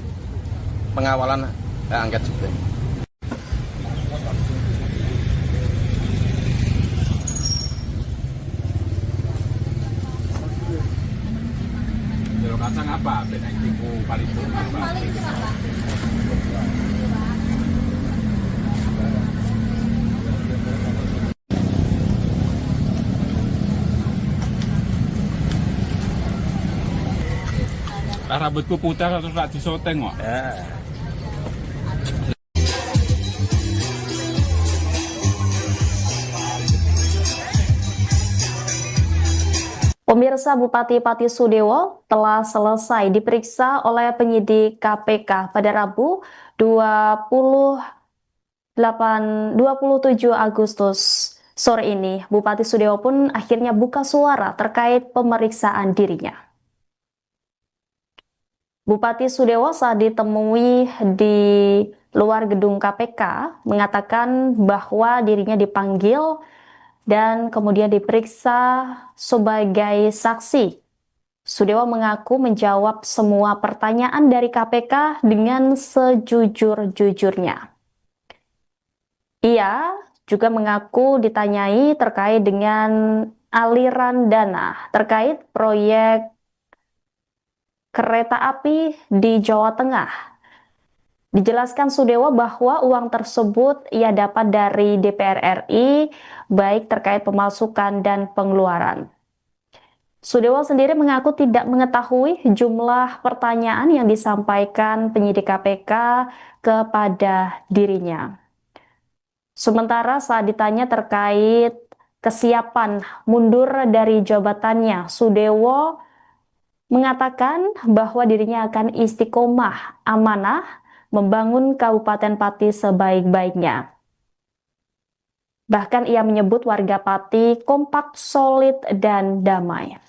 pengawalan angket juga. Kacang apa? Benek tipu paling apa? Rambutku putih terus tak disoteng kok. Pemirsa, Bupati Pati Sudewo telah selesai diperiksa oleh penyidik KPK pada Rabu 27 Agustus sore ini. Bupati Sudewo pun akhirnya buka suara terkait pemeriksaan dirinya. Bupati Sudewo saat ditemui di luar gedung KPK mengatakan bahwa dirinya dipanggil dan kemudian diperiksa sebagai saksi. Sudewo mengaku menjawab semua pertanyaan dari KPK dengan sejujur-jujurnya. Ia juga mengaku ditanyai terkait dengan aliran dana terkait proyek kereta api di Jawa Tengah. Dijelaskan Sudewo bahwa uang tersebut ia dapat dari DPR RI, baik terkait pemasukan dan pengeluaran. Sudewo sendiri mengaku tidak mengetahui jumlah pertanyaan yang disampaikan penyidik KPK kepada dirinya. Sementara saat ditanya terkait kesiapan mundur dari jabatannya, Sudewo mengatakan bahwa dirinya akan istiqomah amanah membangun Kabupaten Pati sebaik-baiknya. Bahkan ia menyebut warga Pati kompak, solid, dan damai.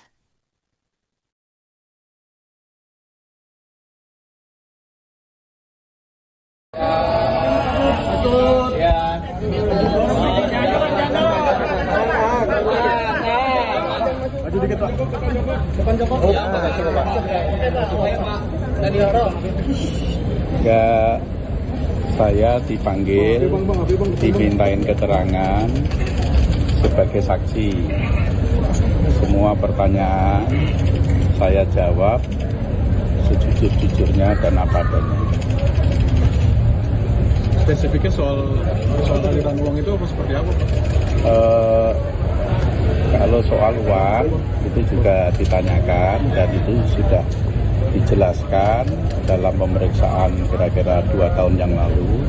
Maju dikit Pak. Ya, saya dipanggil, dimintain keterangan sebagai saksi. Semua pertanyaan saya jawab sejujur-jujurnya dan apa adanya. Spesifiknya soal aliran uang itu apa seperti apa, Pak? Kalau soal uang itu juga ditanyakan dan itu sudah dijelaskan dalam pemeriksaan kira-kira 2 tahun yang lalu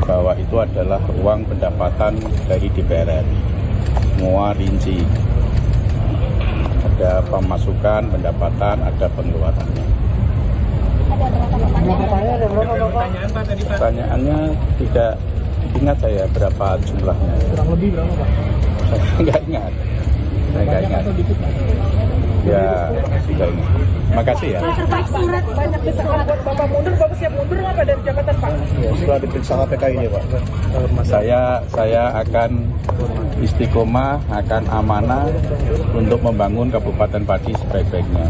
bahwa itu adalah uang pendapatan dari DPR RI. Semua rinci. Ada pemasukan, pendapatan, ada pengeluarannya. Pertanyaannya tidak ingat saya berapa jumlahnya. Kurang lebih berapa, Pak? Saya nggak ingat. Ya, tidak ingat. Makasih ya. Banyak desakan buat Bapak mundur, Bapak siap mundur nggak Pak dari jabatan Pak? Ya, setelah diperiksa KPK ini, Pak. Saya akan istiqomah, akan amanah untuk membangun Kabupaten Pati sebaik-baiknya.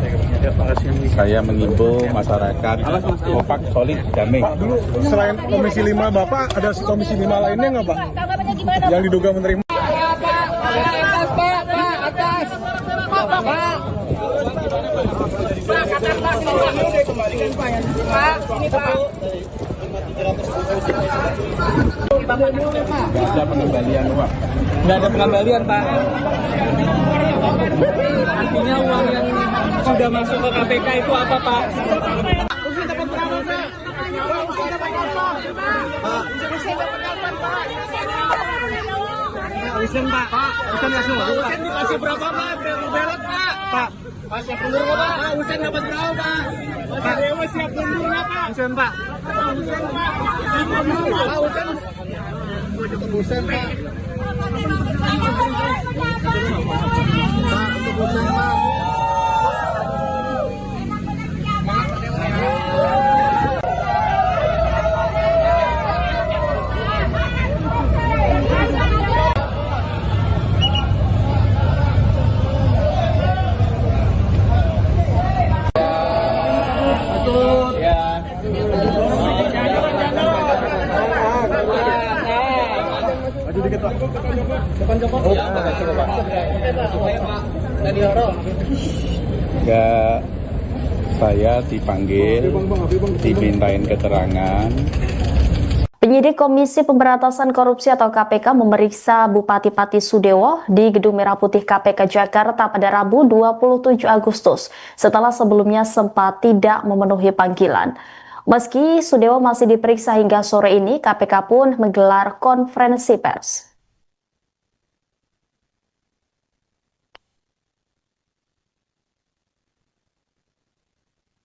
Saya mengimbau masyarakat kompak, solid, damai. Pak, dulu selain Komisi 5 Bapak, ada Komisi 5 lainnya nggak, Pak? Tanggapannya gimana? Yang diduga menerima. Nggak ada pengembalian uang. Nggak ada pengembalian, Pak. Artinya uang yang sudah masuk ke KPK itu apa, Pak? Usen, Pak. Usen nggak semua. Usen dikasih berapa, Pak? Belot, Pak. Pak, siap mundur nggak, Pak? Usen dapat berapa, Pak? Pak, Dewa siap mundur nggak, Pak? Usen, Pak. Usen, Pak. Usen, Pak. Ya, saya dipanggil, dimintain keterangan. Penyidik Komisi Pemberantasan Korupsi atau KPK memeriksa Bupati Pati Sudewo di Gedung Merah Putih KPK Jakarta pada Rabu 27 Agustus setelah sebelumnya sempat tidak memenuhi panggilan. Meski Sudewo masih diperiksa hingga sore ini, KPK pun menggelar konferensi pers.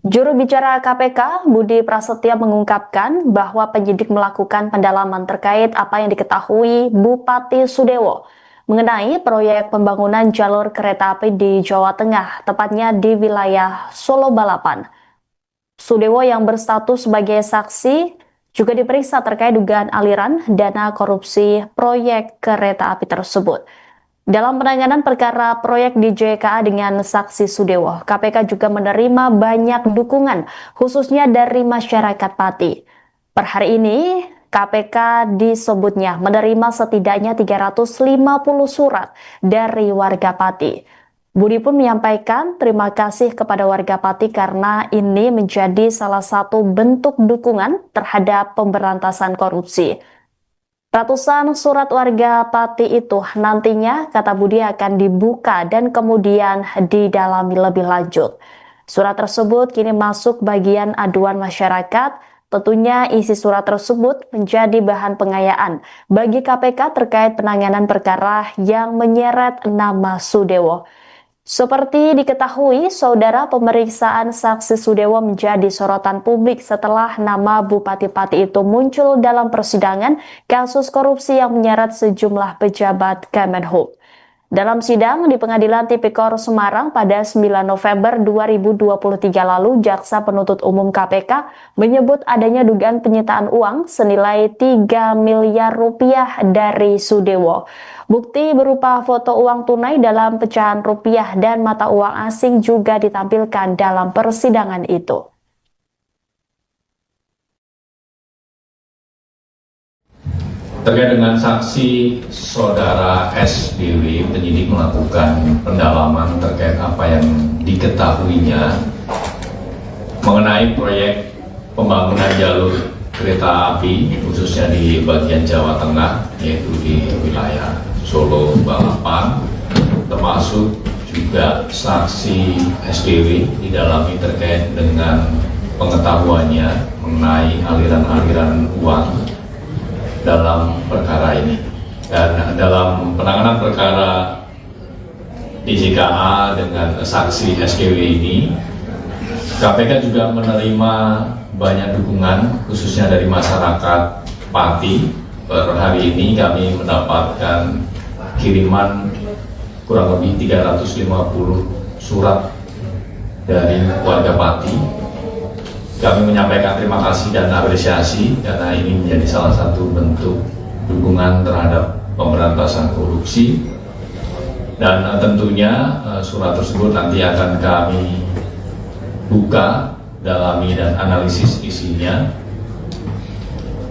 Juru bicara KPK, Budi Prasetya mengungkapkan bahwa penyidik melakukan pendalaman terkait apa yang diketahui Bupati Sudewo mengenai proyek pembangunan jalur kereta api di Jawa Tengah, tepatnya di wilayah Solo Balapan. Sudewo yang berstatus sebagai saksi juga diperiksa terkait dugaan aliran dana korupsi proyek kereta api tersebut. Dalam penanganan perkara proyek di JKA dengan saksi Sudewo, KPK juga menerima banyak dukungan, khususnya dari masyarakat Pati. Per hari ini, KPK disebutnya menerima setidaknya 350 surat dari warga Pati. Budi pun menyampaikan terima kasih kepada warga Pati karena ini menjadi salah satu bentuk dukungan terhadap pemberantasan korupsi. Ratusan surat warga Pati itu nantinya, kata Budi, akan dibuka dan kemudian didalami lebih lanjut. Surat tersebut kini masuk bagian aduan masyarakat. Tentunya isi surat tersebut menjadi bahan pengayaan bagi KPK terkait penanganan perkara yang menyeret nama Sudewo. Seperti diketahui, saudara, pemeriksaan saksi Sudewo menjadi sorotan publik setelah nama Bupati Pati itu muncul dalam persidangan kasus korupsi yang menyeret sejumlah pejabat Kemenhub. Dalam sidang di Pengadilan Tipikor Semarang pada 9 November 2023 lalu, Jaksa Penuntut Umum KPK menyebut adanya dugaan penyitaan uang senilai 3 miliar rupiah dari Sudewo. Bukti berupa foto uang tunai dalam pecahan rupiah dan mata uang asing juga ditampilkan dalam persidangan itu. Terkait dengan saksi saudara SBW, penyidik melakukan pendalaman terkait apa yang diketahuinya mengenai proyek pembangunan jalur kereta api, khususnya di bagian Jawa Tengah, yaitu di wilayah Solo, Balapan, termasuk juga saksi SBW didalami terkait dengan pengetahuannya mengenai aliran-aliran uang dalam perkara ini. Dan dalam penanganan perkara DJKA dengan saksi SKW ini, KPK juga menerima banyak dukungan khususnya dari masyarakat Pati. Per hari ini kami mendapatkan kiriman kurang lebih 350 surat dari warga Pati. Kami menyampaikan terima kasih dan apresiasi karena ini menjadi salah satu bentuk dukungan terhadap pemberantasan korupsi. Dan tentunya surat tersebut nanti akan kami buka, dalami dan analisis isinya.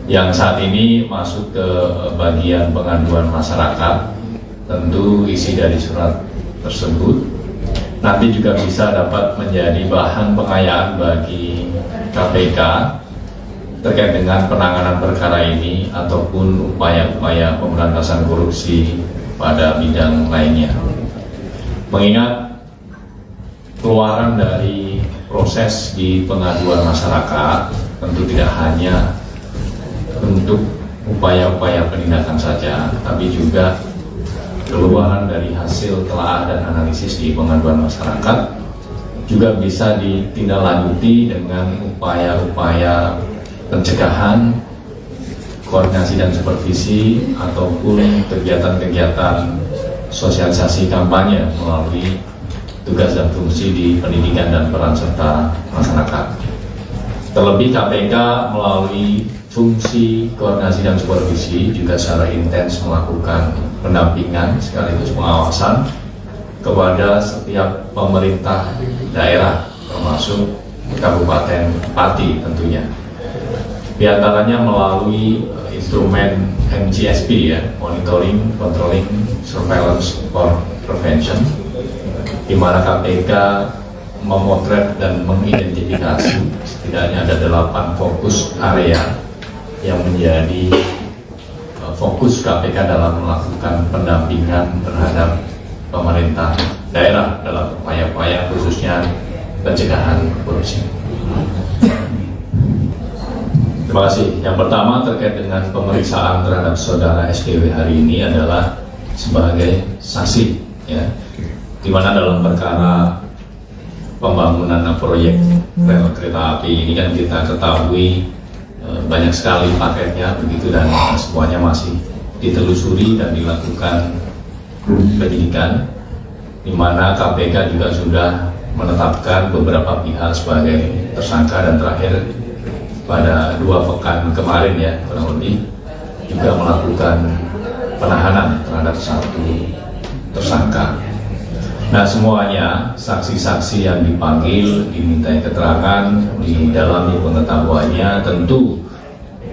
Yang saat ini masuk ke bagian pengaduan masyarakat, tentu isi dari surat tersebut nanti juga bisa dapat menjadi bahan pengayaan bagi KPK terkait dengan penanganan perkara ini ataupun upaya-upaya pemberantasan korupsi pada bidang lainnya. Mengingat keluaran dari proses di pengaduan masyarakat tentu tidak hanya bentuk upaya-upaya penindakan saja, tapi juga keluaran dari hasil telaah dan analisis di pengaduan masyarakat juga bisa ditindaklanjuti dengan upaya-upaya pencegahan, koordinasi dan supervisi ataupun kegiatan-kegiatan sosialisasi kampanye melalui tugas dan fungsi di pendidikan dan peran serta masyarakat. Terlebih KPK melalui fungsi koordinasi dan supervisi juga secara intens melakukan pendampingan sekaligus pengawasan kepada setiap pemerintah daerah termasuk Kabupaten Pati tentunya. Di antaranya melalui instrumen MGSP ya, Monitoring, Controlling, Surveillance for Prevention, di mana KPK memotret dan mengidentifikasi setidaknya ada 8 fokus area yang menjadi fokus KPK dalam melakukan pendampingan terhadap pemerintah daerah dalam upaya-upaya khususnya pencegahan korupsi. Terima kasih. Yang pertama terkait dengan pemeriksaan terhadap saudara SKW hari ini adalah sebagai saksi, ya, di mana dalam perkara pembangunan proyek rel kereta api ini kan kita ketahui banyak sekali paketnya begitu dan semuanya masih ditelusuri dan dilakukan penyidikan, di mana KPK juga sudah menetapkan beberapa pihak sebagai tersangka dan terakhir pada 2 pekan kemarin ya kurang lebih juga melakukan penahanan terhadap 1 tersangka. Nah semuanya saksi-saksi yang dipanggil dimintai keterangan, didalami pengetahuannya tentu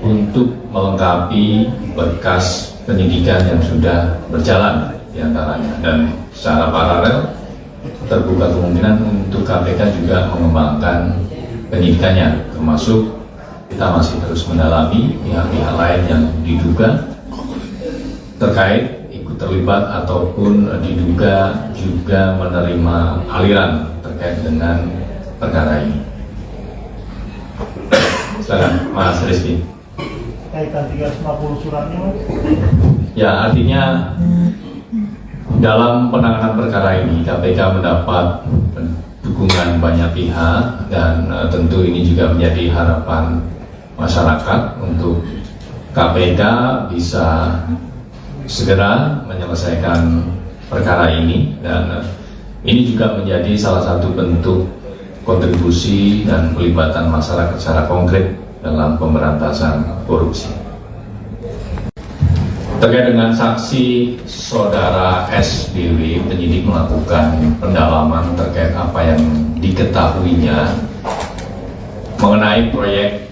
untuk melengkapi berkas penyidikan yang sudah berjalan diantaranya, dan secara paralel terbuka kemungkinan untuk KPK juga mengembangkan penyidikannya, termasuk kita masih terus mendalami pihak-pihak lain yang diduga terkait ikut terlibat ataupun diduga juga menerima aliran terkait dengan perkara ini. Silakan Mas Rizky. Kaitan 350 suratnya, Mas? Ya, artinya dalam penanganan perkara ini KPK mendapat dukungan banyak pihak dan tentu ini juga menjadi harapan masyarakat untuk KPK bisa segera menyelesaikan perkara ini, dan ini juga menjadi salah satu bentuk kontribusi dan pelibatan masyarakat secara konkret dalam pemberantasan korupsi. Terkait dengan saksi saudara SBW, penyidik melakukan pendalaman terkait apa yang diketahuinya mengenai proyek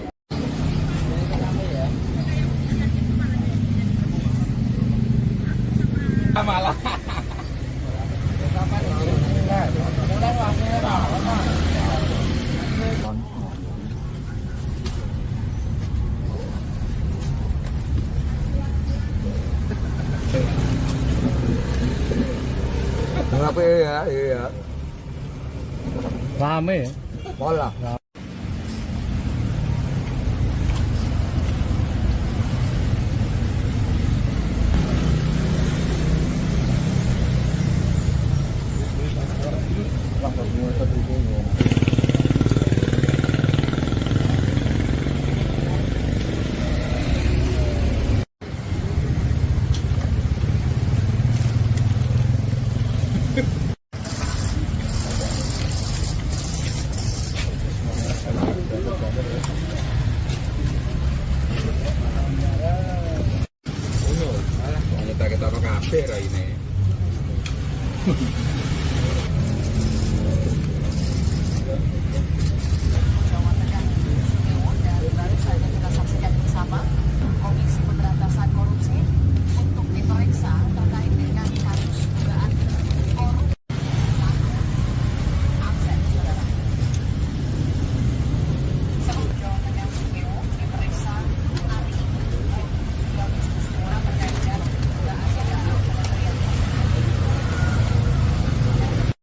Kenapa ya? Iya. Rame ya? Bola. Kita kafe ini. Jawa Tengah dan baru saja kita saksikan bersama Komisi Pemberantasan Korupsi untuk diperiksa terkait dengan kasus dugaan korupsi akses saudara. Sebelum Jawa Tengah CEO diperiksa hari ini 2 Agustus terkait dengan dugaan Kementerian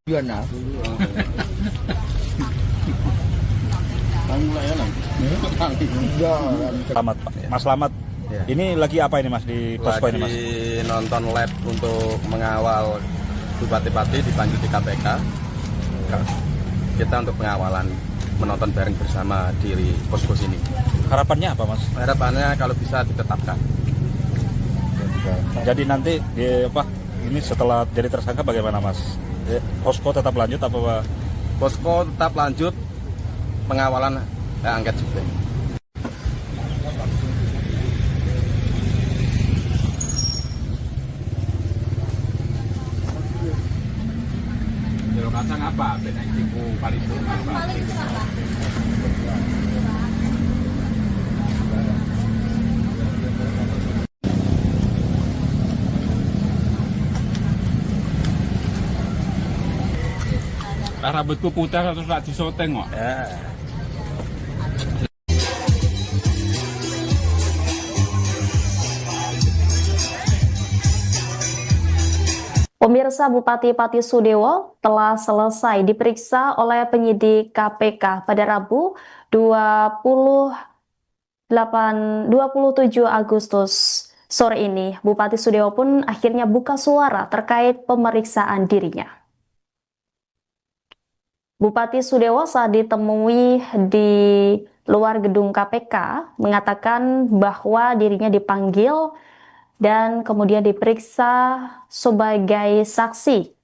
Gimana? Selamat Pak. Mas Slamet. Ya. Ini lagi apa ini Mas di posko ini Mas? Lagi nonton lab untuk mengawal bupati-bupati dipanggil di KPK. Kita untuk pengawalan, menonton bareng bersama di posko sini. Harapannya apa Mas? Harapannya kalau bisa ditetapkan. Jadi nanti ini setelah jadi tersangka bagaimana Mas? Posko tetap lanjut apa Pak? Posko tetap lanjut pengawalan angket juga. Jero kacang apa? Beda tipu paripurna. Rambutku putih terus tak disoteng kok. Ya. Pemirsa, Bupati Pati Sudewo telah selesai diperiksa oleh penyidik KPK pada Rabu 27 Agustus sore ini. Bupati Sudewo pun akhirnya buka suara terkait pemeriksaan dirinya. Bupati Sudewo saat ditemui di luar gedung KPK mengatakan bahwa dirinya dipanggil dan kemudian diperiksa sebagai saksi.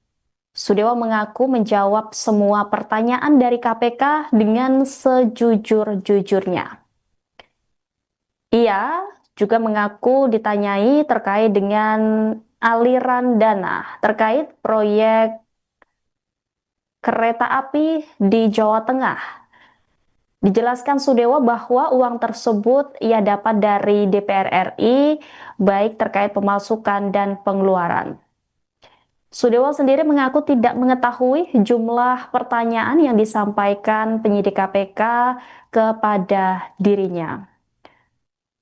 Sudewo mengaku menjawab semua pertanyaan dari KPK dengan sejujur-jujurnya. Ia juga mengaku ditanyai terkait dengan aliran dana terkait proyek kereta api di Jawa Tengah. Dijelaskan Sudewo bahwa uang tersebut ia dapat dari DPR RI, baik terkait pemasukan dan pengeluaran. Sudewo sendiri mengaku tidak mengetahui jumlah pertanyaan yang disampaikan penyidik KPK kepada dirinya.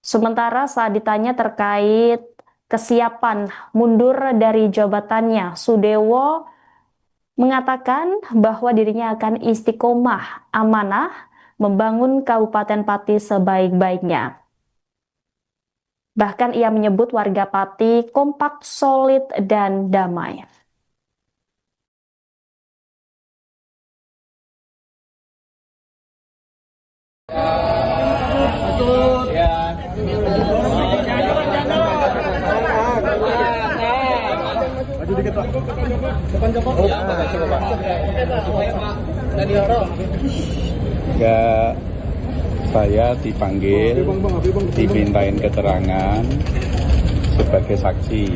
Sementara saat ditanya terkait kesiapan mundur dari jabatannya, Sudewo mengatakan bahwa dirinya akan istiqomah amanah membangun Kabupaten Pati sebaik-baiknya. Bahkan ia menyebut warga Pati kompak, solid, dan damai. Maju dikit Pak. Ya, saya dipanggil, dimintain keterangan sebagai saksi.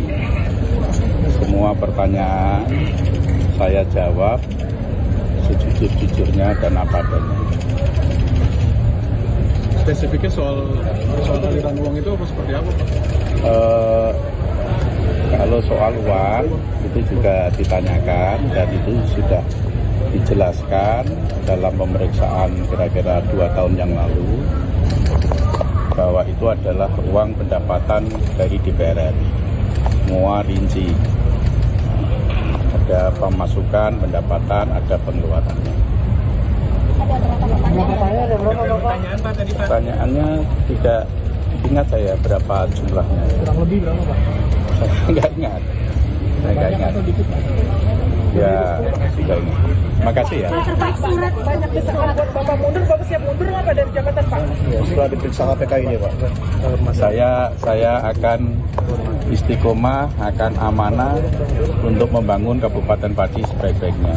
Semua pertanyaan saya jawab sejujur-jujurnya dan apa adanya. Spesifiknya soal aliran uang itu apa seperti apa Pak? Kalau soal uang itu juga ditanyakan dan itu sudah dijelaskan dalam pemeriksaan kira-kira 2 tahun yang lalu bahwa itu adalah uang pendapatan dari DPR RI. Semua rinci. Ada pemasukan, pendapatan, ada pengeluarannya. Pertanyaannya tidak ingat saya berapa jumlahnya. Kurang lebih berapa Pak? Saya nggak ingat. Ya, tidak ingat. Makasih ya. Surat banyak desakan buat Bapak mundur, Bapak siap mundur nggak Pak dari jabatan Pak? Ya, setelah diperiksa KPK ini Pak. Saya akan istiqomah, akan amanah untuk membangun Kabupaten Pati sebaik-baiknya.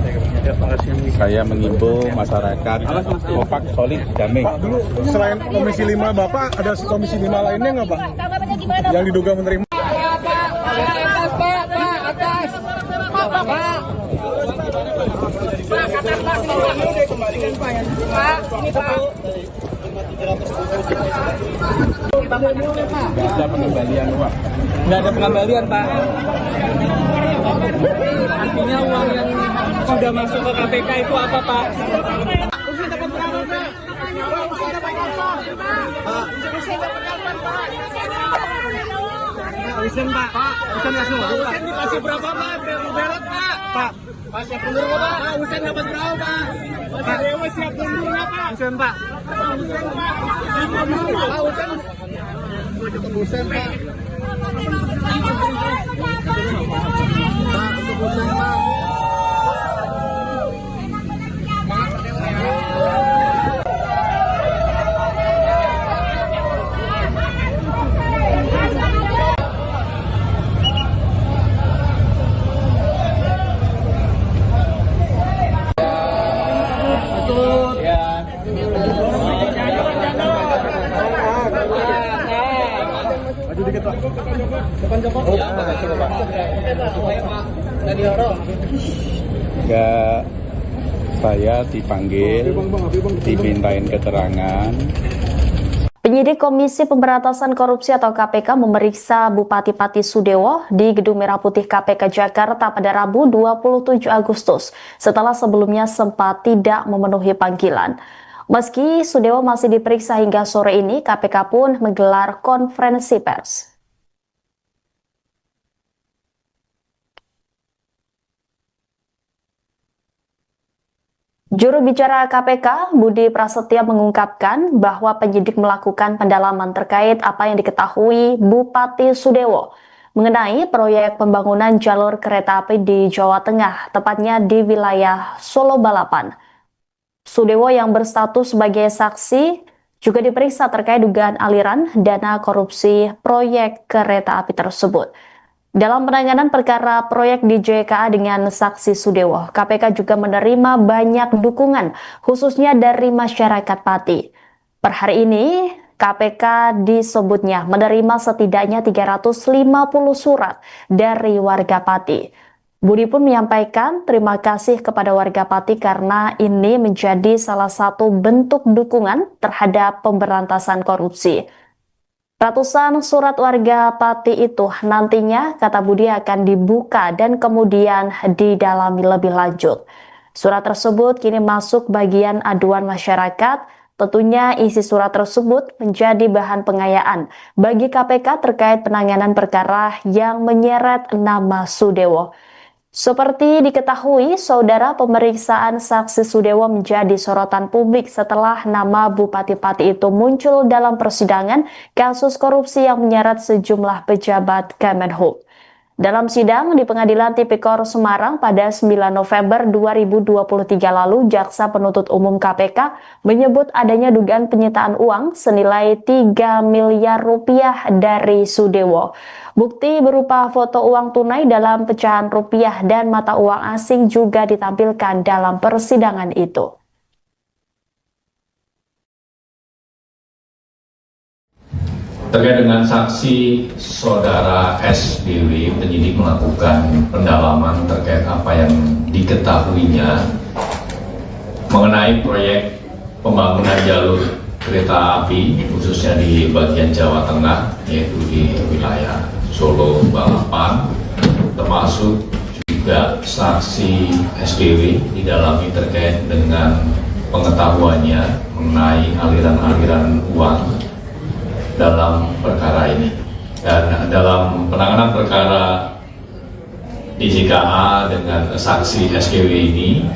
Saya mengimbau masyarakat kompak, solid, damai. Pak, dulu selain Komisi 5 Bapak, ada Komisi 5 lainnya nggak Pak? Tanggapannya gimana? Yang diduga menerima. Nggak ada pengembalian uang. Nggak ada pengembalian, Pak. Artinya uang yang sudah masuk ke KPK itu apa, Pak? Usen, Pak. Usen nggak semua, Pak. Usen dikasih berapa, Pak? Belot, Pak. Pak, siap mundur nggak, Pak? Usen dapat berapa, Pak? Pak Dewa siap mundur nggak, Pak? Usen, Pak. Usen, Pak. Pak, Usen. Usen, Pak. Pak, untuk Usen, Pak. Maju dikit Pak. Ya, saya dipanggil, dimintain keterangan. Penyidik Komisi Pemberantasan Korupsi atau KPK memeriksa Bupati Pati Sudewo di Gedung Merah Putih KPK Jakarta pada Rabu 27 Agustus setelah sebelumnya sempat tidak memenuhi panggilan. Meski Sudewo masih diperiksa hingga sore ini, KPK pun menggelar konferensi pers. Juru bicara KPK, Budi Prasetyo mengungkapkan bahwa penyidik melakukan pendalaman terkait apa yang diketahui Bupati Sudewo mengenai proyek pembangunan jalur kereta api di Jawa Tengah, tepatnya di wilayah Solo Balapan. Sudewo yang berstatus sebagai saksi juga diperiksa terkait dugaan aliran dana korupsi proyek kereta api tersebut. Dalam penanganan perkara proyek di JKA dengan saksi Sudewo, KPK juga menerima banyak dukungan, khususnya dari masyarakat Pati. Per hari ini, KPK disebutnya menerima setidaknya 350 surat dari warga Pati. Budi pun menyampaikan terima kasih kepada warga Pati karena ini menjadi salah satu bentuk dukungan terhadap pemberantasan korupsi. Ratusan surat warga Pati itu nantinya, kata Budi, akan dibuka dan kemudian didalami lebih lanjut. Surat tersebut kini masuk bagian aduan masyarakat. Tentunya isi surat tersebut menjadi bahan pengayaan bagi KPK terkait penanganan perkara yang menyeret nama Sudewo. Seperti diketahui, saudara, pemeriksaan saksi Sudewo menjadi sorotan publik setelah nama Bupati Pati itu muncul dalam persidangan kasus korupsi yang menyeret sejumlah pejabat Kemenhub. Dalam sidang di Pengadilan Tipikor Semarang pada 9 November 2023 lalu, Jaksa Penuntut Umum KPK menyebut adanya dugaan penyitaan uang senilai 3 miliar rupiah dari Sudewo. Bukti berupa foto uang tunai dalam pecahan rupiah dan mata uang asing juga ditampilkan dalam persidangan itu. Terkait dengan saksi saudara SBW, penyidik melakukan pendalaman terkait apa yang diketahuinya mengenai proyek pembangunan jalur kereta api khususnya di bagian Jawa Tengah, yaitu di wilayah Solo, Balapan, termasuk juga saksi SBW didalami terkait dengan pengetahuannya mengenai aliran-aliran uang dalam perkara ini. Dan dalam penanganan perkara DJKA dengan saksi SKW ini,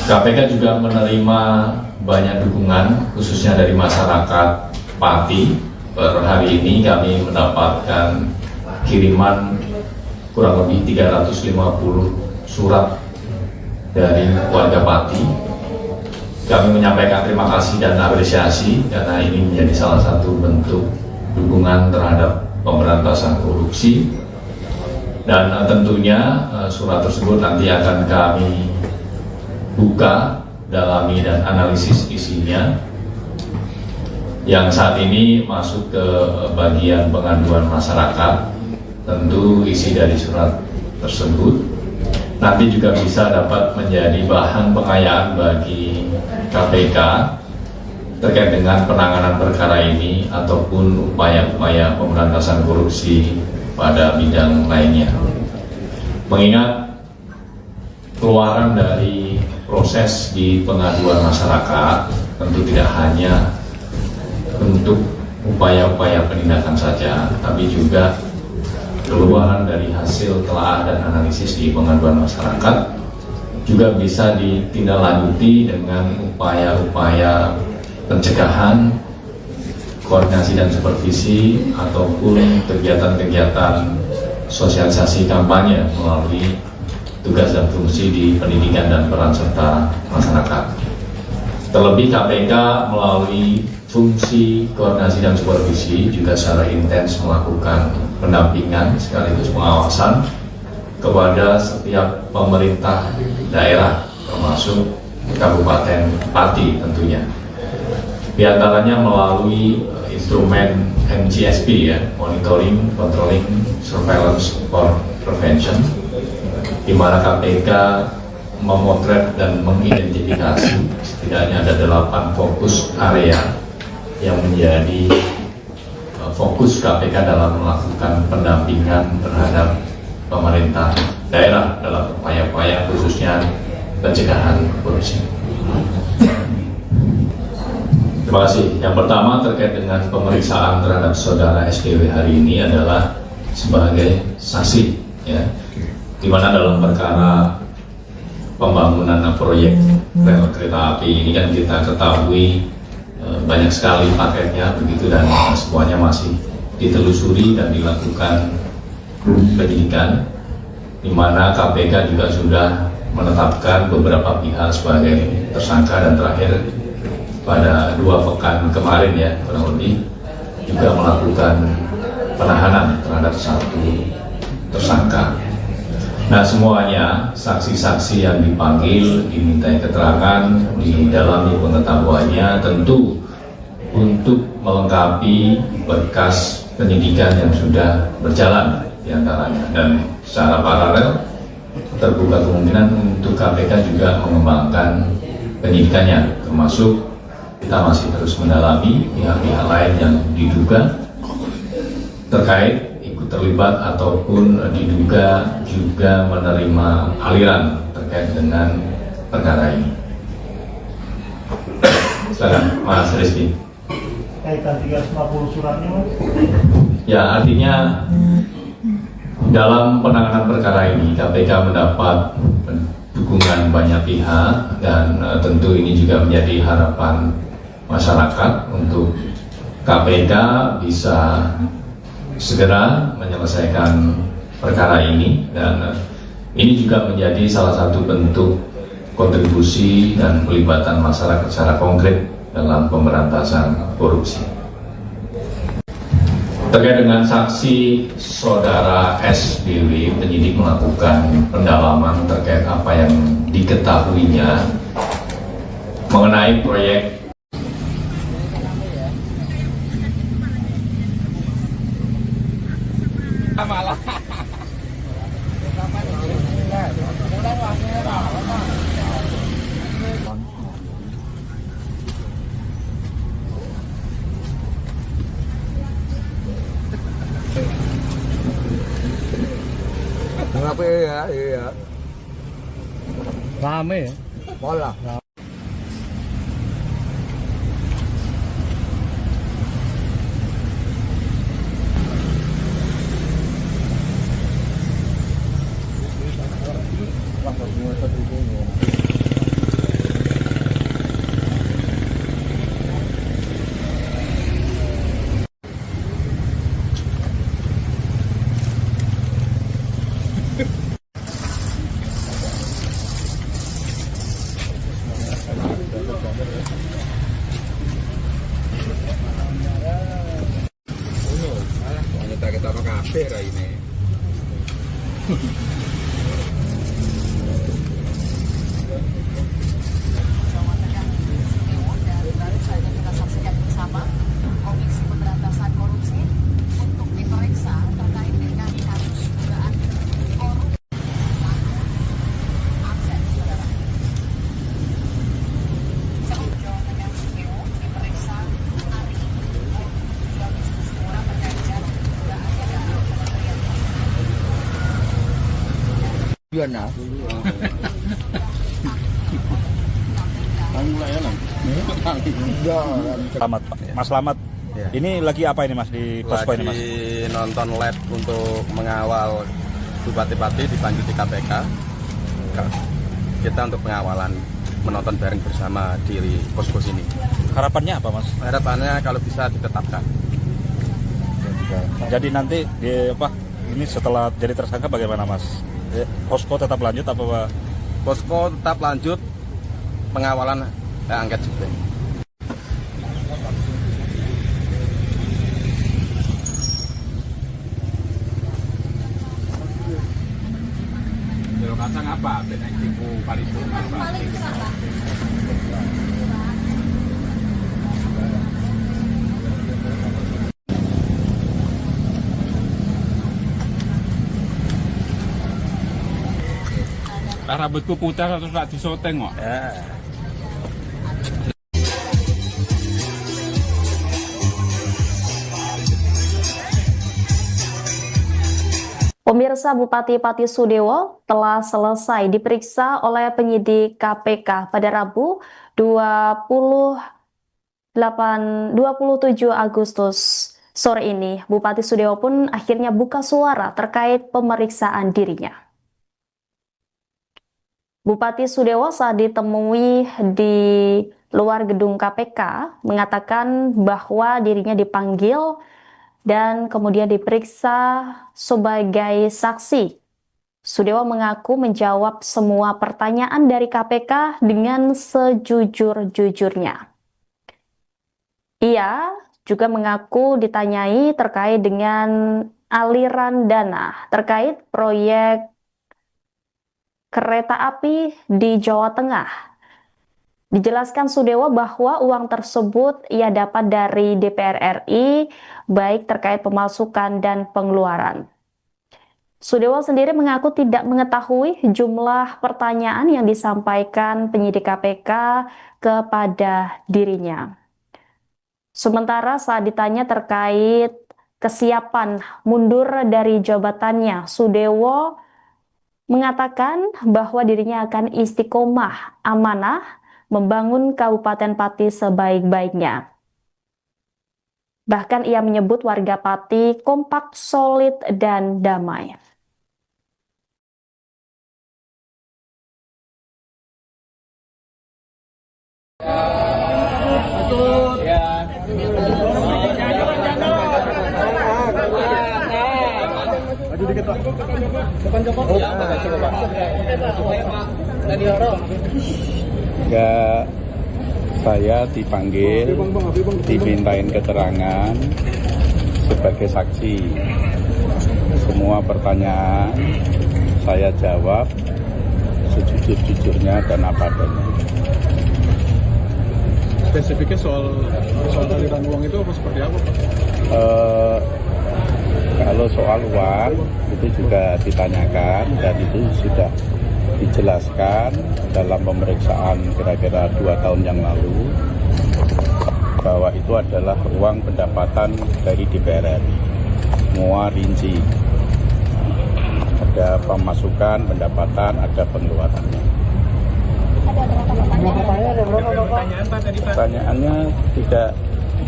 KPK juga menerima banyak dukungan khususnya dari masyarakat Pati. Per hari ini kami mendapatkan kiriman kurang lebih 350 surat dari warga Pati. Kami menyampaikan terima kasih dan apresiasi karena ini menjadi salah satu bentuk dukungan terhadap pemberantasan korupsi. Dan tentunya surat tersebut nanti akan kami buka, dalami dan analisis isinya. Yang saat ini masuk ke bagian pengaduan masyarakat, tentu isi dari surat tersebut nanti juga bisa dapat menjadi bahan pengayaan bagi KPK terkait dengan penanganan perkara ini ataupun upaya-upaya pemberantasan korupsi pada bidang lainnya. Mengingat keluaran dari proses di pengaduan masyarakat tentu tidak hanya bentuk upaya-upaya penindakan saja, tapi juga keluaran dari hasil telaah dan analisis di pengaduan masyarakat juga bisa ditindaklanjuti dengan upaya-upaya pencegahan, koordinasi dan supervisi ataupun kegiatan-kegiatan sosialisasi kampanye melalui tugas dan fungsi di pendidikan dan peran serta masyarakat. Terlebih KPK melalui fungsi koordinasi dan supervisi juga secara intens melakukan pendampingan sekaligus pengawasan kepada setiap pemerintah daerah termasuk Kabupaten Pati tentunya. Di antaranya melalui instrumen MCSP ya, Monitoring, Controlling, Surveillance for Prevention, di mana KPK memotret dan mengidentifikasi setidaknya ada 8 fokus area yang menjadi fokus KPK dalam melakukan pendampingan terhadap pemerintah daerah dalam upaya-upaya khususnya pencegahan korupsi. Terima kasih. Yang pertama terkait dengan pemeriksaan terhadap saudara SKW hari ini adalah sebagai saksi, ya, di mana dalam perkara pembangunan proyek rel kereta api ini kan kita ketahui banyak sekali paketnya begitu dan semuanya masih ditelusuri dan dilakukan penyidikan, di mana KPK juga sudah menetapkan beberapa pihak sebagai tersangka dan terakhir pada 2 pekan kemarin ya kurang lebih juga melakukan penahanan terhadap 1 tersangka. Nah semuanya saksi-saksi yang dipanggil dimintai keterangan, didalami pengetahuannya tentu untuk melengkapi berkas penyidikan yang sudah berjalan diantaranya, dan secara paralel terbuka kemungkinan untuk KPK juga mengembangkan penyidikannya, termasuk kita masih terus mendalami pihak-pihak lain yang diduga terkait ikut terlibat ataupun diduga juga menerima aliran terkait dengan perkara ini. Silakan Mas Rizky. Kaitan 350 suratnya Mas? Ya, artinya dalam penanganan perkara ini KPK mendapat dukungan banyak pihak dan tentu ini juga menjadi harapan masyarakat untuk KPK bisa segera menyelesaikan perkara ini, dan ini juga menjadi salah satu bentuk kontribusi dan pelibatan masyarakat secara konkret dalam pemberantasan korupsi. Terkait dengan saksi saudara SBW, penyidik melakukan pendalaman terkait apa yang diketahuinya mengenai proyek Kenapa ya? Iya. Rame ya? Bola. Kita kafe ini. Dan saja kita saksikan bersama Komisi Pemberantasan Korupsi untuk diperiksa terkait dengan kasus dugaan korupsi. Aksen, saudara. Jawa Tengah CEO diperiksa hari ini 2 Agustus terkait dengan dugaan Kementerian Gimana? Selamat Pak. Mas Slamet. Ya. Ini lagi apa ini Mas di posko ini Mas? Lagi nonton live untuk mengawal bupati-bupati dipanggil di KPK. Kita untuk pengawalan, menonton bareng bersama di posko sini. Harapannya apa Mas? Harapannya kalau bisa ditetapkan. Jadi nanti ini setelah jadi tersangka bagaimana Mas? Posko tetap lanjut apa Pak? Posko tetap lanjut pengawalan angket juga. Kalau kacang apa? Benang tipu paripurna apa? Rambutku putar terus tak disoteng kok. Pemirsa, Bupati Pati Sudewo telah selesai diperiksa oleh penyidik KPK pada Rabu 27 Agustus sore ini. Bupati Sudewo pun akhirnya buka suara terkait pemeriksaan dirinya. Bupati Sudewo saat ditemui di luar gedung KPK mengatakan bahwa dirinya dipanggil dan kemudian diperiksa sebagai saksi. Sudewo mengaku menjawab semua pertanyaan dari KPK dengan sejujur-jujurnya. Ia juga mengaku ditanyai terkait dengan aliran dana terkait proyek kereta api di Jawa Tengah. Dijelaskan Sudewo bahwa uang tersebut ia dapat dari DPR RI, baik terkait pemasukan dan pengeluaran. Sudewo sendiri mengaku tidak mengetahui jumlah pertanyaan yang disampaikan penyidik KPK kepada dirinya. Sementara saat ditanya terkait kesiapan mundur dari jabatannya, Sudewo mengatakan bahwa dirinya akan istiqomah amanah membangun Kabupaten Pati sebaik-baiknya. Bahkan ia menyebut warga Pati kompak, solid, dan damai. Maju dikit Pak. Ya, saya dipanggil, dimintain keterangan sebagai saksi. Semua pertanyaan saya jawab sejujur-jujurnya dan apa adanya. Spesifiknya soal aliran uang itu apa seperti apa, Pak? Kalau soal uang itu juga ditanyakan dan itu sudah dijelaskan dalam pemeriksaan kira-kira 2 tahun yang lalu bahwa itu adalah uang pendapatan dari DPR RI. Semua rinci. Ada pemasukan, pendapatan, ada pengeluarannya. Pertanyaannya tidak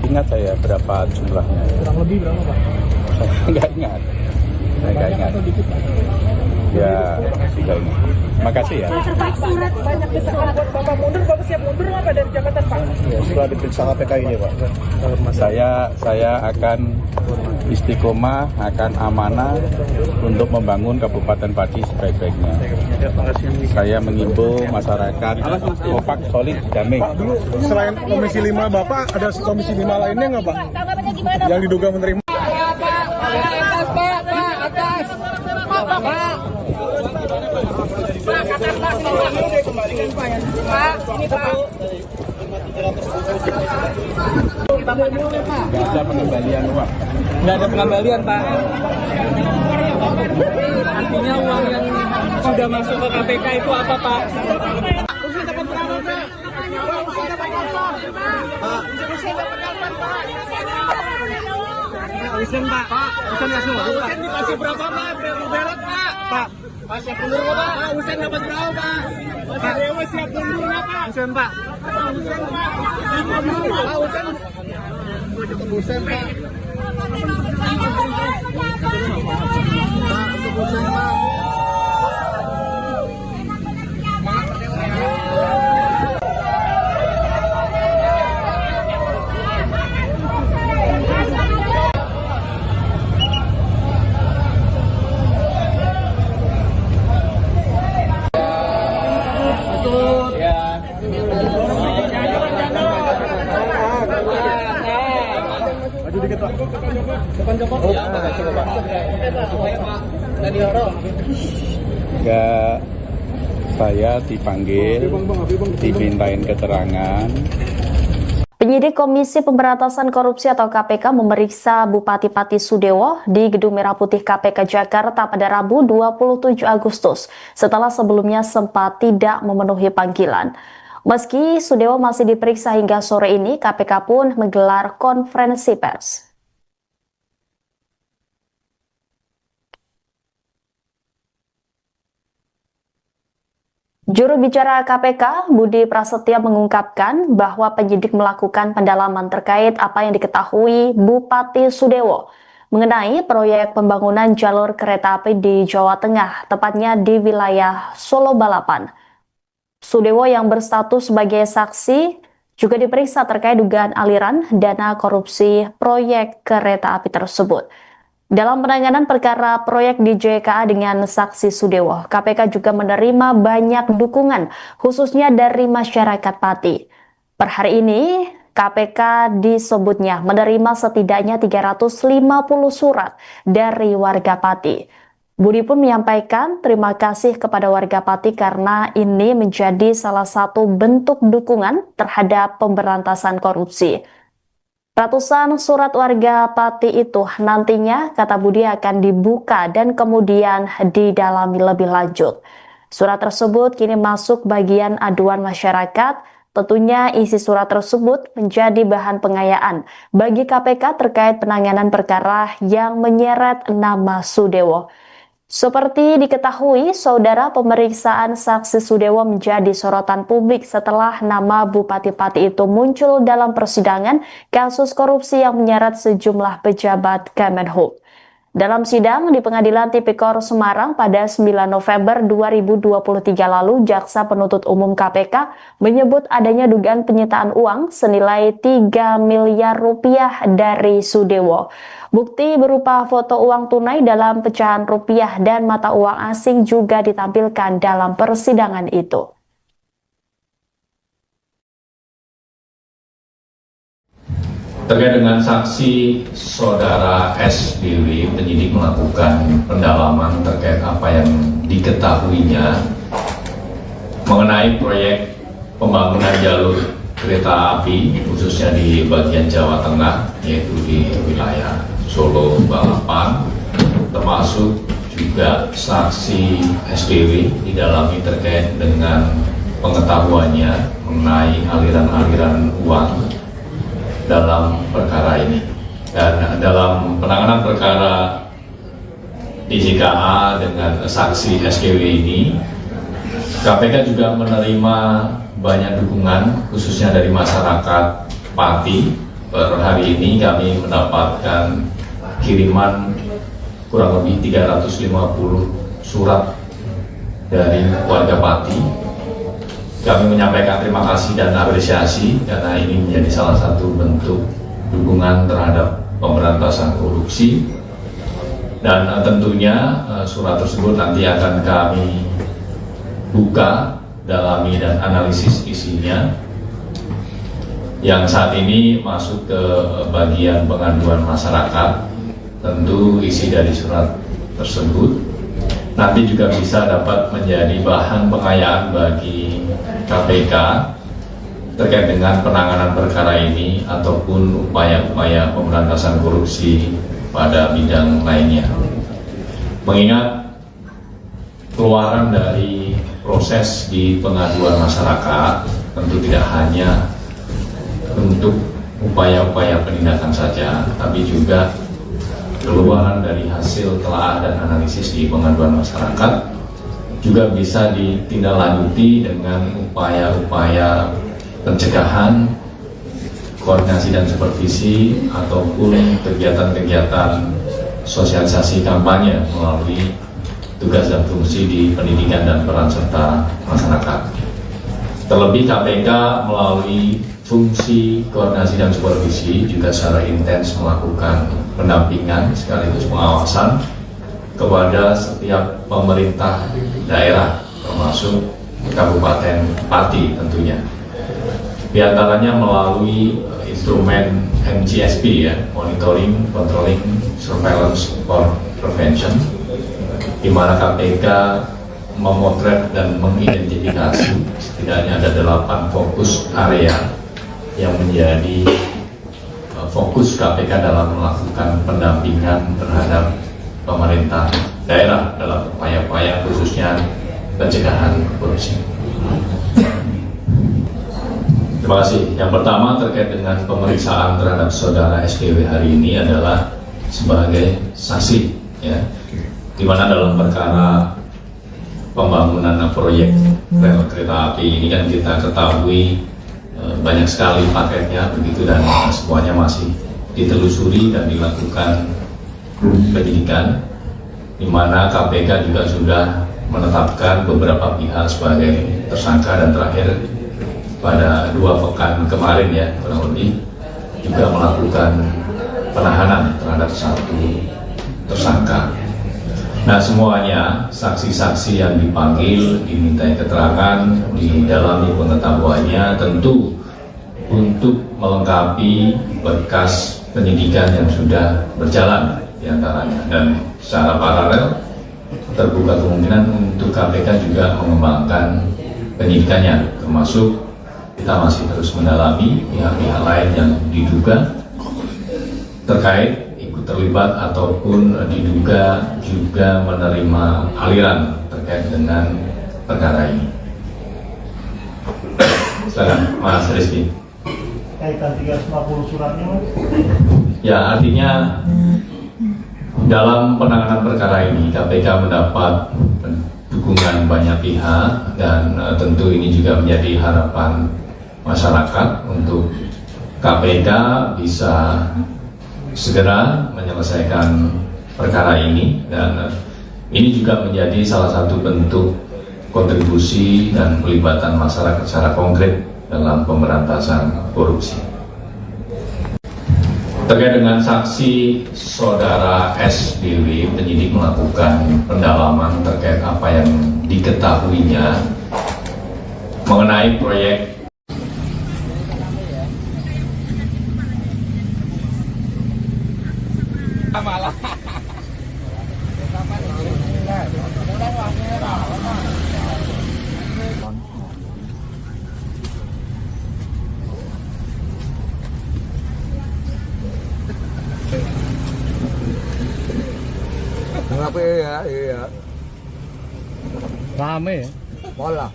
ingat saya berapa jumlahnya. Kurang lebih berapa, Pak? Saya nggak ingat. Ya, tidak ingat. Makasih ya. Pak, surat banyak desakan buat Bapak mundur, Bapak siap mundur nggak Pak dari jabatan Pak? Ya, setelah diperiksa KPK ini, Pak. Saya akan istiqomah, akan amanah untuk membangun Kabupaten Pati sebaik-baiknya. Saya mengimbau masyarakat kompak, solid, damai. Pak, dulu selain Komisi 5 Bapak, ada Komisi 5 lainnya nggak, Pak? Tanggapannya gimana? Yang diduga menerima. Nggak ada pengembalian uang. Nggak ada pengembalian, Pak. Artinya uang yang sudah masuk ke KPK itu apa, Pak? Usen, Pak. Usen nggak semua, Pak. Usen dikasih berapa, Pak? Belot, Pak. Pak, siap mundur nggak, Pak? Usen dapat berapa, Pak? Pak Dewa siap mundur nggak, Pak? Usen, Pak. Usen, Pak. Pak, Usen. Usen, Pak. Usen, Pak. Ya, saya dipanggil, dimintain keterangan. Penyidik Komisi Pemberantasan Korupsi atau KPK memeriksa Bupati Pati Sudewo di Gedung Merah Putih KPK Jakarta pada Rabu 27 Agustus setelah sebelumnya sempat tidak memenuhi panggilan. Meski Sudewo masih diperiksa hingga sore ini, KPK pun menggelar konferensi pers. Juru bicara KPK, Budi Prasetyo mengungkapkan bahwa penyidik melakukan pendalaman terkait apa yang diketahui Bupati Sudewo mengenai proyek pembangunan jalur kereta api di Jawa Tengah, tepatnya di wilayah Solo Balapan. Sudewo yang berstatus sebagai saksi juga diperiksa terkait dugaan aliran dana korupsi proyek kereta api tersebut. Dalam penanganan perkara proyek di JKA dengan saksi Sudewo, KPK juga menerima banyak dukungan, khususnya dari masyarakat Pati. Per hari ini, KPK disebutnya menerima setidaknya 350 surat dari warga Pati. Budi pun menyampaikan terima kasih kepada warga Pati karena ini menjadi salah satu bentuk dukungan terhadap pemberantasan korupsi. Ratusan surat warga Pati itu nantinya, kata Budi, akan dibuka dan kemudian didalami lebih lanjut. Surat tersebut kini masuk bagian aduan masyarakat. Tentunya isi surat tersebut menjadi bahan pengayaan bagi KPK terkait penanganan perkara yang menyeret nama Sudewo. Seperti diketahui, saudara, pemeriksaan saksi Sudewo menjadi sorotan publik setelah nama Bupati Pati itu muncul dalam persidangan kasus korupsi yang menyeret sejumlah pejabat Kemenhub. Dalam sidang di Pengadilan Tipikor Semarang pada 9 November 2023 lalu, Jaksa Penuntut Umum KPK menyebut adanya dugaan penyitaan uang senilai 3 miliar rupiah dari Sudewo. Bukti berupa foto uang tunai dalam pecahan rupiah dan mata uang asing juga ditampilkan dalam persidangan itu. Terkait dengan saksi saudara SBW, penyidik melakukan pendalaman terkait apa yang diketahuinya mengenai proyek pembangunan jalur kereta api khususnya di bagian Jawa Tengah, yaitu di wilayah Solo, Balapan, termasuk juga saksi SBW didalami terkait dengan pengetahuannya mengenai aliran-aliran uang dalam perkara ini. Dan dalam penanganan perkara DJKA dengan saksi SKW ini, KPK juga menerima banyak dukungan khususnya dari masyarakat Pati. Per hari ini kami mendapatkan kiriman kurang lebih 350 surat dari warga Pati. Kami menyampaikan terima kasih dan apresiasi karena ini menjadi salah satu bentuk dukungan terhadap pemberantasan korupsi. Dan tentunya surat tersebut nanti akan kami buka, dalami dan analisis isinya. Yang saat ini masuk ke bagian pengaduan masyarakat, tentu isi dari surat tersebut nanti juga bisa dapat menjadi bahan pengayaan bagi KPK terkait dengan penanganan perkara ini ataupun upaya-upaya pemberantasan korupsi pada bidang lainnya. Mengingat keluaran dari proses di pengaduan masyarakat tentu tidak hanya untuk upaya-upaya penindakan saja, tapi juga keluaran dari hasil telah dan analisis di pengaduan masyarakat juga bisa ditindaklanjuti dengan upaya-upaya pencegahan, koordinasi dan supervisi ataupun kegiatan-kegiatan sosialisasi kampanye melalui tugas dan fungsi di pendidikan dan peran serta masyarakat. Terlebih KPK melalui fungsi koordinasi dan supervisi juga secara intens melakukan pendampingan sekaligus pengawasan kepada setiap pemerintah daerah termasuk Kabupaten Pati tentunya. Di antaranya melalui instrumen MCSP ya, Monitoring, Controlling, Surveillance for Prevention, di mana KPK memotret dan mengidentifikasi setidaknya ada 8 fokus area yang menjadi fokus KPK dalam melakukan pendampingan terhadap pemerintah daerah dalam upaya-upaya khususnya pencegahan korupsi. Terima kasih. Yang pertama terkait dengan pemeriksaan terhadap saudara SKW hari ini adalah sebagai saksi, ya, di mana dalam perkara pembangunan proyek rel kereta api ini kan kita ketahui banyak sekali paketnya begitu dan semuanya masih ditelusuri dan dilakukan penyidikan, di mana KPK juga sudah menetapkan beberapa pihak sebagai tersangka dan terakhir pada 2 pekan kemarin ya kurang lebih juga melakukan penahanan terhadap 1 tersangka. Nah, semuanya saksi-saksi yang dipanggil dimintai keterangan, didalami pengetahuannya tentu untuk melengkapi berkas penyidikan yang sudah berjalan diantaranya, dan secara paralel terbuka kemungkinan untuk KPK juga mengembangkan penyidikannya, termasuk kita masih terus mendalami pihak-pihak lain yang diduga terkait terlibat ataupun diduga juga menerima aliran terkait dengan perkara ini. Silakan Mas Rizky. Kaitan 350 suratnya, Mas? Ya, artinya dalam penanganan perkara ini KPK mendapat dukungan banyak pihak dan tentu ini juga menjadi harapan masyarakat untuk KPK bisa segera menyelesaikan perkara ini, dan ini juga menjadi salah satu bentuk kontribusi dan pelibatan masyarakat secara konkret dalam pemberantasan korupsi. Terkait dengan saksi saudara SBW, penyidik melakukan pendalaman terkait apa yang diketahuinya mengenai proyek Kenapa ya? Iya. Rame ya? Bola.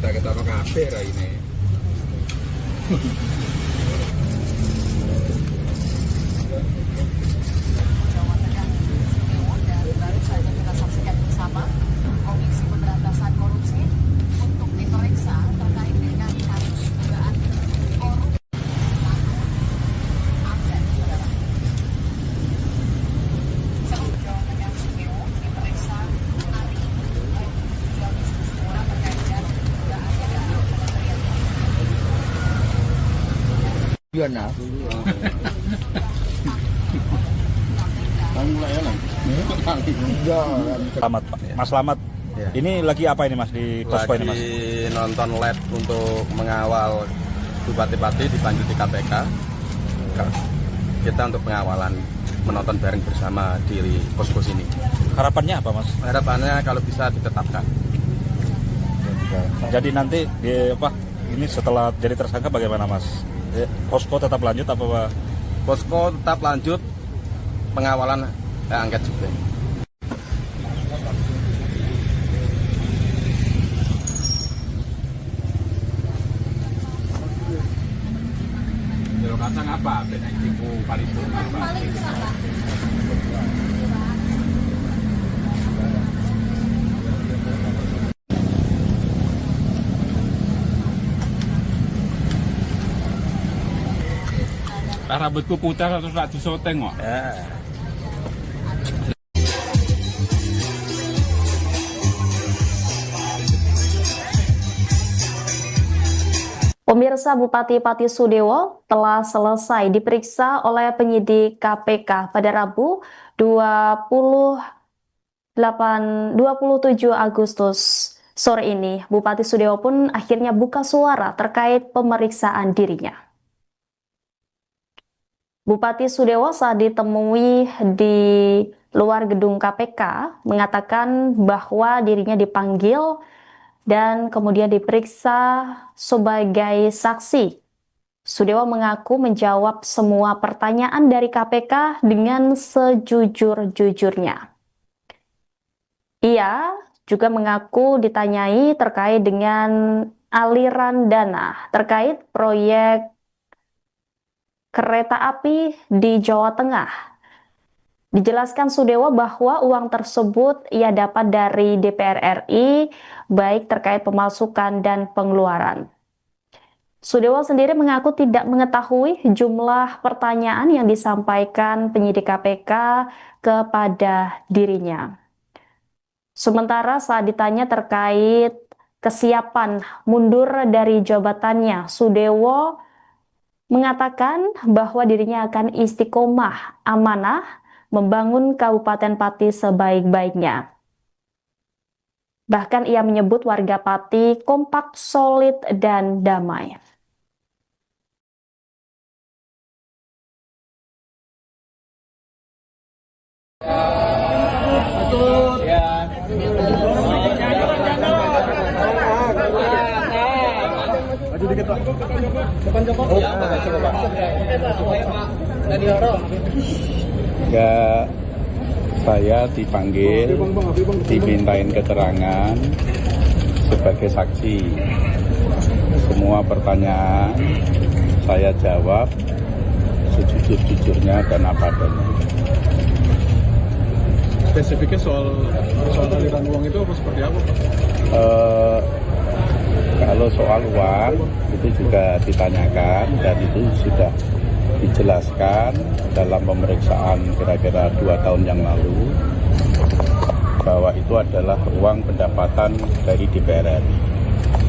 Kita apa kafe ini? Jawa Tengah, dan baru saja kita saksikan bersama Komisi Pemberantasan Korupsi untuk diperiksa terkait dengan kasus dugaan korupsi aset saudara. Seluruh Jawa Tengah Sumeo diperiksa hari ini jual bisnis murah terkait dengan dugaan Kementerian. Selamat Pak. Mas Slamet. Ya. Ini lagi apa ini Mas di posko ini Mas? Lagi nonton LED untuk mengawal bupati-bupati dipanggil di KPK. Kita untuk pengawalan, menonton bareng bersama di posko sini. Harapannya apa Mas? Harapannya kalau bisa ditetapkan. Jadi nanti ini setelah jadi tersangka bagaimana Mas? Posko tetap lanjut apa Pak? Posko tetap lanjut, pengawalan angket juga. kacang apa? Benek tipu paripurna apa? Rambutku putih terus tak disoteng kok. Pemirsa, Bupati Pati Sudewo telah selesai diperiksa oleh penyidik KPK pada Rabu 27 Agustus sore ini. Bupati Sudewo pun akhirnya buka suara terkait pemeriksaan dirinya. Bupati Sudewo saat ditemui di luar gedung KPK mengatakan bahwa dirinya dipanggil dan kemudian diperiksa sebagai saksi. Sudewo mengaku menjawab semua pertanyaan dari KPK dengan sejujur-jujurnya. Ia juga mengaku ditanyai terkait dengan aliran dana terkait proyek kereta api di Jawa Tengah. Dijelaskan Sudewo bahwa uang tersebut ia dapat dari DPR RI, baik terkait pemasukan dan pengeluaran. Sudewo sendiri mengaku tidak mengetahui jumlah pertanyaan yang disampaikan penyidik KPK kepada dirinya. Sementara saat ditanya terkait kesiapan mundur dari jabatannya, Sudewo mengatakan bahwa dirinya akan istiqomah amanah membangun Kabupaten Pati sebaik-baiknya. Bahkan ia menyebut warga Pati kompak, solid, dan damai. Maju dikit Ya, saya dipanggil, dimintain keterangan sebagai saksi. Semua pertanyaan saya jawab sejujur-jujurnya dan apa adanya. Spesifiknya soal aliran uang itu apa seperti apa, Pak? Kalau soal uang itu juga ditanyakan dan itu sudah dijelaskan dalam pemeriksaan kira-kira 2 tahun yang lalu bahwa itu adalah uang pendapatan dari DPR RI.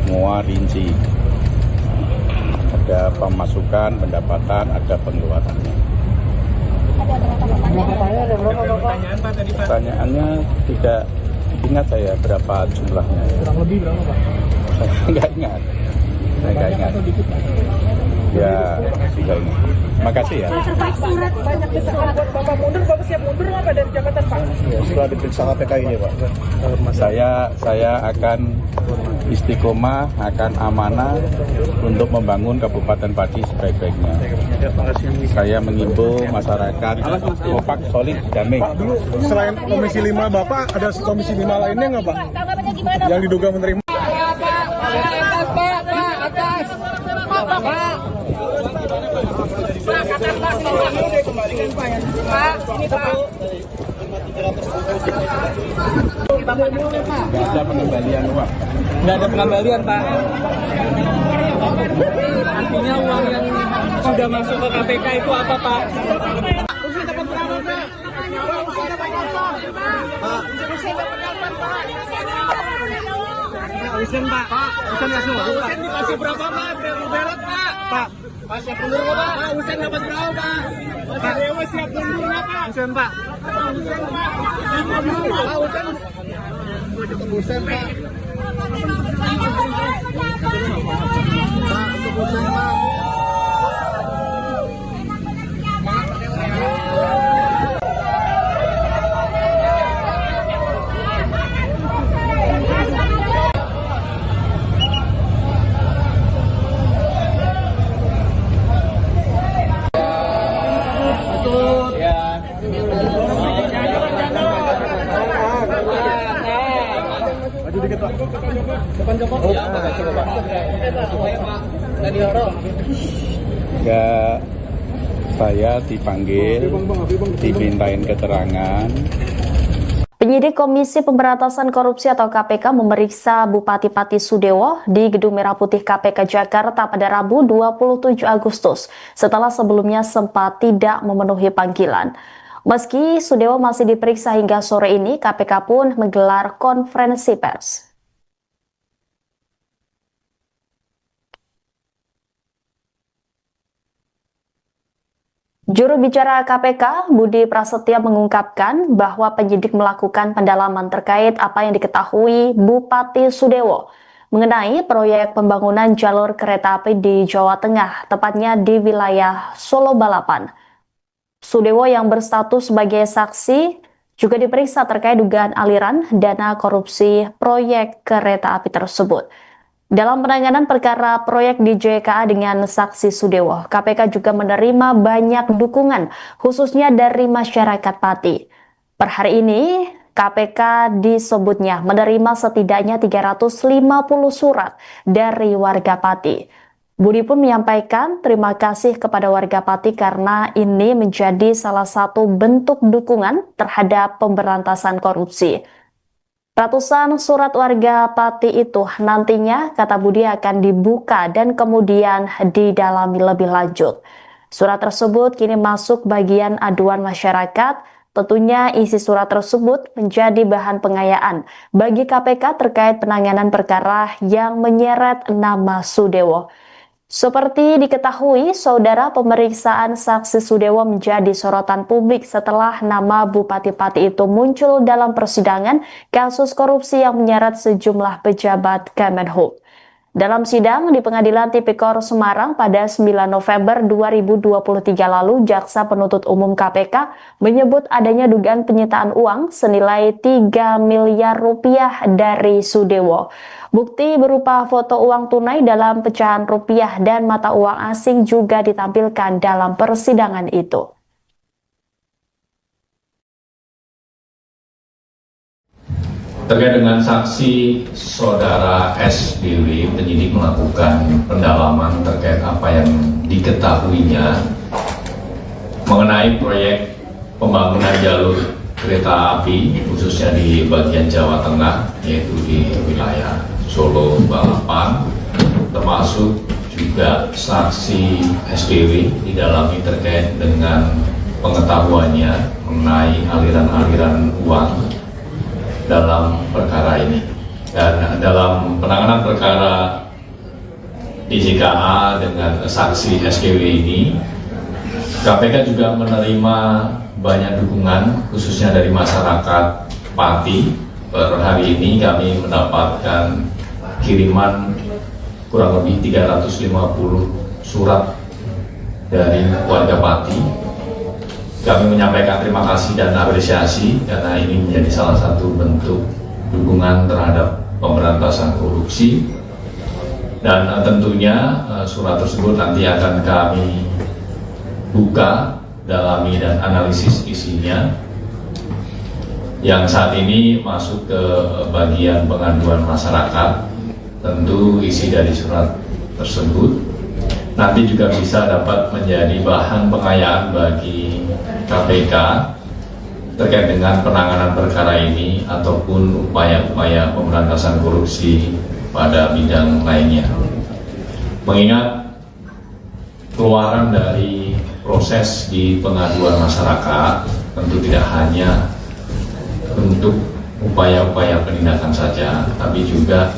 Semua rinci. Ada pemasukan, pendapatan, ada pengeluarannya. Pertanyaannya tidak ingat saya berapa jumlahnya. Kurang lebih berapa, Pak? Saya nggak ingat. Ya, tidak ingat. Makasih ya. Pak, surat banyak desakan buat Bapak mundur, Bapak siap mundur nggak Pak dari jabatan Pak? Ya, setelah diperiksa KPK ini, Pak. Saya akan istiqomah, akan amanah untuk membangun Kabupaten Pati sebaik-baiknya. Saya mengimbau masyarakat kompak, solid, damai. Pak, dulu selain Komisi 5 Bapak, ada Komisi 5 lainnya nggak, Pak? Tanggapannya gimana? Yang diduga menerima. Nggak ada pengembalian uang. Nggak ada pengembalian, Pak. Artinya uang yang sudah masuk ke KPK itu apa, Pak? Usen, Pak. Usen nggak semua. Usen dikasih berapa, Pak? Belot, Pak. Pak, siap mundur nggak, Pak? Usen dapat berapa, Pak? Pak Dewa siap mundur nggak, Pak? Usen, Pak. Usen, Pak. Usen, Pak. Ya, saya dipanggil, dimintain keterangan. Penyidik Komisi Pemberantasan Korupsi atau KPK memeriksa Bupati Pati Sudewo di Gedung Merah Putih KPK Jakarta pada Rabu 27 Agustus setelah sebelumnya sempat tidak memenuhi panggilan. Meski Sudewo masih diperiksa hingga sore ini, KPK pun menggelar konferensi pers. Juru bicara KPK, Budi Prasetya mengungkapkan bahwa penyidik melakukan pendalaman terkait apa yang diketahui Bupati Sudewo mengenai proyek pembangunan jalur kereta api di Jawa Tengah, tepatnya di wilayah Solo Balapan. Sudewo yang berstatus sebagai saksi juga diperiksa terkait dugaan aliran dana korupsi proyek kereta api tersebut. Dalam penanganan perkara proyek di JKA dengan saksi Sudewo, KPK juga menerima banyak dukungan, khususnya dari masyarakat Pati. Per hari ini, KPK disebutnya menerima setidaknya 350 surat dari warga Pati. Budi pun menyampaikan terima kasih kepada warga Pati karena ini menjadi salah satu bentuk dukungan terhadap pemberantasan korupsi. Ratusan surat warga Pati itu nantinya, kata Budi, akan dibuka dan kemudian didalami lebih lanjut. Surat tersebut kini masuk bagian aduan masyarakat. Tentunya isi surat tersebut menjadi bahan pengayaan bagi KPK terkait penanganan perkara yang menyeret nama Sudewo. Seperti diketahui, saudara, pemeriksaan saksi Sudewo menjadi sorotan publik setelah nama Bupati Pati itu muncul dalam persidangan kasus korupsi yang menyeret sejumlah pejabat Kemenhub. Dalam sidang di Pengadilan Tipikor Semarang pada 9 November 2023 lalu, Jaksa Penuntut Umum KPK menyebut adanya dugaan penyitaan uang senilai 3 miliar rupiah dari Sudewo. Bukti berupa foto uang tunai dalam pecahan rupiah dan mata uang asing juga ditampilkan dalam persidangan itu. Terkait dengan saksi saudara SBW, penyidik melakukan pendalaman terkait apa yang diketahuinya mengenai proyek pembangunan jalur kereta api, khususnya di bagian Jawa Tengah, yaitu di wilayah Solo, Balapan, termasuk juga saksi SBW didalami terkait dengan pengetahuannya mengenai aliran-aliran uang dalam perkara ini. Dan dalam penanganan perkara DJKA dengan saksi SKW ini, KPK juga menerima banyak dukungan khususnya dari masyarakat Pati. Per hari ini kami mendapatkan kiriman kurang lebih 350 surat dari warga Pati. Kami menyampaikan terima kasih dan apresiasi karena ini menjadi salah satu bentuk dukungan terhadap pemberantasan korupsi. Dan tentunya surat tersebut nanti akan kami buka, dalami dan analisis isinya. Yang saat ini masuk ke bagian pengaduan masyarakat, tentu isi dari surat tersebut nanti juga bisa dapat menjadi bahan pengayaan bagi KPK terkait dengan penanganan perkara ini ataupun upaya-upaya pemberantasan korupsi pada bidang lainnya. Mengingat keluaran dari proses di pengaduan masyarakat tentu tidak hanya untuk upaya-upaya penindakan saja, tapi juga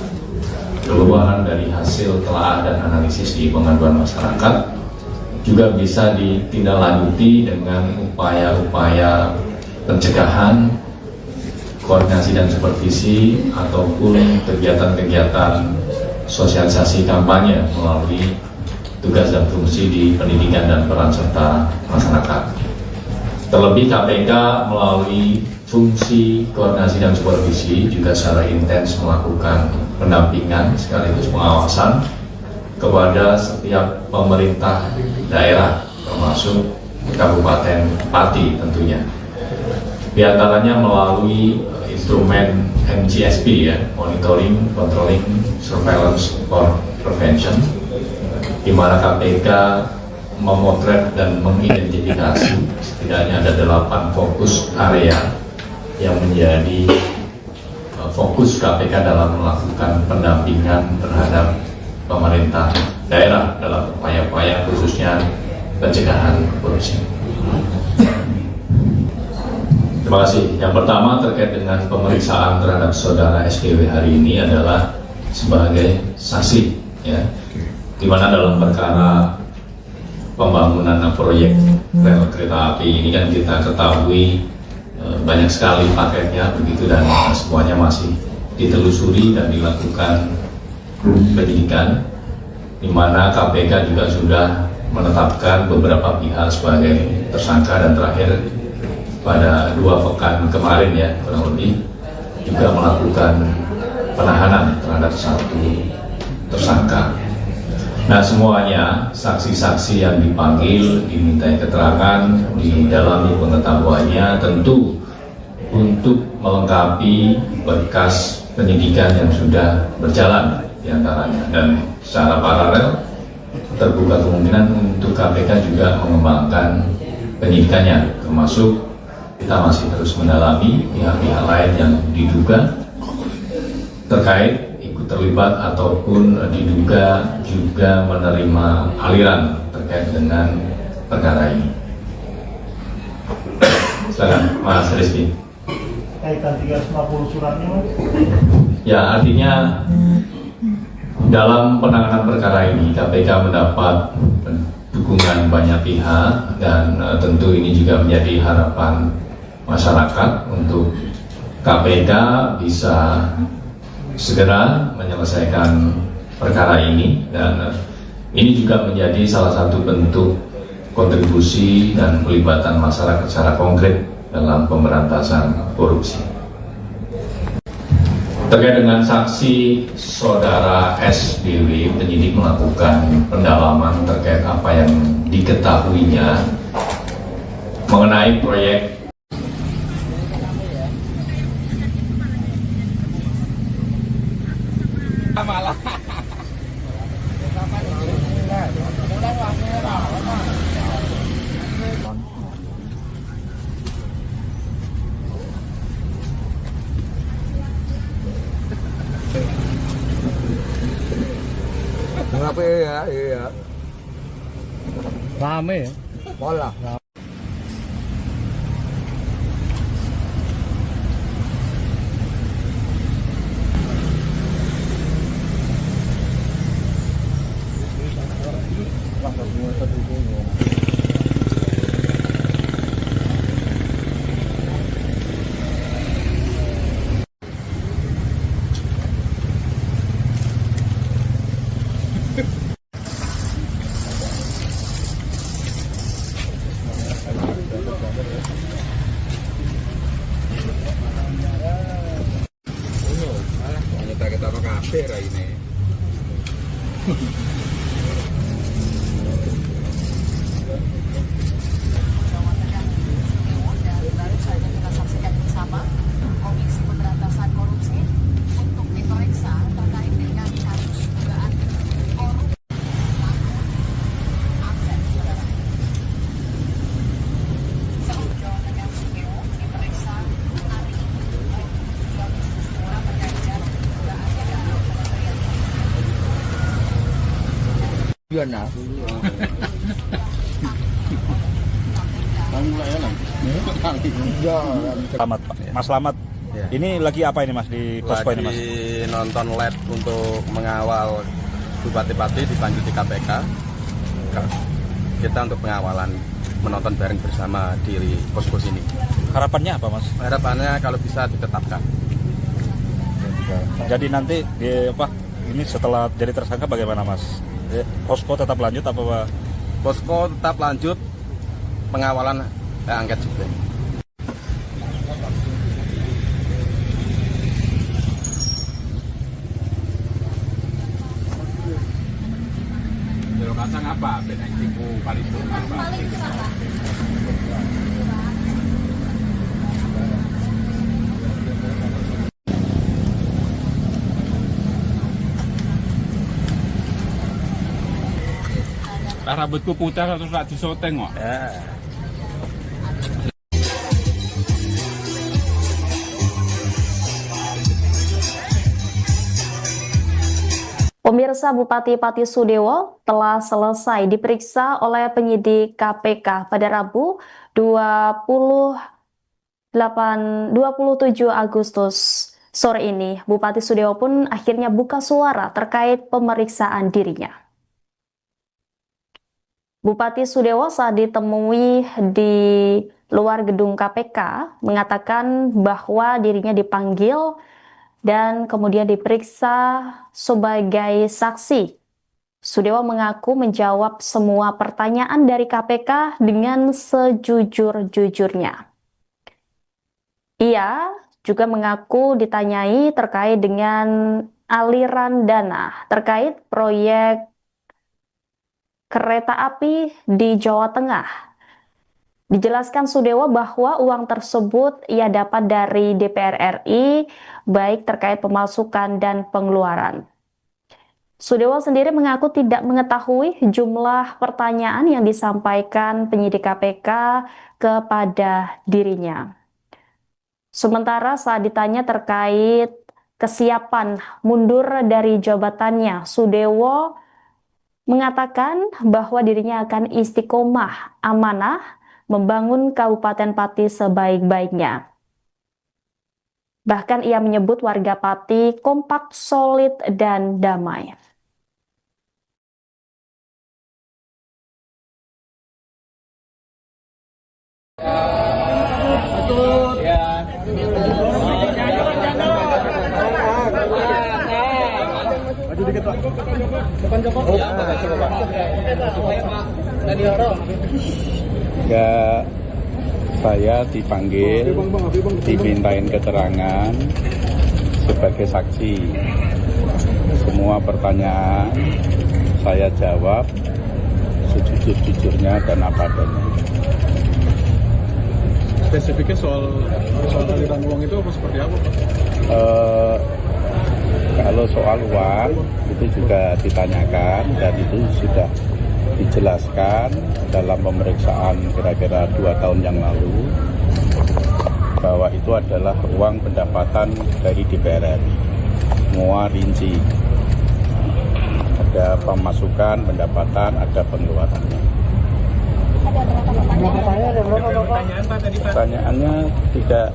keluaran dari hasil telaah dan analisis di pengaduan masyarakat juga bisa ditindaklanjuti dengan upaya-upaya pencegahan, koordinasi dan supervisi ataupun kegiatan-kegiatan sosialisasi kampanye melalui tugas dan fungsi di pendidikan dan peran serta masyarakat. Terlebih KPK melalui fungsi koordinasi dan supervisi juga secara intens melakukan pendampingan sekaligus pengawasan kepada setiap pemerintah daerah termasuk Kabupaten Pati tentunya. Di antaranya melalui instrumen MGSP ya, Monitoring, Controlling, Surveillance for Prevention, di mana KPK memotret dan mengidentifikasi setidaknya ada 8 fokus area yang menjadi fokus KPK dalam melakukan pendampingan terhadap pemerintah daerah dalam upaya-upaya khususnya pencegahan korupsi. Terima kasih. Yang pertama terkait dengan pemeriksaan terhadap saudara SKW hari ini adalah sebagai saksi, ya, di mana dalam perkara pembangunan proyek rel kereta api ini kan kita ketahui banyak sekali paketnya begitu dan semuanya masih ditelusuri dan dilakukan penyidikan, di mana KPK juga sudah menetapkan beberapa pihak sebagai tersangka dan terakhir pada 2 pekan kemarin ya kurang lebih juga melakukan penahanan terhadap 1 tersangka. Nah, semuanya saksi-saksi yang dipanggil dimintai keterangan, didalami pengetahuannya tentu untuk melengkapi berkas penyidikan yang sudah berjalan diantaranya, dan secara paralel terbuka kemungkinan untuk KPK juga mengembangkan penyidikannya, termasuk kita masih terus mendalami pihak-pihak lain yang diduga terkait ikut terlibat ataupun diduga juga menerima aliran terkait dengan perkara ini. Silakan Mas Rizky. Kaitan 350 suratnya, Mas? Ya, artinya dalam penanganan perkara ini KPK mendapat dukungan banyak pihak dan tentu ini juga menjadi harapan masyarakat untuk KPK bisa segera menyelesaikan perkara ini, dan ini juga menjadi salah satu bentuk kontribusi dan pelibatan masyarakat secara konkret dalam pemberantasan korupsi. Terkait dengan saksi saudara SBW, penyidik melakukan pendalaman terkait apa yang diketahuinya mengenai proyek Kenapa ya? Iya. Rame ya? Pola. Kita apa kafe ini? Dan baru saja kita saksikan bersama Komisi Pemberantasan Korupsi untuk diperiksa terkait dengan kasus dugaan korupsi akses saudara. Jawa Tengah Sugeo diperiksa hari ini Komisi Semua terkait dengan dugaan kementerian. Gimana? Selamat Pak. Mas Slamet. Ya. Ini lagi apa ini Mas di posko ini Mas? Lagi nonton lab untuk mengawal bupati-bupati dipanggil di KPK. Kita untuk pengawalan, menonton bareng bersama di posko sini. Harapannya apa Mas? Harapannya kalau bisa ditetapkan. Jadi nanti ini setelah jadi tersangka bagaimana Mas? Posko tetap lanjut apa Pak? Posko tetap lanjut, pengawalan angket juga. Kalau kacang apa? Beda tipu paling apa? Rambutku putih terus tak disoteng kok. Pemirsa, Bupati Pati Sudewo telah selesai diperiksa oleh penyidik KPK pada Rabu 27 Agustus sore ini. Bupati Sudewo pun akhirnya buka suara terkait pemeriksaan dirinya. Bupati Sudewo saat ditemui di luar gedung KPK mengatakan bahwa dirinya dipanggil dan kemudian diperiksa sebagai saksi. Sudewo mengaku menjawab semua pertanyaan dari KPK dengan sejujur-jujurnya. Ia juga mengaku ditanyai terkait dengan aliran dana terkait proyek kereta api di Jawa Tengah. Dijelaskan Sudewo bahwa uang tersebut ia dapat dari DPR RI, baik terkait pemasukan dan pengeluaran. Sudewo sendiri mengaku tidak mengetahui jumlah pertanyaan yang disampaikan penyidik KPK kepada dirinya. Sementara saat ditanya terkait kesiapan mundur dari jabatannya, Sudewo mengatakan bahwa dirinya akan istiqomah amanah membangun Kabupaten Pati sebaik-baiknya. Bahkan ia menyebut warga Pati kompak, solid, dan damai. Maju dikit Pak. Depan Joko. Ya, saya dipanggil, dimintain keterangan sebagai saksi. Semua pertanyaan saya jawab sejujur-jujurnya dan apa adanya. Spesifiknya soal aliran uang itu apa seperti apa, Pak? Kalau soal uang itu juga ditanyakan dan itu sudah dijelaskan dalam pemeriksaan kira-kira 2 tahun yang lalu bahwa itu adalah uang pendapatan dari DPR RI. Semua rinci. Ada pemasukan, pendapatan, ada pengeluarannya. Pertanyaannya tidak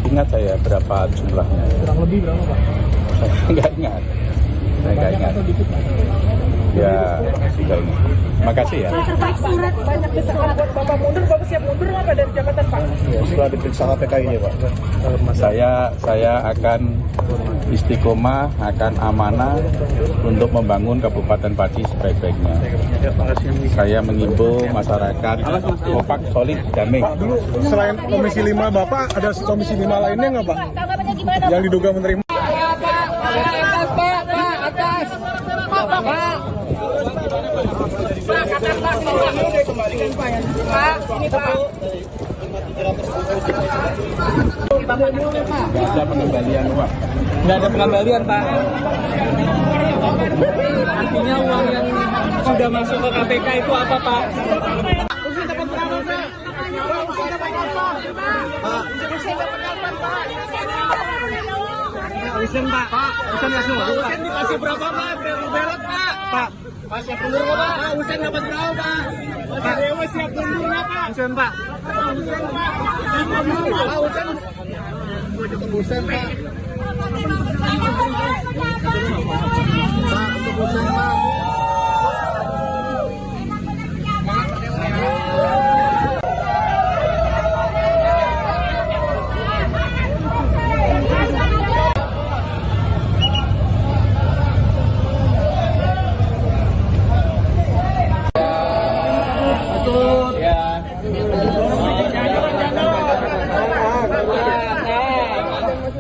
ingat saya berapa jumlahnya. Kurang lebih berapa Pak? Saya nggak ingat. Ya, sudah ini. Makasih ya. Banyak desakan buat Bapak mundur, Bapak siap mundur nggak Pak dari jabatan Pak? Ya, setelah diperiksa KPK ini Pak. Saya akan istiqomah, akan amanah untuk membangun Kabupaten Pati sebaik-baiknya. Saya mengimbau masyarakat kompak, solid, damai. Pak, dulu selain Komisi 5 Bapak, ada Komisi 5 lainnya nggak Pak? Yang diduga menerima. Nggak ada pengembalian uang. Nggak ada pengembalian Pak. Artinya uang yang sudah masuk ke KPK itu apa Pak? Usen Pak. Usen langsung Usen dikasih berapa Pak? Belot Pak. Pak siap mundur Pak. Usen dapat berapa Pak? Pak Dewa siap mundur Pak. Usen Pak. Usen Pak. Usen Pak. Usen Pak.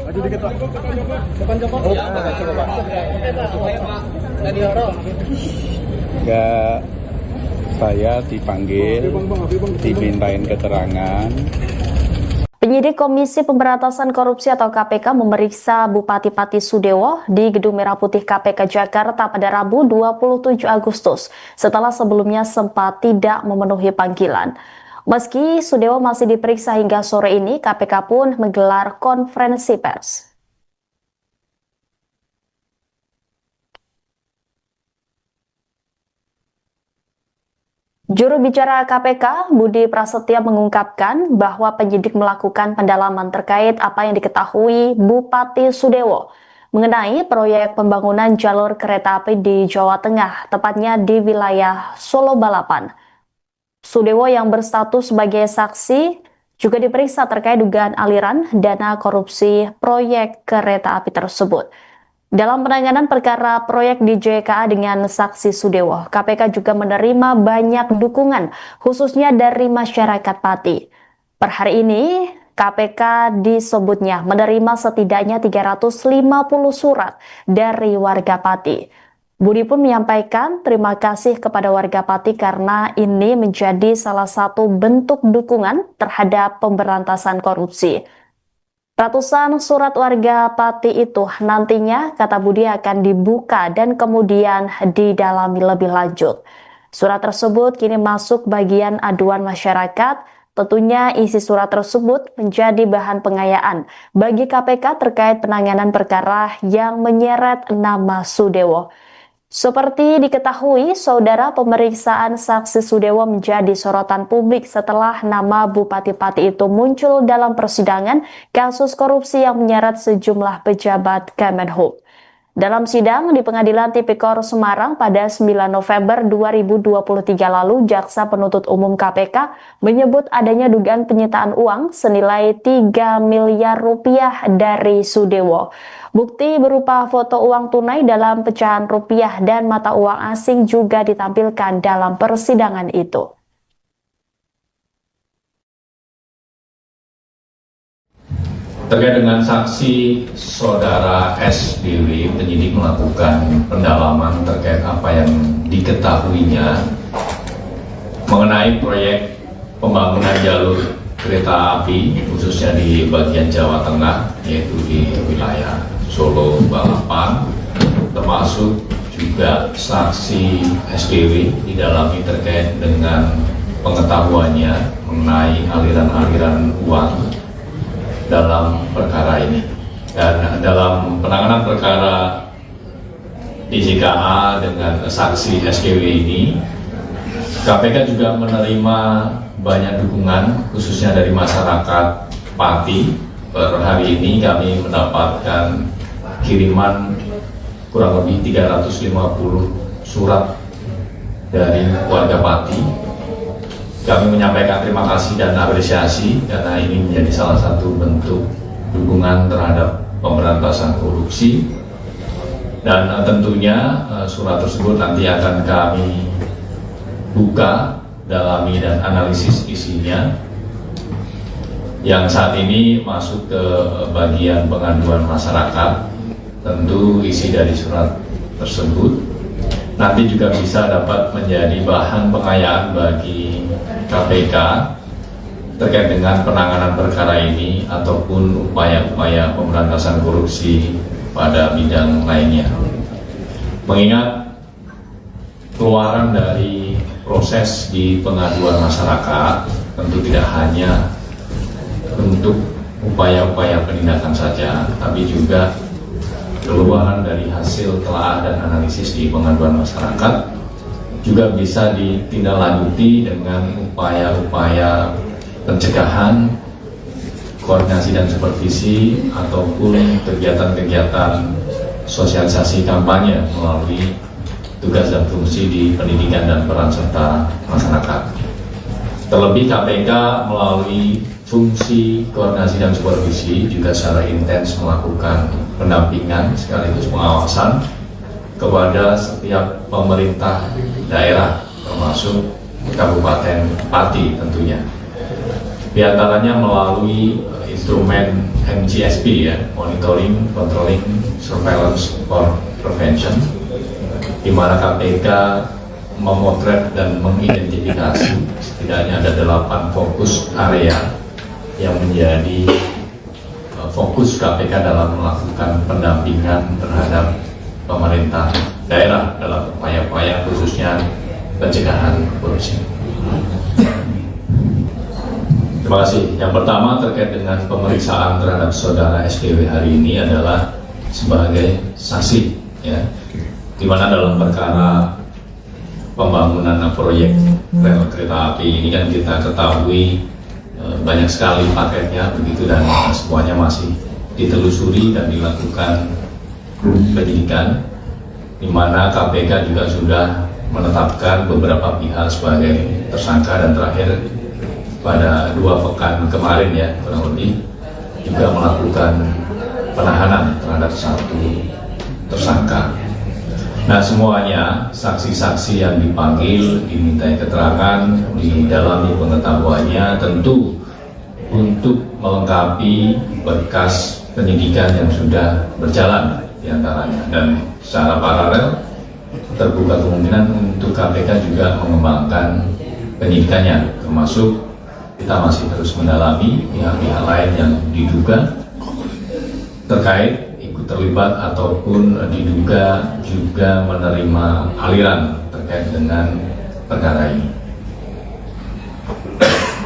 Maju dikit Pak. Depan Joko. Ya, saya dipanggil, dimintain keterangan. Penyidik Komisi Pemberantasan Korupsi atau KPK memeriksa Bupati Pati Sudewo di Gedung Merah Putih KPK Jakarta pada Rabu 27 Agustus setelah sebelumnya sempat tidak memenuhi panggilan. Meski Sudewo masih diperiksa hingga sore ini, KPK pun menggelar konferensi pers. Juru bicara KPK, Budi Prasetya mengungkapkan bahwa penyidik melakukan pendalaman terkait apa yang diketahui Bupati Sudewo mengenai proyek pembangunan jalur kereta api di Jawa Tengah, tepatnya di wilayah Solo Balapan. Sudewo yang berstatus sebagai saksi juga diperiksa terkait dugaan aliran dana korupsi proyek kereta api tersebut. Dalam penanganan perkara proyek di JKA dengan saksi Sudewo, KPK juga menerima banyak dukungan, khususnya dari masyarakat Pati. Per hari ini, KPK disebutnya menerima setidaknya 350 surat dari warga Pati. Budi pun menyampaikan terima kasih kepada warga Pati karena ini menjadi salah satu bentuk dukungan terhadap pemberantasan korupsi. Ratusan surat warga Pati itu nantinya, kata Budi, akan dibuka dan kemudian didalami lebih lanjut. Surat tersebut kini masuk bagian aduan masyarakat. Tentunya isi surat tersebut menjadi bahan pengayaan bagi KPK terkait penanganan perkara yang menyeret nama Sudewo. Seperti diketahui, saudara, pemeriksaan saksi Sudewo menjadi sorotan publik setelah nama Bupati Pati itu muncul dalam persidangan kasus korupsi yang menyeret sejumlah pejabat Kemenhub. Dalam sidang di Pengadilan Tipikor Semarang pada 9 November 2023 lalu, Jaksa Penuntut Umum KPK menyebut adanya dugaan penyitaan uang senilai 3 miliar rupiah dari Sudewo. Bukti berupa foto uang tunai dalam pecahan rupiah dan mata uang asing juga ditampilkan dalam persidangan itu. Terkait dengan saksi saudara SBW, penyidik melakukan pendalaman terkait apa yang diketahuinya mengenai proyek pembangunan jalur kereta api khususnya di bagian Jawa Tengah, yaitu di wilayah Solo, Balapan, termasuk juga saksi SBW didalami terkait dengan pengetahuannya mengenai aliran-aliran uang dalam perkara ini. Dan dalam penanganan perkara DJKA dengan saksi SKW ini, KPK juga menerima banyak dukungan khususnya dari masyarakat Pati. Per hari ini kami mendapatkan kiriman kurang lebih 350 surat dari warga Pati. Kami menyampaikan terima kasih dan apresiasi karena ini menjadi salah satu bentuk dukungan terhadap pemberantasan korupsi. Dan tentunya surat tersebut nanti akan kami buka, dalami dan analisis isinya. Yang saat ini masuk ke bagian pengaduan masyarakat, tentu isi dari surat tersebut nanti juga bisa dapat menjadi bahan pengayaan bagi KPK terkait dengan penanganan perkara ini ataupun upaya-upaya pemberantasan korupsi pada bidang lainnya. Mengingat keluaran dari proses di pengaduan masyarakat tentu tidak hanya untuk upaya-upaya penindakan saja, tapi juga keluaran dari hasil telaah dan analisis di pengaduan masyarakat juga bisa ditindaklanjuti dengan upaya-upaya pencegahan, koordinasi dan supervisi ataupun kegiatan-kegiatan sosialisasi kampanye melalui tugas dan fungsi di pendidikan dan peran serta masyarakat. Terlebih KPK melalui fungsi koordinasi dan supervisi juga secara intens melakukan pendampingan sekaligus pengawasan kepada setiap pemerintah daerah termasuk Kabupaten Pati tentunya. Di antaranya melalui instrumen MGSP ya, Monitoring, Controlling, Surveillance for Prevention, di mana KPK memotret dan mengidentifikasi setidaknya ada 8 fokus area yang menjadi fokus KPK dalam melakukan pendampingan terhadap pemerintah daerah dalam upaya-upaya khususnya pencegahan korupsi. Terima kasih. Yang pertama terkait dengan pemeriksaan terhadap saudara SKW hari ini adalah sebagai saksi, ya, di mana dalam perkara pembangunan proyek rel kereta api ini kan kita ketahui banyak sekali paketnya begitu dan semuanya masih ditelusuri dan dilakukan penyidikan, di mana KPK juga sudah menetapkan beberapa pihak sebagai tersangka dan terakhir pada 2 pekan kemarin ya kurang lebih juga melakukan penahanan terhadap 1 tersangka. Nah semuanya saksi-saksi yang dipanggil dimintai keterangan, didalami pengetahuannya tentu untuk melengkapi berkas penyidikan yang sudah berjalan diantaranya, dan secara paralel terbuka kemungkinan untuk KPK juga mengembangkan penyidikannya, termasuk kita masih terus mendalami pihak-pihak lain yang diduga terkait ikut terlibat ataupun diduga juga menerima aliran terkait dengan perkara ini.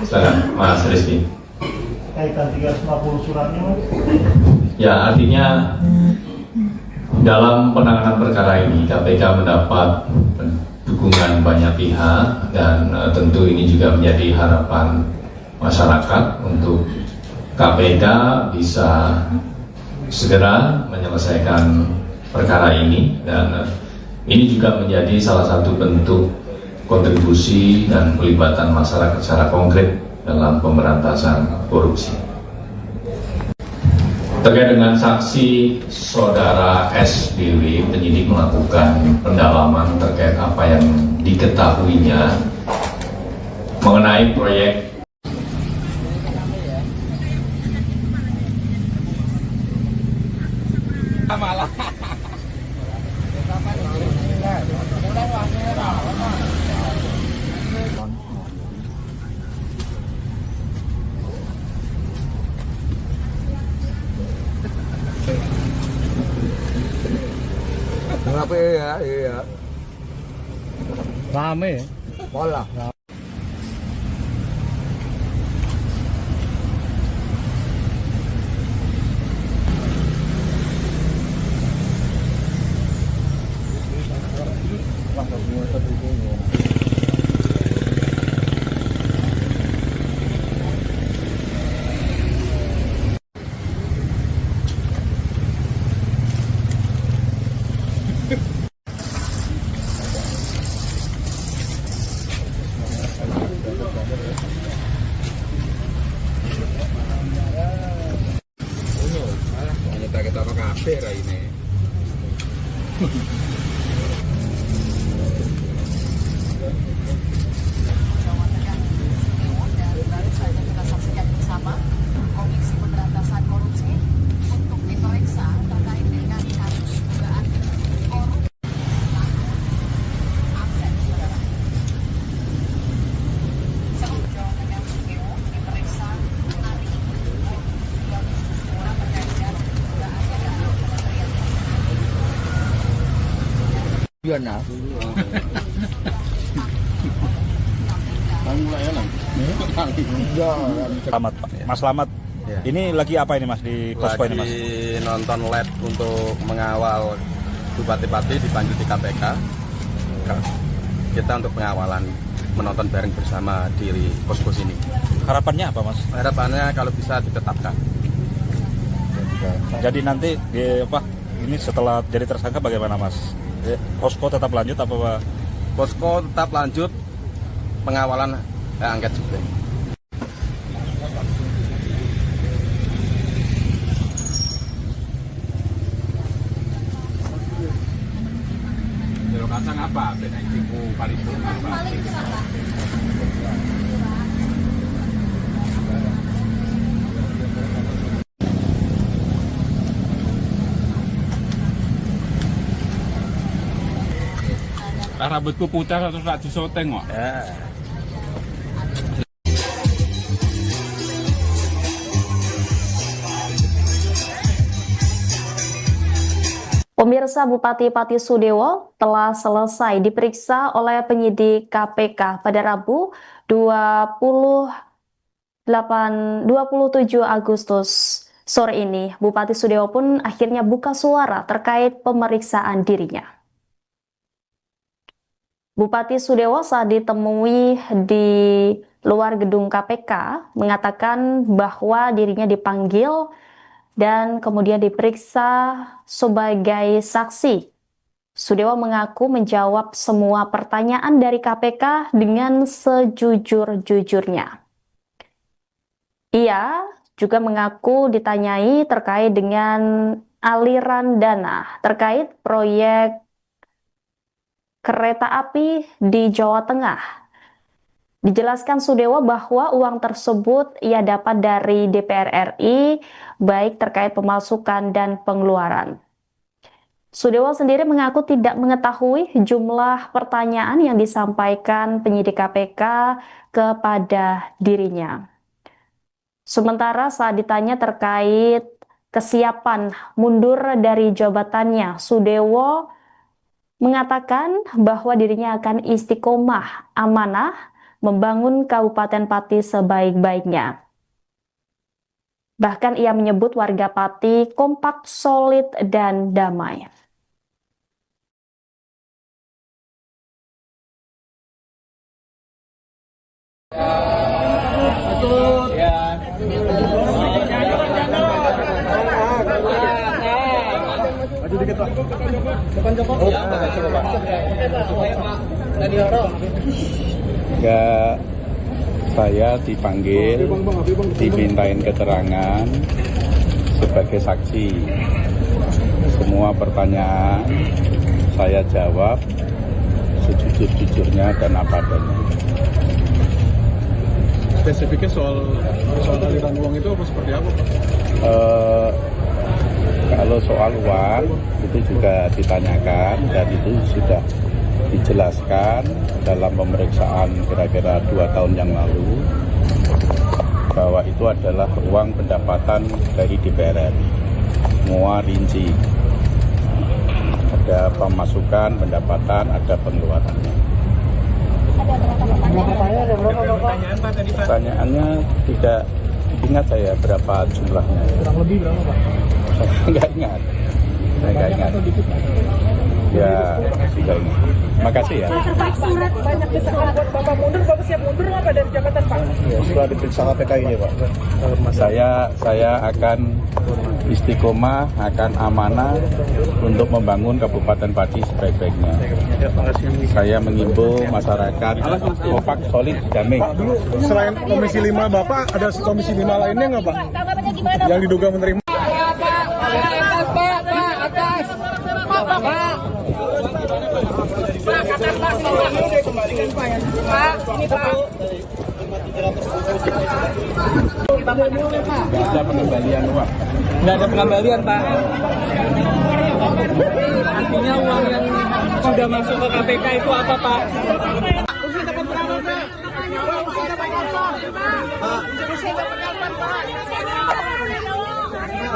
Silakan Mas Rizky. Kaitan 350 suratnya, Mas? Ya, artinya dalam penanganan perkara ini KPK mendapat dukungan banyak pihak dan tentu ini juga menjadi harapan masyarakat untuk KPK bisa segera menyelesaikan perkara ini, dan ini juga menjadi salah satu bentuk kontribusi dan pelibatan masyarakat secara konkret dalam pemberantasan korupsi. Terkait dengan saksi saudara SBW, penyidik melakukan pendalaman terkait apa yang diketahuinya mengenai proyek Kenapa ya? Iya. Rame. Bola. Kita ke kafe ini. Jawa Tengah dan saja kita saksikan bersama Komisi Pemberantasan Korupsi untuk diperiksa terkait dengan kasus dugaan korupsi. Aksen saudara. Jawa Tengah Sugeo diperiksa hari ini 2 Agustus terkait dengan dugaan kementerian. Iya nah. Selamat Pak. Mas Slamet. Ya. Ini lagi apa ini Mas di posko ini Mas? Lagi nonton lab untuk mengawal bupati-bupati dipanggil di KPK. Kita untuk pengawalan, menonton bareng bersama di posko sini. Harapannya apa Mas? Harapannya kalau bisa ditetapkan. Jadi nanti ini setelah jadi tersangka bagaimana Mas? Posko tetap lanjut apa Pak? Posko tetap lanjut pengawalan angket juga. Kacang apa? Benek tipu paripurna apa? Rambutku putih terus tak disoteng kok. Pemirsa, Bupati Pati Sudewo telah selesai diperiksa oleh penyidik KPK pada Rabu 27 Agustus sore ini. Bupati Sudewo pun akhirnya buka suara terkait pemeriksaan dirinya. Bupati Sudewo saat ditemui di luar gedung KPK mengatakan bahwa dirinya dipanggil dan kemudian diperiksa sebagai saksi. Sudewo mengaku menjawab semua pertanyaan dari KPK dengan sejujur-jujurnya. Ia juga mengaku ditanyai terkait dengan aliran dana terkait proyek kereta api di Jawa Tengah. Dijelaskan Sudewo bahwa uang tersebut ia dapat dari DPR RI, baik terkait pemasukan dan pengeluaran. Sudewo sendiri mengaku tidak mengetahui jumlah pertanyaan yang disampaikan penyidik KPK kepada dirinya. Sementara saat ditanya terkait kesiapan mundur dari jabatannya, Sudewo mengatakan bahwa dirinya akan istiqomah amanah membangun Kabupaten Pati sebaik-baiknya. Bahkan ia menyebut warga Pati kompak, solid, dan damai. Maju dikit Ya, saya dipanggil, dimintain keterangan sebagai saksi. Semua pertanyaan saya jawab sejujur-jujurnya dan apa adanya. Spesifiknya soal aliran uang itu apa seperti apa, Pak? Kalau soal uang itu juga ditanyakan dan itu sudah dijelaskan dalam pemeriksaan kira-kira 2 tahun yang lalu bahwa itu adalah uang pendapatan dari DPR RI. Semua rinci. Ada pemasukan, pendapatan, ada pengeluarannya. Pertanyaannya tidak ingat saya berapa jumlahnya. Kurang lebih berapa, Pak? Saya nggak ingat. Ya, sudah ingat. Makasih ya. Pak, surat banyak desakan buat Bapak mundur, Bapak siap mundur nggak Pak dari jabatan Pak? Ya, sudah diperiksa KPK ini Pak. Saya akan istiqomah, akan amanah untuk membangun Kabupaten Pati sebaik-baiknya. Saya mengimbau masyarakat kompak, solid, damai. Pak, dulu selain Komisi 5 Bapak, ada Komisi 5 lainnya nggak Pak? Tanggapannya gimana? Yang diduga menerima. Nggak ada pengembalian uang. Nggak ada pengembalian, Pak. Artinya uang yang sudah masuk ke KPK itu apa, Pak?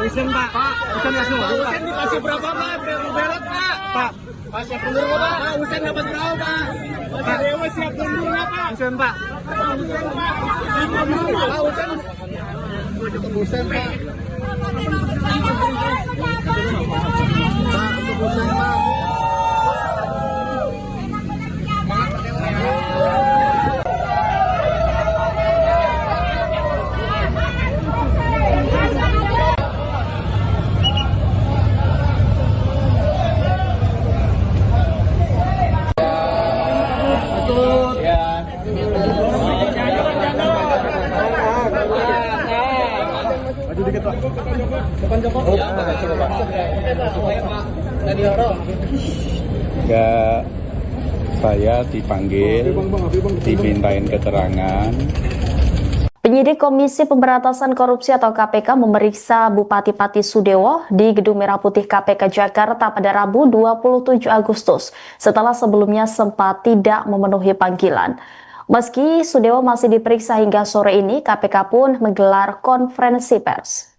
Usen, Pak. Usen langsung. Usen dikasih berapa, Pak? Belot, Pak. Pak, siap mundur nggak, Pak? Usen dapat berapa, Pak? Pak Dewa siap mundur nggak, Pak? Usen, Pak. Usen, Pak. Pak, Usen. Usen, Pak. Ya, saya dipanggil, dimintain keterangan. Penyidik Komisi Pemberantasan Korupsi atau KPK memeriksa Bupati Pati Sudewo di Gedung Merah Putih KPK Jakarta pada Rabu 27 Agustus setelah sebelumnya sempat tidak memenuhi panggilan. Meski Sudewo masih diperiksa hingga sore ini, KPK pun menggelar konferensi pers.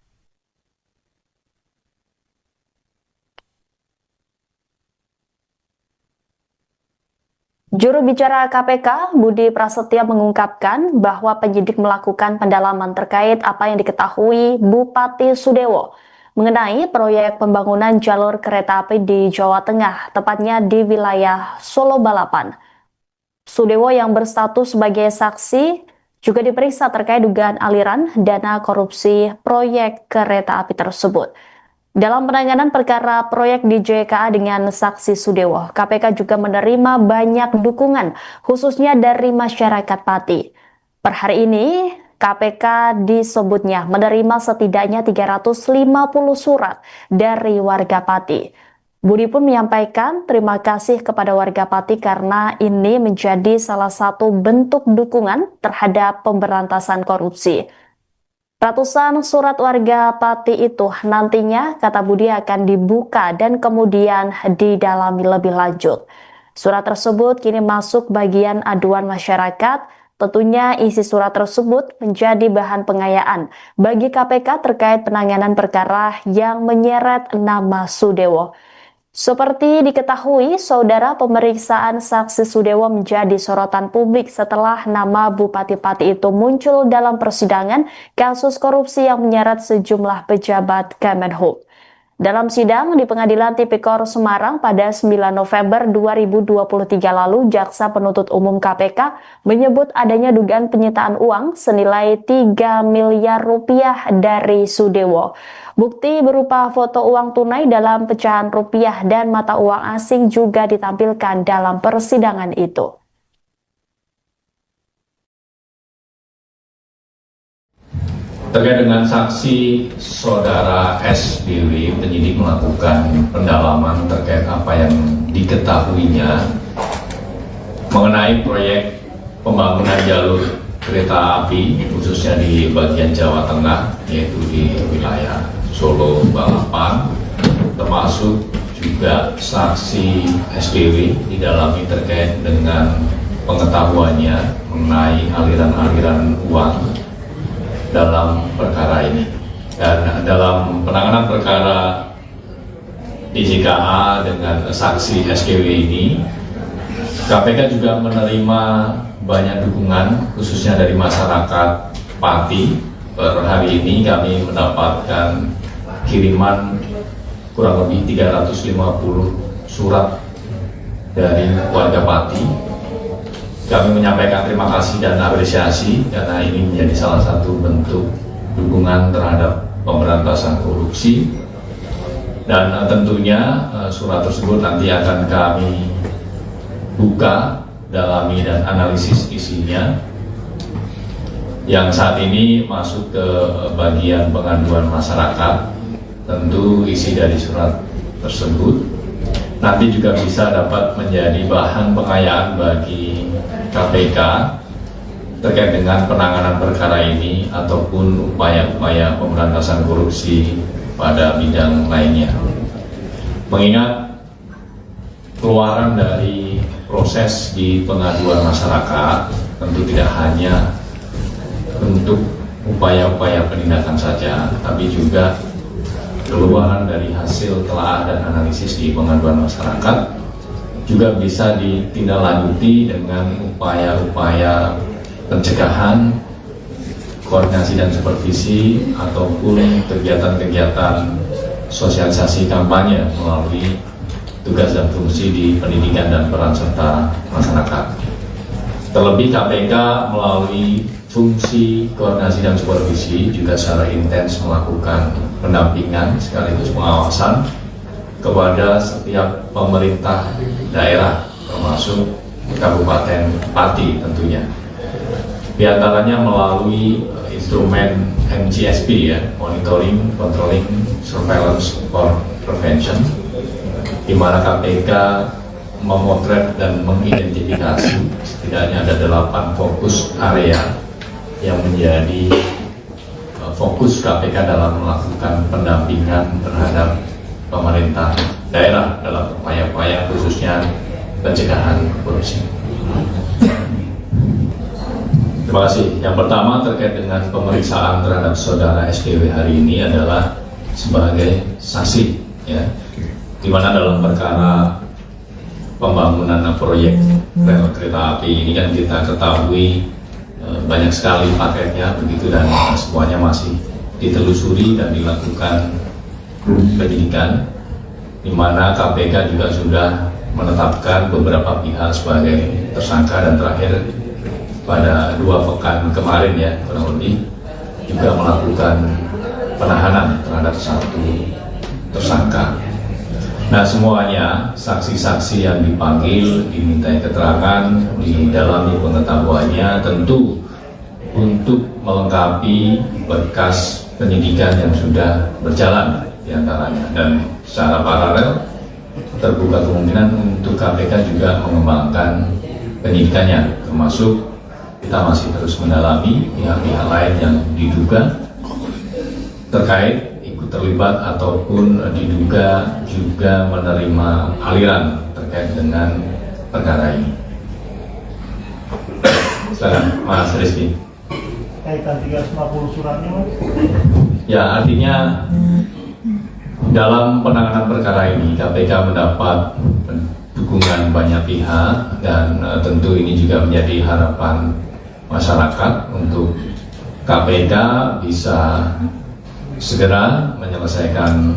Juru bicara KPK, Budi Prasetyo mengungkapkan bahwa penyidik melakukan pendalaman terkait apa yang diketahui Bupati Sudewo mengenai proyek pembangunan jalur kereta api di Jawa Tengah, tepatnya di wilayah Solo Balapan. Sudewo yang berstatus sebagai saksi juga diperiksa terkait dugaan aliran dana korupsi proyek kereta api tersebut. Dalam penanganan perkara proyek di JKA dengan saksi Sudewo, KPK juga menerima banyak dukungan, khususnya dari masyarakat Pati. Per hari ini, KPK disebutnya menerima setidaknya 350 surat dari warga Pati. Budi pun menyampaikan terima kasih kepada warga Pati karena ini menjadi salah satu bentuk dukungan terhadap pemberantasan korupsi. Ratusan surat warga Pati itu nantinya, kata Budi, akan dibuka dan kemudian didalami lebih lanjut. Surat tersebut kini masuk bagian aduan masyarakat. Tentunya isi surat tersebut menjadi bahan pengayaan bagi KPK terkait penanganan perkara yang menyeret nama Sudewo. Seperti diketahui, saudara, pemeriksaan saksi Sudewo menjadi sorotan publik setelah nama Bupati Pati itu muncul dalam persidangan kasus korupsi yang menyeret sejumlah pejabat Kemenhub. Dalam sidang di Pengadilan Tipikor Semarang pada 9 November 2023 lalu, Jaksa Penuntut Umum KPK menyebut adanya dugaan penyitaan uang senilai 3 miliar rupiah dari Sudewo. Bukti berupa foto uang tunai dalam pecahan rupiah dan mata uang asing juga ditampilkan dalam persidangan itu. Terkait dengan saksi saudara SBW, penyidik melakukan pendalaman terkait apa yang diketahuinya mengenai proyek pembangunan jalur kereta api khususnya di bagian Jawa Tengah, yaitu di wilayah Solo, Balapan, termasuk juga saksi SBW didalami terkait dengan pengetahuannya mengenai aliran-aliran uang dalam perkara ini. Dan dalam penanganan perkara DJKA dengan saksi SKW ini, KPK juga menerima banyak dukungan khususnya dari masyarakat Pati. Per hari ini kami mendapatkan kiriman kurang lebih 350 surat dari warga Pati. Kami menyampaikan terima kasih dan apresiasi karena ini menjadi salah satu bentuk dukungan terhadap pemberantasan korupsi. Dan tentunya surat tersebut nanti akan kami buka, dalami dan analisis isinya. Yang saat ini masuk ke bagian pengaduan masyarakat, tentu isi dari surat tersebut nanti juga bisa dapat menjadi bahan pengayaan bagi KPK terkait dengan penanganan perkara ini ataupun upaya-upaya pemberantasan korupsi pada bidang lainnya. Mengingat keluaran dari proses di pengaduan masyarakat tentu tidak hanya untuk upaya-upaya penindakan saja, tapi juga keluaran dari hasil telah dan analisis di pengaduan masyarakat juga bisa ditindaklanjuti dengan upaya-upaya pencegahan, koordinasi dan supervisi ataupun kegiatan-kegiatan sosialisasi kampanye melalui tugas dan fungsi di pendidikan dan peran serta masyarakat. Terlebih KPK melalui fungsi koordinasi dan supervisi juga secara intens melakukan pendampingan sekaligus pengawasan kepada setiap pemerintah daerah termasuk Kabupaten Pati tentunya. Di antaranya melalui instrumen MGSP ya, Monitoring, Controlling, Surveillance for Prevention, di mana KPK memotret dan mengidentifikasi setidaknya ada 8 fokus area yang menjadi fokus KPK dalam melakukan pendampingan terhadap pemerintah daerah dalam upaya-upaya khususnya pencegahan korupsi. Terima kasih. Yang pertama terkait dengan pemeriksaan terhadap saudara SDW hari ini adalah sebagai saksi, ya, di mana dalam perkara pembangunan proyek rel kereta api ini kan kita ketahui banyak sekali paketnya begitu dan semuanya masih ditelusuri dan dilakukan penyidikan, di mana KPK juga sudah menetapkan beberapa pihak sebagai tersangka dan terakhir pada 2 pekan kemarin ya kurang lebih juga melakukan penahanan terhadap 1 tersangka. Nah, semuanya saksi-saksi yang dipanggil dimintai keterangan, didalami pengetahuannya tentu untuk melengkapi berkas penyidikan yang sudah berjalan diantaranya, dan secara paralel terbuka kemungkinan untuk KPK juga mengembangkan penyidikannya, termasuk kita masih terus mendalami pihak-pihak lain yang diduga terkait ikut terlibat ataupun diduga juga menerima aliran terkait dengan perkara ini. Silakan Mas Rizky. Kaitan 350 suratnya, Mas? Ya, artinya dalam penanganan perkara ini KPK mendapat dukungan banyak pihak dan tentu ini juga menjadi harapan masyarakat untuk KPK bisa segera menyelesaikan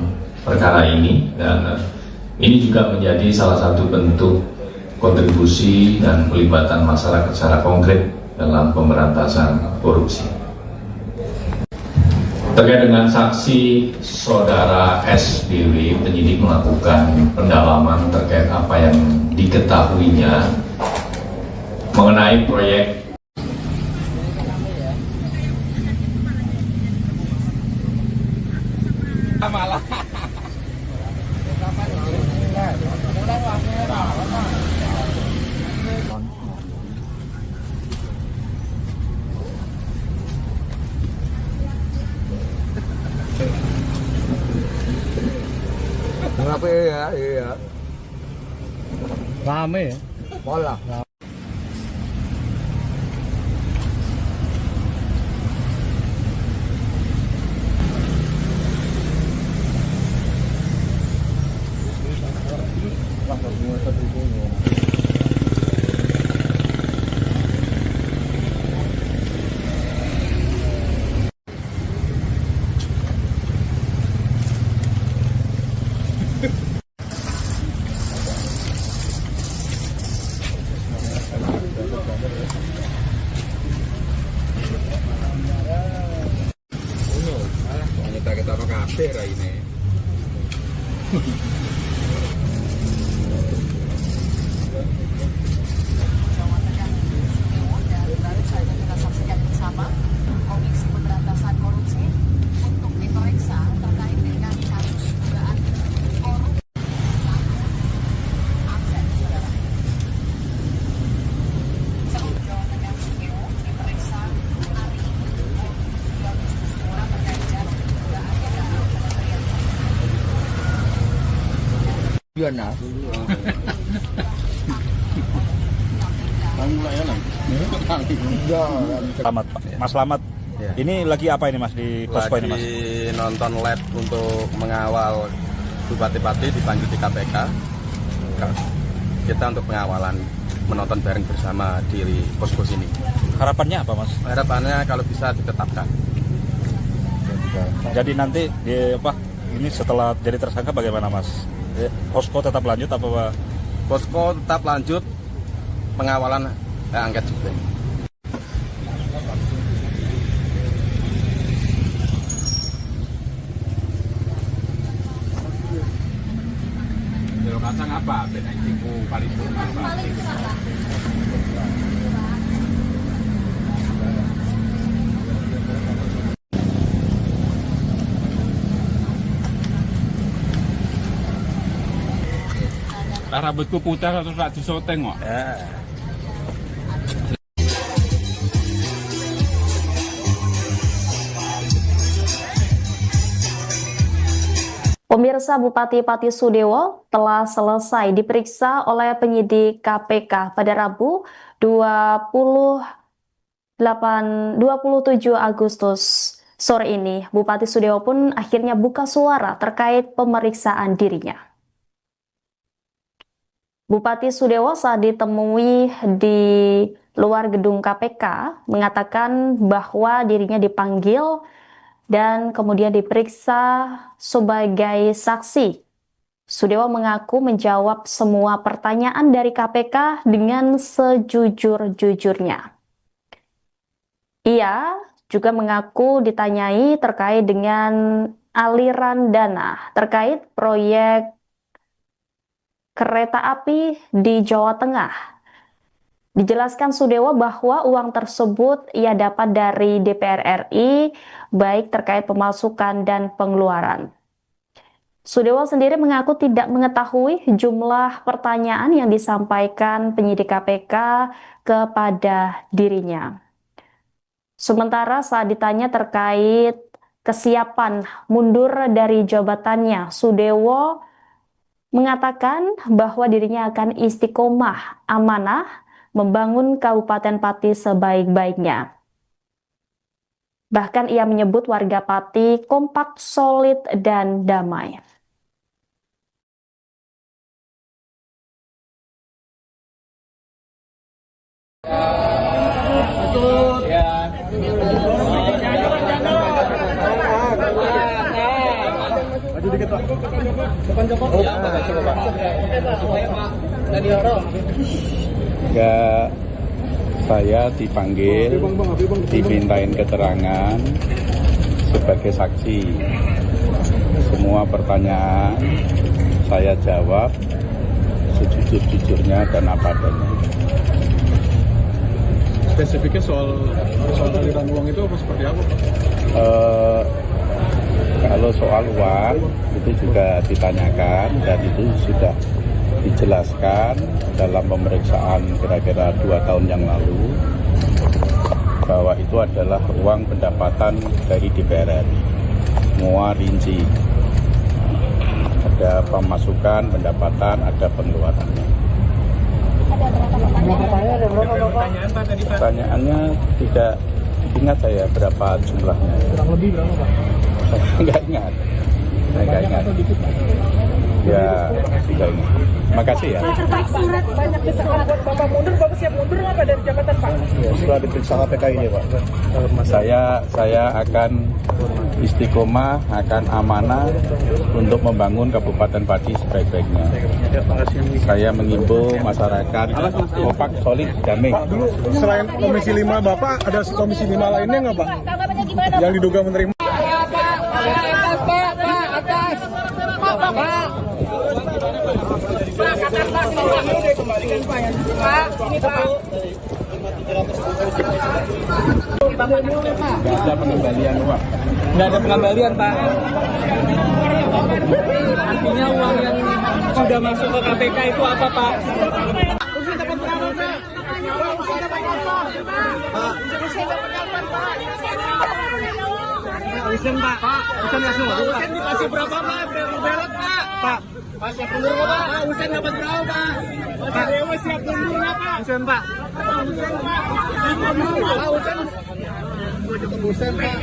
perkara ini, dan ini juga menjadi salah satu bentuk kontribusi dan pelibatan masyarakat secara konkret dalam pemberantasan korupsi. Terkait dengan saksi saudara SBW, penyidik melakukan pendalaman terkait apa yang diketahuinya mengenai proyek Kenapa ya? Iya. Rame ya? Pola. Kita kafe ini. Jawa Tengah, Sudewo, dan baru saja kita saksikan bersama Komisi Pemberantasan Korupsi untuk diperiksa terkait dengan kasus dugaan korupsi. Absen, saudara. Seluruh Jawa Tengah, Sudewo diperiksa hari ini 2 Agustus 2 terkait dengan dugaan Kementerian Selamat Pak. Mas Slamet. Ya. Ini lagi apa ini Mas di posko ini Mas? Lagi nonton live untuk mengawal bupati-bupati dipanggil di KPK. Kita untuk pengawalan, menonton bareng bersama di posko sini. Harapannya apa Mas? Harapannya kalau bisa ditetapkan. Jadi nanti ini setelah jadi tersangka bagaimana Mas? Posko tetap lanjut apa Pak? Posko tetap lanjut pengawalan angket juga. Kalau kacang apa? Beda tipu paling apa? Rambutku putih terus tak disoteng kok. Pemirsa, Bupati Pati Sudewo telah selesai diperiksa oleh penyidik KPK pada Rabu 27 Agustus sore ini. Bupati Sudewo pun akhirnya buka suara terkait pemeriksaan dirinya. Bupati Sudewo saat ditemui di luar gedung KPK mengatakan bahwa dirinya dipanggil dan kemudian diperiksa sebagai saksi. Sudewo mengaku menjawab semua pertanyaan dari KPK dengan sejujur-jujurnya. Ia juga mengaku ditanyai terkait dengan aliran dana terkait proyek kereta api di Jawa Tengah. Dijelaskan Sudewo bahwa uang tersebut ia dapat dari DPR RI, baik terkait pemasukan dan pengeluaran. Sudewo sendiri mengaku tidak mengetahui jumlah pertanyaan yang disampaikan penyidik KPK kepada dirinya. Sementara saat ditanya terkait kesiapan mundur dari jabatannya, Sudewo mengatakan bahwa dirinya akan istiqomah amanah membangun Kabupaten Pati sebaik-baiknya. Bahkan ia menyebut warga Pati kompak, solid, dan damai. Maju dikit Pak. Ya, saya dipanggil, dimintain keterangan sebagai saksi. Semua pertanyaan saya jawab sejujur-jujurnya dan apa adanya. Spesifiknya soal aliran uang itu apa seperti apa Pak? Kalau soal uang itu juga ditanyakan dan itu sudah dijelaskan dalam pemeriksaan kira-kira 2 tahun yang lalu bahwa itu adalah uang pendapatan dari DPR RI. Semua rinci. Ada pemasukan, pendapatan, ada pengeluarannya. Pertanyaannya tidak ingat saya berapa jumlahnya. Kurang lebih berapa Pak? Saya nggak ingat. Ya, tidak ingat. Makasih ya. Pak, surat banyak desakan buat Bapak mundur, Bapak siap mundur nggak Pak dari jabatan Pak? Ya, setelah diperiksa KPK ini Pak. Saya akan istiqomah, akan amanah untuk membangun Kabupaten Pati sebaik-baiknya. Saya mengimbau masyarakat kompak, solid, damai. Pak, dulu selain Komisi 5 Bapak, ada Komisi 5 lainnya nggak Pak? Tanggapannya gimana? Yang diduga menerima. Nggak ada pengembalian uang. Nggak ada pengembalian, Pak. Artinya uang yang sudah masuk ke KPK itu apa, Pak? Usen, Pak. Usen nggak semua, Pak. Usen dikasih berapa, Pak? Berat, Pak. Pak, siap mundur nggak, Pak? Usen dapat berapa, Pak? Pak, Dewa siap mundur nggak, Pak? Usen, Pak. Usen, Pak. Pak, Usen. Usen, Pak.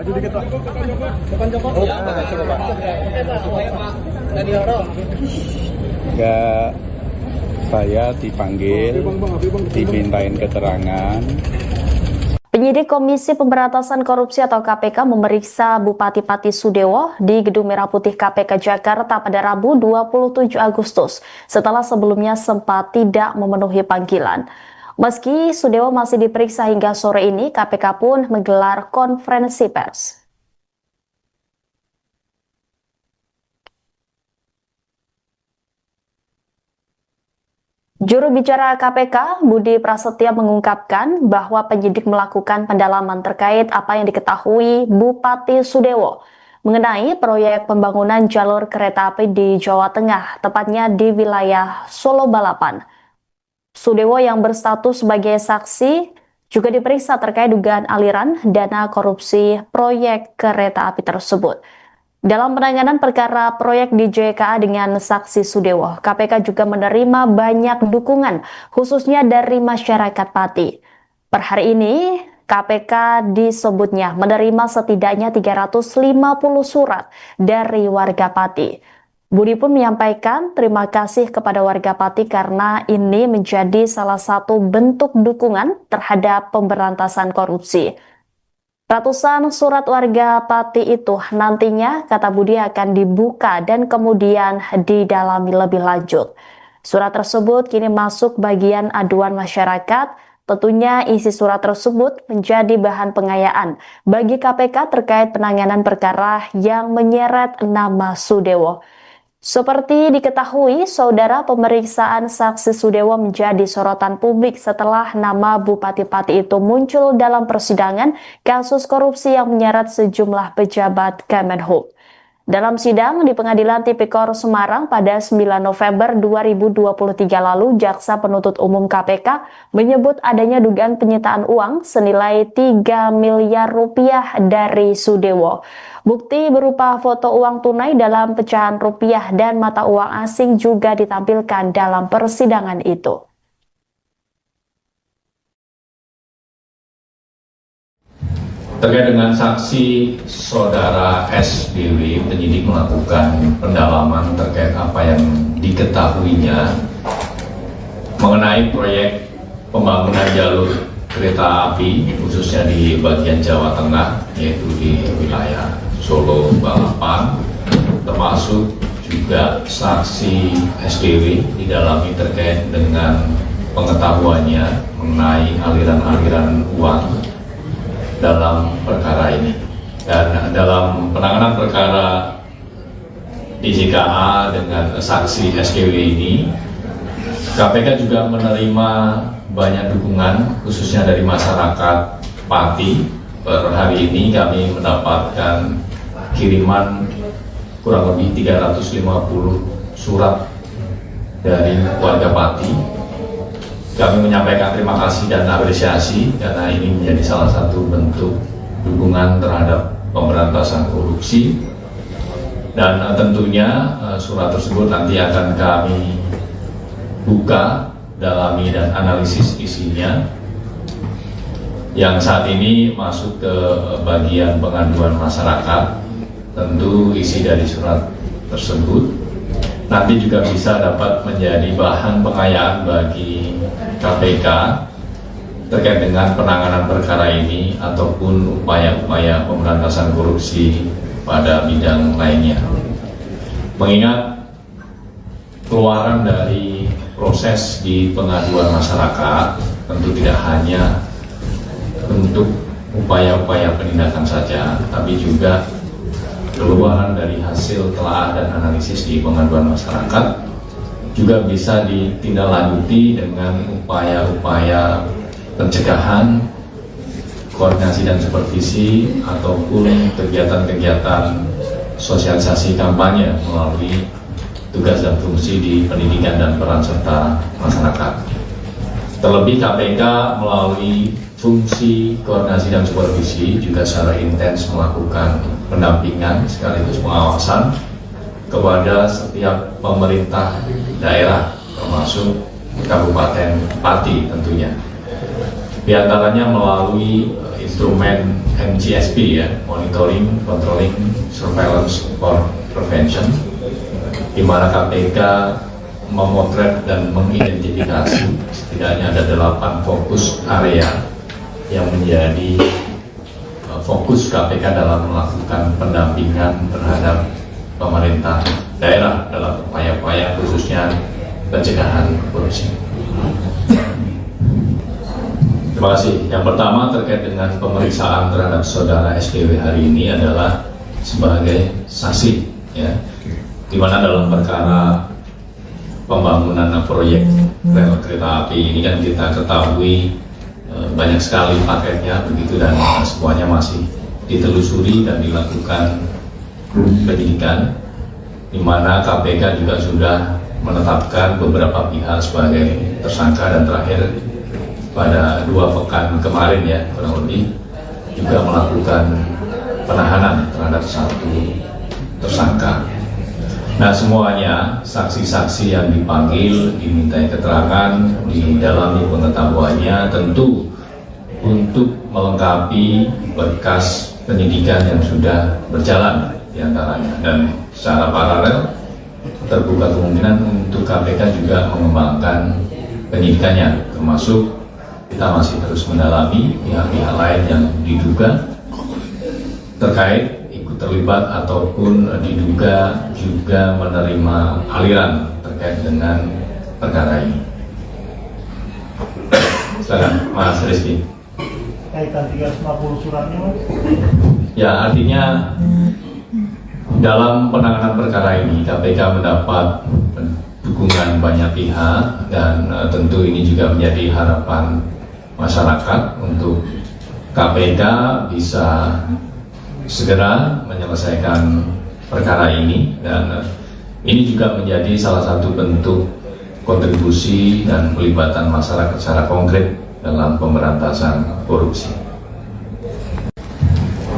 Maju dikit Pak. Ya, saya dipanggil, dimintain keterangan. Penyidik Komisi Pemberantasan Korupsi atau KPK memeriksa Bupati Pati Sudewo di Gedung Merah Putih KPK Jakarta pada Rabu 27 Agustus setelah sebelumnya sempat tidak memenuhi panggilan. Meski Sudewo masih diperiksa hingga sore ini, KPK pun menggelar konferensi pers. Juru bicara KPK, Budi Prasetya mengungkapkan bahwa penyidik melakukan pendalaman terkait apa yang diketahui Bupati Sudewo mengenai proyek pembangunan jalur kereta api di Jawa Tengah, tepatnya di wilayah Solo Balapan. Sudewo yang berstatus sebagai saksi juga diperiksa terkait dugaan aliran dana korupsi proyek kereta api tersebut. Dalam penanganan perkara proyek di JKA dengan saksi Sudewo, KPK juga menerima banyak dukungan, khususnya dari masyarakat Pati. Per hari ini, KPK disebutnya menerima setidaknya 350 surat dari warga Pati. Budi pun menyampaikan terima kasih kepada warga Pati karena ini menjadi salah satu bentuk dukungan terhadap pemberantasan korupsi. Ratusan surat warga Pati itu nantinya, kata Budi, akan dibuka dan kemudian didalami lebih lanjut. Surat tersebut kini masuk bagian aduan masyarakat. Tentunya isi surat tersebut menjadi bahan pengayaan bagi KPK terkait penanganan perkara yang menyeret nama Sudewo. Seperti diketahui, saudara, pemeriksaan saksi Sudewo menjadi sorotan publik setelah nama Bupati Pati itu muncul dalam persidangan kasus korupsi yang menyeret sejumlah pejabat Kemenhub. Dalam sidang di Pengadilan Tipikor Semarang pada 9 November 2023 lalu, Jaksa Penuntut Umum KPK menyebut adanya dugaan penyitaan uang senilai 3 miliar rupiah dari Sudewo. Bukti berupa foto uang tunai dalam pecahan rupiah dan mata uang asing juga ditampilkan dalam persidangan itu. Terkait dengan saksi saudara SBW, penyidik melakukan pendalaman terkait apa yang diketahuinya mengenai proyek pembangunan jalur kereta api, khususnya di bagian Jawa Tengah, yaitu di wilayah Solo, Balapan, termasuk juga saksi SBW didalami terkait dengan pengetahuannya mengenai aliran-aliran uang dalam perkara ini. Dan dalam penanganan perkara DJKA dengan saksi SKW ini, KPK juga menerima banyak dukungan khususnya dari masyarakat Pati. Per hari ini kami mendapatkan kiriman kurang lebih 350 surat dari warga Pati. Kami menyampaikan terima kasih dan apresiasi karena ini menjadi salah satu bentuk dukungan terhadap pemberantasan korupsi. Dan tentunya surat tersebut nanti akan kami buka, dalami dan analisis isinya. Yang saat ini masuk ke bagian pengaduan masyarakat, tentu isi dari surat tersebut nanti juga bisa dapat menjadi bahan pengayaan bagi KPK terkait dengan penanganan perkara ini ataupun upaya-upaya pemberantasan korupsi pada bidang lainnya. Mengingat keluaran dari proses di pengaduan masyarakat tentu tidak hanya bentuk upaya-upaya penindakan saja, tapi juga keluaran dari hasil telaah dan analisis di pengaduan masyarakat juga bisa ditindaklanjuti dengan upaya-upaya pencegahan, koordinasi dan supervisi ataupun kegiatan-kegiatan sosialisasi kampanye melalui tugas dan fungsi di pendidikan dan peran serta masyarakat. Terlebih KPK melalui fungsi koordinasi dan supervisi juga secara intens melakukan pendampingan sekaligus pengawasan kepada setiap pemerintah daerah termasuk Kabupaten Pati tentunya. Di antaranya melalui instrumen MCSP ya, Monitoring, Controlling, Surveillance for Prevention, di mana KPK memotret dan mengidentifikasi setidaknya ada 8 fokus area yang menjadi fokus KPK dalam melakukan pendampingan terhadap pemerintah daerah dalam upaya-upaya khususnya pencegahan korupsi. Terima kasih. Yang pertama terkait dengan pemeriksaan terhadap saudara SDW hari ini adalah sebagai saksi, ya, di mana dalam perkara pembangunan proyek rel kereta api ini kan kita ketahui banyak sekali paketnya begitu dan semuanya masih ditelusuri dan dilakukan penyidikan, di mana KPK juga sudah menetapkan beberapa pihak sebagai tersangka dan terakhir pada 2 pekan kemarin ya kurang lebih juga melakukan penahanan terhadap 1 tersangka. Nah semuanya saksi-saksi yang dipanggil dimintai keterangan, didalami pengetahuannya tentu untuk melengkapi berkas penyidikan yang sudah berjalan diantaranya, dan secara paralel terbuka kemungkinan untuk KPK juga mengembangkan penyidikannya, termasuk kita masih terus mendalami pihak-pihak lain yang diduga terkait ikut terlibat ataupun diduga juga menerima aliran terkait dengan perkara ini. Silakan Mas Rizky. Kaitan 350 suratnya Mas? Ya, artinya dalam penanganan perkara ini KPK mendapat dukungan banyak pihak dan tentu ini juga menjadi harapan masyarakat untuk KPK bisa segera menyelesaikan perkara ini, dan ini juga menjadi salah satu bentuk kontribusi dan pelibatan masyarakat secara konkret dalam pemberantasan korupsi.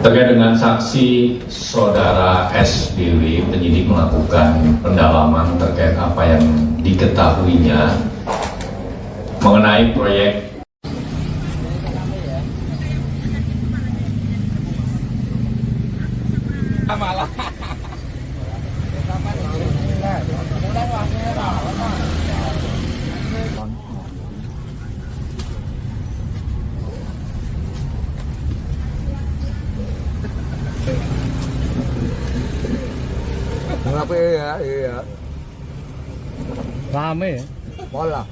Terkait dengan saksi saudara SBW, penyidik melakukan pendalaman terkait apa yang diketahuinya mengenai proyek Kenapa ya? Iya. Rame ya? Bola.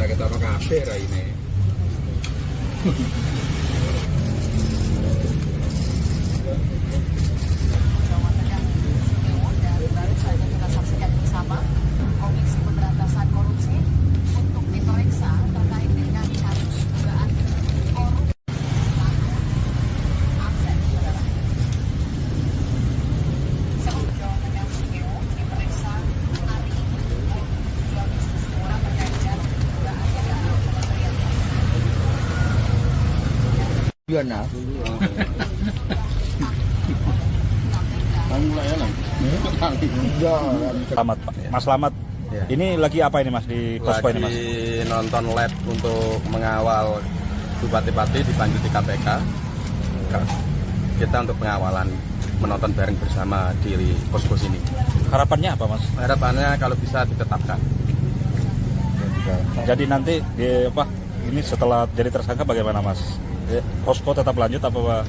Kita apa kafe ini? Baru saja kita saksikan bersama Komisi Pemberantasan Korupsi untuk diperiksa terkait dengan kasus dugaan korupsi. Akses, saudara. Jawa Tengah CEO diperiksa hari ini. Dua bisnis orang terkait dengan dugaan kementerian. Iya nah. Selamat Pak. Mas Slamet. Ya. Ini lagi apa ini Mas di posko ini Mas? Lagi nonton lab untuk mengawal bupati-bupati dipanggil di KPK. Kita untuk pengawalan, menonton bareng bersama di posko sini. Harapannya apa Mas? Harapannya kalau bisa ditetapkan. Jadi nanti ini setelah jadi tersangka bagaimana Mas? Posko tetap lanjut apa Pak?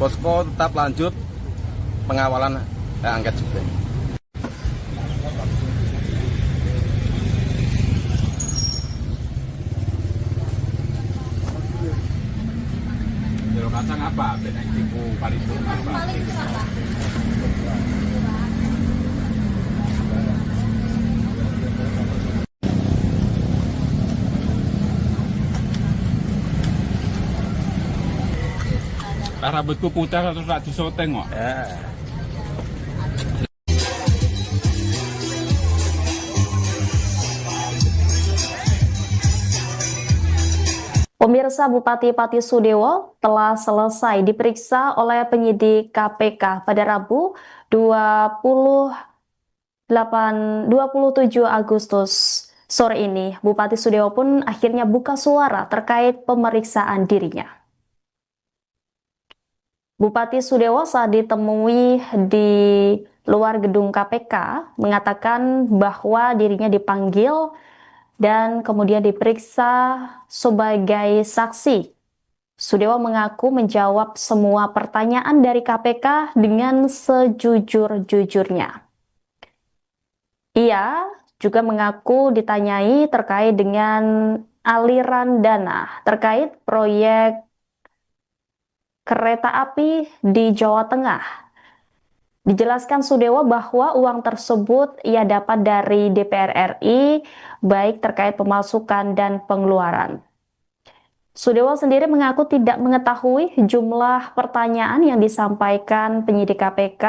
Posko tetap lanjut pengawalan angket juga. Jero kacang apa? Benek tipu paripurna apa? Rambutku putih terus tak disoteng kok. Pemirsa, Bupati Pati Sudewo telah selesai diperiksa oleh penyidik KPK pada Rabu 27 Agustus sore ini. Bupati Sudewo pun akhirnya buka suara terkait pemeriksaan dirinya. Bupati Sudewo saat ditemui di luar gedung KPK mengatakan bahwa dirinya dipanggil dan kemudian diperiksa sebagai saksi. Sudewo mengaku menjawab semua pertanyaan dari KPK dengan sejujur-jujurnya. Ia juga mengaku ditanyai terkait dengan aliran dana terkait proyek kereta api di Jawa Tengah. Dijelaskan Sudewo bahwa uang tersebut ia dapat dari DPR RI, baik terkait pemasukan dan pengeluaran. Sudewo sendiri mengaku tidak mengetahui jumlah pertanyaan yang disampaikan penyidik KPK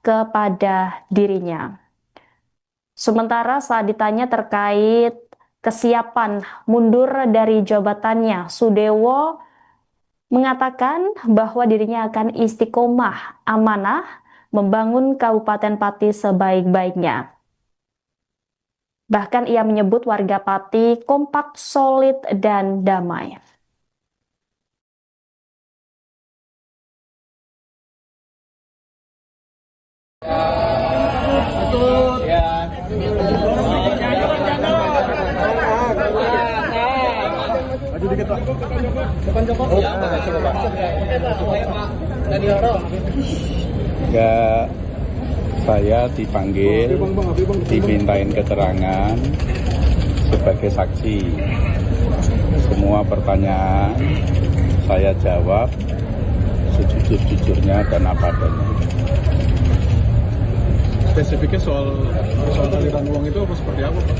kepada dirinya. Sementara saat ditanya terkait kesiapan mundur dari jabatannya, Sudewo mengatakan bahwa dirinya akan istiqomah amanah membangun Kabupaten Pati sebaik-baiknya. Bahkan ia menyebut warga Pati kompak, solid, dan damai. Maju dikit Ya, saya dipanggil, dimintain keterangan sebagai saksi. Semua pertanyaan saya jawab sejujur-jujurnya dan apa adanya. Spesifiknya soal aliran uang itu apa seperti apa, Pak?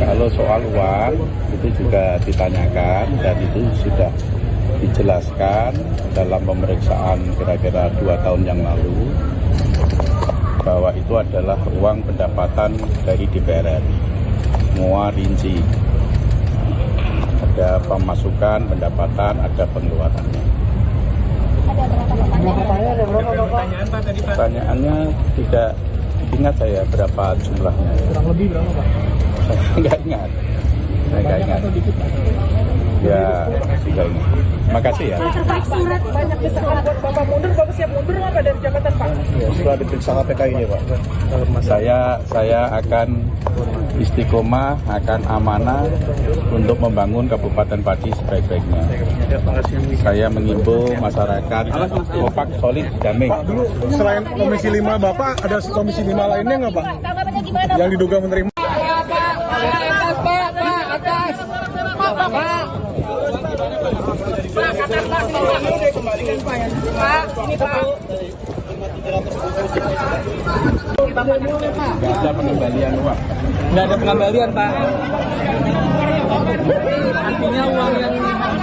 Kalau soal uang itu juga ditanyakan dan itu sudah dijelaskan dalam pemeriksaan kira-kira 2 tahun yang lalu bahwa itu adalah uang pendapatan dari DPR RI. Semua rinci. Ada pemasukan, pendapatan, ada pengeluarannya. Pertanyaannya tidak ingat saya berapa jumlahnya. Kurang lebih berapa, Pak? Saya nggak ingat. Ya, tidak ingat. Makasih ya. Terkait surat banyak desakan buat Bapak mundur, Bapak siap mundur nggak Pak dari jabatan Pak? Ya, setelah diperiksa KPK ini, Pak. Saya akan istiqomah, akan amanah untuk membangun Kabupaten Pati sebaik-baiknya. Saya mengimbau masyarakat kompak, solid, damai. Pak, dulu selain Komisi 5 Bapak, ada Komisi 5 lainnya nggak, Pak? Yang diduga menerima? Nggak ada pengembalian uang. Nggak ada pengembalian, Pak. Artinya uang yang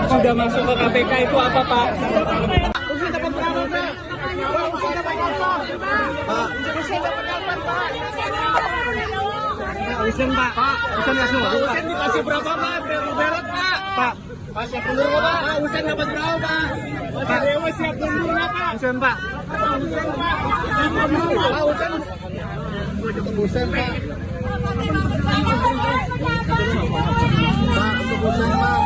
sudah masuk ke KPK itu apa, Pak? Usen, Pak. Usen langsung. Usen dikasih berapa, Pak? Berat, Pak. Pak, siap mundur nggak, Pak? Usen dapat berapa, Pak? Pak Dewa siap mundur nggak, Pak? Usen, Pak. Usen, Pak. Usen, Pak. Usen, Pak.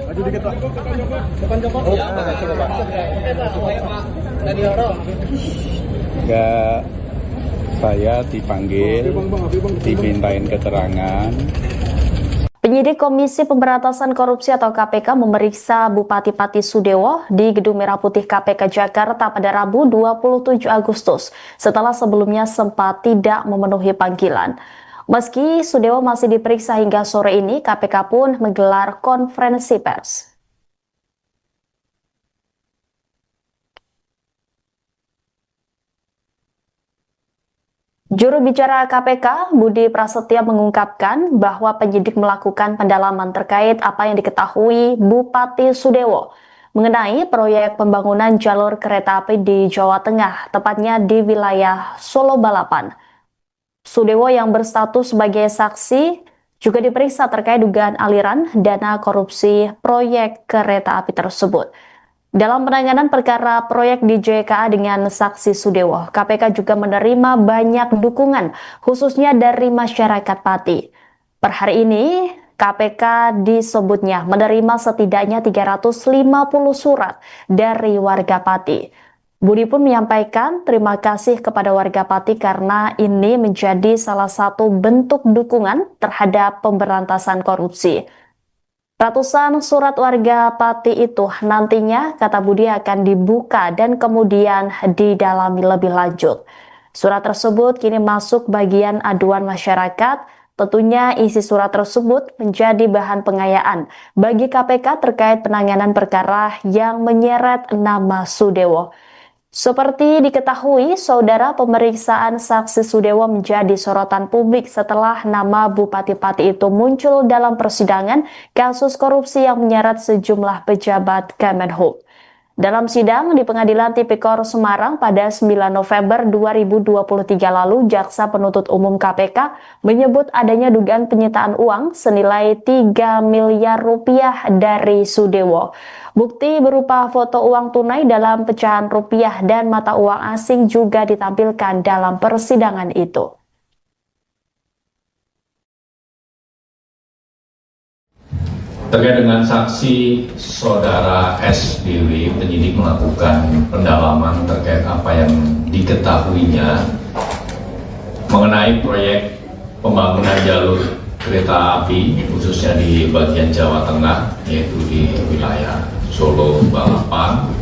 Maju dikit, Pak. Ya, saya dipanggil, dimintain keterangan. Penyidik Komisi Pemberantasan Korupsi atau KPK memeriksa Bupati Pati Sudewo di Gedung Merah Putih KPK Jakarta pada Rabu 27 Agustus setelah sebelumnya sempat tidak memenuhi panggilan. Meski Sudewo masih diperiksa hingga sore ini, KPK pun menggelar konferensi pers. Juru bicara KPK, Budi Prasetyo mengungkapkan bahwa penyidik melakukan pendalaman terkait apa yang diketahui Bupati Sudewo mengenai proyek pembangunan jalur kereta api di Jawa Tengah, tepatnya di wilayah Solo Balapan. Sudewo yang berstatus sebagai saksi juga diperiksa terkait dugaan aliran dana korupsi proyek kereta api tersebut. Dalam penanganan perkara proyek di JKA dengan saksi Sudewo, KPK juga menerima banyak dukungan, khususnya dari masyarakat Pati. Per hari ini, KPK disebutnya menerima setidaknya 350 surat dari warga Pati. Budi pun menyampaikan terima kasih kepada warga Pati karena ini menjadi salah satu bentuk dukungan terhadap pemberantasan korupsi. Ratusan surat warga Pati itu nantinya, kata Budi, akan dibuka dan kemudian didalami lebih lanjut. Surat tersebut kini masuk bagian aduan masyarakat. Tentunya isi surat tersebut menjadi bahan pengayaan bagi KPK terkait penanganan perkara yang menyeret nama Sudewo. Seperti diketahui, saudara, pemeriksaan saksi Sudewo menjadi sorotan publik setelah nama Bupati Pati itu muncul dalam persidangan kasus korupsi yang menyeret sejumlah pejabat Kemenhub. Dalam sidang di Pengadilan Tipikor Semarang pada 9 November 2023 lalu, Jaksa Penuntut Umum KPK menyebut adanya dugaan penyitaan uang senilai 3 miliar rupiah dari Sudewo. Bukti berupa foto uang tunai dalam pecahan rupiah dan mata uang asing juga ditampilkan dalam persidangan itu. Terkait dengan saksi saudara SDW, penyidik melakukan pendalaman terkait apa yang diketahuinya mengenai proyek pembangunan jalur kereta api khususnya di bagian Jawa Tengah, yaitu di wilayah Solo, Balapan,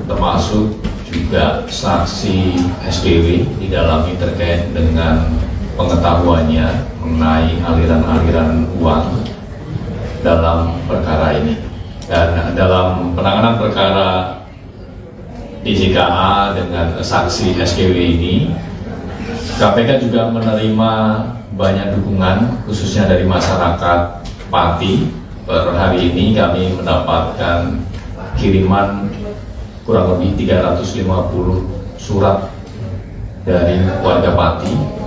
termasuk juga saksi SDW didalami terkait dengan pengetahuannya mengenai aliran-aliran uang dalam perkara ini. Dan dalam penanganan perkara DJKA dengan saksi SKW ini, KPK juga menerima banyak dukungan khususnya dari masyarakat Pati. Per hari ini kami mendapatkan kiriman kurang lebih 350 surat dari warga Pati.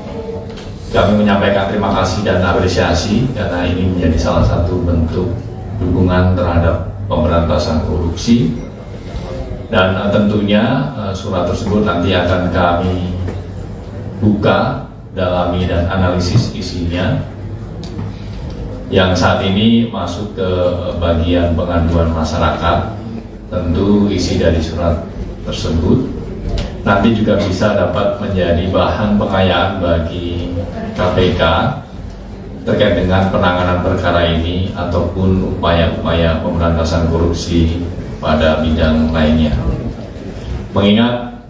Kami menyampaikan terima kasih dan apresiasi karena ini menjadi salah satu bentuk dukungan terhadap pemberantasan korupsi. Dan tentunya surat tersebut nanti akan kami buka, dalami dan analisis isinya. Yang saat ini masuk ke bagian pengaduan masyarakat, tentu isi dari surat tersebut nanti juga bisa dapat menjadi bahan pengayaan bagi KPK terkait dengan penanganan perkara ini ataupun upaya-upaya pemberantasan korupsi pada bidang lainnya. Mengingat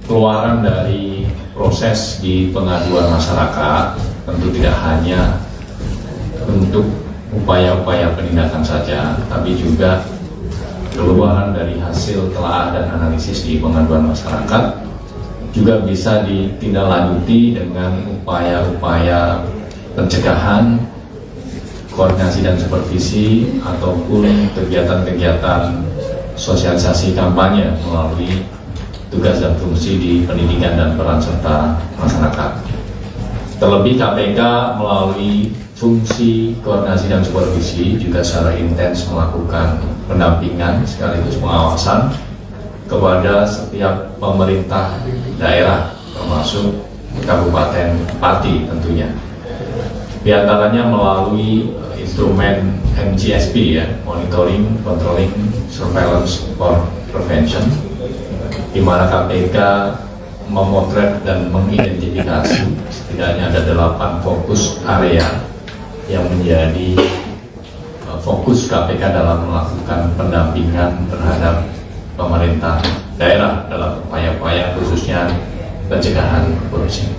keluaran dari proses di pengaduan masyarakat tentu tidak hanya untuk upaya-upaya penindakan saja, tapi juga keluaran dari hasil telah dan analisis di pengaduan masyarakat juga bisa ditindaklanjuti dengan upaya-upaya pencegahan, koordinasi dan supervisi ataupun kegiatan-kegiatan sosialisasi kampanye melalui tugas dan fungsi di pendidikan dan peran serta masyarakat. Terlebih KPK melalui fungsi koordinasi dan supervisi juga secara intens melakukan pendampingan sekaligus pengawasan kepada setiap pemerintah daerah termasuk Kabupaten Pati tentunya. Di antaranya melalui instrumen MGSP ya, Monitoring, Controlling, Surveillance for Prevention, di mana KPK memotret dan mengidentifikasi setidaknya ada 8 fokus area yang menjadi fokus KPK dalam melakukan pendampingan terhadap pemerintah daerah dalam upaya-upaya khususnya pencegahan korupsi.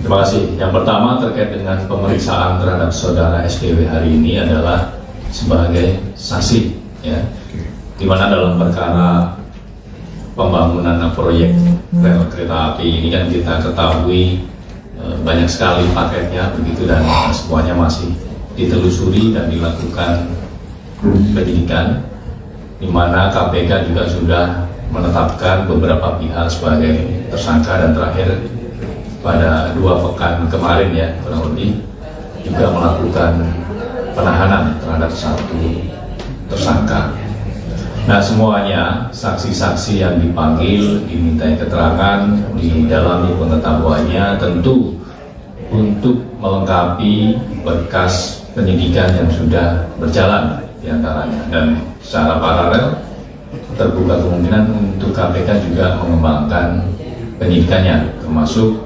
Terima kasih. Yang pertama terkait dengan pemeriksaan terhadap saudara SDW hari ini adalah sebagai saksi, ya, di mana dalam perkara pembangunan proyek rel kereta api ini kan kita ketahui banyak sekali paketnya begitu dan semuanya masih ditelusuri dan dilakukan penyidikan, di mana KPK juga sudah menetapkan beberapa pihak sebagai tersangka dan terakhir pada 2 pekan kemarin ya kurang lebih juga melakukan penahanan terhadap 1 tersangka. Nah, semuanya saksi-saksi yang dipanggil dimintai keterangan, didalami pengetahuannya tentu untuk melengkapi berkas penyidikan yang sudah berjalan diantaranya, dan secara paralel terbuka kemungkinan untuk KPK juga mengembangkan penyidikannya, termasuk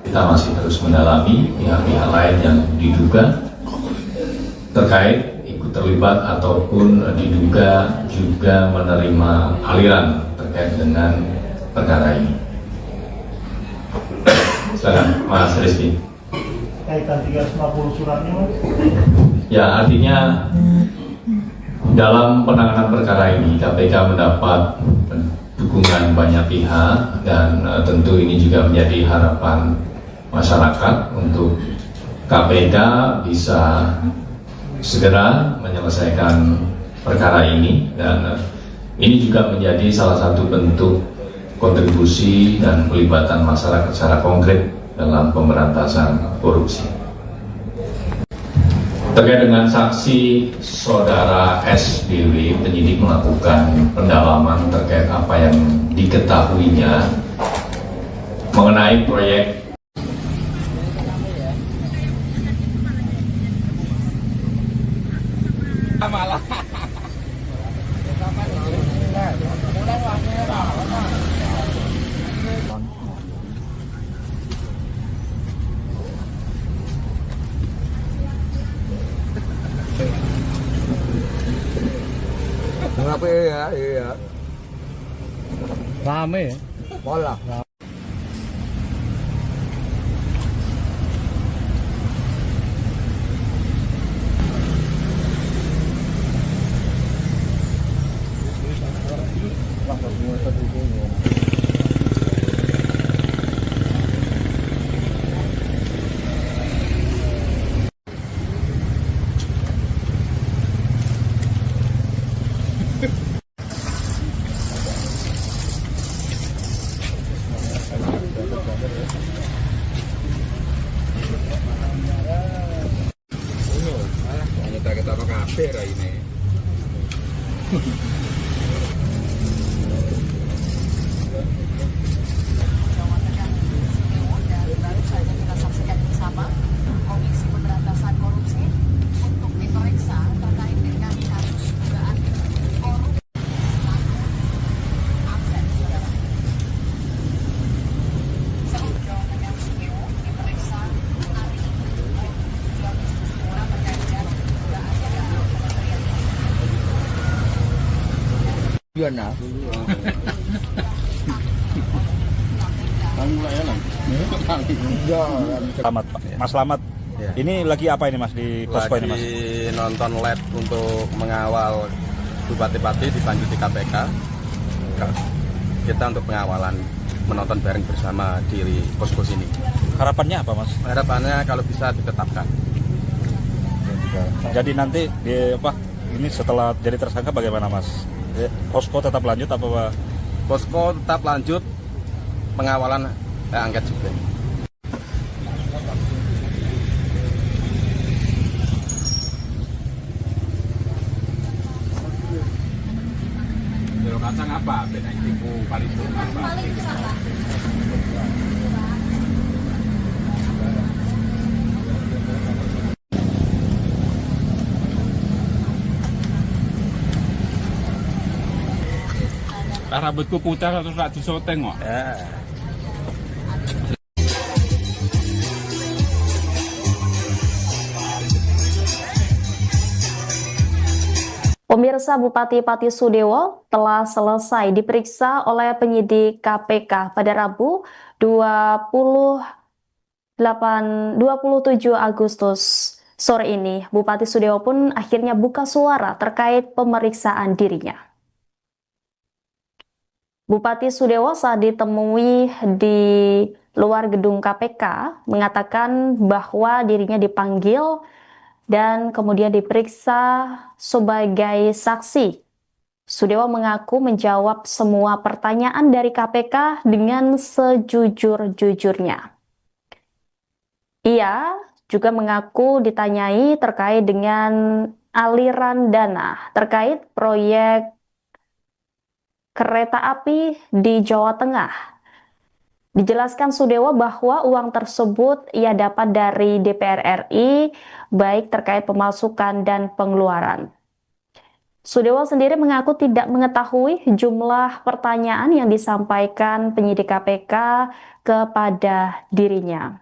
kita masih terus mendalami pihak-pihak lain yang diduga terkait ikut terlibat ataupun diduga juga menerima aliran terkait dengan perkara ini. Silakan Mas Rizky. Kaitan 350 suratnya, Mas? Ya, artinya dalam penanganan perkara ini KPK mendapat dukungan banyak pihak dan tentu ini juga menjadi harapan masyarakat untuk KPK bisa segera menyelesaikan perkara ini, dan ini juga menjadi salah satu bentuk kontribusi dan pelibatan masyarakat secara konkret dalam pemberantasan korupsi. Terkait dengan saksi saudara SBW, penyidik melakukan pendalaman terkait apa yang diketahuinya mengenai proyek Kenapa ya? Iya. Rame ya? Pola. Kita ke kafe ini. Jawa Tengah, Sudewo, dan baru saja kita saksikan bersama Komisi Pemberantasan Korupsi untuk diperiksa terkait dengan kasus dugaan korupsi. Absen, saudara. Seluruh Jawa Tengah, Sudewo diperiksa hari ini 2 Agustus kurang terkait dengan dugaan Kementerian. Gimana? Selamat Pak. Mas Slamet. Ya. Ini lagi apa ini Mas di posko ini Mas? Lagi nonton LED untuk mengawal bupati-bupati dipanggil di KPK. Kita untuk pengawalan, menonton bareng bersama di posko sini. Harapannya apa Mas? Harapannya kalau bisa ditetapkan. Jadi nanti di apa? Ini setelah jadi tersangka bagaimana Mas? Posko tetap lanjut apa Pak? Posko tetap lanjut, pengawalan angket juga. Kacang apa? Beda tipu paling apa? Rambutku putih terus tak disoteng kok. Pemirsa, Bupati Pati Sudewo telah selesai diperiksa oleh penyidik KPK pada Rabu 27 Agustus sore ini. Bupati Sudewo pun akhirnya buka suara terkait pemeriksaan dirinya. Bupati Sudewo saat ditemui di luar gedung KPK mengatakan bahwa dirinya dipanggil dan kemudian diperiksa sebagai saksi. Sudewo mengaku menjawab semua pertanyaan dari KPK dengan sejujur-jujurnya. Ia juga mengaku ditanyai terkait dengan aliran dana terkait proyek kereta api di Jawa Tengah. Dijelaskan Sudewo bahwa uang tersebut ia dapat dari DPR RI, baik terkait pemasukan dan pengeluaran. Sudewo sendiri mengaku tidak mengetahui jumlah pertanyaan yang disampaikan penyidik KPK kepada dirinya.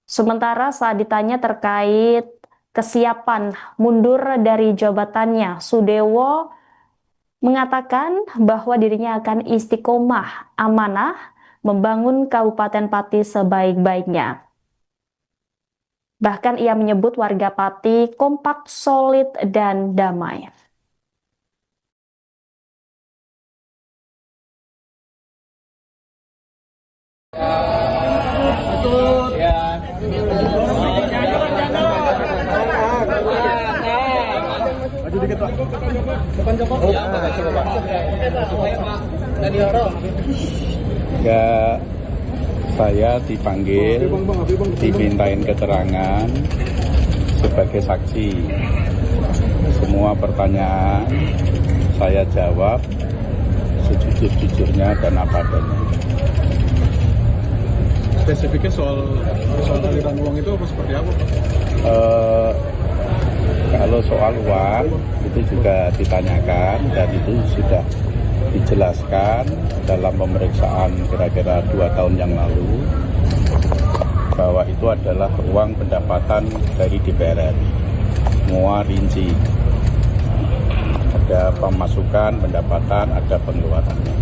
Sementara saat ditanya terkait kesiapan mundur dari jabatannya, Sudewo mengatakan bahwa dirinya akan istiqomah amanah membangun Kabupaten Pati sebaik-baiknya. Bahkan ia menyebut warga Pati kompak, solid, dan damai. Maju dikit Pak. Ya, saya dipanggil, dimintain keterangan sebagai saksi. Semua pertanyaan saya jawab sejujur-jujurnya dan apa adanya. Spesifiknya soal aliran uang itu apa seperti apa? Kalau soal uang itu juga ditanyakan dan itu sudah dijelaskan dalam pemeriksaan kira-kira 2 tahun yang lalu bahwa itu adalah uang pendapatan dari DPR RI. Semua rinci. Ada pemasukan, pendapatan, ada pengeluarannya.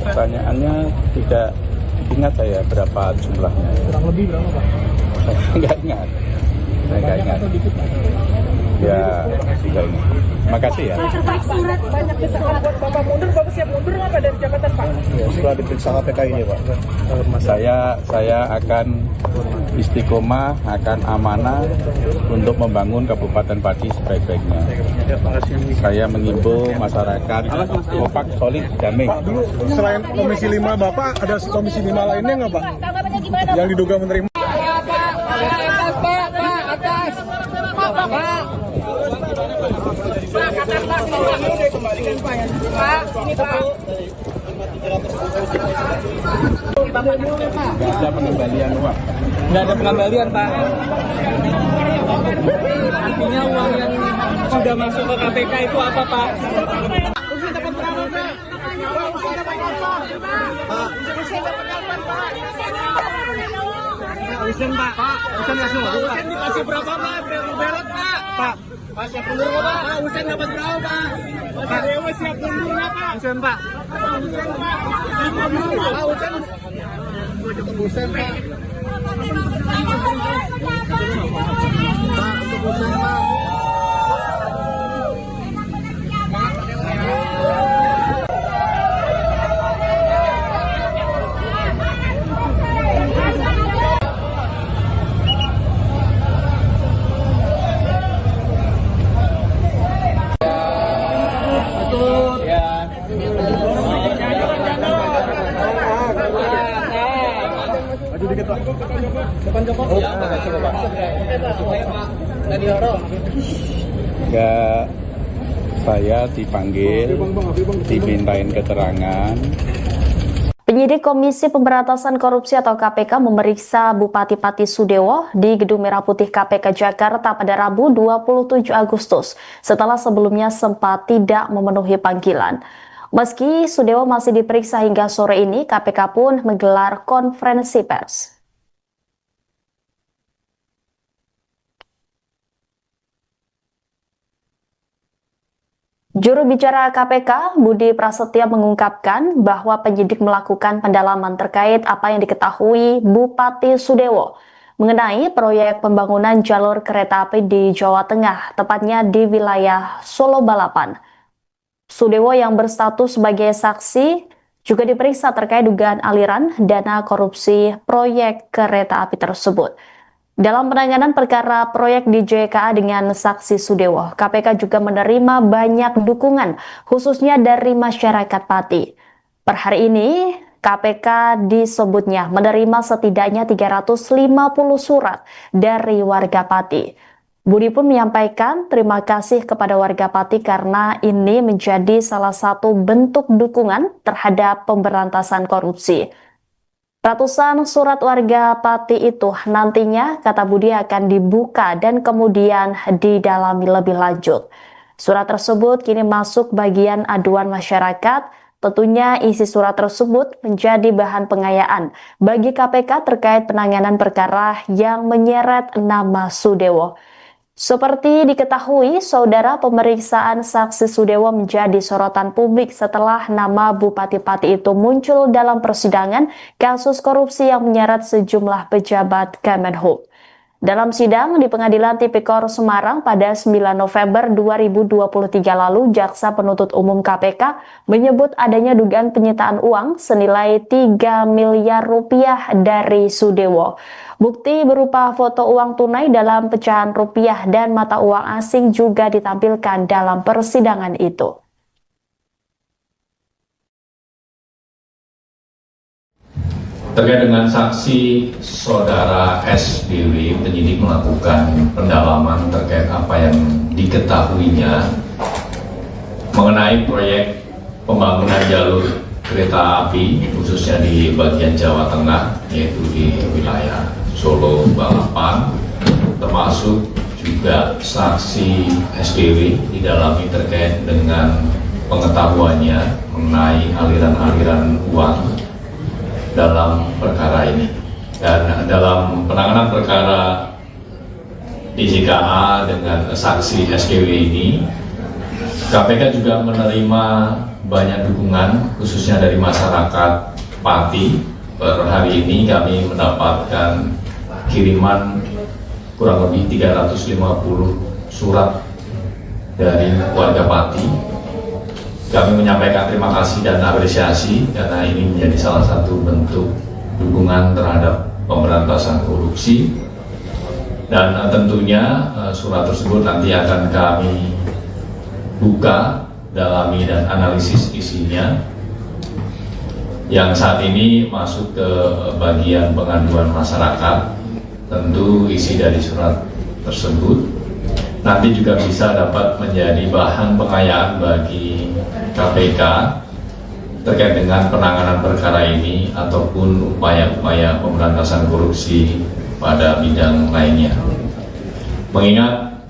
Pertanyaannya tidak ingat saya berapa jumlahnya. Kurang lebih berapa, Pak? Saya nggak ingat. Ya, tidak ingat. Makasih ya. Banyak desakan buat Bapak mundur, Bapak siap mundur nggak Pak dari jabatan Pak? Ya, setelah diperiksa KPK ini, Pak. Saya akan istiqomah, akan amanah untuk membangun Kabupaten Pati sebaik-baiknya. Saya mengimbau masyarakat kompak, solid, damai. Pak, dulu selain Komisi 5 Bapak, ada Komisi 5 lainnya nggak, Pak? Tanggapannya gimana? Yang diduga menerima. Nggak ada pengembalian uang. Nggak ada pengembalian, Pak. Artinya uang yang sudah masuk ke KPK itu apa, Pak? Usen, Pak. Usen nggak semua. Usen dikasih berapa, Pak? Berat, Pak. Pak, siap mundur nggak, Pak? Usen dapat berapa, Pak? Pak Dewa siap mundur nggak, Pak? Usen, Pak. Usen, Pak. Usen, Pak. Ya, saya dipanggil, dimintain keterangan. Penyidik Komisi Pemberantasan Korupsi atau KPK memeriksa Bupati Pati Sudewo di Gedung Merah Putih KPK Jakarta pada Rabu 27 Agustus setelah sebelumnya sempat tidak memenuhi panggilan. Meski Sudewo masih diperiksa hingga sore ini, KPK pun menggelar konferensi pers. Juru bicara KPK, Budi Prasetya mengungkapkan bahwa penyidik melakukan pendalaman terkait apa yang diketahui Bupati Sudewo mengenai proyek pembangunan jalur kereta api di Jawa Tengah, tepatnya di wilayah Solo Balapan. Sudewo yang berstatus sebagai saksi juga diperiksa terkait dugaan aliran dana korupsi proyek kereta api tersebut. Dalam penanganan perkara proyek di JKA dengan saksi Sudewo, KPK juga menerima banyak dukungan, khususnya dari masyarakat Pati. Per hari ini, KPK disebutnya menerima setidaknya 350 surat dari warga Pati. Budi pun menyampaikan terima kasih kepada warga Pati karena ini menjadi salah satu bentuk dukungan terhadap pemberantasan korupsi. Ratusan surat warga Pati itu nantinya, kata Budi, akan dibuka dan kemudian didalami lebih lanjut. Surat tersebut kini masuk bagian aduan masyarakat. Tentunya isi surat tersebut menjadi bahan pengayaan bagi KPK terkait penanganan perkara yang menyeret nama Sudewo. Seperti diketahui, saudara, pemeriksaan saksi Sudewo menjadi sorotan publik setelah nama Bupati Pati itu muncul dalam persidangan kasus korupsi yang menyeret sejumlah pejabat Kemenhub. Dalam sidang di Pengadilan Tipikor Semarang pada 9 November 2023 lalu, Jaksa Penuntut Umum KPK menyebut adanya dugaan penyitaan uang senilai 3 miliar rupiah dari Sudewo. Bukti berupa foto uang tunai dalam pecahan rupiah dan mata uang asing juga ditampilkan dalam persidangan itu. Terkait dengan saksi saudara SBW, penyidik melakukan pendalaman terkait apa yang diketahuinya mengenai proyek pembangunan jalur kereta api, khususnya di bagian Jawa Tengah, yaitu di wilayah Solo, Balapan, termasuk juga saksi SBW didalami terkait dengan pengetahuannya mengenai aliran-aliran uang dalam perkara ini. Dan dalam penanganan perkara DJKA dengan saksi SKW ini, KPK juga menerima banyak dukungan khususnya dari masyarakat Pati. Per hari ini kami mendapatkan kiriman kurang lebih 350 surat dari warga Pati. Kami menyampaikan terima kasih dan apresiasi karena ini menjadi salah satu bentuk dukungan terhadap pemberantasan korupsi. Dan tentunya surat tersebut nanti akan kami buka, dalami dan analisis isinya. Yang saat ini masuk ke bagian pengaduan masyarakat, tentu isi dari surat tersebut nanti juga bisa dapat menjadi bahan pengayaan bagi KPK terkait dengan penanganan perkara ini ataupun upaya-upaya pemberantasan korupsi pada bidang lainnya. Mengingat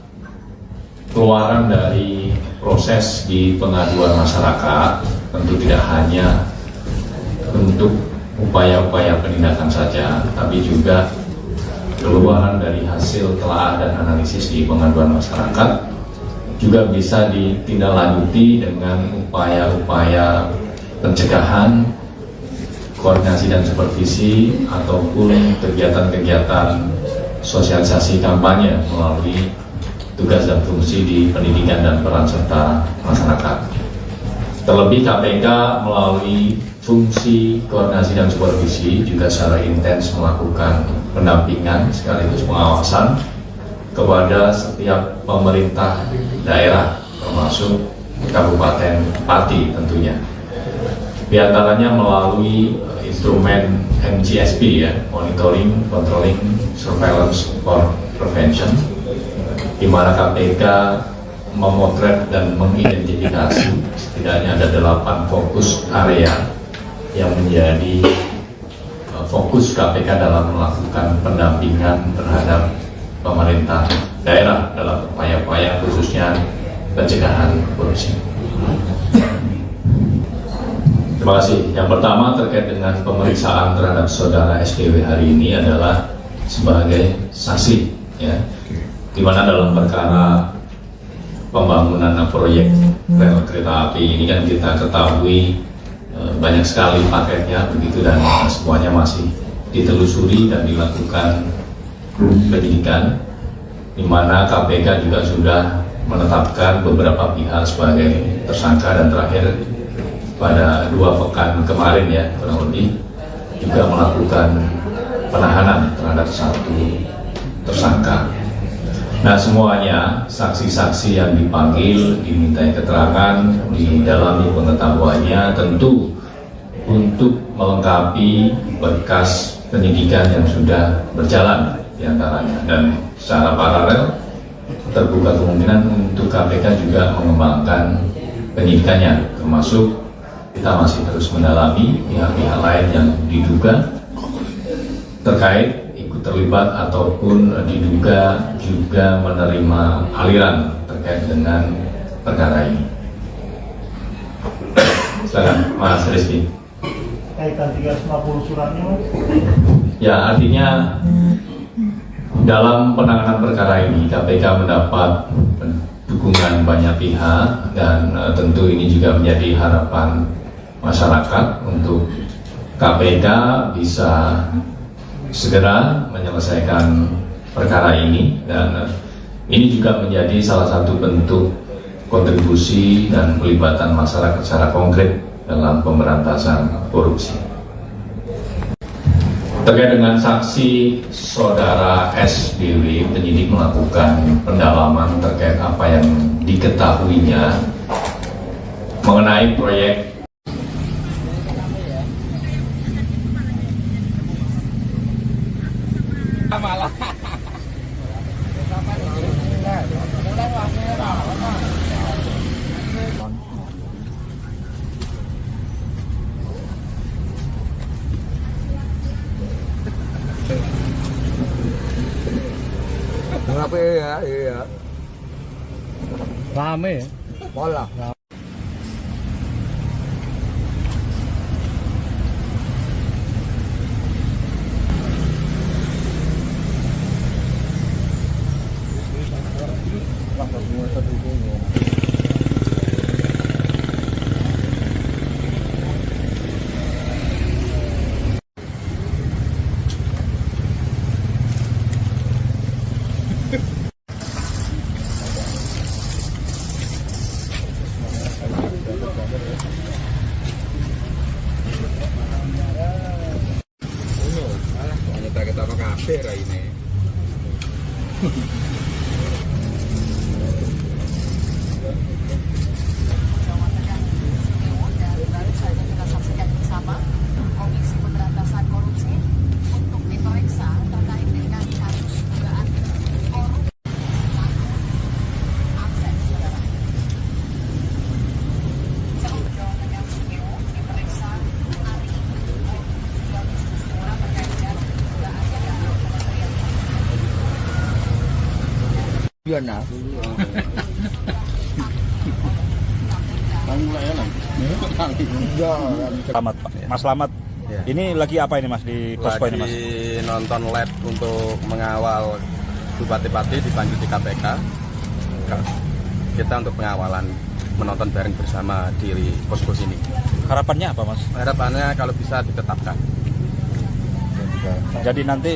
keluaran dari proses di pengaduan masyarakat tentu tidak hanya untuk upaya-upaya penindakan saja, tapi juga keluaran dari hasil telaah dan analisis di pengaduan masyarakat juga bisa ditindaklanjuti dengan upaya-upaya pencegahan, koordinasi dan supervisi ataupun kegiatan-kegiatan sosialisasi kampanye melalui tugas dan fungsi di pendidikan dan peran serta masyarakat. Terlebih KPK melalui fungsi koordinasi dan supervisi juga secara intens melakukan pendampingan sekaligus pengawasan kepada setiap pemerintah daerah termasuk Kabupaten Pati tentunya. Di antaranya melalui instrumen MGSP ya, Monitoring, Controlling, Surveillance for Prevention, di mana KPK memotret dan mengidentifikasi setidaknya ada 8 fokus area yang menjadi fokus KPK dalam melakukan pendampingan terhadap pemerintah daerah dalam upaya-upaya khususnya pencegahan korupsi. Terima kasih. Yang pertama terkait dengan pemeriksaan terhadap saudara SKW hari ini adalah sebagai saksi, ya, di mana dalam perkara pembangunan proyek rel kereta api ini kan kita ketahui banyak sekali paketnya begitu dan semuanya masih ditelusuri dan dilakukan penyidikan, di mana KPK juga sudah menetapkan beberapa pihak sebagai tersangka dan terakhir pada 2 pekan kemarin ya kurang lebih juga melakukan penahanan terhadap 1 tersangka. Nah semuanya saksi-saksi yang dipanggil dimintai keterangan, didalami pengetahuannya tentu untuk melengkapi berkas penyidikan yang sudah berjalan diantaranya, dan secara paralel terbuka kemungkinan untuk KPK juga mengembangkan penyidikannya, termasuk kita masih terus mendalami pihak-pihak lain yang diduga terkait ikut terlibat ataupun diduga juga menerima aliran terkait dengan perkara ini. Silakan Mas Rizky. Kaitan 350 suratnya, Mas? Ya, artinya dalam penanganan perkara ini KPK mendapat dukungan banyak pihak dan tentu ini juga menjadi harapan masyarakat untuk KPK bisa segera menyelesaikan perkara ini, dan ini juga menjadi salah satu bentuk kontribusi dan pelibatan masyarakat secara konkret dalam pemberantasan korupsi. Terkait dengan saksi saudara SBW, penyidik melakukan pendalaman terkait apa yang diketahuinya mengenai proyek Kenapa ya? Iya. Rame ya? Pola. Kita apa kafe ini? Jawa Tengah dan baru saja kita saksikan bersama Komisi Pemberantasan Korupsi untuk diperiksa terkait dengan kasus dugaan korupsi akses saudara. Sebelum Jawa Tengah diperiksa hari ini 2 Agustus terkait dengan dugaan Kementerian Iya nah. Selamat Pak. Mas Slamet. Ya. Ini lagi apa ini Mas di posko ini Mas? Lagi nonton live untuk mengawal bupati-bupati dipanggil di KPK. Kita untuk pengawalan, menonton bareng bersama di posko sini. Harapannya apa Mas? Harapannya kalau bisa ditetapkan. Jadi nanti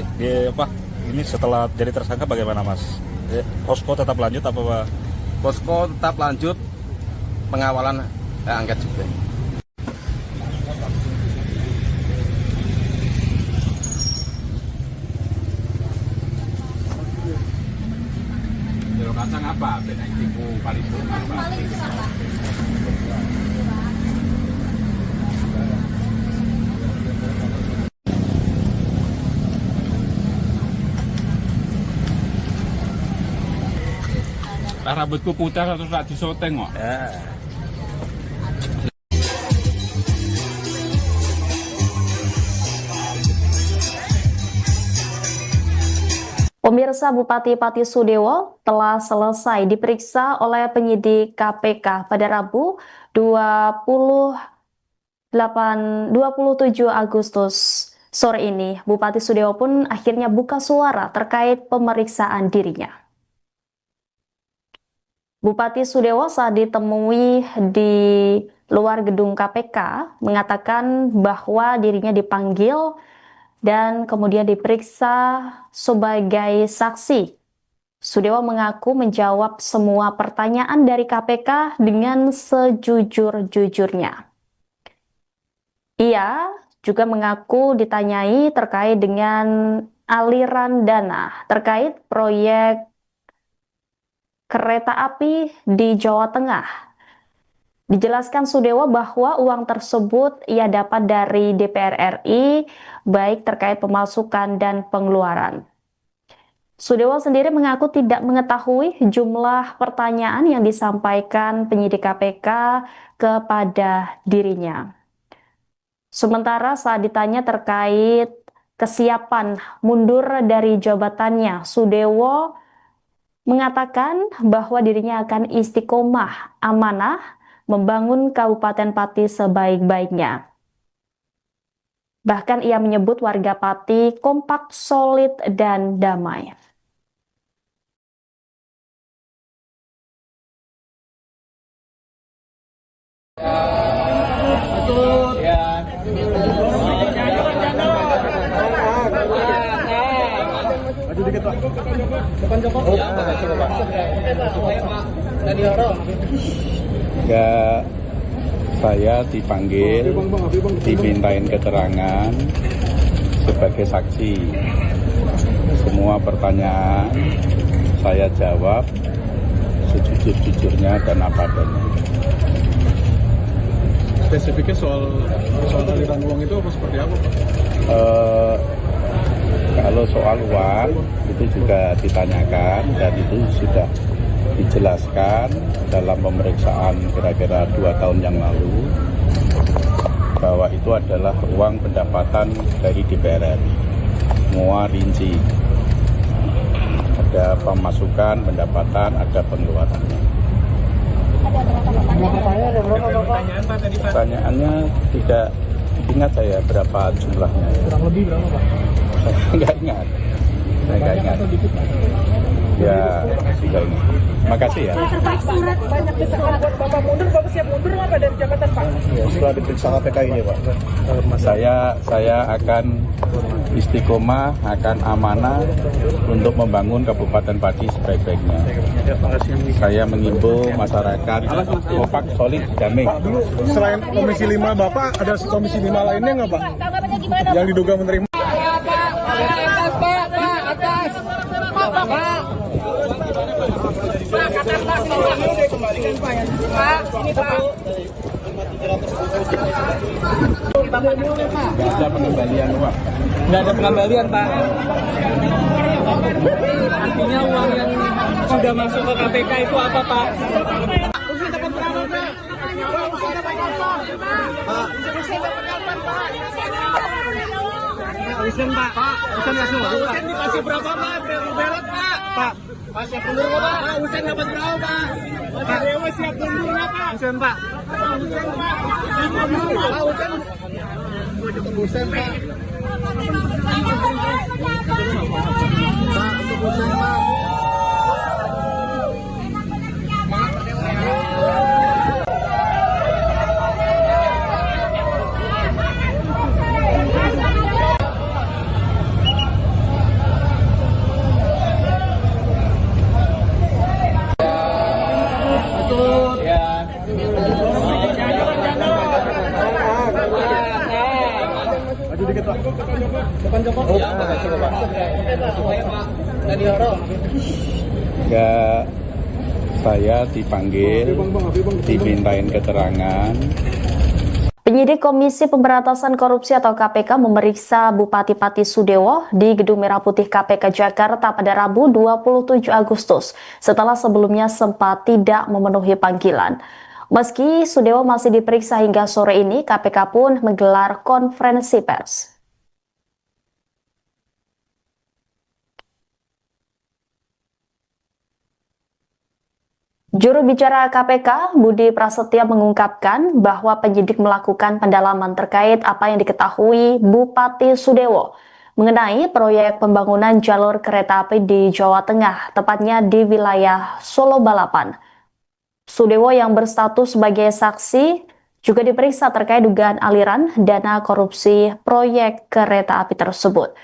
ini setelah jadi tersangka bagaimana Mas? Posko tetap lanjut apa Pak? Posko tetap lanjut, pengawalan angket juga. Jero kacang apa? Beda tipu paling apa? Rambutku putih terus tak disoteng kok. Ya. Pemirsa, Bupati Pati Sudewo telah selesai diperiksa oleh penyidik KPK pada Rabu 27 Agustus sore ini. Bupati Sudewo pun akhirnya buka suara terkait pemeriksaan dirinya. Bupati Sudewo saat ditemui di luar gedung KPK mengatakan bahwa dirinya dipanggil dan kemudian diperiksa sebagai saksi. Sudewo mengaku menjawab semua pertanyaan dari KPK dengan sejujur-jujurnya. Ia juga mengaku ditanyai terkait dengan aliran dana terkait proyek kereta api di Jawa Tengah. Dijelaskan Sudewo bahwa uang tersebut ia dapat dari DPR RI, baik terkait pemasukan dan pengeluaran. Sudewo sendiri mengaku tidak mengetahui jumlah pertanyaan yang disampaikan penyidik KPK kepada dirinya. Sementara saat ditanya terkait kesiapan mundur dari jabatannya, Sudewo mengatakan bahwa dirinya akan istiqomah amanah membangun Kabupaten Pati sebaik-baiknya. Bahkan ia menyebut warga Pati kompak, solid, dan damai. Maju dikit Pak. Ya, saya dipanggil, dimintain keterangan sebagai saksi. Semua pertanyaan saya jawab sejujur-jujurnya dan apa adanya. Spesifiknya soal aliran uang itu apa seperti apa, Pak? Kalau soal uang itu juga ditanyakan dan itu sudah dijelaskan dalam pemeriksaan kira-kira 2 tahun yang lalu bahwa itu adalah uang pendapatan dari DPR RI. Semua rinci. Ada pemasukan, pendapatan, ada pengeluarannya. Pertanyaannya tidak ingat saya berapa jumlahnya. Kurang lebih berapa, Pak? Saya nggak ingat. Ya, tidak ingat. Makasih ya. Surat banyak desakan buat Bapak mundur, Bapak siap mundur nggak Pak dari jabatan Pak? Ya, setelah diperiksa KPK ini, Pak. Saya akan istiqomah, akan amanah untuk membangun Kabupaten Pati sebaik-baiknya. Saya mengimbau masyarakat kompak, solid, damai. Pak, dulu selain Komisi 5 Bapak, ada Komisi 5 lainnya nggak, Pak? Tanggapannya gimana? Yang diduga menerima. Nggak ada pengembalian uang. Nggak ada pengembalian, Pak. Artinya uang yang sudah masuk ke KPK itu apa, Pak? Usen, Pak. Usen kasih berapa, Pak? Usen dikasih berapa, Pak? Belot, Pak. Pak, siap mundur nggak, Pak? Usen dapat berapa, Pak? Pak Dewa siap mundur nggak, Pak? Usen, Pak. Usen, Pak. Pak, Usen. Usen, Pak. Pak, Usen, Pak. Ya, saya dipanggil, dimintain keterangan. Penyidik Komisi Pemberantasan Korupsi atau KPK memeriksa Bupati Pati Sudewo di Gedung Merah Putih KPK Jakarta pada Rabu 27 Agustus setelah sebelumnya sempat tidak memenuhi panggilan. Meski Sudewo masih diperiksa hingga sore ini, KPK pun menggelar konferensi pers. Juru bicara KPK, Budi Prasetyo mengungkapkan bahwa penyidik melakukan pendalaman terkait apa yang diketahui Bupati Sudewo mengenai proyek pembangunan jalur kereta api di Jawa Tengah, tepatnya di wilayah Solo Balapan. Sudewo yang berstatus sebagai saksi juga diperiksa terkait dugaan aliran dana korupsi proyek kereta api tersebut.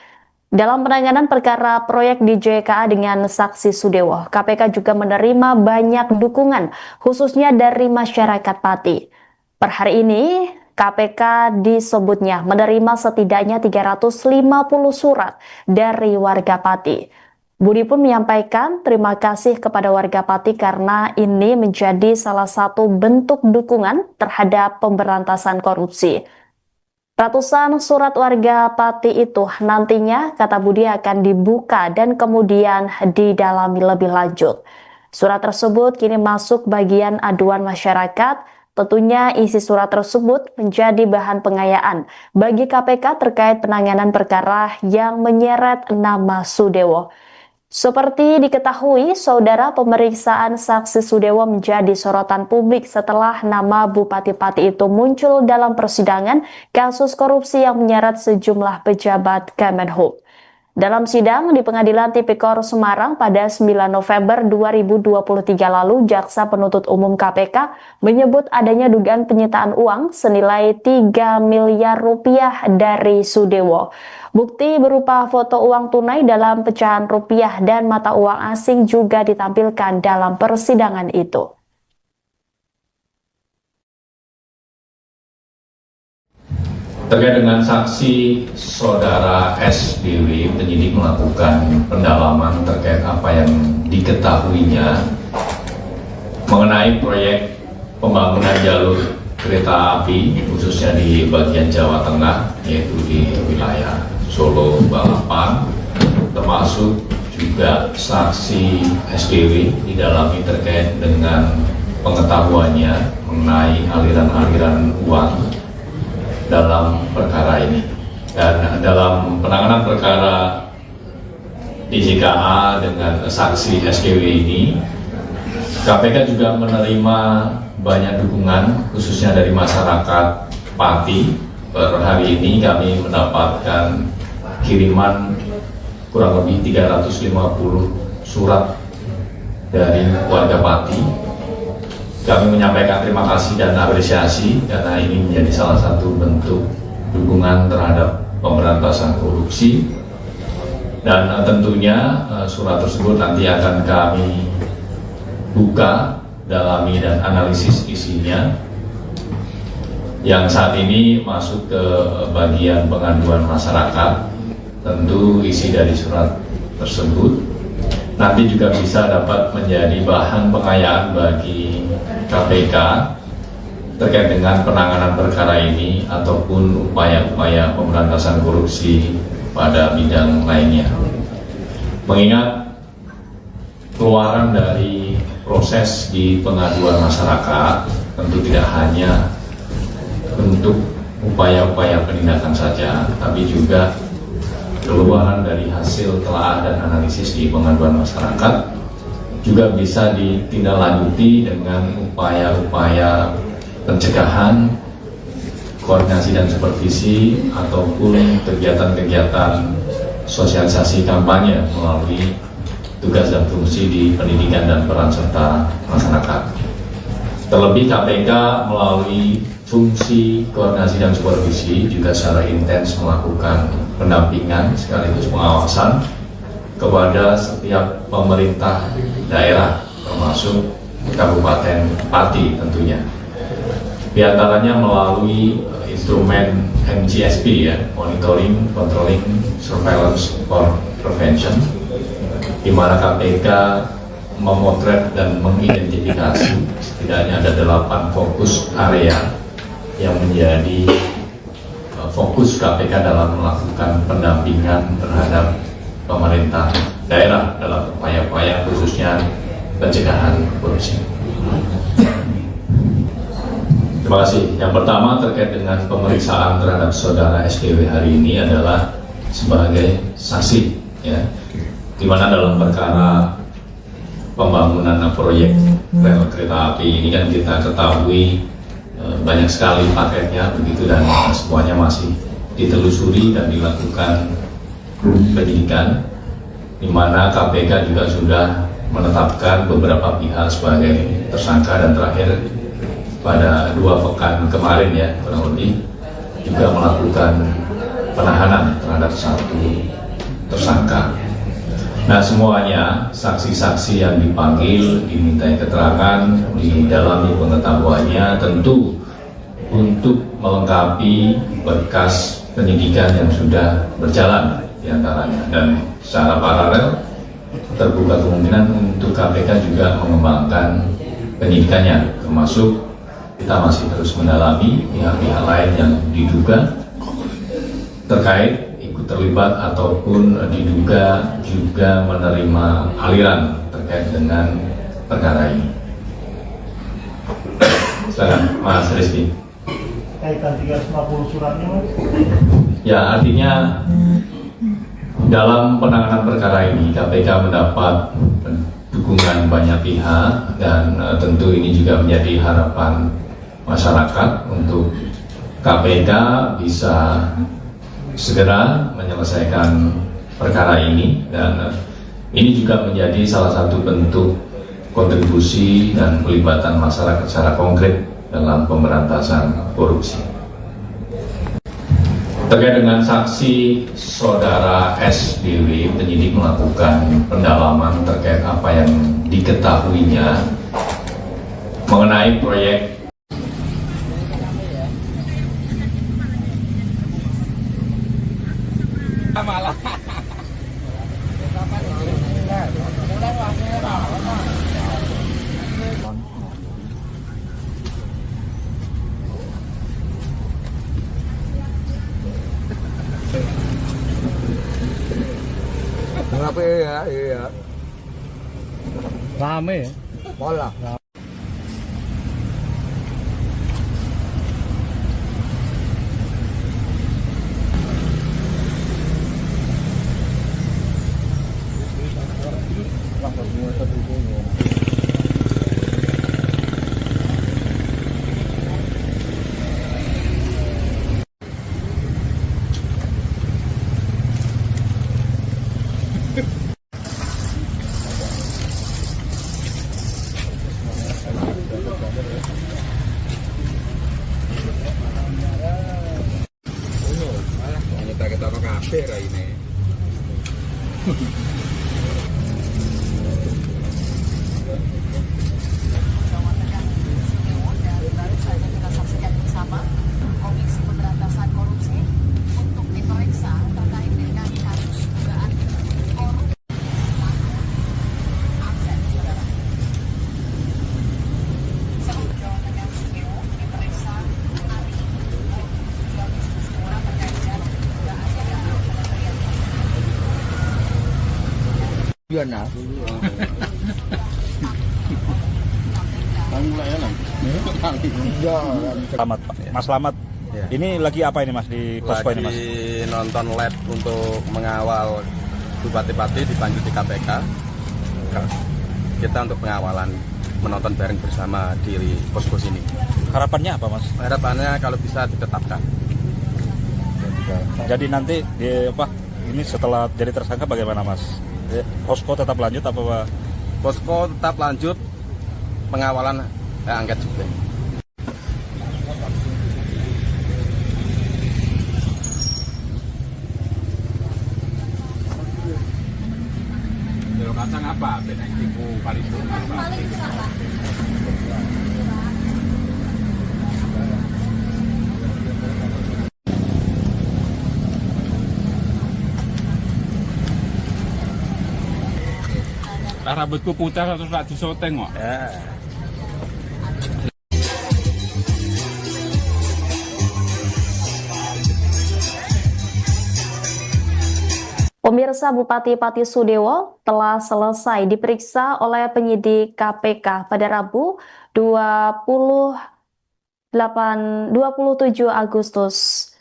Dalam penanganan perkara proyek di JKA dengan saksi Sudewo, KPK juga menerima banyak dukungan, khususnya dari masyarakat Pati. Per hari ini, KPK disebutnya menerima setidaknya 350 surat dari warga Pati. Budi pun menyampaikan terima kasih kepada warga Pati karena ini menjadi salah satu bentuk dukungan terhadap pemberantasan korupsi. Ratusan surat warga Pati itu nantinya, kata Budi, akan dibuka dan kemudian didalami lebih lanjut. Surat tersebut kini masuk bagian aduan masyarakat. Tentunya isi surat tersebut menjadi bahan pengayaan bagi KPK terkait penanganan perkara yang menyeret nama Sudewo. Seperti diketahui, saudara, pemeriksaan saksi Sudewo menjadi sorotan publik setelah nama Bupati Pati itu muncul dalam persidangan kasus korupsi yang menyeret sejumlah pejabat Kemenhub. Dalam sidang di Pengadilan Tipikor Semarang pada 9 November 2023 lalu, Jaksa Penuntut Umum KPK menyebut adanya dugaan penyitaan uang senilai 3 miliar rupiah dari Sudewo. Bukti berupa foto uang tunai dalam pecahan rupiah dan mata uang asing juga ditampilkan dalam persidangan itu. Terkait dengan saksi saudara SBW, penyidik melakukan pendalaman terkait apa yang diketahuinya mengenai proyek pembangunan jalur kereta api khususnya di bagian Jawa Tengah, yaitu di wilayah Solo, Balapan, termasuk juga saksi SBW didalami terkait dengan pengetahuannya mengenai aliran-aliran uang dalam perkara ini. Dan dalam penanganan perkara DJKA dengan saksi SKW ini, KPK juga menerima banyak dukungan khususnya dari masyarakat Pati. Per hari ini kami mendapatkan kiriman kurang lebih 350 surat dari warga Pati. Kami menyampaikan terima kasih dan apresiasi karena ini menjadi salah satu bentuk dukungan terhadap pemberantasan korupsi. Dan tentunya surat tersebut nanti akan kami buka, dalami dan analisis isinya. Yang saat ini masuk ke bagian pengaduan masyarakat, tentu isi dari surat tersebut nanti juga bisa dapat menjadi bahan pengayaan bagi KPK terkait dengan penanganan perkara ini ataupun upaya-upaya pemberantasan korupsi pada bidang lainnya. Mengingat keluaran dari proses di pengaduan masyarakat tentu tidak hanya bentuk upaya-upaya penindakan saja, tapi juga keluaran dari hasil telaah dan analisis di pengaduan masyarakat juga bisa ditindaklanjuti dengan upaya-upaya pencegahan, koordinasi dan supervisi ataupun kegiatan-kegiatan sosialisasi kampanye melalui tugas dan fungsi di pendidikan dan peran serta masyarakat. Terlebih KPK melalui fungsi koordinasi dan supervisi juga secara intens melakukan pendampingan sekaligus pengawasan kepada setiap pemerintah daerah termasuk Kabupaten Pati tentunya. Di antaranya melalui instrumen MGSP ya, Monitoring, Controlling, Surveillance for Prevention, di mana KPK memotret dan mengidentifikasi setidaknya ada 8 fokus area yang menjadi fokus KPK dalam melakukan pendampingan terhadap pemerintah daerah dalam upaya-upaya khususnya pencegahan korupsi. Terima kasih. Yang pertama terkait dengan pemeriksaan terhadap saudara SKW hari ini adalah sebagai saksi, ya, di mana dalam perkara pembangunan proyek rel kereta api ini kan kita ketahui banyak sekali paketnya begitu dan semuanya masih ditelusuri dan dilakukan penyidikan, di mana KPK juga sudah menetapkan beberapa pihak sebagai tersangka dan terakhir pada 2 pekan kemarin ya kurang lebih juga melakukan penahanan terhadap 1 tersangka. Nah, semuanya saksi-saksi yang dipanggil dimintai keterangan, didalami pengetahuannya tentu untuk melengkapi berkas penyidikan yang sudah berjalan diantaranya, dan secara paralel terbuka kemungkinan untuk KPK juga mengembangkan penyidikannya, termasuk kita masih terus mendalami pihak-pihak lain yang diduga terkait terlibat ataupun diduga juga menerima aliran terkait dengan perkara ini. Silakan Mas Rizky. Kaitan 350 suratnya Mas? Ya, artinya dalam penanganan perkara ini KPK mendapat dukungan banyak pihak dan tentu ini juga menjadi harapan masyarakat untuk KPK bisa segera menyelesaikan perkara ini, dan ini juga menjadi salah satu bentuk kontribusi dan pelibatan masyarakat secara konkret dalam pemberantasan korupsi. Terkait dengan saksi saudara SBW, penyidik melakukan pendalaman terkait apa yang diketahuinya mengenai proyek Kenapa ya? Iya. Rame ya? Bola. Kita ke kafe ini. Baru saja kita saksikan bersama Komisi Pemberantasan Korupsi untuk diperiksa terkait dengan kasus dugaan korupsi. Aksen, saudara. Jawa Tengah Sudewo diperiksa hari ini 7 Agustus terkait dengan dugaan Kementerian Selamat Pak. Mas Slamet. Ya. Ini lagi apa ini Mas di posko ini Mas? Lagi nonton lab untuk mengawal bupati-bupati dipanggil di KPK. Kita untuk pengawalan, menonton bareng bersama di posko sini. Harapannya apa Mas? Harapannya kalau bisa ditetapkan. Jadi nanti ini setelah jadi tersangka bagaimana Mas? Posko tetap lanjut apa Pak? Posko tetap lanjut, pengawalan angket juga. Kacang apa? Benek tipu paripurna apa? Rambutku putih terus tak disoteng kok. Pemirsa, Bupati Pati Sudewo telah selesai diperiksa oleh penyidik KPK pada Rabu 27 Agustus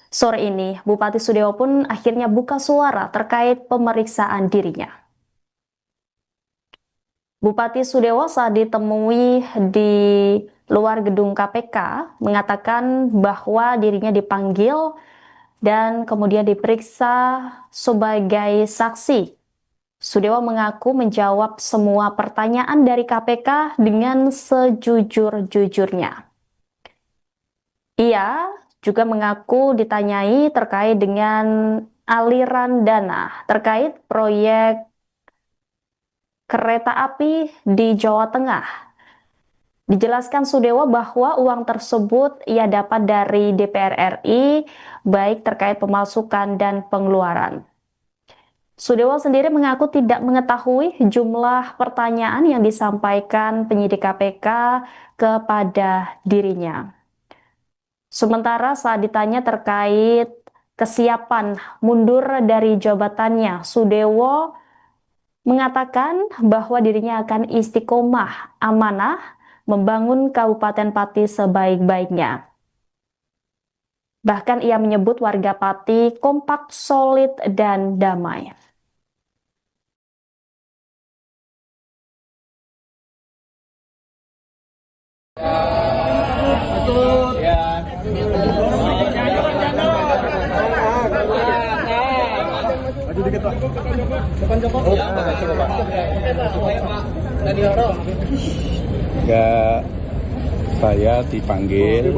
sore ini. Bupati Sudewo pun akhirnya buka suara terkait pemeriksaan dirinya. Bupati Sudewo saat ditemui di luar gedung KPK mengatakan bahwa dirinya dipanggil dan kemudian diperiksa sebagai saksi. Sudewo mengaku menjawab semua pertanyaan dari KPK dengan sejujur-jujurnya. Ia juga mengaku ditanyai terkait dengan aliran dana terkait proyek kereta api di Jawa Tengah. Dijelaskan Sudewo bahwa uang tersebut ia dapat dari DPR RI, baik terkait pemasukan dan pengeluaran. Sudewo sendiri mengaku tidak mengetahui jumlah pertanyaan yang disampaikan penyidik KPK kepada dirinya. Sementara saat ditanya terkait kesiapan mundur dari jabatannya, Sudewo mengatakan bahwa dirinya akan istiqomah amanah membangun Kabupaten Pati sebaik-baiknya. Bahkan ia menyebut warga Pati kompak, solid, dan damai. Maju dikit Pak. Ya, saya dipanggil,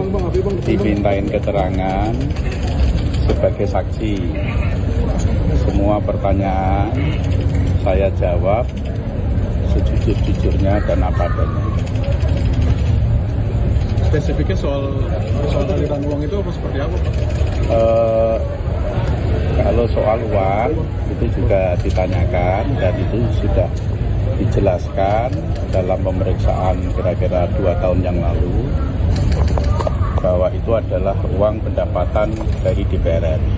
dimintain keterangan sebagai saksi. Semua pertanyaan saya jawab sejujur-jujurnya dan apa adanya. Spesifiknya soal aliran uang itu apa seperti apa, Pak? Kalau soal uang itu juga ditanyakan dan itu sudah dijelaskan dalam pemeriksaan kira-kira 2 tahun yang lalu bahwa itu adalah uang pendapatan dari DPR RI.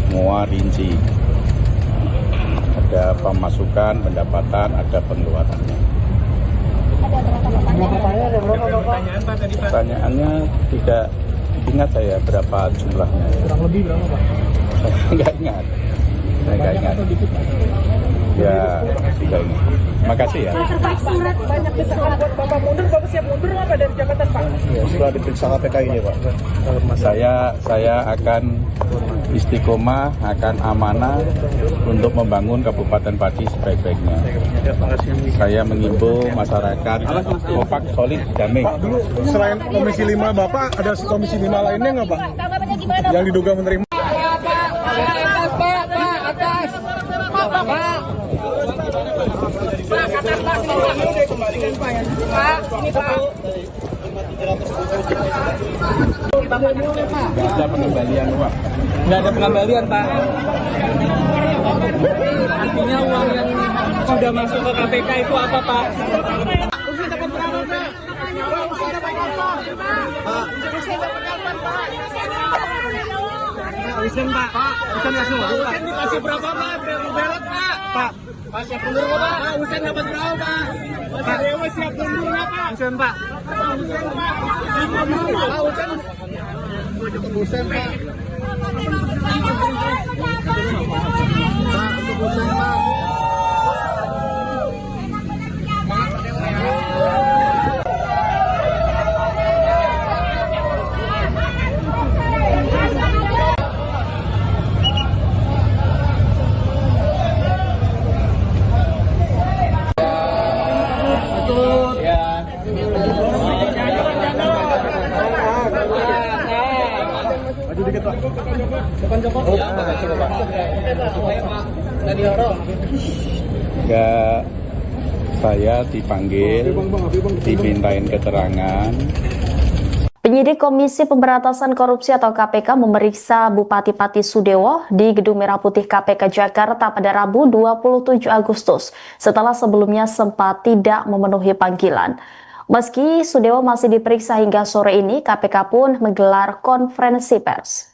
Semua rinci. Ada pemasukan, pendapatan, ada pengeluarannya. Pertanyaannya tidak ingat saya berapa jumlahnya. Kurang lebih berapa, Pak? Saya nggak ingat. Ya, tidak ingat. Makasih ya. Pak, surat banyak desakan buat Bapak mundur, Bapak siap mundur nggak Pak dari jabatan Pak? Ya, setelah diperiksa KPK ini, Pak. Saya akan istiqomah, akan amanah untuk membangun Kabupaten Pati sebaik-baiknya. Saya mengimbau masyarakat kompak, solid, damai. Pak, dulu selain Komisi 5 Bapak, ada Komisi 5 lainnya nggak, Pak? Tanggapannya gimana? Yang diduga menerima. Nggak ada pengembalian uang. Nggak ada pengembalian, Pak. Artinya uang yang sudah masuk ke KPK itu apa, Pak? Usen, Pak. Usen langsung, Pak. Usen dikasih berapa, Pak? Belot, Pak. Pak. Pak, siap mundur nggak, Pak? Pak, Usen dapat berapa, Pak? Pak Dewa siap mundur nggak, Pak? Usen, Pak. Usen, Pak. Pak, Usen. Usen, Pak. Pak, untuk Usen, Pak. Ya, saya dipanggil, dimintain keterangan. Penyidik Komisi Pemberantasan Korupsi atau KPK memeriksa Bupati Pati Sudewo di Gedung Merah Putih KPK Jakarta pada Rabu 27 Agustus setelah sebelumnya sempat tidak memenuhi panggilan. Meski Sudewo masih diperiksa hingga sore ini, KPK pun menggelar konferensi pers.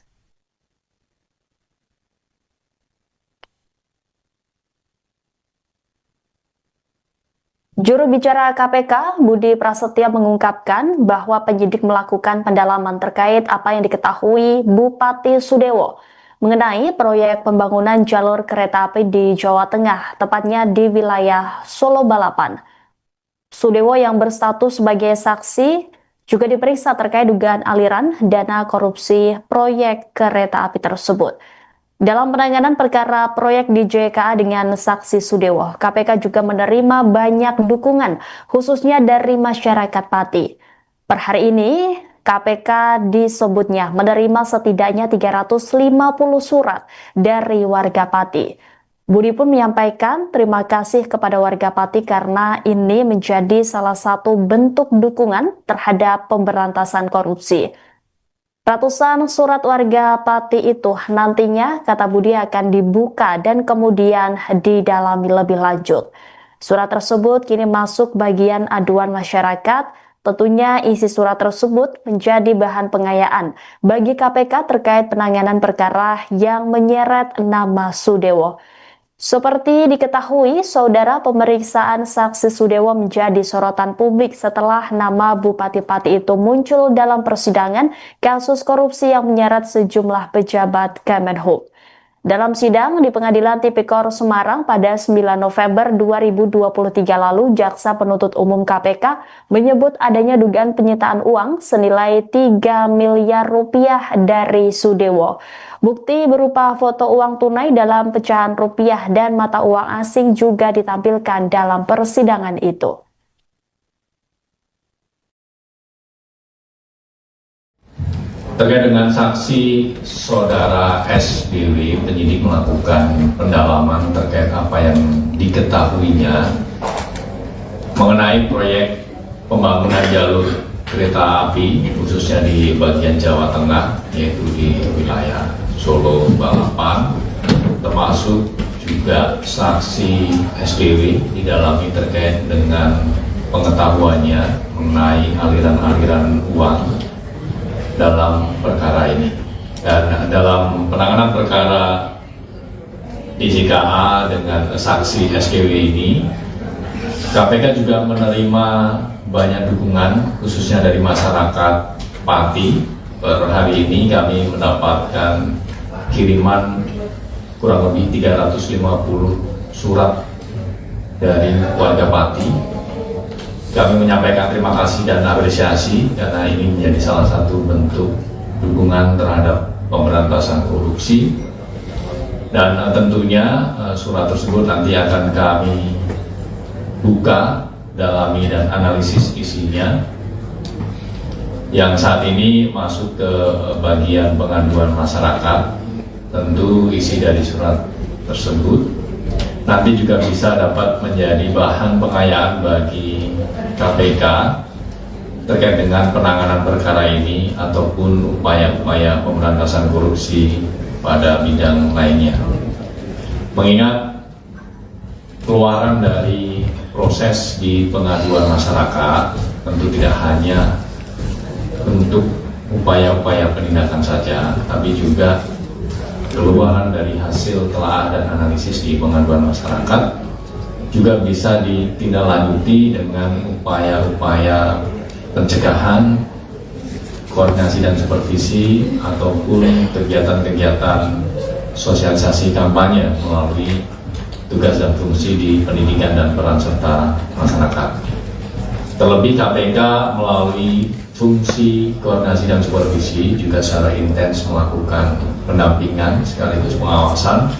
Juru bicara KPK, Budi Prasetya mengungkapkan bahwa penyidik melakukan pendalaman terkait apa yang diketahui Bupati Sudewo mengenai proyek pembangunan jalur kereta api di Jawa Tengah, tepatnya di wilayah Solo Balapan. Sudewo yang berstatus sebagai saksi juga diperiksa terkait dugaan aliran dana korupsi proyek kereta api tersebut. Dalam penanganan perkara proyek di JKA dengan saksi Sudewo, KPK juga menerima banyak dukungan, khususnya dari masyarakat Pati. Per hari ini, KPK disebutnya menerima setidaknya 350 surat dari warga Pati. Budi pun menyampaikan terima kasih kepada warga Pati karena ini menjadi salah satu bentuk dukungan terhadap pemberantasan korupsi. Ratusan surat warga Pati itu nantinya, kata Budi, akan dibuka dan kemudian didalami lebih lanjut. Surat tersebut kini masuk bagian aduan masyarakat. Tentunya isi surat tersebut menjadi bahan pengayaan bagi KPK terkait penanganan perkara yang menyeret nama Sudewo. Seperti diketahui, saudara, pemeriksaan saksi Sudewo menjadi sorotan publik setelah nama Bupati Pati itu muncul dalam persidangan kasus korupsi yang menyeret sejumlah pejabat Kemenhub. Dalam sidang di Pengadilan Tipikor Semarang pada 9 November 2023 lalu, Jaksa Penuntut Umum KPK menyebut adanya dugaan penyitaan uang senilai 3 miliar rupiah dari Sudewo. Bukti berupa foto uang tunai dalam pecahan rupiah dan mata uang asing juga ditampilkan dalam persidangan itu. Terkait dengan saksi saudara SBW, penyidik melakukan pendalaman terkait apa yang diketahuinya mengenai proyek pembangunan jalur kereta api, khususnya di bagian Jawa Tengah, yaitu di wilayah Solo, Balapan, termasuk juga saksi SBW didalami terkait dengan pengetahuannya mengenai aliran-aliran uang dalam perkara ini. Dan dalam penanganan perkara DJKA dengan saksi SKW ini, KPK juga menerima banyak dukungan khususnya dari masyarakat Pati. Per hari ini kami mendapatkan kiriman kurang lebih 350 surat dari warga Pati. Kami menyampaikan terima kasih dan apresiasi karena ini menjadi salah satu bentuk dukungan terhadap pemberantasan korupsi. Dan tentunya surat tersebut nanti akan kami buka, dalami dan analisis isinya. Yang saat ini masuk ke bagian pengaduan masyarakat, tentu isi dari surat tersebut nanti juga bisa dapat menjadi bahan pengayaan bagi KPK terkait dengan penanganan perkara ini ataupun upaya-upaya pemberantasan korupsi pada bidang lainnya. Mengingat keluaran dari proses di pengaduan masyarakat tentu tidak hanya bentuk upaya-upaya penindakan saja, tapi juga keluaran dari hasil telaah dan analisis di pengaduan masyarakat juga bisa ditindaklanjuti dengan upaya-upaya pencegahan, koordinasi dan supervisi ataupun kegiatan-kegiatan sosialisasi kampanye melalui tugas dan fungsi di pendidikan dan peran serta masyarakat. Terlebih KPK melalui fungsi koordinasi dan supervisi juga secara intens melakukan pendampingan sekaligus pengawasan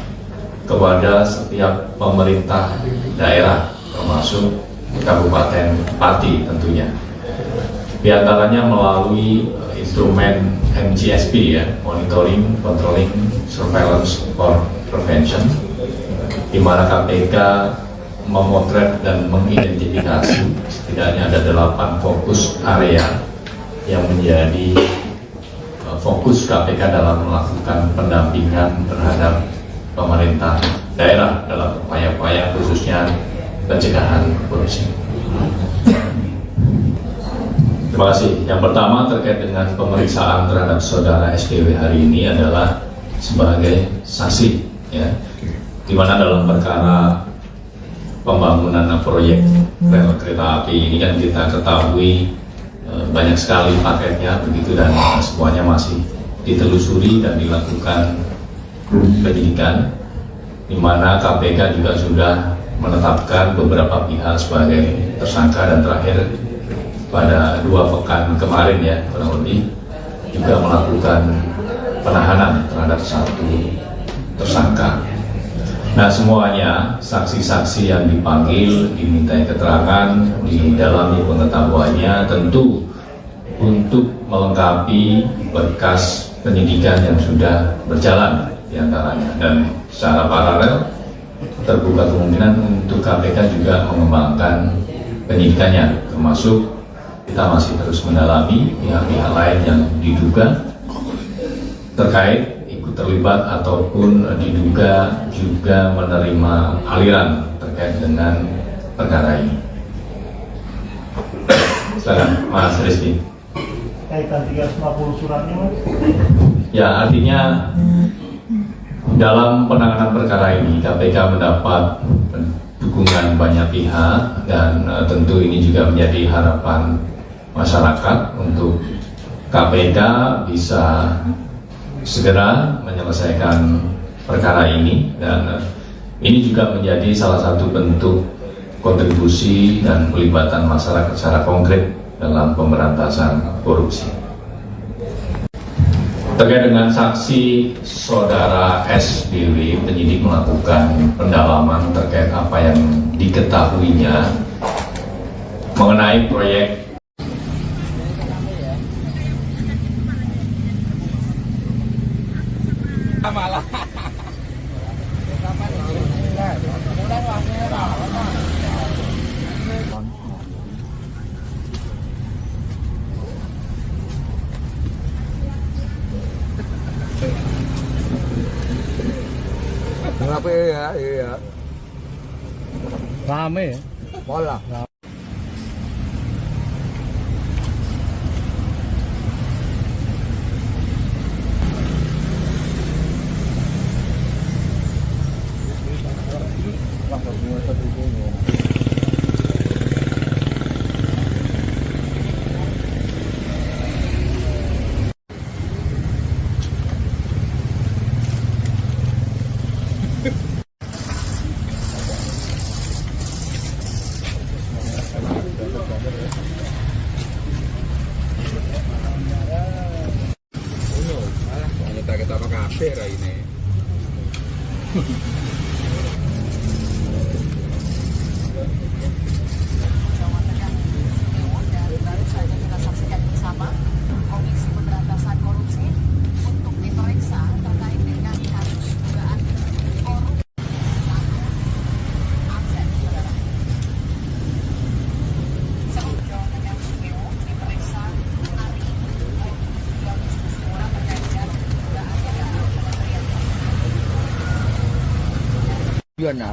kepada setiap pemerintah daerah termasuk Kabupaten Pati tentunya. Di antaranya melalui instrumen MGSP ya, Monitoring, Controlling, Surveillance for Prevention, di mana KPK memotret dan mengidentifikasi setidaknya ada 8 fokus area yang menjadi fokus KPK dalam melakukan pendampingan terhadap pemerintah daerah dalam upaya-upaya khususnya pencegahan korupsi. Terima kasih. Yang pertama terkait dengan pemeriksaan terhadap saudara SDW hari ini adalah sebagai saksi, ya, di mana dalam perkara pembangunan proyek rel kereta api ini kan kita ketahui banyak sekali paketnya begitu dan semuanya masih ditelusuri dan dilakukan penyidikan, di mana KPK juga sudah menetapkan beberapa pihak sebagai tersangka dan terakhir pada 2 pekan kemarin ya kurang lebih juga melakukan penahanan terhadap 1 tersangka. Nah, semuanya saksi-saksi yang dipanggil dimintai keterangan, didalami pengetahuannya tentu untuk melengkapi berkas penyidikan yang sudah berjalan diantaranya, dan secara paralel terbuka kemungkinan untuk KPK juga mengembangkan penyidikannya, termasuk kita masih terus mendalami pihak-pihak lain yang diduga terkait ikut terlibat ataupun diduga juga menerima aliran terkait dengan perkara ini. Silakan Mas Rizky. Kaitan 350 suratnya, Mas? Ya, artinya dalam penanganan perkara ini KPK mendapat dukungan banyak pihak dan tentu ini juga menjadi harapan masyarakat untuk KPK bisa segera menyelesaikan perkara ini, dan ini juga menjadi salah satu bentuk kontribusi dan pelibatan masyarakat secara konkret dalam pemberantasan korupsi. Terkait dengan saksi saudara SBW, penyidik melakukan pendalaman terkait apa yang diketahuinya mengenai proyek Kenapa ya? Iya. Rame ya? Pola. Kita apa kafe ini? Jawa Tengah, dan baru saja kita saksikan bersama Komisi Pemberantasan Korupsi untuk diperiksa terkait dengan kasus dugaan korupsi. Aksen, saudara. Jawa Tengah Sumeo diperiksa hari ini. Terkait dengan dugaan kementerian. Gimana?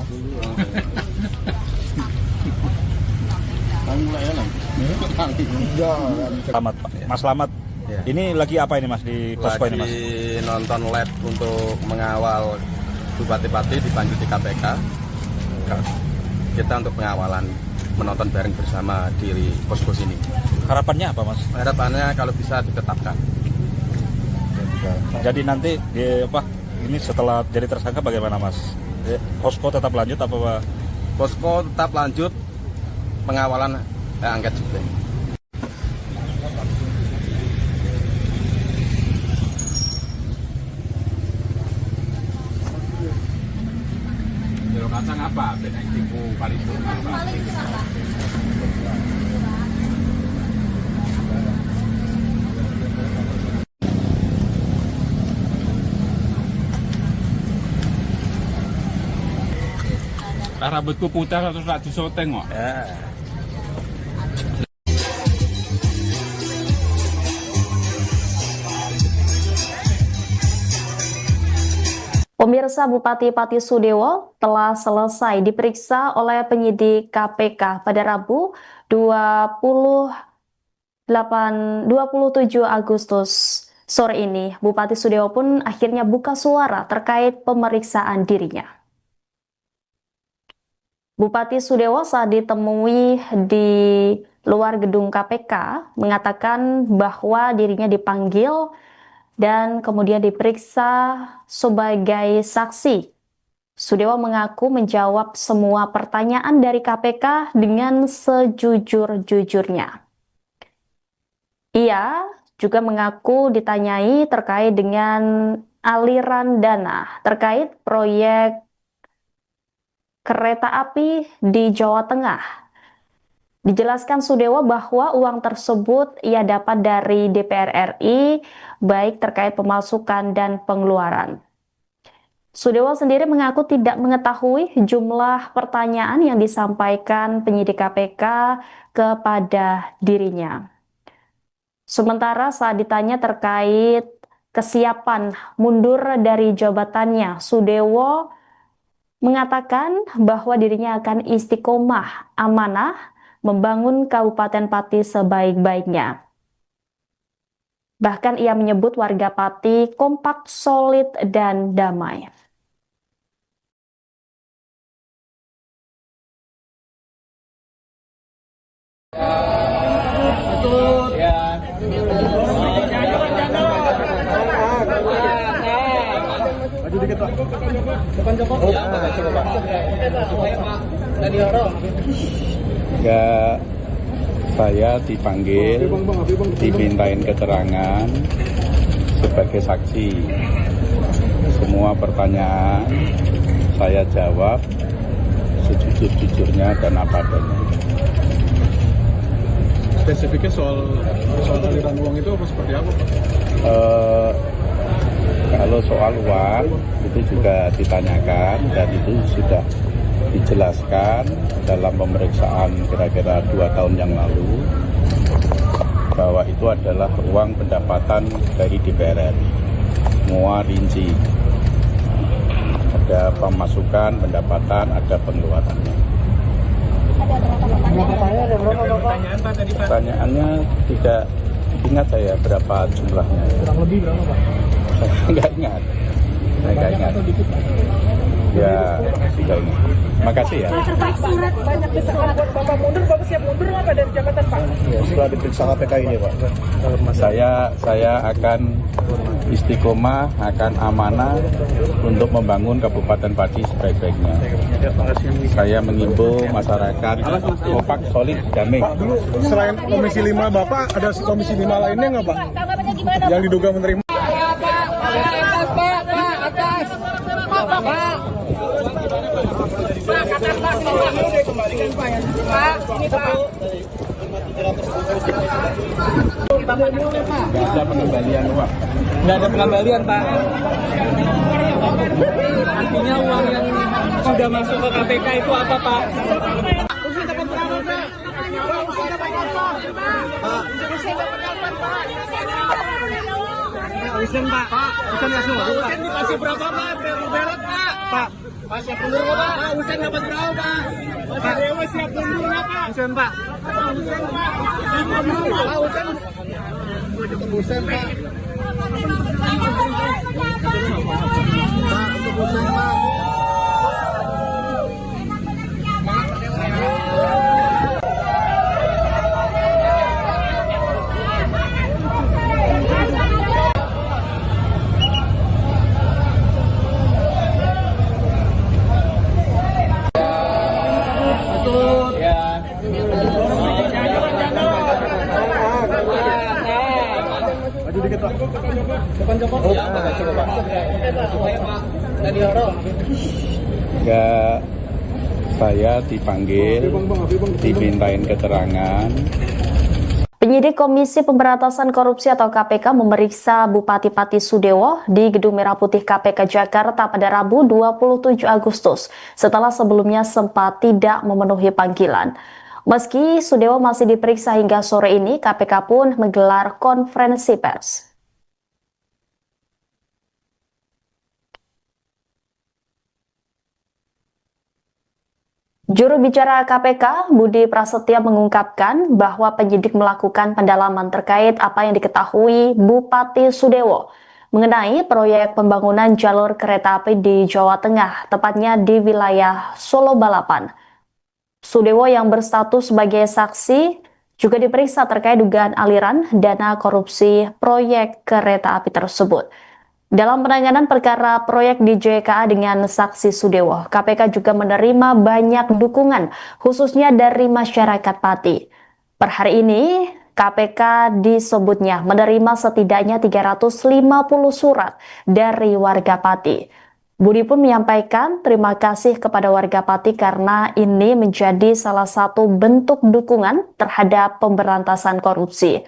Selamat Pak. Mas Slamet. Ya. Ini lagi apa ini Mas di posko ini Mas? Lagi nonton lab untuk mengawal bupati-bupati dipanggil di KPK. Kita untuk pengawalan, menonton bareng bersama di posko sini. Harapannya apa Mas? Harapannya kalau bisa ditetapkan. Jadi nanti ini setelah jadi tersangka bagaimana Mas? Posko tetap lanjut apa Pak? Posko tetap lanjut pengawalan angket juga. Jeruk kacang apa? Beda tipu paripurna apa? Rambutku putar terus tak disoteng kok. Pemirsa, Bupati Pati Sudewo telah selesai diperiksa oleh penyidik KPK pada Rabu 27 Agustus sore ini. Bupati Sudewo pun akhirnya buka suara terkait pemeriksaan dirinya. Bupati Sudewo saat ditemui di luar gedung KPK mengatakan bahwa dirinya dipanggil dan kemudian diperiksa sebagai saksi. Sudewo mengaku menjawab semua pertanyaan dari KPK dengan sejujur-jujurnya. Ia juga mengaku ditanyai terkait dengan aliran dana terkait proyek kereta api di Jawa Tengah. Dijelaskan Sudewo bahwa uang tersebut ia dapat dari DPR RI, baik terkait pemasukan dan pengeluaran. Sudewo sendiri mengaku tidak mengetahui jumlah pertanyaan yang disampaikan penyidik KPK kepada dirinya. Sementara saat ditanya terkait kesiapan mundur dari jabatannya, Sudewo mengatakan bahwa dirinya akan istiqomah amanah membangun Kabupaten Pati sebaik-baiknya. Bahkan ia menyebut warga Pati kompak, solid, dan damai. Maju dikit Pak. Ya, saya dipanggil, dimintain keterangan sebagai saksi. Semua pertanyaan saya jawab sejujur-jujurnya dan apa adanya. Spesifiknya soal aliran uang itu apa seperti apa, Pak? Kalau soal uang itu juga ditanyakan dan itu sudah dijelaskan dalam pemeriksaan kira-kira 2 tahun yang lalu bahwa itu adalah uang pendapatan dari DPR RI. Semua rinci. Ada pemasukan, pendapatan, ada pengeluarannya. Pertanyaannya tidak ingat saya berapa jumlahnya. Kurang lebih berapa, Pak? Saya nggak ingat. Ya, tidak ingat. Makasih ya. Banyak desakan buat Bapak mundur, Bapak siap mundur nggak Pak dari jabatan Pak? Ya, setelah diperiksa KPK ini, Pak. Saya akan istiqomah, akan amanah untuk membangun Kabupaten Pati sebaik-baiknya. Saya mengimbau masyarakat kompak, solid, damai. Pak, dulu selain Komisi 5 Bapak, ada Komisi 5 lainnya nggak, Pak? Yang diduga menerima. Nggak ada pengembalian uang. Nggak ada pengembalian, Pak. Artinya uang yang sudah masuk ke KPK itu apa, Pak? Usen, Pak. Usen langsung, Pak. Usen dikasih berapa, Pak? Belot, Pak. Pak, siap mundur nggak, Pak? Usen dapat berapa, Pak? Pak Dewa siap mundur nggak, Pak? Usen, Pak. Usen, Pak. Pak, Usen. Usen, Pak. Pak, untuk Usen, Pak. Maju dikit, Pak. Ya, saya dipanggil, dimintain keterangan. Penyidik Komisi Pemberantasan Korupsi atau KPK memeriksa Bupati Pati Sudewo di Gedung Merah Putih KPK Jakarta pada Rabu 27 Agustus setelah sebelumnya sempat tidak memenuhi panggilan. Meski Sudewo masih diperiksa hingga sore ini, KPK pun menggelar konferensi pers. Juru bicara KPK, Budi Prasetya mengungkapkan bahwa penyidik melakukan pendalaman terkait apa yang diketahui Bupati Sudewo mengenai proyek pembangunan jalur kereta api di Jawa Tengah, tepatnya di wilayah Solo Balapan. Sudewo yang berstatus sebagai saksi juga diperiksa terkait dugaan aliran dana korupsi proyek kereta api tersebut. Dalam penanganan perkara proyek di JKA dengan saksi Sudewo, KPK juga menerima banyak dukungan, khususnya dari masyarakat Pati. Per hari ini, KPK disebutnya menerima setidaknya 350 surat dari warga Pati. Budi pun menyampaikan terima kasih kepada warga Pati karena ini menjadi salah satu bentuk dukungan terhadap pemberantasan korupsi.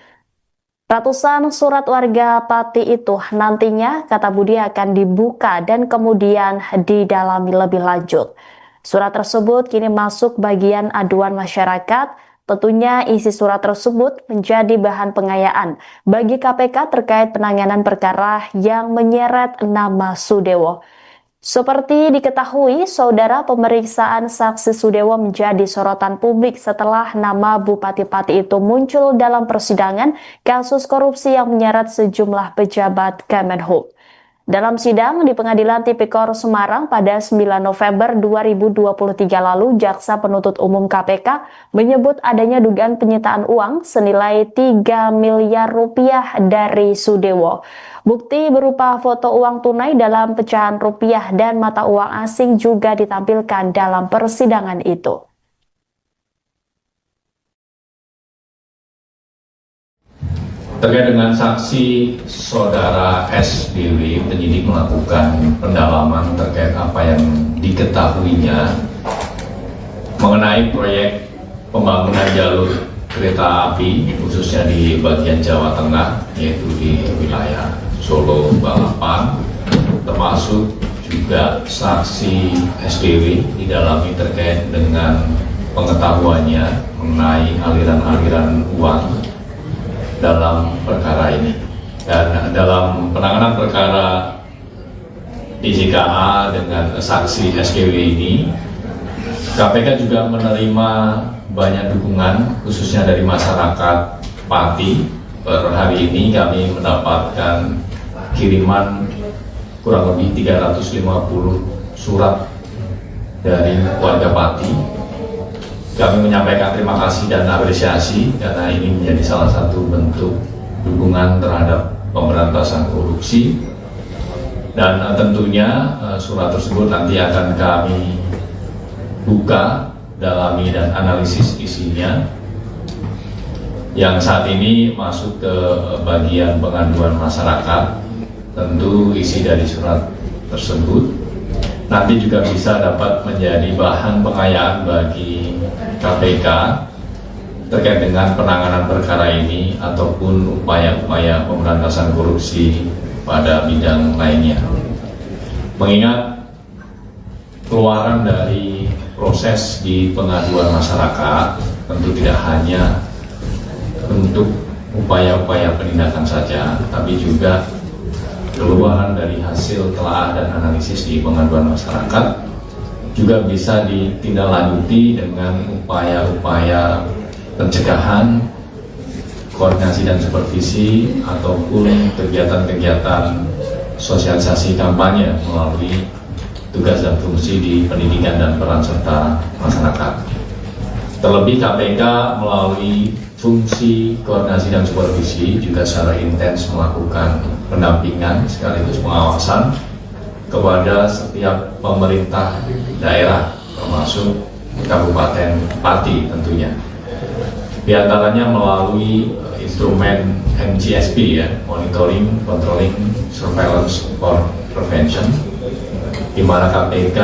Ratusan surat warga Pati itu nantinya, kata Budi, akan dibuka dan kemudian didalami lebih lanjut. Surat tersebut kini masuk bagian aduan masyarakat. Tentunya isi surat tersebut menjadi bahan pengayaan bagi KPK terkait penanganan perkara yang menyeret nama Sudewo. Seperti diketahui, saudara, pemeriksaan saksi Sudewo menjadi sorotan publik setelah nama Bupati Pati itu muncul dalam persidangan kasus korupsi yang menyeret sejumlah pejabat Kemenhub. Dalam sidang di Pengadilan Tipikor Semarang pada 9 November 2023 lalu, Jaksa Penuntut Umum KPK menyebut adanya dugaan penyitaan uang senilai 3 miliar rupiah dari Sudewo. Bukti berupa foto uang tunai dalam pecahan rupiah dan mata uang asing juga ditampilkan dalam persidangan itu. Terkait dengan saksi saudara SBW, penyidik melakukan pendalaman terkait apa yang diketahuinya mengenai proyek pembangunan jalur kereta api khususnya di bagian Jawa Tengah, yaitu di wilayah Solo, Balapan, termasuk juga saksi SBW didalami terkait dengan pengetahuannya mengenai aliran-aliran uang dalam perkara ini. Dan dalam penanganan perkara DJKA dengan saksi SKW ini, KPK juga menerima banyak dukungan khususnya dari masyarakat Pati. Per hari ini kami mendapatkan kiriman kurang lebih 350 surat dari warga Pati. Kami menyampaikan terima kasih dan apresiasi karena ini menjadi salah satu bentuk dukungan terhadap pemberantasan korupsi. Dan tentunya surat tersebut nanti akan kami buka, dalami dan analisis isinya. Yang saat ini masuk ke bagian pengaduan masyarakat, tentu isi dari surat tersebut nanti juga bisa dapat menjadi bahan pengayaan bagi KPK terkait dengan penanganan perkara ini ataupun upaya-upaya pemberantasan korupsi pada bidang lainnya. Mengingat keluaran dari proses di pengaduan masyarakat tentu tidak hanya untuk upaya-upaya penindakan saja, tapi juga keluaran dari hasil telaah dan analisis di pengaduan masyarakat juga bisa ditindaklanjuti dengan upaya-upaya pencegahan, koordinasi dan supervisi ataupun kegiatan-kegiatan sosialisasi kampanye melalui tugas dan fungsi di pendidikan dan peran serta masyarakat. Terlebih KPK melalui fungsi koordinasi dan supervisi juga secara intens melakukan pendampingan sekaligus pengawasan kepada setiap pemerintah daerah termasuk Kabupaten Pati tentunya. Di antaranya melalui instrumen MCSP ya, Monitoring, Controlling, Surveillance for Prevention, di mana KPK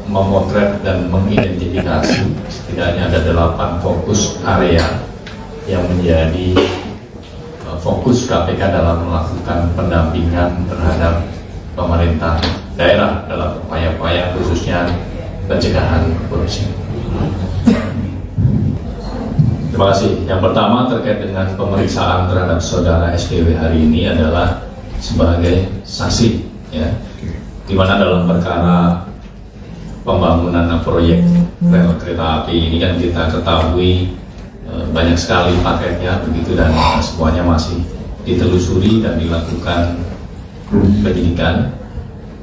memotret dan mengidentifikasi setidaknya ada 8 fokus area yang menjadi fokus KPK dalam melakukan pendampingan terhadap pemerintah daerah dalam upaya-upaya khususnya pencegahan korupsi. Terima kasih. Yang pertama terkait dengan pemeriksaan terhadap saudara SKW hari ini adalah sebagai saksi, ya, di mana dalam perkara pembangunan proyek rel kereta api ini kan kita ketahui banyak sekali paketnya begitu dan semuanya masih ditelusuri dan dilakukan penyidikan,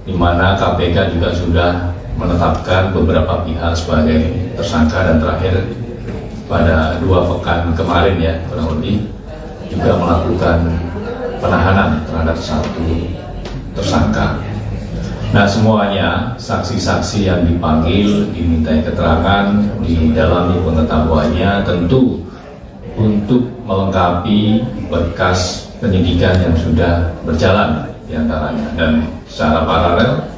di mana KPK juga sudah menetapkan beberapa pihak sebagai tersangka dan terakhir pada 2 pekan kemarin ya kurang lebih juga melakukan penahanan terhadap 1 tersangka. Nah semuanya saksi-saksi yang dipanggil dimintai keterangan, didalami pengetahuannya tentu untuk melengkapi berkas penyidikan yang sudah berjalan diantaranya, dan secara paralel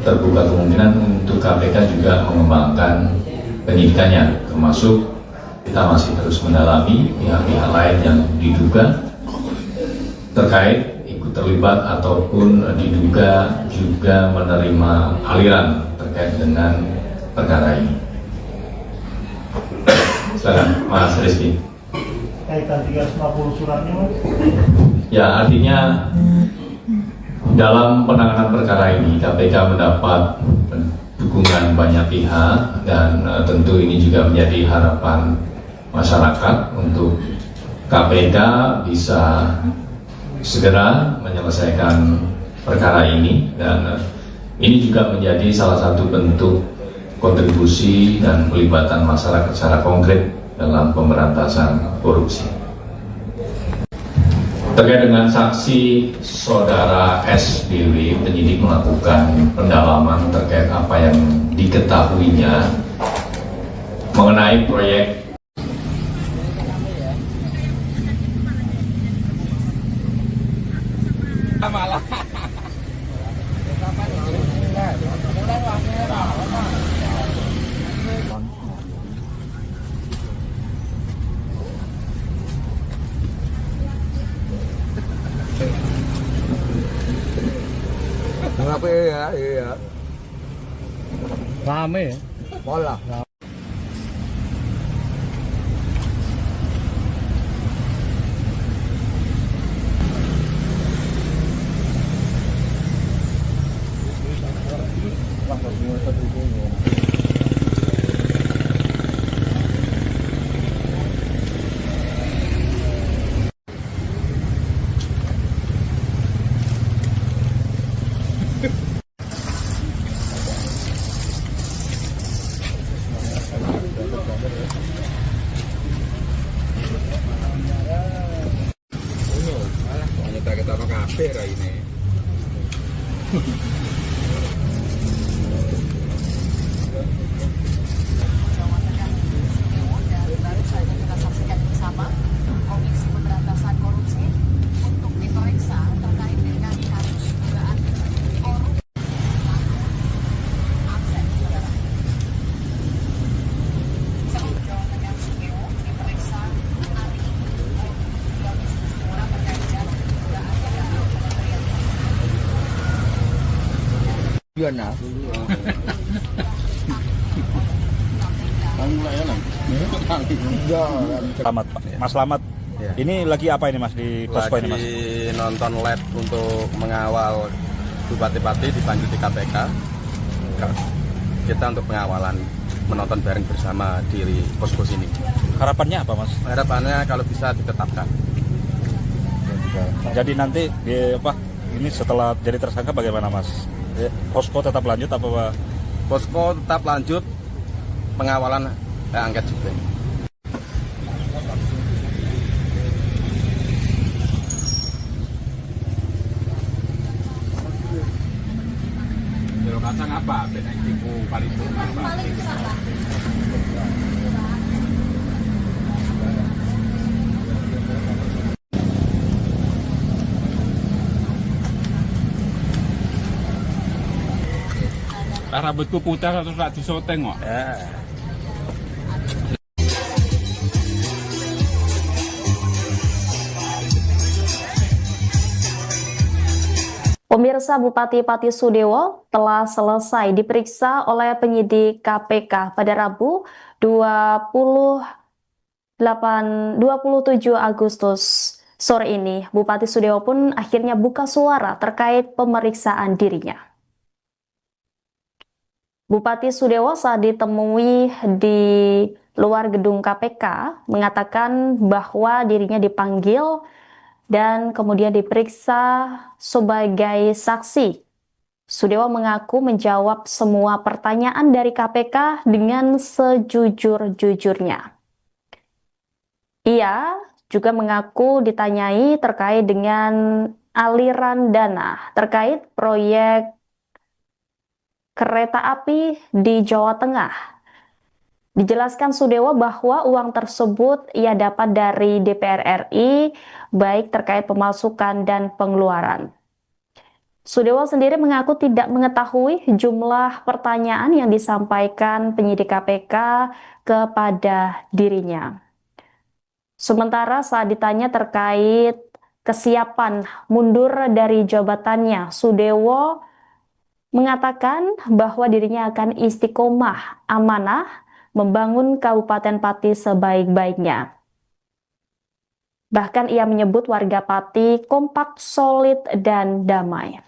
terbuka kemungkinan untuk KPK juga mengembangkan penyidikannya, termasuk kita masih terus mendalami pihak-pihak lain yang diduga terkait ikut terlibat ataupun diduga juga menerima aliran terkait dengan perkara ini. Silakan Mas Rizky. Kaitan 350 suratnya Mas? Ya, artinya dalam penanganan perkara ini KPK mendapat dukungan banyak pihak dan tentu ini juga menjadi harapan masyarakat untuk KPK bisa segera menyelesaikan perkara ini, dan ini juga menjadi salah satu bentuk kontribusi dan pelibatan masyarakat secara konkret dalam pemberantasan korupsi. Terkait dengan saksi saudara SBW, penyidik melakukan pendalaman terkait apa yang diketahuinya mengenai proyek Iya. Rame ya? Bola. Kita kafe ini. Jawa Tengah Sudewo dan baru saja kita saksikan bersama Komisi Pemberantasan Korupsi untuk diperiksa terkait dengan kasus dugaan korupsi akses saudara. Jawa Tengah Sudewo diperiksa hari ini dua bisnis orang terkait dengan dugaan kementerian. Selamat Pak. Mas Slamet. Ya. Ini lagi apa ini Mas di posko ini Mas? Lagi nonton live untuk mengawal bupati-bupati dipanggil di KPK. Kita untuk pengawalan, menonton bareng bersama di posko sini. Harapannya apa Mas? Harapannya kalau bisa ditetapkan. Jadi nanti ini setelah jadi tersangka bagaimana Mas? Posko tetap lanjut apa Pak? Posko tetap lanjut pengawalan angket juga. kacang apa? Benek tipu paling apa? Rambutku putih terus tak disoteng kok. Pemirsa, Bupati Pati Sudewo telah selesai diperiksa oleh penyidik KPK pada Rabu 27 Agustus sore ini. Bupati Sudewo pun akhirnya buka suara terkait pemeriksaan dirinya. Bupati Sudewo saat ditemui di luar gedung KPK mengatakan bahwa dirinya dipanggil dan kemudian diperiksa sebagai saksi. Sudewo mengaku menjawab semua pertanyaan dari KPK dengan sejujur-jujurnya. Ia juga mengaku ditanyai terkait dengan aliran dana terkait proyek kereta api di Jawa Tengah. Dijelaskan Sudewo bahwa uang tersebut ia dapat dari DPR RI, baik terkait pemasukan dan pengeluaran. Sudewo sendiri mengaku tidak mengetahui jumlah pertanyaan yang disampaikan penyidik KPK kepada dirinya. Sementara saat ditanya terkait kesiapan mundur dari jabatannya, Sudewo mengatakan bahwa dirinya akan istiqomah amanah membangun Kabupaten Pati sebaik-baiknya. Bahkan ia menyebut warga Pati kompak, solid, dan damai.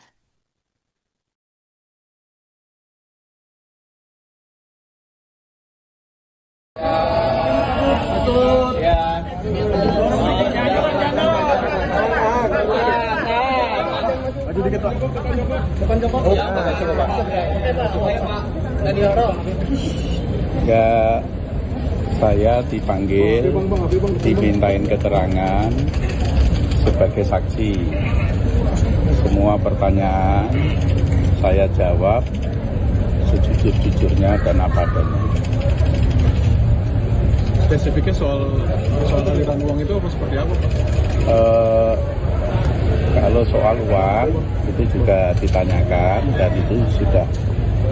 Maju dikit Pak. Ya, saya dipanggil, dimintain keterangan sebagai saksi. Semua pertanyaan saya jawab sejujur-jujurnya dan apa adanya. Spesifiknya soal aliran uang itu apa seperti apa Pak? Kalau soal uang itu juga ditanyakan dan itu sudah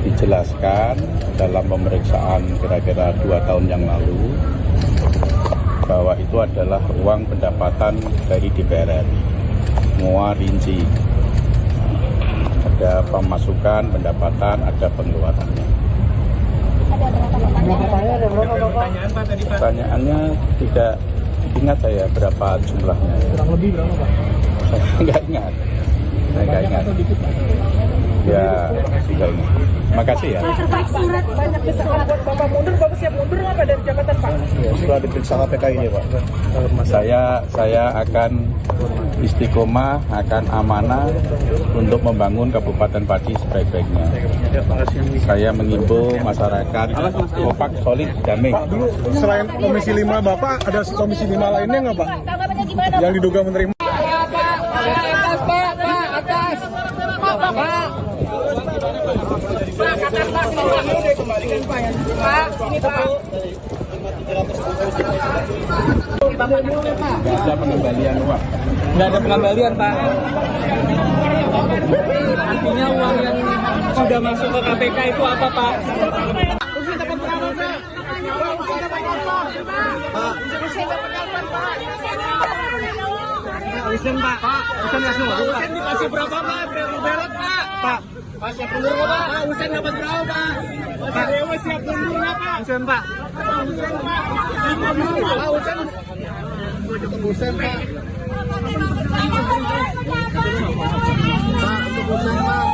dijelaskan dalam pemeriksaan kira-kira 2 tahun yang lalu bahwa itu adalah uang pendapatan dari DPR RI. Semua rinci. Ada pemasukan, pendapatan, ada pengeluarannya. Pertanyaannya tidak ingat saya berapa jumlahnya. Kurang lebih berapa Pak? Saya nggak ingat. Ya, tidak ingat. Makasih ya. Pak, surat banyak desakan buat Bapak mundur, Bapak siap mundur nggak Pak dari jabatan Pak? Setelah diperiksa KPK ini Pak. Saya akan istiqomah, akan amanah untuk membangun Kabupaten Pati sebaik-baiknya. Saya mengimbau masyarakat kompak, solid, damai. Pak, dulu selain Komisi 5 Bapak ada Komisi 5 lainnya nggak Pak? Tanggapannya gimana? Yang diduga menerima. Nggak ada pengembalian uang. Nggak ada pengembalian Pak. Artinya uang yang sudah masuk ke KPK itu apa Pak? Usen Pak. Usen langsung. Usen dikasih berapa Pak? Berat Pak. Pak. Pak siap mundur nggak Pak? Usen dapat berapa Pak? Pak Dewa siap mundur nggak Pak? Usen Pak. Usen Pak. Pak Usen. Usen Pak. Pak untuk Usen Pak.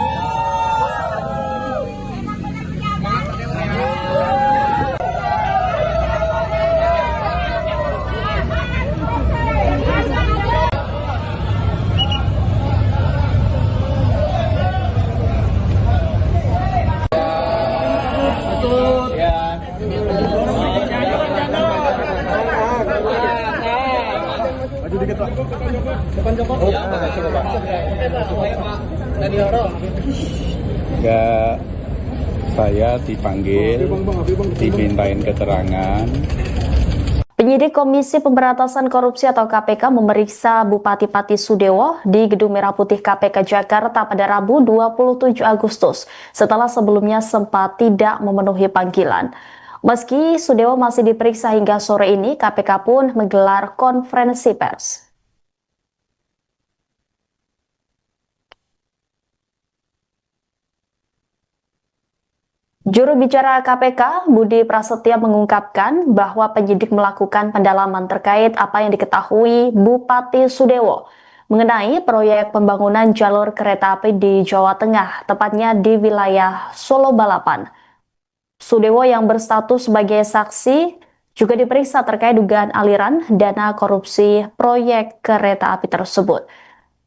Maju dikit Pak. Depan Joko. Ya, makasih Pak. Ya, saya dipanggil, dimintain keterangan. Penyidik Komisi Pemberantasan Korupsi atau KPK memeriksa Bupati Pati Sudewo di Gedung Merah Putih KPK Jakarta pada Rabu 27 Agustus setelah sebelumnya sempat tidak memenuhi panggilan. Meski Sudewo masih diperiksa hingga sore ini, KPK pun menggelar konferensi pers. Juru bicara KPK, Budi Prasetyo mengungkapkan bahwa penyidik melakukan pendalaman terkait apa yang diketahui Bupati Sudewo mengenai proyek pembangunan jalur kereta api di Jawa Tengah, tepatnya di wilayah Solo Balapan. Sudewo yang berstatus sebagai saksi juga diperiksa terkait dugaan aliran dana korupsi proyek kereta api tersebut.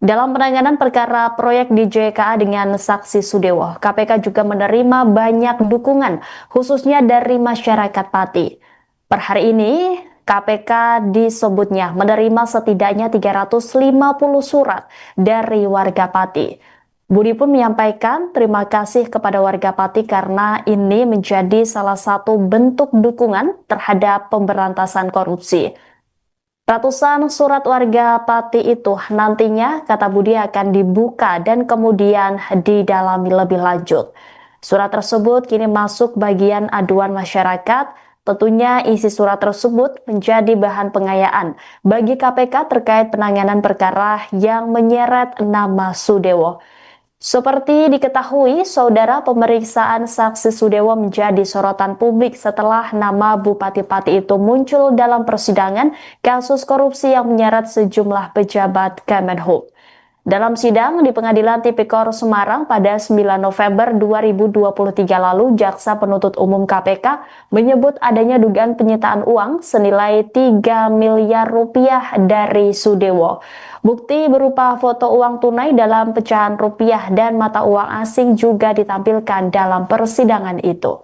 Dalam penanganan perkara proyek di JKA dengan saksi Sudewo, KPK juga menerima banyak dukungan, khususnya dari masyarakat Pati. Per hari ini, KPK disebutnya menerima setidaknya 350 surat dari warga Pati. Budi pun menyampaikan terima kasih kepada warga Pati karena ini menjadi salah satu bentuk dukungan terhadap pemberantasan korupsi. Ratusan surat warga Pati itu nantinya, kata Budi, akan dibuka dan kemudian didalami lebih lanjut. Surat tersebut kini masuk bagian aduan masyarakat. Tentunya isi surat tersebut menjadi bahan pengayaan bagi KPK terkait penanganan perkara yang menyeret nama Sudewo. Seperti diketahui, saudara, pemeriksaan saksi Sudewo menjadi sorotan publik setelah nama Bupati Pati itu muncul dalam persidangan kasus korupsi yang menyeret sejumlah pejabat Kemenhub. Dalam sidang di Pengadilan Tipikor Semarang pada 9 November 2023 lalu, Jaksa Penuntut Umum KPK menyebut adanya dugaan penyitaan uang senilai 3 miliar rupiah dari Sudewo. Bukti berupa foto uang tunai dalam pecahan rupiah dan mata uang asing juga ditampilkan dalam persidangan itu.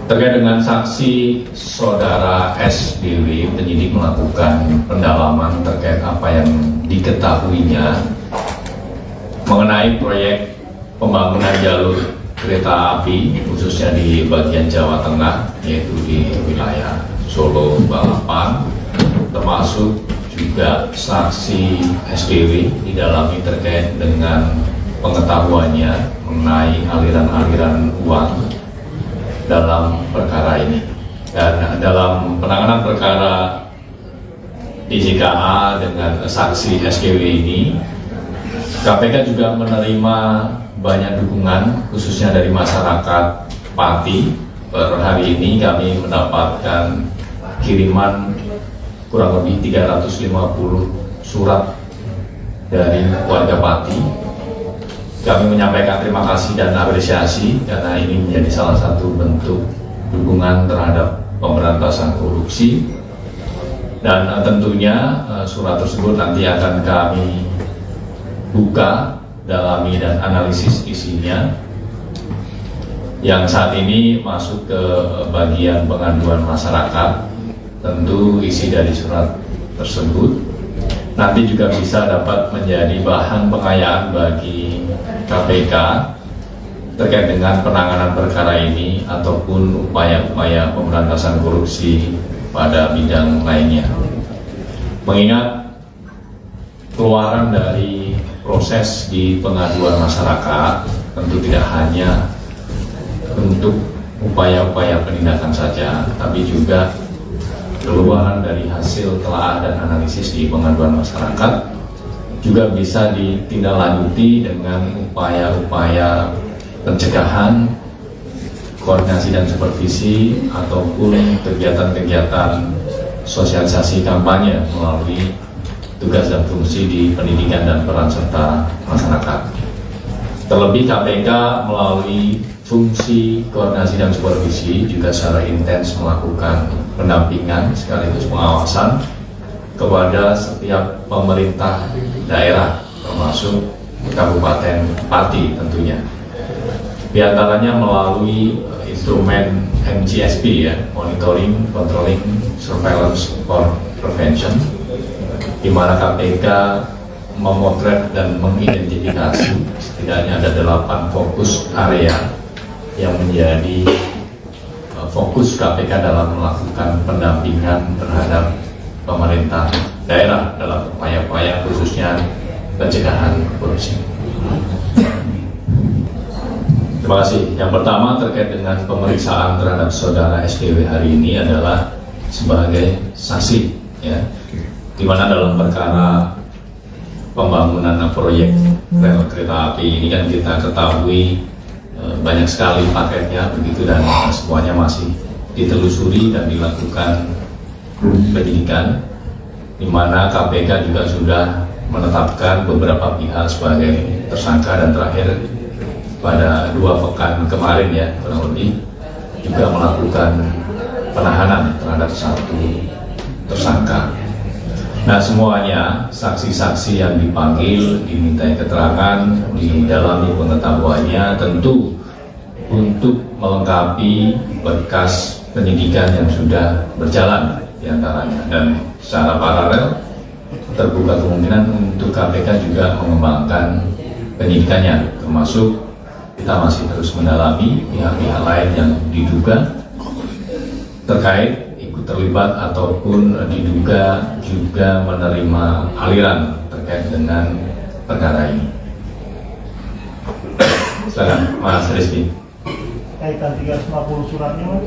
Terkait dengan saksi saudara SBW, penyidik melakukan pendalaman terkait apa yang diketahuinya mengenai proyek pembangunan jalur kereta api khususnya di bagian Jawa Tengah, yaitu di wilayah Solo Balapan, termasuk juga saksi SBW didalami terkait dengan pengetahuannya mengenai aliran-aliran uang dalam perkara ini. Dan dalam penanganan perkara DJKA dengan saksi SKW ini, KPK juga menerima banyak dukungan khususnya dari masyarakat Pati. Per hari ini kami mendapatkan kiriman kurang lebih 350 surat dari warga Pati. Kami menyampaikan terima kasih dan apresiasi karena ini menjadi salah satu bentuk dukungan terhadap pemberantasan korupsi, dan tentunya surat tersebut nanti akan kami buka, dalami dan analisis isinya yang saat ini masuk ke bagian pengaduan masyarakat. Tentu isi dari surat tersebut nanti juga bisa dapat menjadi bahan pengayaan bagi KPK terkait dengan penanganan perkara ini ataupun upaya-upaya pemberantasan korupsi pada bidang lainnya. Mengingat keluaran dari proses di pengaduan masyarakat tentu tidak hanya untuk upaya-upaya penindakan saja, tapi juga keluaran dari hasil telah dan analisis di pengaduan masyarakat juga bisa ditindaklanjuti dengan upaya-upaya pencegahan, koordinasi dan supervisi, ataupun kegiatan-kegiatan sosialisasi kampanye melalui tugas dan fungsi di pendidikan dan peran serta masyarakat. Terlebih KPK melalui fungsi koordinasi dan supervisi juga secara intens melakukan pendampingan sekaligus pengawasan kepada setiap pemerintah daerah termasuk Kabupaten Pati tentunya. Di antaranya melalui instrumen MGSP ya, Monitoring, Controlling, Surveillance for Prevention, di mana KPK memotret dan mengidentifikasi setidaknya ada 8 fokus area yang menjadi fokus KPK dalam melakukan pendampingan terhadap pemerintah daerah dalam upaya-upaya khususnya pencegahan korupsi. Terima kasih. Yang pertama terkait dengan pemeriksaan terhadap saudara SDW hari ini adalah sebagai saksi, ya, di mana dalam perkara pembangunan proyek rel kereta api ini kan kita ketahui banyak sekali paketnya begitu, dan semuanya masih ditelusuri dan dilakukan penyidikan, di mana KPK juga sudah menetapkan beberapa pihak sebagai tersangka, dan terakhir pada 2 pekan kemarin ya kurang lebih juga melakukan penahanan terhadap 1 tersangka. Nah, semuanya saksi-saksi yang dipanggil dimintai keterangan, didalami pengetahuannya, tentu untuk melengkapi berkas penyidikan yang sudah berjalan diantaranya, dan secara paralel terbuka kemungkinan untuk KPK juga mengembangkan penyidikannya, termasuk kita masih terus mendalami pihak-pihak lain yang diduga terkait ikut terlibat ataupun diduga juga menerima aliran terkait dengan perkara ini. Silakan Mas Rizky. Kaitan 350 suratnya,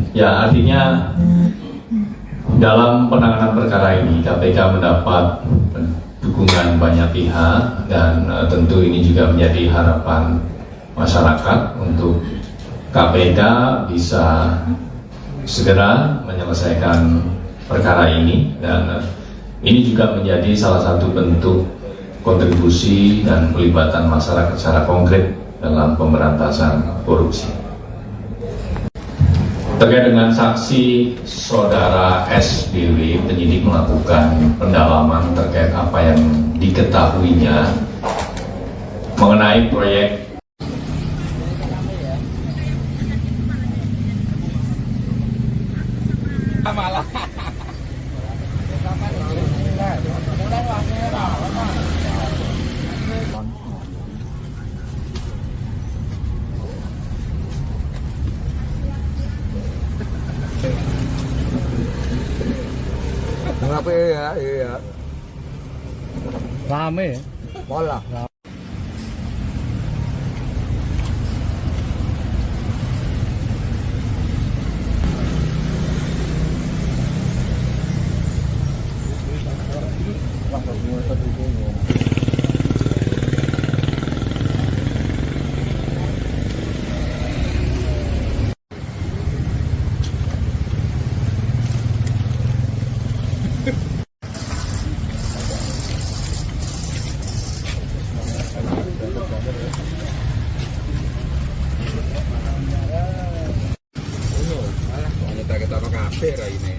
Ya, artinya dalam penanganan perkara ini KPK mendapat dukungan banyak pihak, dan tentu ini juga menjadi harapan masyarakat untuk KPK bisa segera menyelesaikan perkara ini, dan ini juga menjadi salah satu bentuk kontribusi dan pelibatan masyarakat secara konkret dalam pemberantasan korupsi. Terkait dengan saksi saudara SBW, penyidik melakukan pendalaman terkait apa yang diketahuinya mengenai proyek Kenapa ya? Iya. Rame ya? Pola. Kita ke kafe ini.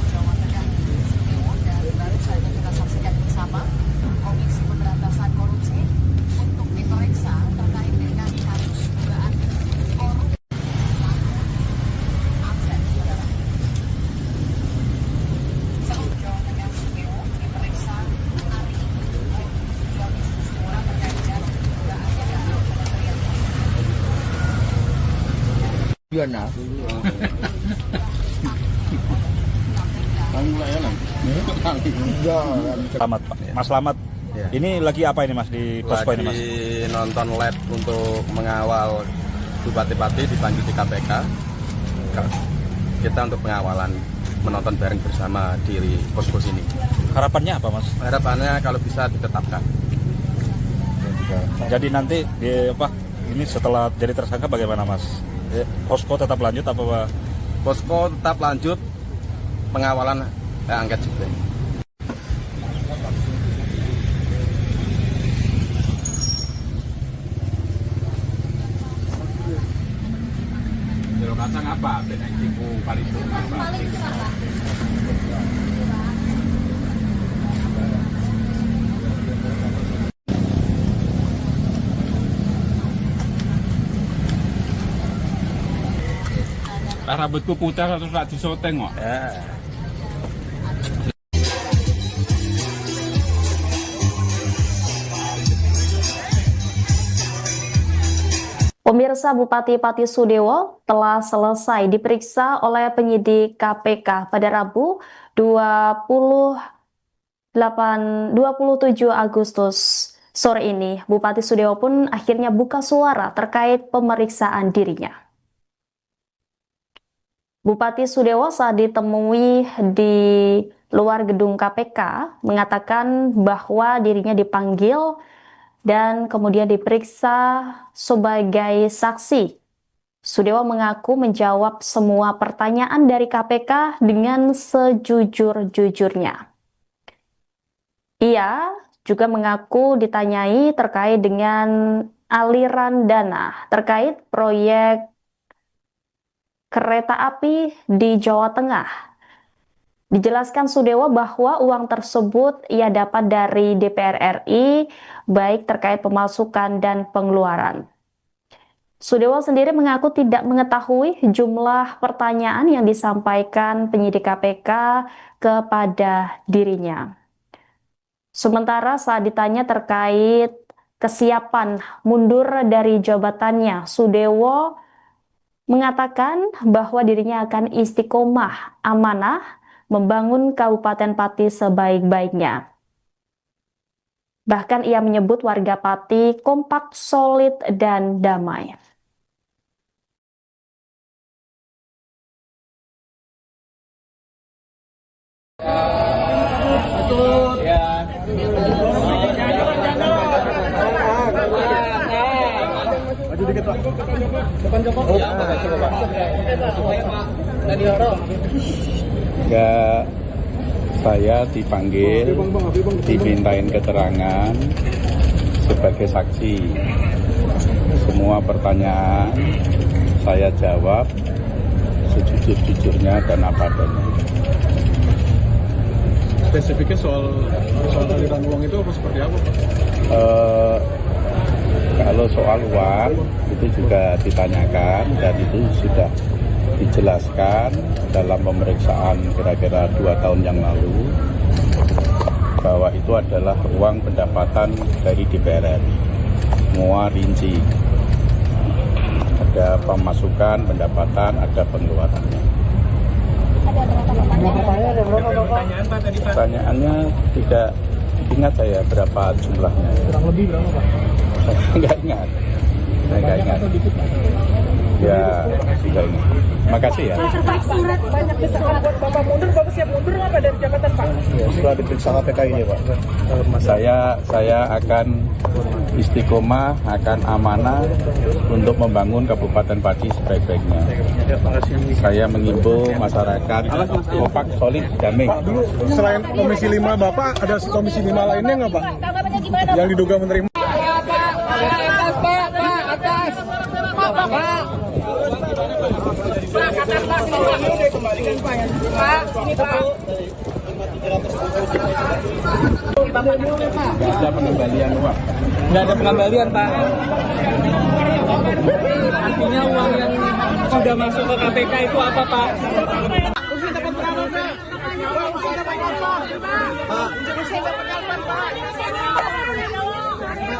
Jawa Tengah Sudewo dan baru saja kita saksikan bersama Komisi Pemberantasan Korupsi untuk diperiksa terkait dengan kasus dugaan korupsi aset saudara. Seluruh Jawa Tengah Sudewo diperiksa hari ini dua bisnis murah terkait dengan dugaan Kementerian Gimana? Selamat Pak. Mas Slamet. Ya. Ini lagi apa ini Mas di posko ini Mas? Lagi nonton lab untuk mengawal bupati-bupati dipanggil di KPK. Kita untuk pengawalan, menonton bareng bersama di posko sini. Harapannya apa Mas? Harapannya kalau bisa ditetapkan. Jadi nanti ini setelah jadi tersangka bagaimana Mas? Posko tetap lanjut apa Pak? Posko tetap lanjut, pengawalan angket juga. Kalau kacang apa? Benek tipu paling apa? Rambutku putih terus tak disoteng kok. Pemirsa, Bupati Pati Sudewo telah selesai diperiksa oleh penyidik KPK pada Rabu 27 Agustus sore ini. Bupati Sudewo pun akhirnya buka suara terkait pemeriksaan dirinya. Bupati Sudewo saat ditemui di luar gedung KPK mengatakan bahwa dirinya dipanggil dan kemudian diperiksa sebagai saksi. Sudewo mengaku menjawab semua pertanyaan dari KPK dengan sejujur-jujurnya. Ia juga mengaku ditanyai terkait dengan aliran dana terkait proyek kereta api di Jawa Tengah. Dijelaskan Sudewo bahwa uang tersebut ia dapat dari DPR RI, baik terkait pemasukan dan pengeluaran. Sudewo sendiri mengaku tidak mengetahui jumlah pertanyaan yang disampaikan penyidik KPK kepada dirinya. Sementara saat ditanya terkait kesiapan mundur dari jabatannya, Sudewo mengatakan bahwa dirinya akan istiqomah amanah membangun Kabupaten Pati sebaik-baiknya. Bahkan ia menyebut warga Pati kompak, solid, dan damai. Maju dikit Pak. Ya, saya dipanggil, dimintain keterangan sebagai saksi. Semua pertanyaan saya jawab sejujur-jujurnya dan apa adanya. Spesifiknya soal aliran uang itu apa seperti apa, Pak? Kalau soal uang itu juga ditanyakan dan itu sudah dijelaskan dalam pemeriksaan kira-kira 2 tahun yang lalu bahwa itu adalah uang pendapatan dari DPR RI. Semua rinci. Ada pemasukan, pendapatan, ada pengeluarannya. Pertanyaannya tidak ingat saya berapa jumlahnya. Kurang lebih berapa, Pak? Saya nggak ingat. Ya, sudah ingat. Makasih ya. Pak, surat banyak desakan buat Bapak mundur, Bapak siap mundur nggak dari jabatan, Pak? Ya, setelah diperiksa KPK ini, Pak. Saya akan istiqomah, akan amanah untuk membangun Kabupaten Pati sebaik-baiknya. Saya mengimbau masyarakat kompak, solid, damai. Pak, dulu selain Komisi 5 Bapak, ada Komisi 5 lainnya nggak, Pak? Tanggapannya gimana? Yang diduga menerima. Nggak ada pengembalian uang. Nggak ada pengembalian, Pak. Artinya uang yang sudah masuk ke KPK itu apa, Pak?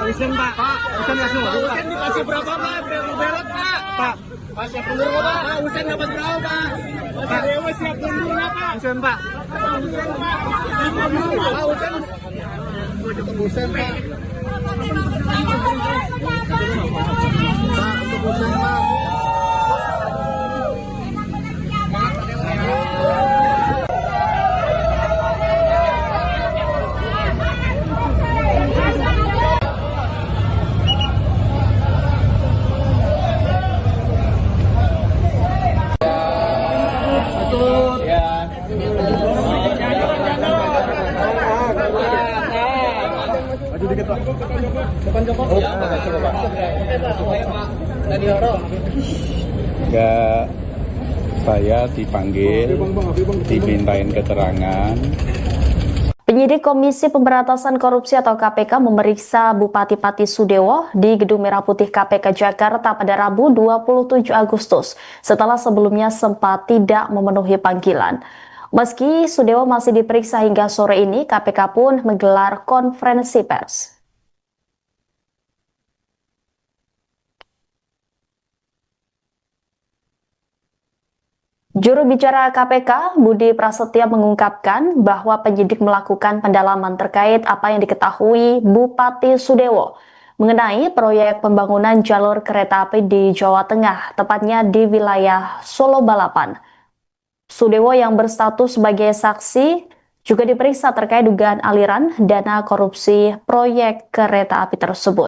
Usen, Pak. Usen nggak semua. Usen dikasih berapa, Pak? Belot, Pak. Pak, siap mundur nggak, Pak? Usen dapat berapa, Pak? Pak, Dewa siap mundur nggak, Pak? Usen, Pak. Usen, Pak. Usen, Pak. Usen, Pak. Maju dikit, Pak. Depan Joko. Ya, saya dipanggil, dimintain keterangan. Penyidik Komisi Pemberantasan Korupsi atau KPK memeriksa Bupati Pati Sudewo di Gedung Merah Putih KPK Jakarta pada Rabu 27 Agustus setelah sebelumnya sempat tidak memenuhi panggilan. Meski Sudewo masih diperiksa hingga sore ini, KPK pun menggelar konferensi pers. Juru bicara KPK, Budi Prasetya mengungkapkan bahwa penyidik melakukan pendalaman terkait apa yang diketahui Bupati Sudewo mengenai proyek pembangunan jalur kereta api di Jawa Tengah, tepatnya di wilayah Solo Balapan. Sudewo yang berstatus sebagai saksi juga diperiksa terkait dugaan aliran dana korupsi proyek kereta api tersebut.